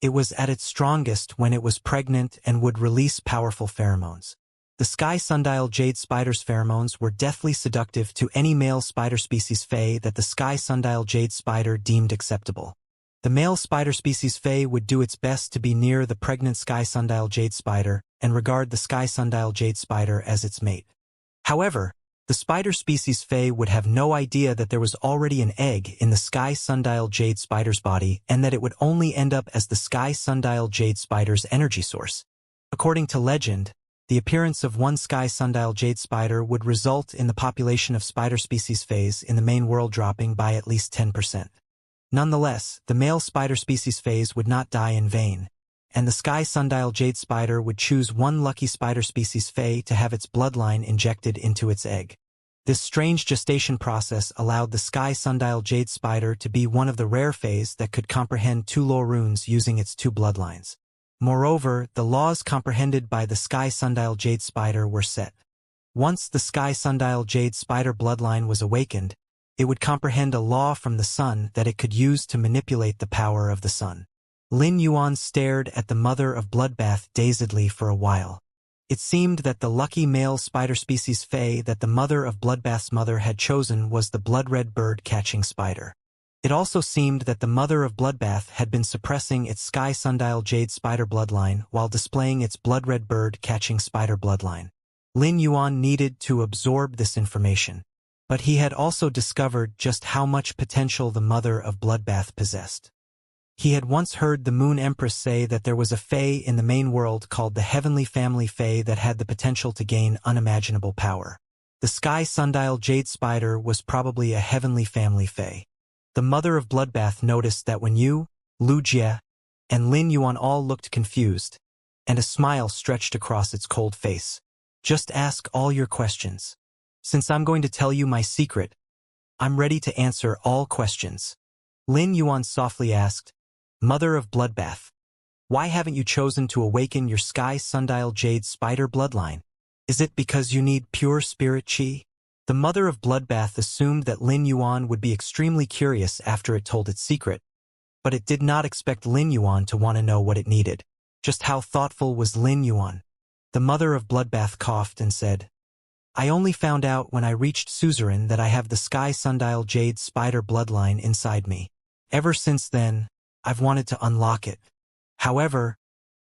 It was at its strongest when it was pregnant and would release powerful pheromones. The Sky Sundial Jade Spider's pheromones were deathly seductive to any male spider species fae that the Sky Sundial Jade Spider deemed acceptable. The male spider species fae would do its best to be near the pregnant Sky Sundial Jade Spider and regard the Sky Sundial Jade Spider as its mate. However, the spider species fae would have no idea that there was already an egg in the Sky Sundial Jade Spider's body and that it would only end up as the Sky Sundial Jade Spider's energy source. According to legend, the appearance of one Sky Sundial Jade Spider would result in the population of spider species faes in the main world dropping by at least 10%. Nonetheless, the male spider species phase would not die in vain, and the Sky Sundial Jade Spider would choose one lucky spider species fae to have its bloodline injected into its egg. This strange gestation process allowed the Sky Sundial Jade Spider to be one of the rare faes that could comprehend two law runes using its two bloodlines. Moreover, the laws comprehended by the Sky Sundial Jade Spider were set. Once the Sky Sundial Jade Spider bloodline was awakened, it would comprehend a law from the sun that it could use to manipulate the power of the sun. Lin Yuan stared at the Mother of Bloodbath dazedly for a while. It seemed that the lucky male spider species fae that the Mother of Bloodbath's mother had chosen was the blood-red bird-catching spider. It also seemed that the Mother of Bloodbath had been suppressing its Sky Sundial Jade Spider bloodline while displaying its blood-red bird-catching spider bloodline. Lin Yuan needed to absorb this information, but he had also discovered just how much potential the Mother of Bloodbath possessed. He had once heard the Moon Empress say that there was a fae in the main world called the Heavenly Family Fae that had the potential to gain unimaginable power. The Sky Sundial Jade Spider was probably a Heavenly Family Fae. The Mother of Bloodbath noticed that when you, Lu Jie, and Lin Yuan all looked confused, and a smile stretched across its cold face. Just ask all your questions. Since I'm going to tell you my secret, I'm ready to answer all questions. Lin Yuan softly asked, Mother of Bloodbath, why haven't you chosen to awaken your Sky Sundial Jade Spider bloodline? Is it because you need pure spirit chi? The Mother of Bloodbath assumed that Lin Yuan would be extremely curious after it told its secret, but it did not expect Lin Yuan to want to know what it needed. Just how thoughtful was Lin Yuan? The Mother of Bloodbath coughed and said, I only found out when I reached suzerain that I have the Sky Sundial Jade Spider bloodline inside me. Ever since then, I've wanted to unlock it. However,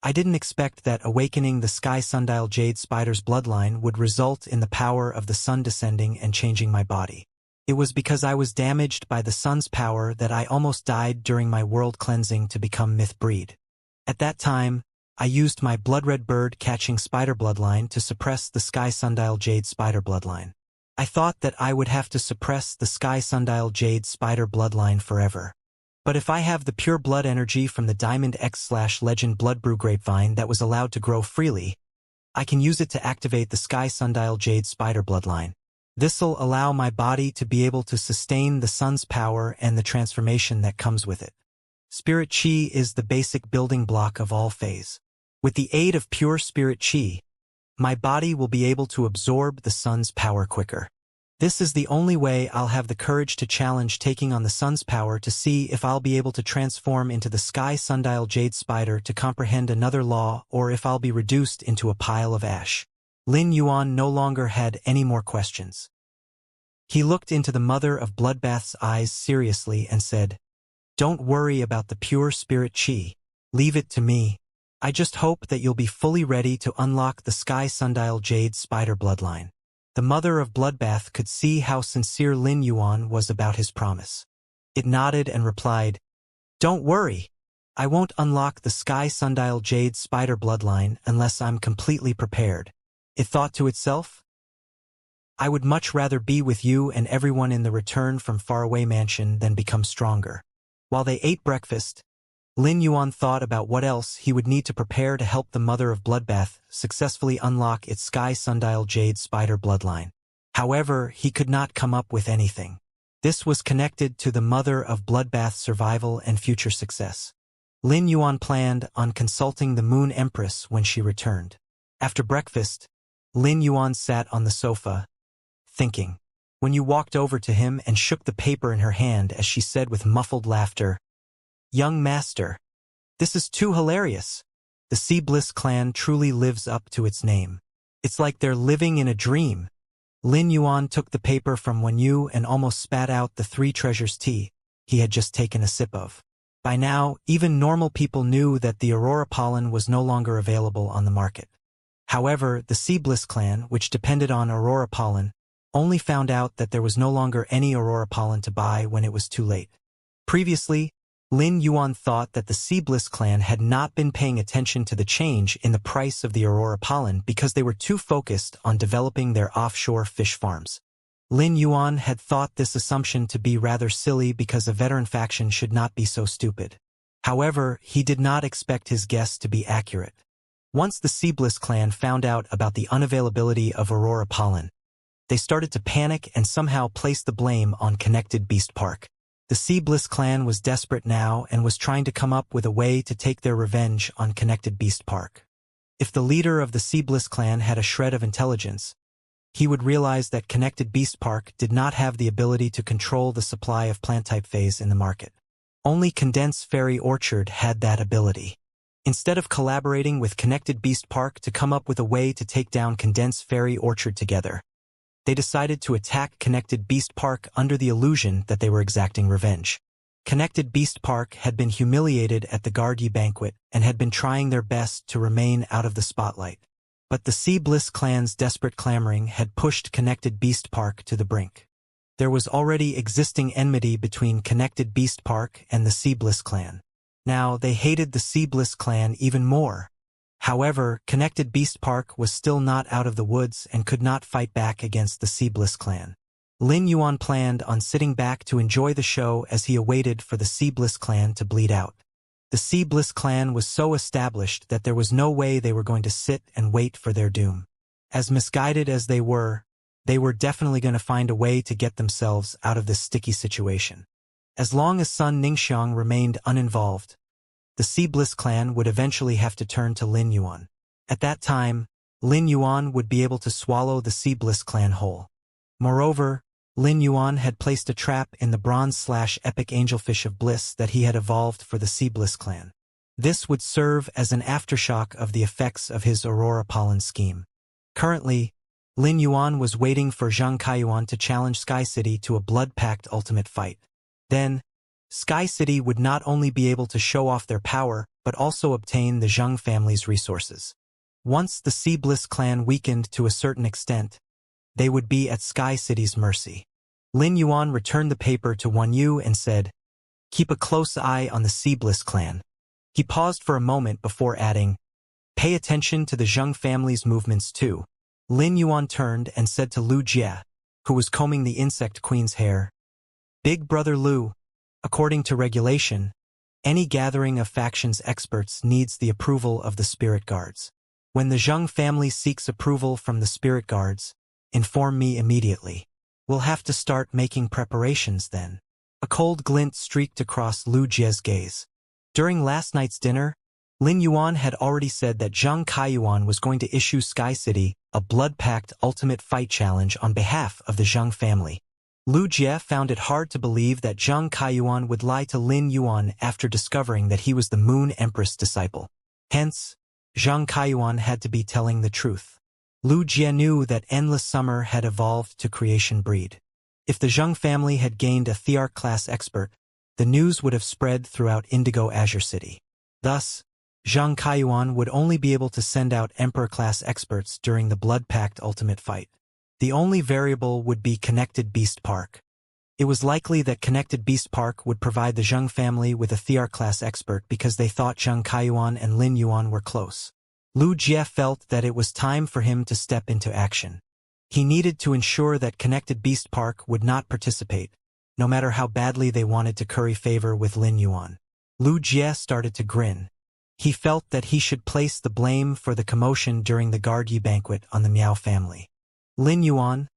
I didn't expect that awakening the Sky Sundial Jade Spider's bloodline would result in the power of the sun descending and changing my body. It was because I was damaged by the sun's power that I almost died during my world cleansing to become myth breed. At that time, I used my blood-red bird-catching spider bloodline to suppress the sky sundial jade spider bloodline. I thought that I would have to suppress the sky sundial jade spider bloodline forever. But if I have the pure blood energy from the Diamond X/Legend Blood Brew grapevine that was allowed to grow freely, I can use it to activate the sky sundial jade spider bloodline. This'll allow my body to be able to sustain the sun's power and the transformation that comes with it. Spirit Chi is the basic building block of all phase. With the aid of pure Spirit Chi, my body will be able to absorb the sun's power quicker. This is the only way I'll have the courage to challenge taking on the sun's power to see if I'll be able to transform into the sky sundial jade spider to comprehend another law or if I'll be reduced into a pile of ash. Lin Yuan no longer had any more questions. He looked into the mother of Bloodbath's eyes seriously and said, "Don't worry about the pure Spirit Chi. Leave it to me. I just hope that you'll be fully ready to unlock the sky sundial jade spider bloodline." The mother of Bloodbath could see how sincere Lin Yuan was about his promise. It nodded and replied, "Don't worry. I won't unlock the sky sundial jade spider bloodline unless I'm completely prepared." It thought to itself, "I would much rather be with you and everyone in the return from faraway mansion than become stronger." While they ate breakfast, Lin Yuan thought about what else he would need to prepare to help the mother of Bloodbath successfully unlock its sky sundial jade spider bloodline. However, he could not come up with anything. This was connected to the mother of Bloodbath's survival and future success. Lin Yuan planned on consulting the Moon Empress when she returned. After breakfast, Lin Yuan sat on the sofa, thinking. When you walked over to him and shook the paper in her hand as she said with muffled laughter, "Young master, this is too hilarious. The Sea Bliss clan truly lives up to its name. It's like they're living in a dream." Lin Yuan took the paper from Wen Yu and almost spat out the 3 treasures tea he had just taken a sip of. By now, even normal people knew that the Aurora pollen was no longer available on the market. However, the Sea Bliss clan, which depended on Aurora pollen, only found out that there was no longer any Aurora pollen to buy when it was too late. Previously, Lin Yuan thought that the Sea Bliss clan had not been paying attention to the change in the price of the Aurora pollen because they were too focused on developing their offshore fish farms. Lin Yuan had thought this assumption to be rather silly because a veteran faction should not be so stupid. However, he did not expect his guess to be accurate. Once the Sea Bliss clan found out about the unavailability of Aurora pollen, they started to panic and somehow place the blame on Connected Beast Park. The Sea Bliss clan was desperate now and was trying to come up with a way to take their revenge on Connected Beast Park. If the leader of the Sea Bliss clan had a shred of intelligence, he would realize that Connected Beast Park did not have the ability to control the supply of plant-type phase in the market. Only Condensed Fairy Orchard had that ability. Instead of collaborating with Connected Beast Park to come up with a way to take down Condensed Fairy Orchard together, they decided to attack Connected Beast Park under the illusion that they were exacting revenge. Connected Beast Park had been humiliated at the Gargi banquet and had been trying their best to remain out of the spotlight. But the Sea Bliss clan's desperate clamoring had pushed Connected Beast Park to the brink. There was already existing enmity between Connected Beast Park and the Sea Bliss clan. Now they hated the Sea Bliss clan even more. However, Connected Beast Park was still not out of the woods and could not fight back against the Sea Bliss clan. Lin Yuan planned on sitting back to enjoy the show as he awaited for the Sea Bliss clan to bleed out. The Sea Bliss clan was so established that there was no way they were going to sit and wait for their doom. As misguided as they were definitely going to find a way to get themselves out of this sticky situation. As long as Sun Ningxiang remained uninvolved, the Sea Bliss clan would eventually have to turn to Lin Yuan. At that time, Lin Yuan would be able to swallow the Sea Bliss clan whole. Moreover, Lin Yuan had placed a trap in the bronze/epic angelfish of bliss that he had evolved for the Sea Bliss clan. This would serve as an aftershock of the effects of his Aurora pollen scheme. Currently, Lin Yuan was waiting for Zhang Kaiyuan to challenge Sky City to a blood-pact ultimate fight. Then, Sky City would not only be able to show off their power, but also obtain the Zhang family's resources. Once the Sea Bliss clan weakened to a certain extent, they would be at Sky City's mercy. Lin Yuan returned the paper to Wan Yu and said, "Keep a close eye on the Seabliss clan." He paused for a moment before adding, "Pay attention to the Zheng family's movements too." Lin Yuan turned and said to Lu Jie, who was combing the insect queen's hair, "Big brother Lu, according to regulation, any gathering of factions experts needs the approval of the spirit guards. When the Zheng family seeks approval from the spirit guards, inform me immediately. We'll have to start making preparations then." A cold glint streaked across Lu Jie's gaze. During last night's dinner, Lin Yuan had already said that Zheng Kaiyuan was going to issue Sky City a blood-packed ultimate fight challenge on behalf of the Zheng family. Lu Jie found it hard to believe that Zheng Kaiyuan would lie to Lin Yuan after discovering that he was the Moon Empress disciple. Hence, Zheng Kaiyuan had to be telling the truth. Lu Jie knew that Endless Summer had evolved to creation breed. If the Zheng family had gained a Thearch-class expert, the news would have spread throughout Indigo Azure City. Thus, Zheng Kaiyuan would only be able to send out Emperor-class experts during the blood-packed ultimate fight. The only variable would be Connected Beast Park. It was likely that Connected Beast Park would provide the Zheng family with a Thearch-class expert because they thought Zheng Kaiyuan and Lin Yuan were close. Lu Jie felt that it was time for him to step into action. He needed to ensure that Connected Beast Park would not participate, no matter how badly they wanted to curry favor with Lin Yuan. Lu Jie started to grin. He felt that he should place the blame for the commotion during the Guard-Yi banquet on the Miao family. "Lin Yuan,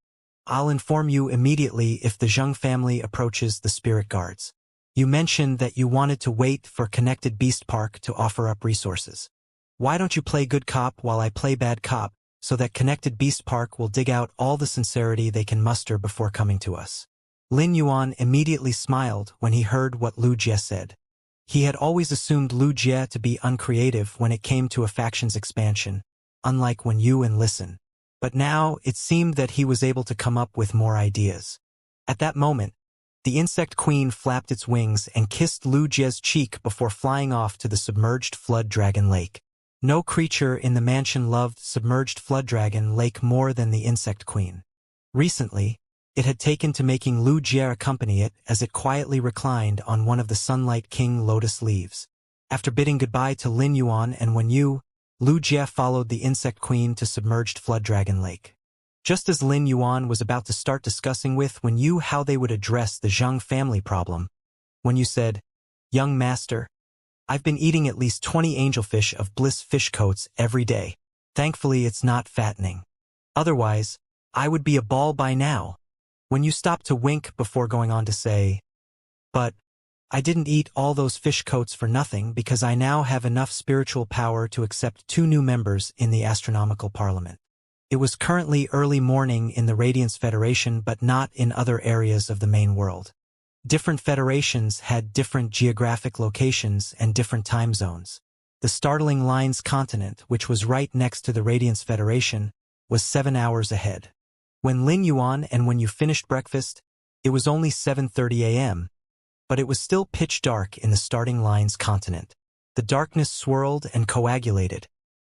I'll inform you immediately if the Zheng family approaches the spirit guards. You mentioned that you wanted to wait for Connected Beast Park to offer up resources. Why don't you play good cop while I play bad cop, so that Connected Beast Park will dig out all the sincerity they can muster before coming to us?" Lin Yuan immediately smiled when he heard what Lu Jie said. He had always assumed Lu Jie to be uncreative when it came to a faction's expansion, unlike Wan Yu and Listen. But now it seemed that he was able to come up with more ideas. At that moment, the insect queen flapped its wings and kissed Lu Jie's cheek before flying off to the submerged flood dragon lake. No creature in the mansion loved submerged flood dragon lake more than the insect queen. Recently, it had taken to making Lu Jie accompany it as it quietly reclined on one of the Sunlight King lotus leaves. After bidding goodbye to Lin Yuan and Wan Yu, Lu Jie followed the insect queen to submerged flood dragon lake. Just as Lin Yuan was about to start discussing with Wan Yu how they would address the Zheng family problem, Wan Yu said, "Young master, I've been eating at least 20 angelfish of bliss fish coats every day. Thankfully it's not fattening. Otherwise, I would be a ball by now." When you stopped to wink before going on to say, "But I didn't eat all those fish coats for nothing because I now have enough spiritual power to accept 2 new members in the Astronomical Parliament." It was currently early morning in the Radiance Federation but not in other areas of the main world. Different federations had different geographic locations and different time zones. The Startling Lines continent, which was right next to the Radiance Federation, was 7 hours ahead. When Lin Yuan and Wan Yu finished breakfast, it was only 7:30 a.m., but it was still pitch dark in the Starting Lines continent. The darkness swirled and coagulated,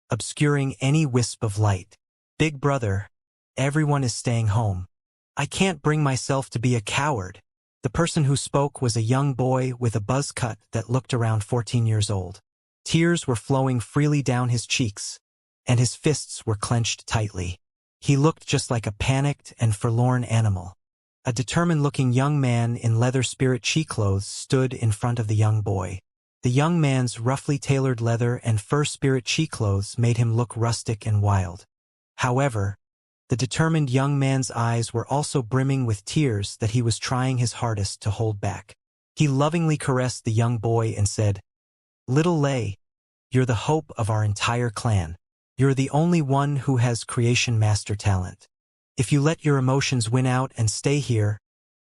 obscuring any wisp of light. "Big brother, everyone is staying home. I can't bring myself to be a coward." The person who spoke was a young boy with a buzz cut that looked around 14 years old. Tears were flowing freely down his cheeks, and his fists were clenched tightly. He looked just like a panicked and forlorn animal. A determined-looking young man in leather spirit chi clothes stood in front of the young boy. The young man's roughly tailored leather and fur spirit chi clothes made him look rustic and wild. However, the determined young man's eyes were also brimming with tears that he was trying his hardest to hold back. He lovingly caressed the young boy and said, "Little Lei, you're the hope of our entire clan. You're the only one who has creation master talent. If you let your emotions win out and stay here,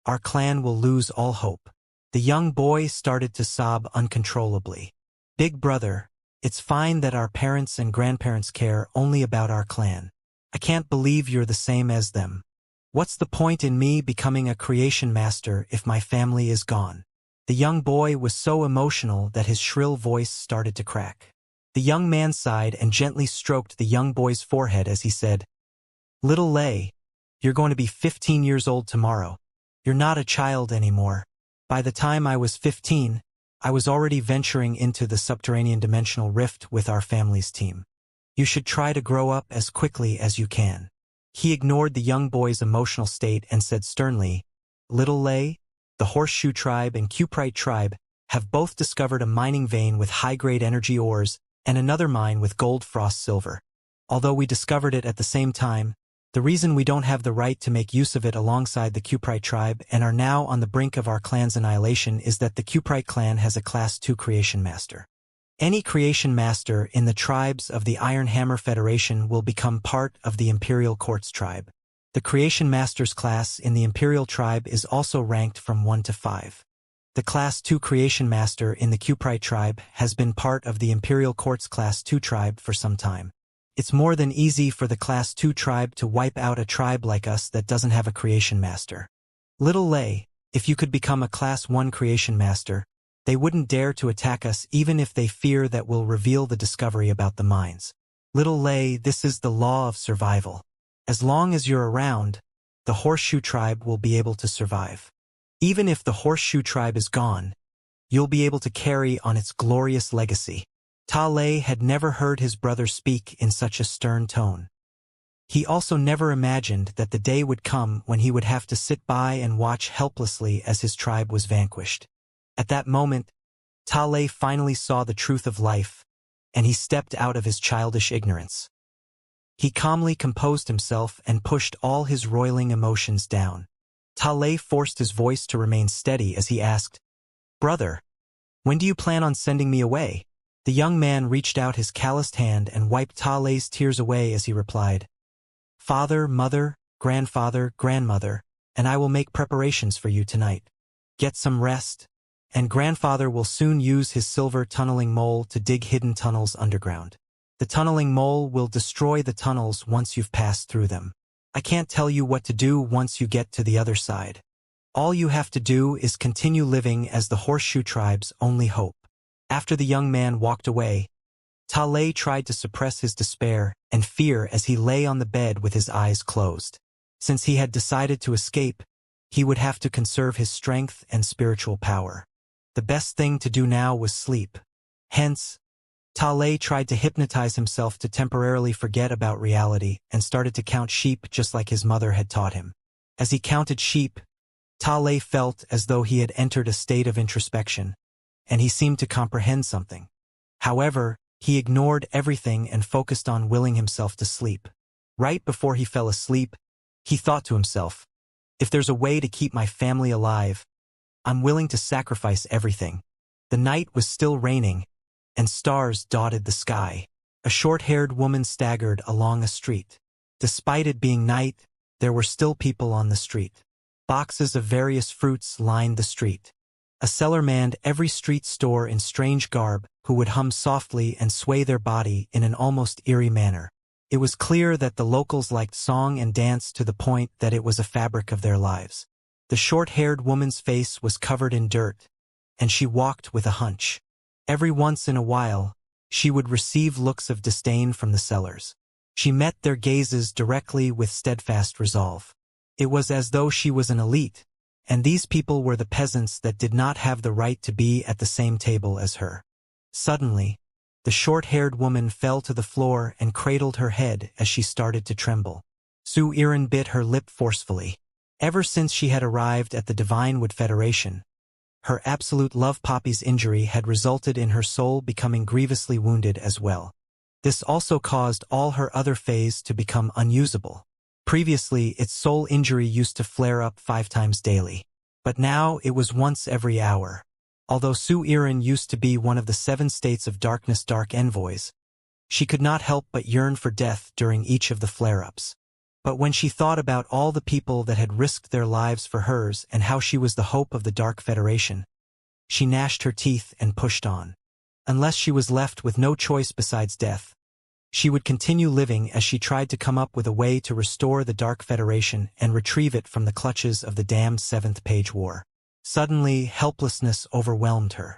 our clan will lose all hope." The young boy started to sob uncontrollably. "Big brother, it's fine that our parents and grandparents care only about our clan. I can't believe you're the same as them. What's the point in me becoming a creation master if my family is gone?" The young boy was so emotional that his shrill voice started to crack. The young man sighed and gently stroked the young boy's forehead as he said, "Little Lei, you're going to be 15 years old tomorrow. You're not a child anymore. By the time I was 15, I was already venturing into the subterranean dimensional rift with our family's team. You should try to grow up as quickly as you can." He ignored the young boy's emotional state and said sternly, "Little Lay, the Horseshoe Tribe and Cuprite Tribe have both discovered a mining vein with high-grade energy ores and another mine with gold frost silver. Although we discovered it at the same time, the reason we don't have the right to make use of it alongside the Cuprite tribe and are now on the brink of our clan's annihilation is that the Cuprite clan has a Class 2 Creation Master. Any Creation Master in the tribes of the Iron Hammer Federation will become part of the Imperial Quartz tribe. The Creation Master's class in the Imperial tribe is also ranked from 1 to 5. The Class 2 Creation Master in the Cuprite tribe has been part of the Imperial Quartz Class 2 tribe for some time. It's more than easy for the Class 2 tribe to wipe out a tribe like us that doesn't have a Creation Master. Little Lay, if you could become a Class 1 Creation Master, they wouldn't dare to attack us even if they fear that we'll reveal the discovery about the mines. Little Lay, this is the law of survival. As long as you're around, the Horseshoe Tribe will be able to survive. Even if the Horseshoe Tribe is gone, you'll be able to carry on its glorious legacy." Ta Lei had never heard his brother speak in such a stern tone. He also never imagined that the day would come when he would have to sit by and watch helplessly as his tribe was vanquished. At that moment, Ta Lei finally saw the truth of life, and he stepped out of his childish ignorance. He calmly composed himself and pushed all his roiling emotions down. Ta Lei forced his voice to remain steady as he asked, "Brother, when do you plan on sending me away?" The young man reached out his calloused hand and wiped Ta Lei's tears away as he replied, "Father, mother, grandfather, grandmother, and I will make preparations for you tonight. Get some rest, and grandfather will soon use his silver tunneling mole to dig hidden tunnels underground. The tunneling mole will destroy the tunnels once you've passed through them. I can't tell you what to do once you get to the other side. All you have to do is continue living as the Horseshoe Tribe's only hope." After the young man walked away, Ta Lei tried to suppress his despair and fear as he lay on the bed with his eyes closed. Since he had decided to escape, he would have to conserve his strength and spiritual power. The best thing to do now was sleep. Hence, Ta Lei tried to hypnotize himself to temporarily forget about reality and started to count sheep just like his mother had taught him. As he counted sheep, Ta Lei felt as though he had entered a state of introspection, and he seemed to comprehend something. However, he ignored everything and focused on willing himself to sleep. Right before he fell asleep, he thought to himself, "If there's a way to keep my family alive, I'm willing to sacrifice everything." The night was still raining, and stars dotted the sky. A short-haired woman staggered along a street. Despite it being night, there were still people on the street. Boxes of various fruits lined the street. A seller manned every street store in strange garb who would hum softly and sway their body in an almost eerie manner. It was clear that the locals liked song and dance to the point that it was a fabric of their lives. The short-haired woman's face was covered in dirt, and she walked with a hunch. Every once in a while, she would receive looks of disdain from the sellers. She met their gazes directly with steadfast resolve. It was as though she was an elite, and these people were the peasants that did not have the right to be at the same table as her. Suddenly, the short-haired woman fell to the floor and cradled her head as she started to tremble. Su Irin bit her lip forcefully. Ever since she had arrived at the Divinewood Federation, her absolute love Poppy's injury had resulted in her soul becoming grievously wounded as well. This also caused all her other phase to become unusable. Previously, its soul injury used to flare up 5 times daily, but now it was once every hour. Although Su Irin used to be one of the 7 states of darkness dark envoys, she could not help but yearn for death during each of the flare-ups. But when she thought about all the people that had risked their lives for hers and how she was the hope of the Dark Federation, she gnashed her teeth and pushed on. Unless she was left with no choice besides death, she would continue living as she tried to come up with a way to restore the Dark Federation and retrieve it from the clutches of the damned 7th Page War. Suddenly, helplessness overwhelmed her.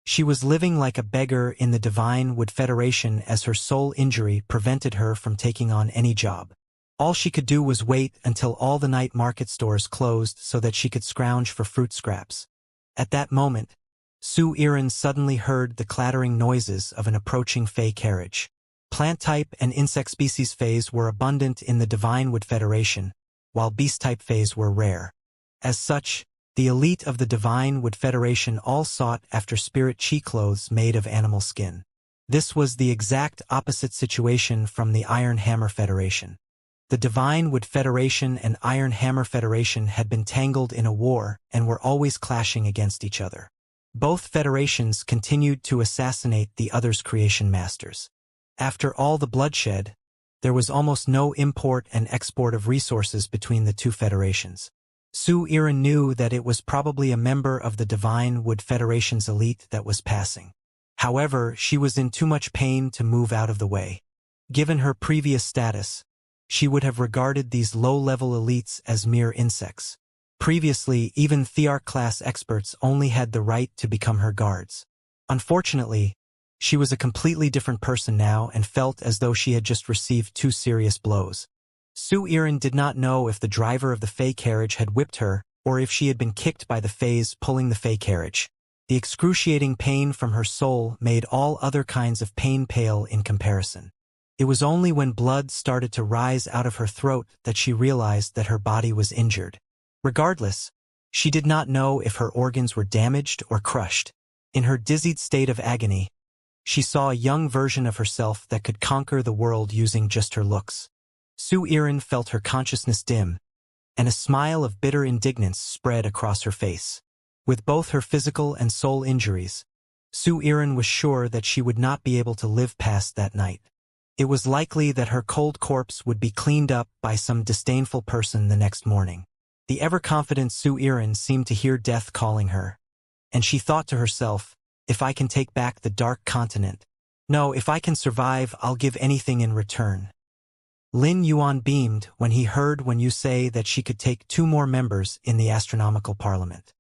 She was living like a beggar in the Divinewood Federation as her soul injury prevented her from taking on any job. All she could do was wait until all the night market stores closed so that she could scrounge for fruit scraps. At that moment, Sue Erin suddenly heard the clattering noises of an approaching Fey carriage. Plant type and insect species Fays were abundant in the Divine Wood Federation, while beast type Fays were rare. As such, the elite of the Divine Wood Federation all sought after spirit chi clothes made of animal skin. This was the exact opposite situation from the Iron Hammer Federation. The Divine Wood Federation and Iron Hammer Federation had been tangled in a war and were always clashing against each other. Both federations continued to assassinate the other's creation masters. After all the bloodshed, there was almost no import and export of resources between the two federations. Sue Erin knew that it was probably a member of the Divine Wood Federation's elite that was passing. However, she was in too much pain to move out of the way. Given her previous status, she would have regarded these low-level elites as mere insects. Previously, even Thearch-class experts only had the right to become her guards. Unfortunately, she was a completely different person now and felt as though she had just received two serious blows. Sue Erin did not know if the driver of the Fey carriage had whipped her or if she had been kicked by the Fays pulling the Fey carriage. The excruciating pain from her soul made all other kinds of pain pale in comparison. It was only when blood started to rise out of her throat that she realized that her body was injured. Regardless, she did not know if her organs were damaged or crushed. In her dizzied state of agony, she saw a young version of herself that could conquer the world using just her looks. Sue Erin felt her consciousness dim, and a smile of bitter indignance spread across her face. With both her physical and soul injuries, Sue Erin was sure that she would not be able to live past that night. It was likely that her cold corpse would be cleaned up by some disdainful person the next morning. The ever-confident Sue Erin seemed to hear death calling her, and she thought to herself, if I can take back the Dark Continent. No, if I can survive, I'll give anything in return. Lin Yuan beamed when he heard when you say that she could take 2 more members in the Astronomical Parliament.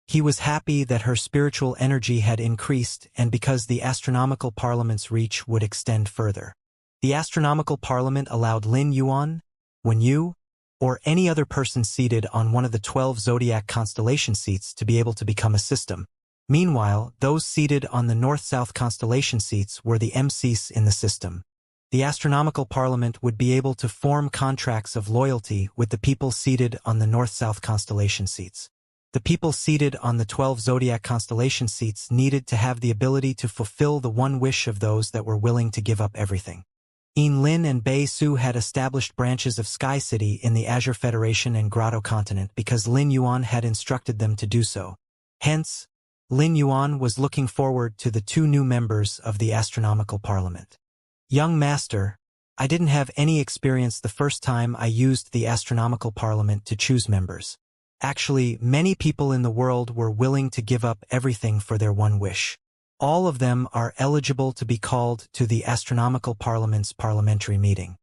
He was happy that her spiritual energy had increased and because the Astronomical Parliament's reach would extend further. The Astronomical Parliament allowed Lin Yuan, Wen Yu, or any other person seated on one of the 12 zodiac constellation seats to be able to become a system. Meanwhile, those seated on the north-south constellation seats were the MCs in the system. The Astronomical Parliament would be able to form contracts of loyalty with the people seated on the north-south constellation seats. The people seated on the 12 zodiac constellation seats needed to have the ability to fulfill the one wish of those that were willing to give up everything. Lin and Bei Su had established branches of Sky City in the Azure Federation and Grotto Continent because Lin Yuan had instructed them to do so. Hence, Lin Yuan was looking forward to the 2 new members of the Astronomical Parliament. Young Master, I didn't have any experience the first time I used the Astronomical Parliament to choose members. Actually, many people in the world were willing to give up everything for their one wish. All of them are eligible to be called to the Astronomical Parliament's parliamentary meeting.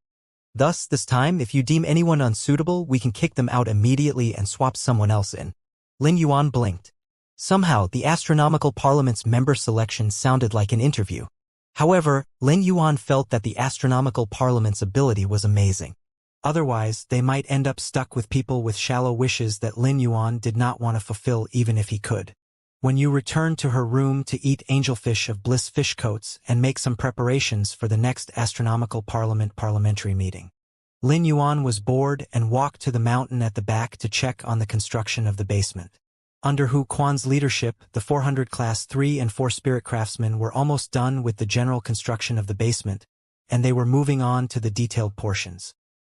Thus, this time, if you deem anyone unsuitable, we can kick them out immediately and swap someone else in. Lin Yuan blinked. Somehow, the Astronomical Parliament's member selection sounded like an interview. However, Lin Yuan felt that the Astronomical Parliament's ability was amazing. Otherwise, they might end up stuck with people with shallow wishes that Lin Yuan did not want to fulfill even if he could. When you returned to her room to eat angelfish of bliss fish coats and make some preparations for the next Astronomical Parliament parliamentary meeting. Lin Yuan was bored and walked to the mountain at the back to check on the construction of the basement. Under Hu Quan's leadership, the 400 Class 3 and 4 Spirit Craftsmen were almost done with the general construction of the basement, and they were moving on to the detailed portions.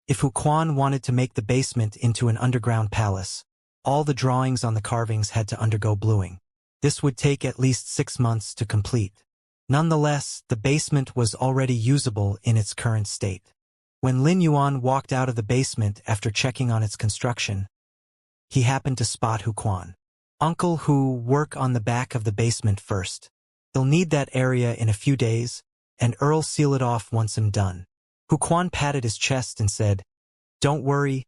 If Hu Quan wanted to make the basement into an underground palace, all the drawings on the carvings had to undergo bluing. This would take at least 6 months to complete. Nonetheless, the basement was already usable in its current state. When Lin Yuan walked out of the basement after checking on its construction, he happened to spot Hu Quan. Uncle Hu, work on the back of the basement first. He'll need that area in a few days, and Earl seal it off once I'm done. Hu Quan patted his chest and said, Don't worry,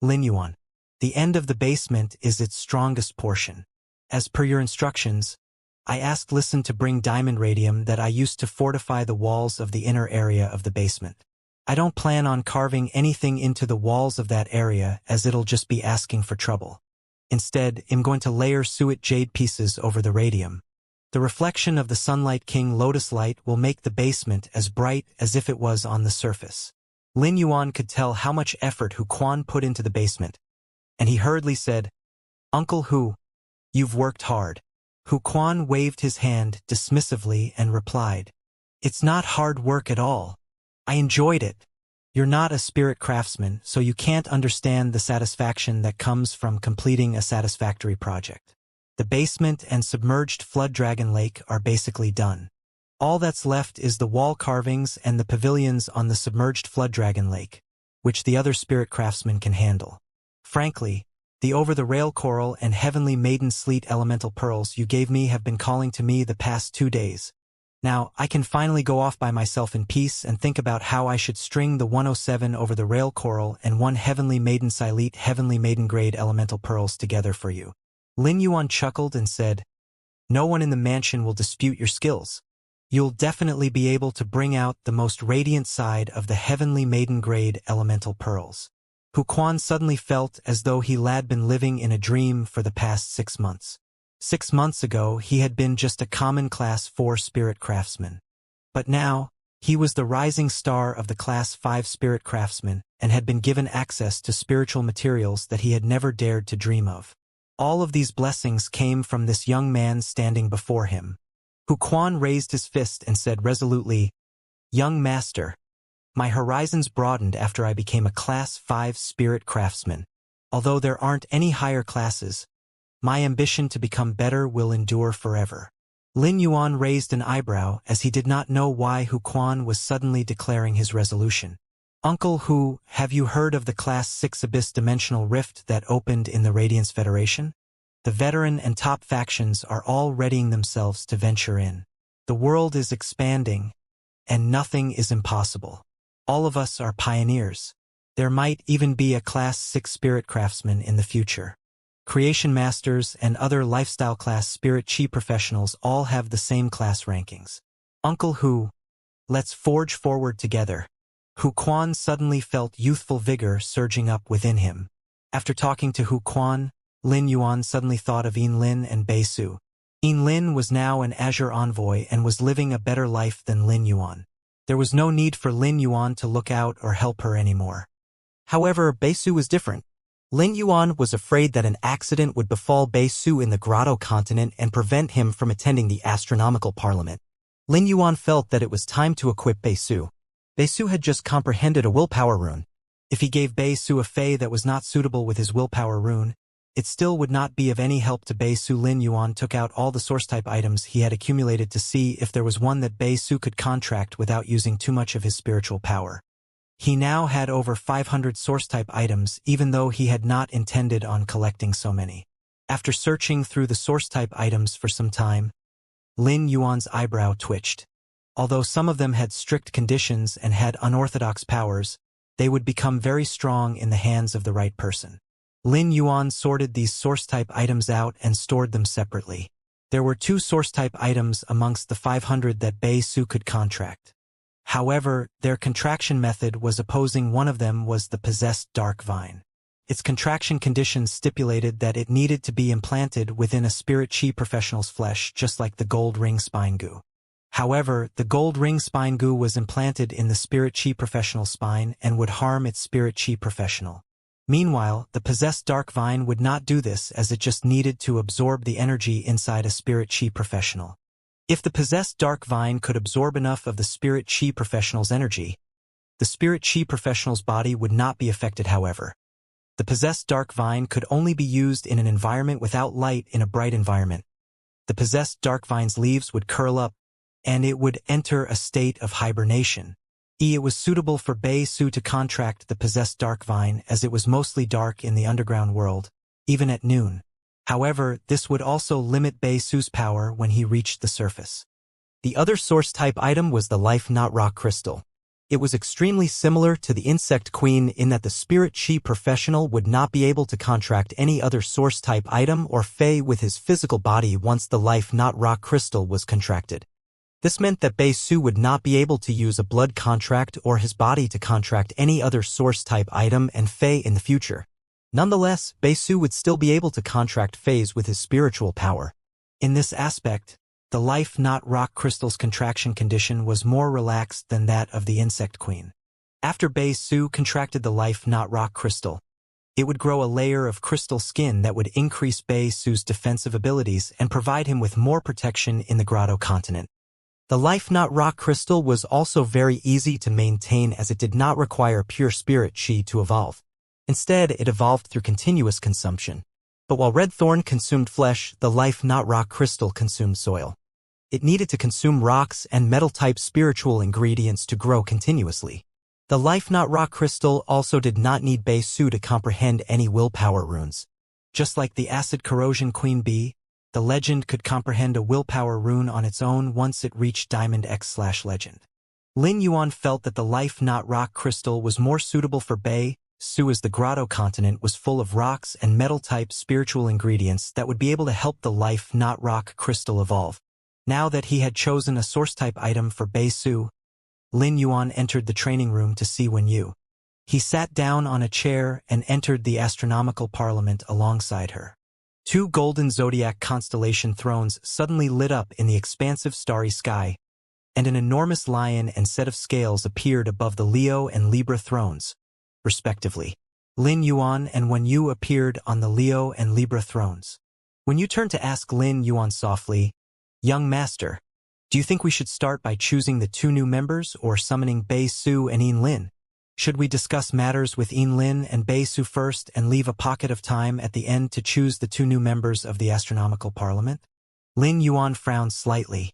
Lin Yuan. The end of the basement is its strongest portion. As per your instructions, I asked Listen to bring diamond radium that I used to fortify the walls of the inner area of the basement. I don't plan on carving anything into the walls of that area as it'll just be asking for trouble. Instead, I'm going to layer suet jade pieces over the radium. The reflection of the Sunlight King lotus light will make the basement as bright as if it was on the surface. Lin Yuan could tell how much effort Hu Quan put into the basement, and he hurriedly said, "Uncle Hu, you've worked hard." Hu Quan waved his hand dismissively and replied, "It's not hard work at all. I enjoyed it. You're not a spirit craftsman, so you can't understand the satisfaction that comes from completing a satisfactory project. The basement and submerged flood dragon lake are basically done. All that's left is the wall carvings and the pavilions on the submerged flood dragon lake, which the other spirit craftsmen can handle. Frankly, the over-the-rail coral and heavenly maiden sleet elemental pearls you gave me have been calling to me the past 2 days. Now, I can finally go off by myself in peace and think about how I should string the 107 over-the-rail coral and 1 heavenly maiden sleet heavenly maiden grade elemental pearls together for you." Lin Yuan chuckled and said, "No one in the mansion will dispute your skills. You'll definitely be able to bring out the most radiant side of the heavenly maiden grade elemental pearls." Hu Quan suddenly felt as though he had been living in a dream for the past 6 months. 6 months ago, he had been just a common Class 4 spirit craftsman. But now, he was the rising star of the Class 5 spirit craftsman and had been given access to spiritual materials that he had never dared to dream of. All of these blessings came from this young man standing before him. Hu Quan raised his fist and said resolutely, "Young master, my horizons broadened after I became a Class 5 spirit craftsman. Although there aren't any higher classes, my ambition to become better will endure forever." Lin Yuan raised an eyebrow as he did not know why Hu Quan was suddenly declaring his resolution. "Uncle Hu, have you heard of the Class 6 Abyss Dimensional Rift that opened in the Radiance Federation? The veteran and top factions are all readying themselves to venture in. The world is expanding, and nothing is impossible. All of us are pioneers. There might even be a Class 6 spirit craftsman in the future. Creation masters and other lifestyle class spirit chi professionals all have the same class rankings. Uncle Hu, let's forge forward together." Hu Quan suddenly felt youthful vigor surging up within him. After talking to Hu Quan, Lin Yuan suddenly thought of Yin Lin and Bei Su. Yin Lin was now an Azure envoy and was living a better life than Lin Yuan. There was no need for Lin Yuan to look out or help her anymore. However, Bei Su was different. Lin Yuan was afraid that an accident would befall Bei Su in the Grotto continent and prevent him from attending the astronomical parliament. Lin Yuan felt that it was time to equip Bei Su. Bei Su had just comprehended a willpower rune. If he gave Bei Su a fey that was not suitable with his willpower rune, it still would not be of any help to Bei Su. Lin Yuan took out all the source-type items he had accumulated to see if there was one that Bei Su could contract without using too much of his spiritual power. He now had over 500 source-type items, even though he had not intended on collecting so many. After searching through the source-type items for some time, Lin Yuan's eyebrow twitched. Although some of them had strict conditions and had unorthodox powers, they would become very strong in the hands of the right person. Lin Yuan sorted these source-type items out and stored them separately. There were 2 source-type items amongst the 500 that Bei Su could contract. However, their contraction method was opposing. One of them was the possessed dark vine. Its contraction conditions stipulated that it needed to be implanted within a spirit chi professional's flesh, just like the gold ring spine goo. However, the gold ring spine goo was implanted in the spirit chi professional's spine and would harm its spirit chi professional. Meanwhile, the possessed dark vine would not do this as it just needed to absorb the energy inside a spirit chi professional. If the possessed dark vine could absorb enough of the spirit chi professional's energy, the spirit chi professional's body would not be affected. However, the possessed dark vine could only be used in an environment without light. In a bright environment, the possessed dark vine's leaves would curl up, and it would enter a state of hibernation. It was suitable for Bei Su to contract the possessed dark vine as it was mostly dark in the underground world, even at noon. However, this would also limit Bei Su's power when he reached the surface. The other source-type item was the Life Not Rock Crystal. It was extremely similar to the Insect Queen in that the Spirit Chi professional would not be able to contract any other source-type item or fey with his physical body once the Life Not Rock Crystal was contracted. This meant that Bei Su would not be able to use a blood contract or his body to contract any other source-type item and Fey in the future. Nonetheless, Bei Su would still be able to contract Feys with his spiritual power. In this aspect, the life not rock crystal's contraction condition was more relaxed than that of the insect queen. After Bei Su contracted the life not rock crystal, it would grow a layer of crystal skin that would increase Bei Su's defensive abilities and provide him with more protection in the Grotto continent. The life not rock crystal was also very easy to maintain as it did not require pure spirit chi to evolve. Instead, it evolved through continuous consumption. But while red thorn consumed flesh, the life not rock crystal consumed soil. It needed to consume rocks and metal-type spiritual ingredients to grow continuously. The life not rock crystal also did not need Bei Su to comprehend any willpower runes. Just like the acid corrosion queen bee, the legend could comprehend a willpower rune on its own once it reached Diamond X/Legend. Lin Yuan felt that the life not rock crystal was more suitable for Bei Su as the Grotto continent was full of rocks and metal-type spiritual ingredients that would be able to help the life not rock crystal evolve. Now that he had chosen a source-type item for Bei Su, Lin Yuan entered the training room to see Wen Yu. He sat down on a chair and entered the astronomical parliament alongside her. Two golden zodiac constellation thrones suddenly lit up in the expansive starry sky, and an enormous lion and set of scales appeared above the Leo and Libra thrones, respectively. Lin Yuan and Wen Yu appeared on the Leo and Libra thrones. When you turned to ask Lin Yuan softly, "Young master, do you think we should start by choosing the two new members or summoning Bei Su and Yin Lin? Should we discuss matters with Yin Lin and Bei Su first and leave a pocket of time at the end to choose the two new members of the astronomical parliament?" Lin Yuan frowned slightly.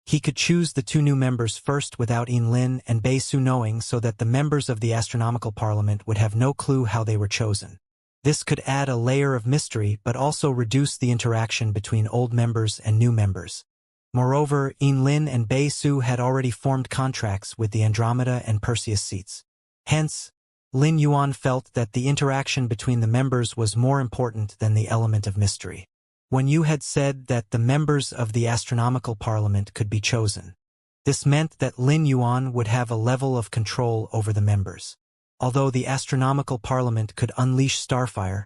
He could choose the two new members first without Yin Lin and Bei Su knowing, so that the members of the astronomical parliament would have no clue how they were chosen. This could add a layer of mystery but also reduce the interaction between old members and new members. Moreover, Yin Lin and Bei Su had already formed contracts with the Andromeda and Perseus seats. Hence, Lin Yuan felt that the interaction between the members was more important than the element of mystery. When Yu had said that the members of the astronomical parliament could be chosen, this meant that Lin Yuan would have a level of control over the members. Although the astronomical parliament could unleash starfire,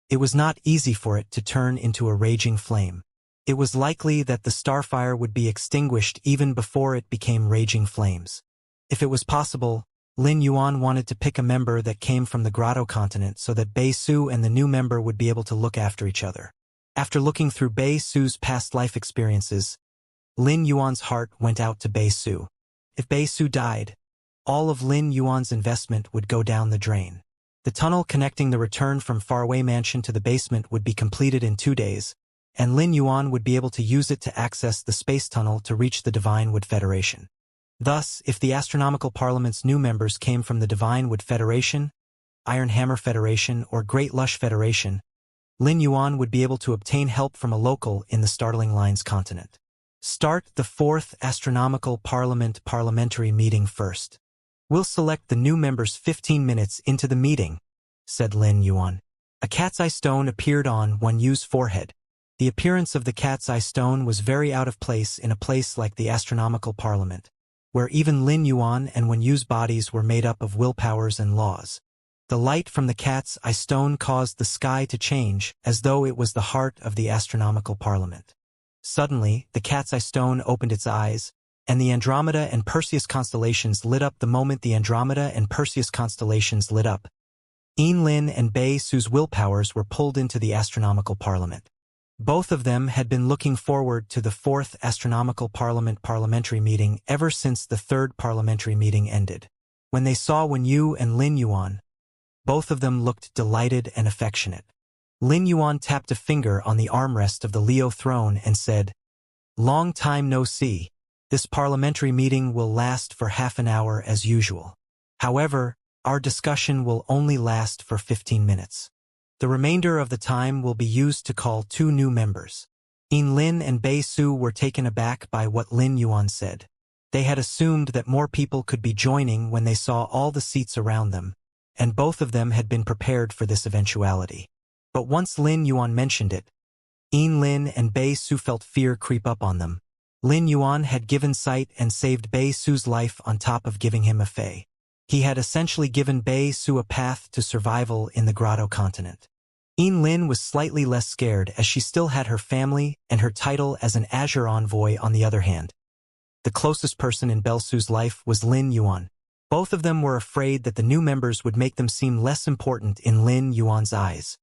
it was not easy for it to turn into a raging flame. It was likely that the starfire would be extinguished even before it became raging flames. If it was possible, Lin Yuan wanted to pick a member that came from the Grotto continent so that Bei Su and the new member would be able to look after each other. After looking through Bei Su's past life experiences, Lin Yuan's heart went out to Bei Su. If Bei Su died, all of Lin Yuan's investment would go down the drain. The tunnel connecting the return from Faraway Mansion to the basement would be completed in 2 days, and Lin Yuan would be able to use it to access the space tunnel to reach the Divine Wood Federation. Thus, if the astronomical parliament's new members came from the Divine Wood Federation, Iron Hammer Federation, or Great Lush Federation, Lin Yuan would be able to obtain help from a local in the Startling Lines continent. Start the 4th Astronomical Parliament parliamentary meeting first. We'll select the new members 15 minutes into the meeting, said Lin Yuan. A cat's eye stone appeared on Wen Yu's forehead. The appearance of the cat's eye stone was very out of place in a place like the astronomical parliament, where even Lin Yuan and Wen Yu's bodies were made up of willpowers and laws. The light from the cat's eye stone caused the sky to change, as though it was the heart of the astronomical parliament. Suddenly, the cat's eye stone opened its eyes, and the Andromeda and Perseus constellations lit up. The moment the Andromeda and Perseus constellations lit up, Yin Lin and Bei Su's willpowers were pulled into the astronomical parliament. Both of them had been looking forward to the 4th Astronomical Parliament parliamentary meeting ever since the 3rd parliamentary meeting ended. When they saw Wen Yu and Lin Yuan, both of them looked delighted and affectionate. Lin Yuan tapped a finger on the armrest of the Leo throne and said, "Long time no see. This parliamentary meeting will last for half an hour as usual. However, our discussion will only last for 15 minutes. The remainder of the time will be used to call 2 new members." Yin Lin and Bei Su were taken aback by what Lin Yuan said. They had assumed that more people could be joining when they saw all the seats around them, and both of them had been prepared for this eventuality. But once Lin Yuan mentioned it, Yin Lin and Bei Su felt fear creep up on them. Lin Yuan had given sight and saved Bei Su's life on top of giving him a fey. He had essentially given Bei Su a path to survival in the Grotto continent. Lin was slightly less scared as she still had her family and her title as an Azure Envoy on the other hand. The closest person in Bei Su's life was Lin Yuan. Both of them were afraid that the new members would make them seem less important in Lin Yuan's eyes.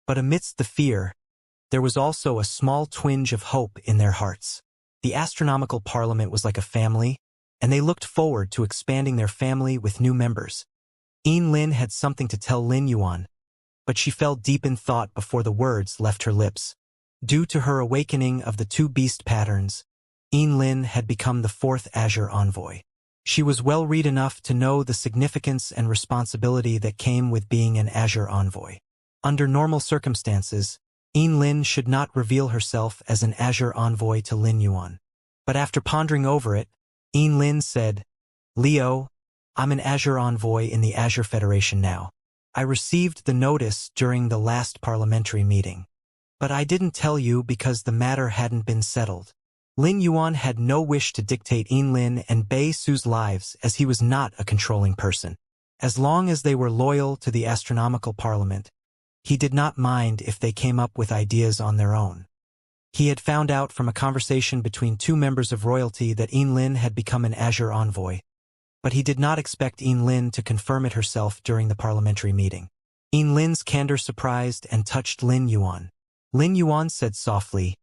But amidst the fear, there was also a small twinge of hope in their hearts. The astronomical parliament was like a family, and they looked forward to expanding their family with new members. Lin had something to tell Lin Yuan, but she fell deep in thought before the words left her lips. Due to her awakening of the two beast patterns, Lin had become the fourth Azure Envoy. She was well-read enough to know the significance and responsibility that came with being an Azure Envoy. Under normal circumstances, Lin should not reveal herself as an Azure Envoy to Lin Yuan. But after pondering over it, Lin said, "Leo, I'm an Azure Envoy in the Azure Federation now. I received the notice during the last parliamentary meeting. But I didn't tell you because the matter hadn't been settled." Lin Yuan had no wish to dictate Lin and Bei Su's lives as he was not a controlling person. As long as they were loyal to the astronomical parliament, he did not mind if they came up with ideas on their own. He had found out from a conversation between two members of royalty that Lin had become an Azure Envoy, but he did not expect Lin to confirm it herself during the parliamentary meeting. Lin's candor surprised and touched Lin Yuan. Lin Yuan said softly,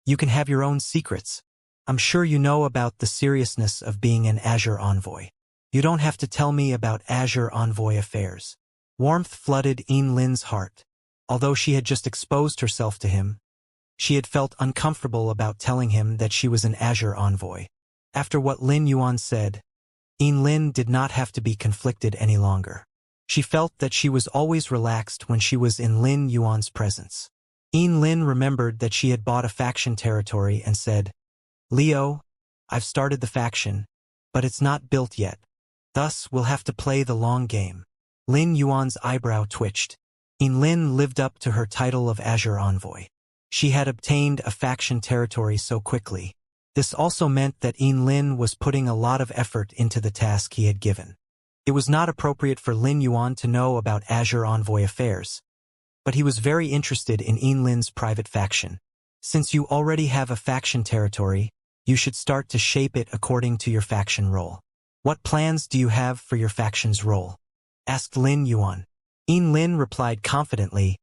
"You can have your own secrets. I'm sure you know about the seriousness of being an Azure Envoy. You don't have to tell me about Azure Envoy affairs." Warmth flooded Lin's heart. Although she had just exposed herself to him, she had felt uncomfortable about telling him that she was an Azure Envoy. After what Lin Yuan said, Lin did not have to be conflicted any longer. She felt that she was always relaxed when she was in Lin Yuan's presence. Lin remembered that she had bought a faction territory and said, "Leo, I've started the faction, but it's not built yet. Thus, we'll have to play the long game." Lin Yuan's eyebrow twitched. Lin lived up to her title of Azure Envoy. She had obtained a faction territory so quickly. This also meant that Lin was putting a lot of effort into the task he had given. It was not appropriate for Lin Yuan to know about Azure Envoy affairs, but he was very interested in Lin's private faction. Since you already have a faction territory, you should start to shape it according to your faction role. "What plans do you have for your faction's role?" asked Lin Yuan. Lin replied confidently,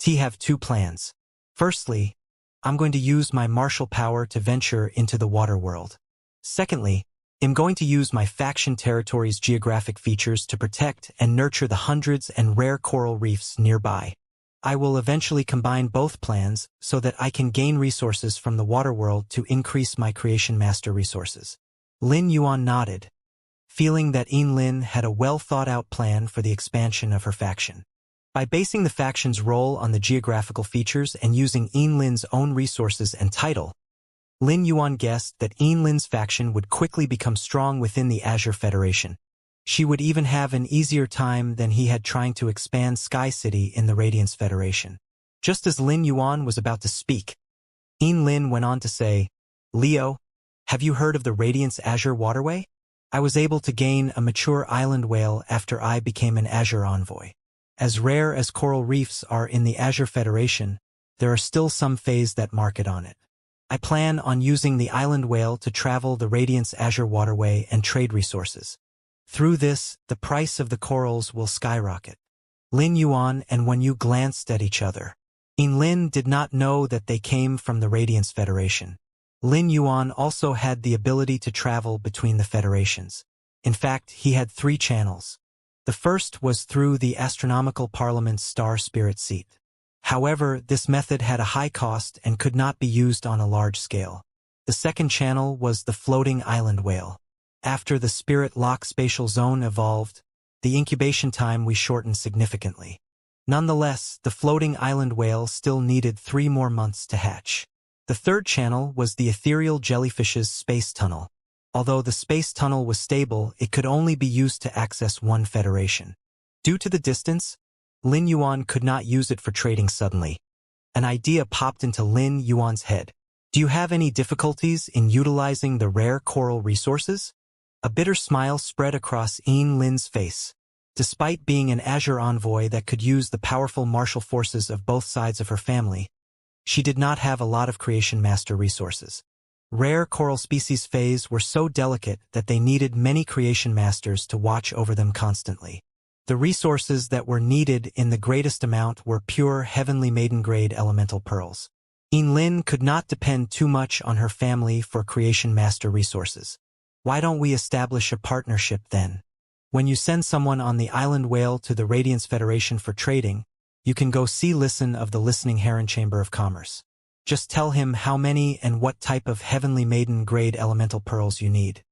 "I have two plans. Firstly, I'm going to use my martial power to venture into the water world. Secondly, I'm going to use my faction territory's geographic features to protect and nurture the hundreds and rare coral reefs nearby. I will eventually combine both plans so that I can gain resources from the water world to increase my creation master resources." Lin Yuan nodded, feeling that Lin had a well-thought-out plan for the expansion of her faction. By basing the faction's role on the geographical features and using Lin's own resources and title, Lin Yuan guessed that Lin's faction would quickly become strong within the Azure Federation. She would even have an easier time than he had trying to expand Sky City in the Radiance Federation. Just as Lin Yuan was about to speak, Lin went on to say, "Leo, have you heard of the Radiance Azure Waterway? I was able to gain a mature island whale after I became an Azure Envoy. As rare as coral reefs are in the Azure Federation, there are still some fays that market on it. I plan on using the island whale to travel the Radiance Azure Waterway and trade resources. Through this, the price of the corals will skyrocket." Lin Yuan and Wen Yu glanced at each other. Lin did not know that they came from the Radiance Federation. Lin Yuan also had the ability to travel between the federations. In fact, he had 3 channels. The first was through the Astronomical Parliament's Star Spirit seat. However, this method had a high cost and could not be used on a large scale. The second channel was the floating island whale. After the Spirit Lock spatial zone evolved, the incubation time we shortened significantly. Nonetheless, the floating island whale still needed 3 more months to hatch. The third channel was the ethereal jellyfish's space tunnel. Although the space tunnel was stable, it could only be used to access one federation. Due to the distance, Lin Yuan could not use it for trading suddenly. An idea popped into Lin Yuan's head. Do you have any difficulties in utilizing the rare coral resources? A bitter smile spread across Lin's face. Despite being an Azure envoy that could use the powerful martial forces of both sides of her family, she did not have a lot of Creation Master resources. Rare coral species phase were so delicate that they needed many Creation Masters to watch over them constantly. The resources that were needed in the greatest amount were pure Heavenly Maiden grade elemental pearls. Lin could not depend too much on her family for Creation Master resources. Why don't we establish a partnership then? When you send someone on the island whale to the Radiance Federation for trading, you can go listen of the Listening Heron Chamber of Commerce. Just tell him how many and what type of Heavenly Maiden grade elemental pearls you need.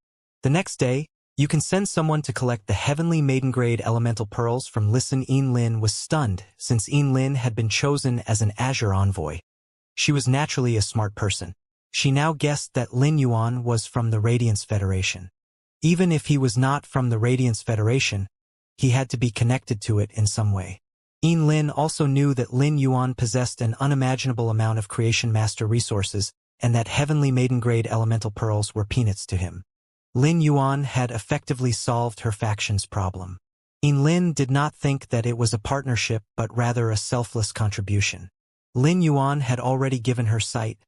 The next day, you can send someone to collect the Heavenly Maiden grade elemental pearls from Lin was stunned since Lin had been chosen as an Azure envoy. She was naturally a smart person. She now guessed that Lin Yuan was from the Radiance Federation. Even if he was not from the Radiance Federation, he had to be connected to it in some way. Lin also knew that Lin Yuan possessed an unimaginable amount of Creation Master resources and that Heavenly Maiden grade elemental pearls were peanuts to him. Lin Yuan had effectively solved her faction's problem. Lin did not think that it was a partnership but rather a selfless contribution. Lin Yuan had already given her sight,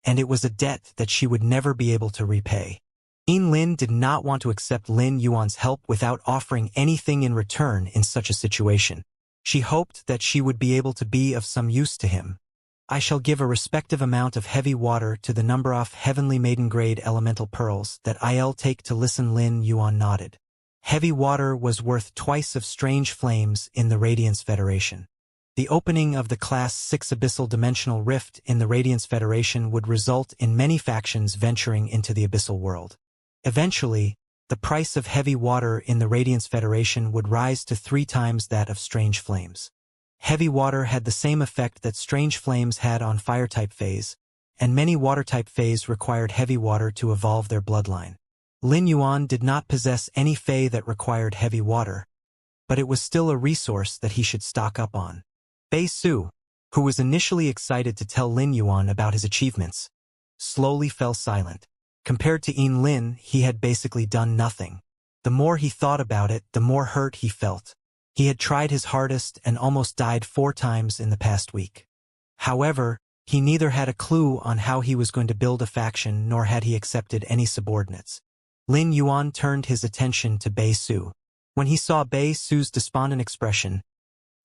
and it was a debt that she would never be able to repay. Lin did not want to accept Lin Yuan's help without offering anything in return in such a situation. She hoped that she would be able to be of some use to him. I shall give a respective amount of heavy water to the number of Heavenly Maiden grade elemental pearls that I'll take to listen. Lin Yuan nodded. Heavy water was worth twice of strange flames in the Radiance Federation. The opening of the Class 6 Abyssal Dimensional Rift in the Radiance Federation would result in many factions venturing into the Abyssal world. Eventually, the price of heavy water in the Radiance Federation would rise to 3 times that of strange flames. Heavy water had the same effect that strange flames had on fire-type phase, and many water-type phase required heavy water to evolve their bloodline. Lin Yuan did not possess any fae that required heavy water, but it was still a resource that he should stock up on. Bei Su, who was initially excited to tell Lin Yuan about his achievements, slowly fell silent. Compared to Lin, he had basically done nothing. The more he thought about it, the more hurt he felt. He had tried his hardest and almost died 4 times in the past week. However, he neither had a clue on how he was going to build a faction nor had he accepted any subordinates. Lin Yuan turned his attention to Bei Su. When he saw Bei Su's despondent expression,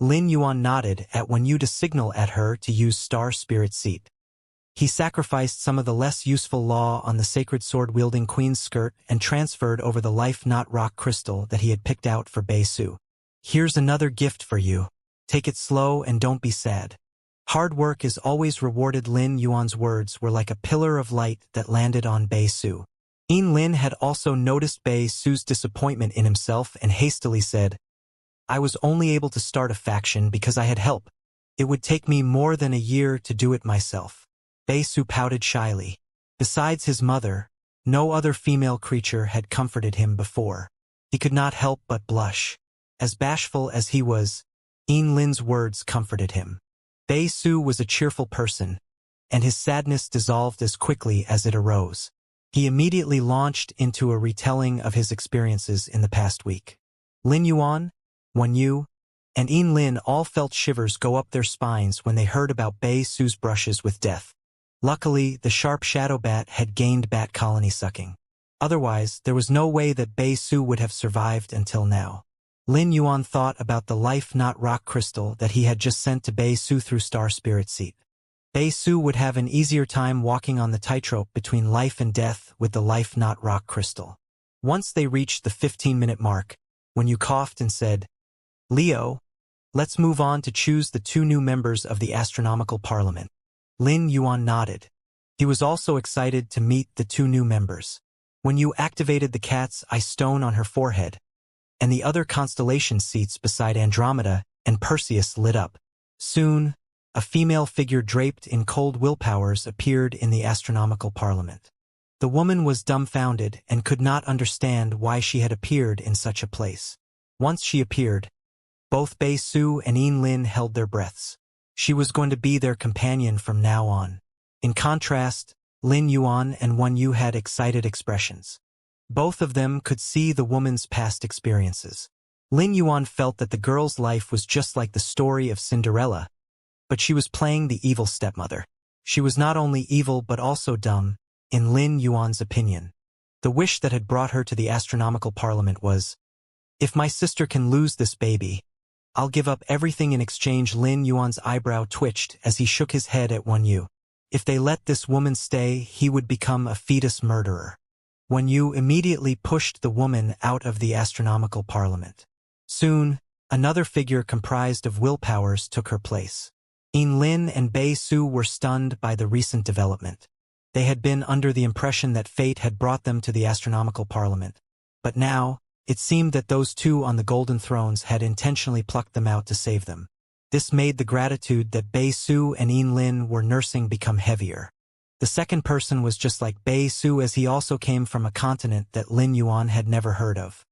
Lin Yuan nodded when you to signal at her to use Star Spirit Seat. He sacrificed some of the less useful law on the sacred sword-wielding queen's skirt and transferred over the life-knot rock crystal that he had picked out for Bei Su. Here's another gift for you. Take it slow and don't be sad. Hard work is always rewarded. Lin Yuan's words were like a pillar of light that landed on Bei Su. Lin had also noticed Bei Su's disappointment in himself and hastily said, I was only able to start a faction because I had help. It would take me more than a year to do it myself. Bei Su pouted shyly. Besides his mother, no other female creature had comforted him before. He could not help but blush. As bashful as he was, Lin's words comforted him. Bei Su was a cheerful person, and his sadness dissolved as quickly as it arose. He immediately launched into a retelling of his experiences in the past week. Lin Yuan, Wen Yu, and Lin all felt shivers go up their spines when they heard about Bei Su's brushes with death. Luckily, the sharp shadow bat had gained bat colony sucking. Otherwise, there was no way that Bei Su would have survived until now. Lin Yuan thought about the life-knot rock crystal that he had just sent to Bei Su through Star Spirit Seat. Bei Su would have an easier time walking on the tightrope between life and death with the life-knot rock crystal. Once they reached the 15-minute mark, Wen Yu coughed and said, Leo, let's move on to choose the 2 new members of the Astronomical Parliament. Lin Yuan nodded. He was also excited to meet the 2 new members. When you activated the cat's eye stone on her forehead, and the other constellation seats beside Andromeda and Perseus lit up. Soon, a female figure draped in cold willpowers appeared in the Astronomical Parliament. The woman was dumbfounded and could not understand why she had appeared in such a place. Once she appeared, both Bei Su and Lin held their breaths. She was going to be their companion from now on. In contrast, Lin Yuan and Wen Yu had excited expressions. Both of them could see the woman's past experiences. Lin Yuan felt that the girl's life was just like the story of Cinderella, but she was playing the evil stepmother. She was not only evil but also dumb, in Lin Yuan's opinion. The wish that had brought her to the astronomical parliament was, "If my sister can lose this baby, I'll give up everything in exchange." Lin Yuan's eyebrow twitched as he shook his head at Wen Yu. If they let this woman stay, he would become a fetus murderer. Wen Yu immediately pushed the woman out of the astronomical parliament. Soon, another figure comprised of willpowers took her place. Lin and Bei Su were stunned by the recent development. They had been under the impression that fate had brought them to the astronomical parliament. But now, it seemed that those two on the golden thrones had intentionally plucked them out to save them. This made the gratitude that Bei Su and Lin were nursing become heavier. The second person was just like Bei Su, as he also came from a continent that Lin Yuan had never heard of.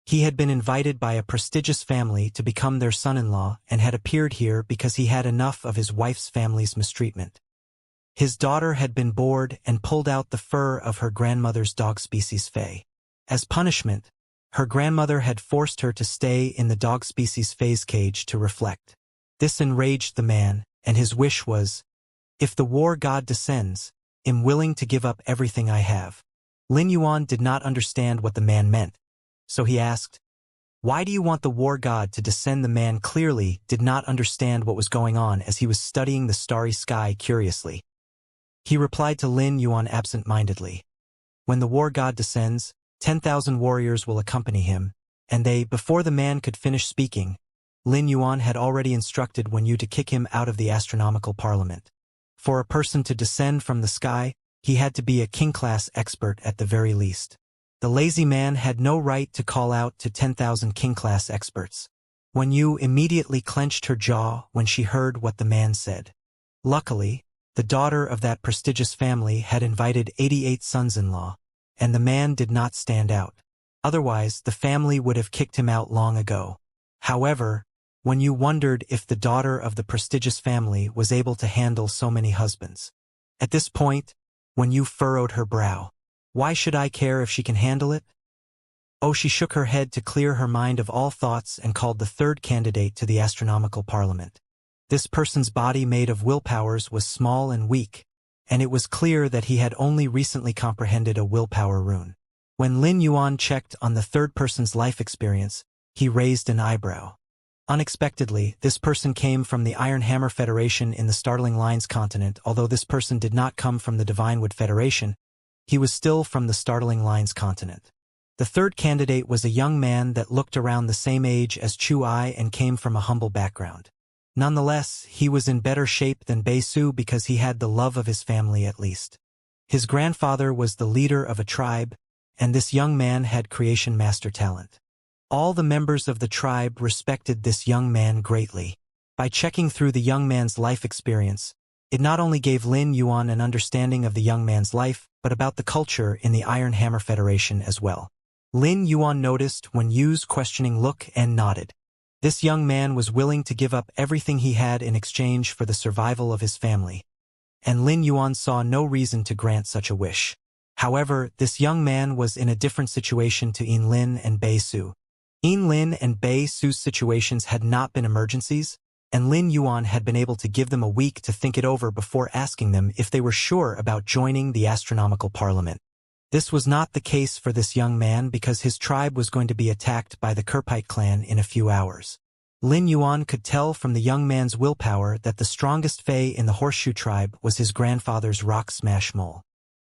He had been invited by a prestigious family to become their son-in-law and had appeared here because he had enough of his wife's family's mistreatment. His daughter had been bored and pulled out the fur of her grandmother's dog species Fei. As punishment, her grandmother had forced her to stay in the dog species Fei's cage to reflect. This enraged the man, and his wish was, "If the war god descends, I'm willing to give up everything I have." Lin Yuan did not understand what the man meant, so he asked, "Why do you want the war god to descend?" The man clearly did not understand what was going on as he was studying the starry sky curiously. He replied to Lin Yuan absent-mindedly, "When the war god descends, 10,000 warriors will accompany him," and before the man could finish speaking, Lin Yuan had already instructed Wen Yu to kick him out of the astronomical parliament. For a person to descend from the sky, he had to be a king-class expert at the very least. The lazy man had no right to call out to 10,000 king-class experts. Wen Yu immediately clenched her jaw when she heard what the man said. Luckily, the daughter of that prestigious family had invited 88 sons-in-law, and the man did not stand out. Otherwise, the family would have kicked him out long ago. However, Wen Yu wondered if the daughter of the prestigious family was able to handle so many husbands. At this point, Wen Yu furrowed her brow. Why should I care if she can handle it? Oh, she shook her head to clear her mind of all thoughts and called the third candidate to the astronomical parliament. This person's body made of willpowers was small and weak, and it was clear that he had only recently comprehended a willpower rune. When Lin Yuan checked on the third person's life experience, he raised an eyebrow. Unexpectedly, this person came from the Iron Hammer Federation in the Startling Lines continent. Although this person did not come from the Divinewood Federation, he was still from the Startling Lines continent. The third candidate was a young man that looked around the same age as Chu Ai and came from a humble background. Nonetheless, he was in better shape than Bei Su because he had the love of his family at least. His grandfather was the leader of a tribe, and this young man had creation master talent. All the members of the tribe respected this young man greatly. By checking through the young man's life experience, it not only gave Lin Yuan an understanding of the young man's life, but about the culture in the Iron Hammer Federation as well. Lin Yuan noticed Wen Yu's questioning look and nodded. This young man was willing to give up everything he had in exchange for the survival of his family, and Lin Yuan saw no reason to grant such a wish. However, this young man was in a different situation to Lin and Bei Su. Lin and Bei Su's situations had not been emergencies, and Lin Yuan had been able to give them a week to think it over before asking them if they were sure about joining the astronomical parliament. This was not the case for this young man because his tribe was going to be attacked by the Kerpite clan in a few hours. Lin Yuan could tell from the young man's willpower that the strongest Fey in the Horseshoe tribe was his grandfather's Rock Smash Mole.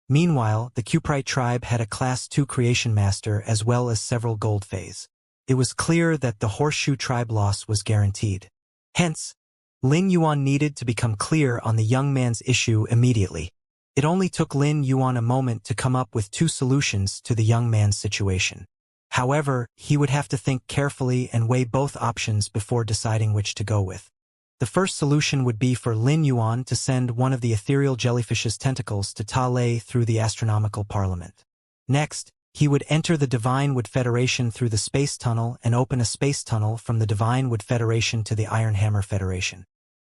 Meanwhile, the Cuprite tribe had a Class 2 creation master as well as several gold Feys. It was clear that the Horseshoe tribe loss was guaranteed. Hence, Lin Yuan needed to become clear on the young man's issue immediately. It only took Lin Yuan a moment to come up with two solutions to the young man's situation. However, he would have to think carefully and weigh both options before deciding which to go with. The first solution would be for Lin Yuan to send one of the ethereal jellyfish's tentacles to Ta Lei through the astronomical parliament. Next, he would enter the Divinewood Federation through the space tunnel and open a space tunnel from the Divinewood Federation to the Iron Hammer Federation.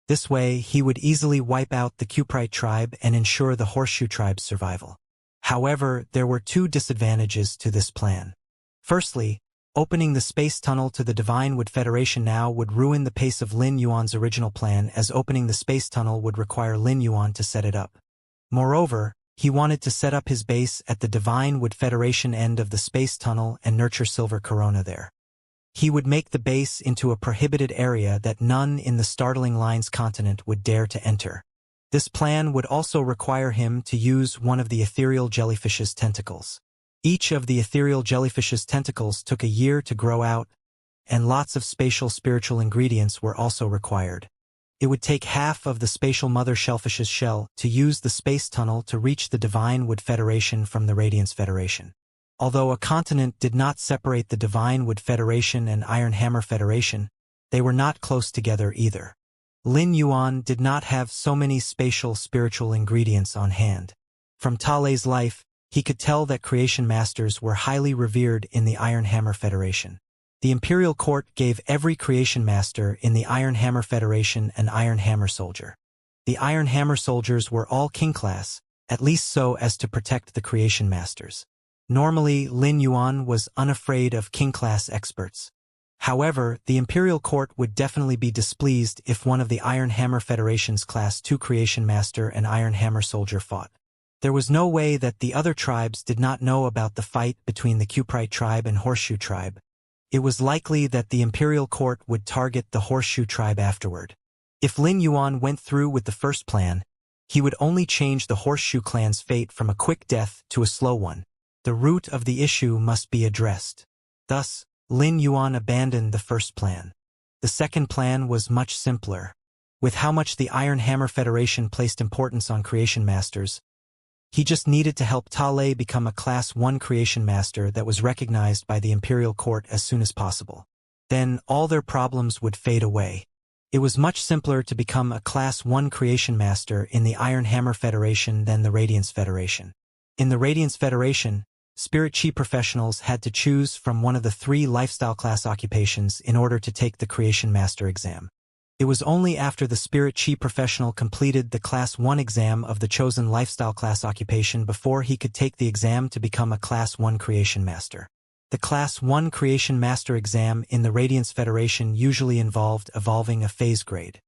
This way, he would easily wipe out the Cuprite tribe and ensure the Horseshoe tribe's survival. However, there were two disadvantages to this plan. Firstly, opening the space tunnel to the Divine Wood Federation now would ruin the pace of Lin Yuan's original plan, as opening the space tunnel would require Lin Yuan to set it up. Moreover, he wanted to set up his base at the Divine Wood Federation end of the space tunnel and nurture Silver Corona there. He would make the base into a prohibited area that none in the Startling Lines continent would dare to enter. This plan would also require him to use one of the ethereal jellyfish's tentacles. Each of the ethereal jellyfish's tentacles took a year to grow out, and lots of spatial spiritual ingredients were also required. It would take half of the spatial mother shellfish's shell to use the space tunnel to reach the Divine Wood Federation from the Radiance Federation. Although a continent did not separate the Divine Wood Federation and Iron Hammer Federation, they were not close together either. Lin Yuan did not have so many spatial spiritual ingredients on hand. From Talei's life, he could tell that creation masters were highly revered in the Iron Hammer Federation. The Imperial Court gave every creation master in the Iron Hammer Federation an Iron Hammer soldier. The Iron Hammer soldiers were all king class, at least so as to protect the creation masters. Normally, Lin Yuan was unafraid of king-class experts. However, the Imperial Court would definitely be displeased if one of the Iron Hammer Federation's Class 2 Creation Master and Iron Hammer Soldier fought. There was no way that the other tribes did not know about the fight between the Cuprite tribe and Horseshoe tribe. It was likely that the Imperial Court would target the Horseshoe tribe afterward. If Lin Yuan went through with the first plan, he would only change the Horseshoe clan's fate from a quick death to a slow one. The root of the issue must be addressed. Thus, Lin Yuan abandoned the first plan. The second plan was much simpler. With how much the Iron Hammer Federation placed importance on creation masters, he just needed to help Talei become a Class 1 creation master that was recognized by the Imperial Court as soon as possible. Then, all their problems would fade away. It was much simpler to become a Class 1 creation master in the Iron Hammer Federation than the Radiance Federation. In the Radiance Federation, Spirit Chi professionals had to choose from one of the 3 lifestyle class occupations in order to take the Creation Master exam. It was only after the Spirit Chi professional completed the Class 1 exam of the chosen lifestyle class occupation before he could take the exam to become a Class 1 Creation Master. The Class 1 Creation Master exam in the Radiance Federation usually involved evolving a phase grade.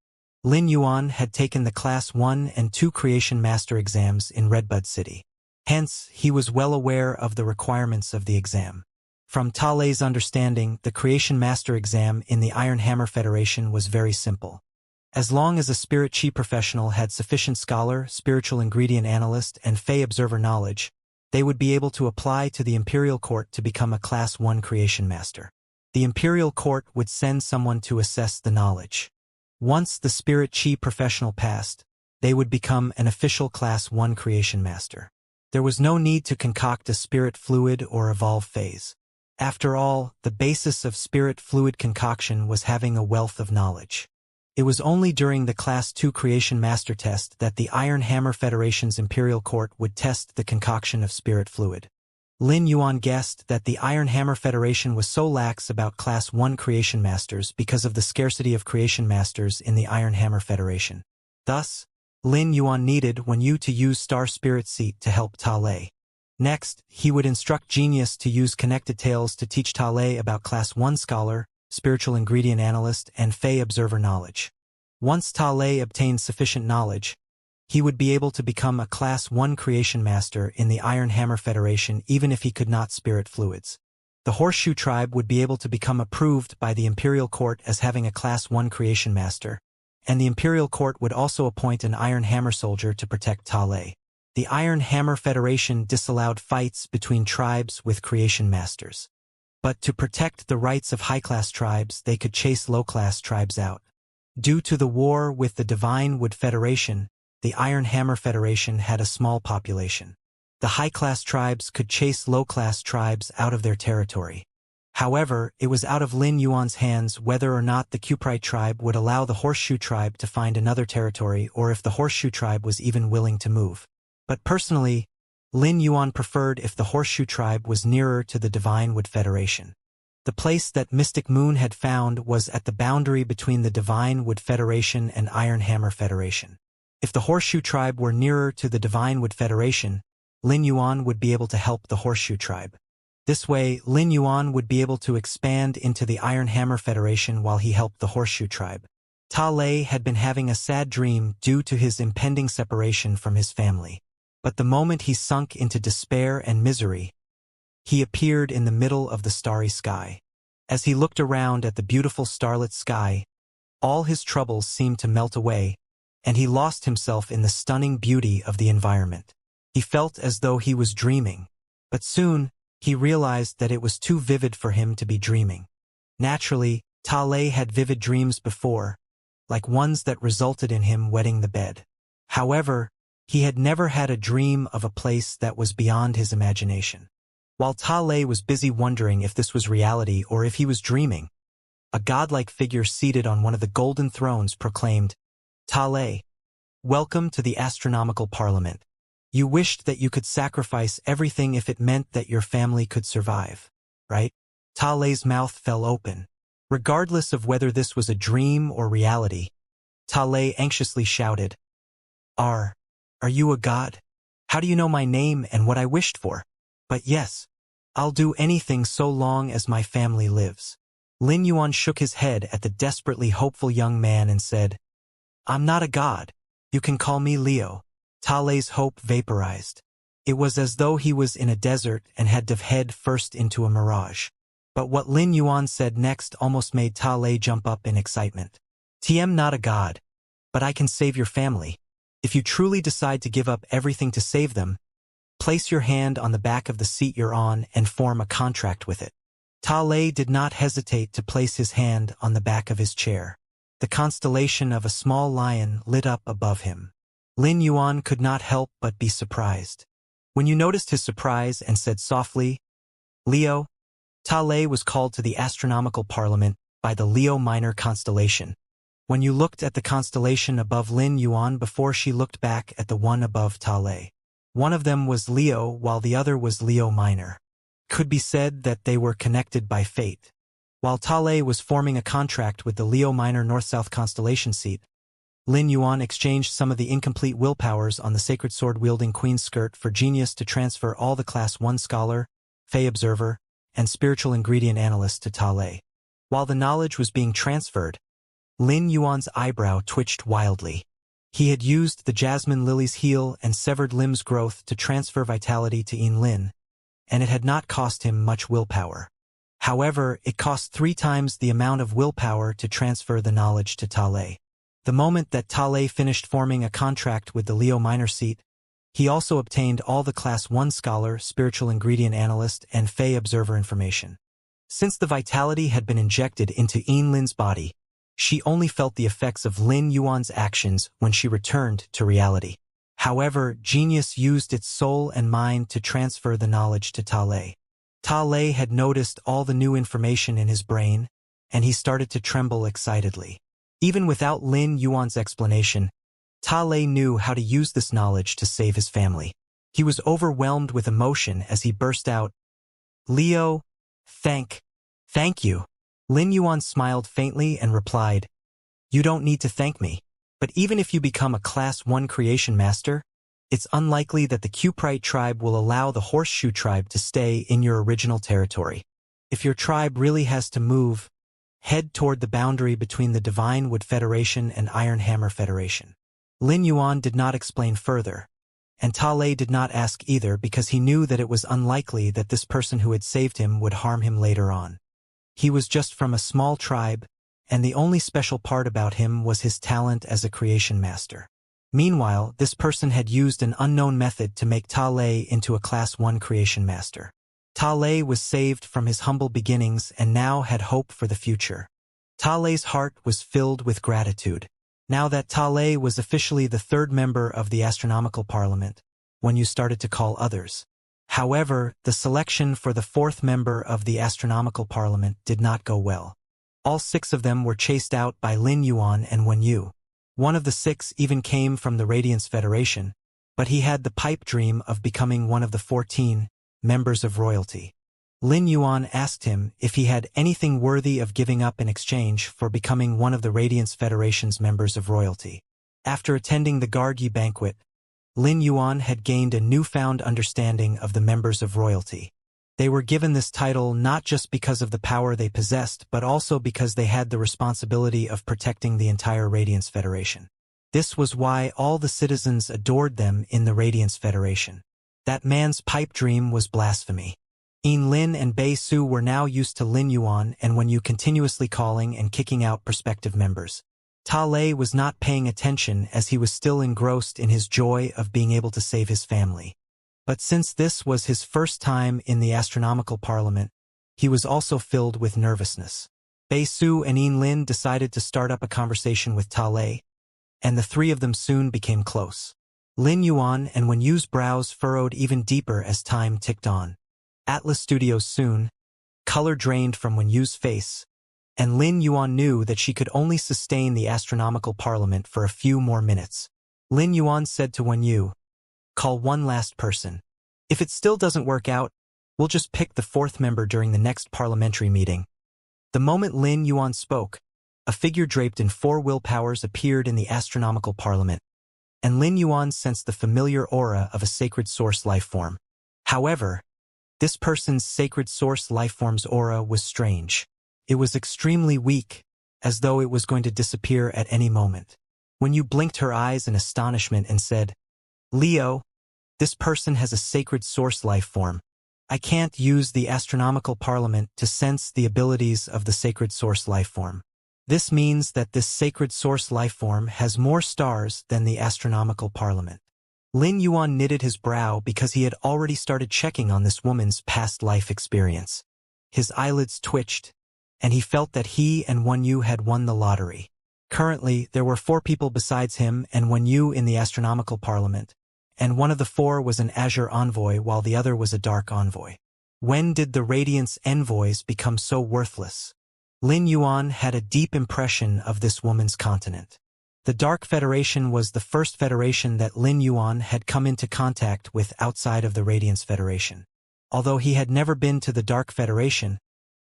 Lin Yuan had taken the Class 1 and 2 Creation Master exams in Redbud City. Hence, he was well aware of the requirements of the exam. From Talei's understanding, the Creation Master exam in the Iron Hammer Federation was very simple. As long as a Spirit Chi professional had sufficient Scholar, Spiritual Ingredient Analyst, and Fey Observer knowledge, they would be able to apply to the Imperial Court to become a Class 1 Creation Master. The Imperial Court would send someone to assess the knowledge. Once the Spirit Chi professional passed, they would become an official Class 1 Creation Master. There was no need to concoct a spirit fluid or evolve phase. After all, the basis of spirit fluid concoction was having a wealth of knowledge. It was only during the Class 2 Creation Master test that the Iron Hammer Federation's Imperial Court would test the concoction of spirit fluid. Lin Yuan guessed that the Iron Hammer Federation was so lax about Class 1 Creation Masters because of the scarcity of Creation Masters in the Iron Hammer Federation. Thus, Lin Yuan needed to use Star Spirit Seat to help Talei. Next, he would instruct Genius to use Connected Tales to teach Talei about Class 1 Scholar, Spiritual Ingredient Analyst, and Fey Observer knowledge. Once Talei obtained sufficient knowledge, he would be able to become a Class 1 Creation Master in the Iron Hammer Federation even if he could not spirit fluids. The Horseshoe Tribe would be able to become approved by the Imperial Court as having a Class 1 Creation Master, and the Imperial Court would also appoint an Iron Hammer soldier to protect Talei. The Iron Hammer Federation disallowed fights between tribes with creation masters. But to protect the rights of high-class tribes, they could chase low-class tribes out. Due to the war with the Divine Wood Federation, the Iron Hammer Federation had a small population. The high-class tribes could chase low-class tribes out of their territory. However, it was out of Lin Yuan's hands whether or not the Cuprite tribe would allow the Horseshoe tribe to find another territory or if the Horseshoe tribe was even willing to move. But personally, Lin Yuan preferred if the Horseshoe tribe was nearer to the Divine Wood Federation. The place that Mystic Moon had found was at the boundary between the Divine Wood Federation and Iron Hammer Federation. If the Horseshoe Tribe were nearer to the Divine Wood Federation, Lin Yuan would be able to help the Horseshoe Tribe. This way, Lin Yuan would be able to expand into the Iron Hammer Federation while he helped the Horseshoe Tribe. Ta Lei had been having a sad dream due to his impending separation from his family. But the moment he sunk into despair and misery, he appeared in the middle of the starry sky. As he looked around at the beautiful starlit sky, all his troubles seemed to melt away, and he lost himself in the stunning beauty of the environment. He felt as though he was dreaming, but soon he realized that it was too vivid for him to be dreaming. Naturally, Ta Lei had vivid dreams before, like ones that resulted in him wetting the bed. However, he had never had a dream of a place that was beyond his imagination. While Ta Lei was busy wondering if this was reality or if he was dreaming, a godlike figure seated on one of the golden thrones proclaimed, "Ta Lei, welcome to the astronomical parliament. You wished that you could sacrifice everything if it meant that your family could survive, right?" Ta Lei's mouth fell open. Regardless of whether this was a dream or reality, Ta Lei anxiously shouted, Are you a god? How do you know my name and what I wished for? But yes, I'll do anything so long as my family lives." Lin Yuan shook his head at the desperately hopeful young man and said, "I'm not a god. You can call me Leo." Ta Lei's hope vaporized. It was as though he was in a desert and had dove head first into a mirage. But what Lin Yuan said next almost made Ta Lei jump up in excitement. "TM not a god, but I can save your family. If you truly decide to give up everything to save them, place your hand on the back of the seat you're on and form a contract with it." Ta Lei did not hesitate to place his hand on the back of his chair. The constellation of a small lion lit up above him. Lin Yuan could not help but be surprised. When you noticed his surprise and said softly, "Leo," Ta Lei was called to the astronomical parliament by the Leo Minor constellation. When you looked at the constellation above Lin Yuan before she looked back at the one above Ta Lei, one of them was Leo while the other was Leo Minor. Could be said that they were connected by fate. While Ta Lei was forming a contract with the Leo Minor North-South constellation seat, Lin Yuan exchanged some of the incomplete willpowers on the sacred sword-wielding queen's skirt for genius to transfer all the Class 1 scholar, Fey observer, and spiritual ingredient analyst to Ta Lei. While the knowledge was being transferred, Lin Yuan's eyebrow twitched wildly. He had used the jasmine lily's heel and severed limbs growth to transfer vitality to Lin, and it had not cost him much willpower. However, it cost 3 times the amount of willpower to transfer the knowledge to Ta Lei. The moment that Ta Lei finished forming a contract with the Leo Minor seat, he also obtained all the Class 1 scholar, spiritual ingredient analyst, and Fey observer information. Since the vitality had been injected into Lin's body, she only felt the effects of Lin Yuan's actions when she returned to reality. However, genius used its soul and mind to transfer the knowledge to Ta Lei. Ta Lei had noticed all the new information in his brain, and he started to tremble excitedly. Even without Lin Yuan's explanation, Ta Lei knew how to use this knowledge to save his family. He was overwhelmed with emotion as he burst out, "Leo, thank you." Lin Yuan smiled faintly and replied, "You don't need to thank me. But even if you become a Class 1 creation master, it's unlikely that the Cuprite tribe will allow the Horseshoe tribe to stay in your original territory. If your tribe really has to move, head toward the boundary between the Divine Wood Federation and Iron Hammer Federation." Lin Yuan did not explain further, and Ta Lei did not ask either because he knew that it was unlikely that this person who had saved him would harm him later on. He was just from a small tribe, and the only special part about him was his talent as a creation master. Meanwhile, this person had used an unknown method to make Ta Lei into a Class 1 creation master. Ta Lei was saved from his humble beginnings and now had hope for the future. Ta Lei's heart was filled with gratitude. Now that Ta Lei was officially the 3rd member of the astronomical parliament, when you started to call others. However, the selection for the 4th member of the astronomical parliament did not go well. All 6 of them were chased out by Lin Yuan and Wen Yu. One of the 6 even came from the Radiance Federation, but he had the pipe dream of becoming one of the 14 members of royalty. Lin Yuan asked him if he had anything worthy of giving up in exchange for becoming one of the Radiance Federation's members of royalty. After attending the Gargi banquet, Lin Yuan had gained a newfound understanding of the members of royalty. They were given this title not just because of the power they possessed, but also because they had the responsibility of protecting the entire Radiance Federation. This was why all the citizens adored them in the Radiance Federation. That man's pipe dream was blasphemy. Lin and Bei Su were now used to Lin Yuan and Wenyu continuously calling and kicking out prospective members. Ta Lei was not paying attention as he was still engrossed in his joy of being able to save his family. But since this was his first time in the astronomical parliament, he was also filled with nervousness. Bei Su and Lin decided to start up a conversation with Ta Lei, and the three of them soon became close. Lin Yuan and Wenyu's brows furrowed even deeper as time ticked on. Atlas Studios soon, color drained from Wenyu's face, and Lin Yuan knew that she could only sustain the astronomical parliament for a few more minutes. Lin Yuan said to Wenyu, "Call one last person. If it still doesn't work out, we'll just pick the fourth member during the next parliamentary meeting." The moment Lin Yuan spoke, a figure draped in 4 willpowers appeared in the astronomical parliament, and Lin Yuan sensed the familiar aura of a sacred source lifeform. However, this person's sacred source lifeform's aura was strange. It was extremely weak, as though it was going to disappear at any moment. Wenyu blinked her eyes in astonishment and said, "Leo, this person has a sacred source lifeform. I can't use the astronomical parliament to sense the abilities of the sacred source lifeform. This means that this sacred source lifeform has more stars than the astronomical parliament." Lin Yuan knitted his brow because he had already started checking on this woman's past life experience. His eyelids twitched, and he felt that he and Wenyu had won the lottery. Currently, there were 4 people besides him and Wenyu in the astronomical parliament, and one of the 4 was an azure envoy while the other was a dark envoy. When did the Radiance envoys become so worthless? Lin Yuan had a deep impression of this woman's continent. The Dark Federation was the first federation that Lin Yuan had come into contact with outside of the Radiance Federation. Although he had never been to the Dark Federation,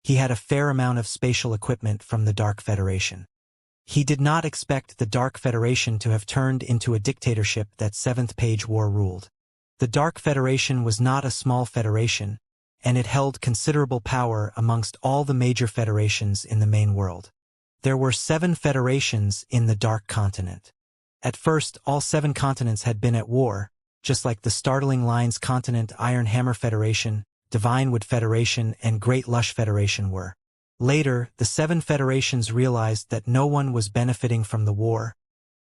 he had a fair amount of spatial equipment from the Dark Federation. He did not expect the Dark Federation to have turned into a dictatorship that Seventh Page War ruled. The Dark Federation was not a small federation, and it held considerable power amongst all the major federations in the main world. There were 7 federations in the Dark Continent. At first, all 7 continents had been at war, just like the Startling Lines Continent, Iron Hammer Federation, Divinewood Federation, and Great Lush Federation were. Later, the 7 federations realized that no one was benefiting from the war,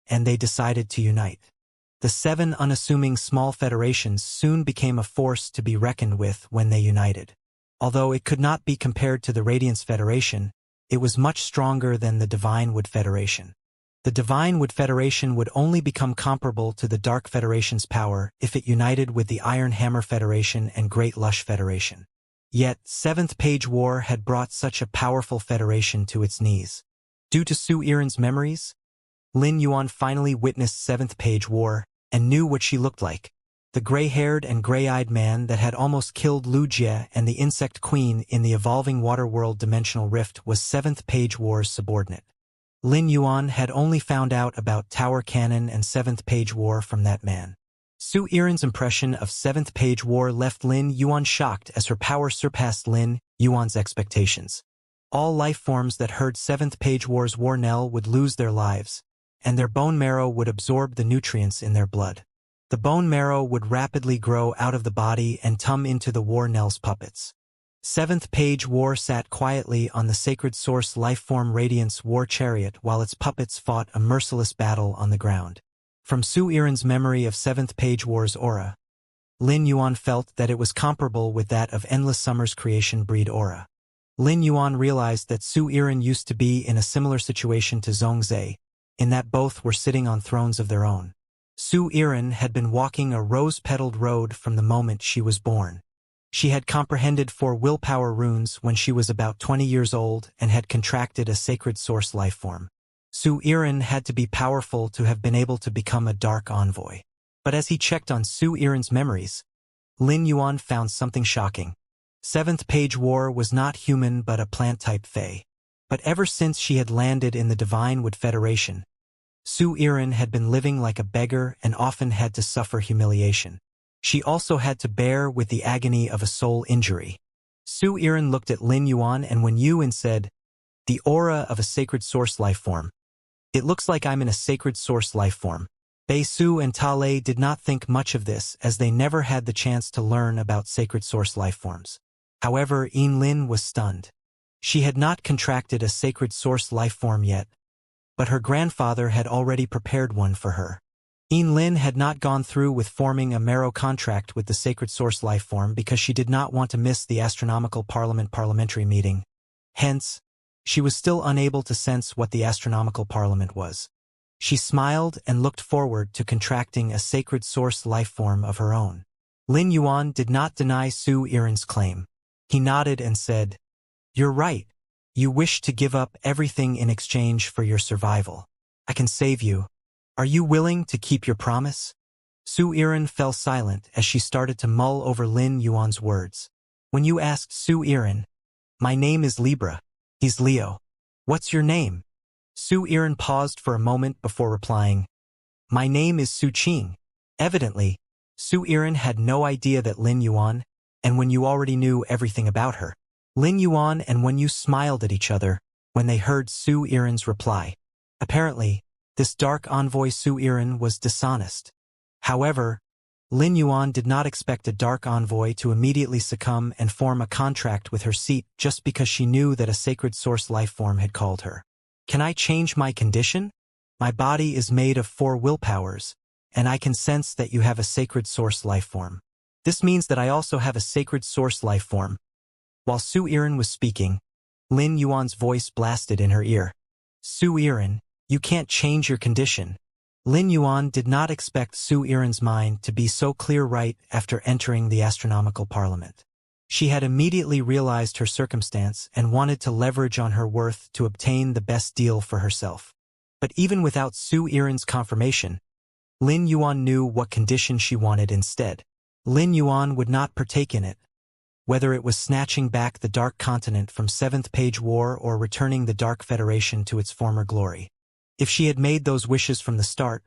and they decided to unite. The 7 unassuming small federations soon became a force to be reckoned with when they united. Although it could not be compared to the Radiance Federation, it was much stronger than the Divinewood Federation. The Divinewood Federation would only become comparable to the Dark Federation's power if it united with the Iron Hammer Federation and Great Lush Federation. Yet, Seventh Page War had brought such a powerful federation to its knees. Due to Su Iran's memories, Lin Yuan finally witnessed Seventh Page War and knew what she looked like. The gray-haired and gray-eyed man that had almost killed Lu Jie and the Insect Queen in the evolving water world dimensional rift was Seventh Page War's subordinate. Lin Yuan had only found out about Tower Cannon and Seventh Page War from that man. Su Iran's impression of Seventh Page War left Lin Yuan shocked as her power surpassed Lin Yuan's expectations. All life forms that heard Seventh Page War's war knell would lose their lives, and their bone marrow would absorb the nutrients in their blood. The bone marrow would rapidly grow out of the body and tum into the war knell's puppets. Seventh Page War sat quietly on the sacred source lifeform Radiance War Chariot while its puppets fought a merciless battle on the ground. From Su Iran's memory of Seventh Page War's aura, Lin Yuan felt that it was comparable with that of Endless Summer's creation breed aura. Lin Yuan realized that Su Iran used to be in a similar situation to Zhongzhe, in that both were sitting on thrones of their own. Su Iran had been walking a rose-petaled road from the moment she was born. She had comprehended 4 willpower runes when she was about 20 years old and had contracted a sacred source lifeform. Su Iran had to be powerful to have been able to become a dark envoy. But as he checked on Su Iran's memories, Lin Yuan found something shocking. Seventh Page War was not human but a plant-type fae. But ever since she had landed in the Divine Wood Federation, Sue Erin had been living like a beggar and often had to suffer humiliation. She also had to bear with the agony of a soul injury. Sue Erin looked at Lin Yuan and Wen Yu and said, "The aura of a sacred source lifeform. It looks like I'm in a sacred source lifeform." Bei Su and Ta Lei did not think much of this as they never had the chance to learn about sacred source lifeforms. However, Yin Lin was stunned. She had not contracted a sacred source lifeform yet, but her grandfather had already prepared one for her. Yin Lin had not gone through with forming a marrow contract with the sacred source lifeform because she did not want to miss the Astronomical Parliament parliamentary meeting. Hence, she was still unable to sense what the Astronomical Parliament was. She smiled and looked forward to contracting a sacred source lifeform of her own. Lin Yuan did not deny Sue Erin's claim. He nodded and said, "You're right. You wish to give up everything in exchange for your survival. I can save you. Are you willing to keep your promise?" Sue Erin fell silent as she started to mull over Lin Yuan's words. "When you asked Sue Erin, my name is Libra. He's Leo. What's your name?" Sue Erin paused for a moment before replying, "My name is Su Qing." Evidently, Sue Erin had no idea that Lin Yuan and Wen Yu already knew everything about her. Lin Yuan and Wen Yu smiled at each other when they heard Sue Erin's reply. Apparently, this dark envoy Sue Erin was dishonest. However, Lin Yuan did not expect a dark envoy to immediately succumb and form a contract with her seat just because she knew that a sacred source lifeform had called her. "Can I change my condition? My body is made of 4 willpowers, and I can sense that you have a sacred source lifeform. This means that I also have a sacred source lifeform." While Sue Erin was speaking, Lin Yuan's voice blasted in her ear. "Sue Erin, you can't change your condition." Lin Yuan did not expect Sue Erin's mind to be so clear right after entering the Astronomical Parliament. She had immediately realized her circumstance and wanted to leverage on her worth to obtain the best deal for herself. But even without Sue Erin's confirmation, Lin Yuan knew what condition she wanted instead. Lin Yuan would not partake in it, whether it was snatching back the Dark Continent from Seventh Page War or returning the Dark Federation to its former glory. If she had made those wishes from the start,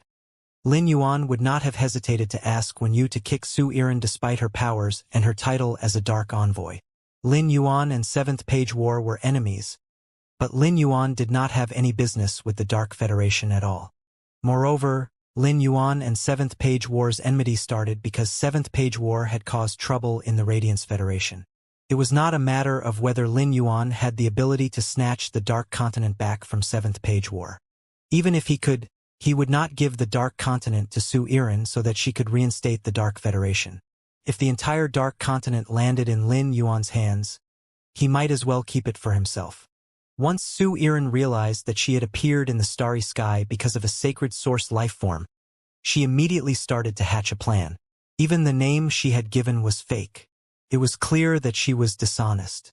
Lin Yuan would not have hesitated to ask Wen Yu to kick Sue Erin despite her powers and her title as a Dark Envoy. Lin Yuan and Seventh Page War were enemies, but Lin Yuan did not have any business with the Dark Federation at all. Moreover, Lin Yuan and Seventh Page War's enmity started because Seventh Page War had caused trouble in the Radiance Federation. It was not a matter of whether Lin Yuan had the ability to snatch the Dark Continent back from Seventh Page War. Even if he could, he would not give the Dark Continent to Sue Erin so that she could reinstate the Dark Federation. If the entire Dark Continent landed in Lin Yuan's hands, he might as well keep it for himself. Once Sue Erin realized that she had appeared in the starry sky because of a sacred source lifeform, she immediately started to hatch a plan. Even the name she had given was fake. It was clear that she was dishonest.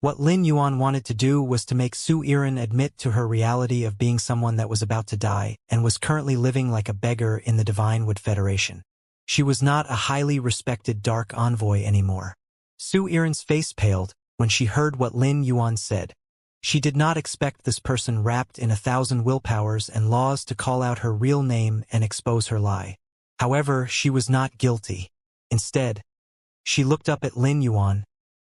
What Lin Yuan wanted to do was to make Sue Erin admit to her reality of being someone that was about to die and was currently living like a beggar in the Divine Wood Federation. She was not a highly respected Dark Envoy anymore. Sue Erin's face paled when she heard what Lin Yuan said. She did not expect this person wrapped in 1,000 willpowers and laws to call out her real name and expose her lie. However, she was not guilty. Instead, she looked up at Lin Yuan,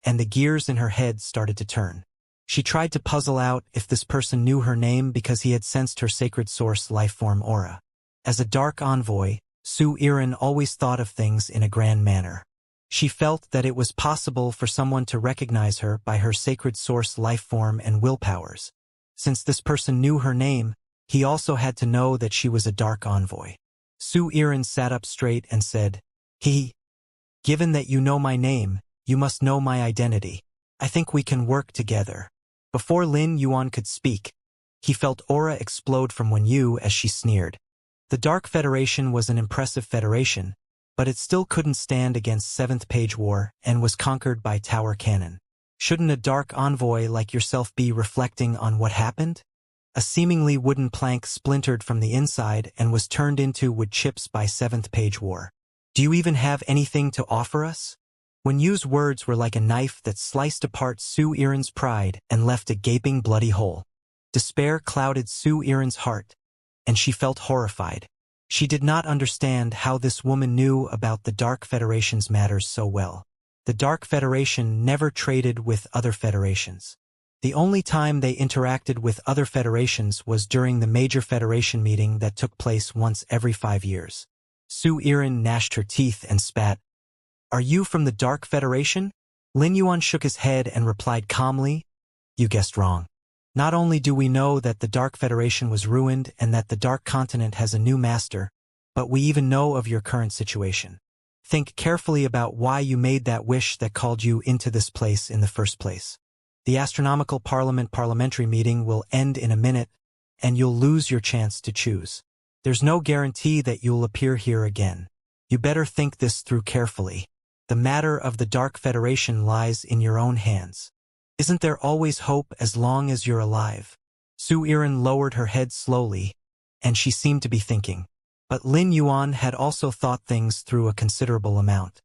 and the gears in her head started to turn. She tried to puzzle out if this person knew her name because he had sensed her sacred source lifeform aura. As a Dark Envoy, Sue Erin always thought of things in a grand manner. She felt that it was possible for someone to recognize her by her sacred source lifeform and willpowers. Since this person knew her name, he also had to know that she was a Dark Envoy. Sue Erin sat up straight and said, Given that you know my name, you must know my identity. I think we can work together." Before Lin Yuan could speak, he felt aura explode from Wen Yu as she sneered. The Dark Federation was an impressive federation, but it still couldn't stand against Seventh Page War and was conquered by Tower Cannon. Shouldn't a Dark Envoy like yourself be reflecting on what happened? A seemingly wooden plank splintered from the inside and was turned into wood chips by Seventh Page War. "Do you even have anything to offer us?" Wen Yu's words were like a knife that sliced apart Su Iren's pride and left a gaping bloody hole. Despair clouded Su Iren's heart, and she felt horrified. She did not understand how this woman knew about the Dark Federation's matters so well. The Dark Federation never traded with other federations. The only time they interacted with other federations was during the major federation meeting that took place once every 5 years. Su Iren gnashed her teeth and spat. "Are you from the Dark Federation?" Lin Yuan shook his head and replied calmly, "You guessed wrong. Not only do we know that the Dark Federation was ruined and that the Dark Continent has a new master, but we even know of your current situation. Think carefully about why you made that wish that called you into this place in the first place. The Astronomical Parliament parliamentary meeting will end in a minute, and you'll lose your chance to choose. There's no guarantee that you'll appear here again. You better think this through carefully. The matter of the Dark Federation lies in your own hands. Isn't there always hope as long as you're alive?" Su Iren lowered her head slowly, and she seemed to be thinking. But Lin Yuan had also thought things through a considerable amount.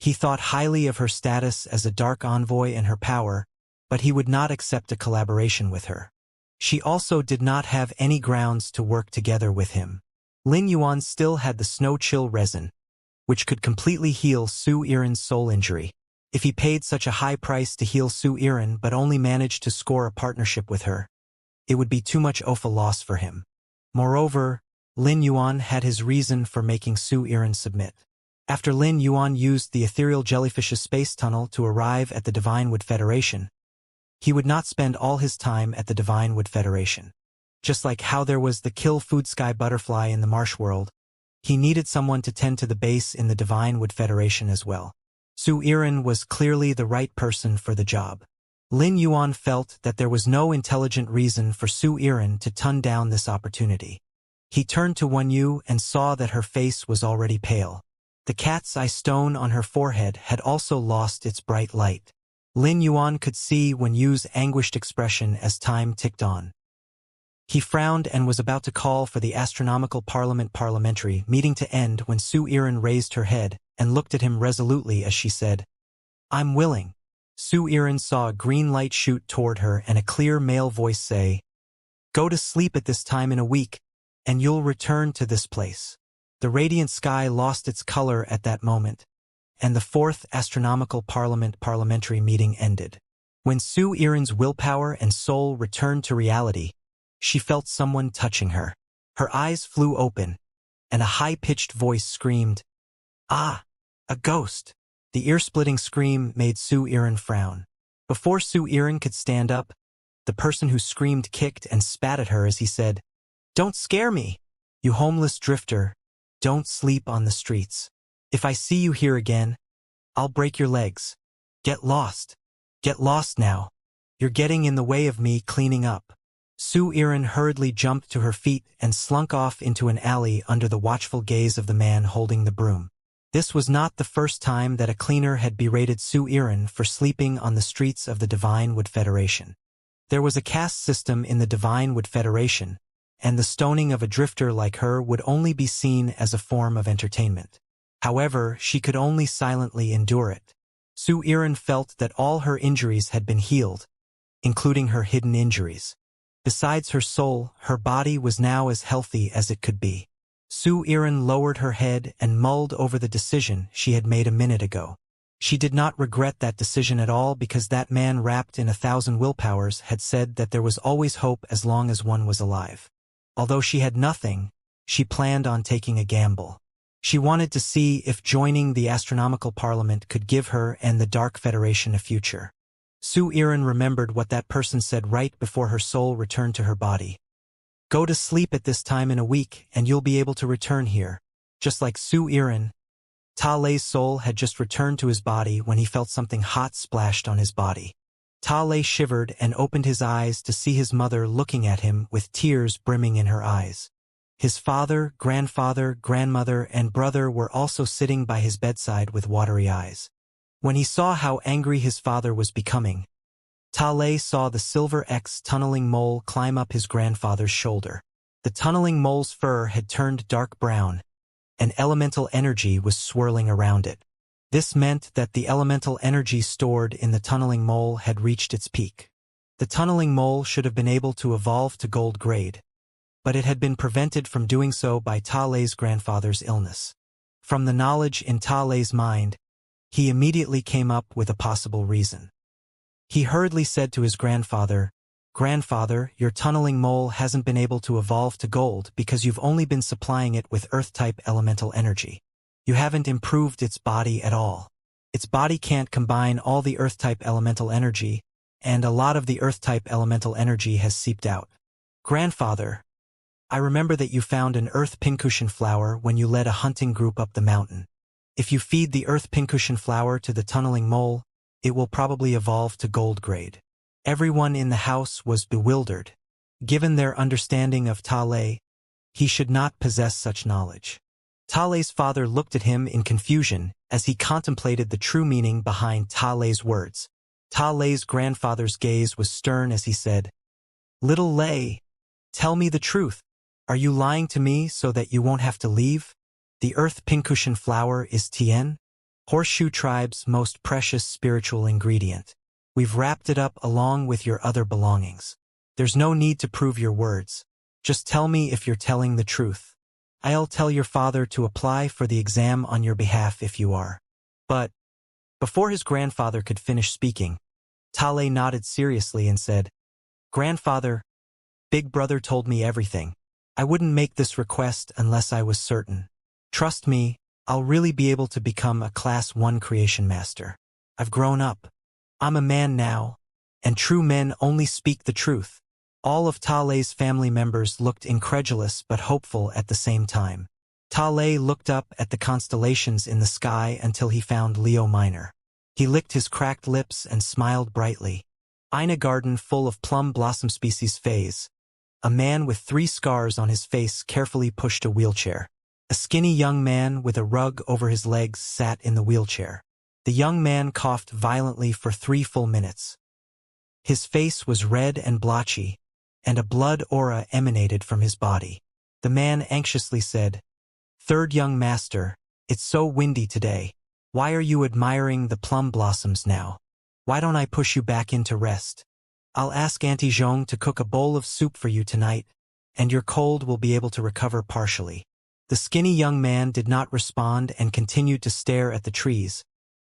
He thought highly of her status as a Dark Envoy and her power, but he would not accept a collaboration with her. She also did not have any grounds to work together with him. Lin Yuan still had the snow chill resin, which could completely heal Su Iren's soul injury. If he paid such a high price to heal Su Iren but only managed to score a partnership with her, it would be too much of a loss for him. Moreover, Lin Yuan had his reason for making Su Iren submit. After Lin Yuan used the ethereal jellyfish's space tunnel to arrive at the Divine Wood Federation, he would not spend all his time at the Divine Wood Federation. Just like how there was the kill food sky butterfly in the marsh world, he needed someone to tend to the base in the Divine Wood Federation as well. Su Iren was clearly the right person for the job. Lin Yuan felt that there was no intelligent reason for Su Iren to turn down this opportunity. He turned to Wen Yu and saw that her face was already pale. The cat's eye stone on her forehead had also lost its bright light. Lin Yuan could see Wen Yu's anguished expression as time ticked on. He frowned and was about to call for the Astronomical Parliament parliamentary meeting to end when Su Iren raised her head and looked at him resolutely as she said, "I'm willing." Su Iren saw a green light shoot toward her and a clear male voice say, "Go to sleep at this time in a week, and you'll return to this place." The radiant sky lost its color at that moment, and the fourth Astronomical Parliament parliamentary meeting ended. When Su Iren's willpower and soul returned to reality, she felt someone touching her. Her eyes flew open, and a high-pitched voice screamed, "Ah, a ghost." The ear-splitting scream made Su Iren frown. Before Su Iren could stand up, the person who screamed kicked and spat at her as he said, "Don't scare me, you homeless drifter. Don't sleep on the streets. If I see you here again, I'll break your legs. Get lost. Get lost now. You're getting in the way of me cleaning up." Su Iren hurriedly jumped to her feet and slunk off into an alley under the watchful gaze of the man holding the broom. This was not the first time that a cleaner had berated Su Iren for sleeping on the streets of the Divine Wood Federation. There was a caste system in the Divine Wood Federation, and the stoning of a drifter like her would only be seen as a form of entertainment. However, she could only silently endure it. Su Iren felt that all her injuries had been healed, including her hidden injuries. Besides her soul, her body was now as healthy as it could be. Su Iren lowered her head and mulled over the decision she had made a minute ago. She did not regret that decision at all because that man wrapped in 1,000 willpowers had said that there was always hope as long as one was alive. Although she had nothing, she planned on taking a gamble. She wanted to see if joining the Astronomical Parliament could give her and the Dark Federation a future. Su Iren remembered what that person said right before her soul returned to her body. "Go to sleep at this time in a week, and you'll be able to return here." Just like Su Iren, Ta Lei's soul had just returned to his body when he felt something hot splashed on his body. Ta Lei shivered and opened his eyes to see his mother looking at him with tears brimming in her eyes. His father, grandfather, grandmother, and brother were also sitting by his bedside with watery eyes. When he saw how angry his father was becoming, Ta Lei saw the Silver X tunneling mole climb up his grandfather's shoulder. The tunneling mole's fur had turned dark brown, and elemental energy was swirling around it. This meant that the elemental energy stored in the tunneling mole had reached its peak. The tunneling mole should have been able to evolve to gold grade, but it had been prevented from doing so by Ta Lei's grandfather's illness. From the knowledge in Ta Lei's mind, he immediately came up with a possible reason. He hurriedly said to his grandfather, "Grandfather, your tunneling mole hasn't been able to evolve to gold because you've only been supplying it with Earth-type elemental energy. You haven't improved its body at all. Its body can't combine all the Earth-type elemental energy, and a lot of the Earth-type elemental energy has seeped out. Grandfather, I remember that you found an Earth pincushion flower when you led a hunting group up the mountain. If you feed the Earth pincushion flower to the tunneling mole, it will probably evolve to gold grade." Everyone in the house was bewildered. Given their understanding of Ta Lei, he should not possess such knowledge. Ta Lei's father looked at him in confusion as he contemplated the true meaning behind Ta Lei's words. Ta Lei's grandfather's gaze was stern as he said, "Little Lei, tell me the truth. Are you lying to me so that you won't have to leave? The Earth pincushion flower is Tien, Horseshoe Tribe's most precious spiritual ingredient. We've wrapped it up along with your other belongings. There's no need to prove your words. Just tell me if you're telling the truth. I'll tell your father to apply for the exam on your behalf if you are." But before his grandfather could finish speaking, Ta Lei nodded seriously and said, "Grandfather, Big Brother told me everything. I wouldn't make this request unless I was certain. Trust me, I'll really be able to become a Class 1 creation master. I've grown up. I'm a man now, and true men only speak the truth." All of Ta Lei's family members looked incredulous but hopeful at the same time. Ta Lei looked up at the constellations in the sky until he found Leo Minor. He licked his cracked lips and smiled brightly. In a garden full of plum blossom species phase, a man with 3 scars on his face carefully pushed a wheelchair. A skinny young man with a rug over his legs sat in the wheelchair. The young man coughed violently for 3 full minutes. His face was red and blotchy, and a blood aura emanated from his body. The man anxiously said, "Third young master, it's so windy today. Why are you admiring the plum blossoms now? Why don't I push you back in to rest? I'll ask Auntie Zhong to cook a bowl of soup for you tonight, and your cold will be able to recover partially." The skinny young man did not respond and continued to stare at the trees,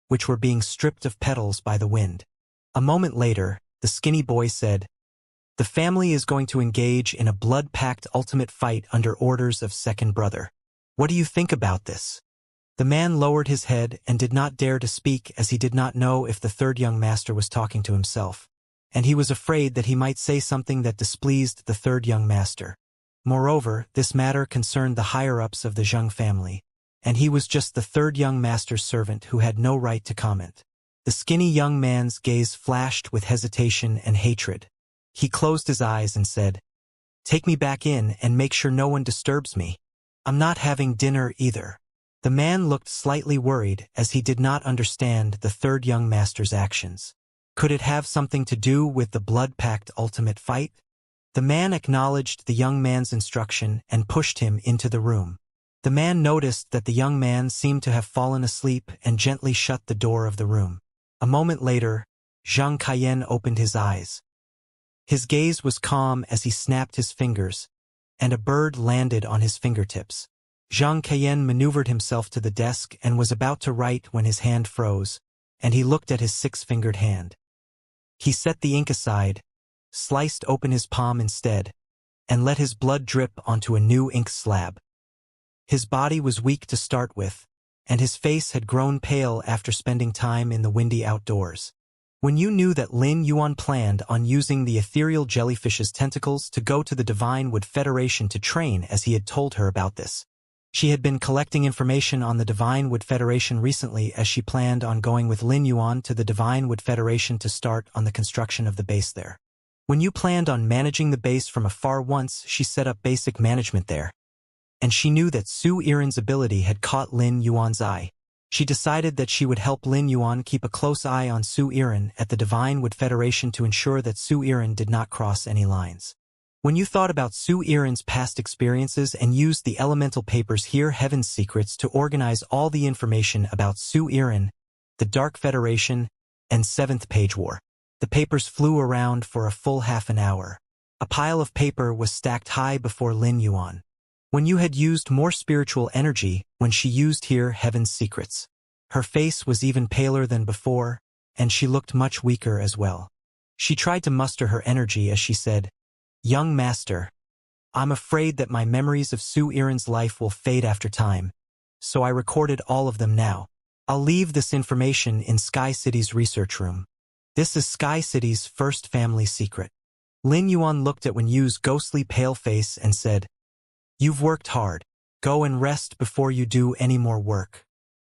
which were being stripped of petals by the wind. A moment later, the skinny boy said, "The family is going to engage in a blood-packed ultimate fight under orders of second brother. What do you think about this?" The man lowered his head and did not dare to speak as he did not know if the third young master was talking to himself, and he was afraid that he might say something that displeased the third young master. Moreover, this matter concerned the higher-ups of the Zheng family, and he was just the third young master's servant who had no right to comment. The skinny young man's gaze flashed with hesitation and hatred. He closed his eyes and said, "Take me back in and make sure no one disturbs me. I'm not having dinner either." The man looked slightly worried as he did not understand the third young master's actions. Could it have something to do with the blood-packed ultimate fight? The man acknowledged the young man's instruction and pushed him into the room. The man noticed that the young man seemed to have fallen asleep and gently shut the door of the room. A moment later, Zhang Kaiyan opened his eyes. His gaze was calm as he snapped his fingers, and a bird landed on his fingertips. Zhang Kaiyan maneuvered himself to the desk and was about to write when his hand froze, and he looked at his 6-fingered hand. He set the ink aside, sliced open his palm instead, and let his blood drip onto a new ink slab. His body was weak to start with, and his face had grown pale after spending time in the windy outdoors. When you knew that Lin Yuan planned on using the ethereal jellyfish's tentacles to go to the Divine Wood Federation to train as he had told her about this. She had been collecting information on the Divine Wood Federation recently as she planned on going with Lin Yuan to the Divine Wood Federation to start on the construction of the base there. When you planned on managing the base from afar once, she set up basic management there. And she knew that Su Iran's ability had caught Lin Yuan's eye. She decided that she would help Lin Yuan keep a close eye on Su Iran at the Divine Wood Federation to ensure that Su Iran did not cross any lines. When you thought about Su Iran's past experiences and used the elemental papers Hear Heaven's Secrets to organize all the information about Su Iran the Dark Federation, and Seventh Page War. The papers flew around for a full half an hour. A pile of paper was stacked high before Lin Yuan. When you had used more spiritual energy, when she used here Heaven's secrets. Her face was even paler than before, and she looked much weaker as well. She tried to muster her energy as she said, "Young master, I'm afraid that my memories of Su Iran's life will fade after time, so I recorded all of them now. I'll leave this information in Sky City's research room. This is Sky City's first family secret." Lin Yuan looked at Wen Yu's ghostly pale face and said, "You've worked hard. Go and rest before you do any more work.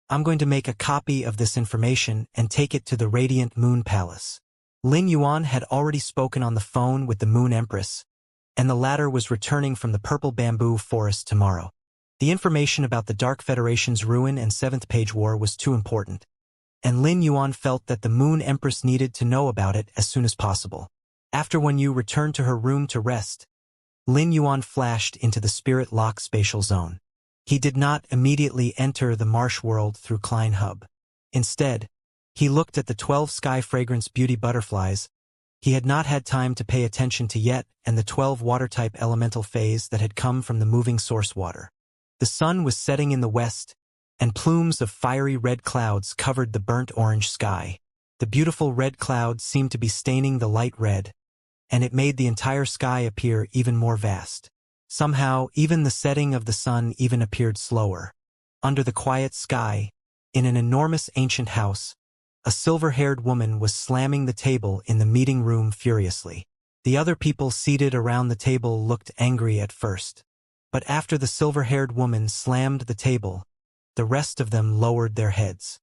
I'm going to make a copy of this information and take it to the Radiant Moon Palace." Lin Yuan had already spoken on the phone with the Moon Empress, and the latter was returning from the Purple Bamboo Forest tomorrow. The information about the Dark Federation's ruin and Seventh Page War was too important, and Lin Yuan felt that the Moon Empress needed to know about it as soon as possible. After Wen Yu returned to her room to rest, Lin Yuan flashed into the Spirit Lock spatial zone. He did not immediately enter the marsh world through Klein Hub. Instead, he looked at the 12 Sky Fragrance Beauty butterflies he had not had time to pay attention to yet, and the 12 water-type elemental phase that had come from the moving source water. The sun was setting in the west, and plumes of fiery red clouds covered the burnt orange sky. The beautiful red clouds seemed to be staining the light red, and it made the entire sky appear even more vast. Somehow, even the setting of the sun even appeared slower. Under the quiet sky, in an enormous ancient house, a silver-haired woman was slamming the table in the meeting room furiously. The other people seated around the table looked angry at first, but after the silver-haired woman slammed the table, the rest of them lowered their heads.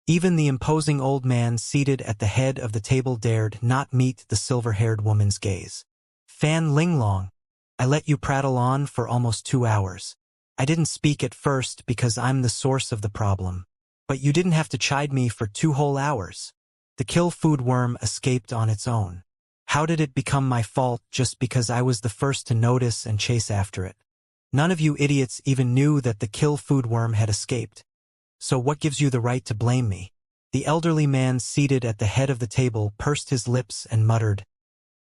Even the imposing old man seated at the head of the table dared not meet the silver-haired woman's gaze. "Fan Linglong, I let you prattle on for almost 2 hours. I didn't speak at first because I'm the source of the problem. But you didn't have to chide me for 2 whole hours. The kill food worm escaped on its own. How did it become my fault just because I was the first to notice and chase after it? None of you idiots even knew that the kill food worm had escaped. So what gives you the right to blame me?" The elderly man seated at the head of the table pursed his lips and muttered,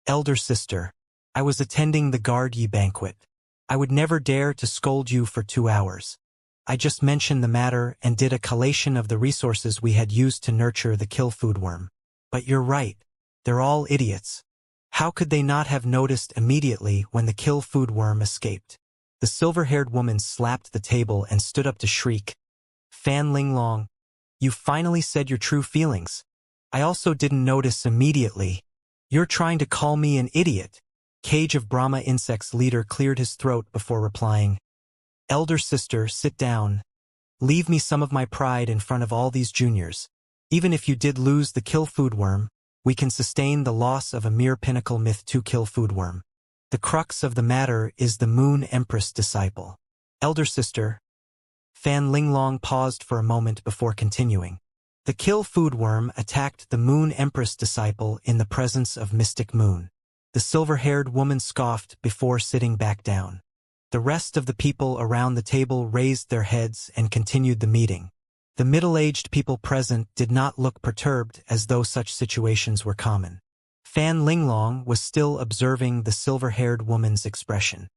"Elder sister, I was attending the Guard Ye banquet. I would never dare to scold you for 2 hours. I just mentioned the matter and did a collation of the resources we had used to nurture the kill food worm. But you're right, they're all idiots. How could they not have noticed immediately when the kill food worm escaped?" The silver-haired woman slapped the table and stood up to shriek, "Fan Linglong, you finally said your true feelings. I also didn't notice immediately. You're trying to call me an idiot." Cage of Brahma Insects leader cleared his throat before replying, "Elder sister, sit down. Leave me some of my pride in front of all these juniors. Even if you did lose the kill food worm, we can sustain the loss of a mere pinnacle myth to kill food worm. The crux of the matter is the Moon Empress disciple. Elder sister." Fan Linglong paused for a moment before continuing. "The kill food worm attacked the Moon Empress disciple in the presence of Mystic Moon." The silver-haired woman scoffed before sitting back down. The rest of the people around the table raised their heads and continued the meeting. The middle-aged people present did not look perturbed as though such situations were common. Fan Linglong was still observing the silver-haired woman's expression.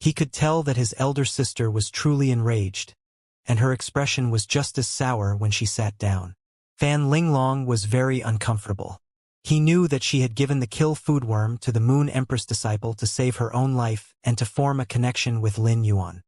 He could tell that his elder sister was truly enraged, and her expression was just as sour when she sat down. Fan Linglong was very uncomfortable. He knew that she had given the kill food worm to the Moon Empress disciple to save her own life and to form a connection with Lin Yuan.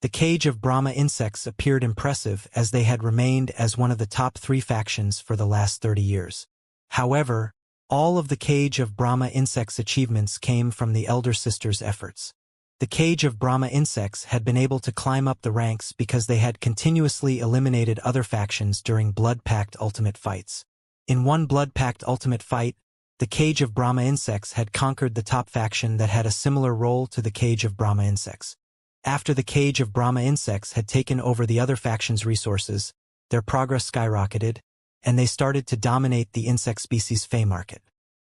The Cage of Brahma Insects appeared impressive as they had remained as one of the top 3 factions for the last 30 years. However, all of the Cage of Brahma Insects' achievements came from the elder sister's efforts. The Cage of Brahma Insects had been able to climb up the ranks because they had continuously eliminated other factions during Blood Pact Ultimate fights. In one Blood Pact Ultimate fight, the Cage of Brahma Insects had conquered the top faction that had a similar role to the Cage of Brahma Insects. After the Cage of Brahma Insects had taken over the other faction's resources, their progress skyrocketed, and they started to dominate the insect species Fey market.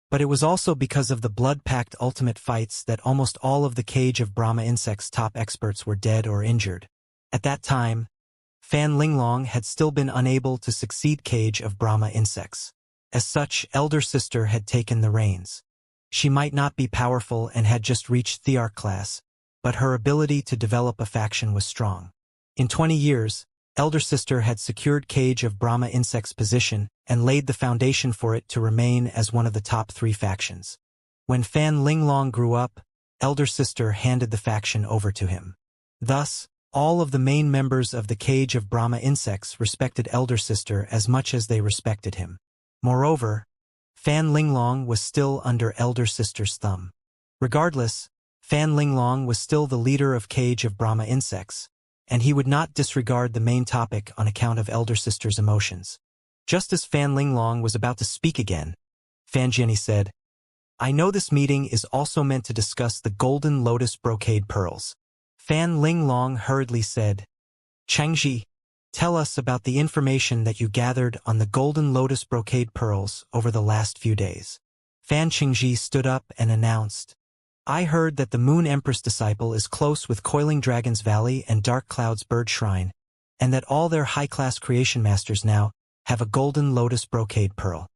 But it was also because of the Blood Pact Ultimate fights that almost all of the Cage of Brahma Insects' top experts were dead or injured. At that time, Fan Linglong had still been unable to succeed Cage of Brahma insects. As such, Elder Sister had taken the reins. She might not be powerful and had just reached Thearch class, but her ability to develop a faction was strong. In 20 years, Elder Sister had secured Cage of Brahma insect's position and laid the foundation for it to remain as one of the top 3 factions. When Fan Linglong grew up, Elder Sister handed the faction over to him. Thus, all of the main members of the Cage of Brahma insects respected Elder Sister as much as they respected him. Moreover, Fan Linglong was still under Elder Sister's thumb. Regardless, Fan Linglong was still the leader of Cage of Brahma insects, and he would not disregard the main topic on account of Elder Sister's emotions. Just as Fan Linglong was about to speak again, Fan Jianyi said, "I know this meeting is also meant to discuss the Golden Lotus Brocade Pearls." Fan Linglong hurriedly said, "Changji, tell us about the information that you gathered on the Golden Lotus Brocade Pearls over the last few days." Fan Qingji stood up and announced, "I heard that the Moon Empress disciple is close with Coiling Dragon's Valley and Dark Cloud's Bird Shrine, and that all their high-class creation masters now have a Golden Lotus Brocade Pearl.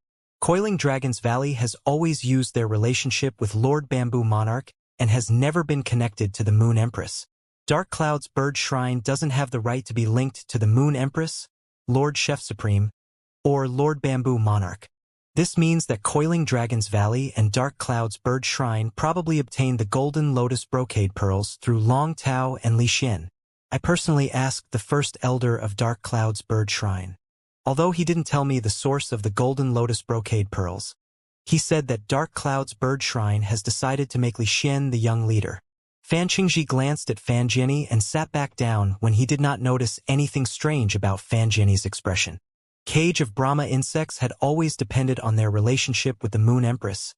Coiling Dragon's Valley has always used their relationship with Lord Bamboo Monarch and has never been connected to the Moon Empress. Dark Cloud's Bird Shrine doesn't have the right to be linked to the Moon Empress, Lord Chef Supreme, or Lord Bamboo Monarch. This means that Coiling Dragon's Valley and Dark Cloud's Bird Shrine probably obtained the Golden Lotus Brocade Pearls through Long Tao and Li Xian. I personally asked the first elder of Dark Cloud's Bird Shrine. Although he didn't tell me the source of the Golden Lotus Brocade Pearls, he said that Dark Cloud's Bird Shrine has decided to make Li Xian the young leader." Fan Qingji glanced at Fan Jianyi and sat back down when he did not notice anything strange about Fan Jianyi's expression. Cage of Brahma insects had always depended on their relationship with the Moon Empress,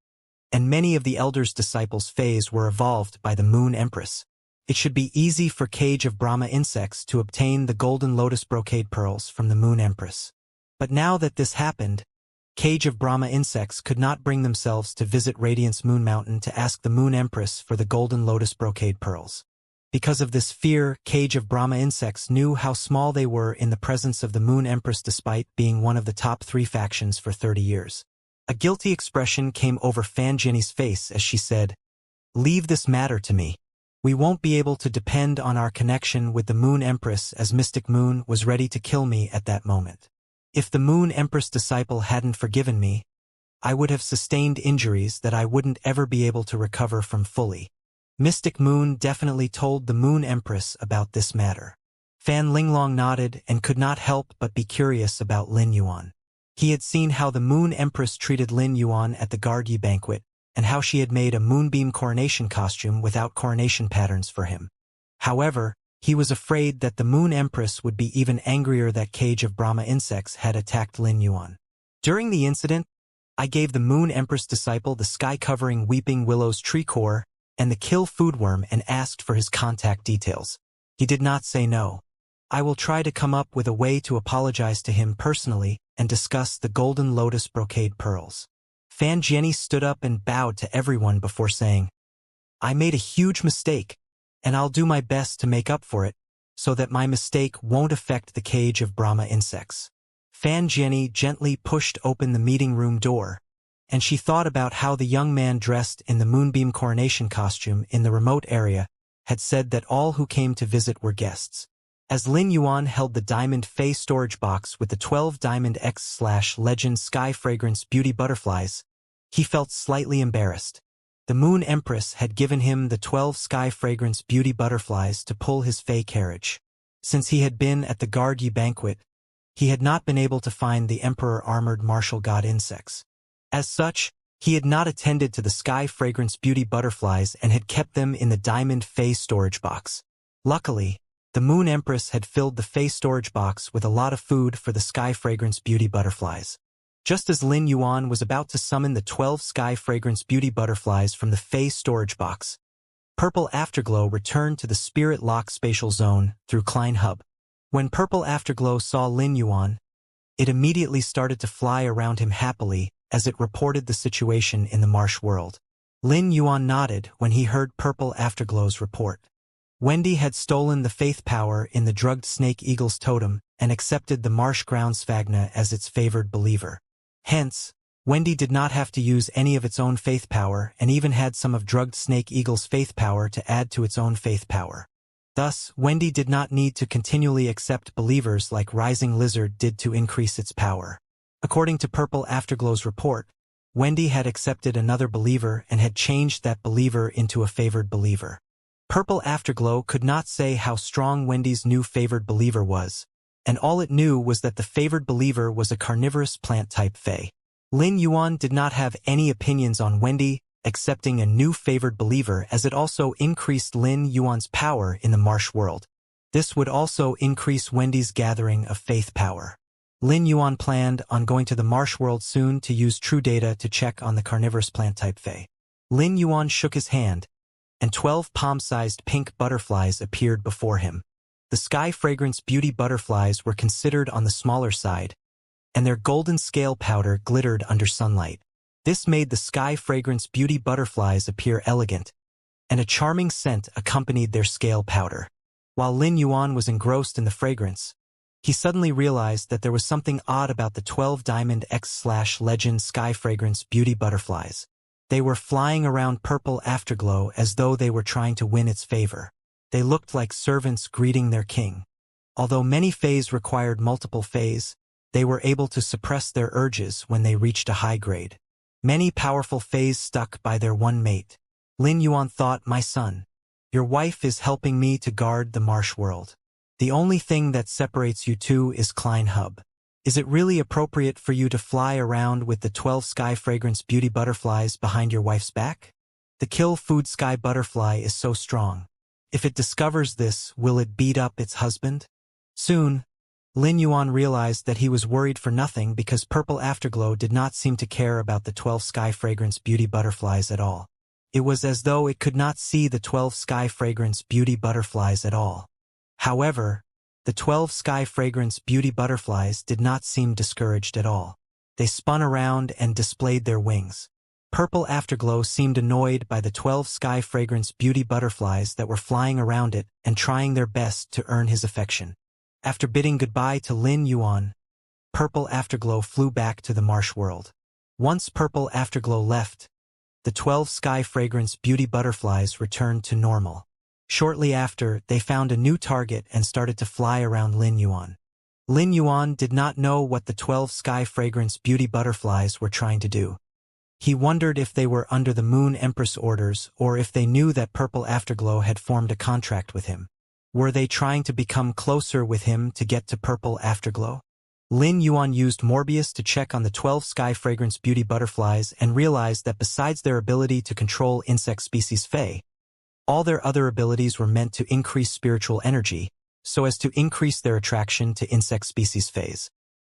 and many of the elders' disciples' phase were evolved by the Moon Empress. It should be easy for Cage of Brahma insects to obtain the Golden Lotus Brocade Pearls from the Moon Empress. But now that this happened, Cage of Brahma insects could not bring themselves to visit Radiance Moon Mountain to ask the Moon Empress for the Golden Lotus Brocade Pearls. Because of this fear, Cage of Brahma insects knew how small they were in the presence of the Moon Empress despite being one of the top 3 factions for 30 years. A guilty expression came over Fan Jianyi's face as she said, "Leave this matter to me. We won't be able to depend on our connection with the Moon Empress as Mystic Moon was ready to kill me at that moment. If the Moon Empress disciple hadn't forgiven me, I would have sustained injuries that I wouldn't ever be able to recover from fully." Mystic Moon definitely told the Moon Empress about this matter. Fan Linglong nodded and could not help but be curious about Lin Yuan. He had seen how the Moon Empress treated Lin Yuan at the Gargi banquet, and how she had made a moonbeam coronation costume without coronation patterns for him. However, he was afraid that the Moon Empress would be even angrier that Cage of Brahma insects had attacked Lin Yuan. During the incident, I gave the Moon Empress disciple the sky-covering Weeping Willow's tree core and the kill foodworm and asked for his contact details. He did not say no. I will try to come up with a way to apologize to him personally and discuss the Golden Lotus Brocade Pearls. Fan Jianyi stood up and bowed to everyone before saying, "I made a huge mistake, and I'll do my best to make up for it, so that my mistake won't affect the Cage of Brahma insects." Fan Jianyi gently pushed open the meeting room door, and she thought about how the young man dressed in the moonbeam coronation costume in the remote area had said that all who came to visit were guests. As Lin Yuan held the Diamond Fey storage box with the 12 Diamond X/Legend Sky Fragrance Beauty Butterflies, he felt slightly embarrassed. The Moon Empress had given him the 12 Sky Fragrance Beauty Butterflies to pull his Fey carriage. Since he had been at the Gargi banquet, he had not been able to find the Emperor Armored Martial God insects. As such, he had not attended to the Sky Fragrance Beauty Butterflies and had kept them in the Diamond Fey storage box. Luckily, the Moon Empress had filled the Fey storage box with a lot of food for the Sky Fragrance Beauty Butterflies. Just as Lin Yuan was about to summon the 12 Sky Fragrance Beauty Butterflies from the Fey storage box, Purple Afterglow returned to the Spirit Lock spatial zone through Klein Hub. When Purple Afterglow saw Lin Yuan, it immediately started to fly around him happily as it reported the situation in the marsh world. Lin Yuan nodded when he heard Purple Afterglow's report. Wendy had stolen the faith power in the drugged snake eagle's totem and accepted the marsh ground Sphagna as its favored believer. Hence, Wendy did not have to use any of its own faith power and even had some of drugged Snake Eagle's faith power to add to its own faith power. Thus, Wendy did not need to continually accept believers like Rising Lizard did to increase its power. According to Purple Afterglow's report, Wendy had accepted another believer and had changed that believer into a favored believer. Purple Afterglow could not say how strong Wendy's new favored believer was, and all it knew was that the favored believer was a carnivorous plant-type fae. Lin Yuan did not have any opinions on Wendy accepting a new favored believer, as it also increased Lin Yuan's power in the marsh world. This would also increase Wendy's gathering of faith power. Lin Yuan planned on going to the marsh world soon to use true data to check on the carnivorous plant-type fae. Lin Yuan shook his hand, and 12 palm-sized pink butterflies appeared before him. The Sky Fragrance Beauty butterflies were considered on the smaller side, and their golden scale powder glittered under sunlight. This made the Sky Fragrance Beauty butterflies appear elegant, and a charming scent accompanied their scale powder. While Lin Yuan was engrossed in the fragrance, he suddenly realized that there was something odd about the 12 Diamond X/Legend Sky Fragrance Beauty butterflies. They were flying around Purple Afterglow as though they were trying to win its favor. They looked like servants greeting their king. Although many fays required multiple fays, they were able to suppress their urges when they reached a high grade. Many powerful fays stuck by their one mate. Lin Yuan thought, "My son, your wife is helping me to guard the marsh world. The only thing that separates you two is Klein Hub. Is it really appropriate for you to fly around with the 12 Sky Fragrance Beauty butterflies behind your wife's back? The Kill Food Sky butterfly is so strong. If it discovers this, will it beat up its husband?" Soon, Lin Yuan realized that he was worried for nothing because Purple Afterglow did not seem to care about the 12 Sky Fragrance Beauty butterflies at all. It was as though it could not see the 12 Sky Fragrance Beauty butterflies at all. However, the 12 Sky Fragrance Beauty butterflies did not seem discouraged at all. They spun around and displayed their wings. Purple Afterglow seemed annoyed by the 12 Sky Fragrance Beauty butterflies that were flying around it and trying their best to earn his affection. After bidding goodbye to Lin Yuan, Purple Afterglow flew back to the marsh world. Once Purple Afterglow left, the 12 Sky Fragrance Beauty butterflies returned to normal. Shortly after, they found a new target and started to fly around Lin Yuan. Lin Yuan did not know what the 12 Sky Fragrance Beauty butterflies were trying to do. He wondered if they were under the Moon Empress orders or if they knew that Purple Afterglow had formed a contract with him. Were they trying to become closer with him to get to Purple Afterglow? Lin Yuan used Morbius to check on the 12 Sky Fragrance Beauty butterflies and realized that besides their ability to control insect species Fae, all their other abilities were meant to increase spiritual energy, so as to increase their attraction to insect species Faes.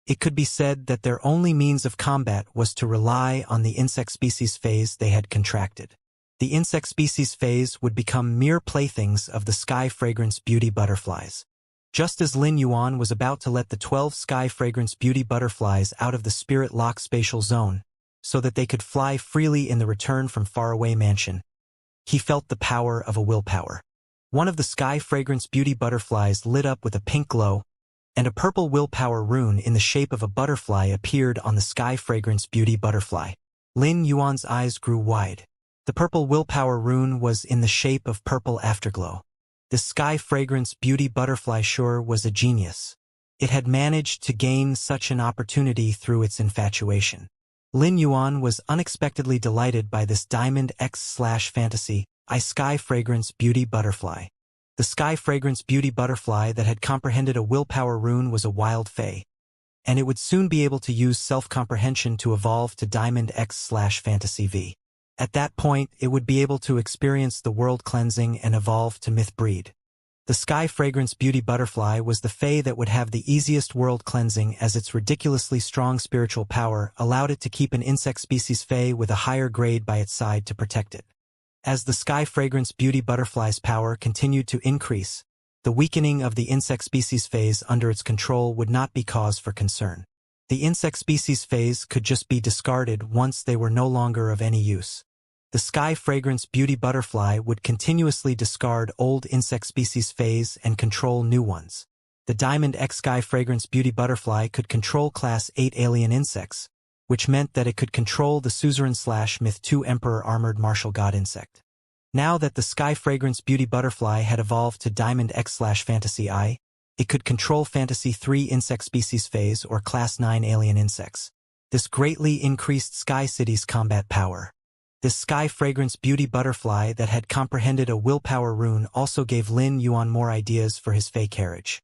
It could be said that their only means of combat was to rely on the insect species Faes they had contracted. The insect species Faes would become mere playthings of the Sky Fragrance Beauty butterflies. Just as Lin Yuan was about to let the 12 Sky Fragrance Beauty butterflies out of the Spirit Lock spatial zone, so that they could fly freely in the return from faraway mansion, he felt the power of a willpower. One of the Sky Fragrance Beauty butterflies lit up with a pink glow, and a purple willpower rune in the shape of a butterfly appeared on the Sky Fragrance Beauty butterfly. Lin Yuan's eyes grew wide. The purple willpower rune was in the shape of Purple Afterglow. The Sky Fragrance Beauty butterfly sure was a genius. It had managed to gain such an opportunity through its infatuation. Lin Yuan was unexpectedly delighted by this Diamond X/Fantasy Sky Fragrance Beauty butterfly. The Sky Fragrance Beauty butterfly that had comprehended a willpower rune was a wild fae, and it would soon be able to use self-comprehension to evolve to Diamond X/Fantasy V. At that point, it would be able to experience the world cleansing and evolve to myth breed. The Sky Fragrance Beauty butterfly was the fae that would have the easiest world cleansing, as its ridiculously strong spiritual power allowed it to keep an insect species fae with a higher grade by its side to protect it. As the Sky Fragrance Beauty butterfly's power continued to increase, the weakening of the insect species phase under its control would not be cause for concern. The insect species phase could just be discarded once they were no longer of any use. The Sky Fragrance Beauty butterfly would continuously discard old insect species phase and control new ones. The Diamond X Sky Fragrance Beauty Butterfly could control Class 8 alien insects, which meant that it could control the Suzerain/Myth 2 Emperor Armored Martial God insect. Now that the Sky Fragrance Beauty Butterfly had evolved to Diamond X/Fantasy I, it could control Fantasy 3 insect species phase or Class 9 alien insects. This greatly increased Sky City's combat power. This Sky Fragrance Beauty Butterfly that had comprehended a willpower rune also gave Lin Yuan more ideas for his Fey carriage.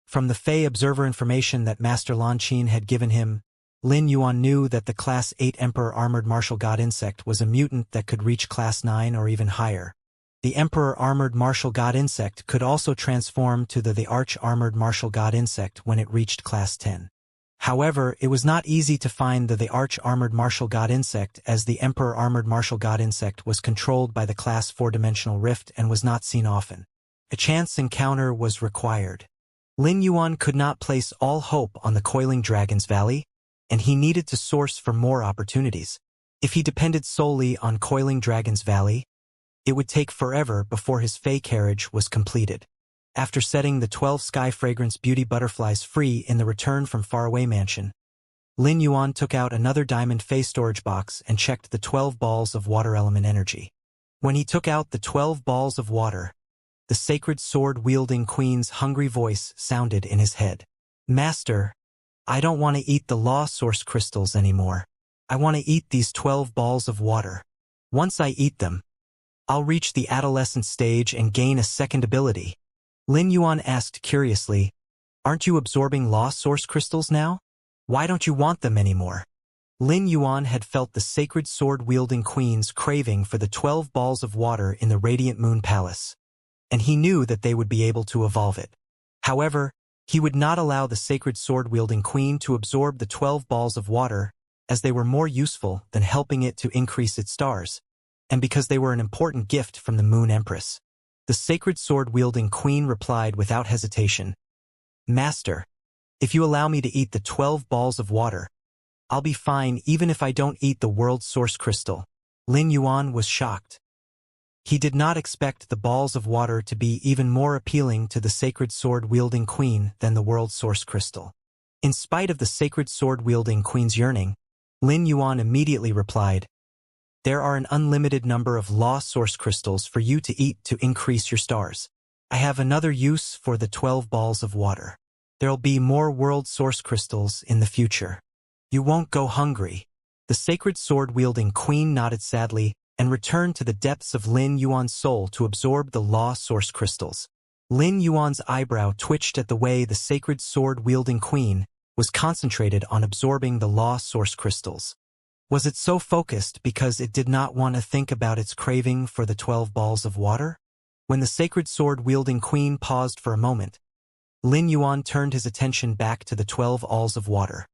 From the Fey Observer information that Master Lan Qin had given him, Lin Yuan knew that the Class 8 Emperor Armored Martial God insect was a mutant that could reach Class 9 or even higher. The Emperor Armored Martial God insect could also transform to the Arch Armored Martial God insect when it reached Class 10. However, it was not easy to find the Arch Armored Martial God insect, as the Emperor Armored Martial God insect was controlled by the Class 4-dimensional rift and was not seen often. A chance encounter was required. Lin Yuan could not place all hope on the Coiling Dragon's Valley, and he needed to source for more opportunities. If he depended solely on Coiling Dragon's Valley, it would take forever before his Fey carriage was completed. After setting the 12 Sky Fragrance Beauty Butterflies free in the Return from Faraway Mansion, Lin Yuan took out another Diamond Fey storage box and checked the 12 balls of water element energy. When he took out the 12 balls of water, the sacred sword-wielding queen's hungry voice sounded in his head. "Master, I don't want to eat the law source crystals anymore. I want to eat these 12 balls of water. Once I eat them, I'll reach the adolescent stage and gain a second ability." Lin Yuan asked curiously, "Aren't you absorbing law source crystals now? Why don't you want them anymore?" Lin Yuan had felt the sacred sword-wielding queen's craving for the 12 balls of water in the Radiant Moon Palace, and he knew that they would be able to evolve it. However, he would not allow the sacred sword-wielding queen to absorb the 12 balls of water, as they were more useful than helping it to increase its stars, and because they were an important gift from the Moon Empress. The sacred sword-wielding queen replied without hesitation, "Master, if you allow me to eat the 12 balls of water, I'll be fine even if I don't eat the world source crystal." Lin Yuan was shocked. He did not expect the balls of water to be even more appealing to the sacred sword-wielding queen than the world source crystal. In spite of the sacred sword-wielding queen's yearning, Lin Yuan immediately replied, "There are an unlimited number of law source crystals for you to eat to increase your stars. I have another use for the 12 balls of water. There'll be more world source crystals in the future. You won't go hungry." The sacred sword-wielding queen nodded sadly and returned to the depths of Lin Yuan's soul to absorb the law source crystals. Lin Yuan's eyebrow twitched at the way the sacred sword-wielding queen was concentrated on absorbing the law source crystals. Was it so focused because it did not want to think about its craving for the 12 balls of water? When the sacred sword-wielding queen paused for a moment, Lin Yuan turned his attention back to the 12 balls of water.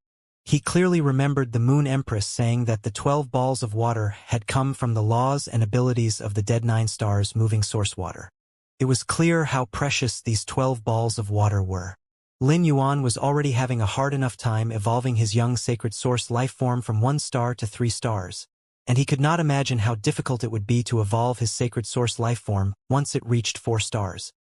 He clearly remembered the Moon Empress saying that the 12 balls of water had come from the laws and abilities of the Dead Nine Stars moving source water. It was clear how precious these 12 balls of water were. Lin Yuan was already having a hard enough time evolving his young sacred source life form from 1 star to 3 stars, and he could not imagine how difficult it would be to evolve his sacred source life form once it reached 4 stars.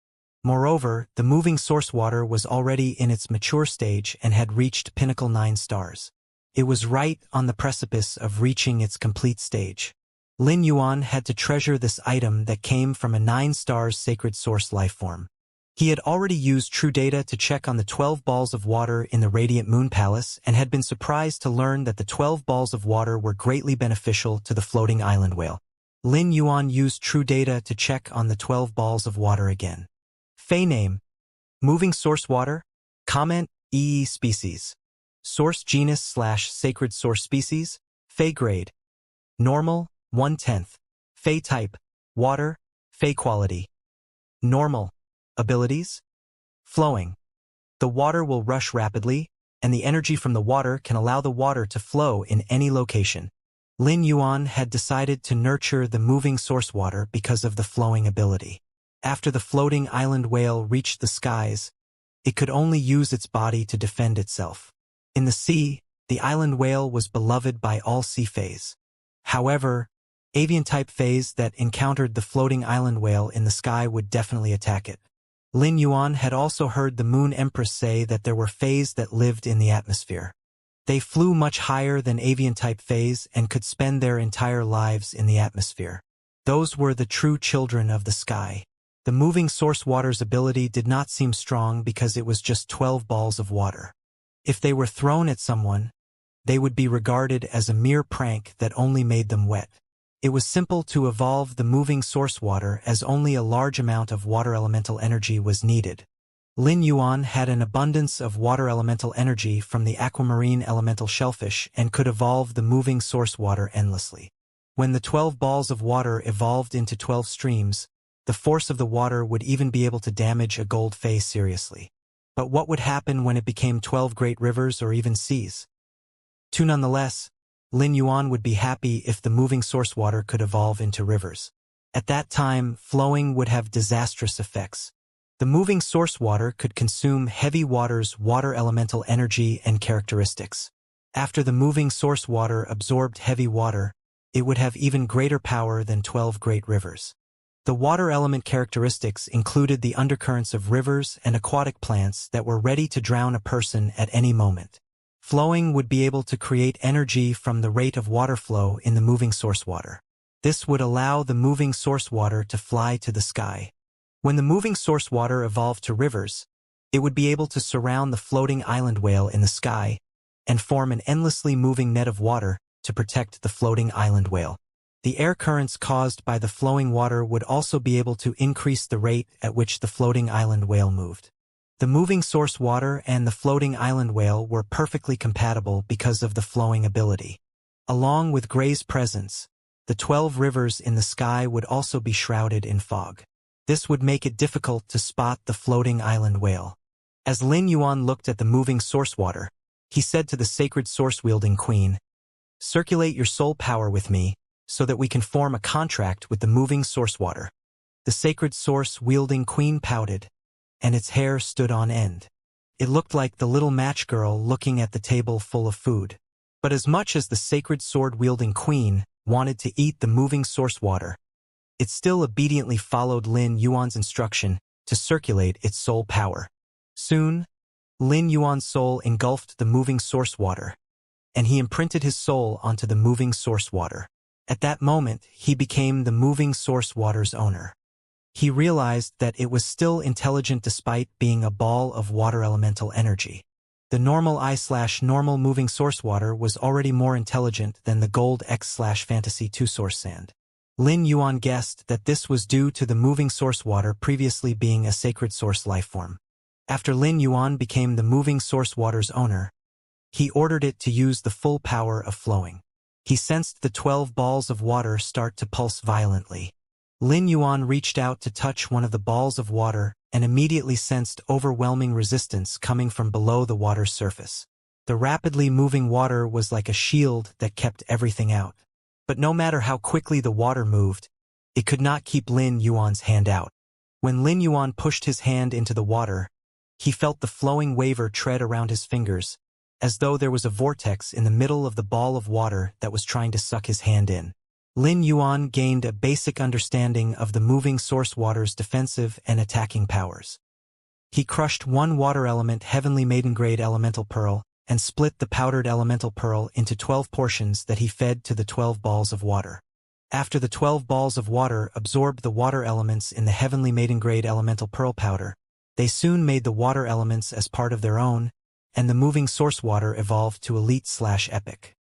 Moreover, the moving source water was already in its mature stage and had reached pinnacle 9 stars. It was right on the precipice of reaching its complete stage. Lin Yuan had to treasure this item that came from a 9 stars sacred source life form. He had already used True Data to check on the 12 balls of water in the Radiant Moon Palace and had been surprised to learn that the 12 balls of water were greatly beneficial to the floating island whale. Lin Yuan used True Data to check on the 12 balls of water again. Fey name: Moving Source Water. Comment: EE Species. Source Genus/Sacred Source Species. Fey Grade: Normal, 1/10. Fey Type: Water. Fey Quality: Normal. Abilities: Flowing. The water will rush rapidly, and the energy from the water can allow the water to flow in any location. Lin Yuan had decided to nurture the moving source water because of the flowing ability. After the floating island whale reached the skies, it could only use its body to defend itself. In the sea, the island whale was beloved by all sea fays. However, avian-type fays that encountered the floating island whale in the sky would definitely attack it. Lin Yuan had also heard the Moon Empress say that there were fays that lived in the atmosphere. They flew much higher than avian-type fays and could spend their entire lives in the atmosphere. Those were the true children of the sky. The moving source water's ability did not seem strong because it was just 12 balls of water. If they were thrown at someone, they would be regarded as a mere prank that only made them wet. It was simple to evolve the moving source water as only a large amount of water elemental energy was needed. Lin Yuan had an abundance of water elemental energy from the aquamarine elemental shellfish and could evolve the moving source water endlessly. When the 12 balls of water evolved into 12 streams, the force of the water would even be able to damage a gold fay seriously. But what would happen when it became 12 great rivers or even seas? Nonetheless, Lin Yuan would be happy if the moving source water could evolve into rivers. At that time, flowing would have disastrous effects. The moving source water could consume heavy water's water elemental energy and characteristics. After the moving source water absorbed heavy water, it would have even greater power than 12 great rivers. The water element characteristics included the undercurrents of rivers and aquatic plants that were ready to drown a person at any moment. Flowing would be able to create energy from the rate of water flow in the moving source water. This would allow the moving source water to fly to the sky. When the moving source water evolved to rivers, it would be able to surround the floating island whale in the sky and form an endlessly moving net of water to protect the floating island whale. The air currents caused by the flowing water would also be able to increase the rate at which the floating island whale moved. The moving source water and the floating island whale were perfectly compatible because of the flowing ability. Along with Gray's presence, the 12 rivers in the sky would also be shrouded in fog. This would make it difficult to spot the floating island whale. As Lin Yuan looked at the moving source water, he said to the sacred source-wielding queen, "Circulate your soul power with me, so that we can form a contract with the moving source water." The sacred source-wielding queen pouted, and its hair stood on end. It looked like the little match girl looking at the table full of food. But as much as the sacred sword-wielding queen wanted to eat the moving source water, it still obediently followed Lin Yuan's instruction to circulate its soul power. Soon, Lin Yuan's soul engulfed the moving source water, and he imprinted his soul onto the moving source water. At that moment, he became the moving source water's owner. He realized that it was still intelligent despite being a ball of water elemental energy. The normal I/normal moving source water was already more intelligent than the gold X/fantasy 2 source sand. Lin Yuan guessed that this was due to the moving source water previously being a sacred source lifeform. After Lin Yuan became the moving source water's owner, he ordered it to use the full power of flowing. He sensed the 12 balls of water start to pulse violently. Lin Yuan reached out to touch one of the balls of water and immediately sensed overwhelming resistance coming from below the water's surface. The rapidly moving water was like a shield that kept everything out. But no matter how quickly the water moved, it could not keep Lin Yuan's hand out. When Lin Yuan pushed his hand into the water, he felt the flowing waver tread around his fingers, as though there was a vortex in the middle of the ball of water that was trying to suck his hand in. Lin Yuan gained a basic understanding of the moving source water's defensive and attacking powers. He crushed one water element heavenly maiden-grade elemental pearl and split the powdered elemental pearl into 12 portions that he fed to the 12 balls of water. After the 12 balls of water absorbed the water elements in the heavenly maiden-grade elemental pearl powder, they soon made the water elements as part of their own, and the moving source water evolved to elite/epic.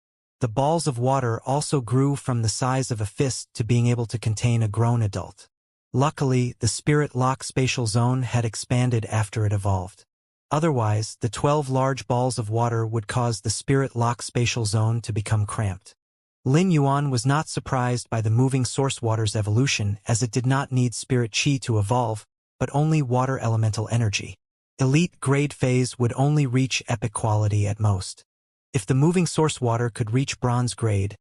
The balls of water also grew from the size of a fist to being able to contain a grown adult. Luckily, the spirit lock spatial zone had expanded after it evolved. Otherwise, the 12 large balls of water would cause the spirit lock spatial zone to become cramped. Lin Yuan was not surprised by the moving source water's evolution, as it did not need spirit chi to evolve, but only water elemental energy. Elite grade phase would only reach epic quality at most. If the moving source water could reach bronze grade,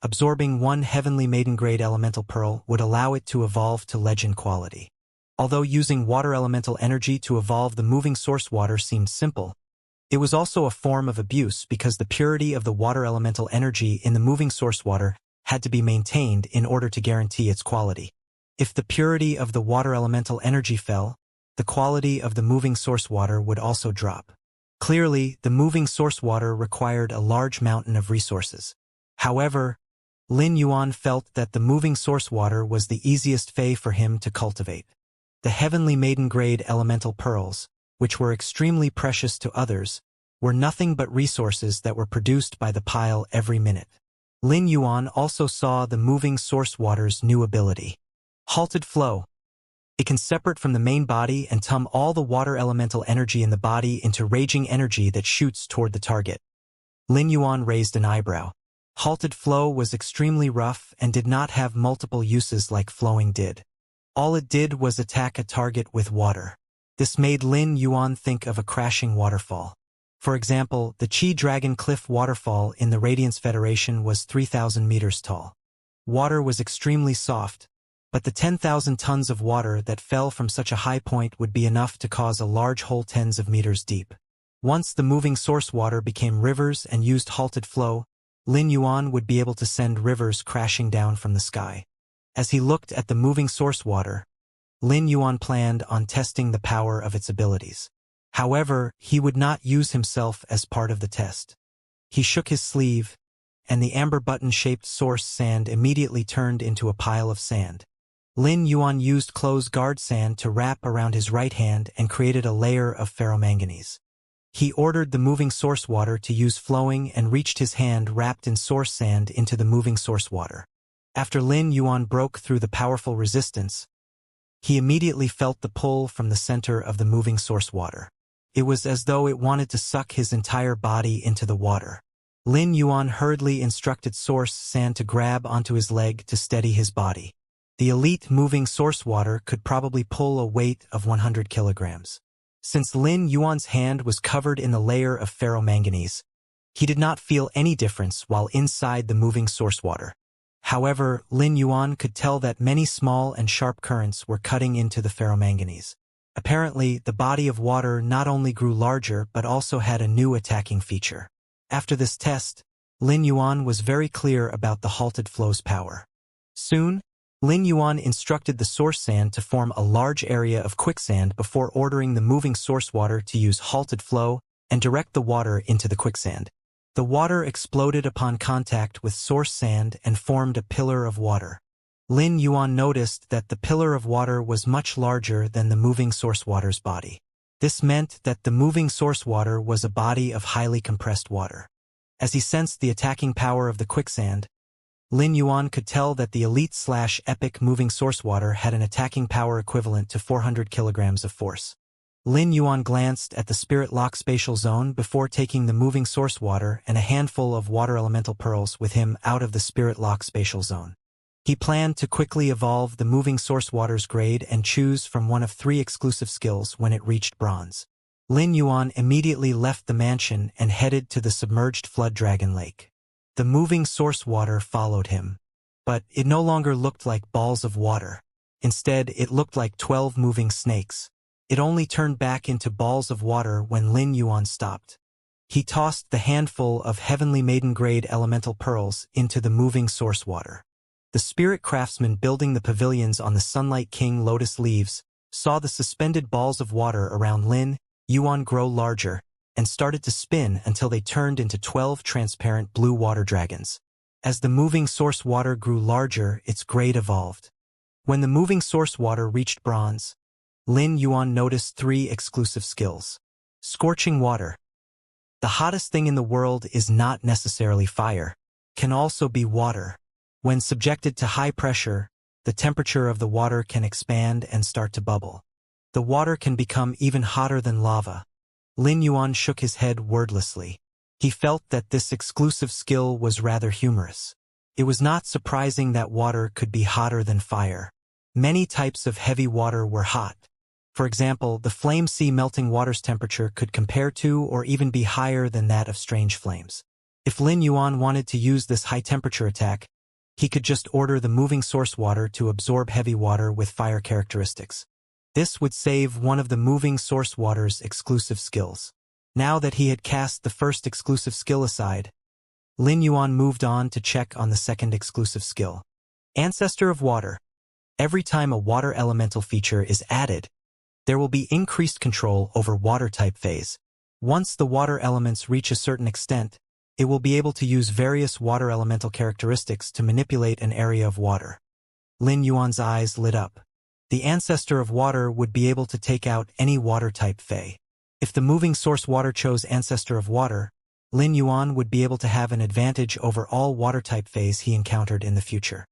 absorbing one heavenly maiden grade elemental pearl would allow it to evolve to legend quality. Although using water elemental energy to evolve the moving source water seemed simple, it was also a form of abuse because the purity of the water elemental energy in the moving source water had to be maintained in order to guarantee its quality. If the purity of the water elemental energy fell, the quality of the moving source water would also drop. Clearly, the moving source water required a large mountain of resources. However, Lin Yuan felt that the moving source water was the easiest fei for him to cultivate. The heavenly maiden-grade elemental pearls, which were extremely precious to others, were nothing but resources that were produced by the pile every minute. Lin Yuan also saw the moving source water's new ability. Halted flow. It can separate from the main body and turn all the water elemental energy in the body into raging energy that shoots toward the target. Lin Yuan raised an eyebrow. Halted flow was extremely rough and did not have multiple uses like flowing did. All it did was attack a target with water. This made Lin Yuan think of a crashing waterfall. For example, the Chi Dragon Cliff waterfall in the Radiance Federation was 3,000 meters tall. Water was extremely soft, but the 10,000 tons of water that fell from such a high point would be enough to cause a large hole tens of meters deep. Once the moving source water became rivers and used halted flow, Lin Yuan would be able to send rivers crashing down from the sky. As he looked at the moving source water, Lin Yuan planned on testing the power of its abilities. However, he would not use himself as part of the test. He shook his sleeve, and the amber button-shaped source sand immediately turned into a pile of sand. Lin Yuan used close guard sand to wrap around his right hand and created a layer of ferromanganese. He ordered the moving source water to use flowing and reached his hand wrapped in source sand into the moving source water. After Lin Yuan broke through the powerful resistance, he immediately felt the pull from the center of the moving source water. It was as though it wanted to suck his entire body into the water. Lin Yuan hurriedly instructed source sand to grab onto his leg to steady his body. The elite moving source water could probably pull a weight of 100 kilograms. Since Lin Yuan's hand was covered in the layer of ferromanganese, he did not feel any difference while inside the moving source water. However, Lin Yuan could tell that many small and sharp currents were cutting into the ferromanganese. Apparently, the body of water not only grew larger but also had a new attacking feature. After this test, Lin Yuan was very clear about the halted flow's power. Soon, Lin Yuan instructed the source sand to form a large area of quicksand before ordering the moving source water to use halted flow and direct the water into the quicksand. The water exploded upon contact with source sand and formed a pillar of water. Lin Yuan noticed that the pillar of water was much larger than the moving source water's body. This meant that the moving source water was a body of highly compressed water. As he sensed the attacking power of the quicksand, Lin Yuan could tell that the elite/epic moving source water had an attacking power equivalent to 400 kilograms of force. Lin Yuan glanced at the spirit lock spatial zone before taking the moving source water and a handful of water elemental pearls with him out of the spirit lock spatial zone. He planned to quickly evolve the moving source water's grade and choose from one of 3 exclusive skills when it reached bronze. Lin Yuan immediately left the mansion and headed to the submerged flood dragon lake. The moving source water followed him, but it no longer looked like balls of water. Instead, it looked like 12 moving snakes. It only turned back into balls of water when Lin Yuan stopped. He tossed the handful of heavenly maiden-grade elemental pearls into the moving source water. The spirit craftsman building the pavilions on the Sunlight King lotus leaves saw the suspended balls of water around Lin Yuan grow larger and started to spin until they turned into 12 transparent blue water dragons. As the moving source water grew larger, its grade evolved. When the moving source water reached bronze, Lin Yuan noticed 3 exclusive skills. Scorching water. The hottest thing in the world is not necessarily fire, can also be water. When subjected to high pressure, the temperature of the water can expand and start to bubble. The water can become even hotter than lava. Lin Yuan shook his head wordlessly. He felt that this exclusive skill was rather humorous. It was not surprising that water could be hotter than fire. Many types of heavy water were hot. For example, the flame sea melting water's temperature could compare to or even be higher than that of strange flames. If Lin Yuan wanted to use this high-temperature attack, he could just order the moving source water to absorb heavy water with fire characteristics. This would save one of the moving source water's exclusive skills. Now that he had cast the first exclusive skill aside, Lin Yuan moved on to check on the second exclusive skill. Ancestor of Water. Every time a water elemental feature is added, There will be increased control over water-type phase. Once the water elements reach a certain extent, it will be able to use various water elemental characteristics to manipulate an area of water. Lin Yuan's eyes lit up. The ancestor of water would be able to take out any water-type Fey. If the moving source water chose ancestor of water, Lin Yuan would be able to have an advantage over all water-type Feys he encountered in the future.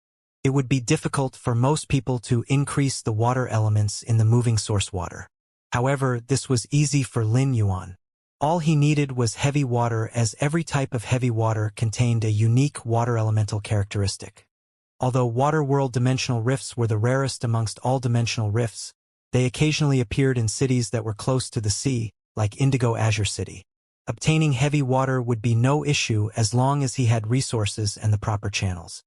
It would be difficult for most people to increase the water elements in the moving source water. However, this was easy for Lin Yuan. All he needed was heavy water, as every type of heavy water contained a unique water elemental characteristic. Although water world dimensional rifts were the rarest amongst all dimensional rifts, they occasionally appeared in cities that were close to the sea, like Indigo Azure City. Obtaining heavy water would be no issue as long as he had resources and the proper channels.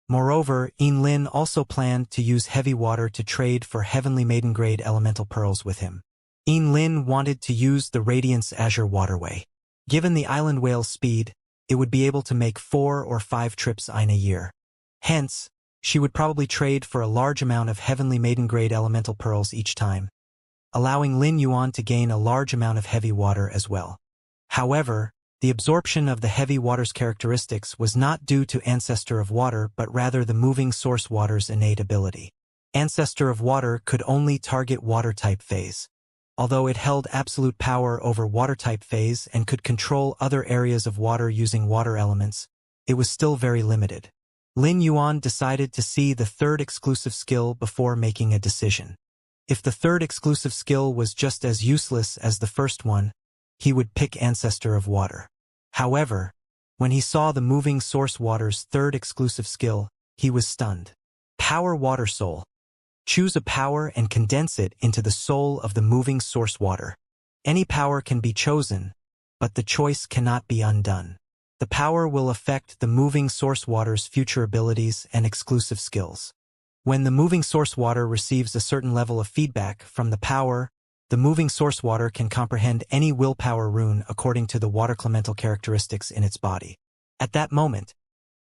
Moreover, Lin also planned to use heavy water to trade for Heavenly Maiden grade elemental pearls with him. Lin wanted to use the Radiance Azure Waterway. Given the island whale's speed, it would be able to make 4 or 5 trips in a year. Hence, she would probably trade for a large amount of Heavenly Maiden grade elemental pearls each time, allowing Lin Yuan to gain a large amount of heavy water as well. However, the absorption of the heavy water's characteristics was not due to Ancestor of Water but rather the moving source water's innate ability. Ancestor of Water could only target water-type phase. Although it held absolute power over water-type phase and could control other areas of water using water elements, it was still very limited. Lin Yuan decided to see the third exclusive skill before making a decision. If the third exclusive skill was just as useless as the first one, he would pick Ancestor of Water. However, when he saw the moving source water's third exclusive skill, he was stunned. Power Water Soul. Choose a power and condense it into the soul of the moving source water. Any power can be chosen, but the choice cannot be undone. The power will affect the moving source water's future abilities and exclusive skills. When the moving source water receives a certain level of feedback from the power, the moving source water can comprehend any willpower rune according to the water clemental characteristics in its body. At that moment,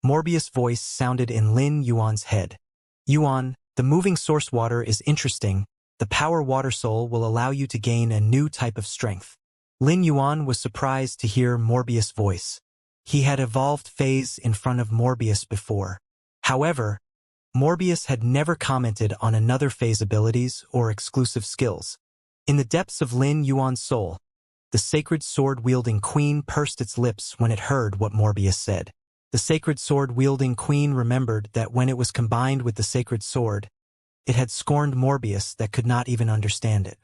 Morbius' voice sounded in Lin Yuan's head. Yuan, the moving source water is interesting. The Power Water Soul will allow you to gain a new type of strength. Lin Yuan was surprised to hear Morbius' voice. He had evolved phase in front of Morbius before. However, Morbius had never commented on another phase abilities or exclusive skills. In the depths of Lin Yuan's soul, the sacred sword-wielding queen pursed its lips when it heard what Morbius said. The sacred sword-wielding queen remembered that when it was combined with the sacred sword, it had scorned Morbius that could not even understand it.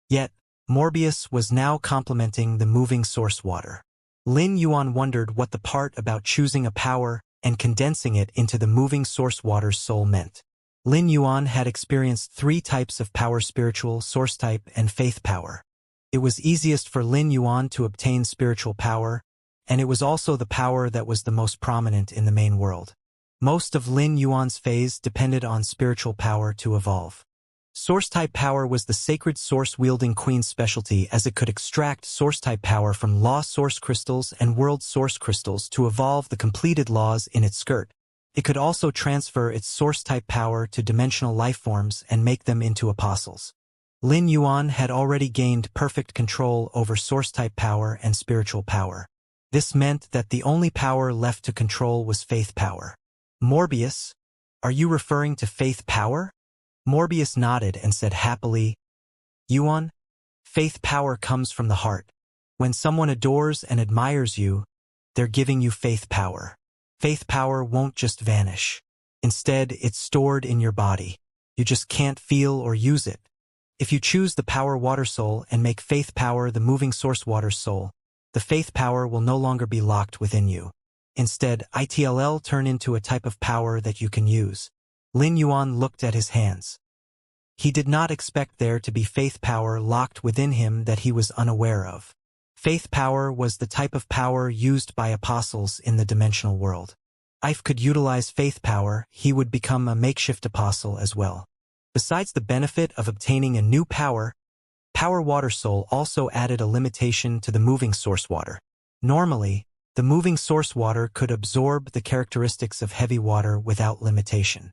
Yet, Morbius was now complimenting the moving source water. Lin Yuan wondered what the part about choosing a power and condensing it into the moving source water's soul meant. Lin Yuan had experienced 3 types of power: spiritual, source type, and faith power. It was easiest for Lin Yuan to obtain spiritual power, and it was also the power that was the most prominent in the main world. Most of Lin Yuan's phase depended on spiritual power to evolve. Source-type power was the sacred source-wielding queen's specialty, as it could extract source-type power from law source crystals and world source crystals to evolve the completed laws in its skirt. It could also transfer its source-type power to dimensional lifeforms and make them into apostles. Lin Yuan had already gained perfect control over source-type power and spiritual power. This meant that the only power left to control was faith power. Morbius, are you referring to faith power? Morbius nodded and said happily, Yuan, faith power comes from the heart. When someone adores and admires you, they're giving you faith power. Faith power won't just vanish. Instead, it's stored in your body. You just can't feel or use it. If you choose the Power Water Soul and make faith power the moving source water soul, the faith power will no longer be locked within you. Instead, it'll turn into a type of power that you can use. Lin Yuan looked at his hands. He did not expect there to be faith power locked within him that he was unaware of. Faith power was the type of power used by apostles in the dimensional world. If could utilize faith power, he would become a makeshift apostle as well. Besides the benefit of obtaining a new power, Power Water Soul also added a limitation to the moving source water. Normally, the moving source water could absorb the characteristics of heavy water without limitation.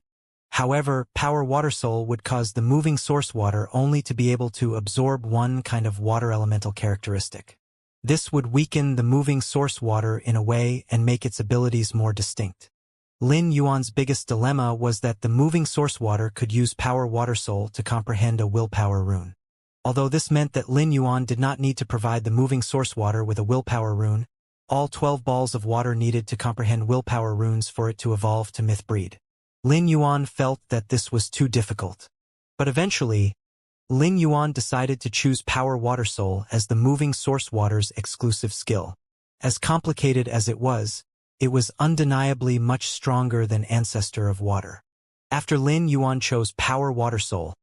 However, Power Water Soul would cause the moving source water only to be able to absorb one kind of water elemental characteristic. This would weaken the moving source water in a way and make its abilities more distinct. Lin Yuan's biggest dilemma was that the moving source water could use Power Water Soul to comprehend a willpower rune. Although this meant that Lin Yuan did not need to provide the moving source water with a willpower rune, all 12 balls of water needed to comprehend willpower runes for it to evolve to myth breed. Lin Yuan felt that this was too difficult. But eventually, Lin Yuan decided to choose Power Water Soul as the moving source water's exclusive skill. As complicated as it was undeniably much stronger than Ancestor of Water. After Lin Yuan chose Power Water Soul,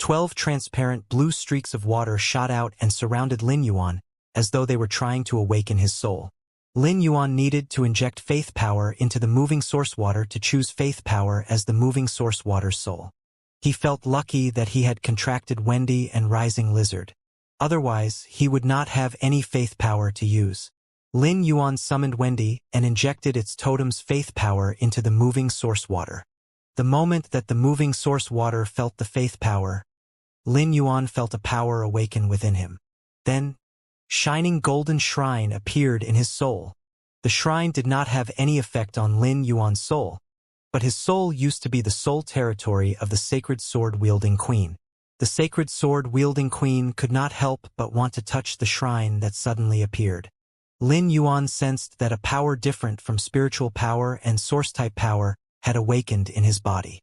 12 transparent blue streaks of water shot out and surrounded Lin Yuan, as though they were trying to awaken his soul. Lin Yuan needed to inject faith power into the moving source water to choose faith power as the moving source water's soul. He felt lucky that he had contracted Wendy and Rising Lizard. Otherwise, he would not have any faith power to use. Lin Yuan summoned Wendy and injected its totem's faith power into the moving source water. The moment that the moving source water felt the faith power, Lin Yuan felt a power awaken within him. Then, shining golden shrine appeared in his soul. The shrine did not have any effect on Lin Yuan's soul, but his soul used to be the soul territory of the sacred sword-wielding queen. The sacred sword-wielding queen could not help but want to touch the shrine that suddenly appeared. Lin Yuan sensed that a power different from spiritual power and source-type power had awakened in his body.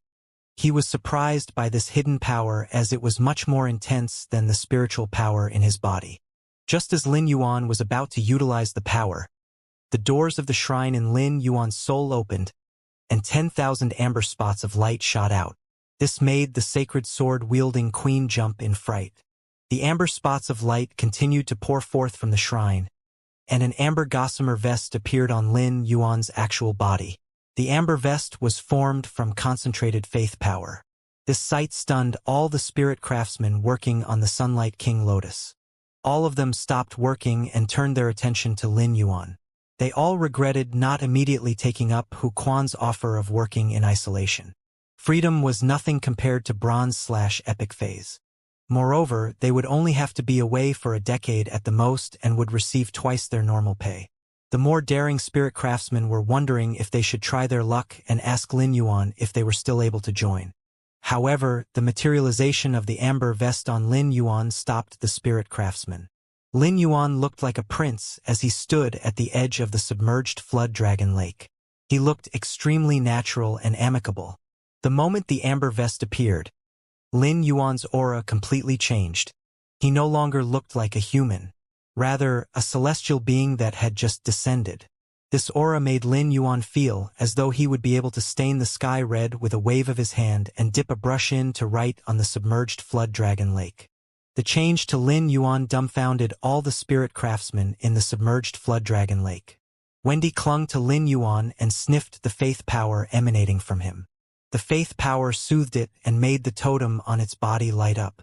He was surprised by this hidden power as it was much more intense than the spiritual power in his body. Just as Lin Yuan was about to utilize the power, the doors of the shrine in Lin Yuan's soul opened, and 10,000 amber spots of light shot out. This made the sacred sword-wielding queen jump in fright. The amber spots of light continued to pour forth from the shrine, and an amber gossamer vest appeared on Lin Yuan's actual body. The amber vest was formed from concentrated faith power. This sight stunned all the spirit craftsmen working on the Sunlight King Lotus. All of them stopped working and turned their attention to Lin Yuan. They all regretted not immediately taking up Hu Quan's offer of working in isolation. Freedom was nothing compared to bronze/epic phase. Moreover, they would only have to be away for a decade at the most and would receive twice their normal pay. The more daring spirit craftsmen were wondering if they should try their luck and ask Lin Yuan if they were still able to join. However, the materialization of the amber vest on Lin Yuan stopped the spirit craftsmen. Lin Yuan looked like a prince as he stood at the edge of the submerged flood dragon lake. He looked extremely natural and amicable. The moment the amber vest appeared, Lin Yuan's aura completely changed. He no longer looked like a human. Rather, a celestial being that had just descended. This aura made Lin Yuan feel as though he would be able to stain the sky red with a wave of his hand and dip a brush in to write on the submerged flood dragon lake. The change to Lin Yuan dumbfounded all the spirit craftsmen in the submerged flood dragon lake. Wendy clung to Lin Yuan and sniffed the faith power emanating from him. The faith power soothed it and made the totem on its body light up.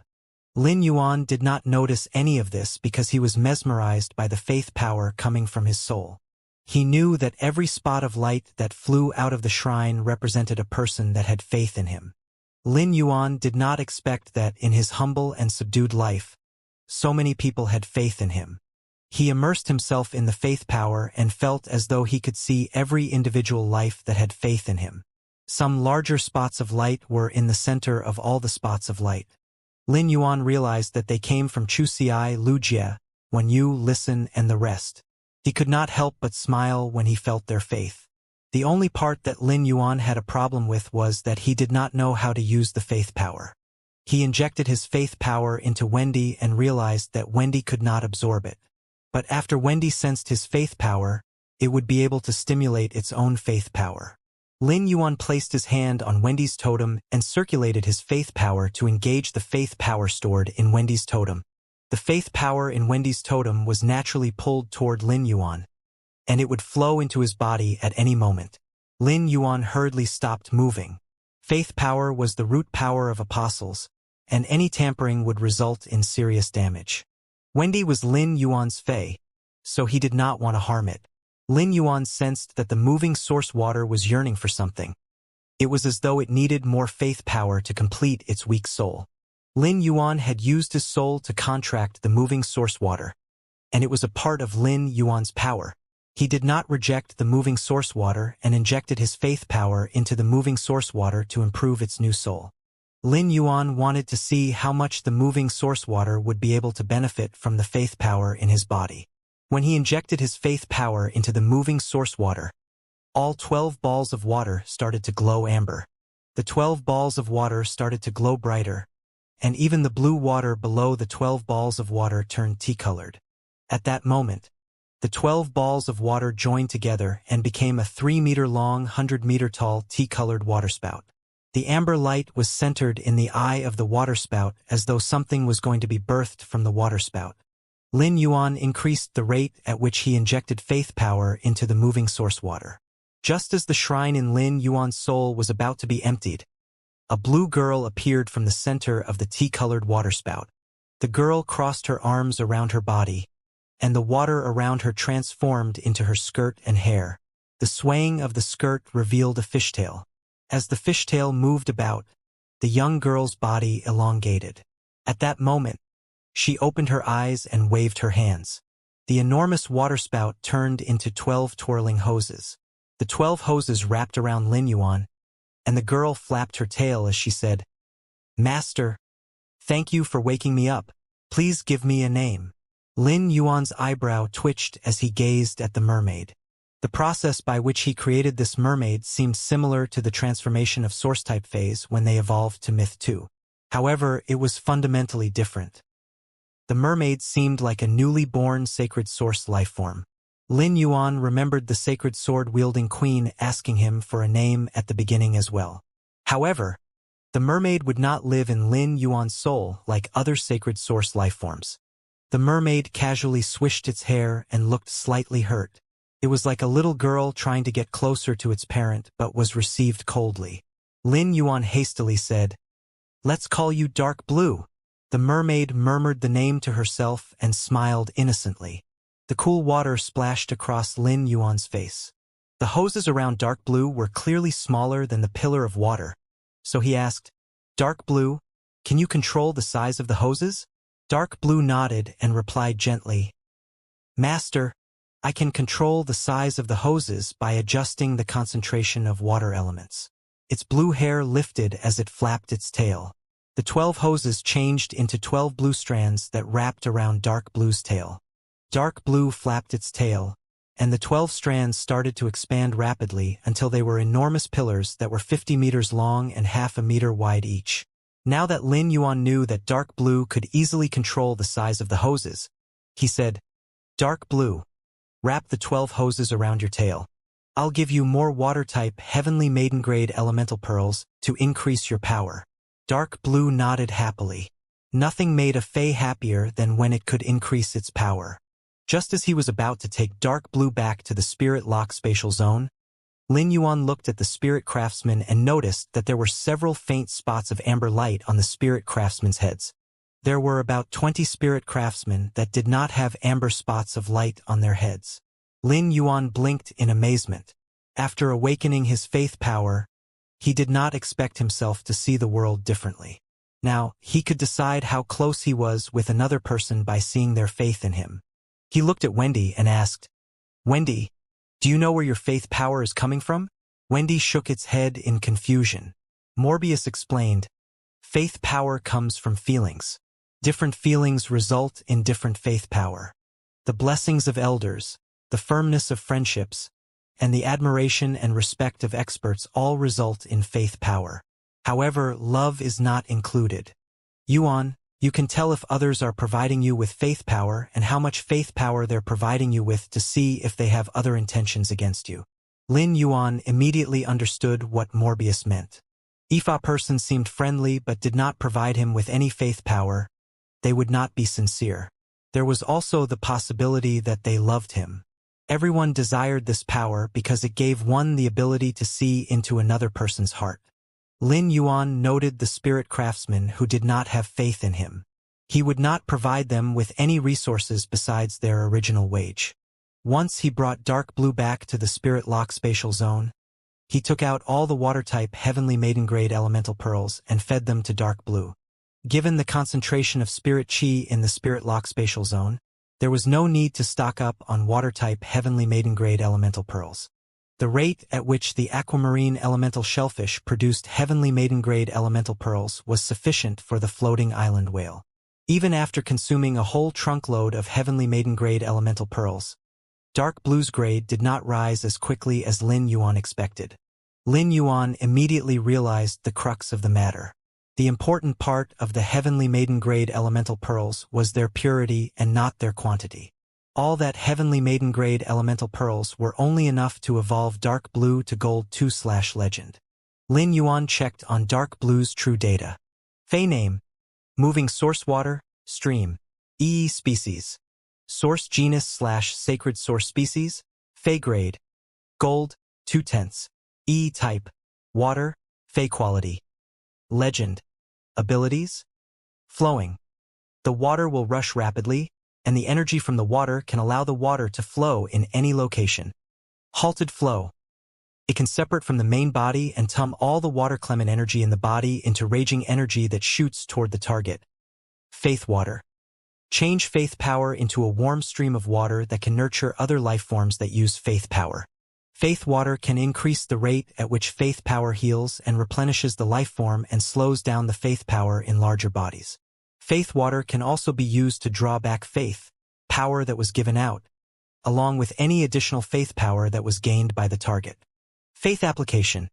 Lin Yuan did not notice any of this because he was mesmerized by the faith power coming from his soul. He knew that every spot of light that flew out of the shrine represented a person that had faith in him. Lin Yuan did not expect that in his humble and subdued life, so many people had faith in him. He immersed himself in the faith power and felt as though he could see every individual life that had faith in him. Some larger spots of light were in the center of all the spots of light. Lin Yuan realized that they came from Chu Xiai, Lu Jie, Wen Yu, Listen, and the rest. He could not help but smile when he felt their faith. The only part that Lin Yuan had a problem with was that he did not know how to use the faith power. He injected his faith power into Wendy and realized that Wendy could not absorb it. But after Wendy sensed his faith power, it would be able to stimulate its own faith power. Lin Yuan placed his hand on Wendy's totem and circulated his faith power to engage the faith power stored in Wendy's totem. The faith power in Wendy's totem was naturally pulled toward Lin Yuan, and it would flow into his body at any moment. Lin Yuan hurriedly stopped moving. Faith power was the root power of apostles, and any tampering would result in serious damage. Wendy was Lin Yuan's fae, so he did not want to harm it. Lin Yuan sensed that the moving source water was yearning for something. It was as though it needed more faith power to complete its weak soul. Lin Yuan had used his soul to contract the moving source water, and it was a part of Lin Yuan's power. He did not reject the moving source water and injected his faith power into the moving source water to improve its new soul. Lin Yuan wanted to see how much the moving source water would be able to benefit from the faith power in his body. When he injected his faith power into the moving source water, all 12 balls of water started to glow amber. The 12 balls of water started to glow brighter, and even the blue water below the 12 balls of water turned tea-colored. At that moment, the 12 balls of water joined together and became a 3-meter-long, 100-meter-tall, tea-colored waterspout. The amber light was centered in the eye of the waterspout as though something was going to be birthed from the waterspout. Lin Yuan increased the rate at which he injected faith power into the moving source water. Just as the shrine in Lin Yuan's soul was about to be emptied, a blue girl appeared from the center of the tea-colored waterspout. The girl crossed her arms around her body, and the water around her transformed into her skirt and hair. The swaying of the skirt revealed a fishtail. As the fishtail moved about, the young girl's body elongated. At that moment, she opened her eyes and waved her hands. The enormous waterspout turned into 12 twirling hoses. The 12 hoses wrapped around Lin Yuan, and the girl flapped her tail as she said, "Master, thank you for waking me up. Please give me a name." Lin Yuan's eyebrow twitched as he gazed at the mermaid. The process by which he created this mermaid seemed similar to the transformation of source-type phase when they evolved to Myth 2. However, it was fundamentally different. The mermaid seemed like a newly born sacred source lifeform. Lin Yuan remembered the sacred sword-wielding queen asking him for a name at the beginning as well. However, the mermaid would not live in Lin Yuan's soul like other sacred source lifeforms. The mermaid casually swished its hair and looked slightly hurt. It was like a little girl trying to get closer to its parent but was received coldly. Lin Yuan hastily said, "Let's call you Dark Blue." The mermaid murmured the name to herself and smiled innocently. The cool water splashed across Lin Yuan's face. The hoses around Dark Blue were clearly smaller than the pillar of water, so he asked, "Dark Blue, can you control the size of the hoses?" Dark Blue nodded and replied gently, "Master, I can control the size of the hoses by adjusting the concentration of water elements." Its blue hair lifted as it flapped its tail. The 12 hoses changed into 12 blue strands that wrapped around Dark Blue's tail. Dark Blue flapped its tail, and the 12 strands started to expand rapidly until they were enormous pillars that were 50 meters long and half a meter wide each. Now that Lin Yuan knew that Dark Blue could easily control the size of the hoses, he said, "Dark Blue, wrap the 12 hoses around your tail. I'll give you more water-type Heavenly Maiden-grade elemental pearls to increase your power." Dark Blue nodded happily. Nothing made a Fae happier than when it could increase its power. Just as he was about to take Dark Blue back to the Spirit Lock spatial zone, Lin Yuan looked at the Spirit Craftsman and noticed that there were several faint spots of amber light on the Spirit Craftsman's heads. There were about 20 Spirit Craftsmen that did not have amber spots of light on their heads. Lin Yuan blinked in amazement. After awakening his faith power, he did not expect himself to see the world differently. Now, he could decide how close he was with another person by seeing their faith in him. He looked at Wendy and asked, "Wendy, do you know where your faith power is coming from?" Wendy shook its head in confusion. Morbius explained, "Faith power comes from feelings. Different feelings result in different faith power. The blessings of elders, the firmness of friendships, and the admiration and respect of experts all result in faith power. However, love is not included. Yuan, you can tell if others are providing you with faith power and how much faith power they're providing you with to see if they have other intentions against you." Lin Yuan immediately understood what Morbius meant. If a person seemed friendly but did not provide him with any faith power, they would not be sincere. There was also the possibility that they loved him. Everyone desired this power because it gave one the ability to see into another person's heart. Lin Yuan noted the spirit craftsmen who did not have faith in him. He would not provide them with any resources besides their original wage. Once he brought Dark Blue back to the Spirit Lock spatial zone, He took out all the water-type heavenly maiden-grade elemental pearls and fed them to Dark Blue. Given the concentration of spirit chi in the spirit lock spatial zone, there was no need to stock up on water-type heavenly maiden-grade elemental pearls. The rate at which the aquamarine elemental shellfish produced heavenly maiden-grade elemental pearls was sufficient for the floating island whale. Even after consuming a whole trunkload of heavenly maiden-grade elemental pearls, Dark Blue's grade did not rise as quickly as Lin Yuan expected. Lin Yuan immediately realized the crux of the matter. The important part of the heavenly maiden-grade elemental pearls was their purity and not their quantity. All that heavenly maiden-grade elemental pearls were only enough to evolve Dark Blue to Gold 2/Legend. Lin Yuan checked on Dark Blue's true data. Fey name: moving source water, stream, EE species. Source genus/sacred source species, Fey grade, Gold, 2/10. E type, water, Fey quality. Legend: abilities? Flowing. The water will rush rapidly, and the energy from the water can allow the water to flow in any location. Halted flow. It can separate from the main body and turn all the water clement energy in the body into raging energy that shoots toward the target. Faith water. Change faith power into a warm stream of water that can nurture other life forms that use faith power. Faith water can increase the rate at which faith power heals and replenishes the life form and slows down the faith power in larger bodies. Faith water can also be used to draw back faith, power that was given out, along with any additional faith power that was gained by the target. Faith application.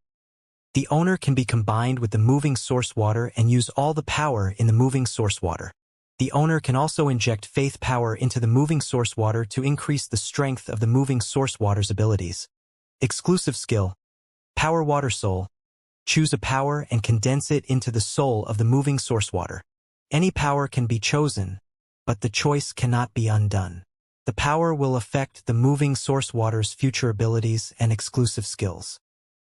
The owner can be combined with the moving source water and use all the power in the moving source water. The owner can also inject faith power into the moving source water to increase the strength of the moving source water's abilities. Exclusive skill. Power water soul. Choose a power and condense it into the soul of the moving source water. Any power can be chosen, but the choice cannot be undone. The power will affect the moving source water's future abilities and exclusive skills.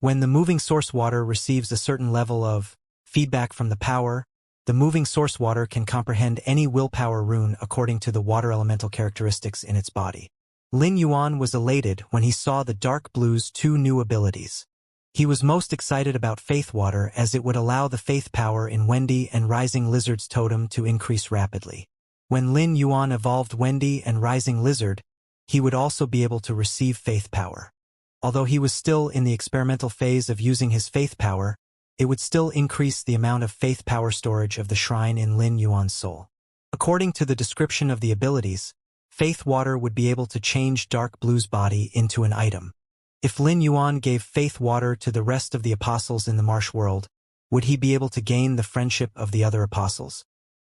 When the moving source water receives a certain level of feedback from the power, the moving source water can comprehend any willpower rune according to the water elemental characteristics in its body. Lin Yuan was elated when he saw the Dark Blue's 2 new abilities. He was most excited about Faith Water as it would allow the faith power in Wendy and Rising Lizard's totem to increase rapidly. When Lin Yuan evolved Wendy and Rising Lizard, he would also be able to receive faith power. Although he was still in the experimental phase of using his faith power, it would still increase the amount of faith power storage of the shrine in Lin Yuan's soul. According to the description of the abilities, Faith Water would be able to change Dark Blue's body into an item. If Lin Yuan gave Faith Water to the rest of the apostles in the Marsh world, would he be able to gain the friendship of the other apostles?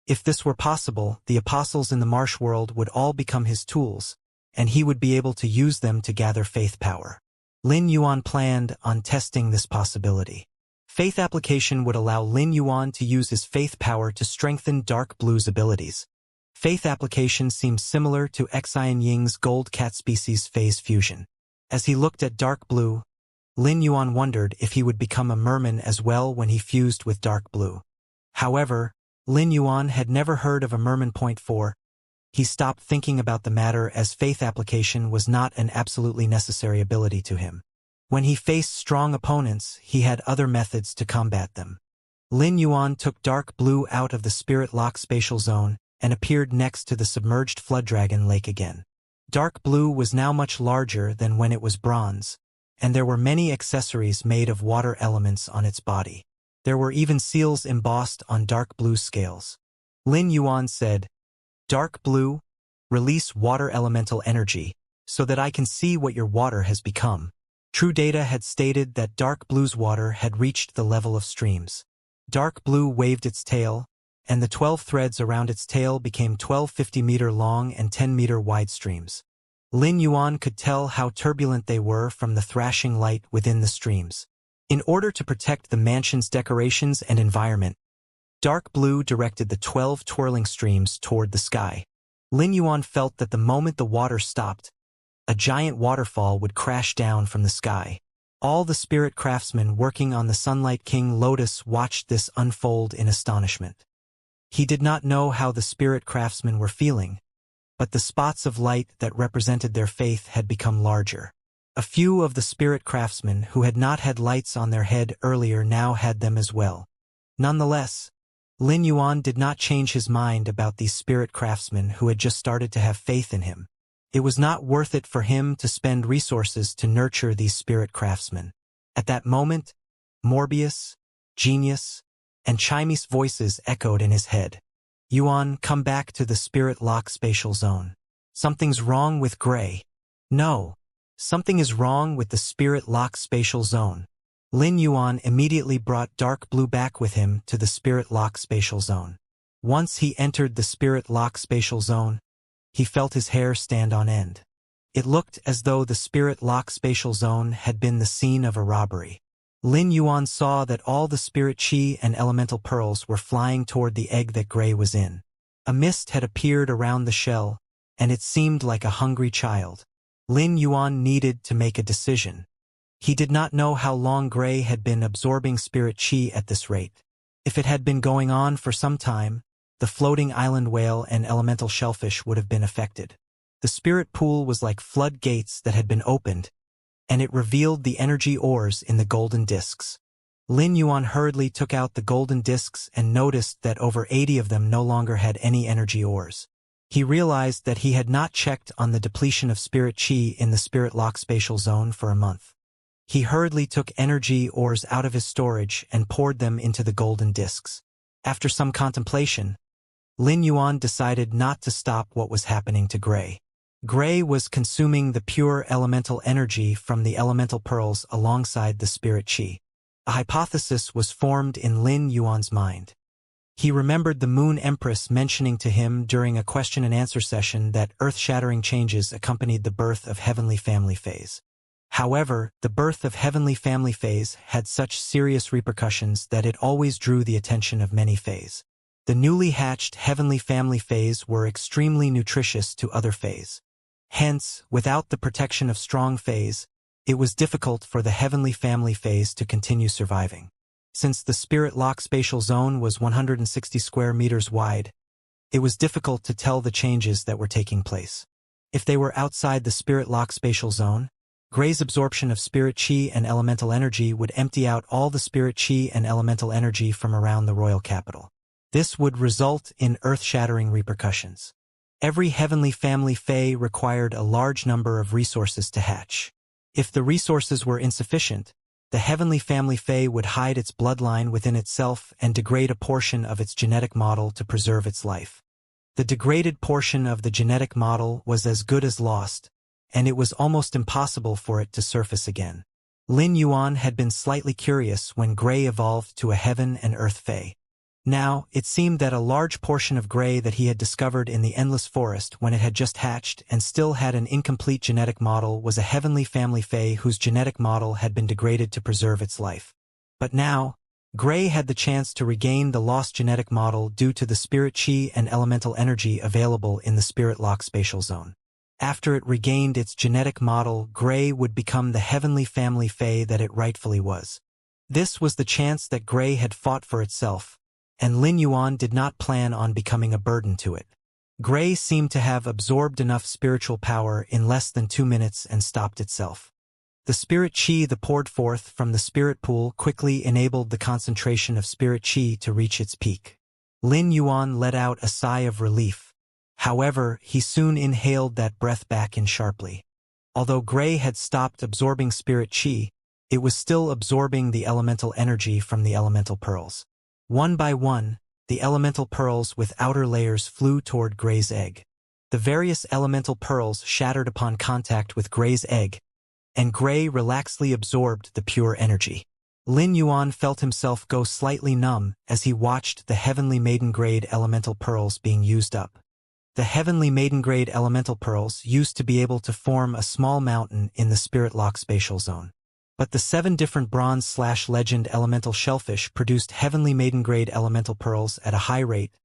If this were possible, the apostles in the Marsh world would all become his tools, and he would be able to use them to gather faith power. Lin Yuan planned on testing this possibility. Faith application would allow Lin Yuan to use his faith power to strengthen Dark Blue's abilities. Faith application seemed similar to Xian Ying's gold cat species phase fusion. As he looked at Dark Blue, Lin Yuan wondered if he would become a merman as well when he fused with Dark Blue. However, Lin Yuan had never heard of a merman. 4. He stopped thinking about the matter as faith application was not an absolutely necessary ability to him. When he faced strong opponents, he had other methods to combat them. Lin Yuan took Dark Blue out of the spirit lock spatial zone and appeared next to the submerged flood dragon lake again. Dark Blue was now much larger than when it was bronze, and there were many accessories made of water elements on its body. There were even seals embossed on Dark Blue's scales. Lin Yuan said, "Dark Blue, release water elemental energy, so that I can see what your water has become." True data had stated that Dark Blue's water had reached the level of streams. Dark Blue waved its tail, and the 12 threads around its tail became 12 50-meter long and 10-meter wide streams. Lin Yuan could tell how turbulent they were from the thrashing light within the streams. In order to protect the mansion's decorations and environment, Dark Blue directed the 12 twirling streams toward the sky. Lin Yuan felt that the moment the water stopped, a giant waterfall would crash down from the sky. All the spirit craftsmen working on the Sunlight King Lotus watched this unfold in astonishment. He did not know how the spirit craftsmen were feeling, but the spots of light that represented their faith had become larger. A few of the spirit craftsmen who had not had lights on their head earlier now had them as well. Nonetheless, Lin Yuan did not change his mind about these spirit craftsmen who had just started to have faith in him. It was not worth it for him to spend resources to nurture these spirit craftsmen. At that moment, Morbius, Genius, and Chime's voices echoed in his head. Yuan, come back to the spirit lock spatial zone. Something's wrong with Gray. No. Something is wrong with the spirit lock spatial zone. Lin Yuan immediately brought Dark Blue back with him to the spirit lock spatial zone. Once he entered the spirit lock spatial zone, he felt his hair stand on end. It looked as though the spirit lock spatial zone had been the scene of a robbery. Lin Yuan saw that all the spirit chi and elemental pearls were flying toward the egg that Gray was in. A mist had appeared around the shell, and it seemed like a hungry child. Lin Yuan needed to make a decision. He did not know how long Gray had been absorbing spirit chi at this rate. If it had been going on for some time, the floating island whale and elemental shellfish would have been affected. The spirit pool was like floodgates that had been opened, and it revealed the energy ores in the golden discs. Lin Yuan hurriedly took out the golden discs and noticed that over 80 of them no longer had any energy ores. He realized that he had not checked on the depletion of spirit chi in the spirit lock spatial zone for a month. He hurriedly took energy ores out of his storage and poured them into the golden discs. After some contemplation, Lin Yuan decided not to stop what was happening to Gray. Gray was consuming the pure elemental energy from the elemental pearls alongside the spirit chi. A hypothesis was formed in Lin Yuan's mind. He remembered the Moon Empress mentioning to him during a question-and-answer session that earth-shattering changes accompanied the birth of Heavenly Family Phase. However, the birth of Heavenly Family Phase had such serious repercussions that it always drew the attention of many Phase. The newly hatched Heavenly Family Phase were extremely nutritious to other Phase. Hence, without the protection of strong Phase, it was difficult for the Heavenly Family Phase to continue surviving. Since the spirit lock spatial zone was 160 square meters wide, it was difficult to tell the changes that were taking place. If they were outside the spirit lock spatial zone, Gray's absorption of spirit chi and elemental energy would empty out all the spirit chi and elemental energy from around the royal capital. This would result in earth-shattering repercussions. Every Heavenly Family Fae required a large number of resources to hatch. If the resources were insufficient, the Heavenly Family Fae would hide its bloodline within itself and degrade a portion of its genetic model to preserve its life. The degraded portion of the genetic model was as good as lost, and it was almost impossible for it to surface again. Lin Yuan had been slightly curious when Gray evolved to a Heaven and Earth Fae. Now, it seemed that a large portion of Gray that he had discovered in the Endless Forest when it had just hatched and still had an incomplete genetic model was a Heavenly Family Fae whose genetic model had been degraded to preserve its life. But now, Gray had the chance to regain the lost genetic model due to the spirit chi and elemental energy available in the spirit lock spatial zone. After it regained its genetic model, Gray would become the Heavenly Family Fae that it rightfully was. This was the chance that Gray had fought for itself, and Lin Yuan did not plan on becoming a burden to it. Gray seemed to have absorbed enough spiritual power in less than 2 minutes and stopped itself. The spirit chi that poured forth from the spirit pool quickly enabled the concentration of spirit chi to reach its peak. Lin Yuan let out a sigh of relief. However, he soon inhaled that breath back in sharply. Although Gray had stopped absorbing spirit chi, it was still absorbing the elemental energy from the elemental pearls. One by one, the elemental pearls with outer layers flew toward Gray's egg. The various elemental pearls shattered upon contact with Gray's egg, and Gray relaxedly absorbed the pure energy. Lin Yuan felt himself go slightly numb as he watched the Heavenly Maiden-grade elemental pearls being used up. The Heavenly Maiden-grade elemental pearls used to be able to form a small mountain in the spirit lock spatial zone. But the 7 different bronze/legend elemental shellfish produced Heavenly Maiden-grade elemental pearls at a high rate,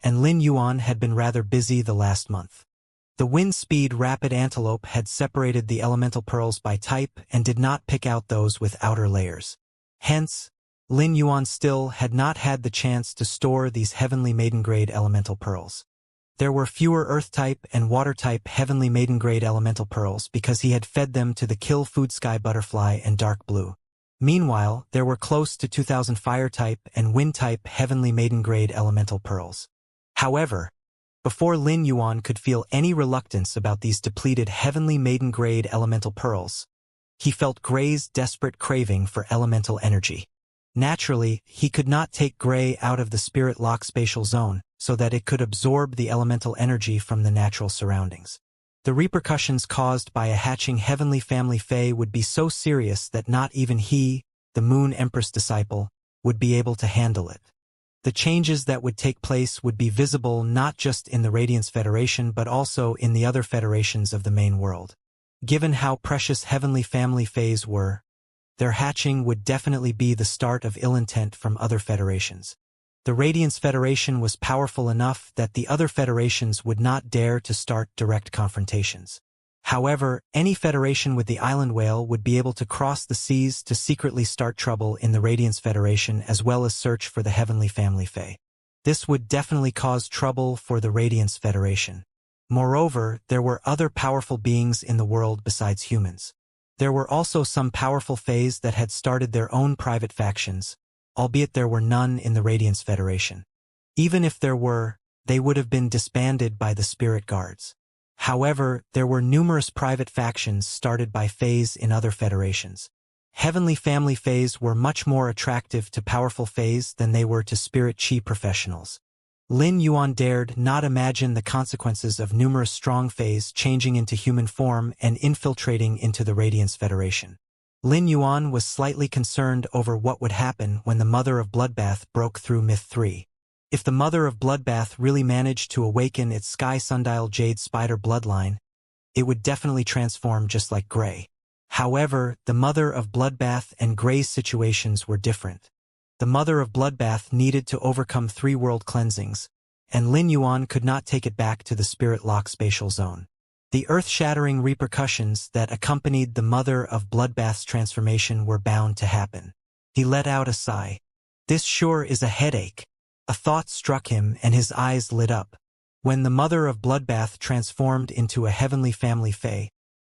and Lin Yuan had been rather busy the last month. The wind-speed rapid antelope had separated the elemental pearls by type and did not pick out those with outer layers. Hence, Lin Yuan still had not had the chance to store these Heavenly Maiden-grade elemental pearls. There were fewer Earth-type and Water-type Heavenly Maiden-grade elemental pearls because he had fed them to the Kill Food Sky Butterfly and Dark Blue. Meanwhile, there were close to 2,000 Fire-type and Wind-type Heavenly Maiden-grade elemental pearls. However, before Lin Yuan could feel any reluctance about these depleted Heavenly Maiden-grade elemental pearls, he felt Gray's desperate craving for elemental energy. Naturally, he could not take Gray out of the spirit lock spatial zone so that it could absorb the elemental energy from the natural surroundings. The repercussions caused by a hatching Heavenly Family Fae would be so serious that not even he, the Moon Empress disciple, would be able to handle it. The changes that would take place would be visible not just in the Radiance Federation but also in the other federations of the main world. Given how precious Heavenly Family Faes were, their hatching would definitely be the start of ill intent from other federations. The Radiance Federation was powerful enough that the other federations would not dare to start direct confrontations. However, any federation with the Island Whale would be able to cross the seas to secretly start trouble in the Radiance Federation as well as search for the Heavenly Family Fae. This would definitely cause trouble for the Radiance Federation. Moreover, there were other powerful beings in the world besides humans. There were also some powerful Faes that had started their own private factions, albeit there were none in the Radiance Federation. Even if there were, they would have been disbanded by the Spirit Guards. However, there were numerous private factions started by Faes in other federations. Heavenly Family Faes were much more attractive to powerful Faes than they were to Spirit Chi professionals. Lin Yuan dared not imagine the consequences of numerous strong Faes changing into human form and infiltrating into the Radiance Federation. Lin Yuan was slightly concerned over what would happen when the Mother of Bloodbath broke through Myth 3. If the Mother of Bloodbath really managed to awaken its Sky Sundial Jade Spider bloodline, it would definitely transform just like Gray. However, the Mother of Bloodbath and Gray's situations were different. The Mother of Bloodbath needed to overcome 3 world cleansings, and Lin Yuan could not take it back to the Spirit Lock spatial zone. The earth-shattering repercussions that accompanied the Mother of Bloodbath's transformation were bound to happen. He let out a sigh. This sure is a headache. A thought struck him and his eyes lit up. When the Mother of Bloodbath transformed into a Heavenly Family Fae,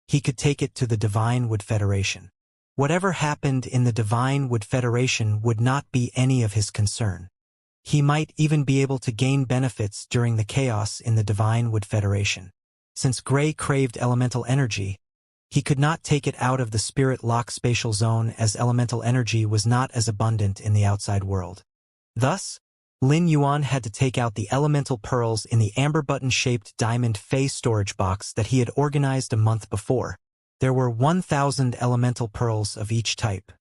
he could take it to the Divine Wood Federation. Whatever happened in the Divine Wood Federation would not be any of his concern. He might even be able to gain benefits during the chaos in the Divine Wood Federation. Since Gray craved elemental energy, he could not take it out of the Spirit Lock spatial zone as elemental energy was not as abundant in the outside world. Thus, Lin Yuan had to take out the elemental pearls in the amber button-shaped diamond Fae storage box that he had organized a month before. There were 1,000 elemental pearls of each type.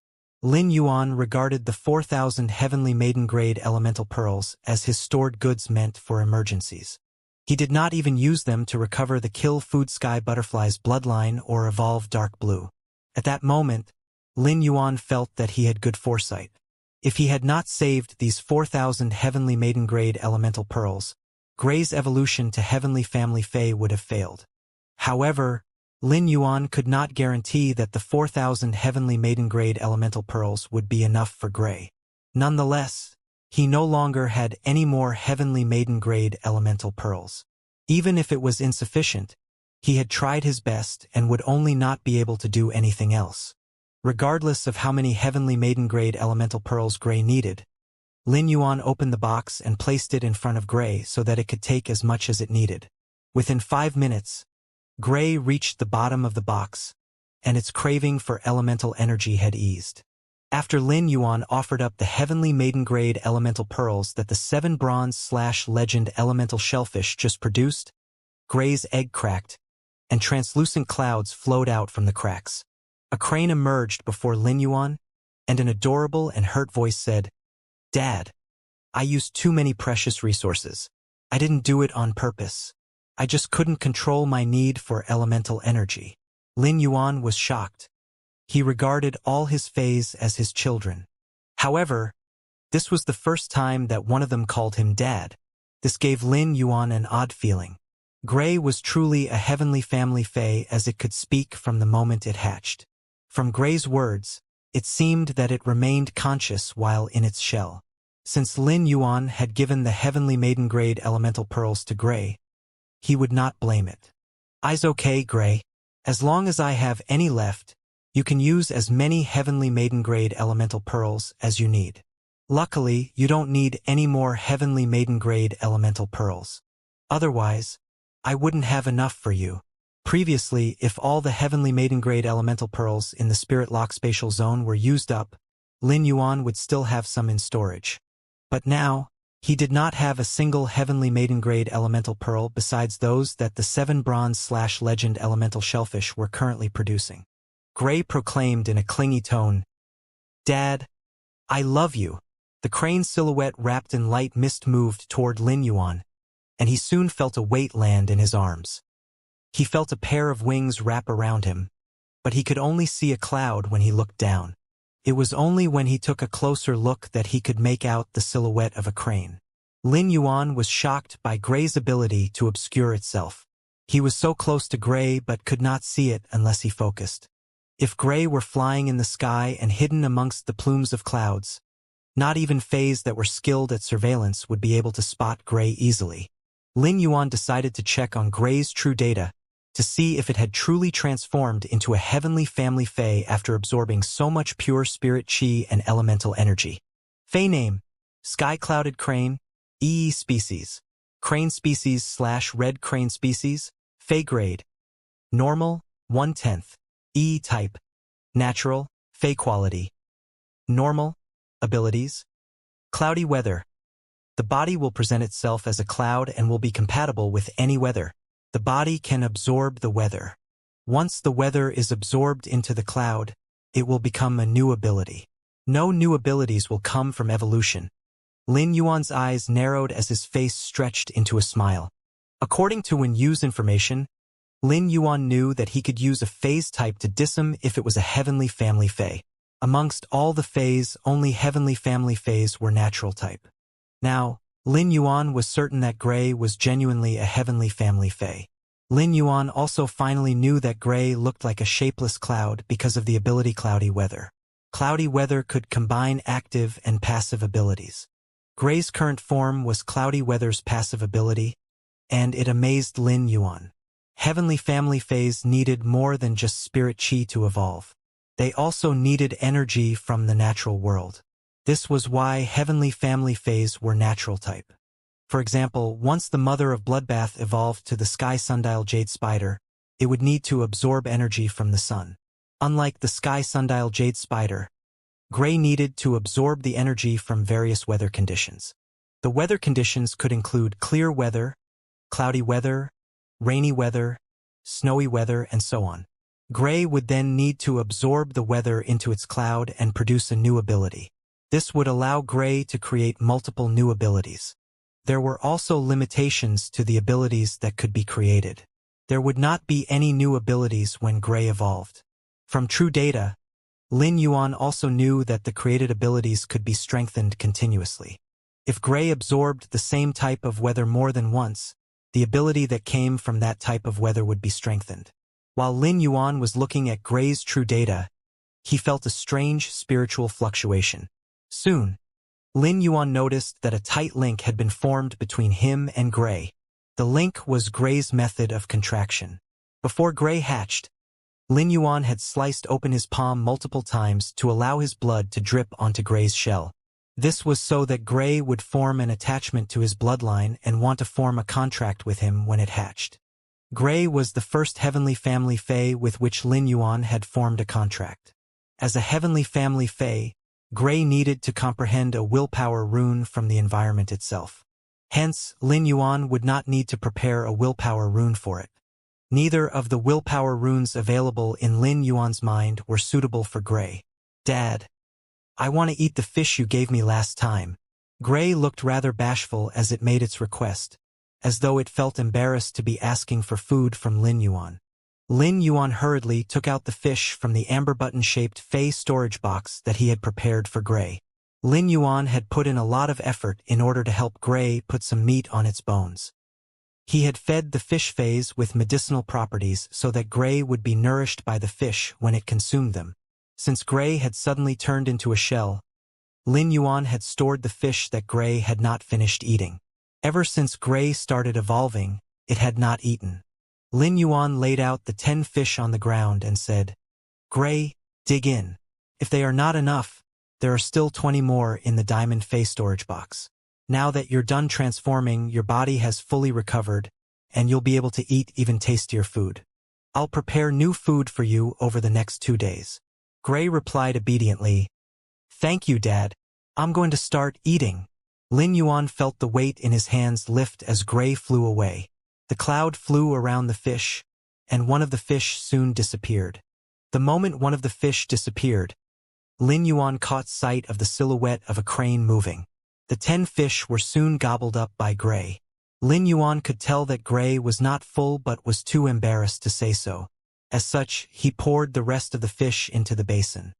Lin Yuan regarded the 4,000 Heavenly Maiden-grade elemental pearls as his stored goods meant for emergencies. He did not even use them to recover the Kill Food Sky Butterfly's bloodline or evolve Dark Blue. At that moment, Lin Yuan felt that he had good foresight. If he had not saved these 4,000 Heavenly Maiden-grade elemental pearls, Gray's evolution to Heavenly Family Fae would have failed. However, Lin Yuan could not guarantee that the 4,000 Heavenly Maiden-grade elemental pearls would be enough for Gray. Nonetheless, he no longer had any more Heavenly Maiden-grade elemental pearls. Even if it was insufficient, he had tried his best and would only not be able to do anything else. Regardless of how many Heavenly Maiden-grade elemental pearls Gray needed, Lin Yuan opened the box and placed it in front of Gray so that it could take as much as it needed. Within 5 minutes, Gray reached the bottom of the box, and its craving for elemental energy had eased. After Lin Yuan offered up the Heavenly Maiden-grade elemental pearls that the 7 bronze/legend elemental shellfish just produced, Gray's egg cracked, and translucent clouds flowed out from the cracks. A crane emerged before Lin Yuan, and an adorable and hurt voice said, "Dad, I used too many precious resources. I didn't do it on purpose. I just couldn't control my need for elemental energy." Lin Yuan was shocked. He regarded all his Faes as his children. However, this was the first time that one of them called him Dad. This gave Lin Yuan an odd feeling. Gray was truly a Heavenly Family Fae as it could speak from the moment it hatched. From Gray's words, it seemed that it remained conscious while in its shell. Since Lin Yuan had given the Heavenly Maiden-grade elemental pearls to Gray, he would not blame it. "I's okay, Gray. As long as I have any left, you can use as many Heavenly Maiden-grade elemental pearls as you need. Luckily, you don't need any more Heavenly Maiden-grade elemental pearls. Otherwise, I wouldn't have enough for you." Previously, if all the Heavenly Maiden-grade elemental pearls in the Spirit Lock spatial zone were used up, Lin Yuan would still have some in storage. But now, he did not have a single Heavenly Maiden-grade elemental pearl besides those that the 7 bronze/legend elemental shellfish were currently producing. Gray proclaimed in a clingy tone, "Dad, I love you." The crane's silhouette wrapped in light mist moved toward Lin Yuan, and he soon felt a weight land in his arms. He felt a pair of wings wrap around him, but he could only see a cloud when he looked down. It was only when he took a closer look that he could make out the silhouette of a crane. Lin Yuan was shocked by Gray's ability to obscure itself. He was so close to Gray but could not see it unless he focused. If Gray were flying in the sky and hidden amongst the plumes of clouds, not even Fays that were skilled at surveillance would be able to spot Gray easily. Lin Yuan decided to check on Gray's true data to see if it had truly transformed into a heavenly family Fey after absorbing so much pure spirit chi and elemental energy. Fey name: Sky-Clouded Crane, EE species. Crane species/red crane species. Fey grade: Normal, 1/10. E type: Natural, Fey quality. Normal. Abilities: Cloudy weather. The body will present itself as a cloud and will be compatible with any weather. The body can absorb the weather. Once the weather is absorbed into the cloud, it will become a new ability. No new abilities will come from evolution. Lin Yuan's eyes narrowed as his face stretched into a smile. According to Wen-Yu's information, Lin Yuan knew that he could use a phase type to diss him if it was a heavenly family Fey. Amongst all the Fays, only heavenly family Fays were natural type. Now, Lin Yuan was certain that Gray was genuinely a heavenly family Fey. Lin Yuan also finally knew that Gray looked like a shapeless cloud because of the ability Cloudy Weather. Cloudy Weather could combine active and passive abilities. Gray's current form was Cloudy Weather's passive ability, and it amazed Lin Yuan. Heavenly family Fays needed more than just spirit chi to evolve. They also needed energy from the natural world. This was why heavenly family Fays were natural type. For example, once the mother of Bloodbath evolved to the Sky Sundial Jade Spider, it would need to absorb energy from the sun. Unlike the Sky Sundial Jade Spider, Gray needed to absorb the energy from various weather conditions. The weather conditions could include clear weather, cloudy weather, rainy weather, snowy weather, and so on. Gray would then need to absorb the weather into its cloud and produce a new ability. This would allow Gray to create multiple new abilities. There were also limitations to the abilities that could be created. There would not be any new abilities when Gray evolved. From true data, Lin Yuan also knew that the created abilities could be strengthened continuously. If Gray absorbed the same type of weather more than once, the ability that came from that type of weather would be strengthened. While Lin Yuan was looking at Gray's true data, he felt a strange spiritual fluctuation. Soon, Lin Yuan noticed that a tight link had been formed between him and Gray. The link was Gray's method of contraction. Before Gray hatched, Lin Yuan had sliced open his palm multiple times to allow his blood to drip onto Gray's shell. This was so that Gray would form an attachment to his bloodline and want to form a contract with him when it hatched. Gray was the first heavenly family Fey with which Lin Yuan had formed a contract. As a heavenly family Fey, Gray needed to comprehend a willpower rune from the environment itself. Hence, Lin Yuan would not need to prepare a willpower rune for it. Neither of the willpower runes available in Lin Yuan's mind were suitable for Gray. "Dad, I want to eat the fish you gave me last time." Gray looked rather bashful as it made its request, as though it felt embarrassed to be asking for food from Lin Yuan. Lin Yuan hurriedly took out the fish from the amber button-shaped Fey storage box that he had prepared for Gray. Lin Yuan had put in a lot of effort in order to help Gray put some meat on its bones. He had fed the fish Fays with medicinal properties so that Gray would be nourished by the fish when it consumed them. Since Gray had suddenly turned into a shell, Lin Yuan had stored the fish that Gray had not finished eating. Ever since Gray started evolving, it had not eaten. Lin Yuan laid out the 10 fish on the ground and said, "Gray, dig in. If they are not enough, there are still 20 more in the diamond face storage box. Now that you're done transforming, your body has fully recovered, and you'll be able to eat even tastier food. I'll prepare new food for you over the next 2 days." Gray replied obediently, "Thank you, Dad. I'm going to start eating." Lin Yuan felt the weight in his hands lift as Gray flew away. The cloud flew around the fish, and one of the fish soon disappeared. The moment one of the fish disappeared, Lin Yuan caught sight of the silhouette of a crane moving. The 10 fish were soon gobbled up by Gray. Lin Yuan could tell that Gray was not full but was too embarrassed to say so. As such, he poured the rest of the fish into the basin.